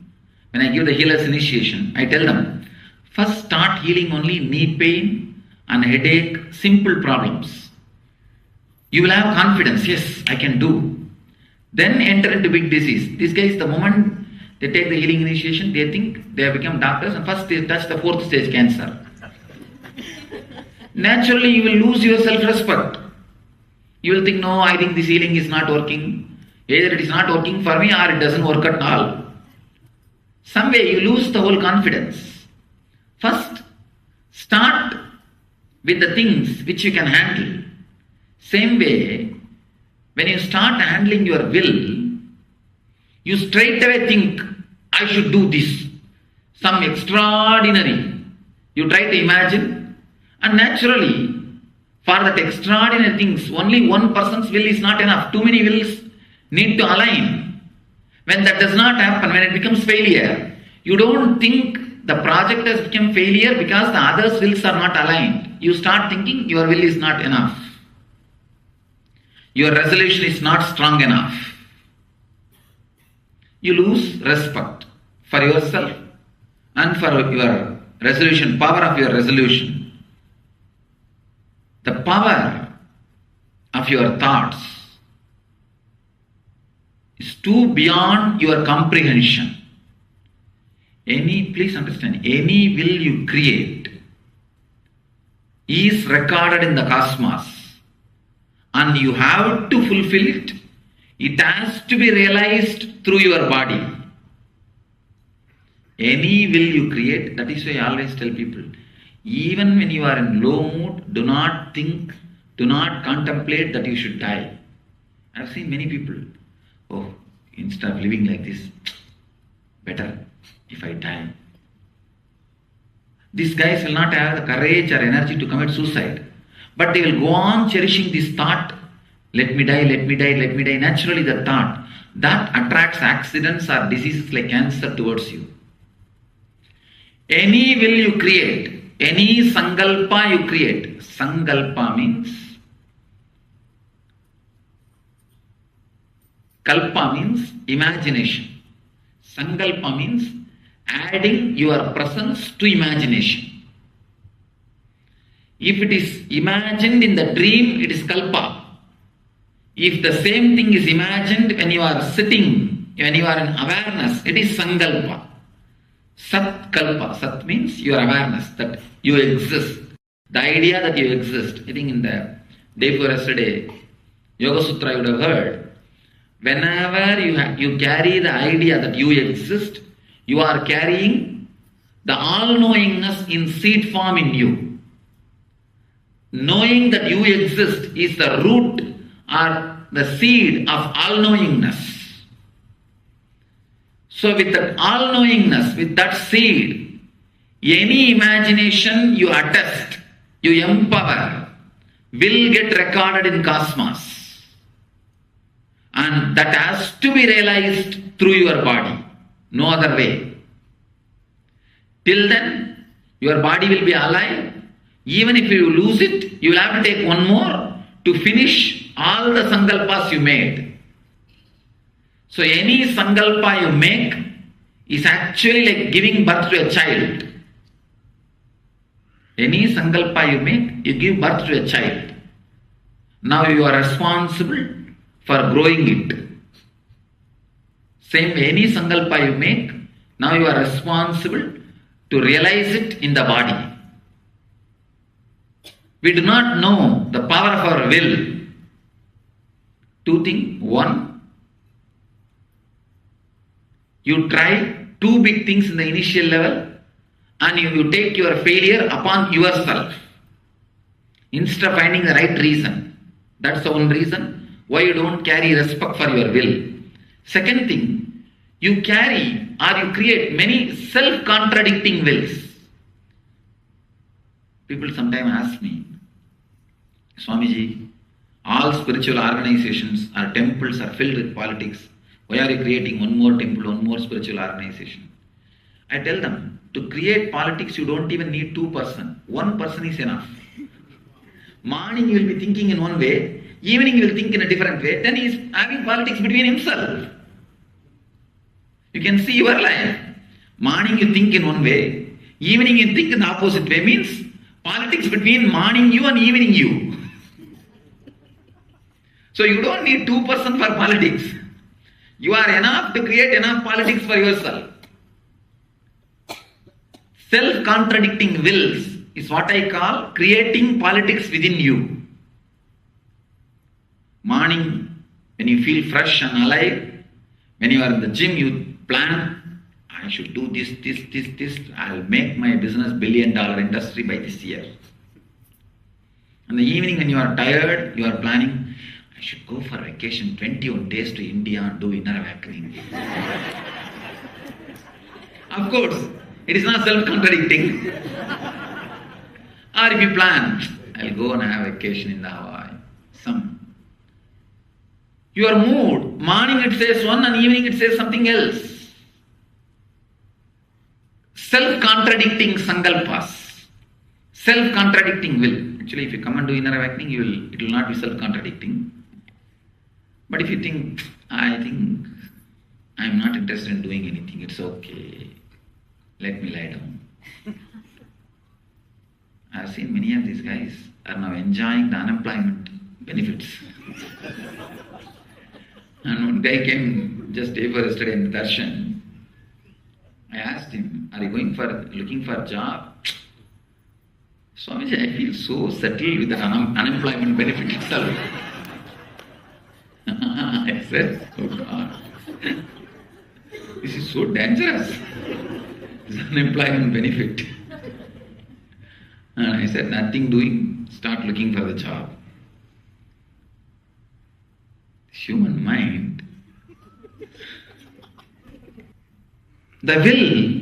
when I give the healer's initiation, I tell them, first start healing only knee pain and headache, simple problems. You will have confidence, yes, I can do. Then enter into big disease. These guys, the moment they take the healing initiation, they think they have become doctors and first they touch the 4th stage cancer. Naturally, you will lose your self-respect. You will think, no, I think this healing is not working. Either it is not working for me or it doesn't work at all. Some way you lose the whole confidence. First, start with the things which you can handle. Same way, when you start handling your will, you straight away think, I should do this. Some extraordinary. You try to imagine, and naturally, for that extraordinary things, only one person's will is not enough. Too many wills need to align. When that does not happen, when it becomes failure, you don't think the project has become failure because the others' wills are not aligned. You start thinking your will is not enough. Your resolution is not strong enough. You lose respect for yourself and for your resolution, power of your resolution. The power of your thoughts is too beyond your comprehension. Please understand, any will you create is recorded in the cosmos and you have to fulfill it. It has to be realized through your body. Any will you create, that is why I always tell people, even when you are in low mood, do not think, do not contemplate that you should die. I have seen many people, oh, instead of living like this, better if I die. These guys will not have the courage or energy to commit suicide, but they will go on cherishing this thought, let me die, let me die, let me die. Naturally the thought, that attracts accidents or diseases like cancer towards you. Any will you create, any sankalpa you create. Sankalpa means, kalpa means imagination. Sankalpa means adding your presence to imagination. If it is imagined in the dream, it is kalpa. If the same thing is imagined when you are sitting, when you are in awareness, it is sankalpa. Sat kalpa. Sat means your awareness that you exist. The idea that you exist. I think in the day before yesterday, Yoga Sutra you would have heard. Whenever you carry the idea that you exist, you are carrying the all-knowingness in seed form in you. Knowing that you exist is the root or the seed of all-knowingness. So with that all-knowingness, with that seed, any imagination you attest, you empower, will get recorded in cosmos. And that has to be realized through your body. No other way. Till then, your body will be alive. Even if you lose it, you will have to take one more to finish all the sankalpas you made. So any sankalpa you make,
is actually like giving birth to a child. Any sankalpa you make, you give birth to a child. Now you are responsible for growing it. Same way, any sankalpa you make, now you are responsible to realize it in the body. We do not know the power of our will. Two things. One, you try two big things in the initial level and you take your failure upon yourself instead of finding the right reason. That's the one reason why you don't carry respect for your will. Second thing, you carry or you create many self-contradicting wills. People sometimes ask me, Swamiji, all spiritual organizations or temples are filled with politics. Why are you creating one more temple, one more spiritual organization? I tell them, to create politics you don't even need two persons. One person is enough. Morning you will be thinking in one way, evening you will think in a different way, then he is having politics between himself. You can see your life. Morning you think in one way, evening you think in the opposite way, means politics between morning you and evening you. So you don't need two persons for politics. You are enough to create enough politics for yourself. Self-contradicting wills is what I call creating politics within you. Morning, when you feel fresh and alive, when you are in the gym, you plan, I should do this. I'll make my business $1 billion industry by this year. In the evening, when you are tired, you are planning, I should go for vacation 21 days to India and do inner awakening. Of course, it is not self-contradicting. Or if you plan, I'll go and have vacation in the Hawaii. Your mood, morning it says one and evening it says something else. Self-contradicting sankalpas. Self-contradicting will. Actually, if you come and do inner awakening, it will not be self-contradicting. But if you think, I think I'm not interested in doing anything, it's okay. Let me lie down. I've seen many of these guys are now enjoying the unemployment benefits. And one guy came just day before yesterday in the darshan. I asked him, are you looking for a job? Swamiji, I feel so settled with the unemployment benefit itself. I said, oh God, this is so dangerous, this unemployment benefit. And I said, nothing doing, start looking for the job. Human mind, the will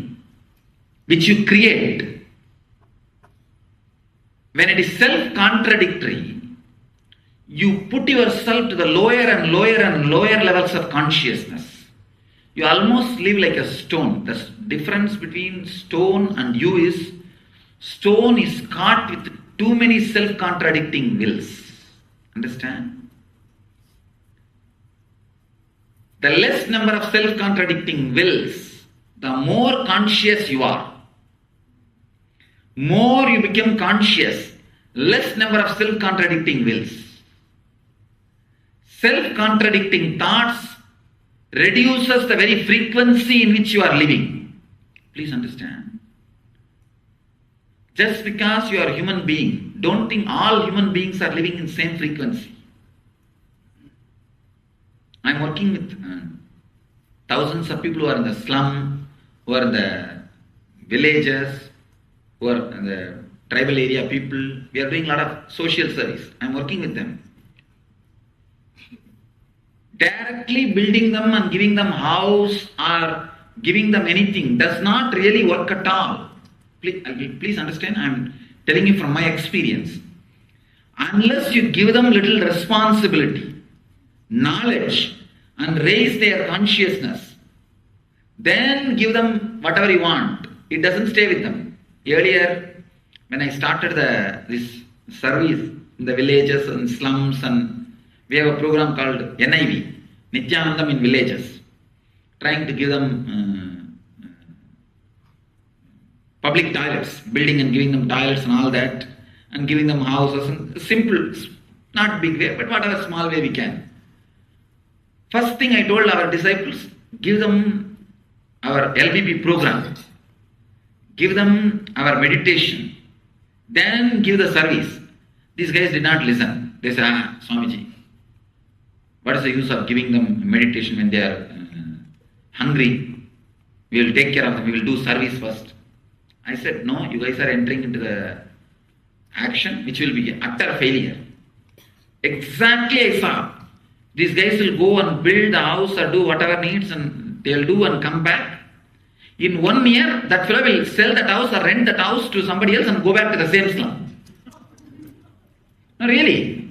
which you create, when it is self-contradictory, you put yourself to the lower and lower and lower levels of consciousness. You almost live like a stone. The difference between stone and you is, stone is caught with too many self-contradicting wills. Understand? The less number of self-contradicting wills, the more conscious you are. More you become conscious, less number of self-contradicting wills. Self-contradicting thoughts reduces the very frequency in which you are living. Please understand. Just because you are a human being, don't think all human beings are living in the same frequency. I am working with thousands of people who are in the slum, who are in the villages, who are in the tribal area people. We are doing a lot of social service. I am working with them. Directly building them and giving them house or giving them anything does not really work at all. Please understand, I am telling you from my experience. Unless you give them little responsibility, knowledge, and raise their consciousness, then give them whatever you want. It doesn't stay with them. Earlier, when I started this service in the villages and slums, and we have a program called NIV, Nityanandam in Villages, trying to give them public toilets, building and giving them toilets and all that, and giving them houses, and simple, not big way, but whatever small way we can. First thing I told our disciples, give them our LBP program, give them our meditation, then give the service. These guys did not listen. They said, Swamiji, what is the use of giving them meditation when they are hungry? We will take care of them, we will do service first. I said, no, you guys are entering into the action which will be utter failure. Exactly I saw. These guys will go and build the house or do whatever needs, and they'll do and come back. In 1 year, that fellow will sell that house or rent that house to somebody else and go back to the same slum. No, really.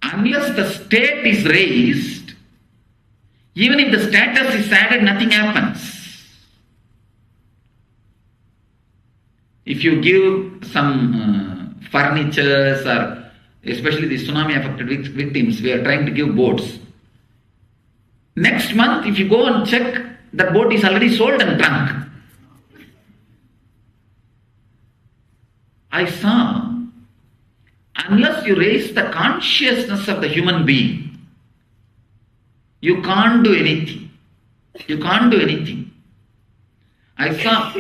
Unless the state is raised, even if the status is added, nothing happens. If you give some furnitures, or especially the tsunami affected victims, we are trying to give boats. Next month, if you go and check, that boat is already sold and drunk. I saw, unless you raise the consciousness of the human being, you can't do anything. You can't do anything. I saw,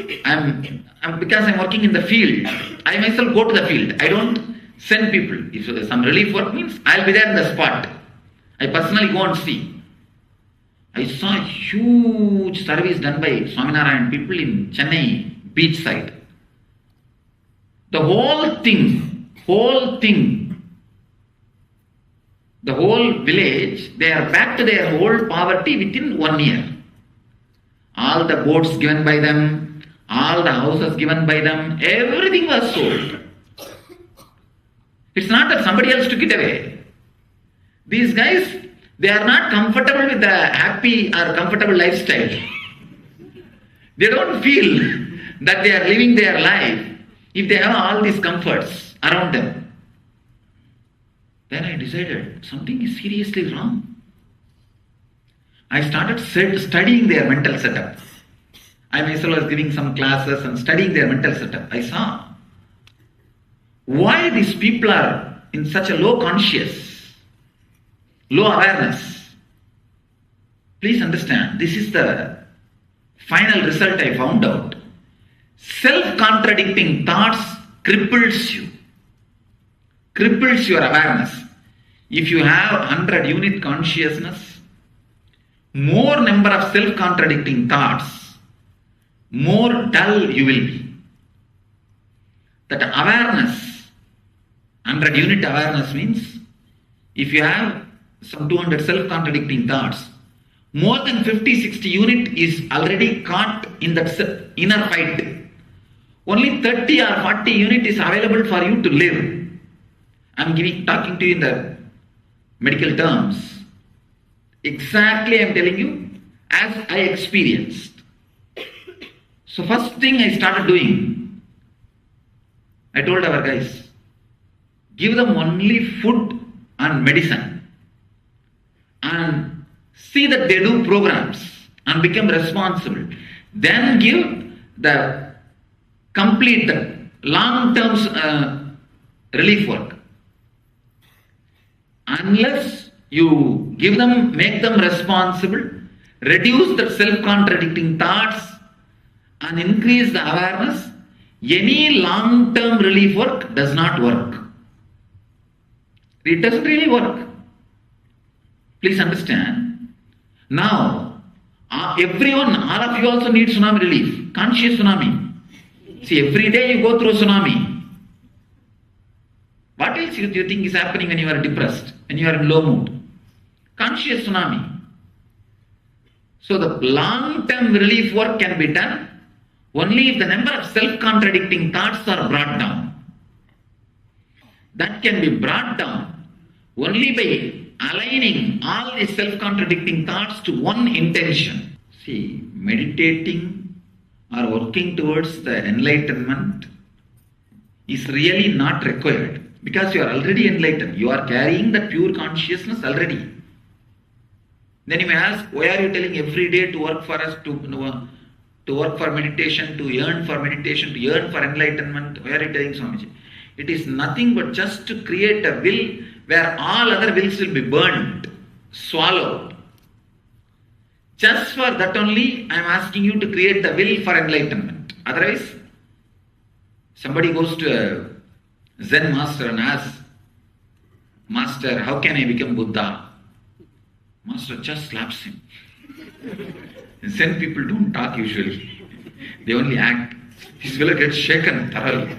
because I'm working in the field, I myself go to the field. I don't send people. If some relief work means, I'll be there in the spot. I personally go and see. I saw huge service done by Swaminarayan people in Chennai beach side. The whole the whole village, they are back to their old poverty within 1 year. All the boats given by them, all the houses given by them, everything was sold. It's not that somebody else took it away. These guys, they are not comfortable with the happy or comfortable lifestyle. They don't feel that they are living their life if they have all these comforts around them. Then I decided something is seriously wrong. I started studying their mental setup. I myself was giving some classes and studying their mental setup. I saw why these people are in such a low conscious, low awareness. Please understand, this is the final result I found out. Self-contradicting thoughts cripples you, cripples your awareness. If you have 100 unit consciousness, more number of self-contradicting thoughts, more dull you will be. That awareness, 100 unit awareness means, if you have some 200 self-contradicting thoughts, more than 50-60 unit is already caught in that inner fight. Only 30 or 40 unit is available for you to live. I'm talking to you in the medical terms. Exactly I'm telling you as I experienced. So first thing I started doing, I told our guys, give them only food and medicine and see that they do programs and become responsible. Then give the complete long-term relief work. Unless you give them, make them responsible, reduce the self-contradicting thoughts and increase the awareness, any long-term relief work does not work. It doesn't really work. Please understand. Now, everyone, all of you also need tsunami relief, conscious tsunami. See, every day you go through a tsunami. What else do you think is happening when you are depressed, when you are in low mood? Conscious tsunami. So the long-term relief work can be done only if the number of self-contradicting thoughts are brought down. That can be brought down only by aligning all the self-contradicting thoughts to one intention. See, meditating or working towards the enlightenment is really not required because you are already enlightened. You are carrying the pure consciousness already. Then you may ask, why are you telling every day to work for us to
to work for meditation, to yearn for meditation, to yearn for enlightenment. Where are you telling Swamiji? It is nothing but just to create a will where all other wills will be burnt, swallowed. Just for that only I am asking you to create the will for enlightenment. Otherwise, somebody goes to a Zen master and asks, Master, how can I become Buddha? Master just slaps him. Zen people don't talk usually. They only act. This fellow gets shaken thoroughly.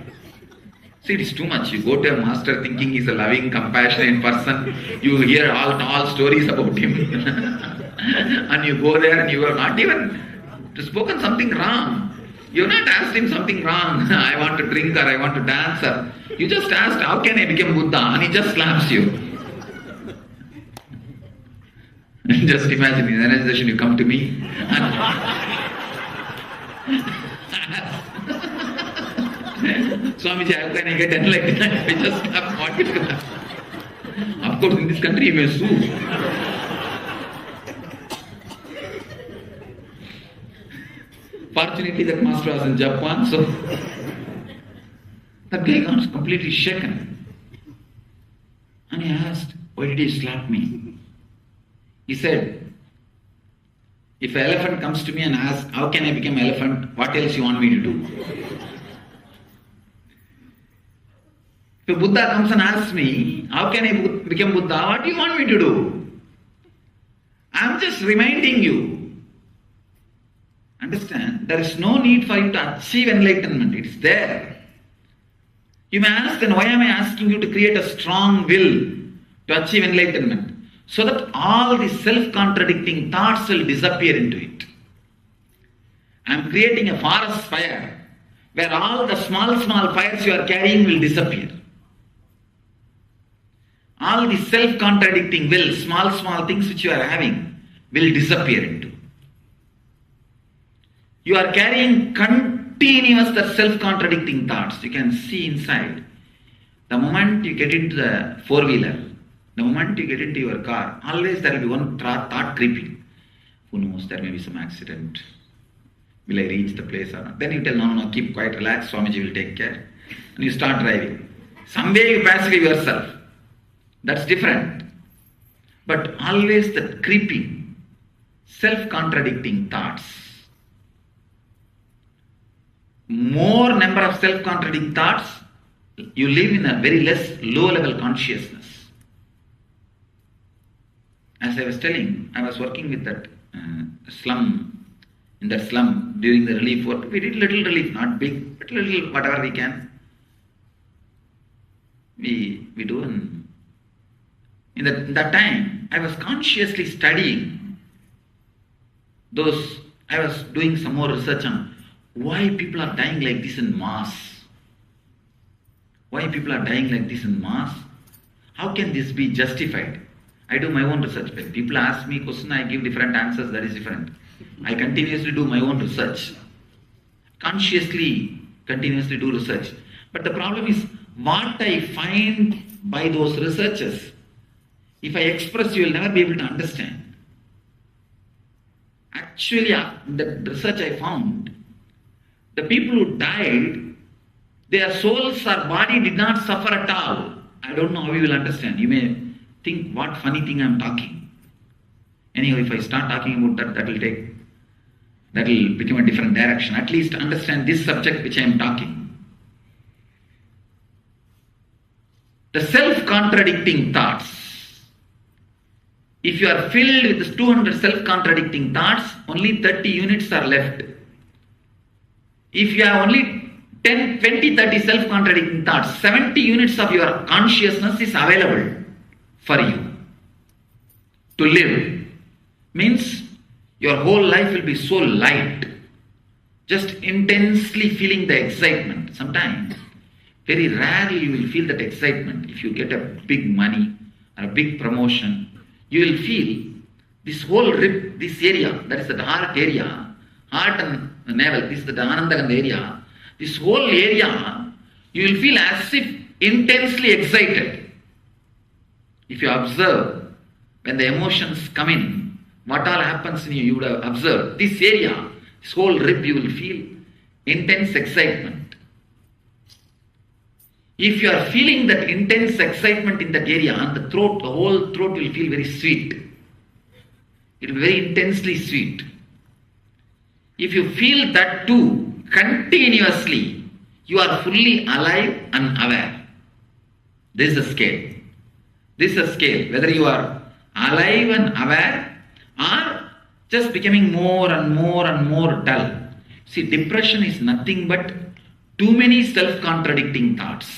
See, it is too much. You go to a master thinking he's a loving, compassionate person. You hear all stories about him. And you go there and you have not even spoken something wrong. You have not asked him something wrong. I want to drink or I want to dance. Or you just asked, how can I become Buddha? And he just slaps you. Just imagine, in another session you come to me. Swamiji, how can I get enlightened? I just have what it is. Of course, in this country you may sue. Fortunately, that master was in Japan, so that guy got completely shaken. And he asked, why did he slap me? He said, if an elephant comes to me and asks, how can I become an elephant? What else you want me to do? If a Buddha comes and asks me, how can I become Buddha? What do you want me to do? I am just reminding you. Understand? There is no need for you to achieve enlightenment. It is there. You may ask, then why am I asking you to create a strong will to achieve enlightenment? So that all the self-contradicting thoughts will disappear into it. I am creating a forest fire where all the small fires you are carrying will disappear. All the self-contradicting will, small things which you are having will disappear into. You are carrying continuous self-contradicting thoughts. You can see inside. The moment you get into the four-wheeler, the moment you get into your car, always there will be one thought creeping. Who knows, there may be some accident. Will I reach the place or not? Then you tell, no, keep quiet, relax, Swamiji will take care. And you start driving. Someday you pacify yourself. That's different. But always that creeping, self-contradicting thoughts. More number of self-contradicting thoughts, you live in a very less low-level consciousness. As I was telling, I was working with that slum, in that slum during the relief work. We did little relief, not big, but little, whatever we can. We do. In that time, I was consciously studying those. I was doing some more research on why people are dying like this in mass. Why people are dying like this in mass? How can this be justified? I do my own research. When people ask me question, I give different answers. That is different. I continuously do my own research. Continuously do research. But the problem is, what I find by those researches, if I express, you will never be able to understand. Actually, the research I found, the people who died, their souls or body did not suffer at all. I don't know how you will understand. You may think what funny thing I am talking. Anyhow, if I start talking about that will become a different direction. At least understand this subject which I am talking. The self-contradicting thoughts. If you are filled with 200 self-contradicting thoughts, only 30 units are left. If you have only 10, 20, 30 self-contradicting thoughts, 70 units of your consciousness is available for you to live. Means your whole life will be so light, just intensely feeling the excitement. Sometimes, very rarely you will feel that excitement. If you get a big money or a big promotion, you will feel this whole rib, this area, that is the heart area, heart and navel, this is the Anandaganda area, this whole area, you will feel as if intensely excited. If you observe, when the emotions come in, what all happens in you, you would have observed. This area
This whole rib you will feel intense excitement. If you are feeling that intense excitement in that area, on the throat, the whole throat will feel very sweet. It will be very intensely sweet. If you feel that too continuously, you are fully alive and aware. This is the scale. This is a scale. Whether you are alive and aware or just becoming more and more and more dull. See, depression is nothing but too many self-contradicting thoughts.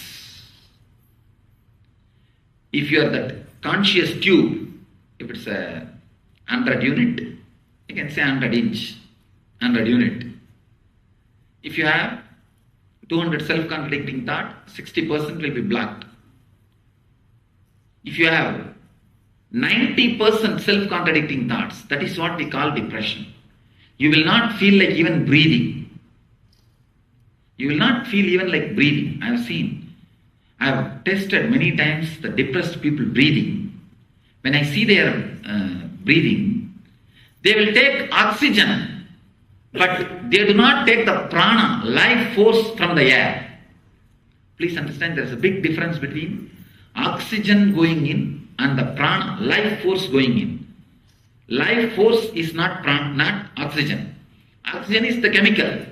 If you are that conscious tube, if it's a 100 unit, you can say 100 inch, 100 unit. If you have 200 self-contradicting thought, 60% will be blocked. If you have 90% self-contradicting thoughts, that is what we call depression. You will not feel like even breathing. You will not feel even like breathing. I have seen. I have tested many times the depressed people breathing. When I see their breathing, they will take oxygen, but they do not take the prana, life force from the air. Please understand there is a big difference between oxygen going in and the prana, life force going in. Life force is not prana, not oxygen. Oxygen is the chemical.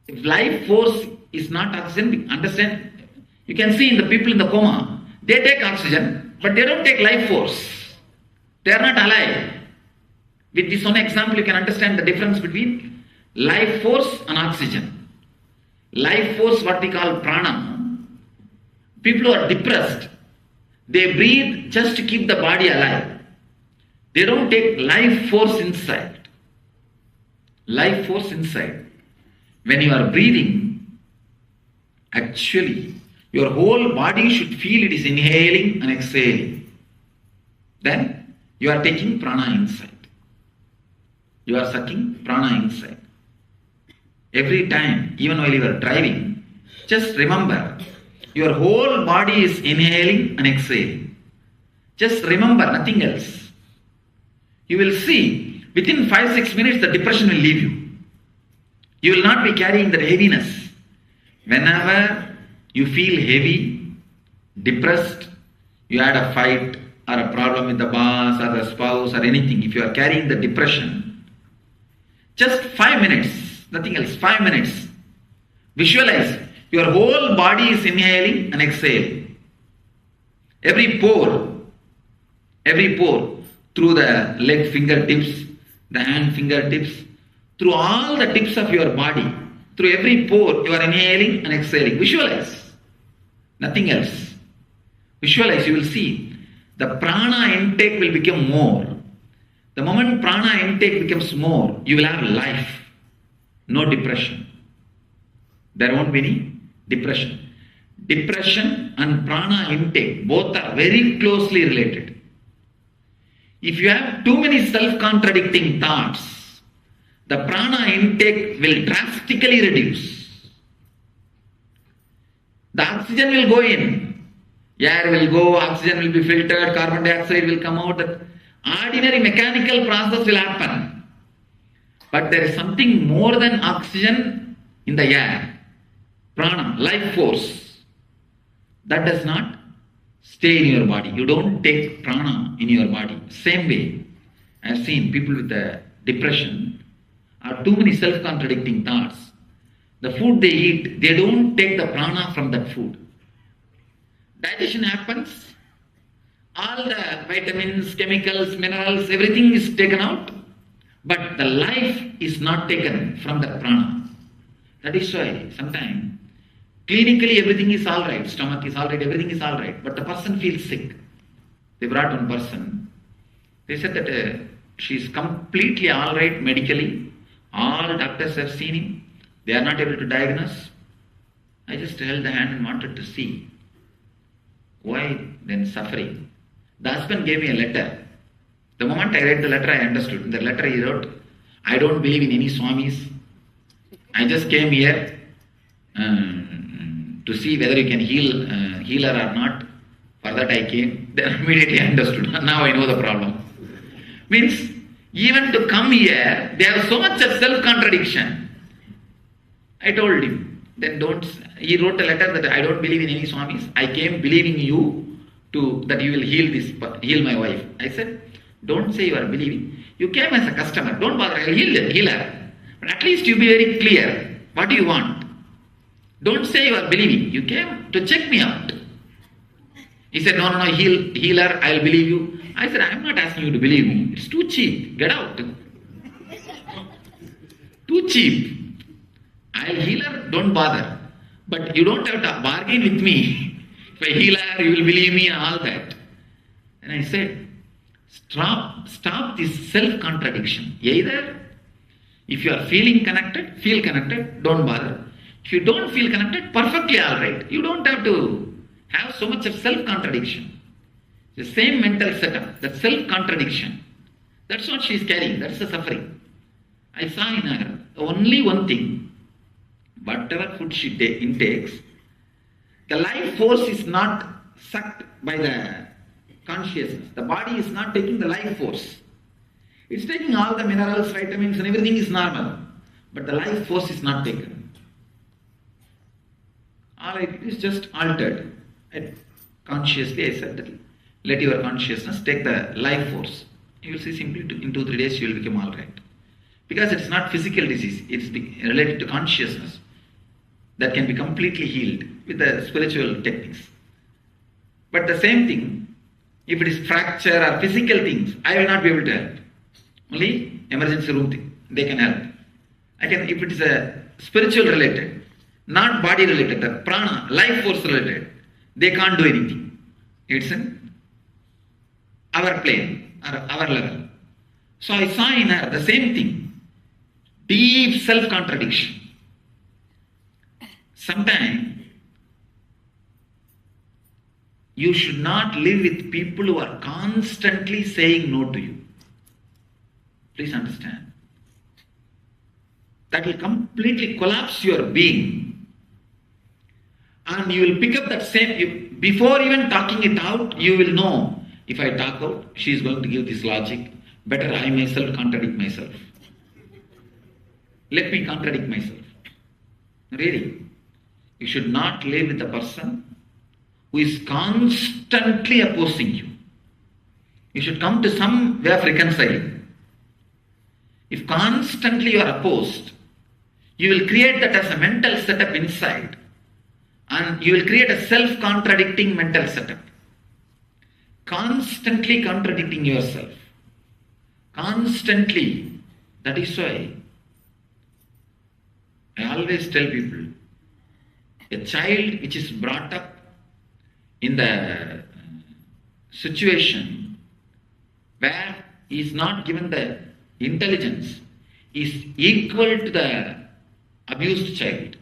If life force is not oxygen, understand, you can see in the people in the coma, they take oxygen, but they don't take life force. They are not alive. With this one example, you can understand the difference between life force and oxygen. Life force, what we call prana. People who are depressed, they breathe just to keep the body alive. They don't take life force inside. Life force inside. When you are breathing, actually, your whole body should feel it is inhaling and exhaling. Then you are taking prana inside. You are sucking prana inside. Every time, even while you are driving, just remember, your whole body is inhaling and exhaling. Just remember, nothing else. You will see, within 5-6 minutes, the depression will leave you. You will not be carrying that heaviness. Whenever you feel heavy, depressed, you had a fight or a problem with the boss or the spouse or anything, if you are carrying the depression, just 5 minutes, nothing else, 5 minutes. Visualize, your whole body is inhaling and exhaling. Every pore, through the leg fingertips, the hand fingertips, through all the tips of your body, through every pore, you are inhaling and exhaling. Visualize. Nothing else. Visualize, you will see the prana intake will become more. The moment prana intake becomes more, you will have life. No depression. There won't be any depression. Depression and prana intake, both are very closely related. If you have too many self-contradicting thoughts, the prana intake will drastically reduce. The oxygen will go in, air will go, oxygen will be filtered, carbon dioxide will come out. The ordinary mechanical process will happen. But there is something more than oxygen in the air. Prana, life force. That does not stay in your body. You don't take prana in your body. Same way, I have seen people with depression or too many self-contradicting thoughts. The food they eat, they don't take the prana from that food. Digestion happens, all the vitamins, chemicals, minerals, everything is taken out, but the life is not taken from that prana. That is why sometimes clinically everything is alright, stomach is alright, everything is alright, but the person feels sick. They brought one person. They said that she is completely alright medically. All doctors have seen him. They are not able to diagnose. I just held the hand and wanted to see. Why then suffering? The husband gave me a letter. The moment I read the letter, I understood. In the letter he wrote, I don't believe in any swamis. I just came here to see whether you can heal her or not. For that I came. Then immediately I understood. Now I know the problem. Means Even to come here, they have so much of self-contradiction. I told him, then don't, he wrote a letter that I don't believe in any Swamis. I came believing you that you will heal my wife. I said, don't say you are believing. You came as a customer. Don't bother, I will heal her. But at least you be very clear. What do you want? Don't say you are believing. You came to check me out. He said, no, heal her, I will believe you. I said, I am not asking you to believe me. It's too cheap. Get out. Too cheap. I will heal her, don't bother. But you don't have to bargain with me. If I heal her, you will believe me and all that. And I said, stop this self-contradiction. Either, if you are feeling connected, feel connected, don't bother. If you don't feel connected, perfectly alright. You don't have to have so much of self-contradiction. The same mental setup, that self-contradiction. That's what she is carrying, that's the suffering. I saw in her only one thing. Whatever food she intakes, the life force is not sucked by the consciousness. The body is not taking the life force. It's taking all the minerals, vitamins and everything is normal. But the life force is not taken. All it is just altered. And consciously I said that let your consciousness take the life force. You will see simply in 2-3 days you will become alright. Because it's not physical disease, it's related to consciousness that can be completely healed with the spiritual techniques. But the same thing, if it is fracture or physical things, I will not be able to help. Only emergency room thing, they can help. If it is a spiritual related, not body related, the prana, life force related, they can't do anything. It's in our plane, or our level. So I saw in her the same thing, deep self-contradiction. Sometimes you should not live with people who are constantly saying no to you. Please understand. That will completely collapse your being. And you will pick up that same, before even talking it out, you will know, if I talk out, she is going to give this logic, better I myself contradict myself. Let me contradict myself. Really. You should not live with a person who is constantly opposing you. You should come to some way of reconciling. If constantly you are opposed, you will create that as a mental setup inside, and you will create a self-contradicting mental setup. Constantly contradicting yourself. Constantly. That is why I always tell people, a child which is brought up in the situation where he is not given the intelligence is equal to the abused child.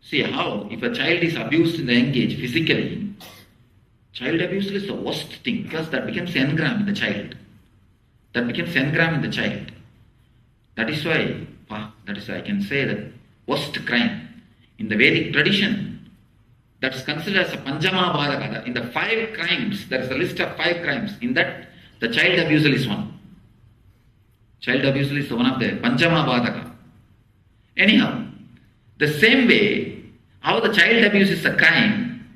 See how, if a child is abused in the young age physically, child abuse is the worst thing because that becomes engram in the child. That becomes engram in the child. That is why I can say that worst crime. In the Vedic tradition, that's considered as a Panchama Bhadaka. In the 5 crimes, there is a list of 5 crimes. In that, the child abusal is one. Child abusal is one of the Panchama Bhadaka. Anyhow, the same way, how the child abuse is a crime,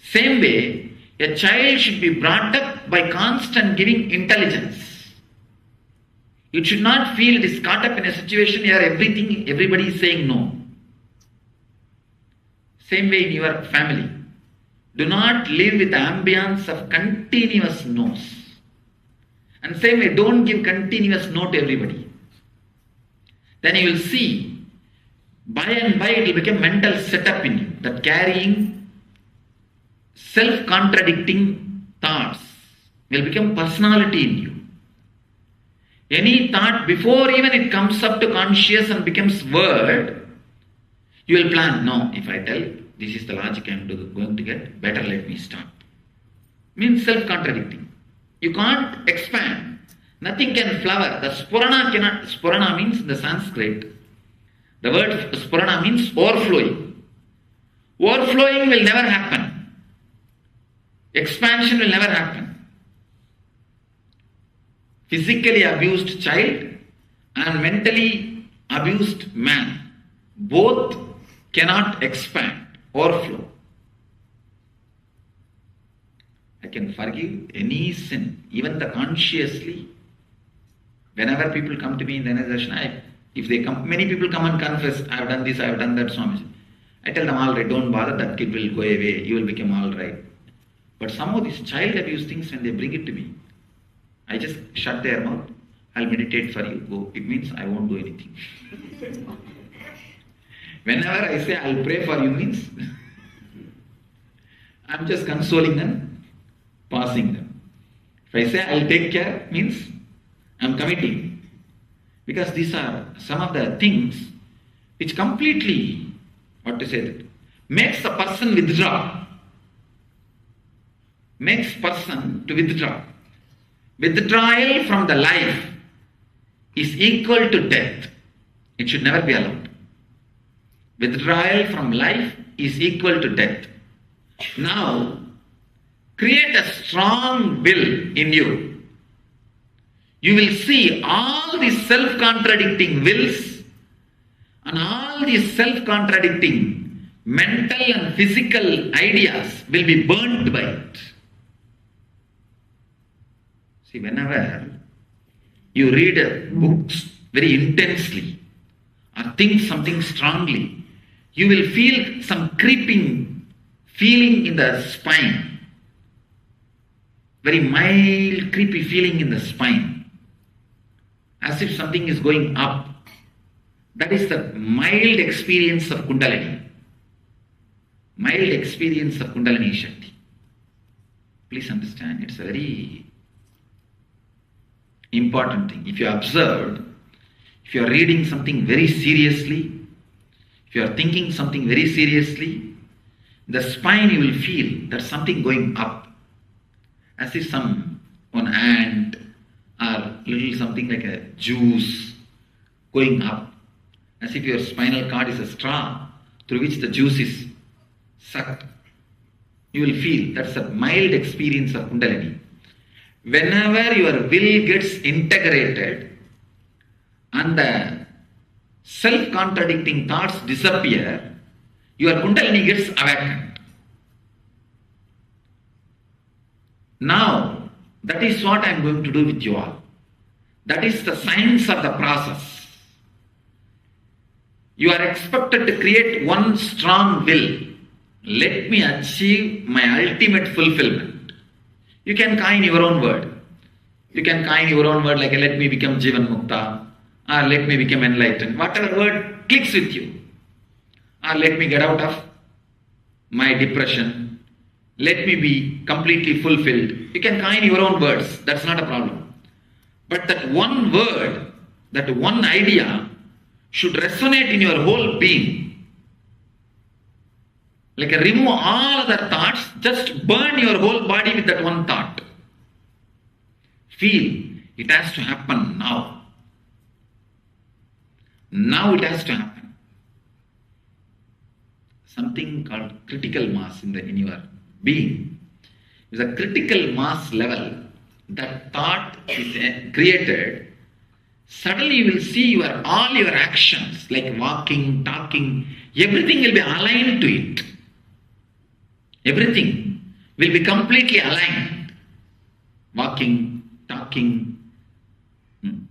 same way, a child should be brought up by constant giving intelligence. It should not feel it is caught up in a situation where everybody is saying no. Same way in your family. Do not live with the ambience of continuous no's. And same way, don't give continuous no to everybody. Then you will see, by and by it will become mental setup in you, that carrying self-contradicting thoughts will become personality in you. Any thought, before even it comes up to conscious and becomes word, you will plan, no, if I tell this is the logic I am going to get, better let me stop. Means self-contradicting. You can't expand. Nothing can flower. The spurana cannot, spurana means in the Sanskrit, the word spurana means overflowing. Overflowing will never happen. Expansion will never happen.
physically abused child and mentally abused man, both cannot expand, overflow. I can forgive any sin, even the consciously. Whenever people come to me in the energy session, if they come, many people come and confess, I have done this, I have done that, Swamiji. I tell them, all right, don't bother, that kid will go away, you will become all right. But some of these child abuse things, when they bring it to me, I just shut their mouth, I'll meditate for you, go. It means I won't do anything. Whenever I say I'll pray for you means, I'm just consoling them, passing them. If I say I'll take care, means I'm committing. Because these are some of the things which completely, makes the person withdraw. Makes person to withdraw. Withdrawal from the life is equal to death. It should never be allowed. Withdrawal from life is equal to death. Now, create a strong will in you. You will see all these self-contradicting wills and all these self-contradicting mental and physical ideas will be burnt by it. See, whenever you read books very intensely or think something strongly, you will feel some creeping feeling in the spine. Very mild, creepy feeling in the spine. As if something is going up. That is the mild experience of Kundalini. Mild experience of Kundalini Shakti. Please understand, it's a very important thing. If you observed, if you are reading something very seriously, if you are thinking something very seriously, the spine you will feel there's something going up. As if one ant or little something like a juice going up. As if your spinal cord is a straw through which the juice is sucked. You will feel that's a mild experience of Kundalini. Whenever your will gets integrated and the self-contradicting thoughts disappear, your Kundalini gets awakened. Now, that is what I am going to do with you all. That is the science of the process. You are expected to create one strong will. Let me achieve my ultimate fulfillment. You can coin your own word. You can coin your own word like let me become Jivan Mukta or let me become enlightened. Whatever word clicks with you. Or let me get out of my depression. Let me be completely fulfilled. You can coin your own words. That's not a problem. But that one word, that one idea should resonate in your whole being. Like remove all other thoughts, just burn your whole body with that one thought. Feel it has to happen now. Now it has to happen. Something called critical mass in your being. Is a critical mass level. That thought is created. Suddenly you will see all your actions like walking, talking, everything will be aligned to it. Everything will be completely aligned. Walking, talking,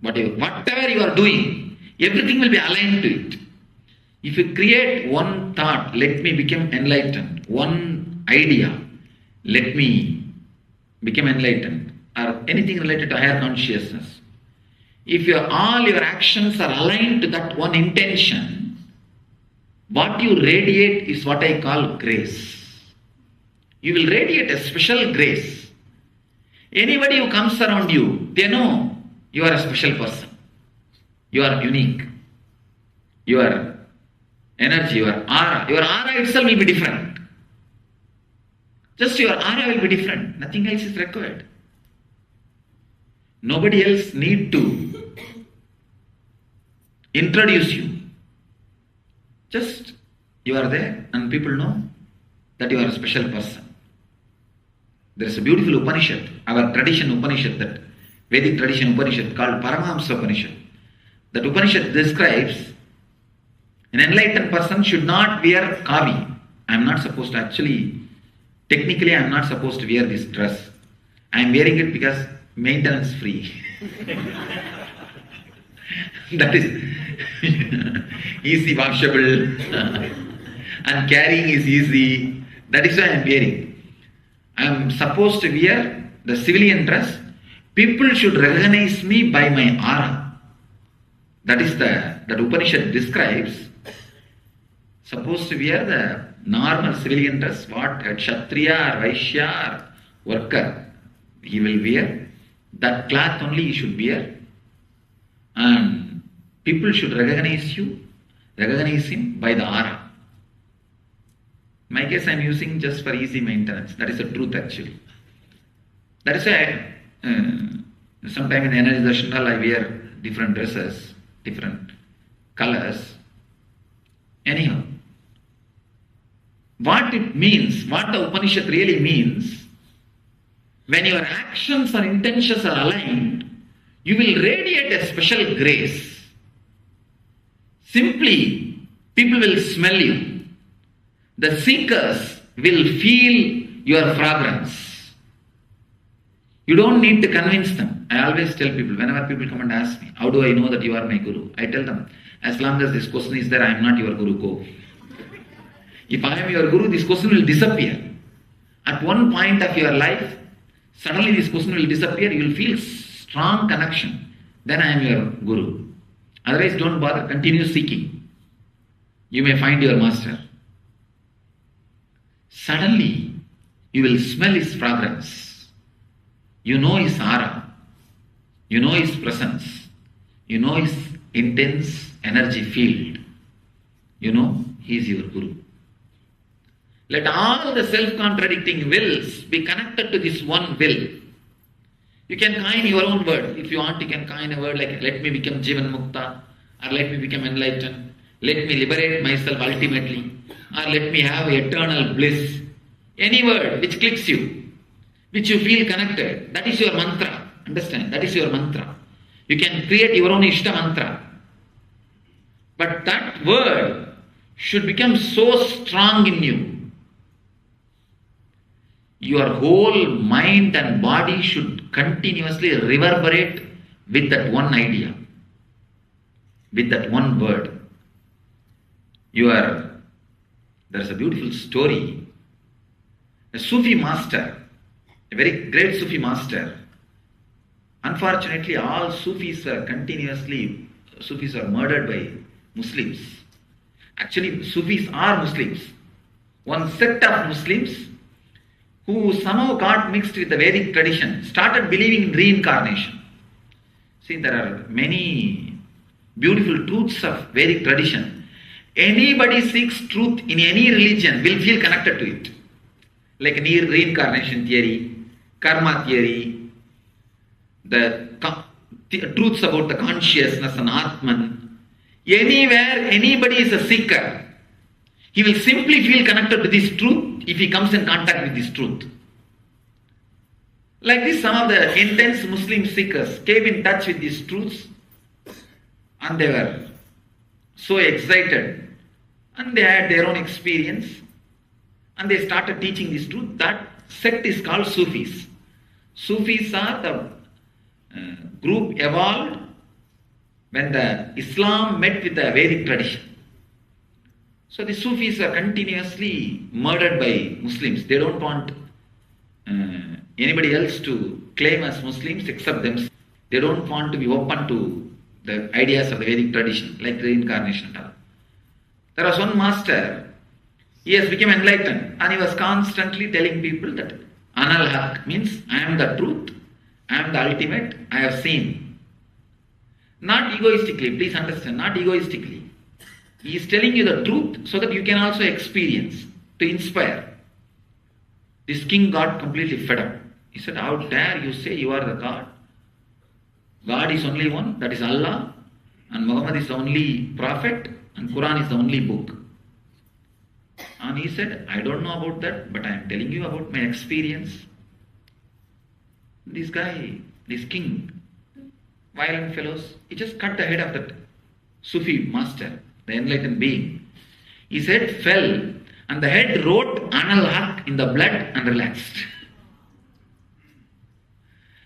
whatever you are doing, everything will be aligned to it. If you create one thought, let me become enlightened, one idea, let me become enlightened, or anything related to higher consciousness, if all your actions are aligned to that one intention, what you radiate is what I call grace. You will radiate a special grace. Anybody who comes around you, they know you are a special person. You are unique. Your energy, your aura itself will be different. Just your aura will be different. Nothing else is required. Nobody else need to introduce you. Just you are there and people know that you are a special person. There is a beautiful Upanishad, our tradition Upanishad, that
Vedic tradition Upanishad called Paramashivoham. That Upanishad describes an enlightened person should not wear kavi. I am not supposed to technically I am not supposed to wear this dress. I am wearing it because maintenance free. That is easy washable and carrying is easy. That is why I am wearing. I am supposed to wear the civilian dress. People should recognize me by my aura. That is that Upanishad describes. Supposed to wear the normal civilian dress, what a Kshatriya or Vaishya or worker he will wear. That cloth only he should wear. And people should recognize him by the aura. My case I am using just for easy maintenance. That is the truth actually. That is why sometime in the energy darshanal I wear different dresses, different colors. Anyhow, what it means, what the Upanishad really means, when your actions or intentions are aligned, you will radiate a special grace. Simply, people will smell you. The seekers will feel your fragrance. You don't need to convince them. I always tell people, whenever people come and ask me, how do I know that you are my guru? I tell them, as long as this question is there, I am not your guru, go. If I am your guru, this question will disappear. At one point of your life, suddenly this question will disappear, you will feel strong connection. Then I am your guru. Otherwise, don't bother, continue seeking. You may find your master. Suddenly, you will smell his fragrance. You know his aura. You know his presence. You know his intense energy field. You know he is your guru. Let all the self-contradicting wills be connected to this one will. You can coin your own word. If you want, you can coin a word like, let me become Jivan Mukta, or let me become enlightened, let me liberate myself ultimately, or let me have eternal bliss. Any word which clicks you, which you feel connected, that is your mantra. Understand? That is your mantra. You can create your own Ishta mantra. But that word should become so strong in you. Your whole mind and body should continuously reverberate with that one idea, with that one word. There's a beautiful story. A Sufi master, a very great Sufi master. Unfortunately, all Sufis are murdered by Muslims. Actually, Sufis are Muslims. One sect of Muslims who somehow got mixed with the Vedic tradition, started believing in reincarnation. See, there are many beautiful truths of Vedic tradition. Anybody seeks truth in any religion will feel connected to it. Like reincarnation theory, karma theory, the truths about the consciousness and Atman. Anywhere anybody is a seeker, he will simply feel connected to this truth if he comes in contact with this truth. Like this, some of the intense Muslim seekers came in touch with these truths and they were so excited and they had their own experience and they started teaching this truth. That sect is called Sufis. Sufis are the group evolved when the Islam met with the Vedic tradition. So the Sufis are continuously murdered by Muslims. They don't want anybody else to claim as Muslims except themselves. They don't want to be open to the ideas of the Vedic tradition, like reincarnation. There was one master, he has become enlightened and he was constantly telling people that Anal Haq means I am the truth, I am the ultimate, I have seen. Not egoistically, please understand, not egoistically. He is telling you the truth so that you can also experience, to inspire. This king got completely fed up. He said, how dare you say you are the God? God is only one, that is Allah, and Muhammad is the only prophet, and Quran is the only book. And he said, I don't know about that, but I am telling you about my experience. This king
violent fellows. He just cut the head of that Sufi master, the enlightened being. His head fell and the head wrote Anal Haq in the blood and relaxed.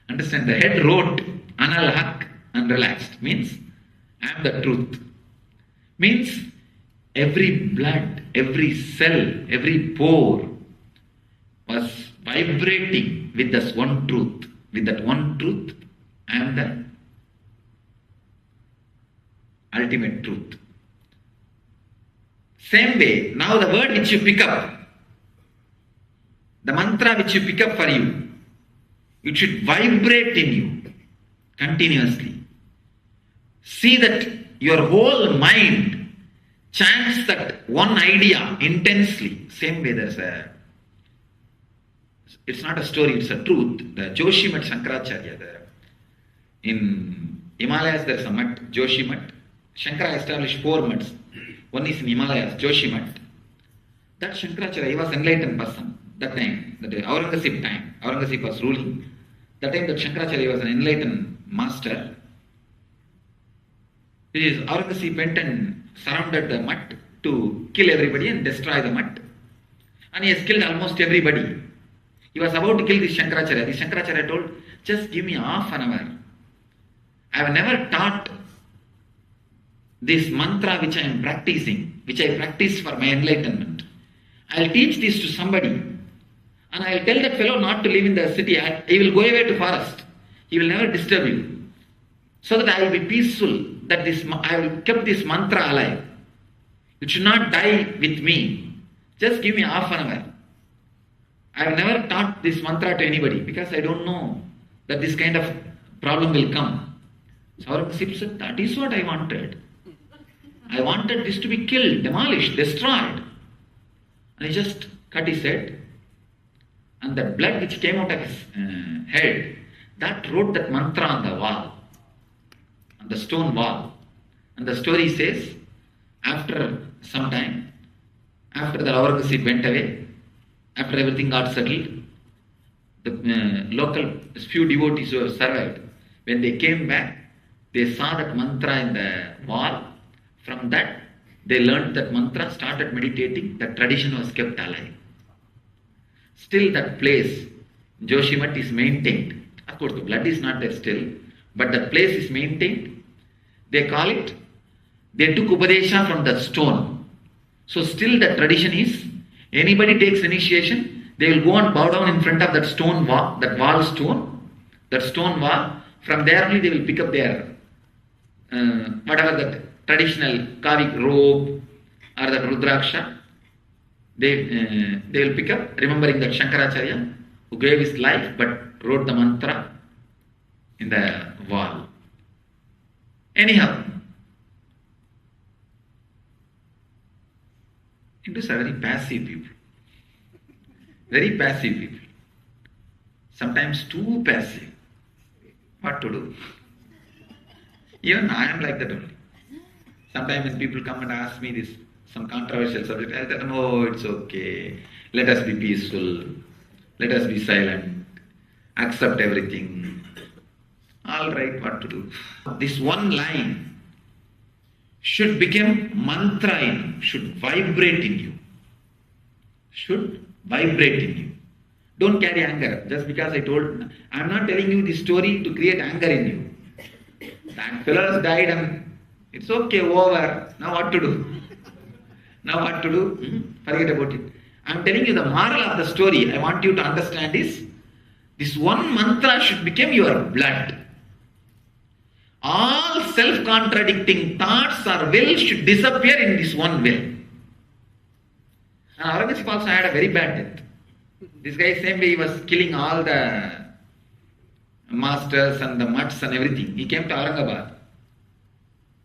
Understand? The head wrote Anal Haq and relaxed. Means, I am the truth. Means, every blood, every cell, every pore was vibrating with this one truth. With that one truth, I am the ultimate truth. Same way, now the word which you pick up, the mantra which you pick up for you, it should vibrate in you continuously. See that your whole mind chants that one idea intensely. Same way there's a, it's not a story, it's a truth. The Joshimat Shankaracharya, in Himalayas there's a mutt, Joshimat. Shankara established 4 mutts. One is in Himalayas, Joshimat. That Shankaracharya, he was an enlightened person. That time, that Aurangzeb time, Aurangzeb was ruling. That time that Shankaracharya was an enlightened master. Aurangzeb went and surrounded the mutt to kill everybody and destroy the mutt. And he has killed almost everybody. He was about to kill this Shankaracharya. This Shankaracharya told, just give me half an hour. I have never taught this mantra which I am practicing, which I practice for my enlightenment. I will teach this to somebody and I will tell that fellow not to live in the city. He will go away to forest. He will never disturb you. So that I will be peaceful, that I will keep this mantra alive. It should not die with me. Just give me half an hour. I have never taught this mantra to anybody because I don't know that this kind of problem will come. So Aurangzeb said, that is what I wanted. I wanted this to be killed, demolished, destroyed. And he just cut his head. And the blood which came out of his head, that wrote that mantra on the wall, on the stone wall. And the story says, after some time, after the Aurangzeb went away, after everything got settled, the local few devotees who have survived, when they came back, they saw that mantra in the wall. From that, they learned that mantra, started meditating, that tradition was kept alive. Still that place, Joshimat, is maintained. Of course, the blood is not there still, but that place is maintained. They call it, they took Upadesha from that stone. So still that tradition is, anybody takes initiation, they will go and bow down in front of that stone wall, that wall stone, that stone wall. From there only they will pick up their, whatever that traditional Kavik robe or that Rudraksha, they will pick up, remembering that Shankaracharya who gave his life but wrote the mantra in the wall. Anyhow, Hindus are very passive people. Very passive people. Sometimes too passive. What to do? Even I am like that only. Sometimes when people come and ask me this, some controversial subject, I tell them, oh, it's okay. Let us be peaceful. Let us be silent. Accept everything. All right, what to do? This one line should become mantra in you, should vibrate in you. Should vibrate in you. Don't carry anger. Just because I told, I'm not telling you this story to create anger in you. That fellow has died and it's okay, over. Now what to do? Now what to do? Forget about it. I'm telling you the moral of the story. I want you to understand is, this one mantra should become your blood. All self-contradicting thoughts or will should disappear in this one will. And Aurangzeb also had a very bad death. This guy, same way he was killing all the masters and the mutts and everything. He came to Aurangabad.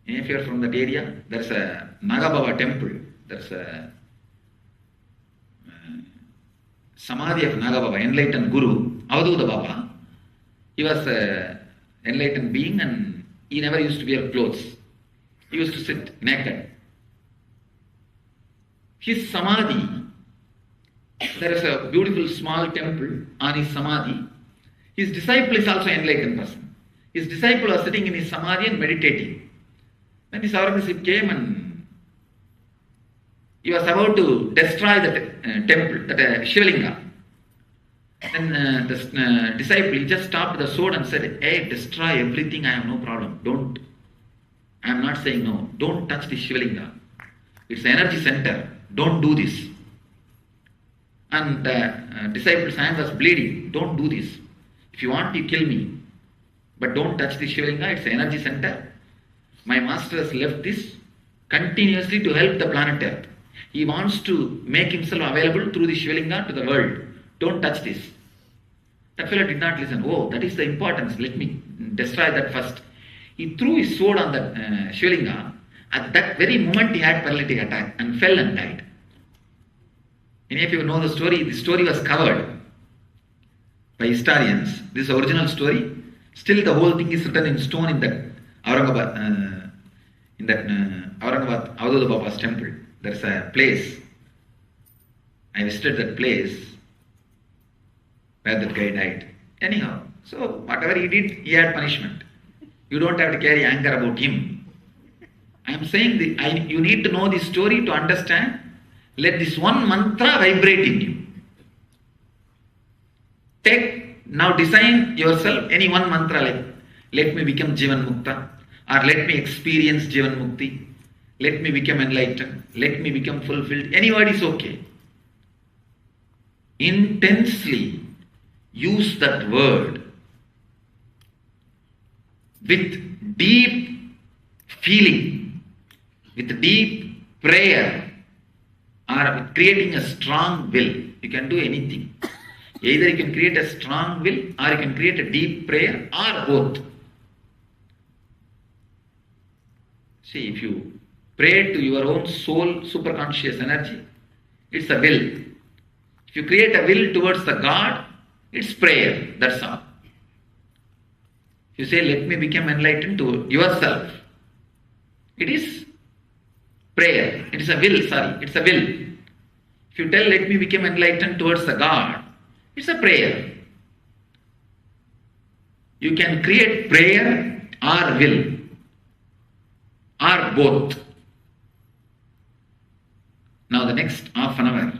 If you are from that area, there's a Nagababa temple. There's a Samadhi of Nagababa, enlightened Guru, Avadhuta Baba. He was an enlightened being and he never used to wear clothes. He used to sit naked. His Samadhi, there is a beautiful small temple on his Samadhi. His disciple is also an enlightened person. His disciple was sitting in his samadhi and meditating. Then this Aurangzeb came and he was about to destroy that temple, that Shivalinga. Then this disciple, he just stopped the sword and said, hey, destroy everything, I have no problem. Don't. I am not saying no. Don't touch the Shivalinga. It's the energy center. Don't do this. And the disciple's hand was bleeding. Don't do this. If you want, you kill me. But don't touch the Shivalinga. It's the energy center. My master has left this continuously to help the planet Earth. He wants to make himself available through the Shivalinga to the world. Don't touch this. That fellow did not listen. Oh, that is the importance. Let me destroy that first. He threw his sword on that Shivalinga. At that very moment, he had paralytic attack and fell and died. Any of you know the story? The story was covered by historians. This is the original story. Still, the whole thing is written in stone in that Aurangabad, Aurangabad Avadhuta Baba's temple. There's a place. I visited that place where that guy died. Anyhow, so whatever he did, he had punishment. You don't have to carry anger about him. I am saying you need to know this story to understand. Let this one mantra vibrate in you. Now design yourself any one mantra like, let me become Jivan Mukta, or let me experience Jivan Mukti, let me become enlightened, let me become fulfilled. Any word is okay. Intensely use that word with deep feeling, with deep prayer, or with creating a strong will. You can do anything. Either you can create a strong will, or you can create a deep prayer, or both. See, if you pray to your own soul, superconscious energy, it's a will. If you create a will towards the God, it's prayer. That's all. If you say, let me become enlightened to yourself, it is prayer. It is a will, it's a will. If you tell, let me become enlightened towards the God, it's a prayer. You can create prayer or will, or both. Now the next half an hour,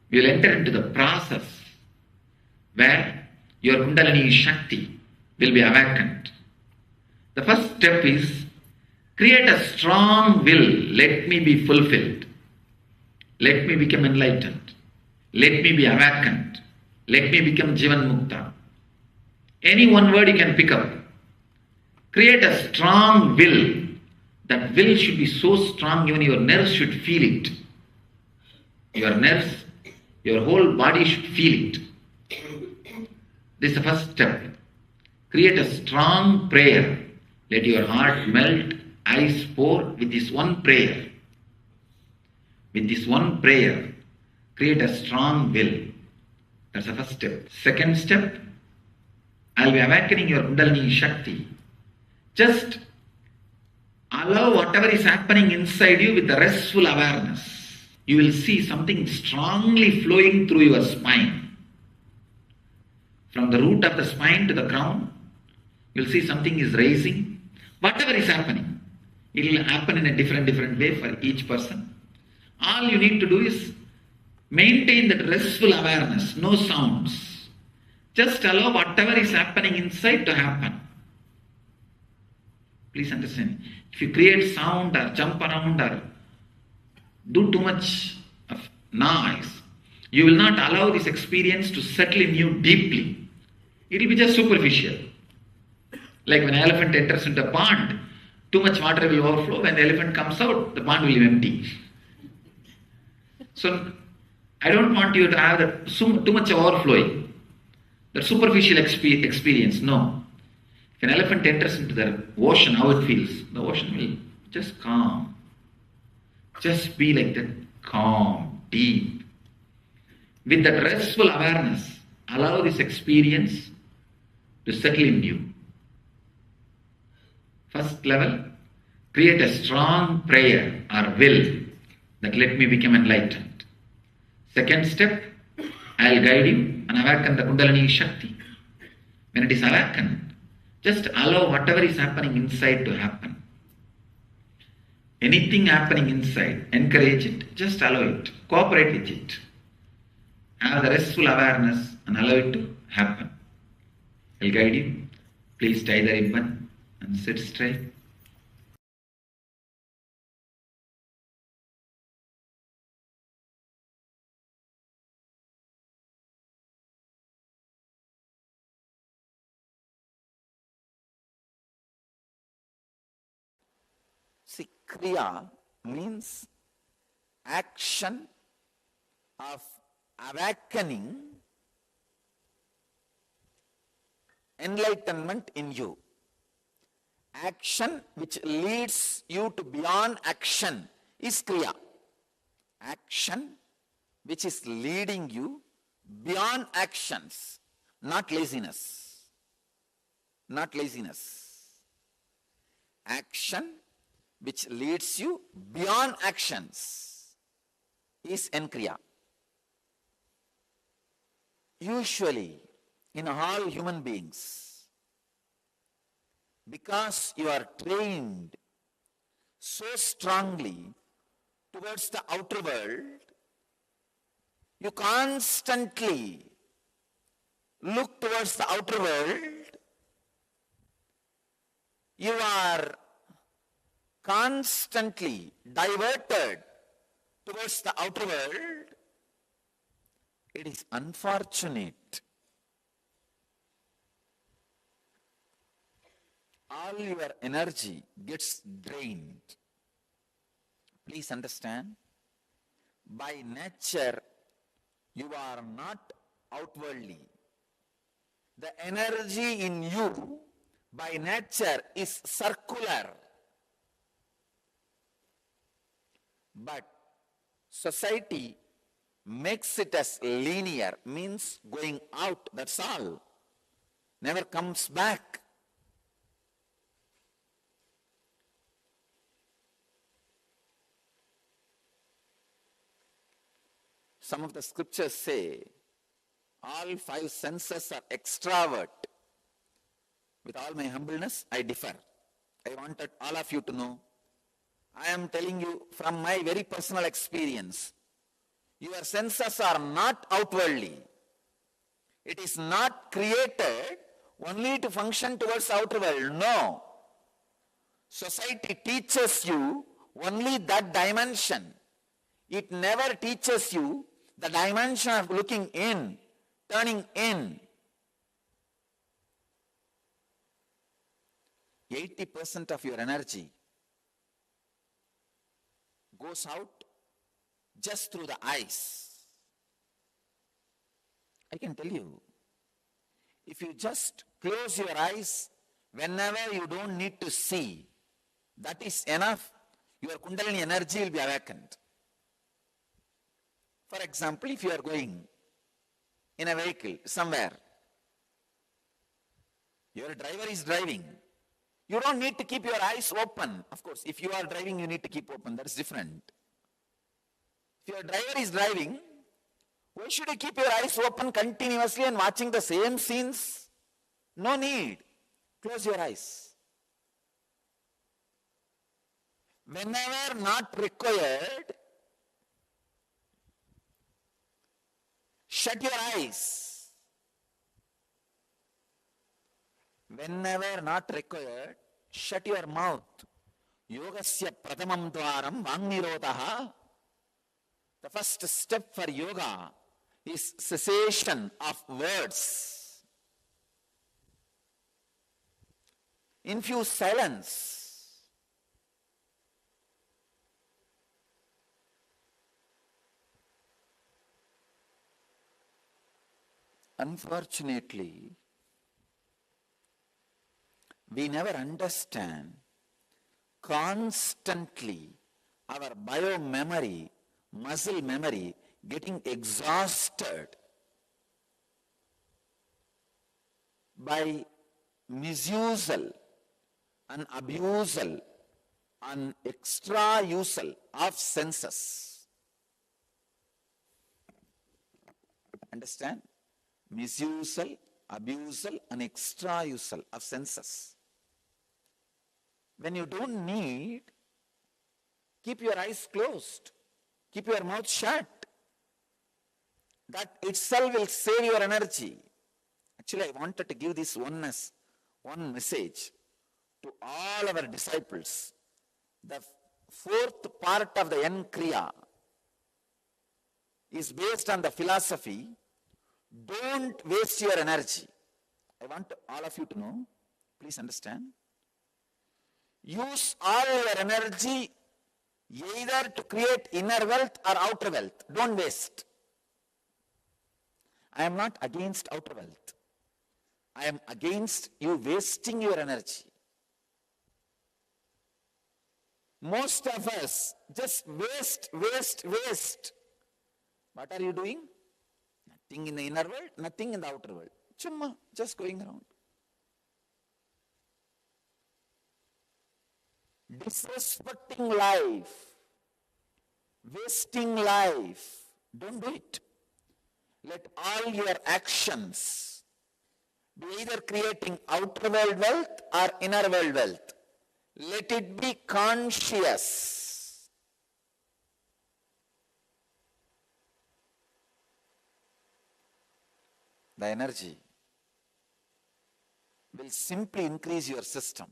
we will enter into the process where your Kundalini Shakti will be awakened. The first step is create a strong will. Let me be fulfilled. Let me become enlightened. Let me be awakened. Let me become Jivan Mukta. Any one word you can pick up. Create a strong will. That will should be so strong, even your nerves should feel it. Your nerves, your whole body should feel it. This is the first step. Create a strong prayer. Let your heart melt, eyes pour with this one prayer. With this one prayer, create a strong will. That's the first step. Second step, I'll be awakening your Kundalini Shakti. Just allow whatever is happening inside you with the restful awareness. You will see something strongly flowing through your spine. From the root of the spine to the crown, you'll see something is rising. Whatever is happening, it will happen in a different way for each person. All you need to do is maintain that restful awareness, no sounds. Just allow whatever is happening inside to happen. Please understand. If you create sound or jump around or do too much of noise, you will not allow this experience to settle in you deeply. It will be just superficial. Like when an elephant enters into a pond, too much water will overflow. When the elephant comes out, the pond will be empty. So I don't want you to have that too much overflowing, that superficial experience. No. If an elephant enters into the ocean, how it feels? The ocean will just calm. Just be like that, calm, deep. With that restful awareness, allow this experience to settle in you. First level, create a strong prayer or will that let me become enlightened. Second step, I'll guide you and awaken the Kundalini Shakti. When it is awakened,
Just allow whatever is happening inside to happen. Anything happening inside, encourage it, just allow it, cooperate with it. Have the restful awareness and allow it to happen. I'll guide you. Please tie the ribbon and sit straight. See, Kriya means action of awakening enlightenment in you. Action which leads you to beyond action is Kriya. Action which is leading you beyond actions, not laziness. Not laziness. Action which leads you beyond actions is Kriya. Usually, in all human beings, because you are trained so strongly towards the outer world, you constantly look towards the outer world, you are constantly diverted towards the outer world. It is unfortunate. All your energy gets drained. Please understand, by nature, you are not outwardly. The energy in you, by nature, is circular. But society makes it as linear, means going out, that's all. Never comes back. Some of the scriptures say, all five senses are extrovert. With all my humbleness, I differ. I wanted all of you to know. I am telling you from my very personal experience, your senses are not outwardly. It is not created only to function towards outer world. No. Society teaches you only that dimension. It never teaches you the dimension of looking in, turning in. 80% of your energy goes out just through the eyes. I can tell you, if you just close your eyes whenever you don't need to see, that is enough. Your Kundalini energy will be awakened. For example, if you are going in a vehicle somewhere, your driver is driving. You don't need to keep your eyes open. Of course, if you are driving, you need to keep open. That's different. If your driver is driving, why should you keep your eyes open continuously and watching the same scenes? No need. Close your eyes. Whenever not required, shut your eyes. Whenever not required, shut your mouth. Yogasya pratamam dvaram vangnirodha. The first step for yoga is cessation of words. Infuse silence. Unfortunately, we never understand constantly our bio-memory, muscle memory getting exhausted by misusal and abusal and extra usal of senses. Understand? Misusal, abusal and extra-usal of senses. When you don't need, keep your eyes closed, keep your mouth shut. That itself will save your energy. Actually, I wanted to give this one message to all our disciples. The fourth part of the N Kriya is based on the philosophy, don't waste your energy. I want all of you to know, please understand. Use all your energy either to create inner wealth or outer wealth. Don't waste. I am not against outer wealth. I am against you wasting your energy. Most of us just waste. What are you doing? Nothing in the inner world, nothing in the outer world. Chumma, just going around. Disrespecting life, wasting life. Don't do it. Let all your actions be either creating outer world wealth or inner world wealth. Let it be conscious. The energy will simply increase your system.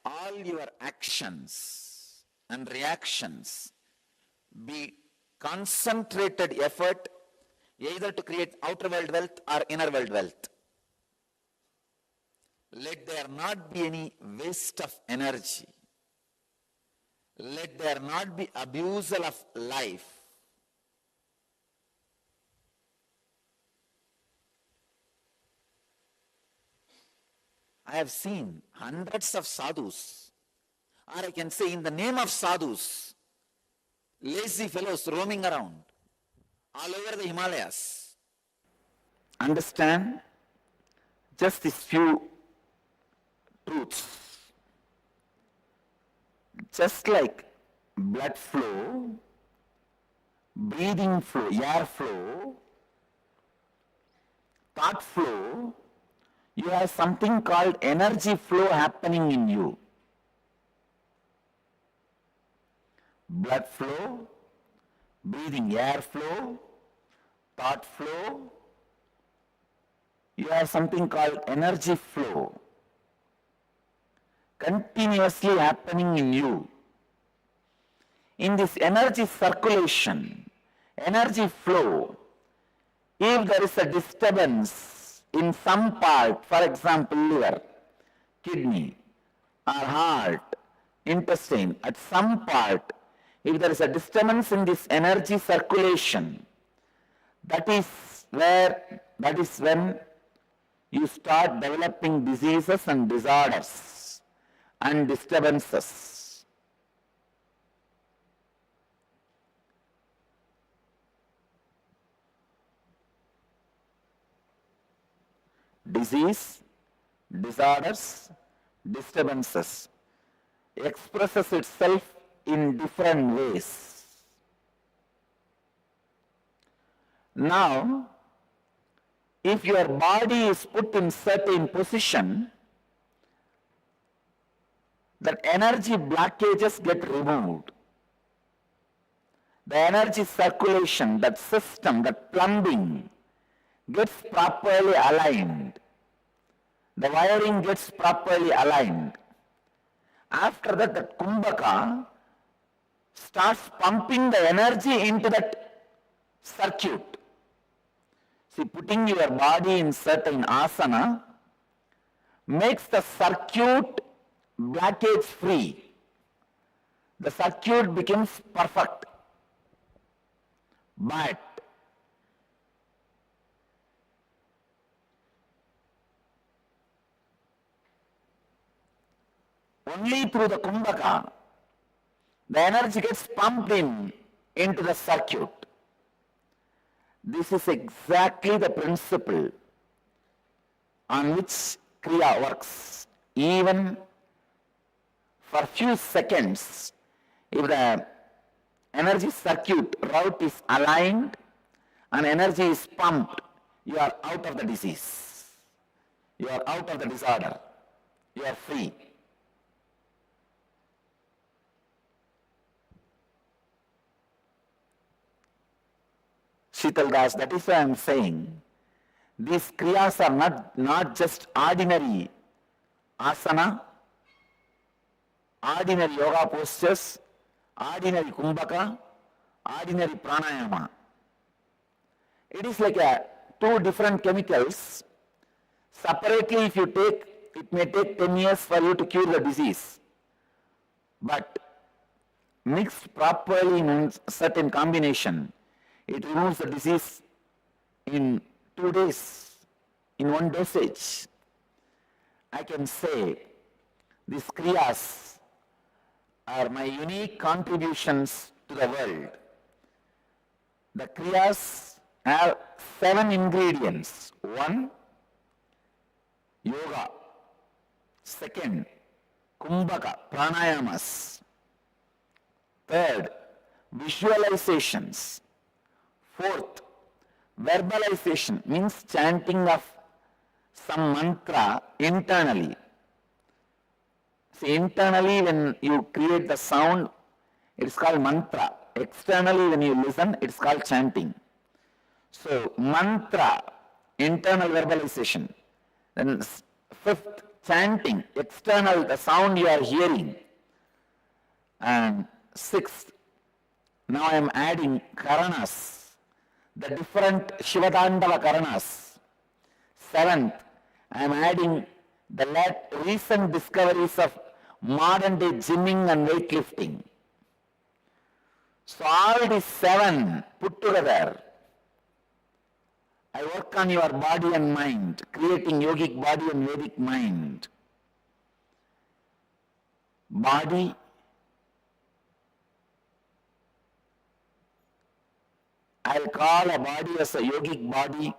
All your actions and reactions be concentrated effort either to create outer world wealth or inner world wealth. Let there not be any waste of energy. Let there not be abusal of life. I have seen hundreds of sadhus, or I can say in the name of sadhus, lazy fellows roaming around all over the Himalayas. Understand just these few truths. Just like blood flow, breathing flow, air flow, thought flow, you have something called energy flow happening in you. Blood flow, breathing air flow, thought flow, you have something called energy flow continuously happening in you. In this energy circulation, energy flow, if there is a disturbance in some part, for example liver, kidney or heart, intestine, at some part, if there is a disturbance in this energy circulation, that is when you start developing diseases and disorders and disturbances. Disease, disorders, disturbances expresses itself in different ways. Now, if your body is put in certain position, that energy blockages get removed. The energy circulation, that system, that plumbing gets properly aligned. The wiring gets properly aligned. After that, the kumbhaka starts pumping the energy into that circuit. See, putting your body in certain asana makes the circuit blockage free. The circuit becomes perfect. But only through the kumbhaka, the energy gets pumped into the circuit. This is exactly the principle on which Kriya works.
even for few seconds, if the energy circuit route is aligned and energy is pumped, you are out of the disease. You are out of the disorder. You are free. Sheetal Das, that is why I am saying, these kriyas are not just ordinary asana, ordinary yoga postures, ordinary kumbhaka, ordinary pranayama. It is like two different chemicals. Separately, if you take, it may take 10 years for you to cure the disease. But mixed properly in a certain combination, it removes the disease in 2 days, in one dosage. I can say these kriyas are my unique contributions to the world. The kriyas have 7 ingredients. 1, yoga. 2nd, kumbhaka, pranayamas. 3rd, visualizations. 4th, verbalization, means chanting of some mantra internally. See, internally when you create the sound, it is called mantra. Externally when you listen, it is called chanting. So, mantra, internal verbalization. Then 5th, chanting, external, the sound you are hearing. And 6th, now I am adding karanas, the different Shivadandava karanas. 7th, I am adding the recent discoveries of modern day gymming and weightlifting. So all these 7 put together, I work on your body and mind, creating yogic body and Vedic mind. Body, I'll call a body as a yogic body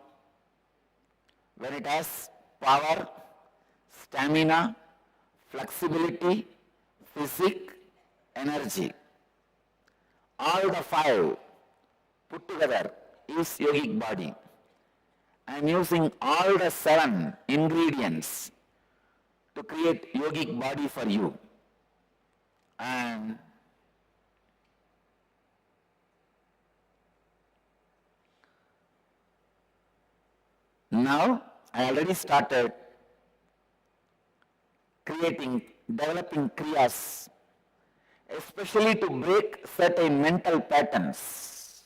when it has power, stamina, flexibility, physique, energy. All the 5 put together is yogic body. I am using all the 7 ingredients to create yogic body for you. And now I already started developing kriyas, especially to break certain mental patterns.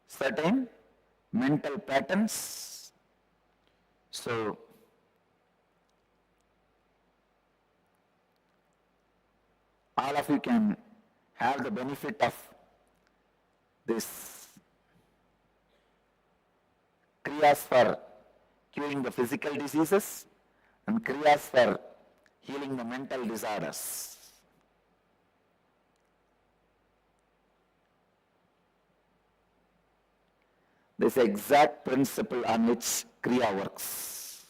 Certain mental patterns. So, all of you can have the benefit of this kriyas for curing the physical diseases and kriyas for healing the mental disorders. This is the exact principle on which kriya works.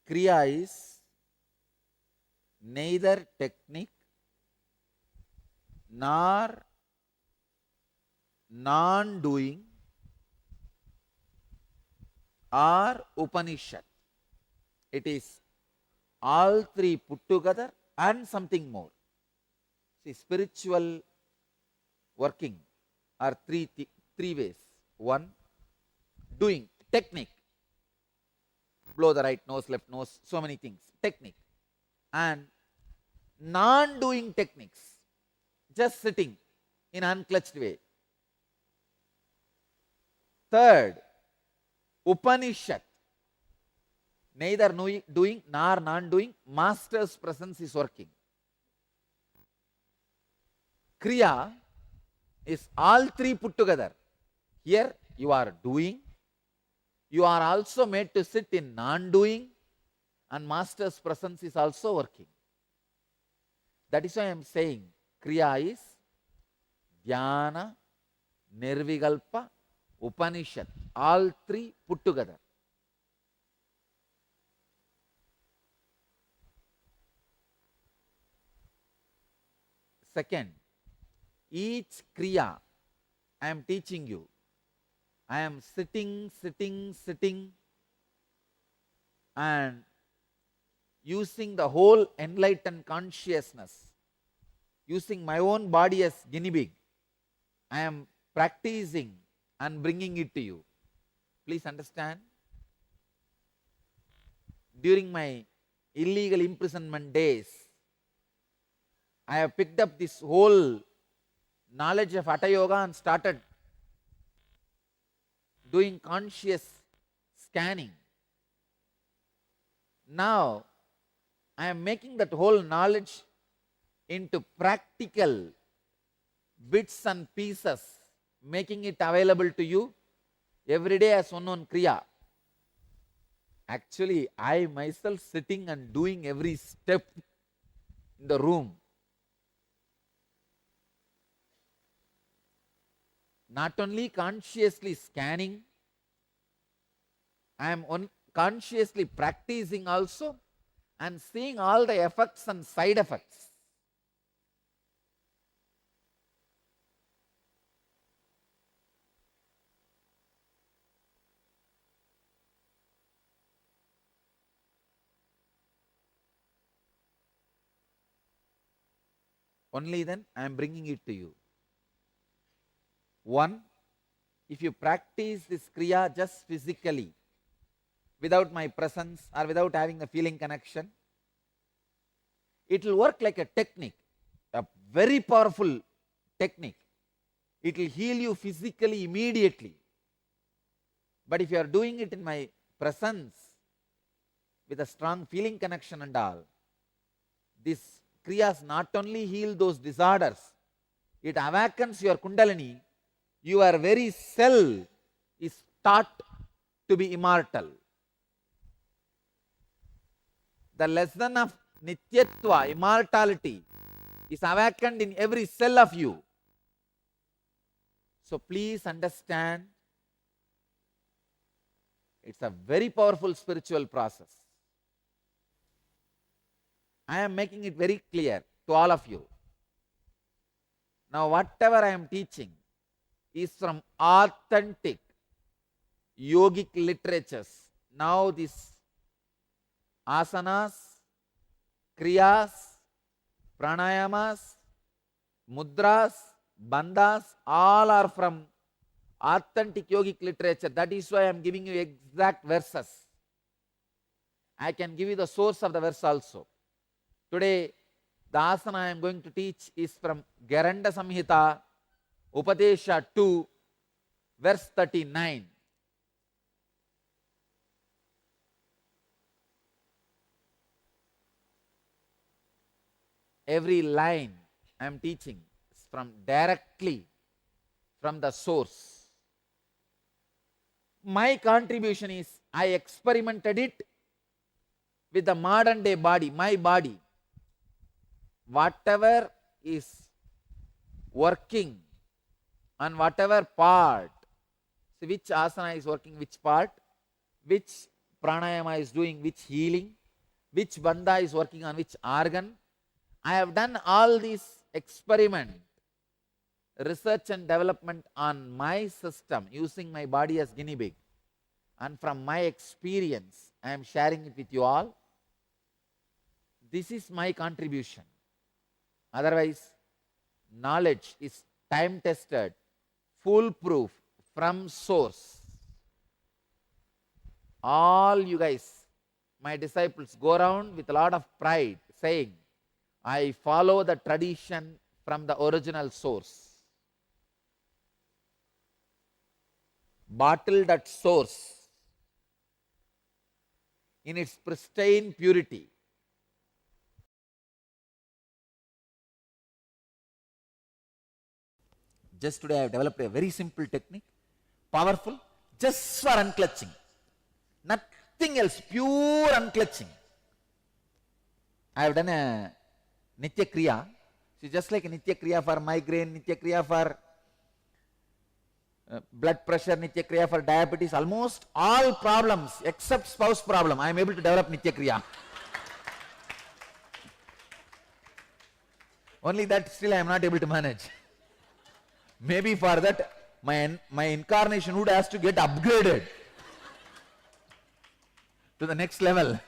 Kriya is neither technique nor non-doing or Upanishad. It is all 3 put together and something more. See, spiritual working are three ways. 1, doing, technique. Blow the right nose, left nose, so many things, technique. And non-doing techniques, just sitting in unclutched way. 3rd, Upanishad, neither doing nor non-doing, master's presence is working. Kriya is all 3 put together. Here you are doing, you are also made to sit in non-doing, and master's presence is also working. That is why I am saying Kriya is Dhyana, Nirvikalpa, Upanishad, all three put together. Second, each kriya I am teaching you, I am sitting, and using the whole enlightened consciousness, using my own body as guinea pig, I am practicing and bringing it to you. Please understand. During my illegal imprisonment days, I have picked up this whole knowledge of Hatha Yoga and started doing conscious scanning. Now, I am making that whole knowledge into practical bits and pieces, making it available to you every day as one kriya. Actually, I myself sitting and doing every step in the room. Not only consciously scanning, I am consciously practicing also and seeing all the effects and side effects. Only then I am bringing it to you. One, if you practice this kriya just physically, without my presence or without having the feeling connection, it will work like a technique, a very powerful technique. It will heal you physically immediately. But if you are doing it in my presence, with a strong feeling connection and all, this kriyas not only heal those disorders, it awakens your kundalini. Your very cell is taught to be immortal. The lesson of nityatva, immortality, is awakened in every cell of you. So please understand, it's a very powerful spiritual process. I am making it very clear to all of you. Now, whatever I am teaching is from authentic yogic literatures. Now, these asanas, kriyas, pranayamas, mudras, bandhas, all are from authentic yogic literature. That is why I am giving you exact verses. I can give you the source of the verse also. Today, the asana I am going to teach is from Garanda Samhita, Upadesha 2, verse 39. Every line I am teaching is from directly from the source. My contribution is I experimented it with the modern day body, my body. Whatever is working on whatever part, see which asana is working which part, which pranayama is doing which healing, which bandha is working on which organ. I have done all these experiment, research and development on my system using my body as guinea pig, and from my experience I am sharing it with you all. This is my contribution. Otherwise, knowledge is time tested, foolproof, from source. All you guys, my disciples, go around with a lot of pride saying, I follow the tradition from the original source. Bottled at source in its pristine purity. Just today I have developed a very simple technique, powerful, just for unclutching. Nothing else, pure unclutching. I have done a Nitya Kriya. So just like a Nitya Kriya for migraine, Nitya Kriya for blood pressure Nitya Kriya, for diabetes, almost all problems except spouse problem, I am able to develop Nitya Kriya. Only that still I am not able to manage. Maybe for that my incarnation would has to get upgraded to the next level.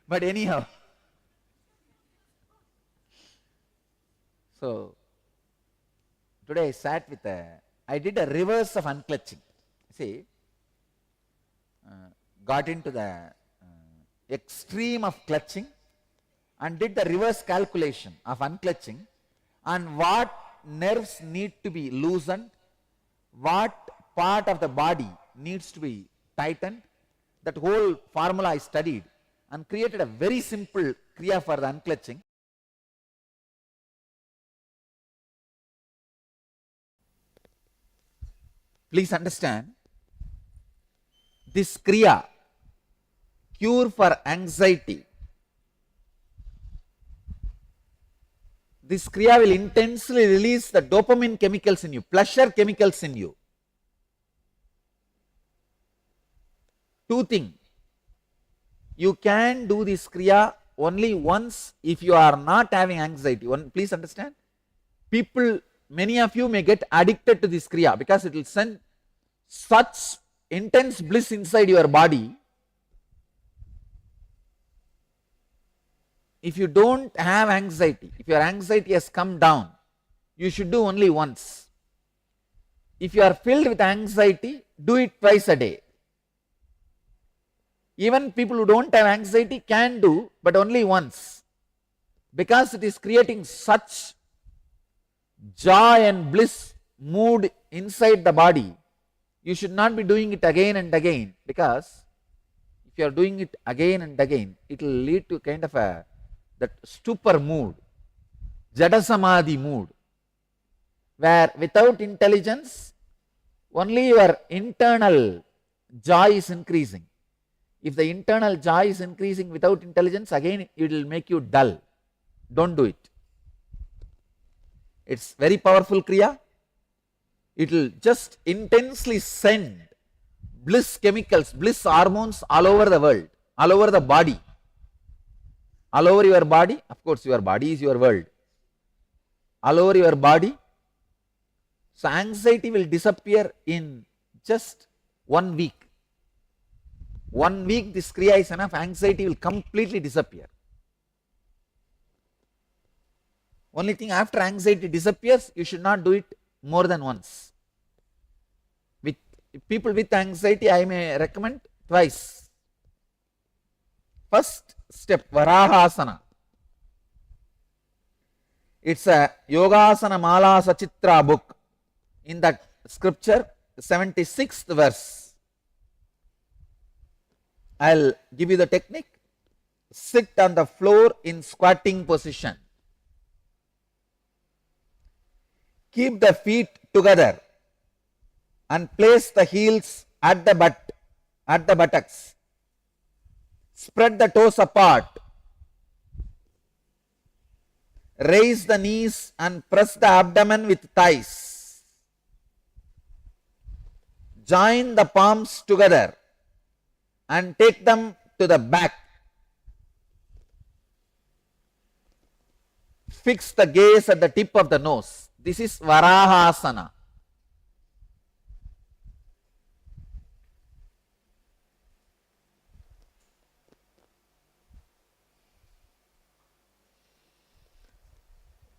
But anyhow, so today I sat with I did a reverse of unclutching. See, got into the extreme of clutching and did the reverse calculation of unclutching and what nerves need to be loosened, what part of the body needs to be tightened. That whole formula I studied and created a very simple kriya for the unclutching. Please understand, this kriya, cure for anxiety, this kriya will intensely release the dopamine chemicals in you, pleasure chemicals in you. Two things. You can do this kriya only once if you are not having anxiety. Please understand. People, many of you may get addicted to this kriya because it will send such intense bliss inside your body. If you don't have anxiety, if your anxiety has come down, you should do only once. If you are filled with anxiety, do it twice a day. Even people who don't have anxiety can do, but only once. Because it is creating such joy and bliss mood inside the body, you should not be doing it again and again, because if you are doing it again and again, it will lead to kind of that stupor mood, jada samadhi mood, where without intelligence, only your internal joy is increasing. If the internal joy is increasing without intelligence, again it will make you dull. Don't do it. It's very powerful kriya. It will just intensely send bliss chemicals, bliss hormones all over the world, all over the body. All over your body, of course your body is your world. All over your body. So anxiety will disappear in just 1 week. 1 week this kriya is enough, anxiety will completely disappear. Only thing, after anxiety disappears, you should not do it more than once. With people with anxiety, I may recommend twice. First step, Varahasana. It's a Yogasana Mala Sachitra book. In that scripture, 76th verse. I'll give you the technique. Sit on the floor in squatting position. Keep the feet together and place the heels at the buttocks. Spread the toes apart. Raise the knees and press the abdomen with thighs. Join the palms together and take them to the back. Fix the gaze at the tip of the nose. This is Varahasana.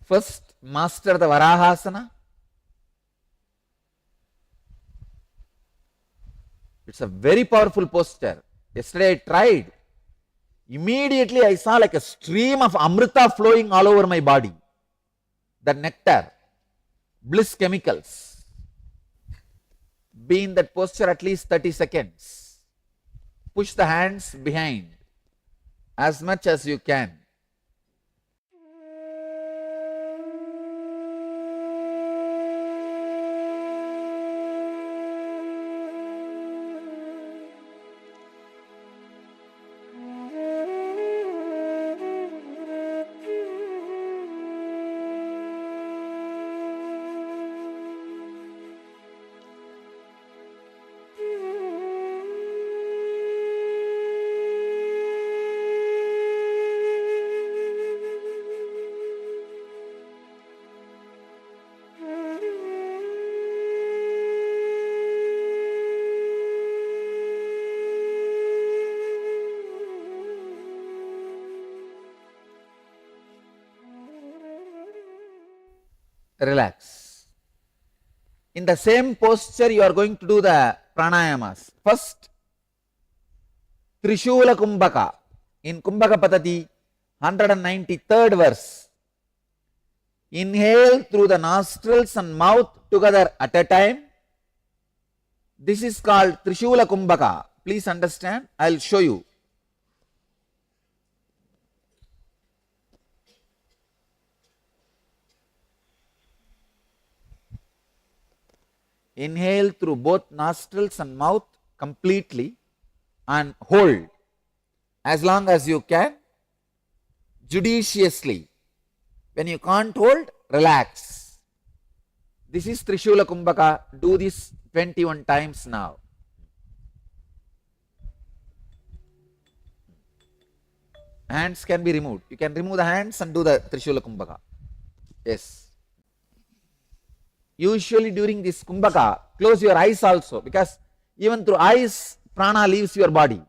First, master the Varahasana. It's a very powerful posture. Yesterday I tried. Immediately I saw like a stream of Amrita flowing all over my body. The nectar, bliss chemicals. Be in that posture at least 30 seconds. Push the hands behind as much as you can.
relax. In the same posture, you are going to do the pranayamas. First, Trishula Kumbhaka. In Kumbhaka Padati, 193rd verse. Inhale through the nostrils and mouth together at a time. This is called Trishula Kumbhaka. Please understand, I will show you. Inhale through both nostrils and mouth completely and hold as long as you can, judiciously. When you can't hold, relax. This is Trishula Kumbhaka. Do this 21 times now. Hands can be removed. You can remove the hands and do the Trishula Kumbhaka. Yes. Usually during this Kumbhaka, close your eyes also, because even through eyes, prana leaves your body.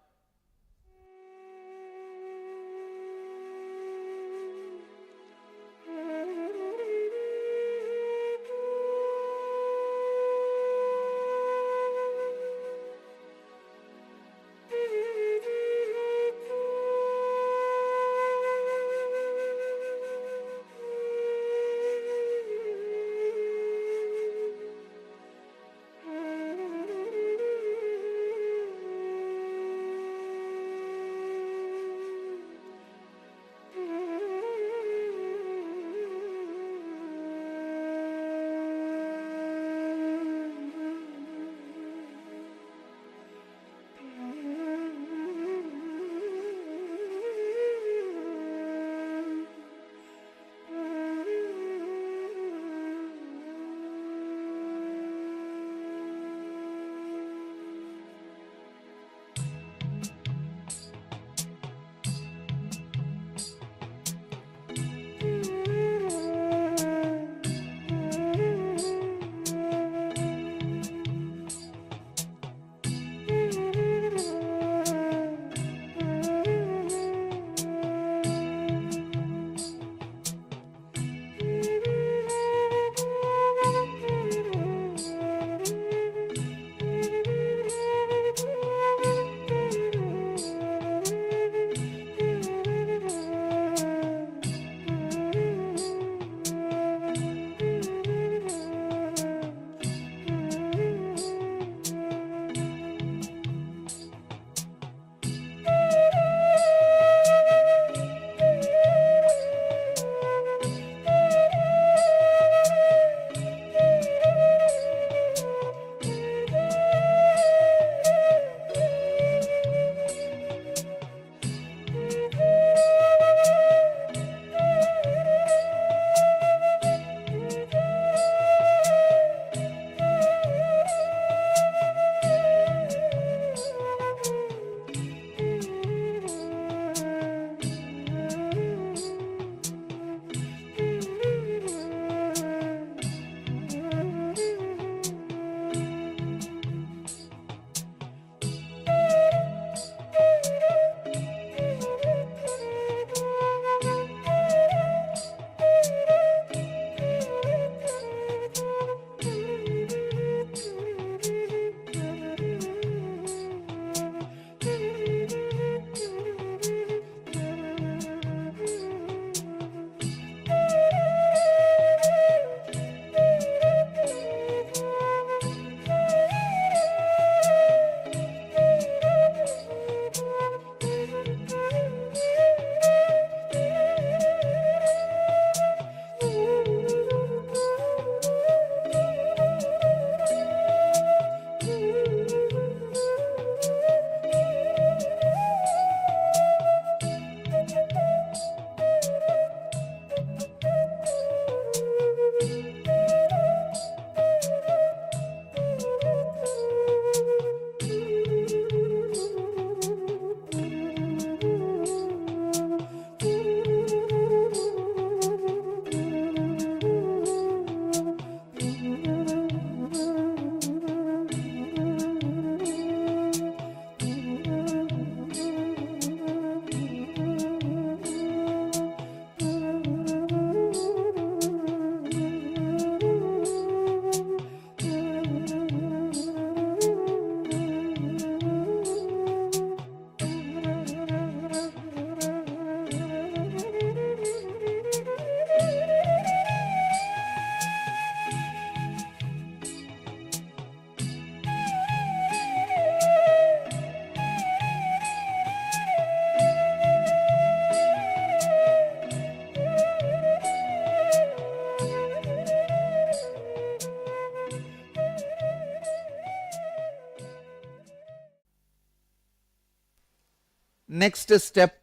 Next step,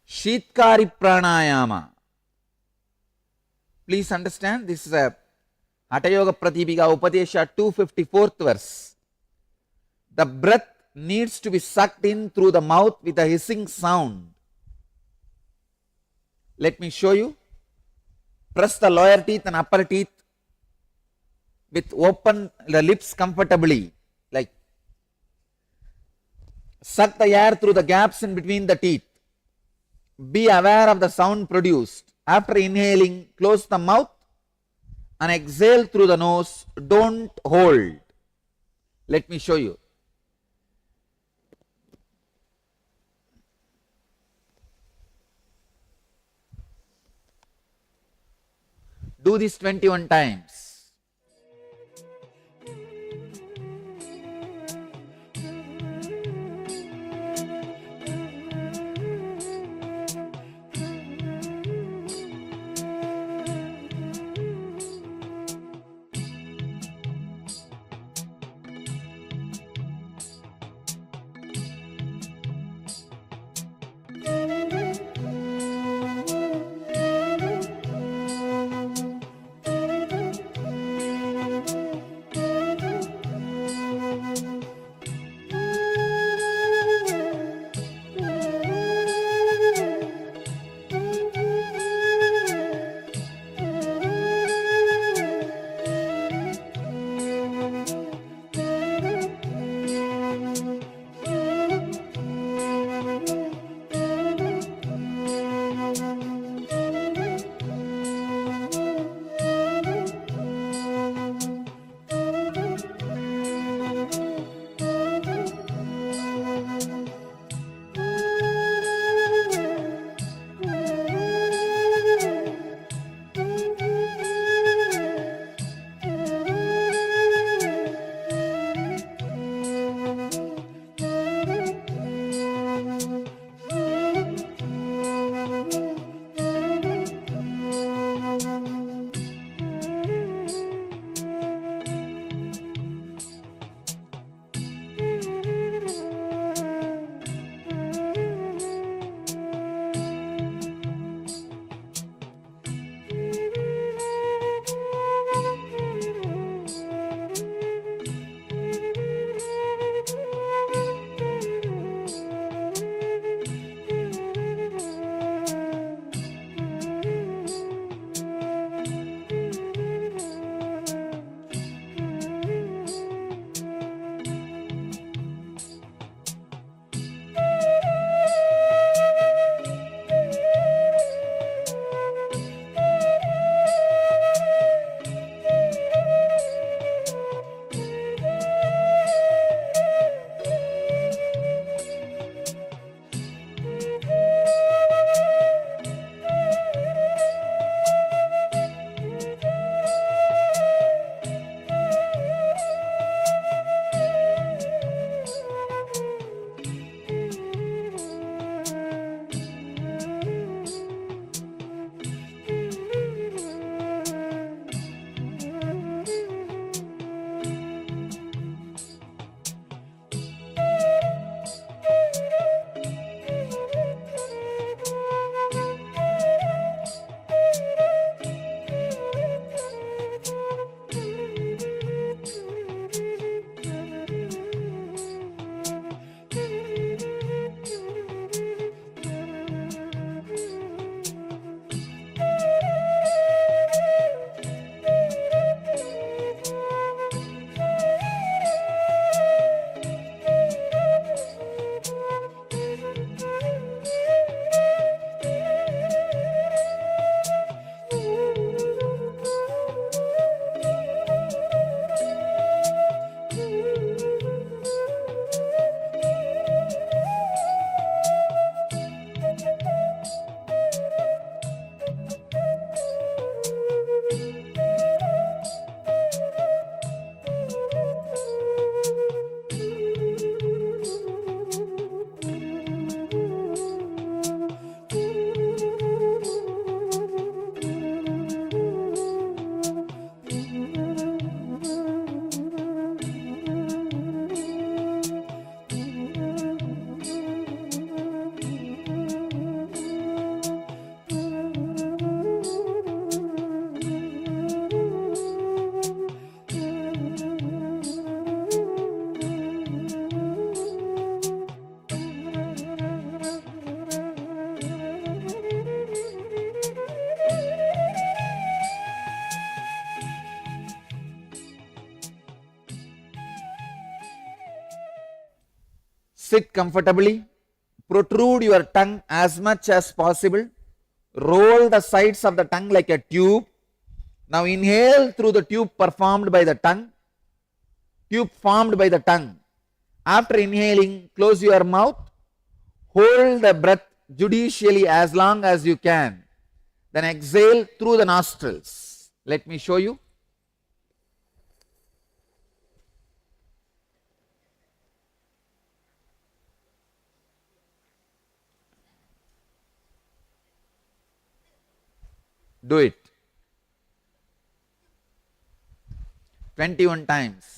Sheetkari Pranayama. Please understand, this is a Hatha Yoga Pratipika Upadesha 254th verse. The breath needs to be sucked in through the mouth with a hissing sound. Let me show you. Press the lower teeth and upper teeth with open the lips comfortably, like suck the air through the gaps in between the teeth. Be aware of the sound produced. After inhaling, close the mouth and exhale through the nose. Don't hold. Let me show you. Do this 21 times.
Sit comfortably. Protrude your tongue as much as possible. Roll the sides of the tongue like a tube. Now inhale through the tube performed by the tongue. Tube formed by the tongue. After inhaling, close your mouth. Hold the breath judicially as long as you can. Then exhale through the nostrils. Let me show you. Do it 21 times.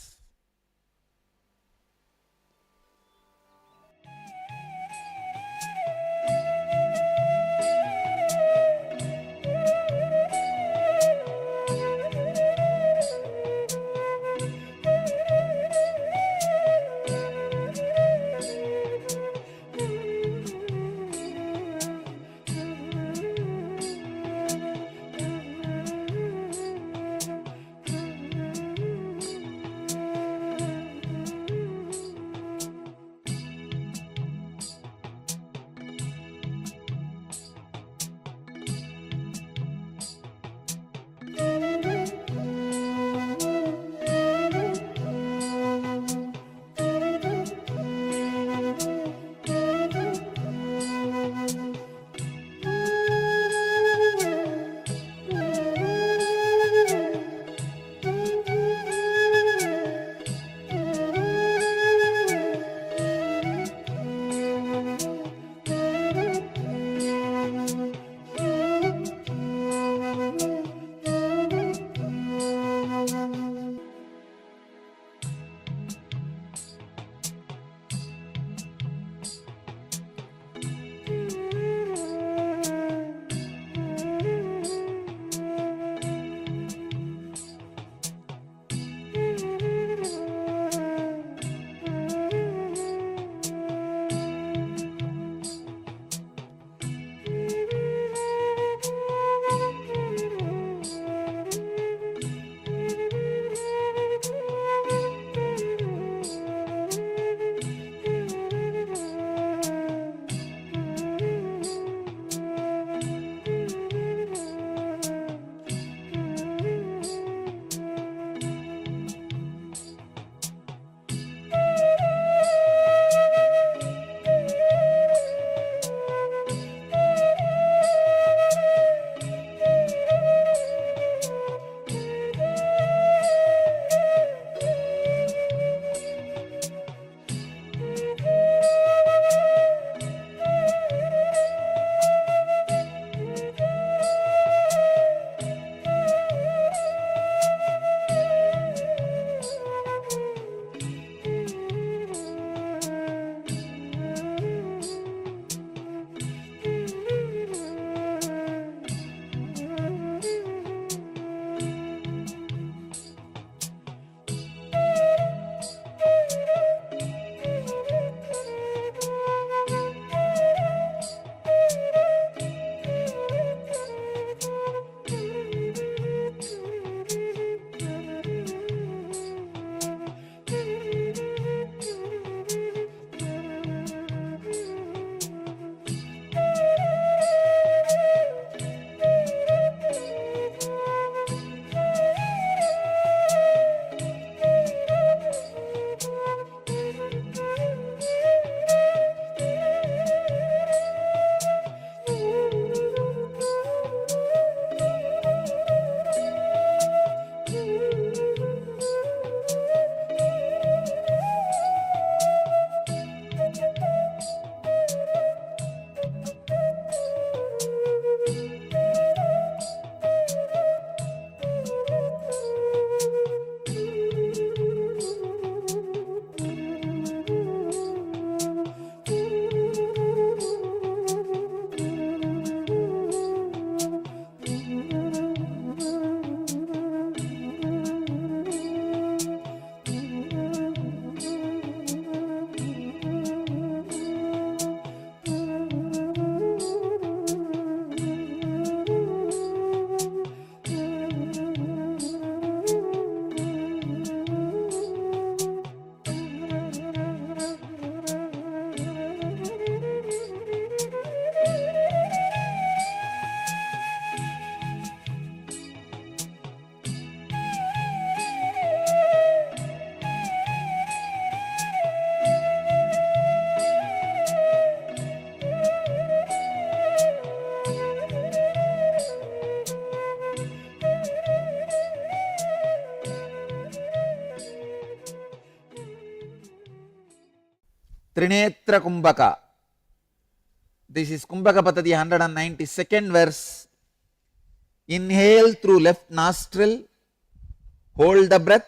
Trinetra Kumbhaka. This is Kumbhaka Patadi 192nd verse. Inhale through left nostril, hold the breath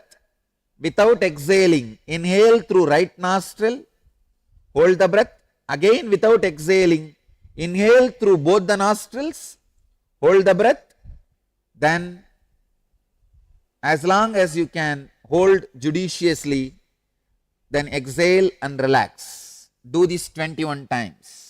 without exhaling. Inhale through right nostril, hold the breath again without exhaling. Inhale through both the nostrils, hold the breath. Then, as long as you can hold judiciously, then exhale and relax. Do this 21 times.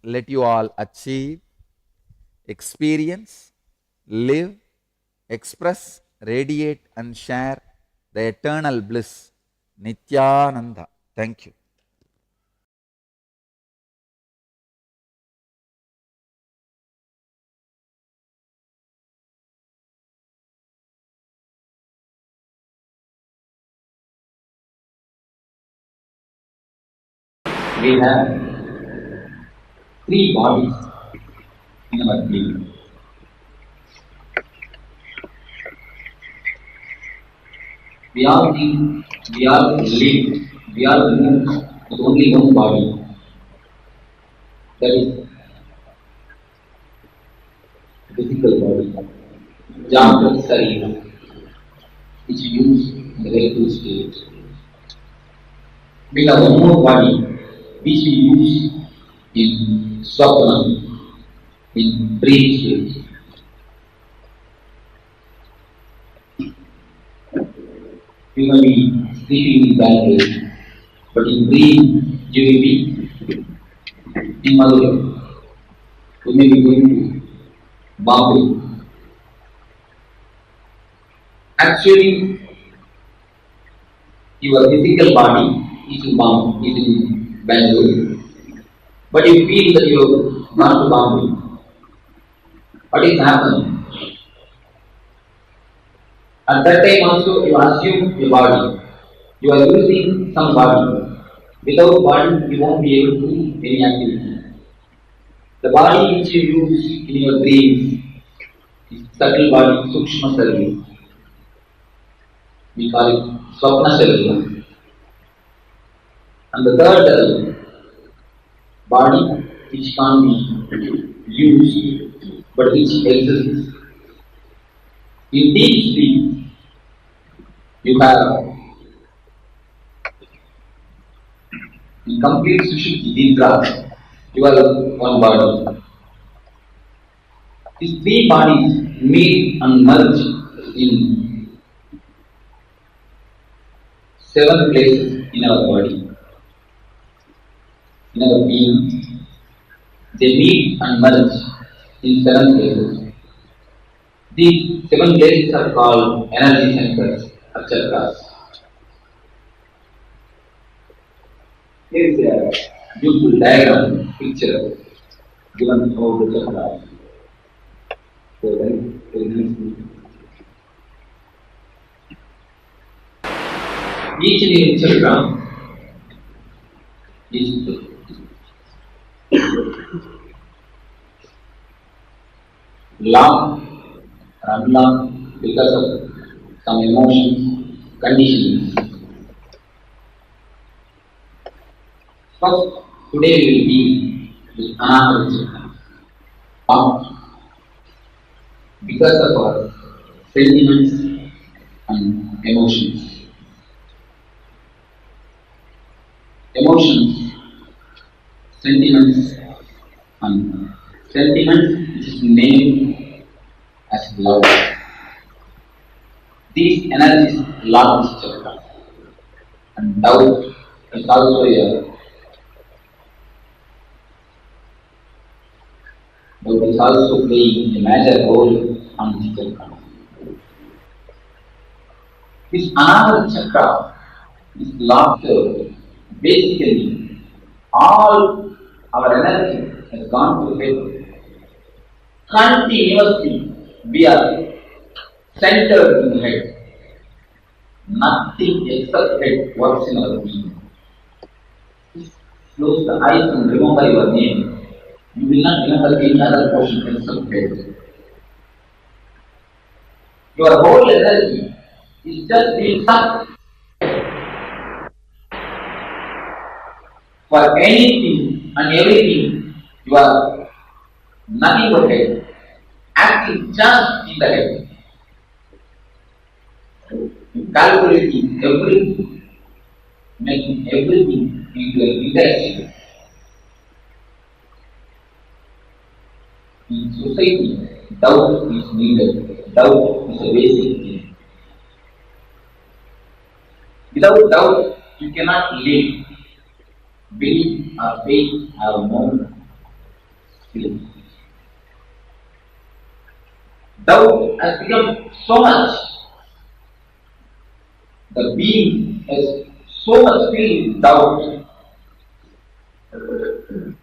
let you all achieve, experience, live, express, radiate and share the eternal bliss. Nityananda. Thank you.
We have 3 bodies in our being. We all think, we all live, we all move with only one body. That is physical body. Jagrat Sarira, which we use in the wakeful state. We have one more body, which we use in Swapna, in dream state. You may be sleeping in Bangalore, but in dream you will be in Madurai. You may be going to Bombay. Actually, your physical body is in Bombay, is in Bangalore, but you feel that you have gone to Bombay. What is happening? At that time also you assume your body. You are using some body. Without body, you won't be able to do any activity. The body which you use in your dreams is subtle body, Sukshma Sarira. We call it Swapna Sarira. And the third body which can't be used but which exists. In deep sleep, you have in complete Sushupti Dīkṣā, you are one body. These 3 bodies meet and merge in 7 places in our body. In our being, they meet and merge in 7 places. These 7 places are called energy centers or chakras. Here is a beautiful diagram, picture given about the chakras. So, very nicely. Each and every chakra is locked or unlocked because of some emotions, conditions. First, today we will be with another chakra. Because of our sentiments and emotions. Emotions, sentiments, and sentiments which is named as love. These energies lock this chakra. And doubt is also a doubt is also playing a major role on this chakra. This another chakra is locked. Basically, all our energy has gone to head. Continuously, we are centered in the head. Nothing except head works in our being. Close the eyes and remember your name. You will not remember any other portion except head. Your whole energy is just being sucked for anything and everything. You are nothing but head, acting just in the head. Calculating everything, making everything into an interaction. In society, doubt is needed. Doubt is a basic thing. Without doubt, you cannot live. Belief or faith or no. feeling. Doubt has become so much. The being has so much filled with doubt.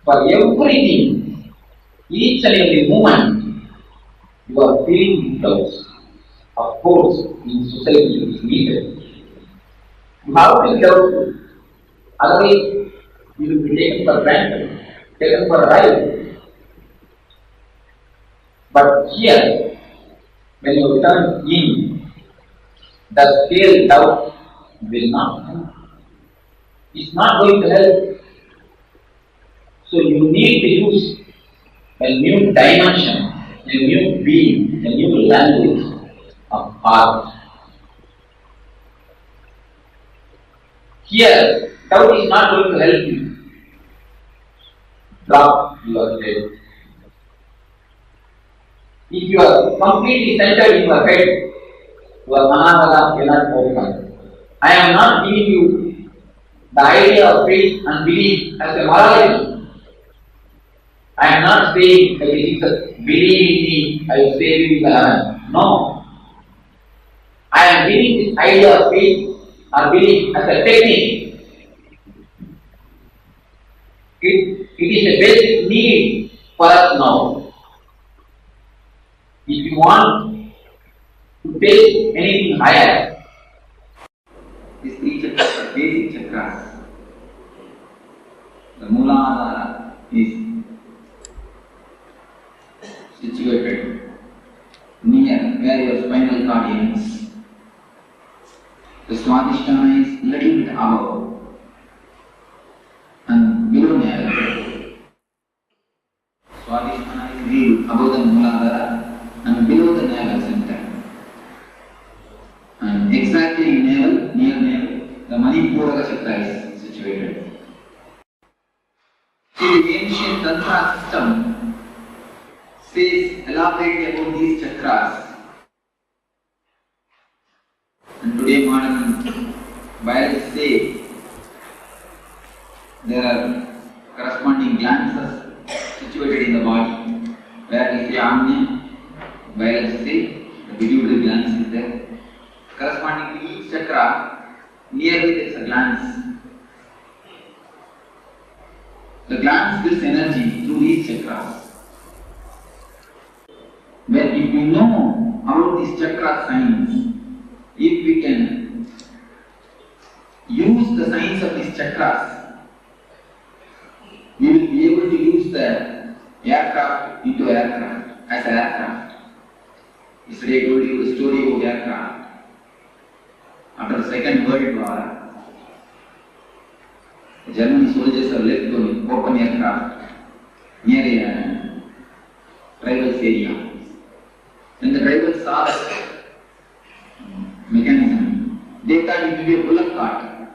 For everything, each and every moment, you are feeling with doubts. Of course, in society it is needed. You have to be doubtful. Otherwise, you will be taken for granted, taken for a ride. But here, when you return in, the still doubt will not help. It's not going to help. So you need to use a new dimension, a new being, a new language of art. Here, doubt is not going to help you. Drop your head. If you are completely centered in your head, your manavada cannot open. I am not giving you the idea of faith and belief as a morality. I am not saying that Jesus, believe in me, I will save you in the heaven. No. I am giving this idea of faith or belief as a technique. It is a basic need for us now. If you want to take anything higher,
these three chakras are basic chakras. The Mooladhara is situated near where your spinal cord ends. The Swadhisthana is little bit above and below navel. Swadhisthana is little above the Mooladhara and below the navel center. And exactly in navel, near navel, the Manipura chakra is situated. See, the ancient Tantra system says elaborate about these chakras. And today modern biologists say there are corresponding glands situated in the body. Where we say Amnya, biologists say the pituitary glands is there. Corresponding to each chakra, nearly there is a glands. The glands gives energy through these chakras. When if we know about these chakra signs, if we can use the signs of these chakras, we will be able to use the aircraft into aircraft, as an aircraft. Yesterday I told you the story of aircraft. After the Second World War, the German soldiers are left to open aircraft near a tribal area. When the tribals saw that mechanism, they thought it would be a bullock cart.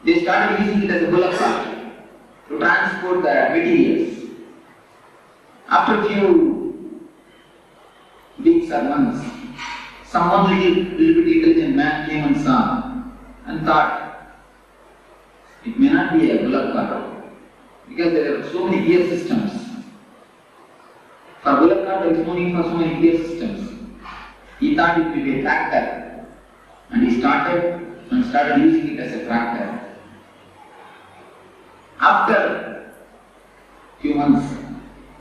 They started using it as a bullock cart to transport the materials. After a few weeks or months, someone little bit intelligent man came and saw and thought it may not be a bullock cart because there are so many gear systems. For bullock cart there is no need for so many gear systems. He thought it would be a tractor and he started using it as a tractor. After few months,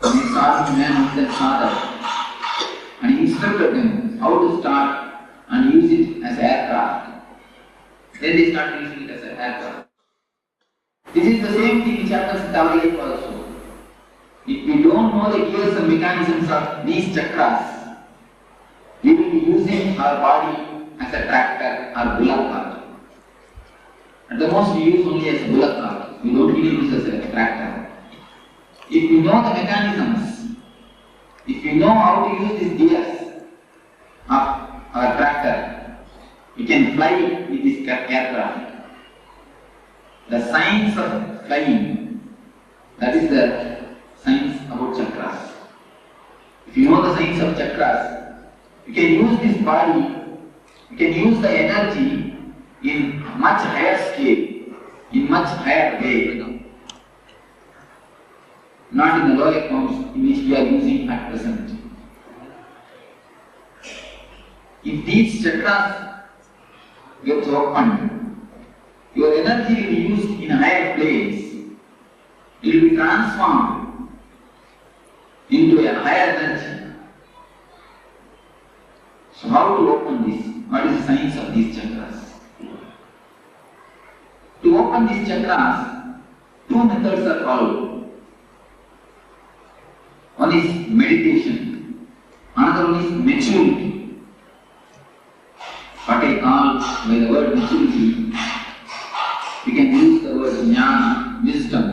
he saw this man who then saw that and he instructed them how to start and use it as an aircraft. Then they started using it as an aircraft. This is the same thing which happens in our life also. If we don't know the gears and mechanisms of these chakras, we will be using our body as a tractor or bullock cart. At the most we use only as a bullock cart. We don't really use as a tractor. If we know the mechanisms, if we know how to use these gears of our tractor, we can fly with this aircraft. The science of flying, that is the science about chakras. If you know the science of chakras, you can use this body, you can use the energy in much higher scale, in much higher way. not in the lower forms in which we are using at present. If these chakras get opened, your energy will be used in higher planes. It will be transformed into a higher energy. So how to open this? What is the science of these chakras? To open these chakras, two methods are followed. One is meditation, another one is maturity. What I call by the word maturity, we can use the word jnana, wisdom.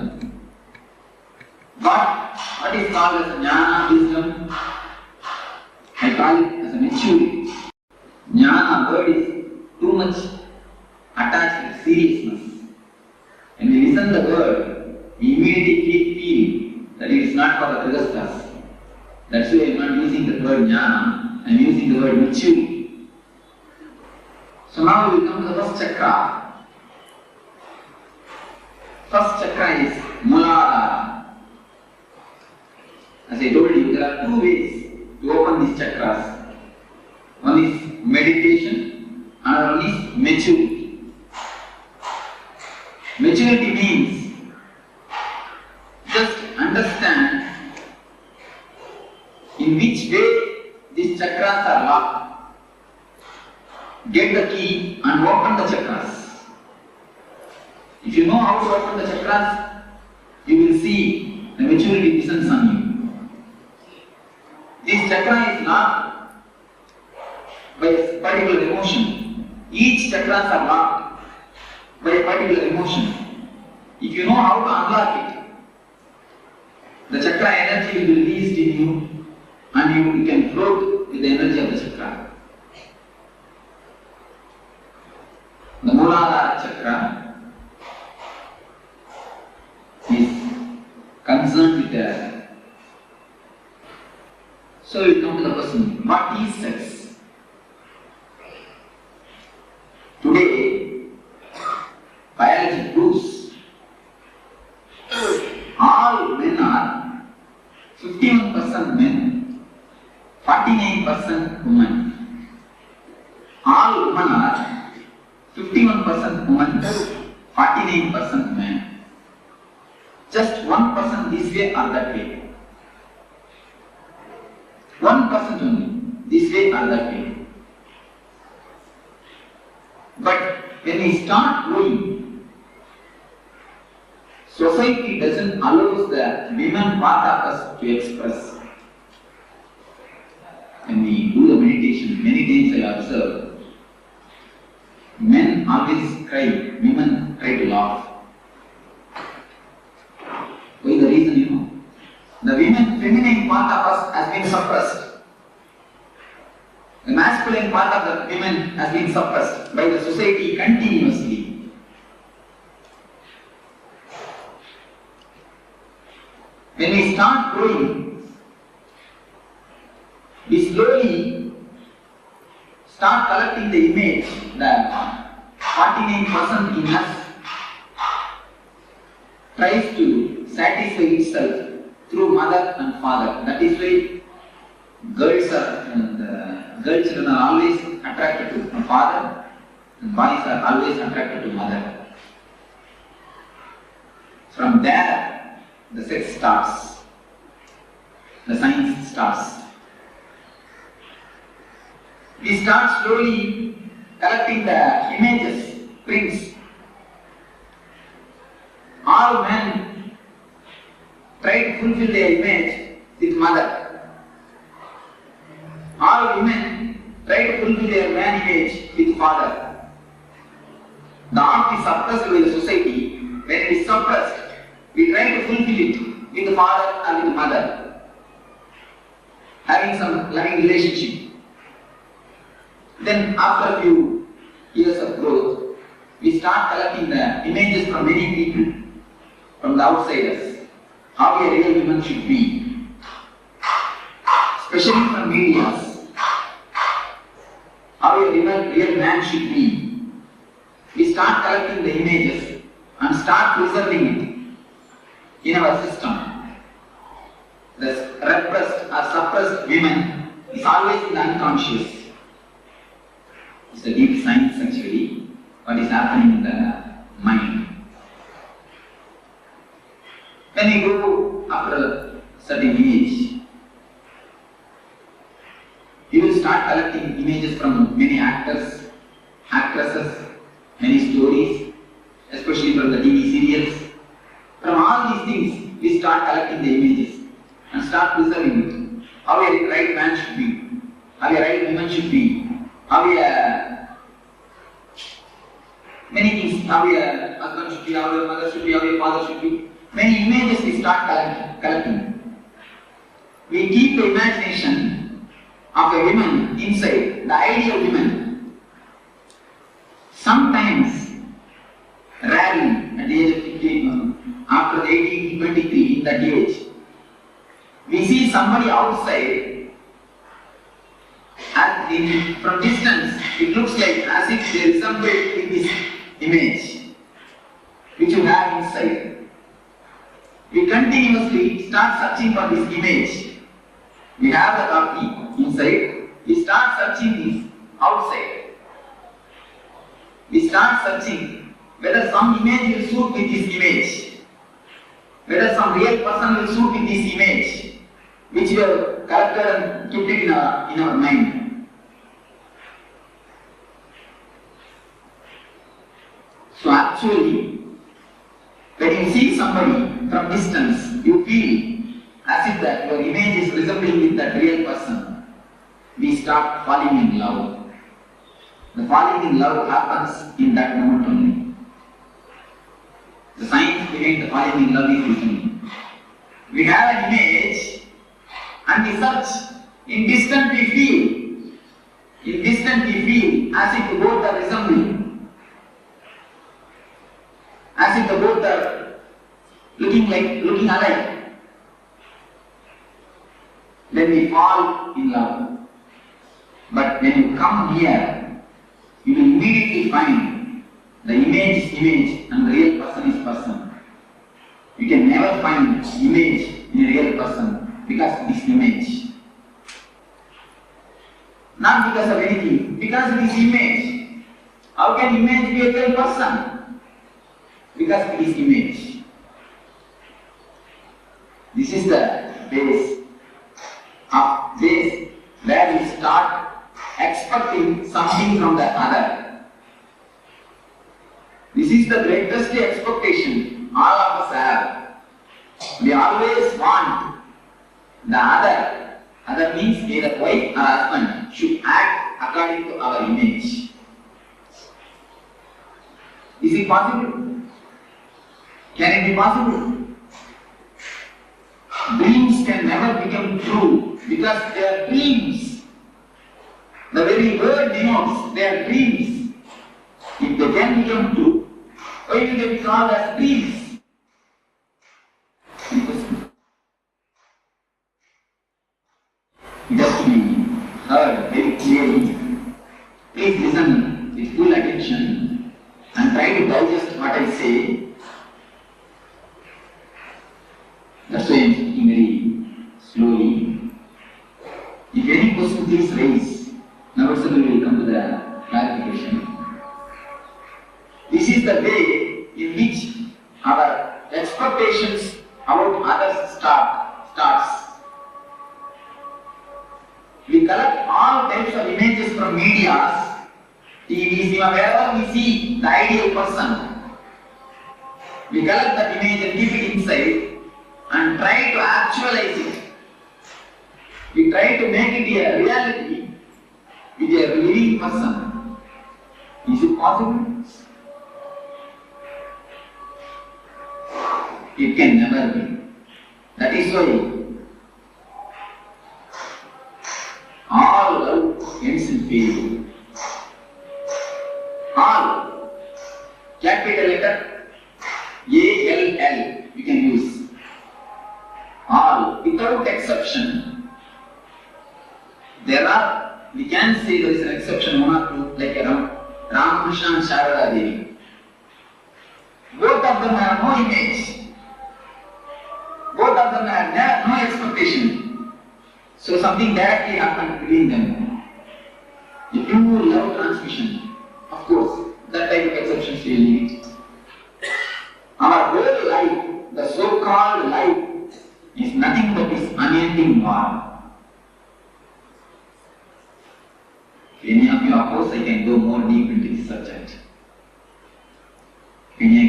But what is called as jnana, wisdom, I call it as a maturity. Jnana word is too much attached with seriousness. When we listen to the word, we immediately feel that it is not for the Pragastas. That's why I am not using the word jnana, I am using the word maturity. So now we will come to the first chakra. First chakra is Muladhara. As I told you, there are two ways to open these chakras. One is meditation, another one is maturity. Maturity means just understand in which way these chakras are locked. Get the key and open the chakras. If you know how to open the chakras, you will see the maturity descends on you. This chakra is locked by a particular emotion. Each chakras are locked by a particular emotion. If you know how to unlock it, the chakra energy will be released in you and you can float with the energy of the chakra. The Muladhara chakra is concerned with the. So we come to the question, what is sex? Today, biology proves all men are 51% men, 49% women. All women are 51% women, 49% men. Just 1% this way or that way. 1% only, this way or that way. But when we start growing, society doesn't allow the women part of us to express. When we do the meditation, many times I observe, men always cry, women try to laugh. Why the reason you know? The feminine part of us has been suppressed. The masculine part of the women has been suppressed by the society continuously. When we start growing, we slowly start collecting the image that 49% in us tries to satisfy itself through mother and father. That is why girl children are always attracted to father and boys are always attracted to mother. From there, the sex starts. The science starts. We start slowly collecting the images, prints. All men try to fulfill their image with mother. All women try to fulfill their man image with father. The art is suppressed by the society. When it is suppressed, we try to fulfill it with the father and with the mother, having some loving relationship. Then after a few years of growth, we start collecting the images from many people, from the outsiders, how a real woman should be, especially from media, how a real man should be. We start collecting the images and start preserving it in our system. repressed or suppressed women is always in the unconscious. It's a deep science actually, what is happening in the mind. When we go after a certain age, you will start collecting images from many actors, actresses, many stories, especially from the TV serials. From all these things, we start collecting the images and start preserving it. How a right man should be, how a right woman should be, how a many things, how a husband should be, how a mother should be, how a father should be. Many images we start collecting. We keep the imagination of a woman inside, the ideal woman. Sometimes, rarely, at the age of 15, after the 18, 23, in that age, we see somebody outside and from distance it looks like as if they resemble in this image which you have inside. We continuously start searching for this image. We have the copy inside, we start searching this outside. We start searching whether some image will suit with this image, whether some real person will suit with this image, which we have collected and kept it in our mind. So actually, when you see somebody from distance, you feel as if that your image is resembling with that real person. We start falling in love. The falling in love happens in that moment only. The science behind the falling in love is this. We have an image and we search. In distance we feel. In distance we feel as if both are resembling. As if the both are looking alike. Then we fall in love. But when you come here, you will immediately find the image is image and the real person is person. You can never find image in a real person because it is image. Not because of anything, because it is image. How can image be a real person? Because it is image. This is the base where we start expecting something from the other. This is the greatest expectation all of us have. We always want the other means either wife or husband should act according to our image. Is it possible? Can it be possible? Dreams can never become true because they are dreams. The very word denotes they are dreams. If they can become true, why will they be called as dreams? It has to be heard very clearly. Please listen with full attention and try to digest what I say. That's why I am speaking very slowly. If any question please raise, now we will come to the clarification. This is the way in which our expectations about others starts. We collect all types of images from media, TV, cinema, wherever we see the ideal person. We collect that image and keep it inside and try to actualize it. We try to make it a reality with a living person. Is it possible? It can never be. That is why all love ends in failure. All, capital letter A-L-L, you can use. All, without exception. There are, we can say there is an exception, one or two, like Ramakrishna and Sharada Devi. Both of them have no image. Both of them have no expectation. So something directly happened between them. A pure love transmission. Of course, that type of exceptions will need. Our whole life, the so-called life, is nothing but this unending war. If any of you oppose, I can go more deep into this subject. If any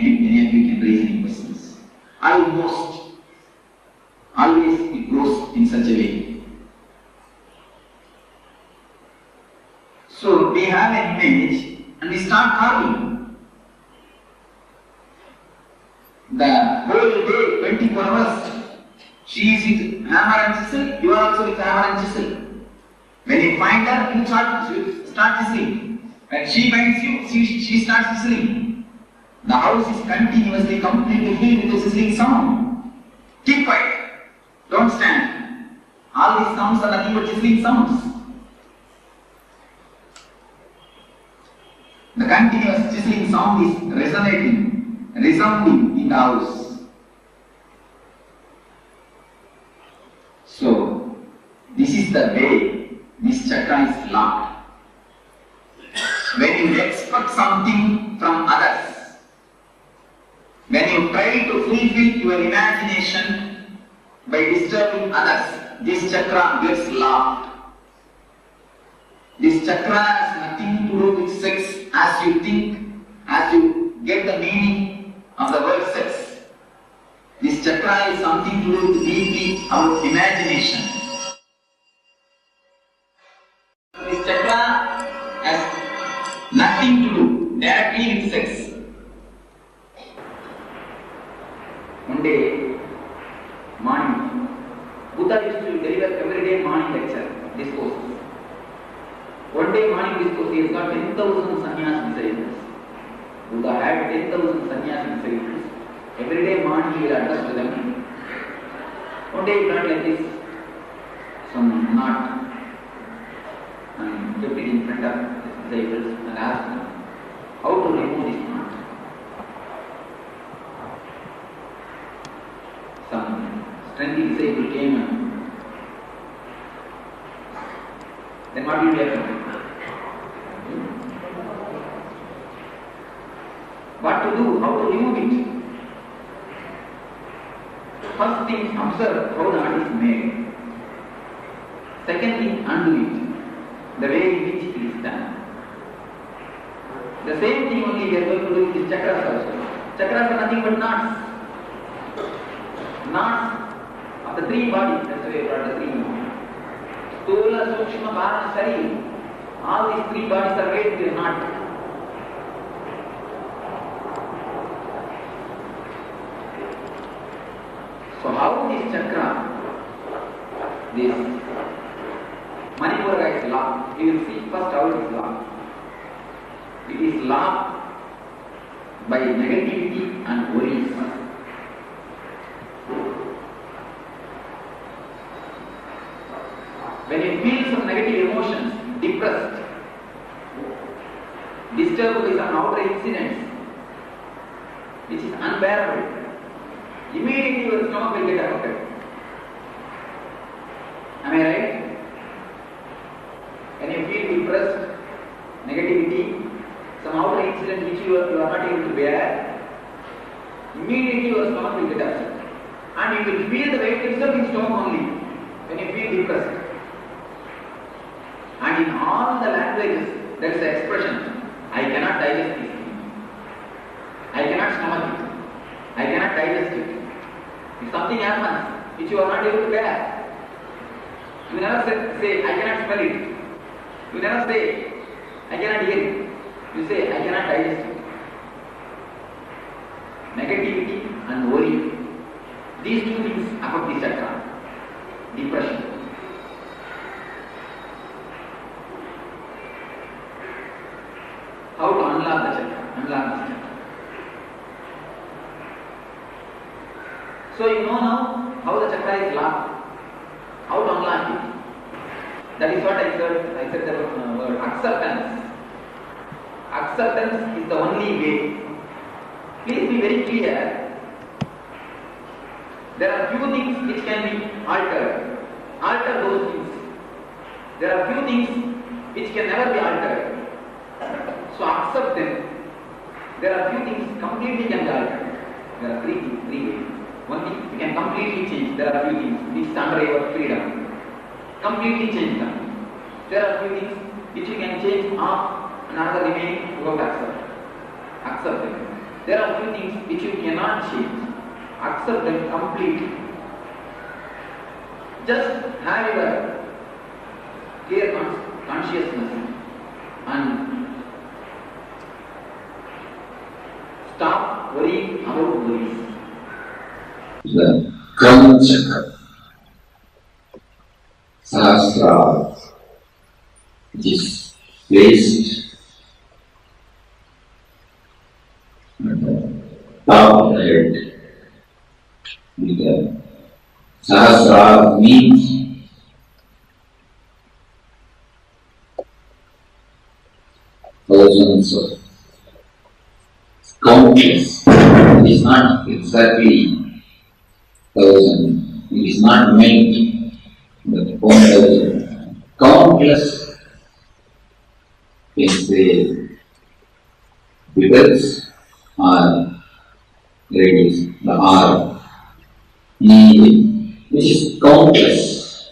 of you can raise any questions. Always it goes in such a way. So we have an image and we start carving. The whole day, 24 hours, she is with hammer and chisel, you are also with hammer and chisel. When you find her, you start chiseling. When she finds you, she starts chiseling. The house is continuously, completely filled with the sizzling sound. Keep quiet. Don't stand. All these sounds are nothing but sizzling sounds. The continuous sizzling sound is resounding in the house. So, this is the way this chakra is locked. When you expect something from others, when you try to fulfill your imagination by disturbing others, this chakra gets locked. This chakra has nothing to do with sex as you think, as you get the meaning of the word sex. This chakra is something to do with deeply our imagination. This chakra has nothing to do directly with sex. One day, morning, Buddha used to deliver every day morning lecture, discourse. One day morning discourse, he has got 10,000 sannyas disciples. Buddha had 10,000 sannyas disciples. Every day morning he will address to them. One day he got like this, some knot, and kept it in front of his disciples and asked them how to remove this knot. Some strengthy disciple came and then what will happen? What to do? How to remove it? First thing, observe how the knot is made. Second thing, undo it. The way in which it is done. The same thing only we are going to do with chakras also. Chakras are nothing but knots. Knots of the three bodies. That's the way we brought the three. Stula, Sukshma, Bhara, Shari. All these three bodies are made with a knot. So how this chakra, this Manipura is locked? We will see first how it is locked. It is locked by negativity and worries. When you feel some negative emotions, depressed, disturbed by some outer incidents, which is unbearable, immediately your stomach will get affected. Am I right? When you feel depressed, negativity, some outer incident which you are not able to bear, immediately your stomach will get upset. And you will feel the weight itself in stomach only when you feel depressed. And in all the languages, there is an expression, I cannot digest this thing. I cannot stomach it. I cannot digest it. If something happens which you are not able to bear, you never say, I cannot smell it. You never say, I cannot hear it. You say, I cannot digest it. Negativity and worry. These two things affect the chakra. Depression. How to unlock the chakra? Unlock this chakra. So you know now how the chakra is locked. How to unlock it? That is what I said. I said the word acceptance. Acceptance is the only way. Please be very clear. There are few things which can be altered. Alter those things. There are few things which can never be altered. So accept them. There are few things completely can be altered. There are three ways. One thing you can completely change. There are few things which is under your freedom. Completely change them. There are few things which you can change half and another remaining you have to accept. Accept them. There are few things which you cannot change. Accept them completely. Just have your clear consciousness and stop worrying about worries.
The Karma Chakra, Sahasrara, which is placed at the top of the head. With the Sahasrara means thousands of countless. It is not exactly 1,000. It is not meant, but 1,000. Countless, if the pebbles are radius, the R, which is countless.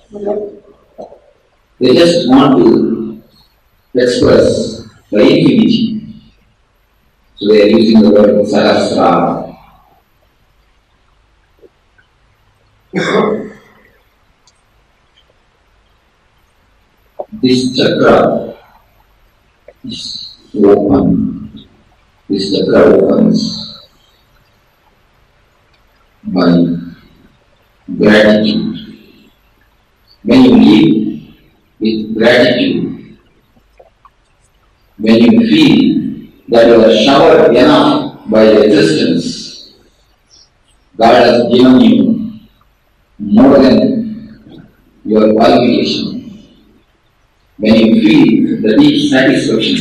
They just want to express the infinity. So they are using the word Sahasrara. This chakra is open. This chakra opens by gratitude. When you live with gratitude, when you feel that you are showered enough by the existence, God has given you more than your qualification. When you feel the deep satisfaction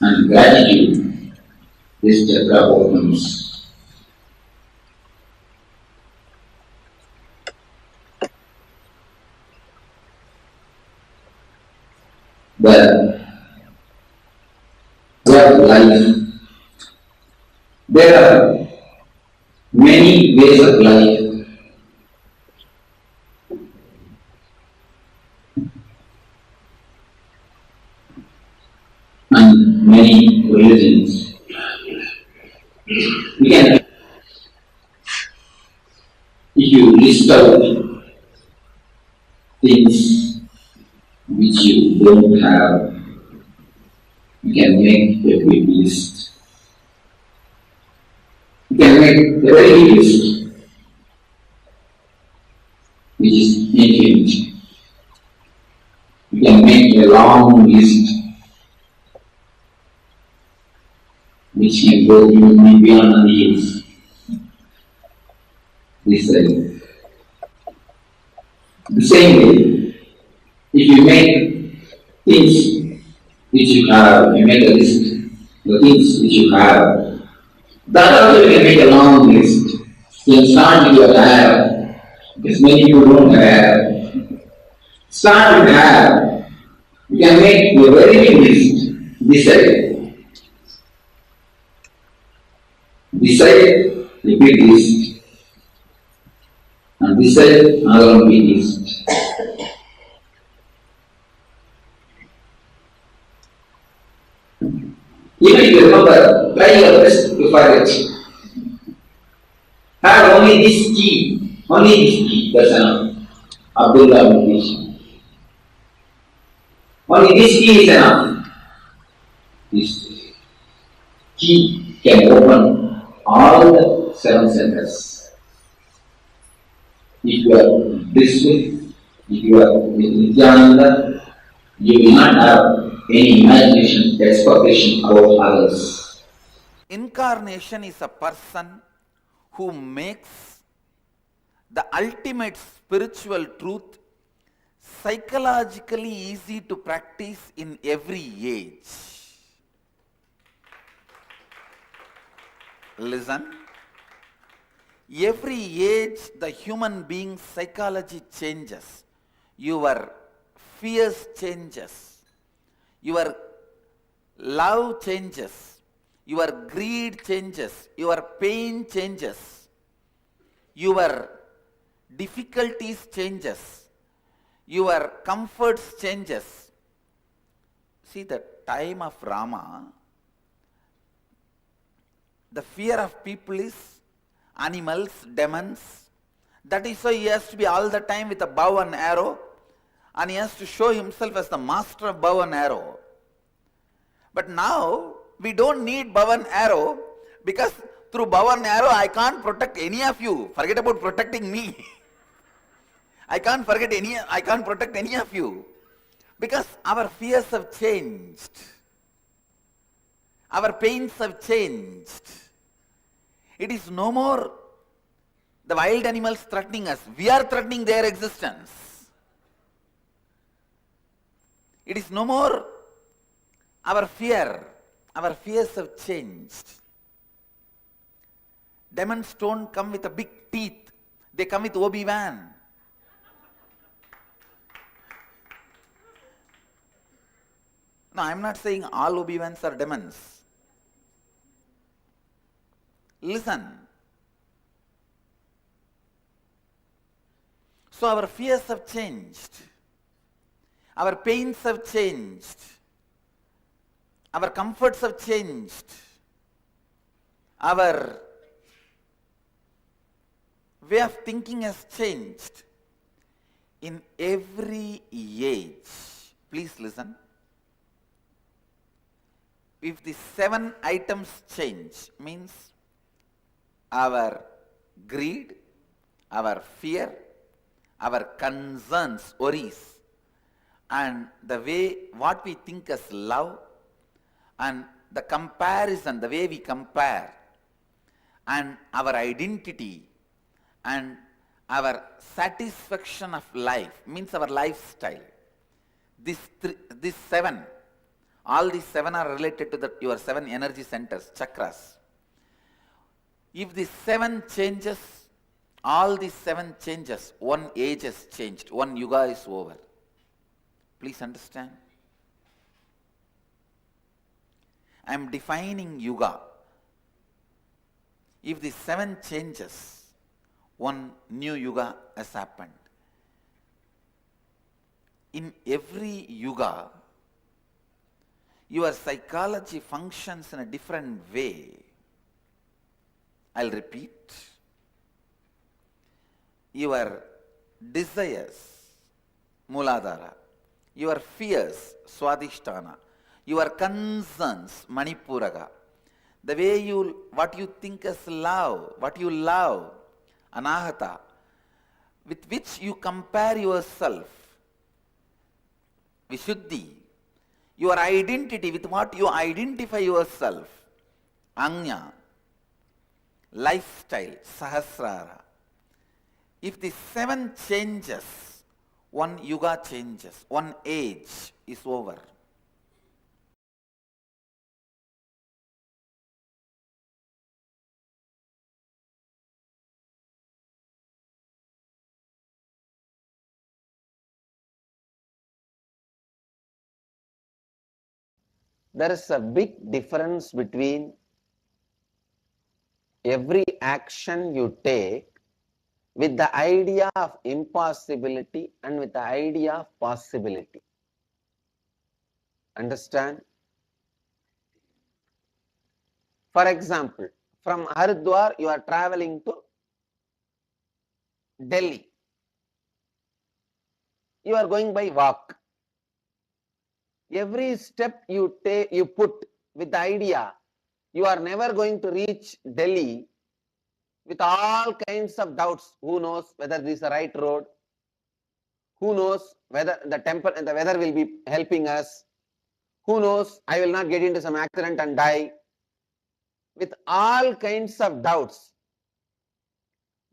and gratitude, this chakra opens. The word life. There are many ways of life. And many religions. We can, if you list out things which you don't have, you can make a big list. You can make a very big list, which is infinite. You can make a long list, which can go beyond the years. The same way, if you make things which you have, you make a list, the things which you have, that also you can make a long list. You can start with your have, because many people don't have. Start with have. You can make a very big list. Decide the big list, and decide another big list. Even if you remember, try your best to find it. Have only this key, that's enough. Abdullah meditation. Only this key is enough. This key can open all the 7 centers. If you are blissful, if you are with Nityananda, you will not have any imagination, expectation about others.
Incarnation is a person who makes the ultimate spiritual truth psychologically easy to practice in every age. Listen, every age the human being's psychology changes. Your fears changes, your love changes, your greed changes, your pain changes, your difficulties changes, your comforts changes. See, the time of Rama, the fear of people is animals, demons. That is why he has to be all the time with a bow and arrow, and he has to show himself as the master of bow and arrow. But now we don't need bow and arrow, because through bow and arrow I can't protect any of you. Forget about protecting me. I can't protect any of you, because our fears have changed. Our pains have changed. It is no more the wild animals threatening us. We are threatening their existence. It is no more our fear. Our fears have changed. Demons don't come with a big teeth. They come with Obi-Wan. No, I am not saying all Obi-Wans are demons. Listen. So our fears have changed. Our pains have changed. Our comforts have changed. Our way of thinking has changed. In every age, please listen. If the 7 items change, means our greed, our fear, our concerns, worries, and the way what we think as love, and the comparison, the way we compare, and our identity, and our satisfaction of life, means our lifestyle. These 7, all these 7 are related to your 7 energy centers, chakras. If the 7 changes, all these 7 changes, one age has changed, one yuga is over. Please understand. I am defining yuga. If the 7 changes, one new yuga has happened. In every yuga, your psychology functions in a different way. I'll repeat. Your desires, Muladhara. Your fears, Swadhisthana. Your concerns, Manipuraga. The way what you think as love, what you love, Anahata. With which you compare yourself, Vishuddhi. Your identity, with what you identify yourself, Anya. Lifestyle, Sahasrara. If the 7 changes, one yuga changes, one age is over.
There is a big difference between every action you take with the idea of impossibility and with the idea of possibility. Understand? For example, from Haridwar you are traveling to Delhi. You are going by walk. Every step you take, you put with the idea, you are never going to reach Delhi, with all kinds of doubts. Who knows whether this is the right road? Who knows whether the temple and the weather will be helping us? Who knows, I will not get into some accident and die? With all kinds of doubts.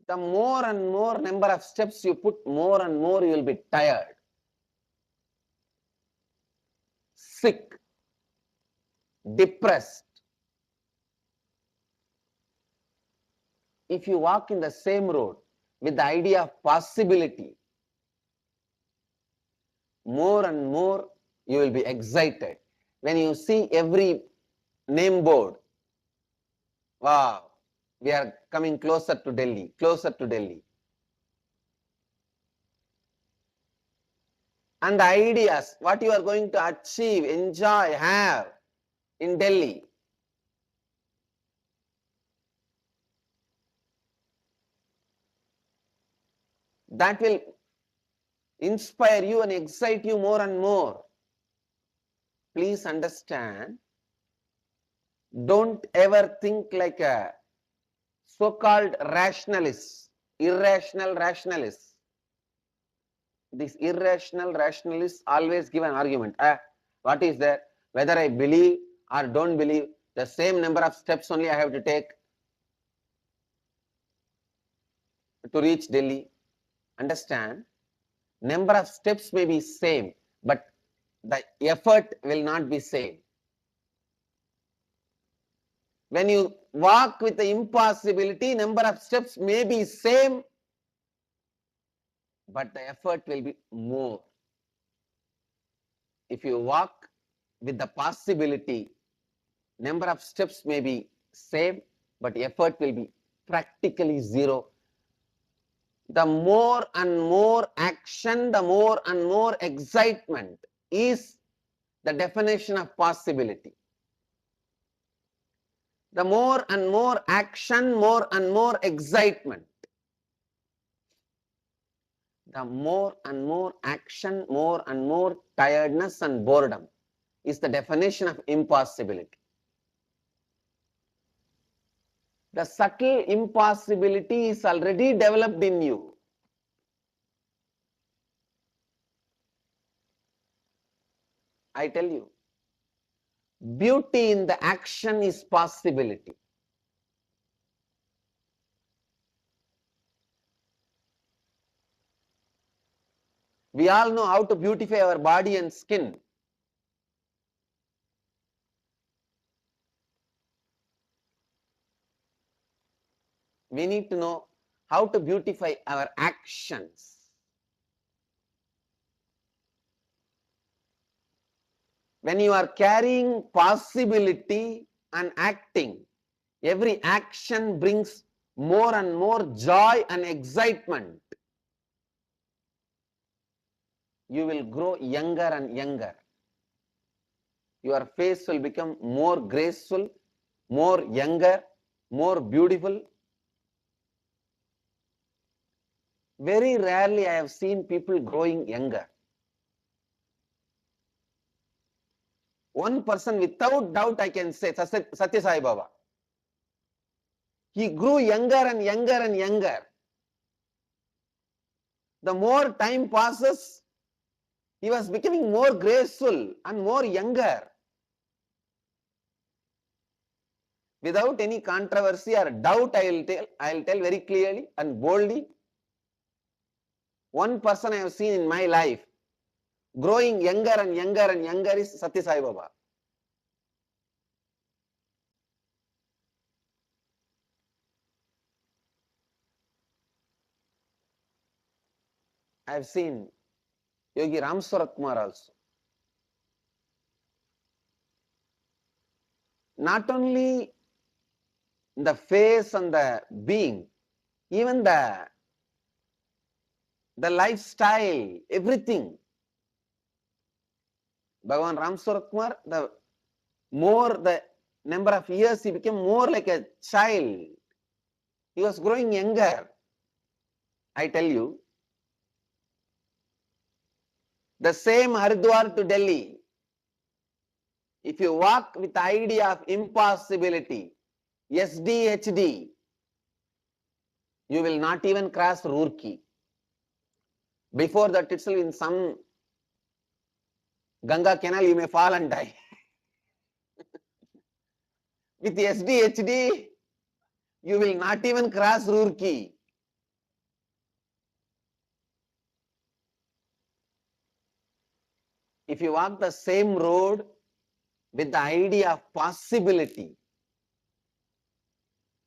The more and more number of steps you put, more and more you will be tired, sick, depressed. If you walk in the same road with the idea of possibility, more and more you will be excited. When you see every name board, wow, we are coming closer to Delhi, closer to Delhi. And the ideas, what you are going to achieve, enjoy, have in Delhi. That will inspire you and excite you more and more. Please understand, don't ever think like a so-called rationalist, irrational rationalist. These irrational rationalists always give an argument. What is there? Whether I believe or don't believe, the same number of steps only I have to take to reach Delhi. Understand, number of steps may be same, but the effort will not be same. When you walk with the impossibility, number of steps may be same, but the effort will be more. If you walk with the possibility, number of steps may be same, but effort will be practically zero. The more and more action, the more and more excitement is the definition of possibility. The more and more action, more and more excitement. The more and more action, more and more tiredness and boredom is the definition of impossibility. The subtle impossibility is already developed in you. I tell you, beauty in the action is possibility. We all know how to beautify our body and skin. We need to know how to beautify our actions. When you are carrying possibility and acting, every action brings more and more joy and excitement. You will grow younger and younger. Your face will become more graceful, more younger, more beautiful. Very rarely I have seen people growing younger. One person without doubt I can say, Satya Sai Baba. He grew younger and younger and younger. The more time passes, he was becoming more graceful and more younger. Without any controversy or doubt, I will tell very clearly and boldly. One person I have seen in my life growing younger and younger and younger is Satya Sai Baba. I have seen Yogi Ram Sarat Kumar also. Not only the face and the being, even the lifestyle, everything. Bhagavan Ram Sarat Kumar, the more the number of years, he became more like a child. He was growing younger. I tell you, the same Haridwar to Delhi, if you walk with the idea of impossibility, SDHD, you will not even cross Roorkee. Before that itself, in some Ganga canal, you may fall and die. With SDHD, you will not even cross Roorkee. If you walk the same road with the idea of possibility,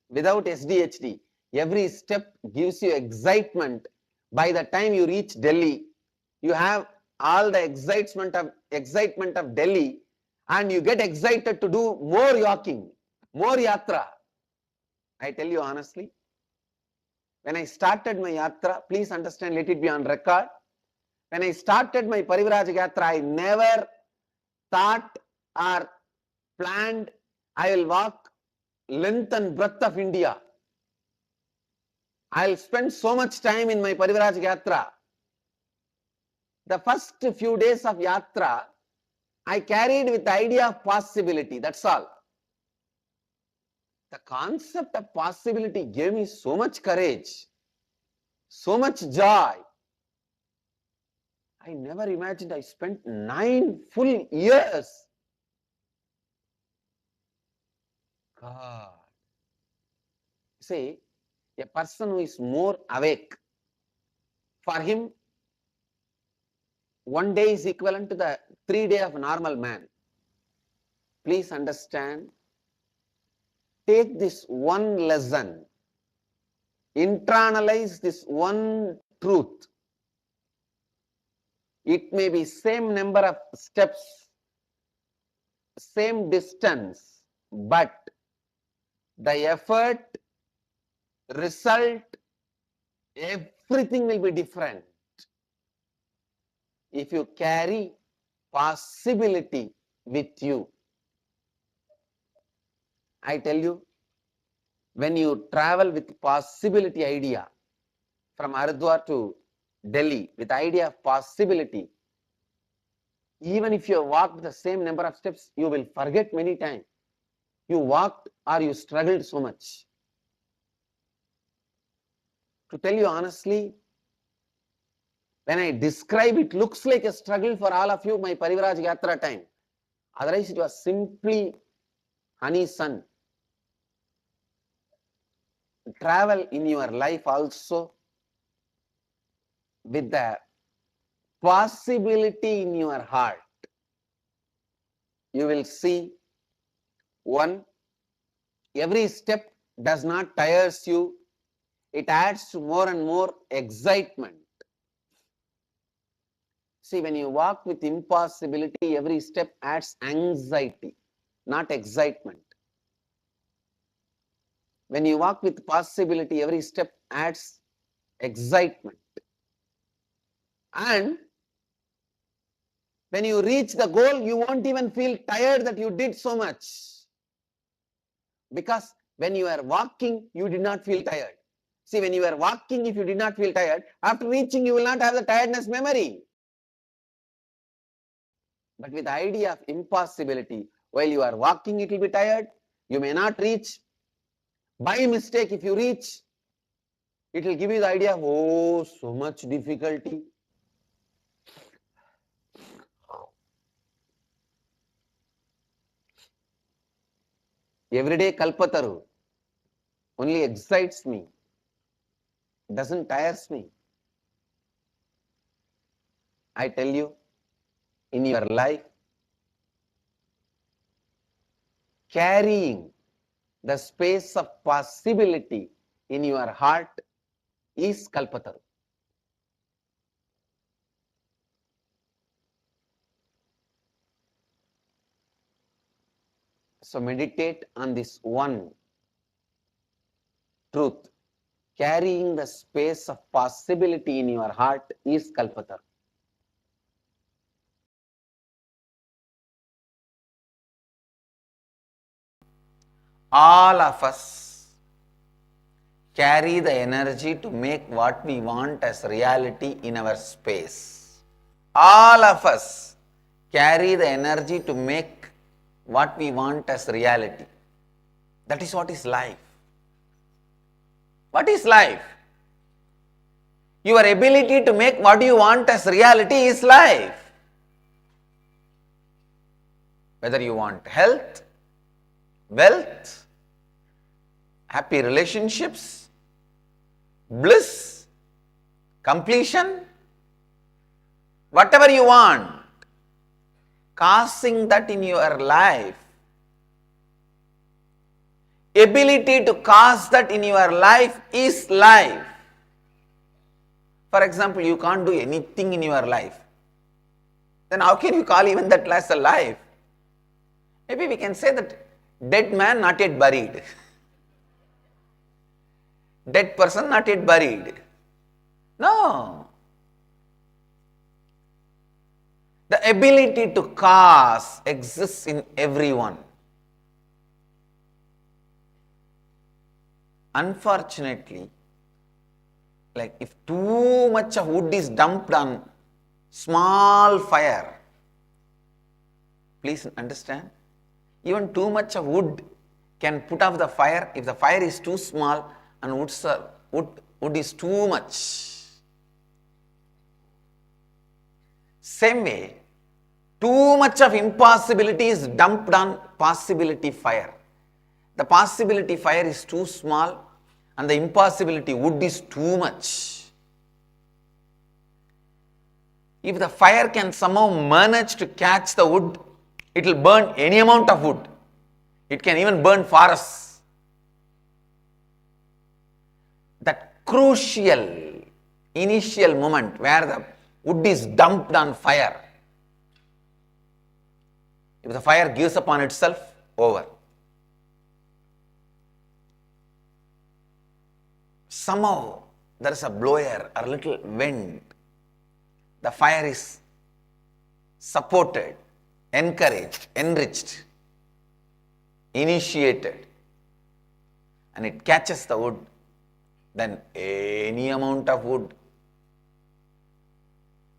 without SDHD, every step gives you excitement. By the time you reach Delhi, you have all the excitement of Delhi, and you get excited to do more walking, more yatra. I tell you honestly, when I started my yatra, please understand, let it be on record. When I started my Parivrajak Yatra, I never thought or planned I will walk length and breadth of India. I'll spend so much time in my Parivrajak Yatra. The first few days of Yatra, I carried with the idea of possibility, that's all. The concept of possibility gave me so much courage, so much joy. I never imagined I spent 9 full years. God. See, a person who is more awake, for him, 1 day is equivalent to the 3 days of a normal man. Please understand, take this one lesson, internalize this one truth. It may be same number of steps, same distance, but the effort, result, everything will be different. If you carry possibility with you, I tell you, when you travel with possibility idea from Haridwar to Delhi with idea of possibility, even if you walked the same number of steps, you will forget many times. You walked or you struggled so much. To tell you honestly, when I describe it, looks like a struggle for all of you, my Parivrajak Yatra time. Otherwise, it was simply honey sun. Travel in your life also with the possibility in your heart. You will see, one, every step does not tires you. It adds to more and more excitement. See, when you walk with impossibility, every step adds anxiety, not excitement. When you walk with possibility, every step adds excitement. And when you reach the goal, you won't even feel tired that you did so much. Because when you are walking, you did not feel tired. See, when you are walking, if you did not feel tired, after reaching, you will not have the tiredness memory. But with the idea of impossibility, while you are walking, it will be tired. You may not reach. By mistake, if you reach, it will give you the idea of, oh, so much difficulty. Everyday Kalpataru only excites me, doesn't tires me. I tell you, in your life, carrying the space of possibility in your heart is Kalpataru. So meditate on this one truth. Carrying the space of possibility in your heart is Kalpataru. All of us carry the energy to make what we want as reality in our space. All of us carry the energy to make what we want as reality. That is what is life. What is life? Your ability to make what you want as reality is life. Whether you want health, wealth, happy relationships, bliss, completion, whatever you want, causing that in your life, ability to cause that in your life is life. For example, you can't do anything in your life. then how can you call even that as alive? Maybe we can say that dead man not yet buried. Dead person not yet buried. No. The ability to cause exists in everyone. Unfortunately, like if too much of wood is dumped on small fire, please understand, even too much of wood can put off the fire if the fire is too small and wood is too much. Same way, too much of impossibility is dumped on possibility fire. The possibility fire is too small and the impossibility wood is too much. If the fire can somehow manage to catch the wood, it will burn any amount of wood. It can even burn forests. That crucial initial moment where the wood is dumped on fire, if the fire gives up on itself, over. Somehow there is a blower or a little wind, the fire is supported, encouraged, enriched, initiated, and it catches the wood, then any amount of wood,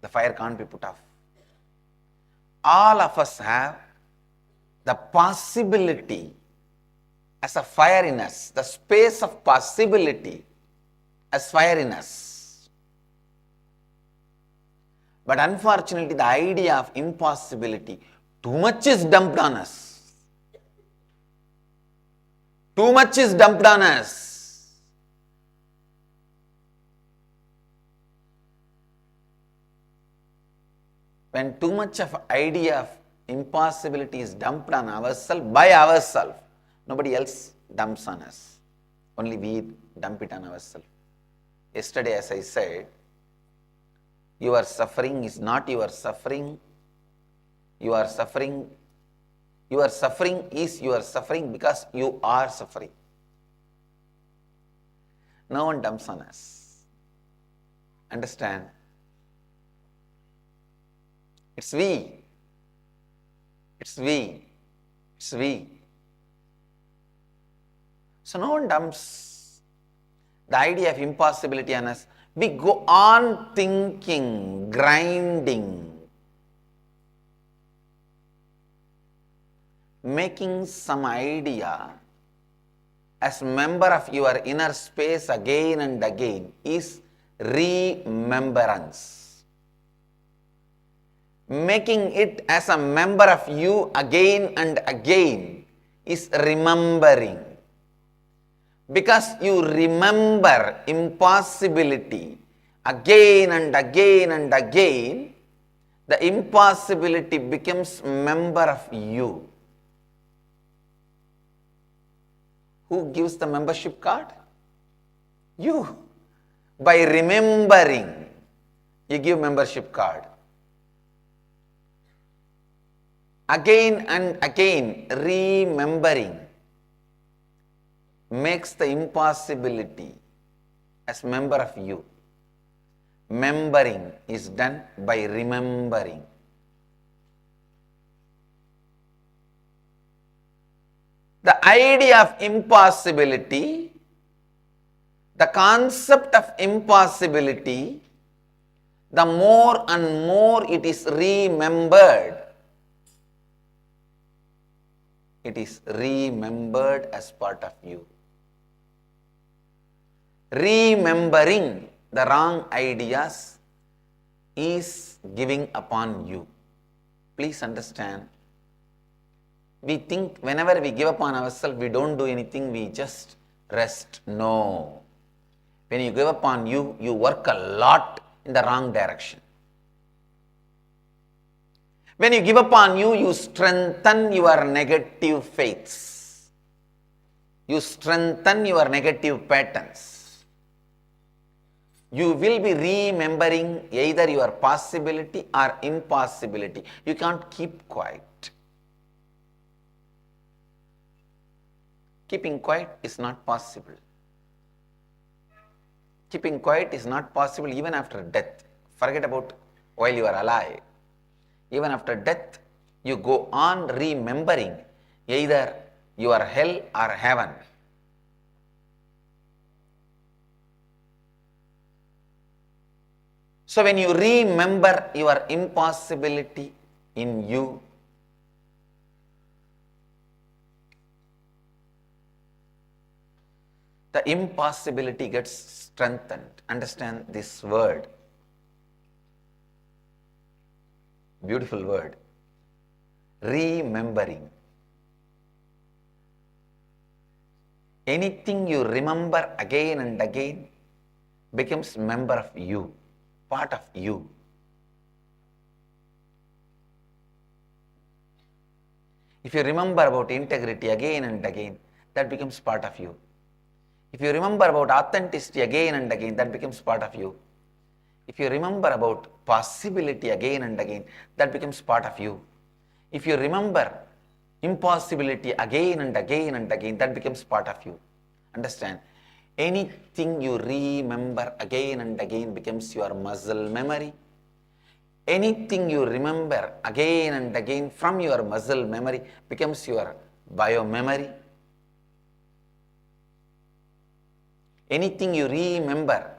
the fire can't be put off. All of us have the possibility as a fire in us, the space of possibility as fire in us. But unfortunately, the idea of impossibility, too much is dumped on us. Too much is dumped on us. When too much of idea of impossibility is dumped on ourselves, by ourselves, nobody else dumps on us. Only we dump it on ourselves. Yesterday, as I said, your suffering is not your suffering. Your suffering is your suffering because you are suffering. No one dumps on us. Understand? It's we. It's we. It's we. So no one dumps the idea of impossibility on us. We go on thinking, grinding, making some idea as member of your inner space again and again is remembrance. Making it as a member of you again and again is remembering. Because you remember impossibility again and again and again, the impossibility becomes member of you. Who gives the membership card? You. By remembering, you give membership card. Again and again, remembering makes the impossibility as member of you. Membering is done by remembering. The idea of impossibility, the concept of impossibility, the more and more it is remembered, it is remembered as part of you. Remembering the wrong ideas is giving upon you. Please understand. We think whenever we give upon ourselves, we don't do anything, we just rest. No. When you give upon you, you work a lot in the wrong direction. When you give upon you, you strengthen your negative faiths. You strengthen your negative patterns. You will be remembering either your possibility or impossibility. You can't keep quiet. Keeping quiet is not possible. Keeping quiet is not possible even after death. Forget about while you are alive. Even after death, you go on remembering either your hell or heaven. So when you remember your impossibility in you, the impossibility gets strengthened. Understand this word. Beautiful word. Remembering. Anything you remember again and again becomes member of you, part of you. If you remember about integrity again and again, that becomes part of you. If you remember about authenticity again and again, that becomes part of you. If you remember about possibility again and again, that becomes part of you. If you remember impossibility again and again and again, that becomes part of you. Understand? Anything you remember again and again becomes your muscle memory. Anything you remember again and again from your muscle memory becomes your biomemory. Anything you remember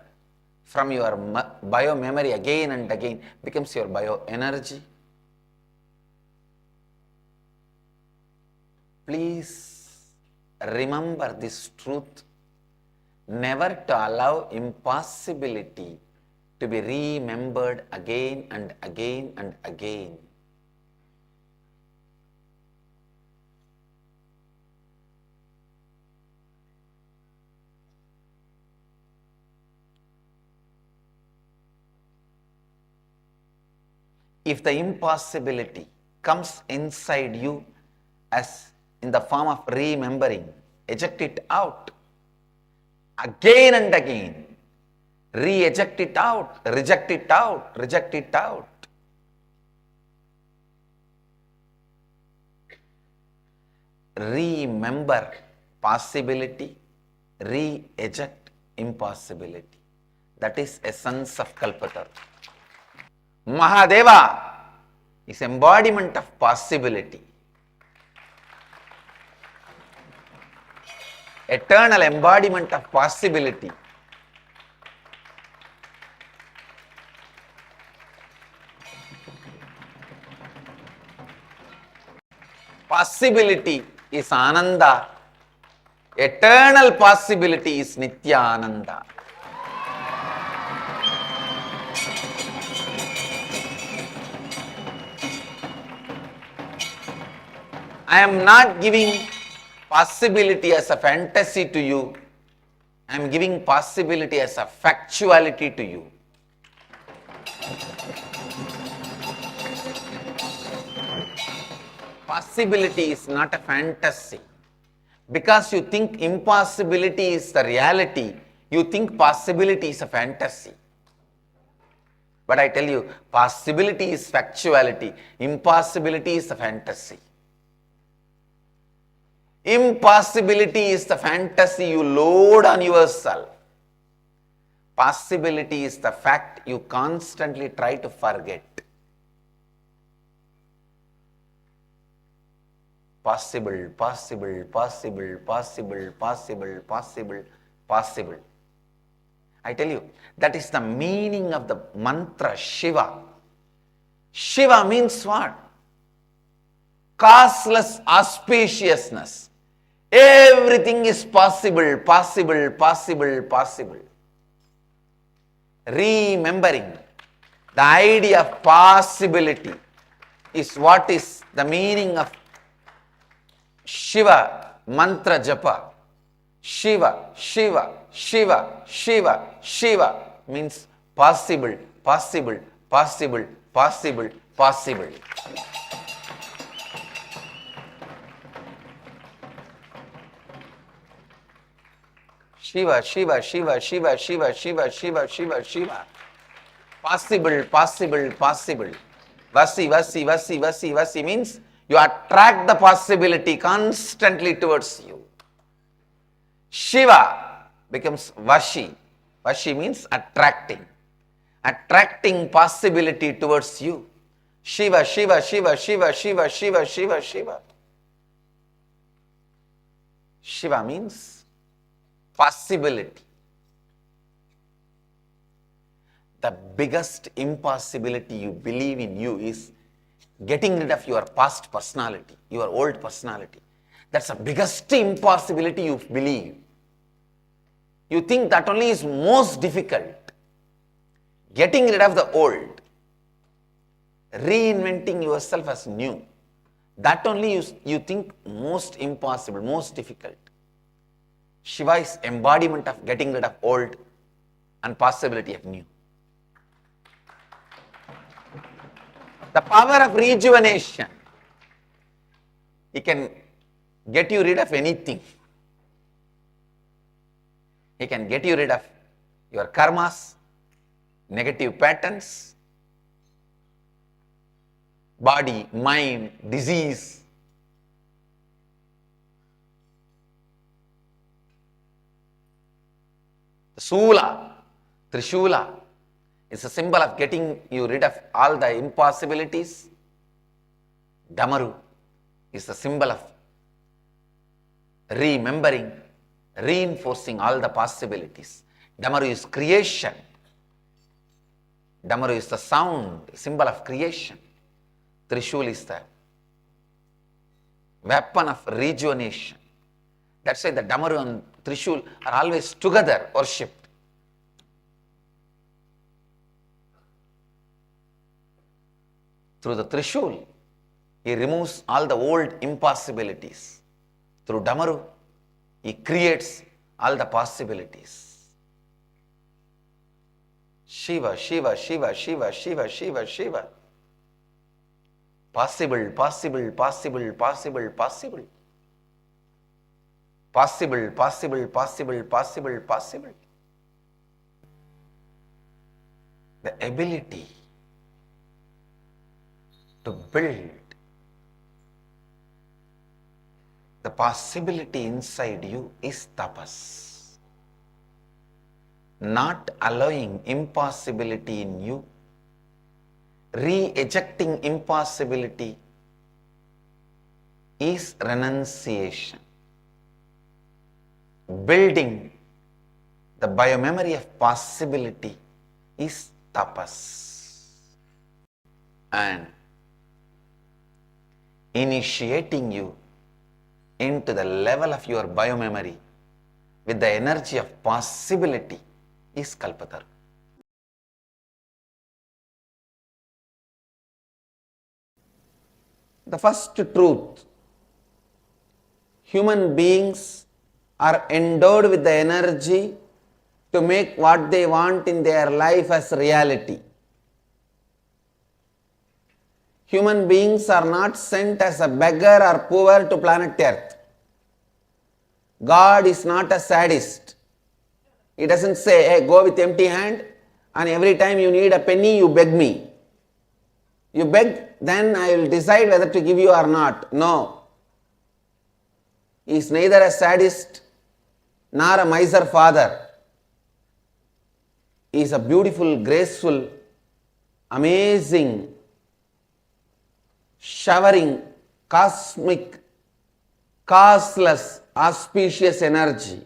from your biomemory again and again becomes your bioenergy. Please remember this truth, never to allow impossibility to be remembered again and again and again. If the impossibility comes inside you as in the form of remembering, eject it out again and again. Re-eject it out, reject it out, reject it out. Remember possibility, re-eject impossibility. That is essence of Kalpataru. Mahadeva is embodiment of possibility. Eternal embodiment of possibility. Possibility is Ananda. Eternal possibility is Nitya Ananda. I am not giving possibility as a fantasy to you. I am giving possibility as a factuality to you. Possibility is not a fantasy. Because you think impossibility is the reality, you think possibility is a fantasy. But I tell you, possibility is factuality, impossibility is a fantasy. Impossibility is the fantasy you load on yourself. Possibility is the fact you constantly try to forget. Possible, possible, possible, possible, possible, possible, possible. I tell you, that is the meaning of the mantra Shiva. Shiva means what? Causeless auspiciousness. Everything is possible, possible, possible, possible. Remembering the idea of possibility is what is the meaning of Shiva mantra japa. Shiva, Shiva, Shiva, Shiva, Shiva means possible, possible, possible, possible, possible. Shiva, Shiva, Shiva, Shiva, Shiva, Shiva, Shiva, Shiva, Shiva. Possible, possible, possible. Vasi, Vasi, Vasi, Vasi, Vasi means you attract the possibility constantly towards you. Shiva becomes Vashi. Vashi means attracting. Attracting possibility towards you. Shiva, Shiva, Shiva, Shiva, Shiva, Shiva, Shiva, Shiva. Shiva means possibility. The biggest impossibility you believe in you is getting rid of your past personality, your old personality. That's the biggest impossibility you believe. You think that only is most difficult. Getting rid of the old, reinventing yourself as new. That only you think most impossible, most difficult. Shiva is embodiment of getting rid of old and possibility of new. The power of rejuvenation. He can get you rid of anything. He can get you rid of your karmas, negative patterns, body, mind, disease. The Sula, Trishula, is a symbol of getting you rid of all the impossibilities. Damaru is a symbol of remembering, reinforcing all the possibilities. Damaru is creation. Damaru is the sound, symbol of creation. Trishul is the weapon of rejuvenation. That's why the Damaru and Trishul are always together worshipped. Through the Trishul, he removes all the old impossibilities. Through Damaru, he creates all the possibilities. Shiva, Shiva, Shiva, Shiva, Shiva, Shiva, Shiva. Possible, possible, possible, possible, possible. Possible, possible, possible, possible, possible. The ability to build the possibility inside you is tapas. Not allowing impossibility in you, re-ejecting impossibility is renunciation. Building the biomemory of possibility is tapas. And initiating you into the level of your biomemory with the energy of possibility is Kalpataru. The first truth, human beings are endowed with the energy to make what they want in their life as reality. Human beings are not sent as a beggar or poor to planet Earth. God is not a sadist. He doesn't say, hey, go with empty hand and every time you need a penny, you beg me. You beg, then I will decide whether to give you or not. No. He is neither a sadist nor a miser father. He is a beautiful, graceful, amazing, showering, cosmic, causeless, auspicious energy.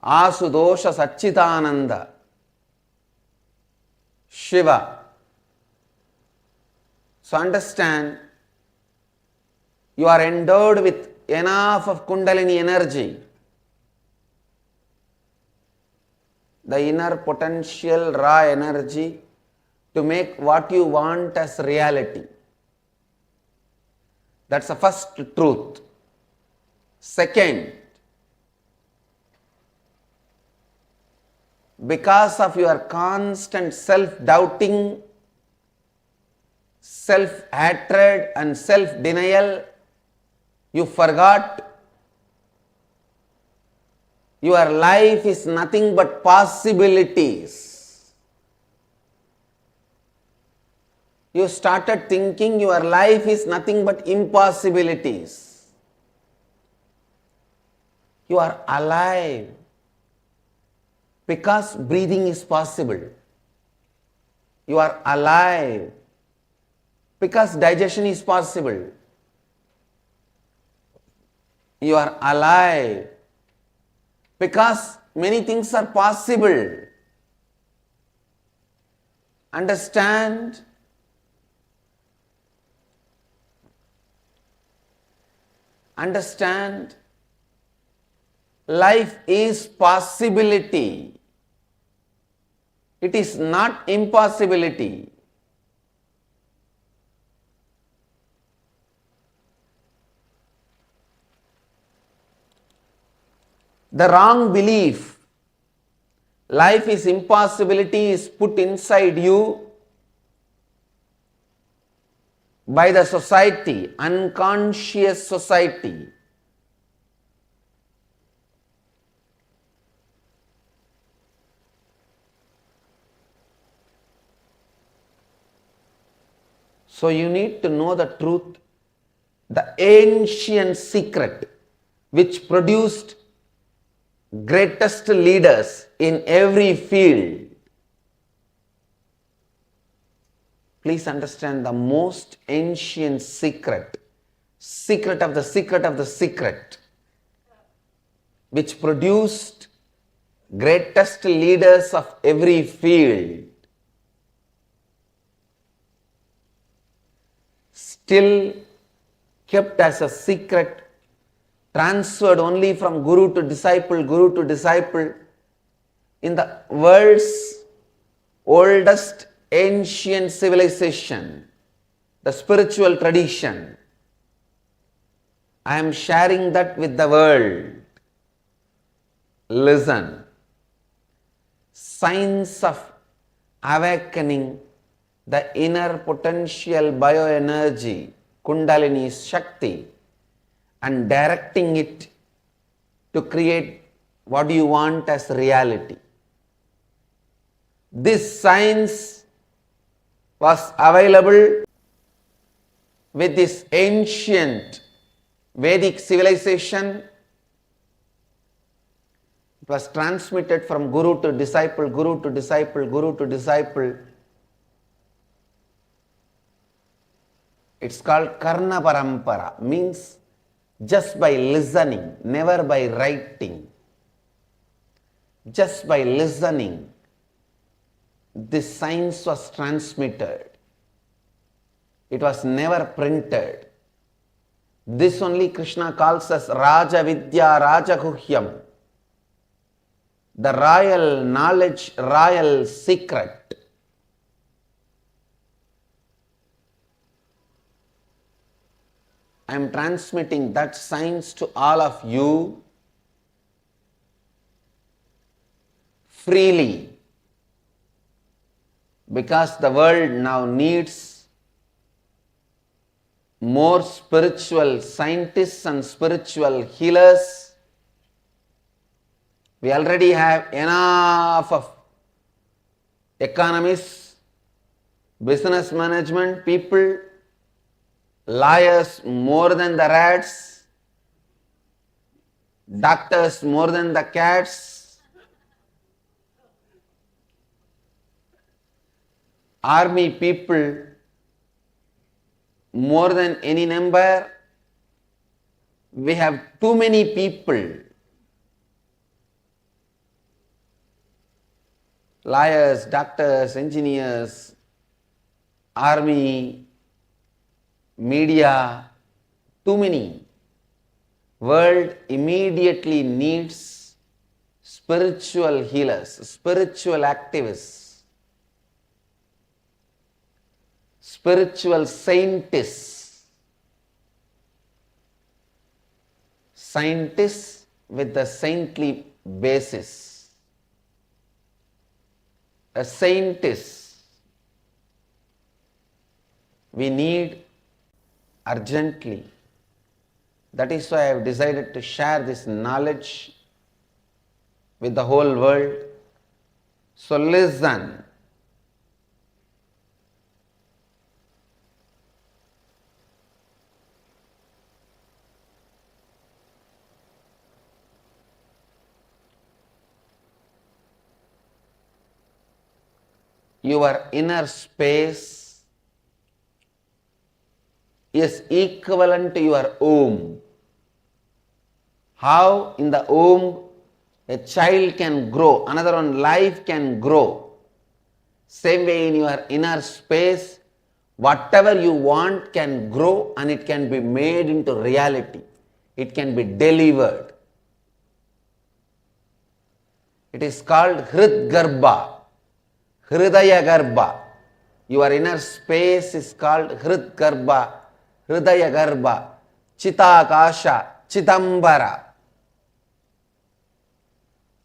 Asudosha Satchitananda, Shiva. So understand, you are endowed with enough of Kundalini energy. The inner potential raw energy to make what you want as reality. That's the first truth. Second, because of your constant self-doubting, self-hatred and self-denial, you forgot Your life is nothing but possibilities. You started thinking your life is nothing but impossibilities. You are alive because breathing is possible. You are alive because digestion is possible. You are alive because many things are possible. Understand? Understand? Life is possibility. It is not impossibility. The wrong belief, life is impossibility, is put inside you by the society, unconscious society. So you need to know the truth, the ancient secret which produced greatest leaders in every field. Please understand the most ancient secret, secret of the secret of the secret, which produced greatest leaders of every field. Still kept as a secret, transferred only from guru to disciple in the world's oldest ancient civilization, the spiritual tradition. I am sharing that with the world. Listen. Science of awakening the inner potential bioenergy, Kundalini Shakti, and directing it to create what you want as reality. This science was available with this ancient Vedic civilization. It was transmitted from guru to disciple, guru to disciple, guru to disciple. It's called Karna Parampara, means just by listening, never by writing. Just by listening, this science was transmitted. It was never printed. This only Krishna calls as Raja Vidya Rajaguhyam, the royal knowledge, royal secret. I am transmitting that science to all of you freely, because the world now needs more spiritual scientists and spiritual healers. We already have enough of economists, business management people, lawyers more than the rats, doctors more than the cats, army people more than any number. We have too many people. Lawyers, doctors, engineers, army, media, too many. World immediately needs spiritual healers, spiritual activists, spiritual scientists, scientists with the saintly basis. A scientist we need urgently. That is why I have decided to share this knowledge with the whole world. So listen. Your inner space is equivalent to your womb. How in the womb a child can grow, another one life can grow. Same way in your inner space, whatever you want can grow and it can be made into reality. It can be delivered. It is called Hrid Garbha, Hridaya Garbha. Your inner space is called Hrid Garbha, Hridaya Garbha, Chitakasha, Chitambara.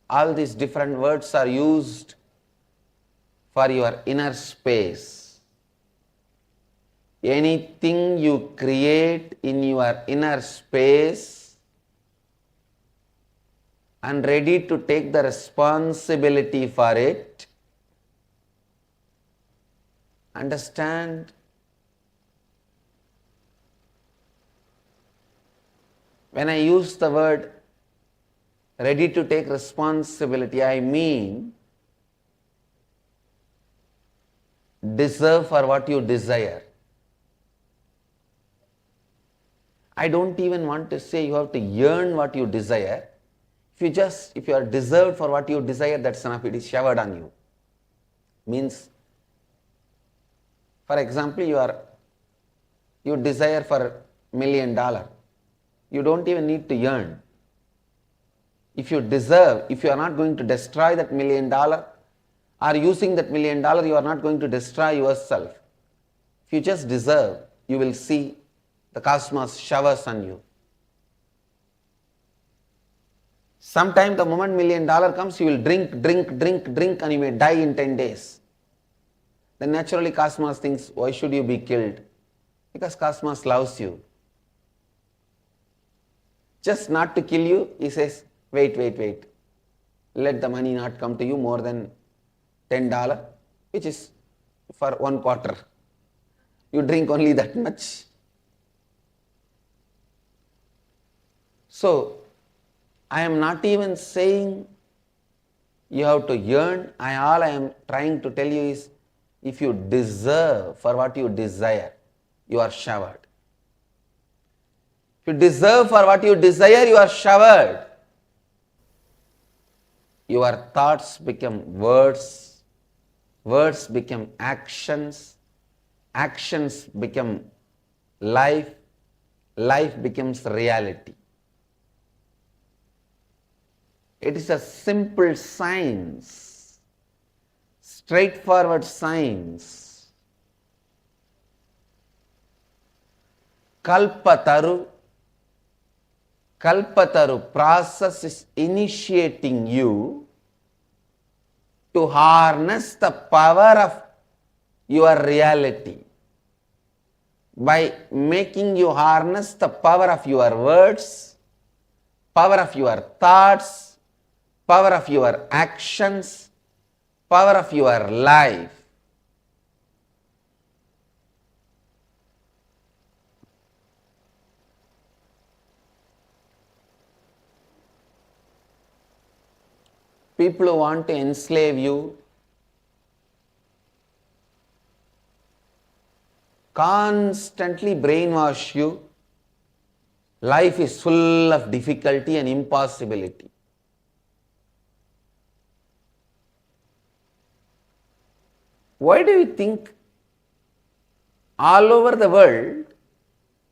All these different words are used for your inner space. Anything you create in your inner space and ready to take the responsibility for it, understand? When I use the word ready to take responsibility, I mean deserve for what you desire. I don't even want to say you have to yearn what you desire. If you are deserved for what you desire, that's enough. It is showered on you. Means, for example, you desire for $1 million. You don't even need to yearn. If you deserve, if you are not going to destroy that $1 million, or using that $1 million, you are not going to destroy yourself. If you just deserve, you will see the cosmos showers on you. Sometime the moment $1 million comes, you will drink, and you may die in 10 days. Then naturally cosmos thinks, why should you be killed? Because cosmos loves you. Just not to kill you, he says, wait. Let the money not come to you more than $10, which is for 1 quarter. You drink only that much. So, I am not even saying you have to yearn. All I am trying to tell you is, if you deserve for what you desire, you are showered. If you deserve for what you desire, you are showered. Your thoughts become words, words become actions, actions become life, life becomes reality. It is a simple science, straightforward science. Kalpataru process is initiating you to harness the power of your reality by making you harness the power of your words, power of your thoughts, power of your actions, power of your life. People who want to enslave you, constantly brainwash you. Life is full of difficulty and impossibility. Why do you think all over the world,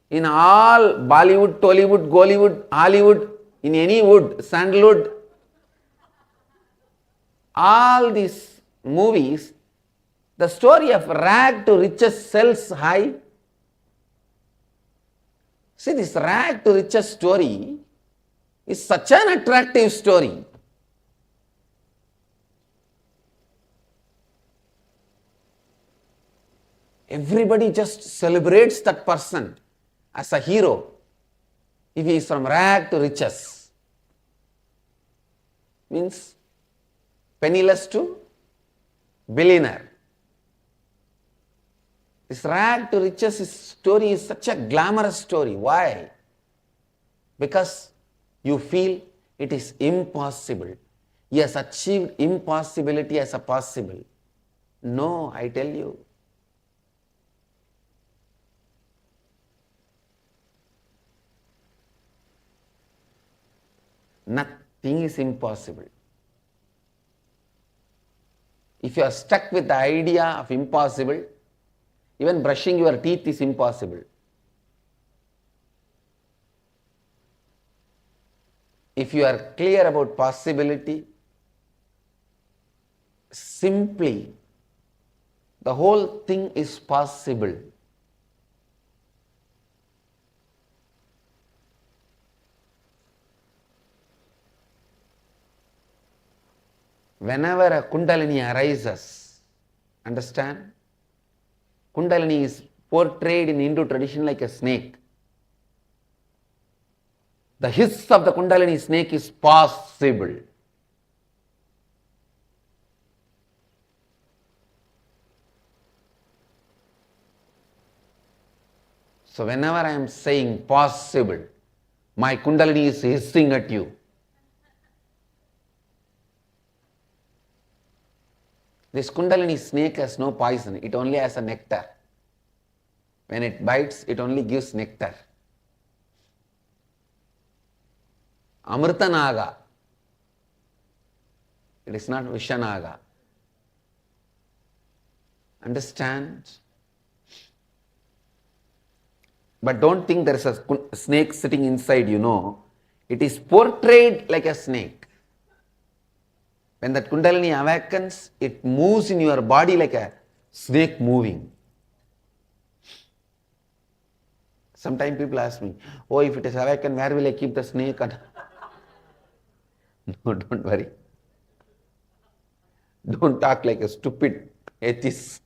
in all Bollywood, Tollywood, Gollywood, Hollywood, in any wood, sandalwood, all these movies, the story of rag to riches sells high? See, this rag to riches story is such an attractive story. Everybody just celebrates that person as a hero if he is from rag to riches. Means penniless to billionaire. This rag to riches story is such a glamorous story. Why? Because you feel it is impossible. He has achieved impossibility as a possible. No, I tell you. Nothing is impossible. If you are stuck with the idea of impossible, even brushing your teeth is impossible. If you are clear about possibility, simply the whole thing is possible. Whenever a Kundalini arises, understand? Kundalini is portrayed in Hindu tradition like a snake. The hiss of the Kundalini snake is possible. So whenever I am saying possible, my Kundalini is hissing at you. This Kundalini snake has no poison, it only has a nectar. When it bites, it only gives nectar. Amritanaga. It is not Vishanaga. Understand? But don't think there is a snake sitting inside, you know. It is portrayed like a snake. When that Kundalini awakens, it moves in your body like a snake moving. Sometimes people ask me, oh, if it is awakened, where will I keep the snake? No, don't worry. Don't talk like a stupid atheist.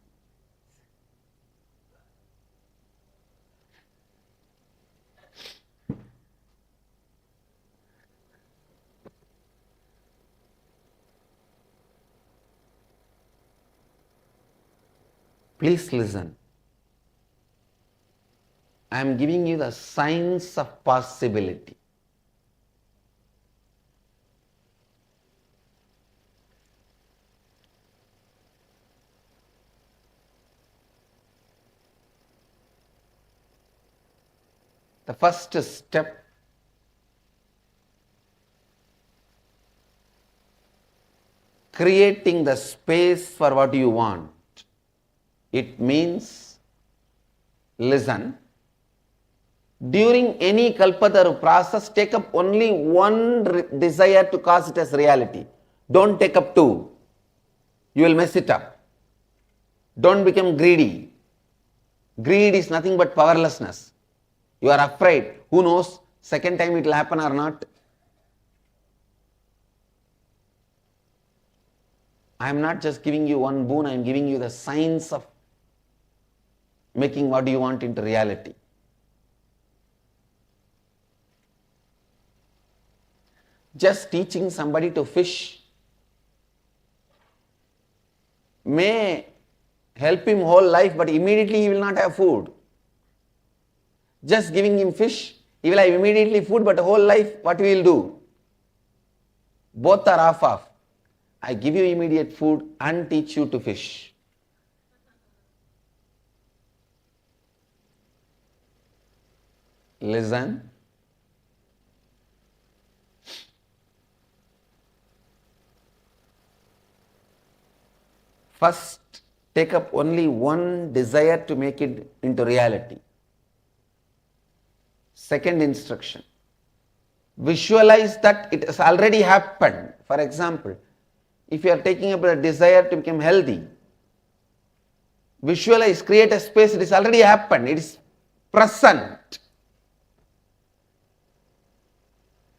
Please listen. I am giving you the science of possibility. The first step, creating the space for what you want. It means, listen, during any Kalpataru process, take up only one desire to cause it as reality. Don't take up two. You will mess it up. Don't become greedy. Greed is nothing but powerlessness. You are afraid. Who knows, second time it will happen or not. I am not just giving you one boon, I am giving you the science of making what you want into reality. Just teaching somebody to fish may help him whole life, but immediately he will not have food. Just giving him fish, he will have immediately food, but whole life, what we will do? Both are off. I give you immediate food and teach you to fish. Listen. First, take up only one desire to make it into reality. Second instruction, visualize that it has already happened. For example, if you are taking up a desire to become healthy, visualize, create a space, it has already happened, it is present.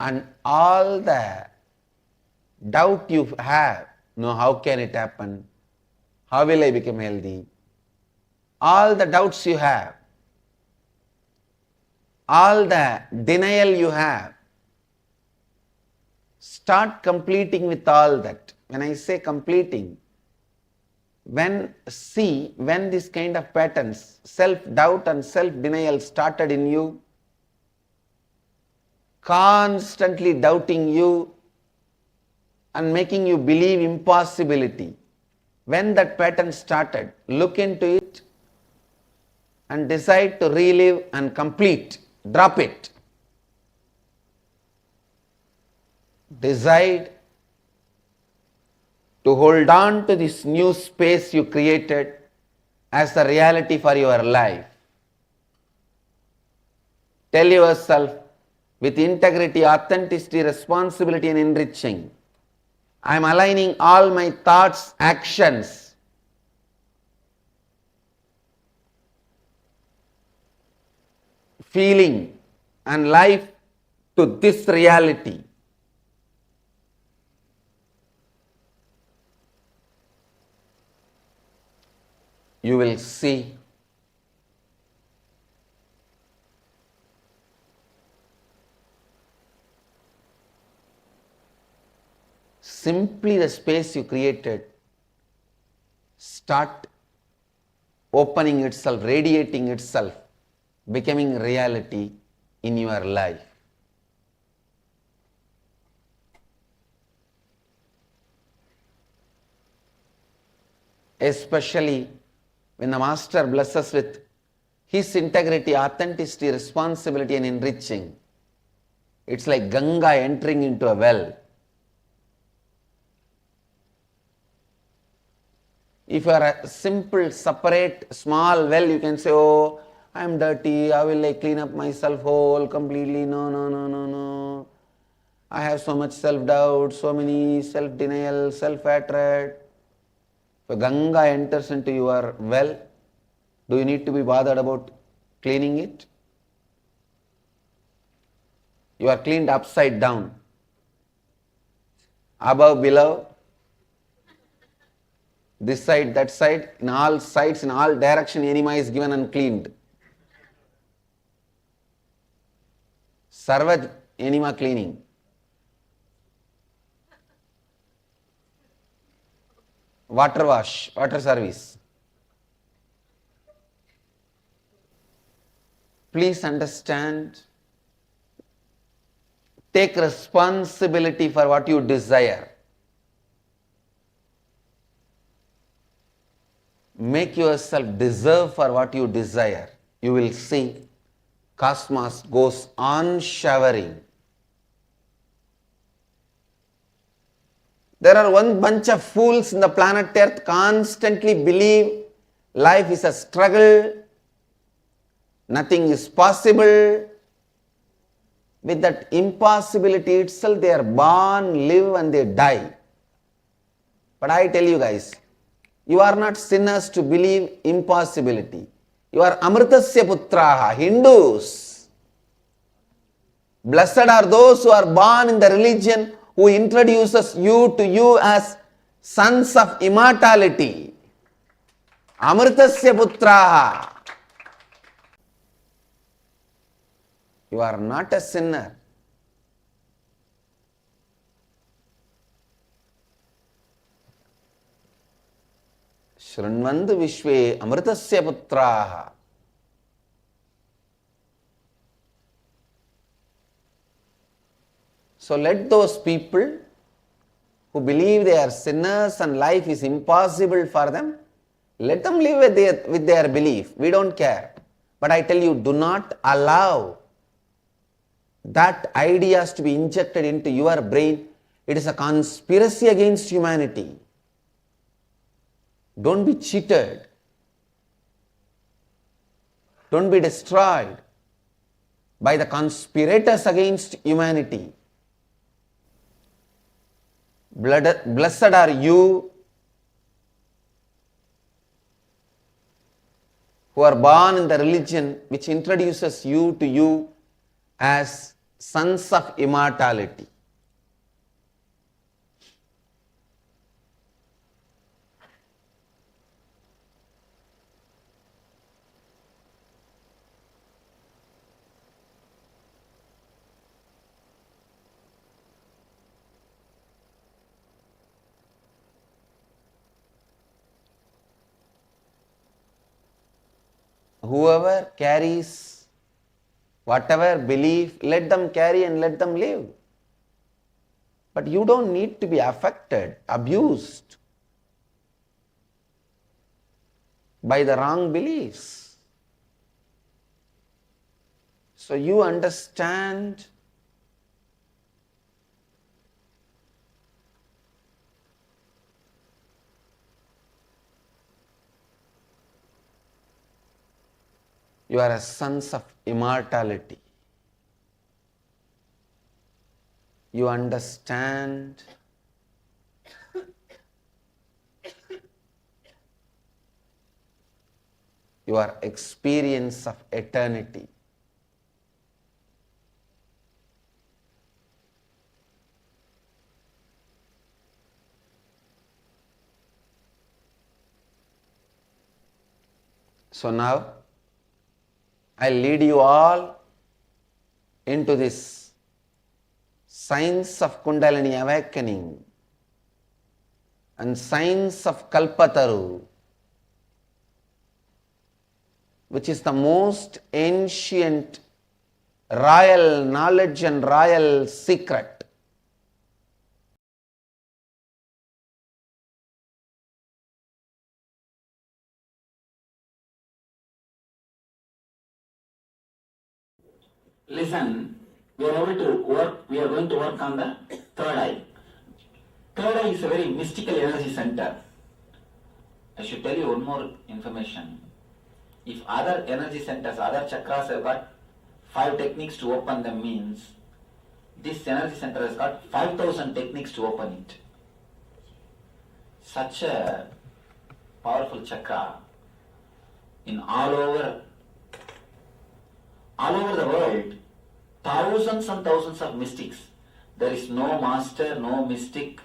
And all the doubt you have, no, how can it happen? How will I become healthy? All the doubts you have, all the denial you have, start completing with all that. when I say completing, when this kind of patterns, self-doubt and self-denial started in you, constantly doubting you and making you believe impossibility, when that pattern started, look into it and decide to relive and complete. Drop it. Decide to hold on to this new space you created as the reality for your life. Tell yourself with integrity, authenticity, responsibility and enriching, I am aligning all my thoughts, actions, feeling and life to this reality. You will see simply the space you created start opening itself, radiating itself, becoming reality in your life. Especially when the Master blesses with his integrity, authenticity, responsibility and enriching. It's like Ganga entering into a well. If you are a simple, separate, small well, you can say, oh, I am dirty, how will I clean up myself whole, completely? No, no, no, no, no. I have so much self-doubt, so many self-denial, self-hatred. If Ganga enters into your well, do you need to be bothered about cleaning it? You are cleaned upside down. Above, below, this side, that side, in all sides, in all direction, enema is given and cleaned. Sarvaj enema cleaning. Water wash, water service. Please understand, take responsibility for what you desire. Make yourself deserve for what you desire. You will see cosmos goes on showering. There are one bunch of fools in the planet Earth constantly believe life is a struggle, nothing is possible. With that impossibility itself, they are born, live and they die. But I tell you guys, you are not sinners to believe impossibility. You are Amritasya Putraha, Hindus. Blessed are those who are born in the religion who introduces you to you as sons of immortality. Amritasya Putraha. You are not a sinner. Shrinvandu Vishwe Amritasya Putraha. So let those people who believe they are sinners and life is impossible for them, let them live with their belief. We don't care. But I tell you, do not allow that ideas to be injected into your brain. It is a conspiracy against humanity. Don't be cheated. Don't be destroyed by the conspirators against humanity. Blessed are you who are born in the religion which introduces you to you as sons of immortality. Whoever carries whatever belief, let them carry and let them live. But you don't need to be affected, abused by the wrong beliefs. So you understand you are a sons of immortality. You understand your experience of eternity. So now I'll lead you all into this science of Kundalini awakening and science of Kalpataru, which is the most ancient royal knowledge and royal secret.
Listen, we are going to work on the third eye. Third eye is a very mystical energy center. I should tell you one more information. If other energy centers, other chakras have got 5 techniques to open them, means this energy center has got 5,000 techniques to open it. Such a powerful chakra in all over the world, thousands and thousands of mystics. There is no master, no mystic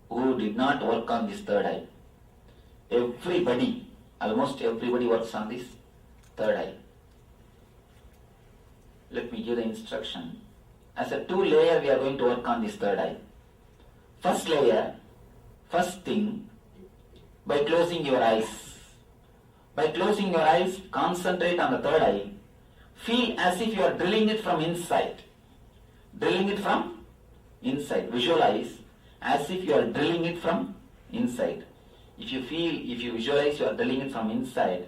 who did not work on this third eye. Everybody, almost everybody works on this third eye. Let me give the instruction. As a 2-layer, we are going to work on this third eye. First layer, first thing, by closing your eyes. By closing your eyes, concentrate on the third eye. Feel as if you are drilling it from inside. Drilling it from inside. Visualize as if you are drilling it from inside. If you visualize you are drilling it from inside,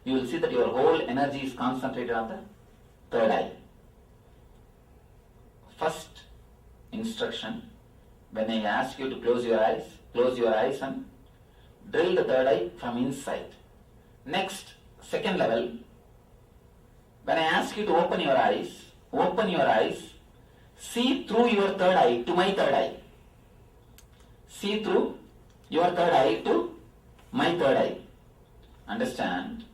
you will see that your whole energy is concentrated on the third eye. First instruction, when I ask you to close your eyes and drill the third eye from inside. Next, second level, when I ask you to open your eyes, see through your third eye to my third eye. See through your third eye to my third eye. Understand?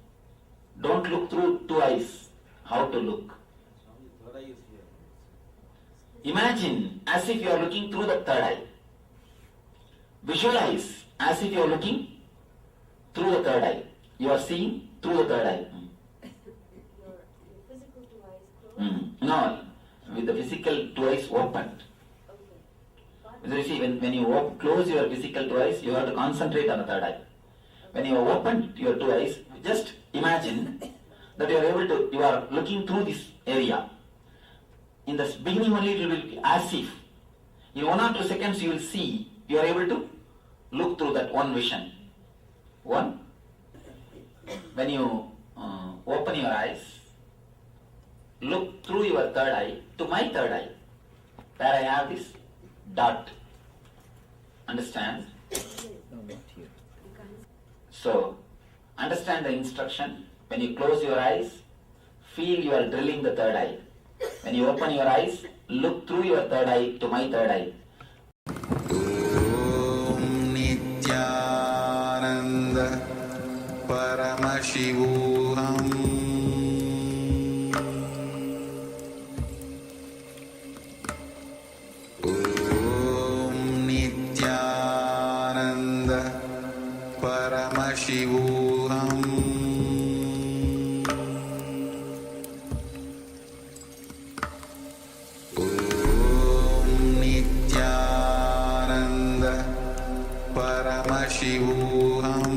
Don't look through 2 eyes. How to look? Imagine as if you are looking through the third eye. Visualize as if you are looking through the third eye. You are seeing through the third eye. No, with the physical 2 eyes opened. You see, when you close your physical 2 eyes, you have to concentrate on the third eye. When you open your 2 eyes, just imagine that you are looking through this area. In the beginning only it will be as if. In 1 or 2 seconds you will see, you are able to look through that one vision. One, when you open your eyes, look through your third eye to my third eye, where I have this dot. Understand? So, understand the instruction. When you close your eyes, feel you are drilling the third eye. When you open your eyes, look through your third eye to my third eye.
Om Nityananda Paramashivoham. Om Nityananda Paramashivoham. Paramashivoham.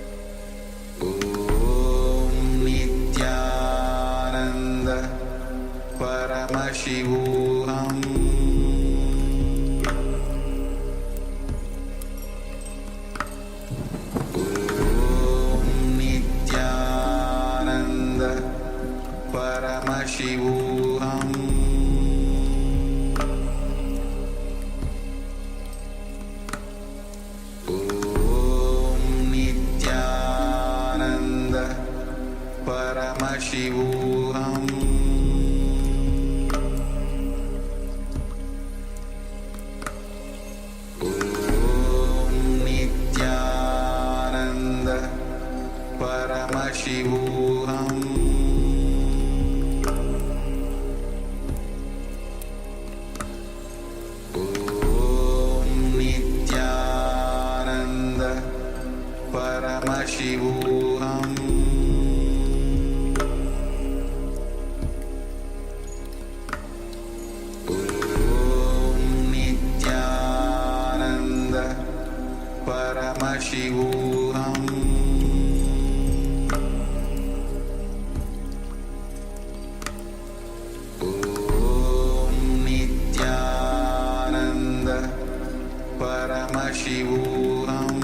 Paramashivoham. Om Nityananda Paramashivoham. Om Nityananda Paramashivoham. Paramashivoham. Om Nityananda Paramashivoham.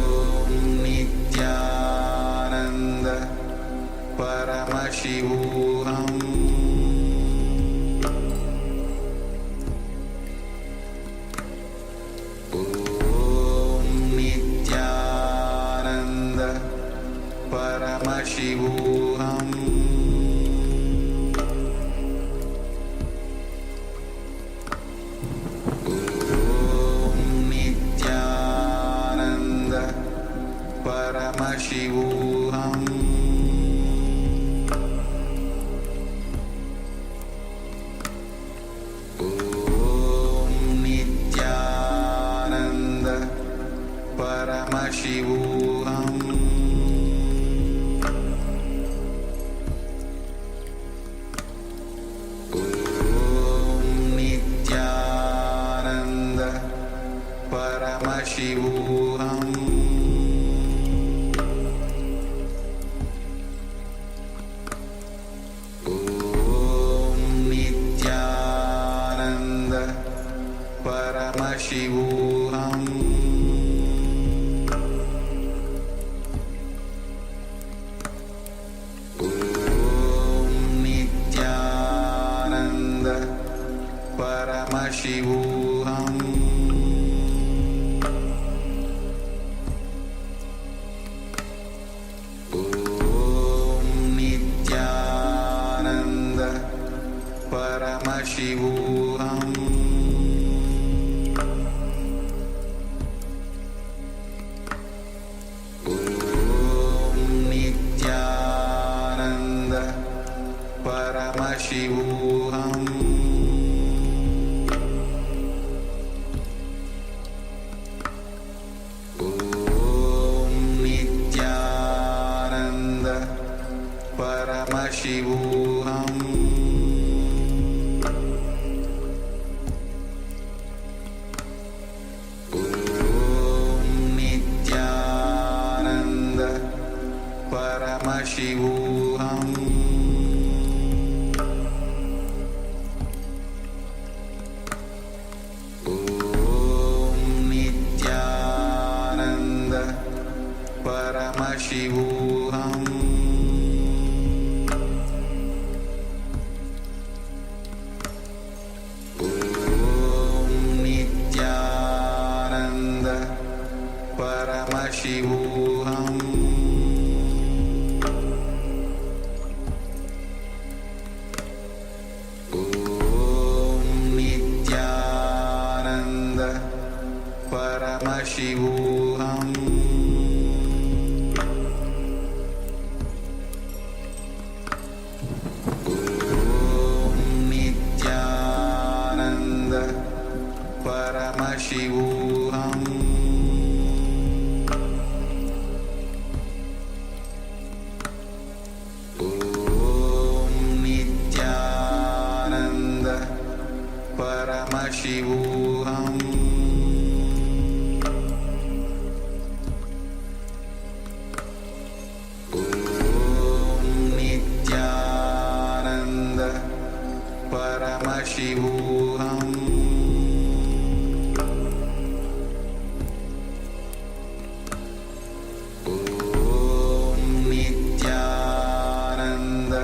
Om Nityananda Paramashivoham. Paramashivoham. Om Nityananda Paramashivoham. Om Nityananda Paramashivoham. Paramashivoham. Om Nityananda Paramashivoham. Om Nityananda Paramashivoham. Paramashivoham. Om Nityananda Paramashivoham. Om Nityananda Paramashivoham. Paramashivoham. Om Nityananda Paramashivoham. Om Nityananda Paramashivoham. Paramashivoham. Om Nityananda Paramashivoham. Om Nityananda Paramashivoham. Paramashivoham. Om Nityananda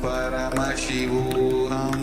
Paramashivoham.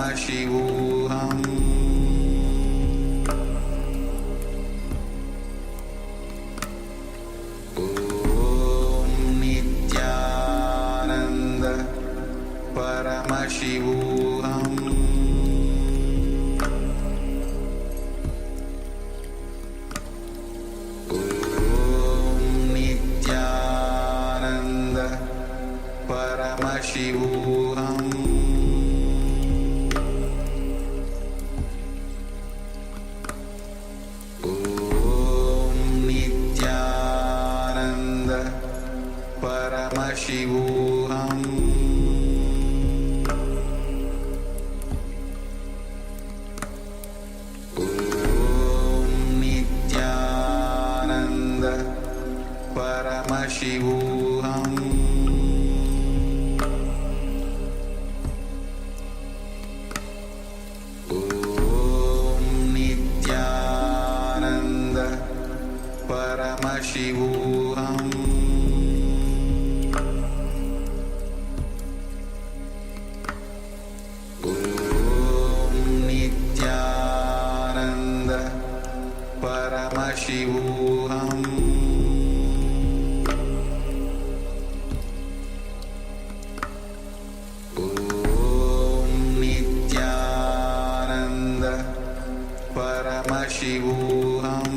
Paramashivoham. Om Nityananda Paramashivoham. Om Nityananda Paramashivoham. Om Nityananda Paramashivoham. Om Nityananda Paramashivoham. Om Nityananda Paramashivoham. Om Nityananda Paramashivoham.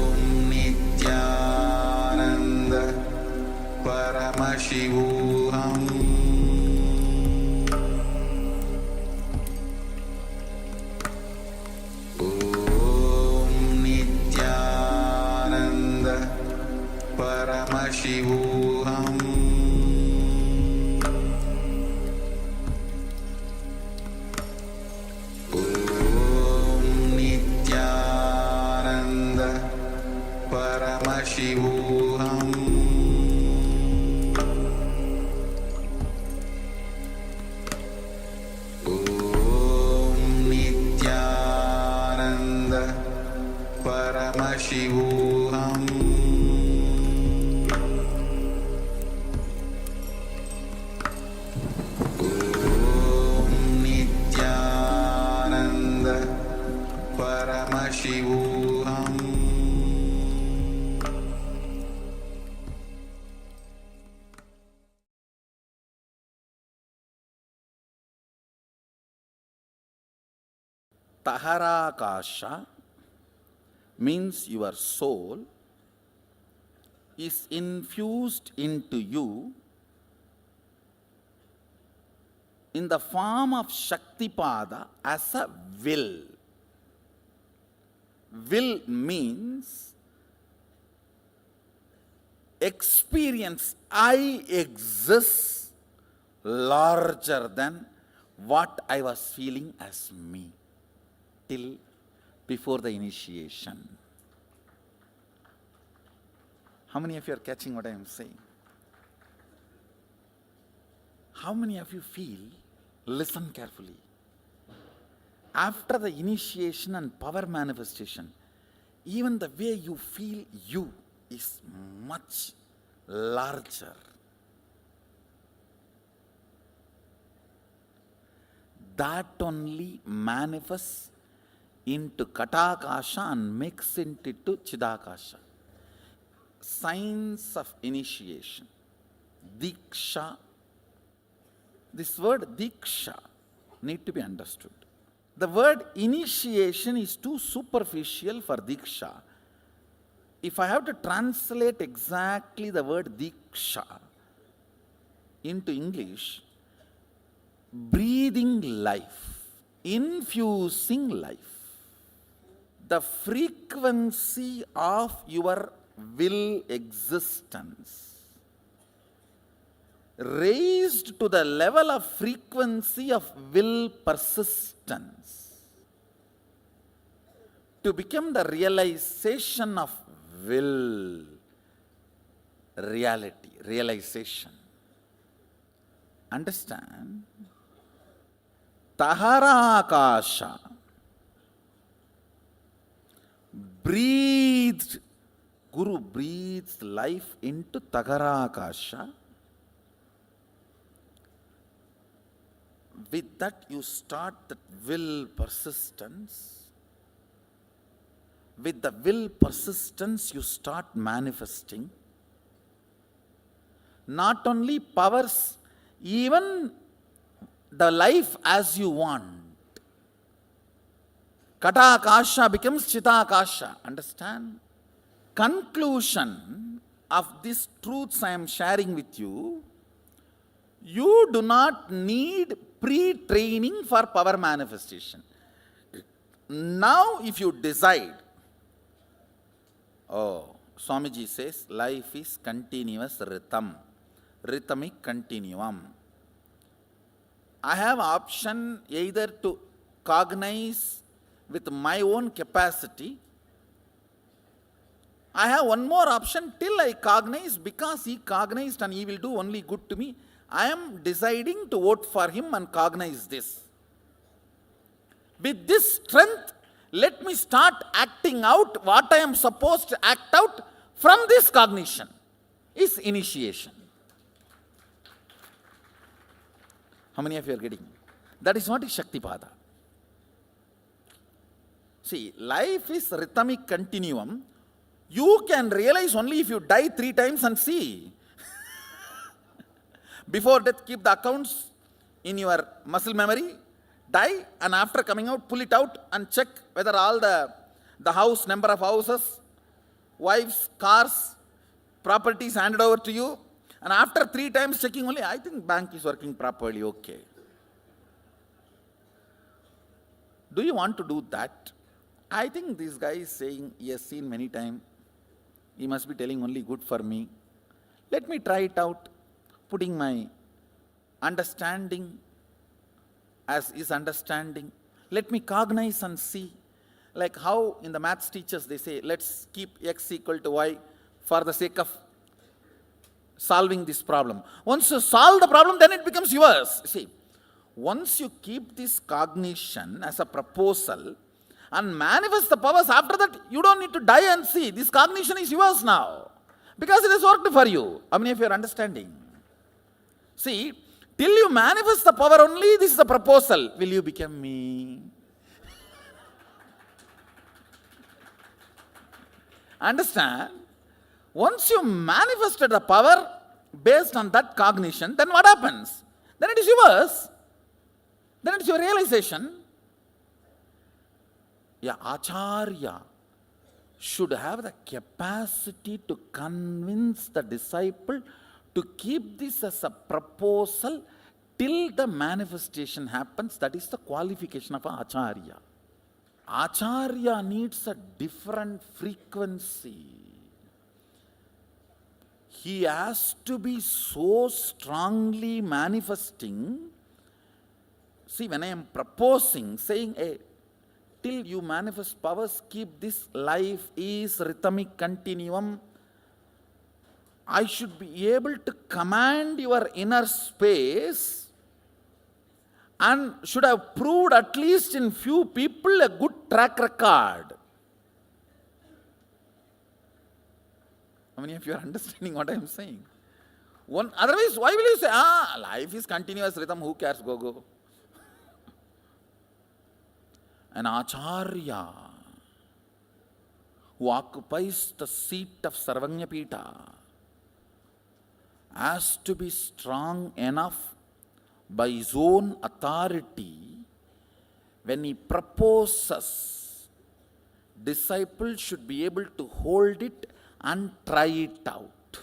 Om Nityananda Paramashivoham. Om Nityananda Paramashivoham. Om Nityananda Paramashivoham. Om Nityananda Paramashivoham. Om Nityananda Paramashivoham. Om Nityananda Paramashivoham. Taharakasha means your soul is infused into you in the form of Shaktipada as a will. Will means experience I exist larger than what I was feeling as me till before the initiation. How many of you are catching what I am saying? How many of you feel, listen carefully, after the initiation and power manifestation, even the way you feel you is much larger. That only manifests into Katakasha and makes it into Chidakasha. Signs of initiation. Dīkṣā. This word Dīkṣā need to be understood. The word initiation is too superficial for Dīkṣā. If I have to translate exactly the word Dīkṣā into English, breathing life, infusing life. The frequency of your will existence raised to the level of frequency of will persistence to become the realization of will, reality, realization. Understand? Taharakasha, breathed Guru breathes life into Tagarakasha. With that you start that will persistence. With the will persistence you start manifesting. Not only powers, even the life as you want. Katakasha becomes Chitakasha. Understand? Conclusion of these truths I am sharing with you, you do not need pre-training for power manifestation. Now if you decide, Swamiji says, life is continuous rhythm, rhythmic continuum. I have option either to cognize with my own capacity. I have one more option till I cognize, because he cognized and he will do only good to me. I am deciding to vote for him and cognize this. With this strength, let me start acting out what I am supposed to act out from this cognition. Is initiation. How many of you are getting? That is what is Shaktipada. See, life is rhythmic continuum. You can realize only if you die 3 times and see. Before death, keep the accounts in your muscle memory, die, and after coming out, pull it out and check whether all the house, number of houses, wives, cars, properties handed over to you. And after 3 times checking only, I think bank is working properly, okay. Do you want to do that? I think this guy is saying, he has seen many times, he must be telling only good for me. Let me try it out, putting my understanding as his understanding. Let me cognize and see. Like how in the maths teachers they say, let's keep x equal to y for the sake of solving this problem. Once you solve the problem, then it becomes yours. See, once you keep this cognition as a proposal and manifest the powers, after that you don't need to die and see. This cognition is yours now, because it has worked for you. How many of you are understanding? See, till you manifest the power only, this is the proposal. Will you become me? Understand? Once you manifested the power based on that cognition, then what happens? Then it is yours. Then it is your realization. Yeah, Acharya should have the capacity to convince the disciple to keep this as a proposal till the manifestation happens. That is the qualification of an Acharya. Acharya needs a different frequency. He has to be so strongly manifesting. See, when I am proposing, saying, hey, till you manifest powers, keep this life is rhythmic continuum. I should be able to command your inner space and should have proved at least in few people a good track record. How many of you are understanding what I am saying? Otherwise, why will you say, life is continuous rhythm, who cares, go. An Acharya who occupies the seat of Sarvanyapita has to be strong enough by his own authority. When he proposes, disciples should be able to hold it and try it out.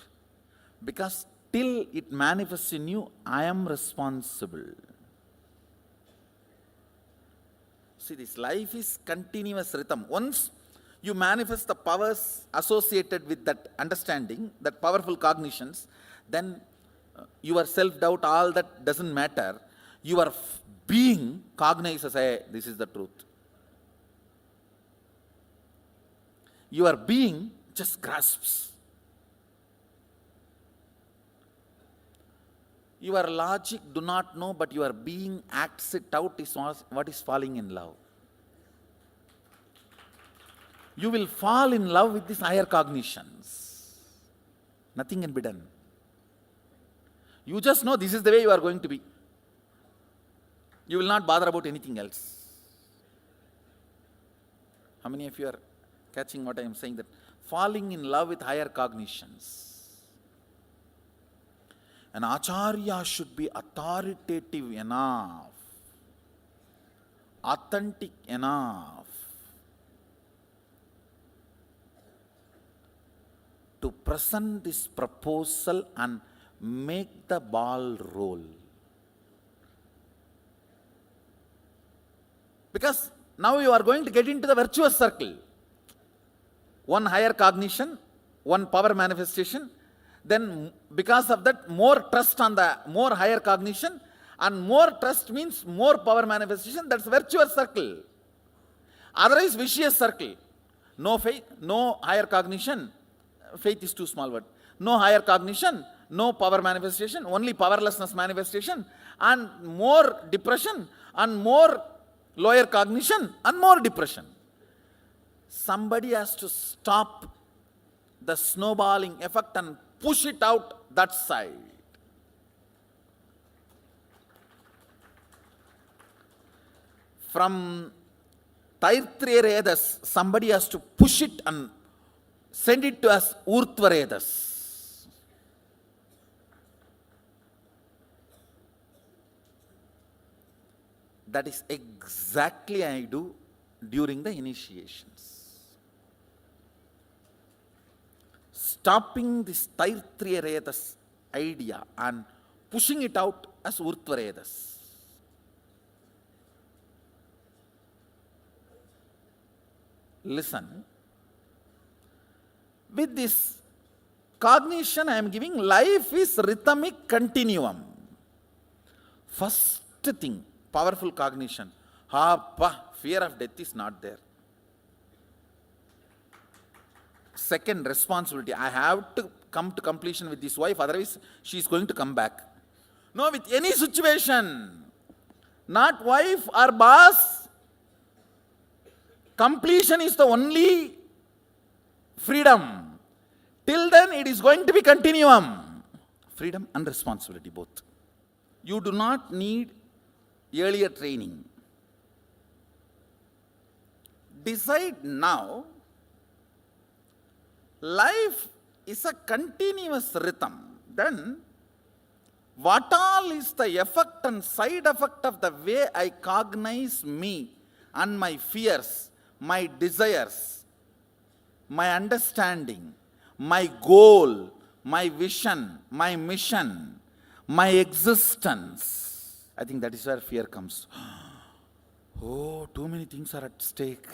Because till it manifests in you, I am responsible. See, this life is continuous rhythm. Once you manifest the powers associated with that understanding, that powerful cognitions, then your self-doubt, all that doesn't matter. Your being cognizes, hey, this is the truth. Your being just grasps. Your logic do not know, but your being acts it out, is what is falling in love.
you will fall in love with these higher cognitions. Nothing can be done. You just know this is the way you are going to be. You will not bother about anything else. How many of you are catching what I am saying? That falling in love with higher cognitions. An acharya should be authoritative enough, authentic enough to present this proposal and make the ball roll. Because now you are going to get into the virtuous circle. One higher cognition, one power manifestation, then because of that more trust on the more higher cognition, and more trust means more power manifestation. That's virtuous circle. Otherwise vicious circle. No faith, no higher cognition. Faith is too small word. No higher cognition, no power manifestation, only powerlessness manifestation, and more depression, and more lower cognition, and more depression. Somebody has to stop the snowballing effect and push it out that side. From Taitriyaredas, somebody has to push it and send it to us Urtvaredas. That is exactly I do during the initiations. Stopping this Taitriyaredas idea and pushing it out as Urtvaredas. Listen. With this cognition I am giving, life is rhythmic continuum. First thing, powerful cognition. Fear of death is not there. Second, responsibility. I have to come to completion with this wife, otherwise she is going to come back. No, with any situation, not wife or boss, completion is the only freedom. Till then it is going to be continuum. Freedom and responsibility both. You do not need earlier training. Decide now. Life is a continuous rhythm. Then, what all is the effect and side effect of the way I cognize me and my fears, my desires, my understanding, my goal, my vision, my mission, my existence? I think that is where fear comes. Oh, too many things are at stake.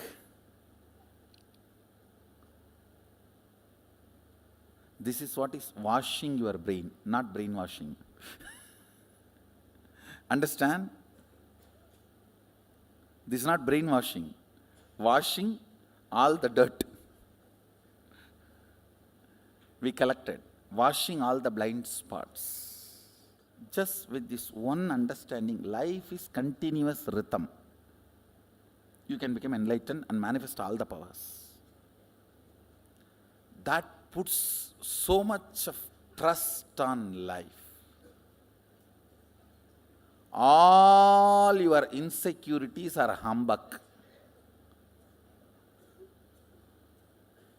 This is what is washing your brain, not brainwashing. Understand? This is not brainwashing. Washing all the dirt we collected. Washing all the blind spots. Just with this one understanding, life is continuous rhythm. You can become enlightened and manifest all the powers. That puts so much of trust on life. All your insecurities are humbug.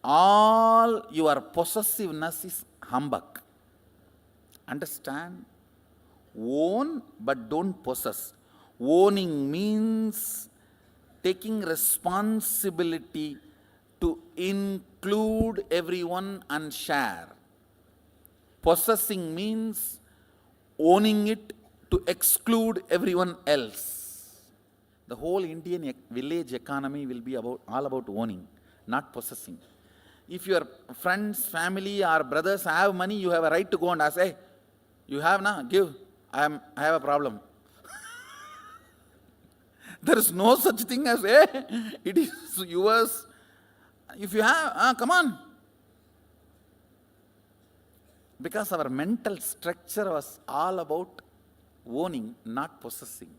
All your possessiveness is humbug. Understand? Own but don't possess. Owning means taking responsibility to include everyone and share. Possessing means owning it to exclude everyone else. The whole Indian village economy will be all about owning, not possessing. If your friends, family or brothers have money, you have a right to go and ask, hey, you have na, give, I have a problem. There is no such thing as, hey, it is yours. If you have, come on. Because our mental structure was all about owning, not possessing.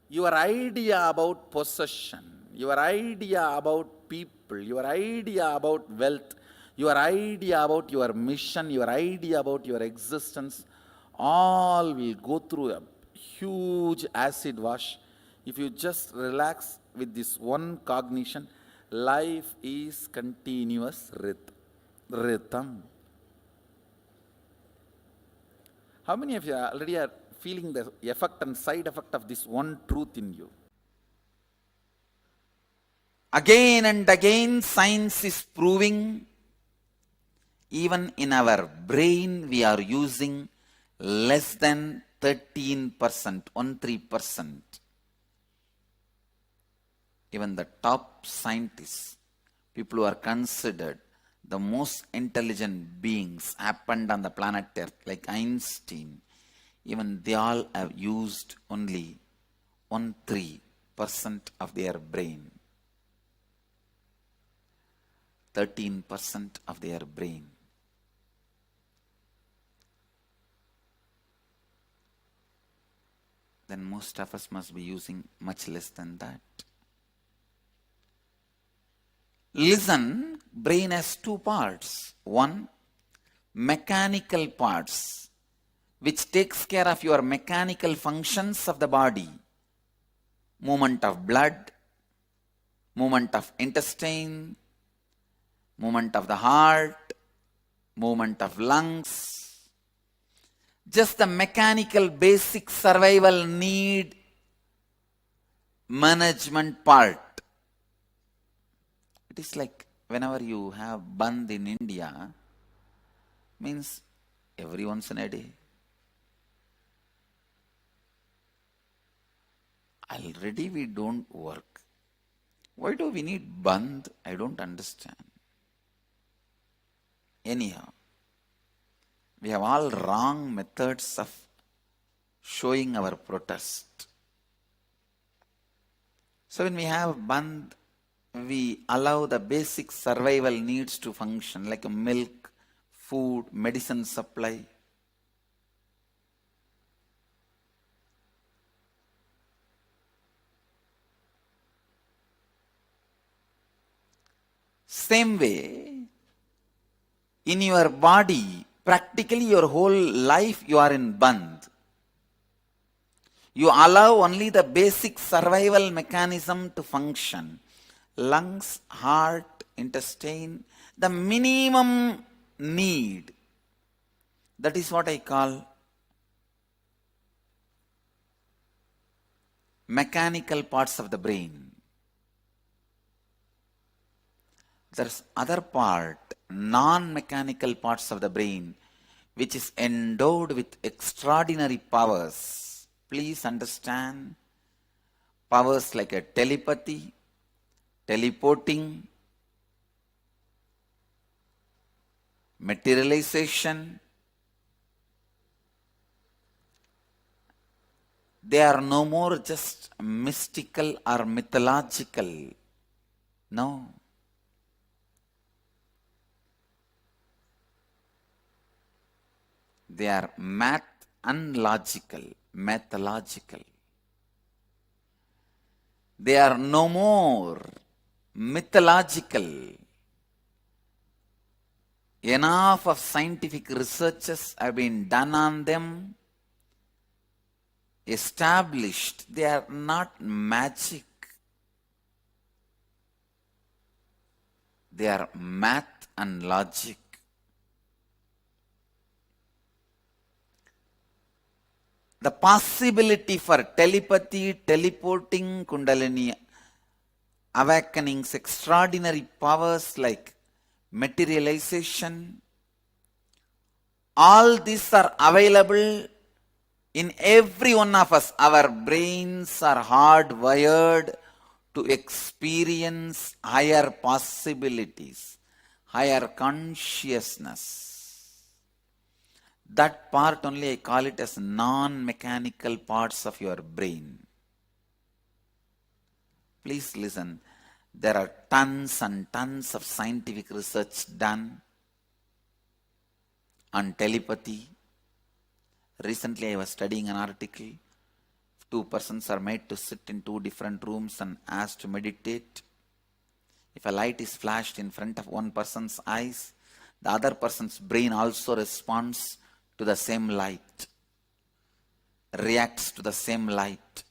Your idea about possession your idea about people, your idea about wealth, your idea about your mission, your idea about your existence, all will go through a huge acid wash. If you just relax with this one cognition, life is continuous rhythm. How many of you already are feeling the effect and side effect of this one truth in you? Again and again, science is proving even in our brain we are using less than 13%, 13%. Even the top scientists, people who are considered the most intelligent beings happened on the planet Earth, like Einstein, even they all have used only 13% of their brain. 13% of their brain. Then most of us must be using much less than that. Listen, brain has two parts. One, mechanical parts, which takes care of your mechanical functions of the body. Movement of blood, movement of intestine, movement of the heart, movement of lungs. Just the mechanical basic survival need management part. It is like whenever you have bandh in India, means every once in a day. Already we don't work. Why do we need bandh? I don't understand. Anyhow, we have all wrong methods of showing our protest. So when we have bandh, we allow the basic survival needs to function, like milk, food, medicine supply. Same way, in your body, practically your whole life you are in bandh. You allow only the basic survival mechanism to function. Lungs, heart, intestine, the minimum need. That is what I call mechanical parts of the brain. There's other part, non-mechanical parts of the brain, which is endowed with extraordinary powers. Please understand, powers like a telepathy, teleporting, materialization. They are no more just mystical or mythological. No. They are math and logical, mathological. They are no more mythological. Enough of scientific researches have been done on them, established. They are not magic. They are math and logic. The possibility for telepathy, teleporting, kundalini, awakenings, extraordinary powers like materialization, all these are available in every one of us. Our brains are hardwired to experience higher possibilities, higher consciousness. That part only I call it as non-mechanical parts of your brain. Please listen. There are tons and tons of scientific research done on telepathy. Recently I was studying an article
two persons are made to sit in two different rooms and asked to meditate. If a light is flashed in front of one person's eyes, the other person's brain also responds to the same light, reacts to the same light,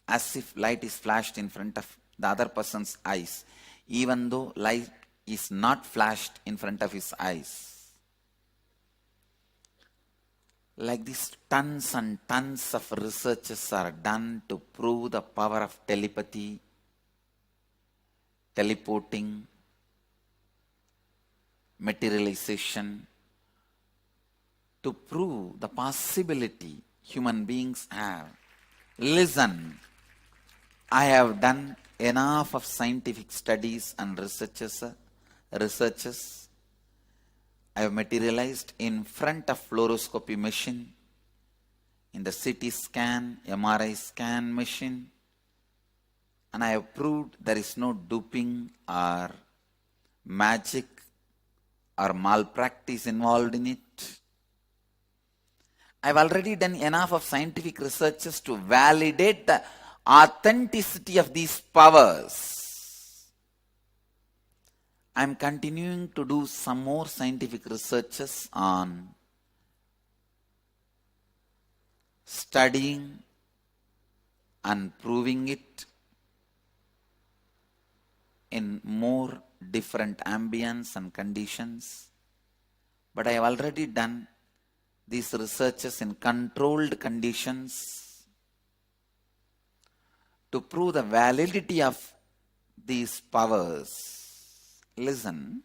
as if light is flashed in front of the other person's eyes, even though light is not flashed in front of his eyes. Like this, tons and tons of researches are done to prove the power of telepathy, teleporting, materialization, to prove the possibility human beings have. Listen, I have done enough of scientific studies and researches. I have materialized in front of fluoroscopy machine, in the CT scan, MRI scan machine, and I have proved there is no duping or magic or malpractice involved in it. I have already done enough of scientific researches to validate the authenticity of these powers. I am continuing to do some more scientific researches on studying and proving it in more different ambience and conditions. But I have already done these researches in controlled conditions to prove the validity of these powers. Listen,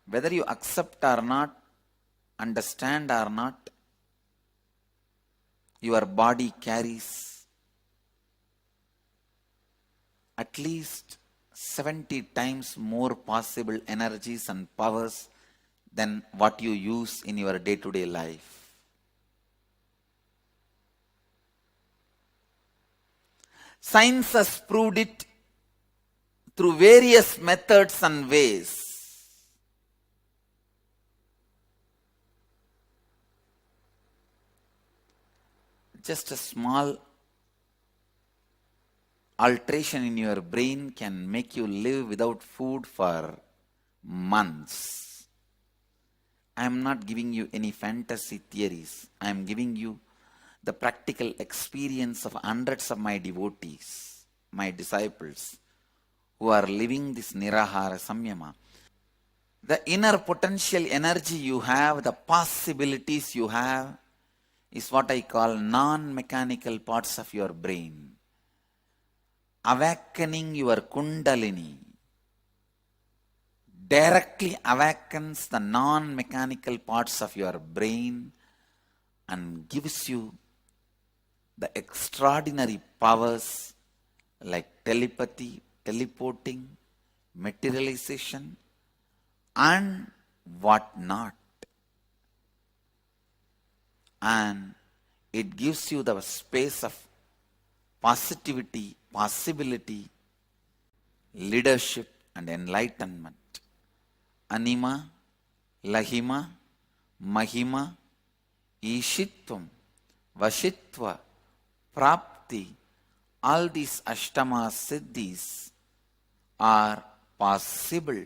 whether you accept or not, understand or not, your body carries at least 70 times more possible energies and powers than what you use in your day-to-day life. Science has proved it through various methods and ways. Just a small alteration in your brain can make you live without food for months. I am not giving you any fantasy theories. I am giving you the practical experience of hundreds of my devotees, my disciples, who are living this Nirahara Samyama. The inner potential energy you have, the possibilities you have, is what I call non-mechanical parts of your brain. Awakening your Kundalini directly awakens the non-mechanical parts of your brain and gives you the extraordinary powers like telepathy, teleporting, materialization, and what not. And it gives you the space of positivity, possibility, leadership, and enlightenment. Anima, Lahima, Mahima, Ishitvam, Vashitva, Prapti, all these Ashtama Siddhis are possible.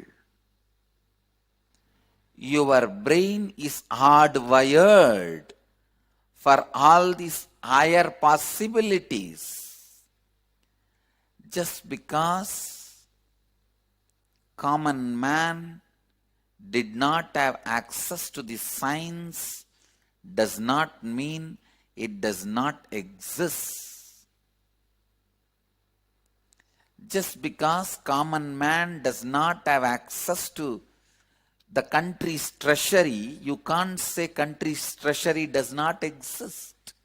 Your brain is hardwired for all these higher possibilities. Just because common man did not have access to the science does not mean it does not exist. Just because common man does not have access to the country's treasury, you can't say country's treasury does not exist.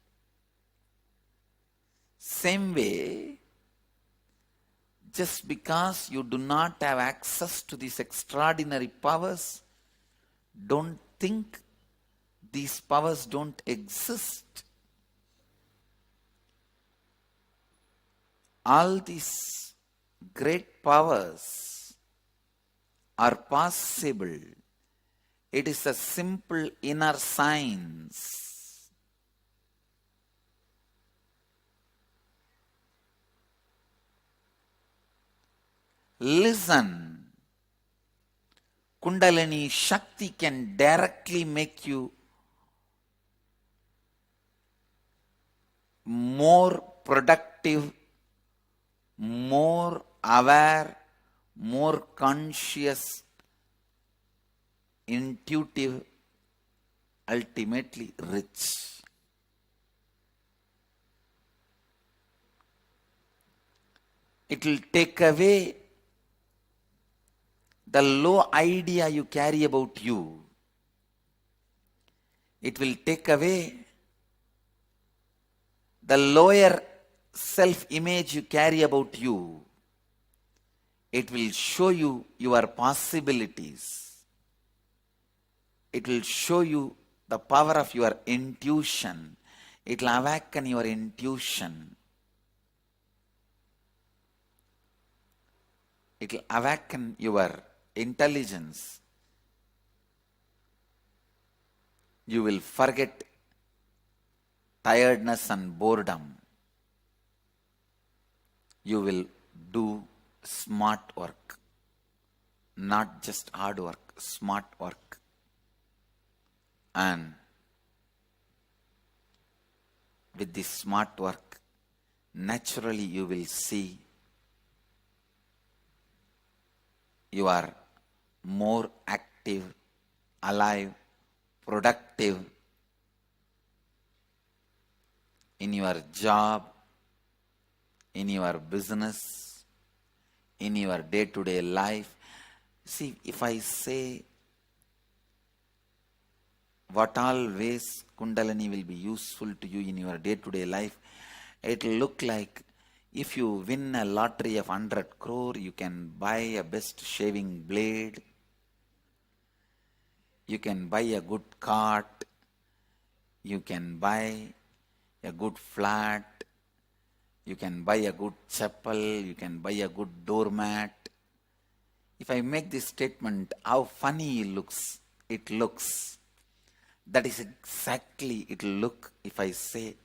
Same way, just because you do not have access to these extraordinary powers, don't think these powers don't exist. All these great powers are possible It is a simple inner science. Listen. Kundalini Shakti can directly make you more productive, more aware, more conscious, intuitive, ultimately rich. It will take away the low idea you carry about you. It will take away the lower self-image you carry about you. It will show you your possibilities. It will show you the power of your intuition. It will awaken your intuition. It will awaken your intelligence. You will forget tiredness and boredom. You will do smart work, not just hard work, smart work. And with this smart work, naturally you will see you are more active, alive, productive in your job, in your business, in your day-to-day life. See, if I say what all ways Kundalini will be useful to you in your day-to-day life, it will look like if you win a lottery of 100 crore, you can buy a best shaving blade, you can buy a good cart, you can buy a good flat, you can buy a good chapel, you can buy a good doormat. If I make this statement, how funny it looks. That is exactly it will look if I say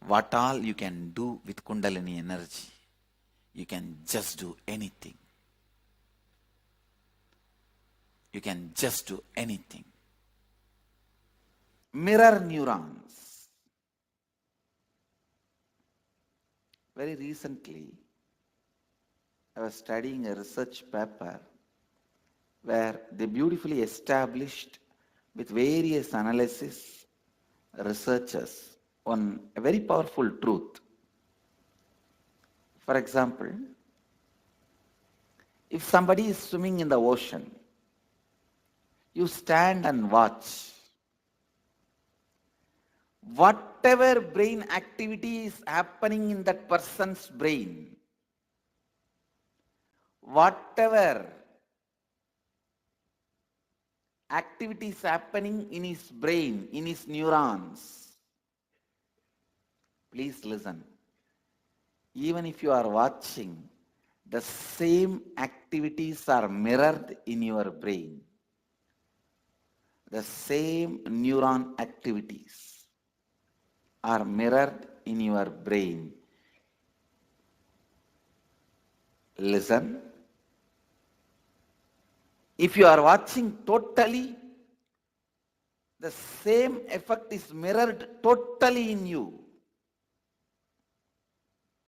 what all you can do with Kundalini energy. You can just do anything. You can just do anything. Mirror neurons. Very recently, I was studying a research paper where they beautifully established with various analysis, researchers, on a very powerful truth. For example, if somebody is swimming in the ocean, you stand and watch. Whatever brain activity is happening in that person's brain, whatever activity is happening in his brain, in his neurons, please listen. Even if you are watching, the same activities are mirrored in your brain. The same neuron activities are mirrored in your brain. Listen. If you are watching totally, the same effect is mirrored totally in you.